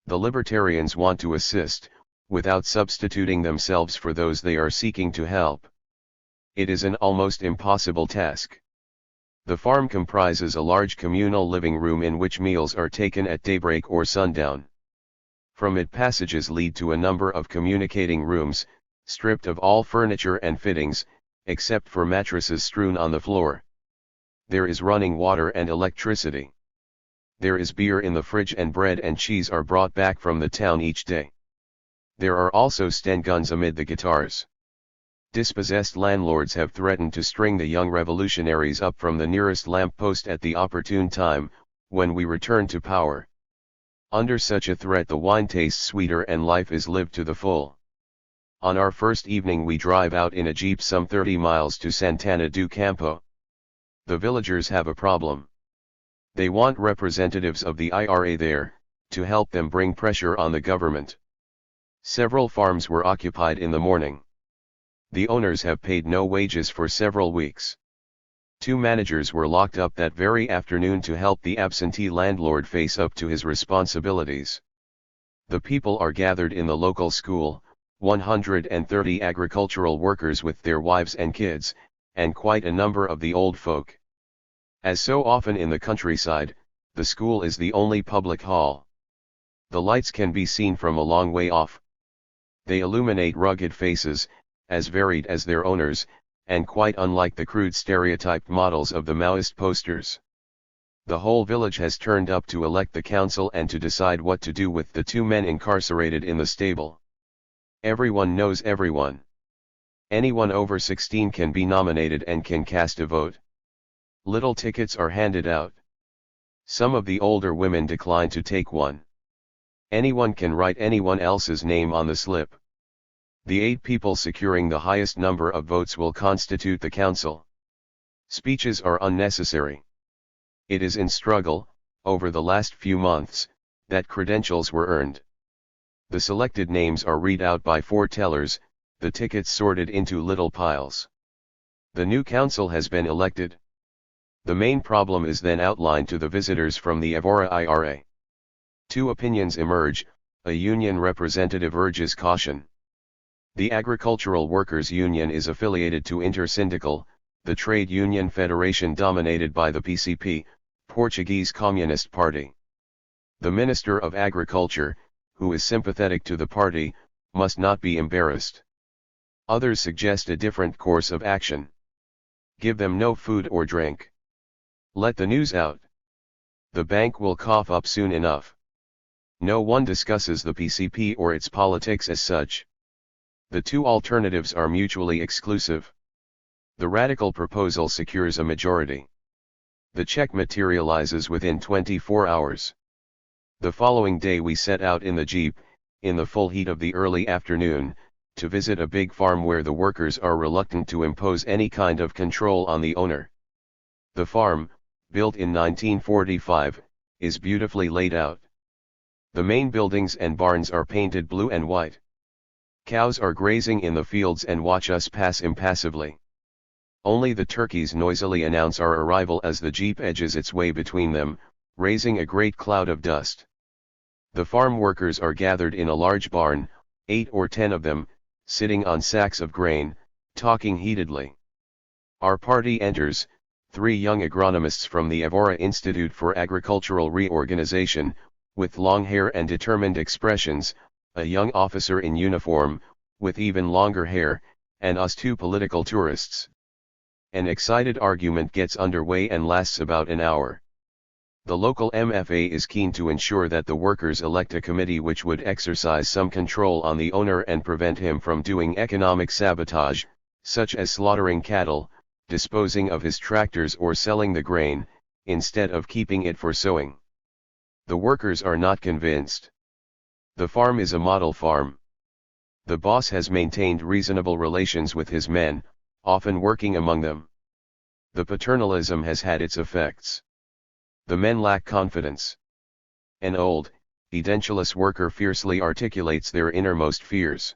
The libertarians want to assist, without substituting themselves for those they are seeking to help. It is an almost impossible task. The farm comprises a large communal living room in which meals are taken at daybreak or sundown. From it passages lead to a number of communicating rooms, stripped of all furniture and fittings, except for mattresses strewn on the floor. There is running water and electricity. There is beer in the fridge and bread and cheese are brought back from the town each day. There are also Sten guns amid the guitars. Dispossessed landlords have threatened to string the young revolutionaries up from the nearest lamp-post at the opportune time, when we return to power. Under such a threat the wine tastes sweeter and life is lived to the full. On our first evening we drive out in a jeep some 30 miles to Santana do Campo. The villagers have a problem. They want representatives of the IRA there, to help them bring pressure on the government. Several farms were occupied in the morning. The owners have paid no wages for several weeks. 2 managers were locked up that very afternoon to help the absentee landlord face up to his responsibilities. The people are gathered in the local school, 130 agricultural workers with their wives and kids, and quite a number of the old folk. As so often in the countryside, the school is the only public hall. The lights can be seen from a long way off. They illuminate rugged faces, as varied as their owners, and quite unlike the crude stereotyped models of the Maoist posters. The whole village has turned up to elect the council and to decide what to do with the 2 men incarcerated in the stable. Everyone knows everyone. Anyone over 16 can be nominated and can cast a vote. Little tickets are handed out. Some of the older women decline to take one. Anyone can write anyone else's name on the slip. The 8 people securing the highest number of votes will constitute the council. Speeches are unnecessary. It is in struggle, over the last few months, that credentials were earned. The selected names are read out by 4 tellers, the tickets sorted into little piles. The new council has been elected. The main problem is then outlined to the visitors from the Évora IRA. 2 opinions emerge. A union representative urges caution. The Agricultural Workers' Union is affiliated to Intersyndical, the trade union federation dominated by the PCP, Portuguese Communist Party. The Minister of Agriculture, who is sympathetic to the party, must not be embarrassed. Others suggest a different course of action. Give them no food or drink. Let the news out. The bank will cough up soon enough. No one discusses the PCP or its politics as such. The two alternatives are mutually exclusive. The radical proposal secures a majority. The check materializes within 24 hours. The following day we set out in the jeep, in the full heat of the early afternoon, to visit a big farm where the workers are reluctant to impose any kind of control on the owner. The farm, built in 1945, is beautifully laid out. The main buildings and barns are painted blue and white. Cows are grazing in the fields and watch us pass impassively. Only the turkeys noisily announce our arrival as the jeep edges its way between them, raising a great cloud of dust. The farm workers are gathered in a large barn, 8 or 10 of them, sitting on sacks of grain, talking heatedly. Our party enters, 3 young agronomists from the Evora Institute for Agricultural Reorganization, with long hair and determined expressions, a young officer in uniform, with even longer hair, and us 2 political tourists. An excited argument gets underway and lasts about an hour. The local MFA is keen to ensure that the workers elect a committee which would exercise some control on the owner and prevent him from doing economic sabotage, such as slaughtering cattle, disposing of his tractors or selling the grain, instead of keeping it for sowing. The workers are not convinced. The farm is a model farm. The boss has maintained reasonable relations with his men, often working among them. The paternalism has had its effects. The men lack confidence. An old, edentulous worker fiercely articulates their innermost fears.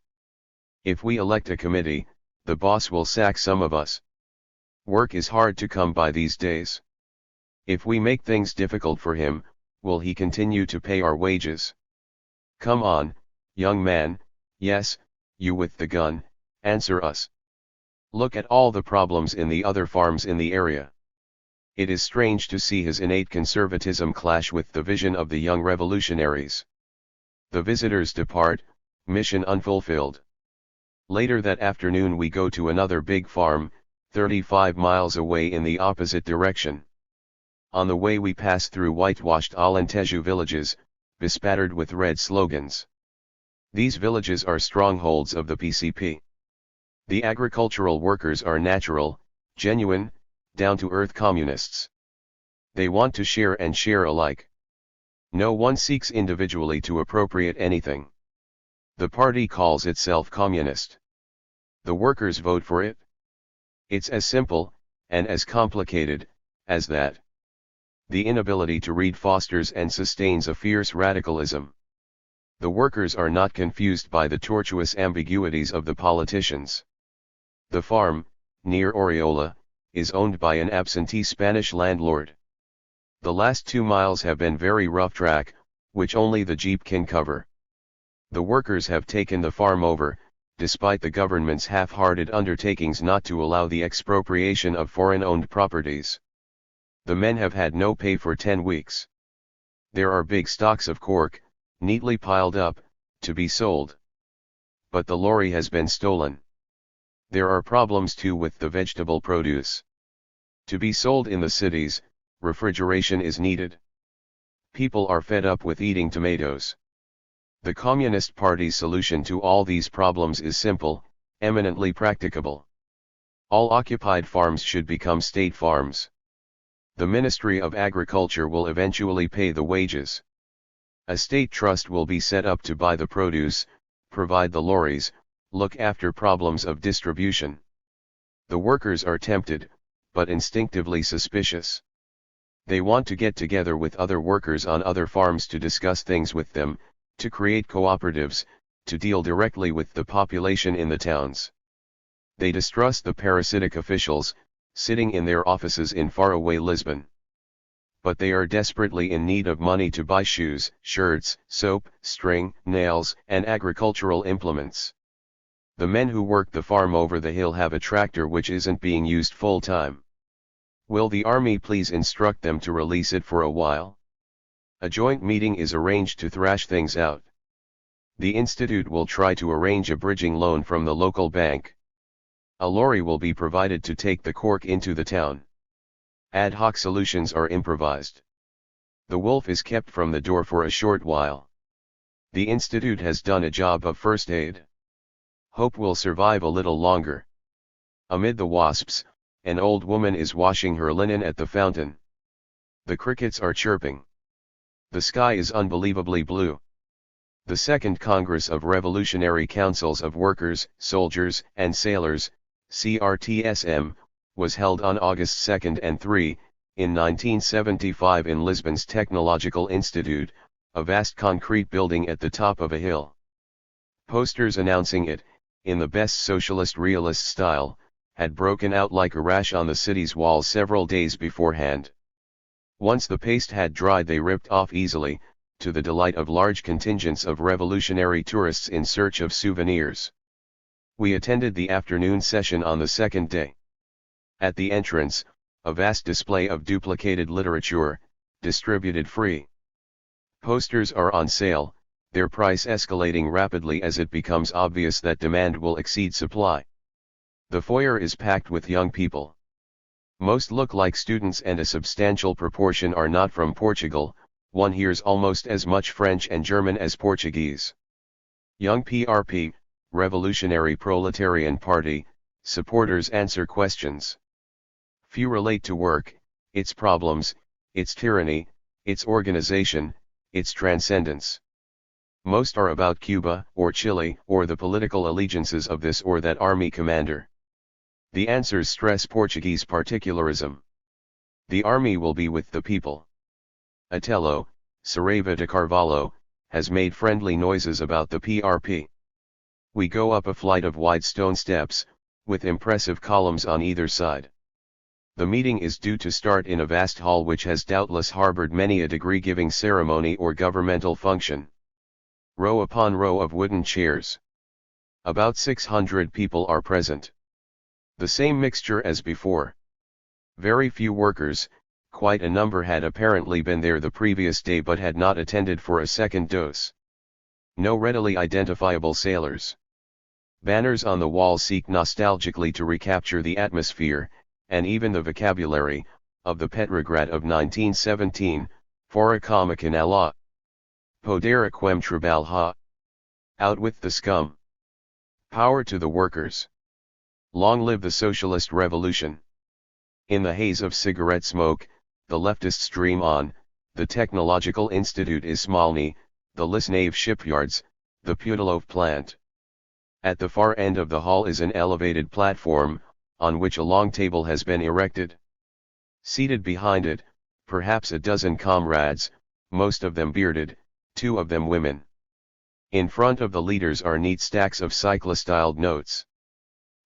If we elect a committee, the boss will sack some of us. Work is hard to come by these days. If we make things difficult for him, will he continue to pay our wages? Come on, young man, yes, you with the gun, answer us. Look at all the problems in the other farms in the area. It is strange to see his innate conservatism clash with the vision of the young revolutionaries. The visitors depart, mission unfulfilled. Later that afternoon we go to another big farm, 35 miles away in the opposite direction. On the way we pass through whitewashed Alentejo villages, bespattered with red slogans. These villages are strongholds of the PCP. The agricultural workers are natural, genuine, down-to-earth communists. They want to share and share alike. No one seeks individually to appropriate anything. The party calls itself communist. The workers vote for it. It's as simple, and as complicated, as that. The inability to read fosters and sustains a fierce radicalism. The workers are not confused by the tortuous ambiguities of the politicians. The farm, near Oriola, is owned by an absentee Spanish landlord. The last 2 miles have been very rough track, which only the jeep can cover. The workers have taken the farm over, despite the government's half-hearted undertakings not to allow the expropriation of foreign-owned properties. The men have had no pay for 10 weeks. There are big stocks of cork, neatly piled up, to be sold. But the lorry has been stolen. There are problems too with the vegetable produce. To be sold in the cities, refrigeration is needed. People are fed up with eating tomatoes. The Communist Party's solution to all these problems is simple, eminently practicable. All occupied farms should become state farms. The Ministry of Agriculture will eventually pay the wages. A state trust will be set up to buy the produce, provide the lorries, look after problems of distribution. The workers are tempted, but instinctively suspicious. They want to get together with other workers on other farms to discuss things with them, to create cooperatives, to deal directly with the population in the towns. They distrust the parasitic officials, sitting in their offices in faraway Lisbon. But they are desperately in need of money to buy shoes, shirts, soap, string, nails, and agricultural implements. The men who work the farm over the hill have a tractor which isn't being used full-time. Will the army please instruct them to release it for a while? A joint meeting is arranged to thrash things out. The institute will try to arrange a bridging loan from the local bank. A lorry will be provided to take the cork into the town. Ad hoc solutions are improvised. The wolf is kept from the door for a short while. The institute has done a job of first aid. Hope will survive a little longer. Amid the wasps, an old woman is washing her linen at the fountain. The crickets are chirping. The sky is unbelievably blue. The Second Congress of Revolutionary Councils of Workers, Soldiers, and Sailors, CRTSM, was held on August 2 and 3, in 1975 in Lisbon's Technological Institute, a vast concrete building at the top of a hill. Posters announcing it, in the best socialist realist style, had broken out like a rash on the city's walls several days beforehand. Once the paste had dried, they ripped off easily, to the delight of large contingents of revolutionary tourists in search of souvenirs. We attended the afternoon session on the second day. At the entrance, a vast display of duplicated literature, distributed free. Posters are on sale, their price escalating rapidly as it becomes obvious that demand will exceed supply. The foyer is packed with young people. Most look like students and a substantial proportion are not from Portugal. One hears almost as much French and German as Portuguese. Young PRP, Revolutionary Proletarian Party, supporters answer questions. Few relate to work, its problems, its tyranny, its organization, its transcendence. Most are about Cuba, or Chile, or the political allegiances of this or that army commander. The answers stress Portuguese particularism. The army will be with the people. Otello, Saraiva de Carvalho, has made friendly noises about the PRP. We go up a flight of wide stone steps, with impressive columns on either side. The meeting is due to start in a vast hall which has doubtless harbored many a degree-giving ceremony or governmental function. Row upon row of wooden chairs. About 600 people are present. The same mixture as before. Very few workers. Quite a number had apparently been there the previous day but had not attended for a second dose. No readily identifiable sailors. Banners on the wall seek nostalgically to recapture the atmosphere, and even the vocabulary, of the Petrograd of 1917, Fora com a canalá. Podera quem trabalha. Out with the scum. Power to the workers. Long live the socialist revolution. In the haze of cigarette smoke, the leftists dream on. The Technological Institute is Smolny, the Lisnave shipyards, the Putilov plant. At the far end of the hall is an elevated platform, on which a long table has been erected. Seated behind it, perhaps a dozen comrades, most of them bearded, 2 of them women. In front of the leaders are neat stacks of cyclostyled notes.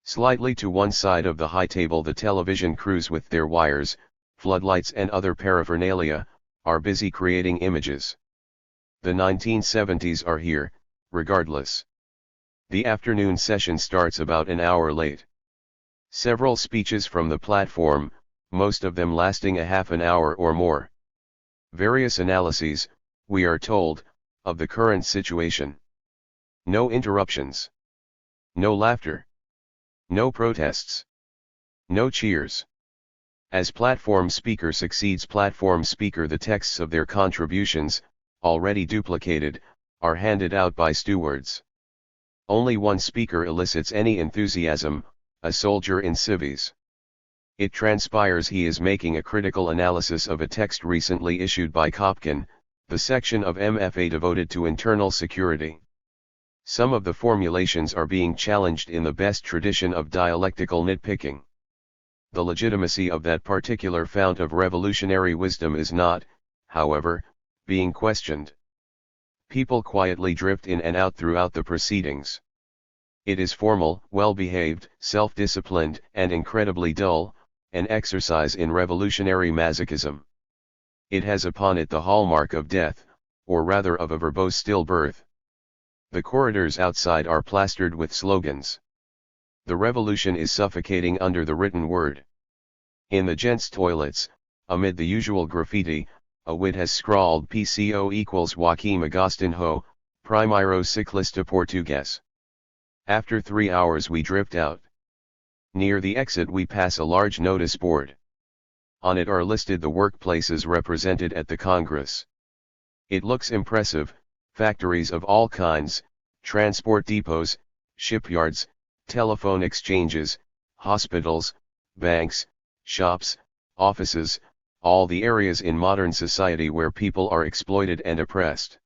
Slightly to one side of the high table the television crews with their wires, floodlights and other paraphernalia, are busy creating images. The 1970s are here, regardless. The afternoon session starts about an hour late. Several speeches from the platform, most of them lasting a half an hour or more. Various analyses, we are told, of the current situation. No interruptions. No laughter. No protests. No cheers. As platform speaker succeeds platform speaker, the texts of their contributions, already duplicated, are handed out by stewards. Only one speaker elicits any enthusiasm, a soldier in civis. It transpires he is making a critical analysis of a text recently issued by Kopkin, the section of MFA devoted to internal security. Some of the formulations are being challenged in the best tradition of dialectical nitpicking. The legitimacy of that particular fount of revolutionary wisdom is not, however, being questioned. People quietly drift in and out throughout the proceedings. It is formal, well-behaved, self-disciplined, and incredibly dull, an exercise in revolutionary masochism. It has upon it the hallmark of death, or rather of a verbose stillbirth. The corridors outside are plastered with slogans. The revolution is suffocating under the written word. In the gents' toilets, amid the usual graffiti, a wit has scrawled PCO equals Joaquim Agostinho, Primeiro Ciclista Português. After 3 hours we drift out. Near the exit we pass a large notice board. On it are listed the workplaces represented at the Congress. It looks impressive: factories of all kinds, transport depots, shipyards, telephone exchanges, hospitals, banks, shops, offices, all the areas in modern society where people are exploited and oppressed.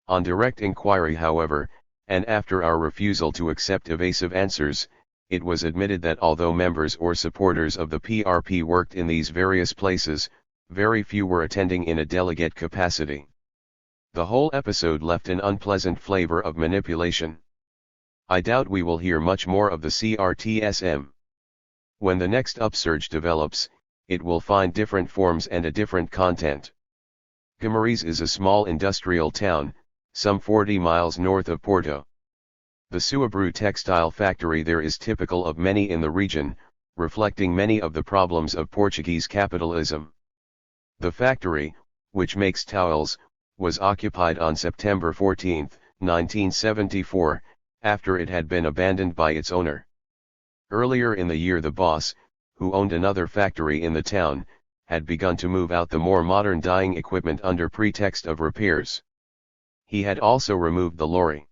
On direct inquiry, however, and after our refusal to accept evasive answers, it was admitted that although members or supporters of the PRP worked in these various places, very few were attending in a delegate capacity. The whole episode left an unpleasant flavor of manipulation. I doubt we will hear much more of the CRTSM. When the next upsurge develops, it will find different forms and a different content. Maurice is a small industrial town, some 40 miles north of Porto. The Suabru textile factory there is typical of many in the region, reflecting many of the problems of Portuguese capitalism. The factory, which makes towels, was occupied on September 14, 1974, after it had been abandoned by its owner. Earlier in the year, the boss, who owned another factory in the town, had begun to move out the more modern dyeing equipment under pretext of repairs. He had also removed the lorry.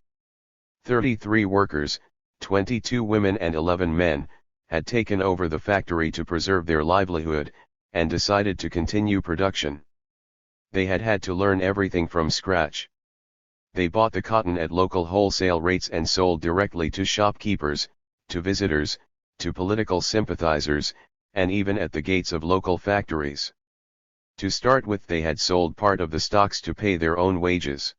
33 workers, 22 women and 11 men, had taken over the factory to preserve their livelihood, and decided to continue production. They had had to learn everything from scratch. They bought the cotton at local wholesale rates and sold directly to shopkeepers, to visitors, to political sympathizers, and even at the gates of local factories. To start with, they had sold part of the stocks to pay their own wages.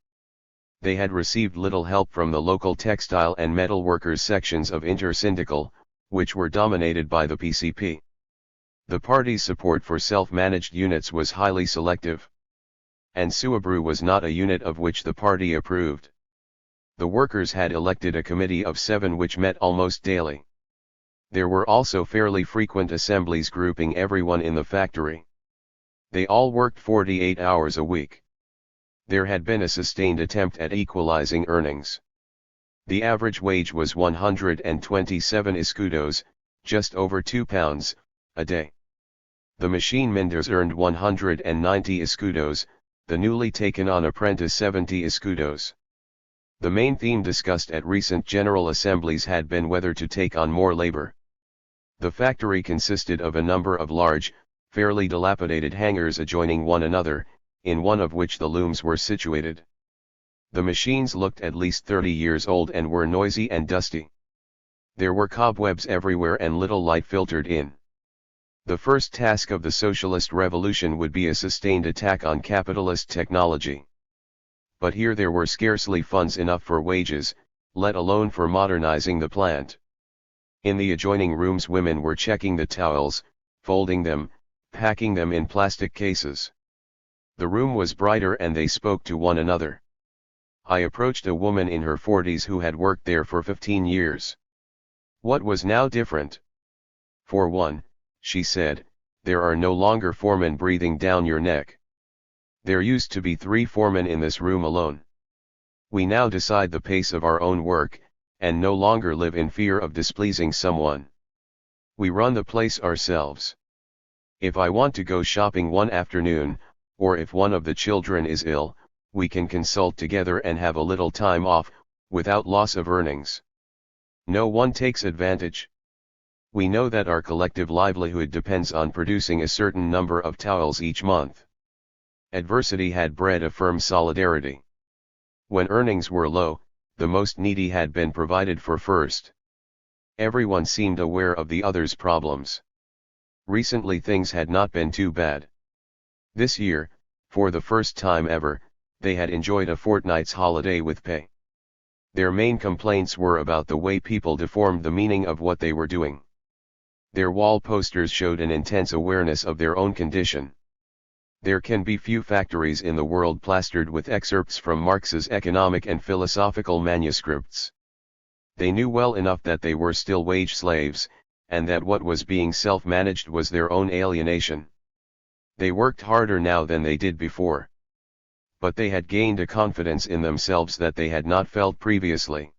They had received little help from the local textile and metal workers sections of Intersyndical, which were dominated by the PCP. The party's support for self-managed units was highly selective. And Suabru was not a unit of which the party approved. The workers had elected a committee of 7 which met almost daily. There were also fairly frequent assemblies grouping everyone in the factory. They all worked 48 hours a week. There had been a sustained attempt at equalizing earnings. The average wage was 127 escudos, just over £2, a day. The machine menders earned 190 escudos, the newly taken on apprentice 70 escudos. The main theme discussed at recent General Assemblies had been whether to take on more labor. The factory consisted of a number of large, fairly dilapidated hangars adjoining one another, in one of which the looms were situated. The machines looked at least 30 years old and were noisy and dusty. There were cobwebs everywhere and little light filtered in. The first task of the socialist revolution would be a sustained attack on capitalist technology. But here there were scarcely funds enough for wages, let alone for modernizing the plant. In the adjoining rooms, women were checking the towels, folding them, packing them in plastic cases. The room was brighter and they spoke to one another. I approached a woman in her 40s who had worked there for 15 years. What was now different? For one, she said, there are no longer foremen breathing down your neck. There used to be 3 foremen in this room alone. We now decide the pace of our own work, and no longer live in fear of displeasing someone. We run the place ourselves. If I want to go shopping one afternoon, or if one of the children is ill, we can consult together and have a little time off, without loss of earnings. No one takes advantage. We know that our collective livelihood depends on producing a certain number of towels each month. Adversity had bred a firm solidarity. When earnings were low, the most needy had been provided for first. Everyone seemed aware of the other's problems. Recently things had not been too bad. This year, for the first time ever, they had enjoyed a fortnight's holiday with pay. Their main complaints were about the way people deformed the meaning of what they were doing. Their wall posters showed an intense awareness of their own condition. There can be few factories in the world plastered with excerpts from Marx's economic and philosophical manuscripts. They knew well enough that they were still wage slaves, and that what was being self-managed was their own alienation. They worked harder now than they did before. But they had gained a confidence in themselves that they had not felt previously.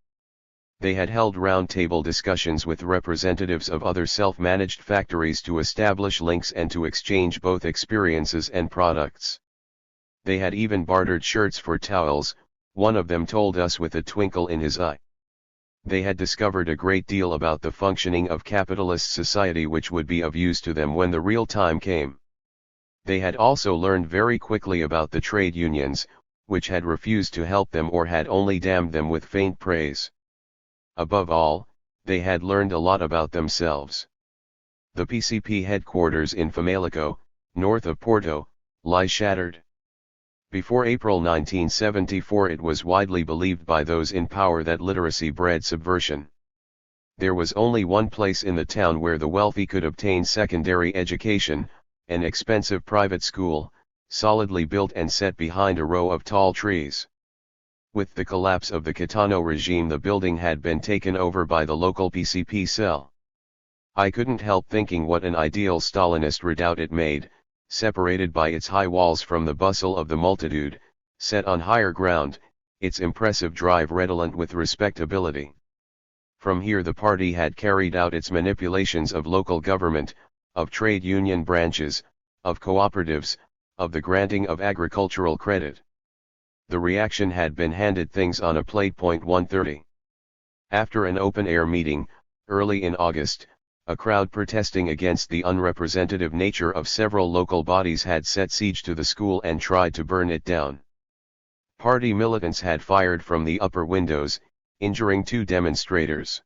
They had held round-table discussions with representatives of other self-managed factories to establish links and to exchange both experiences and products. They had even bartered shirts for towels, one of them told us with a twinkle in his eye. They had discovered a great deal about the functioning of capitalist society which would be of use to them when the real time came. They had also learned very quickly about the trade unions, which had refused to help them or had only damned them with faint praise. Above all, they had learned a lot about themselves. The PCP headquarters in Famalicão, north of Porto, lie shattered. Before April 1974 it was widely believed by those in power that literacy bred subversion. There was only one place in the town where the wealthy could obtain secondary education, an expensive private school, solidly built and set behind a row of tall trees. With the collapse of the Caetano regime the building had been taken over by the local PCP cell. I couldn't help thinking what an ideal Stalinist redoubt it made, separated by its high walls from the bustle of the multitude, set on higher ground, its impressive drive redolent with respectability. From here the party had carried out its manipulations of local government, of trade union branches, of cooperatives, of the granting of agricultural credit. The reaction had been handed things on a plate. 130. After an open-air meeting, early in August, a crowd protesting against the unrepresentative nature of several local bodies had set siege to the school and tried to burn it down. Party militants had fired from the upper windows, injuring 2 demonstrators.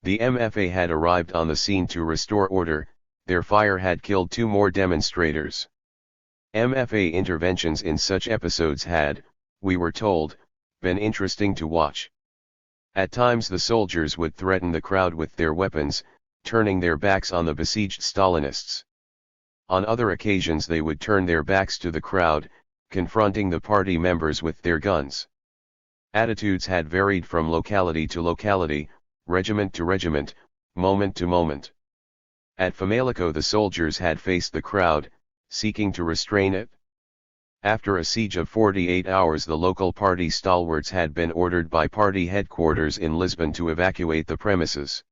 The MFA had arrived on the scene to restore order, their fire had killed 2 more demonstrators. MFA interventions in such episodes had, we were told, been interesting to watch. At times the soldiers would threaten the crowd with their weapons, turning their backs on the besieged Stalinists. On other occasions they would turn their backs to the crowd, confronting the party members with their guns. Attitudes had varied from locality to locality, regiment to regiment, moment to moment. At Famalicão the soldiers had faced the crowd, seeking to restrain it. After a siege of 48 hours the local party stalwarts had been ordered by party headquarters in Lisbon to evacuate the premises.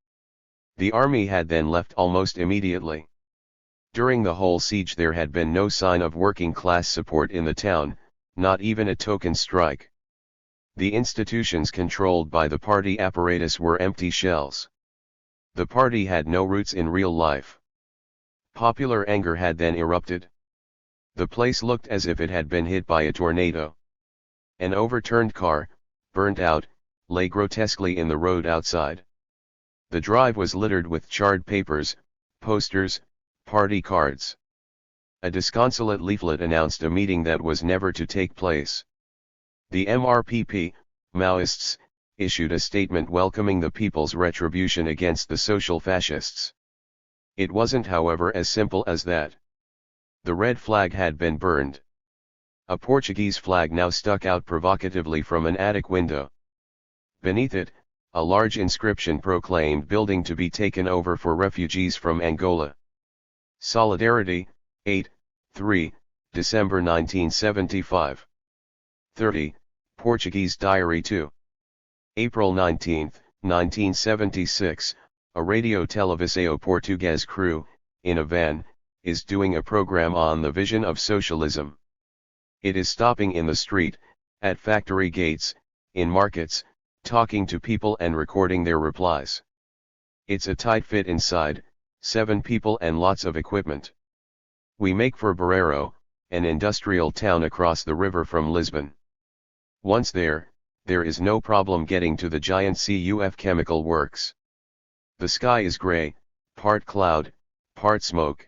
The army had then left almost immediately. During the whole siege there had been no sign of working class support in the town, not even a token strike. The institutions controlled by the party apparatus were empty shells. The party had no roots in real life. Popular anger had then erupted. The place looked as if it had been hit by a tornado. An overturned car, burnt out, lay grotesquely in the road outside. The drive was littered with charred papers, posters, party cards. A disconsolate leaflet announced a meeting that was never to take place. The MRPP, Maoists, issued a statement welcoming the people's retribution against the social fascists. It wasn't, however, as simple as that. The red flag had been burned. A Portuguese flag now stuck out provocatively from an attic window. Beneath it, a large inscription proclaimed building to be taken over for refugees from Angola. Solidarity, 8/3, December 1975. 30, Portuguese Diary 2. April 19, 1976, a Radio Televisão Português crew, in a van, is doing a program on the vision of socialism. It is stopping in the street, at factory gates, in markets, talking to people and recording their replies. It's a tight fit inside, 7 people and lots of equipment. We make for Barreiro, an industrial town across the river from Lisbon. Once there is no problem getting to the giant CUF chemical works. The sky is grey, part cloud, part smoke.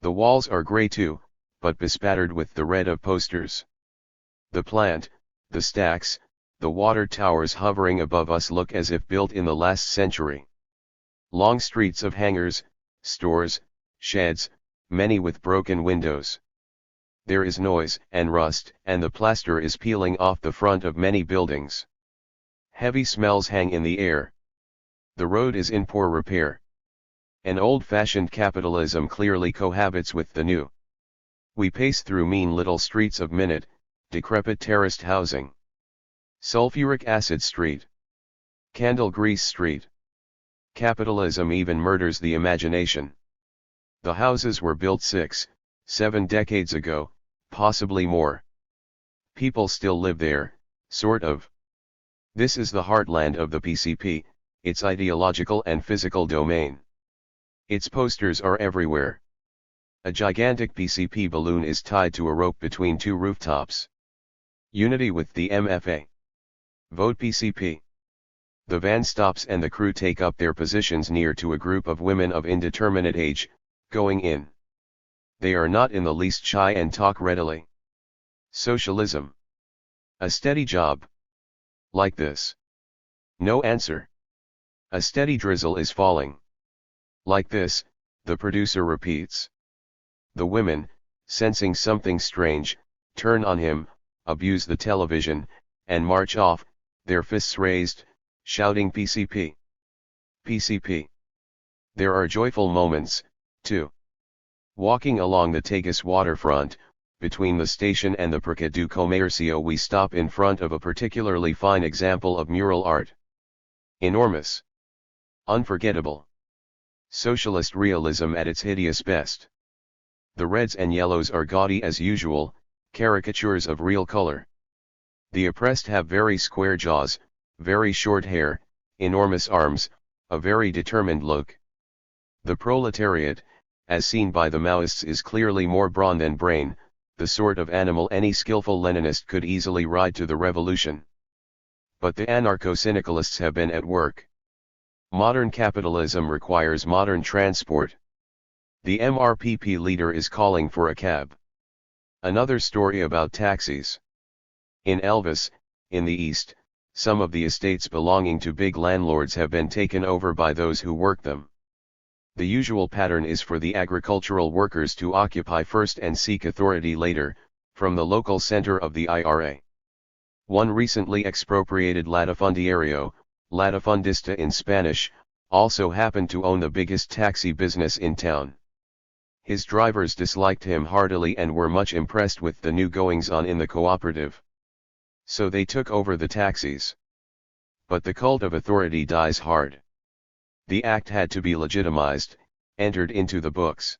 The walls are grey too, but bespattered with the red of posters. The plant, the stacks, the water towers hovering above us look as if built in the last century. Long streets of hangars, stores, sheds, many with broken windows. There is noise and rust, and the plaster is peeling off the front of many buildings. Heavy smells hang in the air. The road is in poor repair. An old-fashioned capitalism clearly cohabits with the new. We pace through mean little streets of minute, decrepit terraced housing. Sulfuric acid street. Candle Grease Street. Capitalism even murders the imagination. The houses were built 6, 7 decades ago, possibly more. People still live there, sort of. This is the heartland of the PCP, its ideological and physical domain. Its posters are everywhere. A gigantic PCP balloon is tied to a rope between 2 rooftops. Unity with the MFA. Vote PCP. The van stops and the crew take up their positions near to a group of women of indeterminate age, going in. They are not in the least shy and talk readily. Socialism. A steady job. Like this. No answer. A steady drizzle is falling. Like this, the producer repeats. The women, sensing something strange, turn on him, abuse the television, and march off, their fists raised, shouting PCP. PCP. There are joyful moments, too. Walking along the Tagus waterfront, between the station and the Parque do Comercio, we stop in front of a particularly fine example of mural art. Enormous. Unforgettable. Socialist realism at its hideous best. The reds and yellows are gaudy as usual, caricatures of real color. The oppressed have very square jaws, very short hair, enormous arms, a very determined look. The proletariat, as seen by the Maoists, is clearly more brawn than brain, the sort of animal any skillful Leninist could easily ride to the revolution. But the anarcho-syndicalists have been at work. Modern capitalism requires modern transport. The MRPP leader is calling for a cab. Another story about taxis. In Elvas, in the east, some of the estates belonging to big landlords have been taken over by those who work them. The usual pattern is for the agricultural workers to occupy first and seek authority later, from the local center of the IRA. One recently expropriated latifundiario, latifundista in Spanish, also happened to own the biggest taxi business in town. His drivers disliked him heartily and were much impressed with the new goings-on in the cooperative. So they took over the taxis. But the cult of authority dies hard. The act had to be legitimized, entered into the books.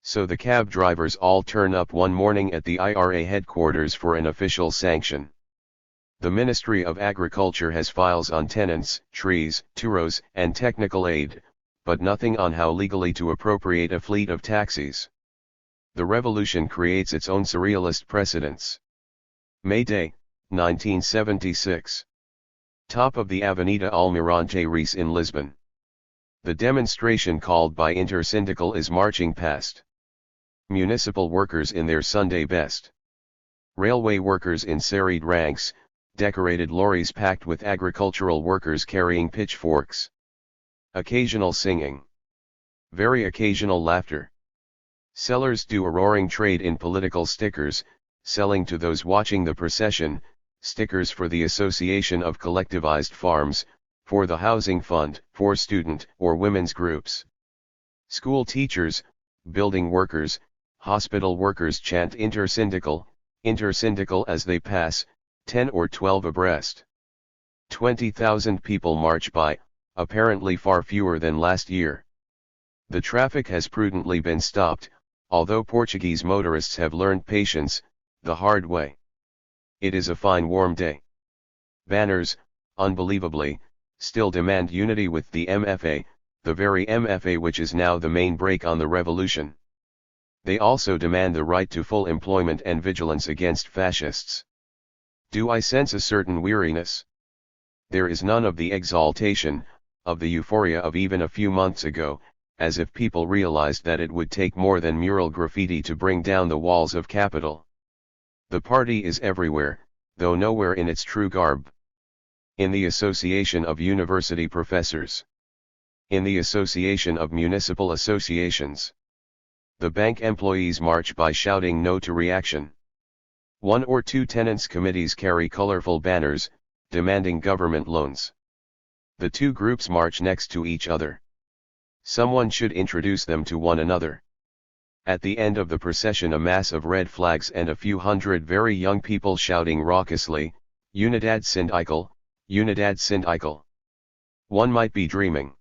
So the cab drivers all turn up one morning at the IRA headquarters for an official sanction. The Ministry of Agriculture has files on tenants, trees, turos, and technical aid, but nothing on how legally to appropriate a fleet of taxis. The revolution creates its own surrealist precedents. May Day, 1976. Top of the Avenida Almirante Reis in Lisbon. The demonstration called by Intersyndical is marching past. Municipal workers in their Sunday best. Railway workers in serried ranks, decorated lorries packed with agricultural workers carrying pitchforks. Occasional singing. Very occasional laughter. Sellers do a roaring trade in political stickers, selling to those watching the procession, stickers for the Association of Collectivized Farms, for the Housing Fund, for student or women's groups. School teachers, building workers, hospital workers chant Intersyndical, Intersyndical as they pass, 10 or 12 abreast. 20,000 people march by, apparently far fewer than last year. The traffic has prudently been stopped, although Portuguese motorists have learned patience, the hard way. It is a fine warm day. Banners, unbelievably, still demand unity with the MFA, the very MFA which is now the main brake on the revolution. They also demand the right to full employment and vigilance against fascists. Do I sense a certain weariness? There is none of the exaltation, of the euphoria of even a few months ago, as if people realized that it would take more than mural graffiti to bring down the walls of capital. The party is everywhere, though nowhere in its true garb. In the Association of University Professors. In the Association of Municipal Associations. The bank employees march by shouting no to reaction. 1 or 2 tenants' committees carry colorful banners, demanding government loans. The 2 groups march next to each other. Someone should introduce them to one another. At the end of the procession, a mass of red flags and a few hundred very young people shouting raucously, Unidad Sindical, Unidad Sindical. One might be dreaming.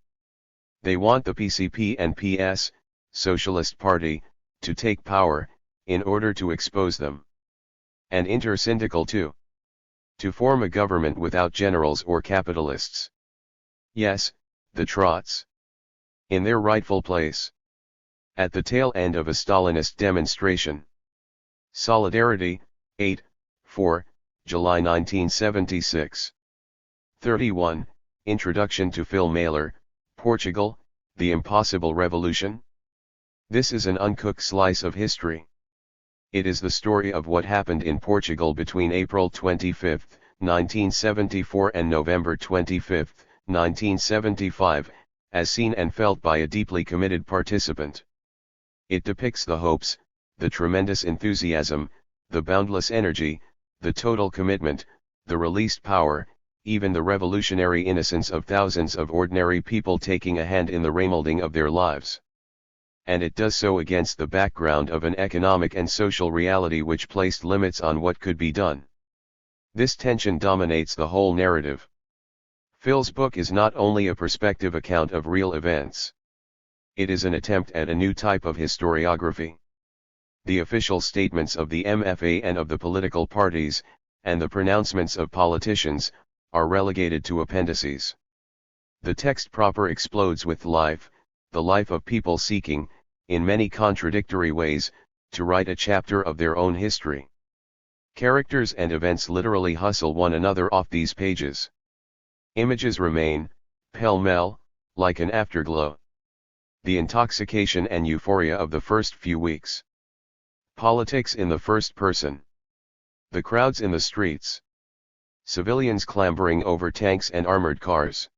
They want the PCP and PS, Socialist Party, to take power, in order to expose them. And intersyndical too. To form a government without generals or capitalists. Yes, the Trots. In their rightful place. At the tail end of a Stalinist demonstration. Solidarity, 8/4, July 1976. 31. Introduction to Phil Mailer, Portugal, The Impossible Revolution. This is an uncooked slice of history. It is the story of what happened in Portugal between April 25, 1974 and November 25, 1975, as seen and felt by a deeply committed participant. It depicts the hopes, the tremendous enthusiasm, the boundless energy, the total commitment, the released power, even the revolutionary innocence of thousands of ordinary people taking a hand in the remolding of their lives. And it does so against the background of an economic and social reality which placed limits on what could be done. This tension dominates the whole narrative. Phil's book is not only a perspective account of real events. It is an attempt at a new type of historiography. The official statements of the MFA and of the political parties, and the pronouncements of politicians, are relegated to appendices. The text proper explodes with life, the life of people seeking, in many contradictory ways, to write a chapter of their own history. Characters and events literally hustle one another off these pages. Images remain, pell-mell, like an afterglow. The intoxication and euphoria of the first few weeks. Politics in the first person. The crowds in the streets. Civilians clambering over tanks and armored cars.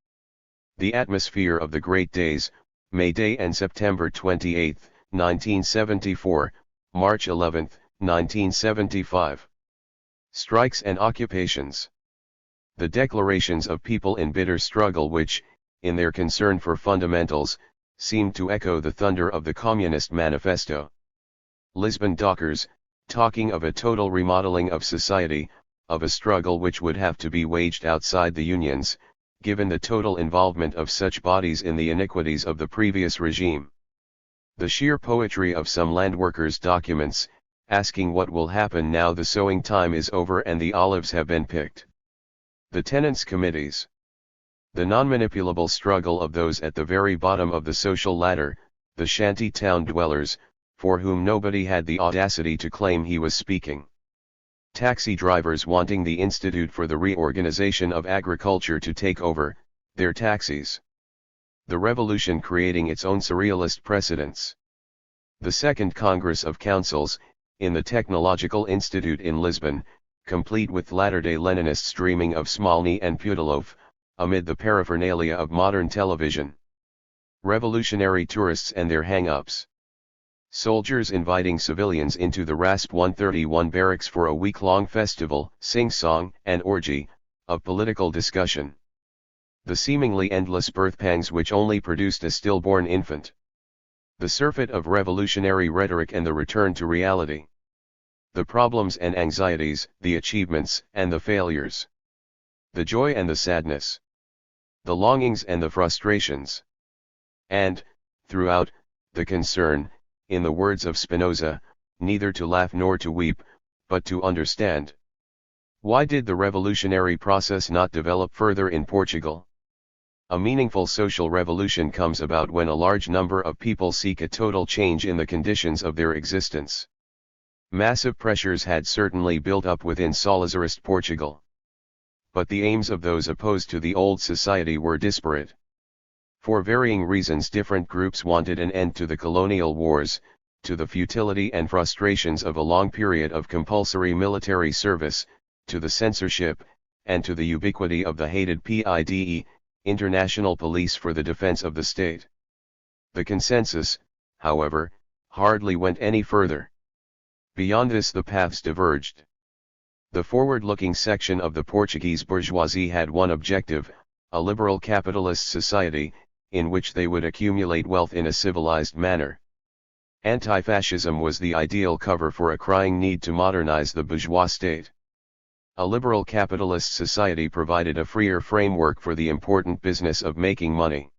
The atmosphere of the great days, May Day and September 28, 1974, March 11, 1975. Strikes and occupations. The declarations of people in bitter struggle which, in their concern for fundamentals, seemed to echo the thunder of the Communist Manifesto. Lisbon dockers, talking of a total remodeling of society, of a struggle which would have to be waged outside the unions, given the total involvement of such bodies in the iniquities of the previous regime. The sheer poetry of some landworkers' documents, asking what will happen now the sowing time is over and the olives have been picked. The tenants' committees. The non-manipulable struggle of those at the very bottom of the social ladder, the shanty town dwellers, for whom nobody had the audacity to claim he was speaking. Taxi drivers wanting the Institute for the Reorganization of Agriculture to take over their taxis. The revolution creating its own surrealist precedents. The Second Congress of Councils, in the Technological Institute in Lisbon, complete with latter-day Leninists dreaming of Smolny and Putilov, amid the paraphernalia of modern television. Revolutionary tourists and their hang-ups. Soldiers inviting civilians into the RASP 131 barracks for a week-long festival, sing-song, and orgy, of political discussion. The seemingly endless birth pangs which only produced a stillborn infant. The surfeit of revolutionary rhetoric and the return to reality. The problems and anxieties, the achievements and the failures. The joy and the sadness. The longings and the frustrations. And, throughout, the concern, in the words of Spinoza, neither to laugh nor to weep, but to understand. Why did the revolutionary process not develop further in Portugal? A meaningful social revolution comes about when a large number of people seek a total change in the conditions of their existence. Massive pressures had certainly built up within Salazarist Portugal. But the aims of those opposed to the old society were disparate. For varying reasons different groups wanted an end to the colonial wars, to the futility and frustrations of a long period of compulsory military service, to the censorship, and to the ubiquity of the hated PIDE, International Police for the Defense of the State. The consensus, however, hardly went any further. Beyond this the paths diverged. The forward-looking section of the Portuguese bourgeoisie had one objective, a liberal capitalist society, in which they would accumulate wealth in a civilized manner. Anti-fascism was the ideal cover for a crying need to modernize the bourgeois state. A liberal capitalist society provided a freer framework for the important business of making money.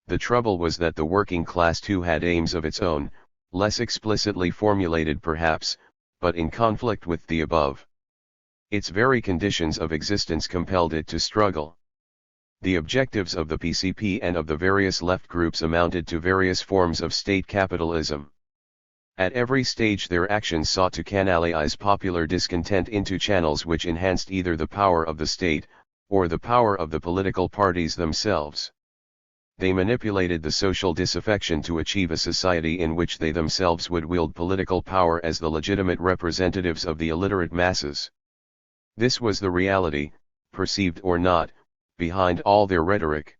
The trouble was that the working class too had aims of its own, less explicitly formulated perhaps, but in conflict with the above. Its very conditions of existence compelled it to struggle. The objectives of the PCP and of the various left groups amounted to various forms of state capitalism. At every stage their actions sought to canalize popular discontent into channels which enhanced either the power of the state, or the power of the political parties themselves. They manipulated the social disaffection to achieve a society in which they themselves would wield political power as the legitimate representatives of the illiterate masses. This was the reality, perceived or not, behind all their rhetoric.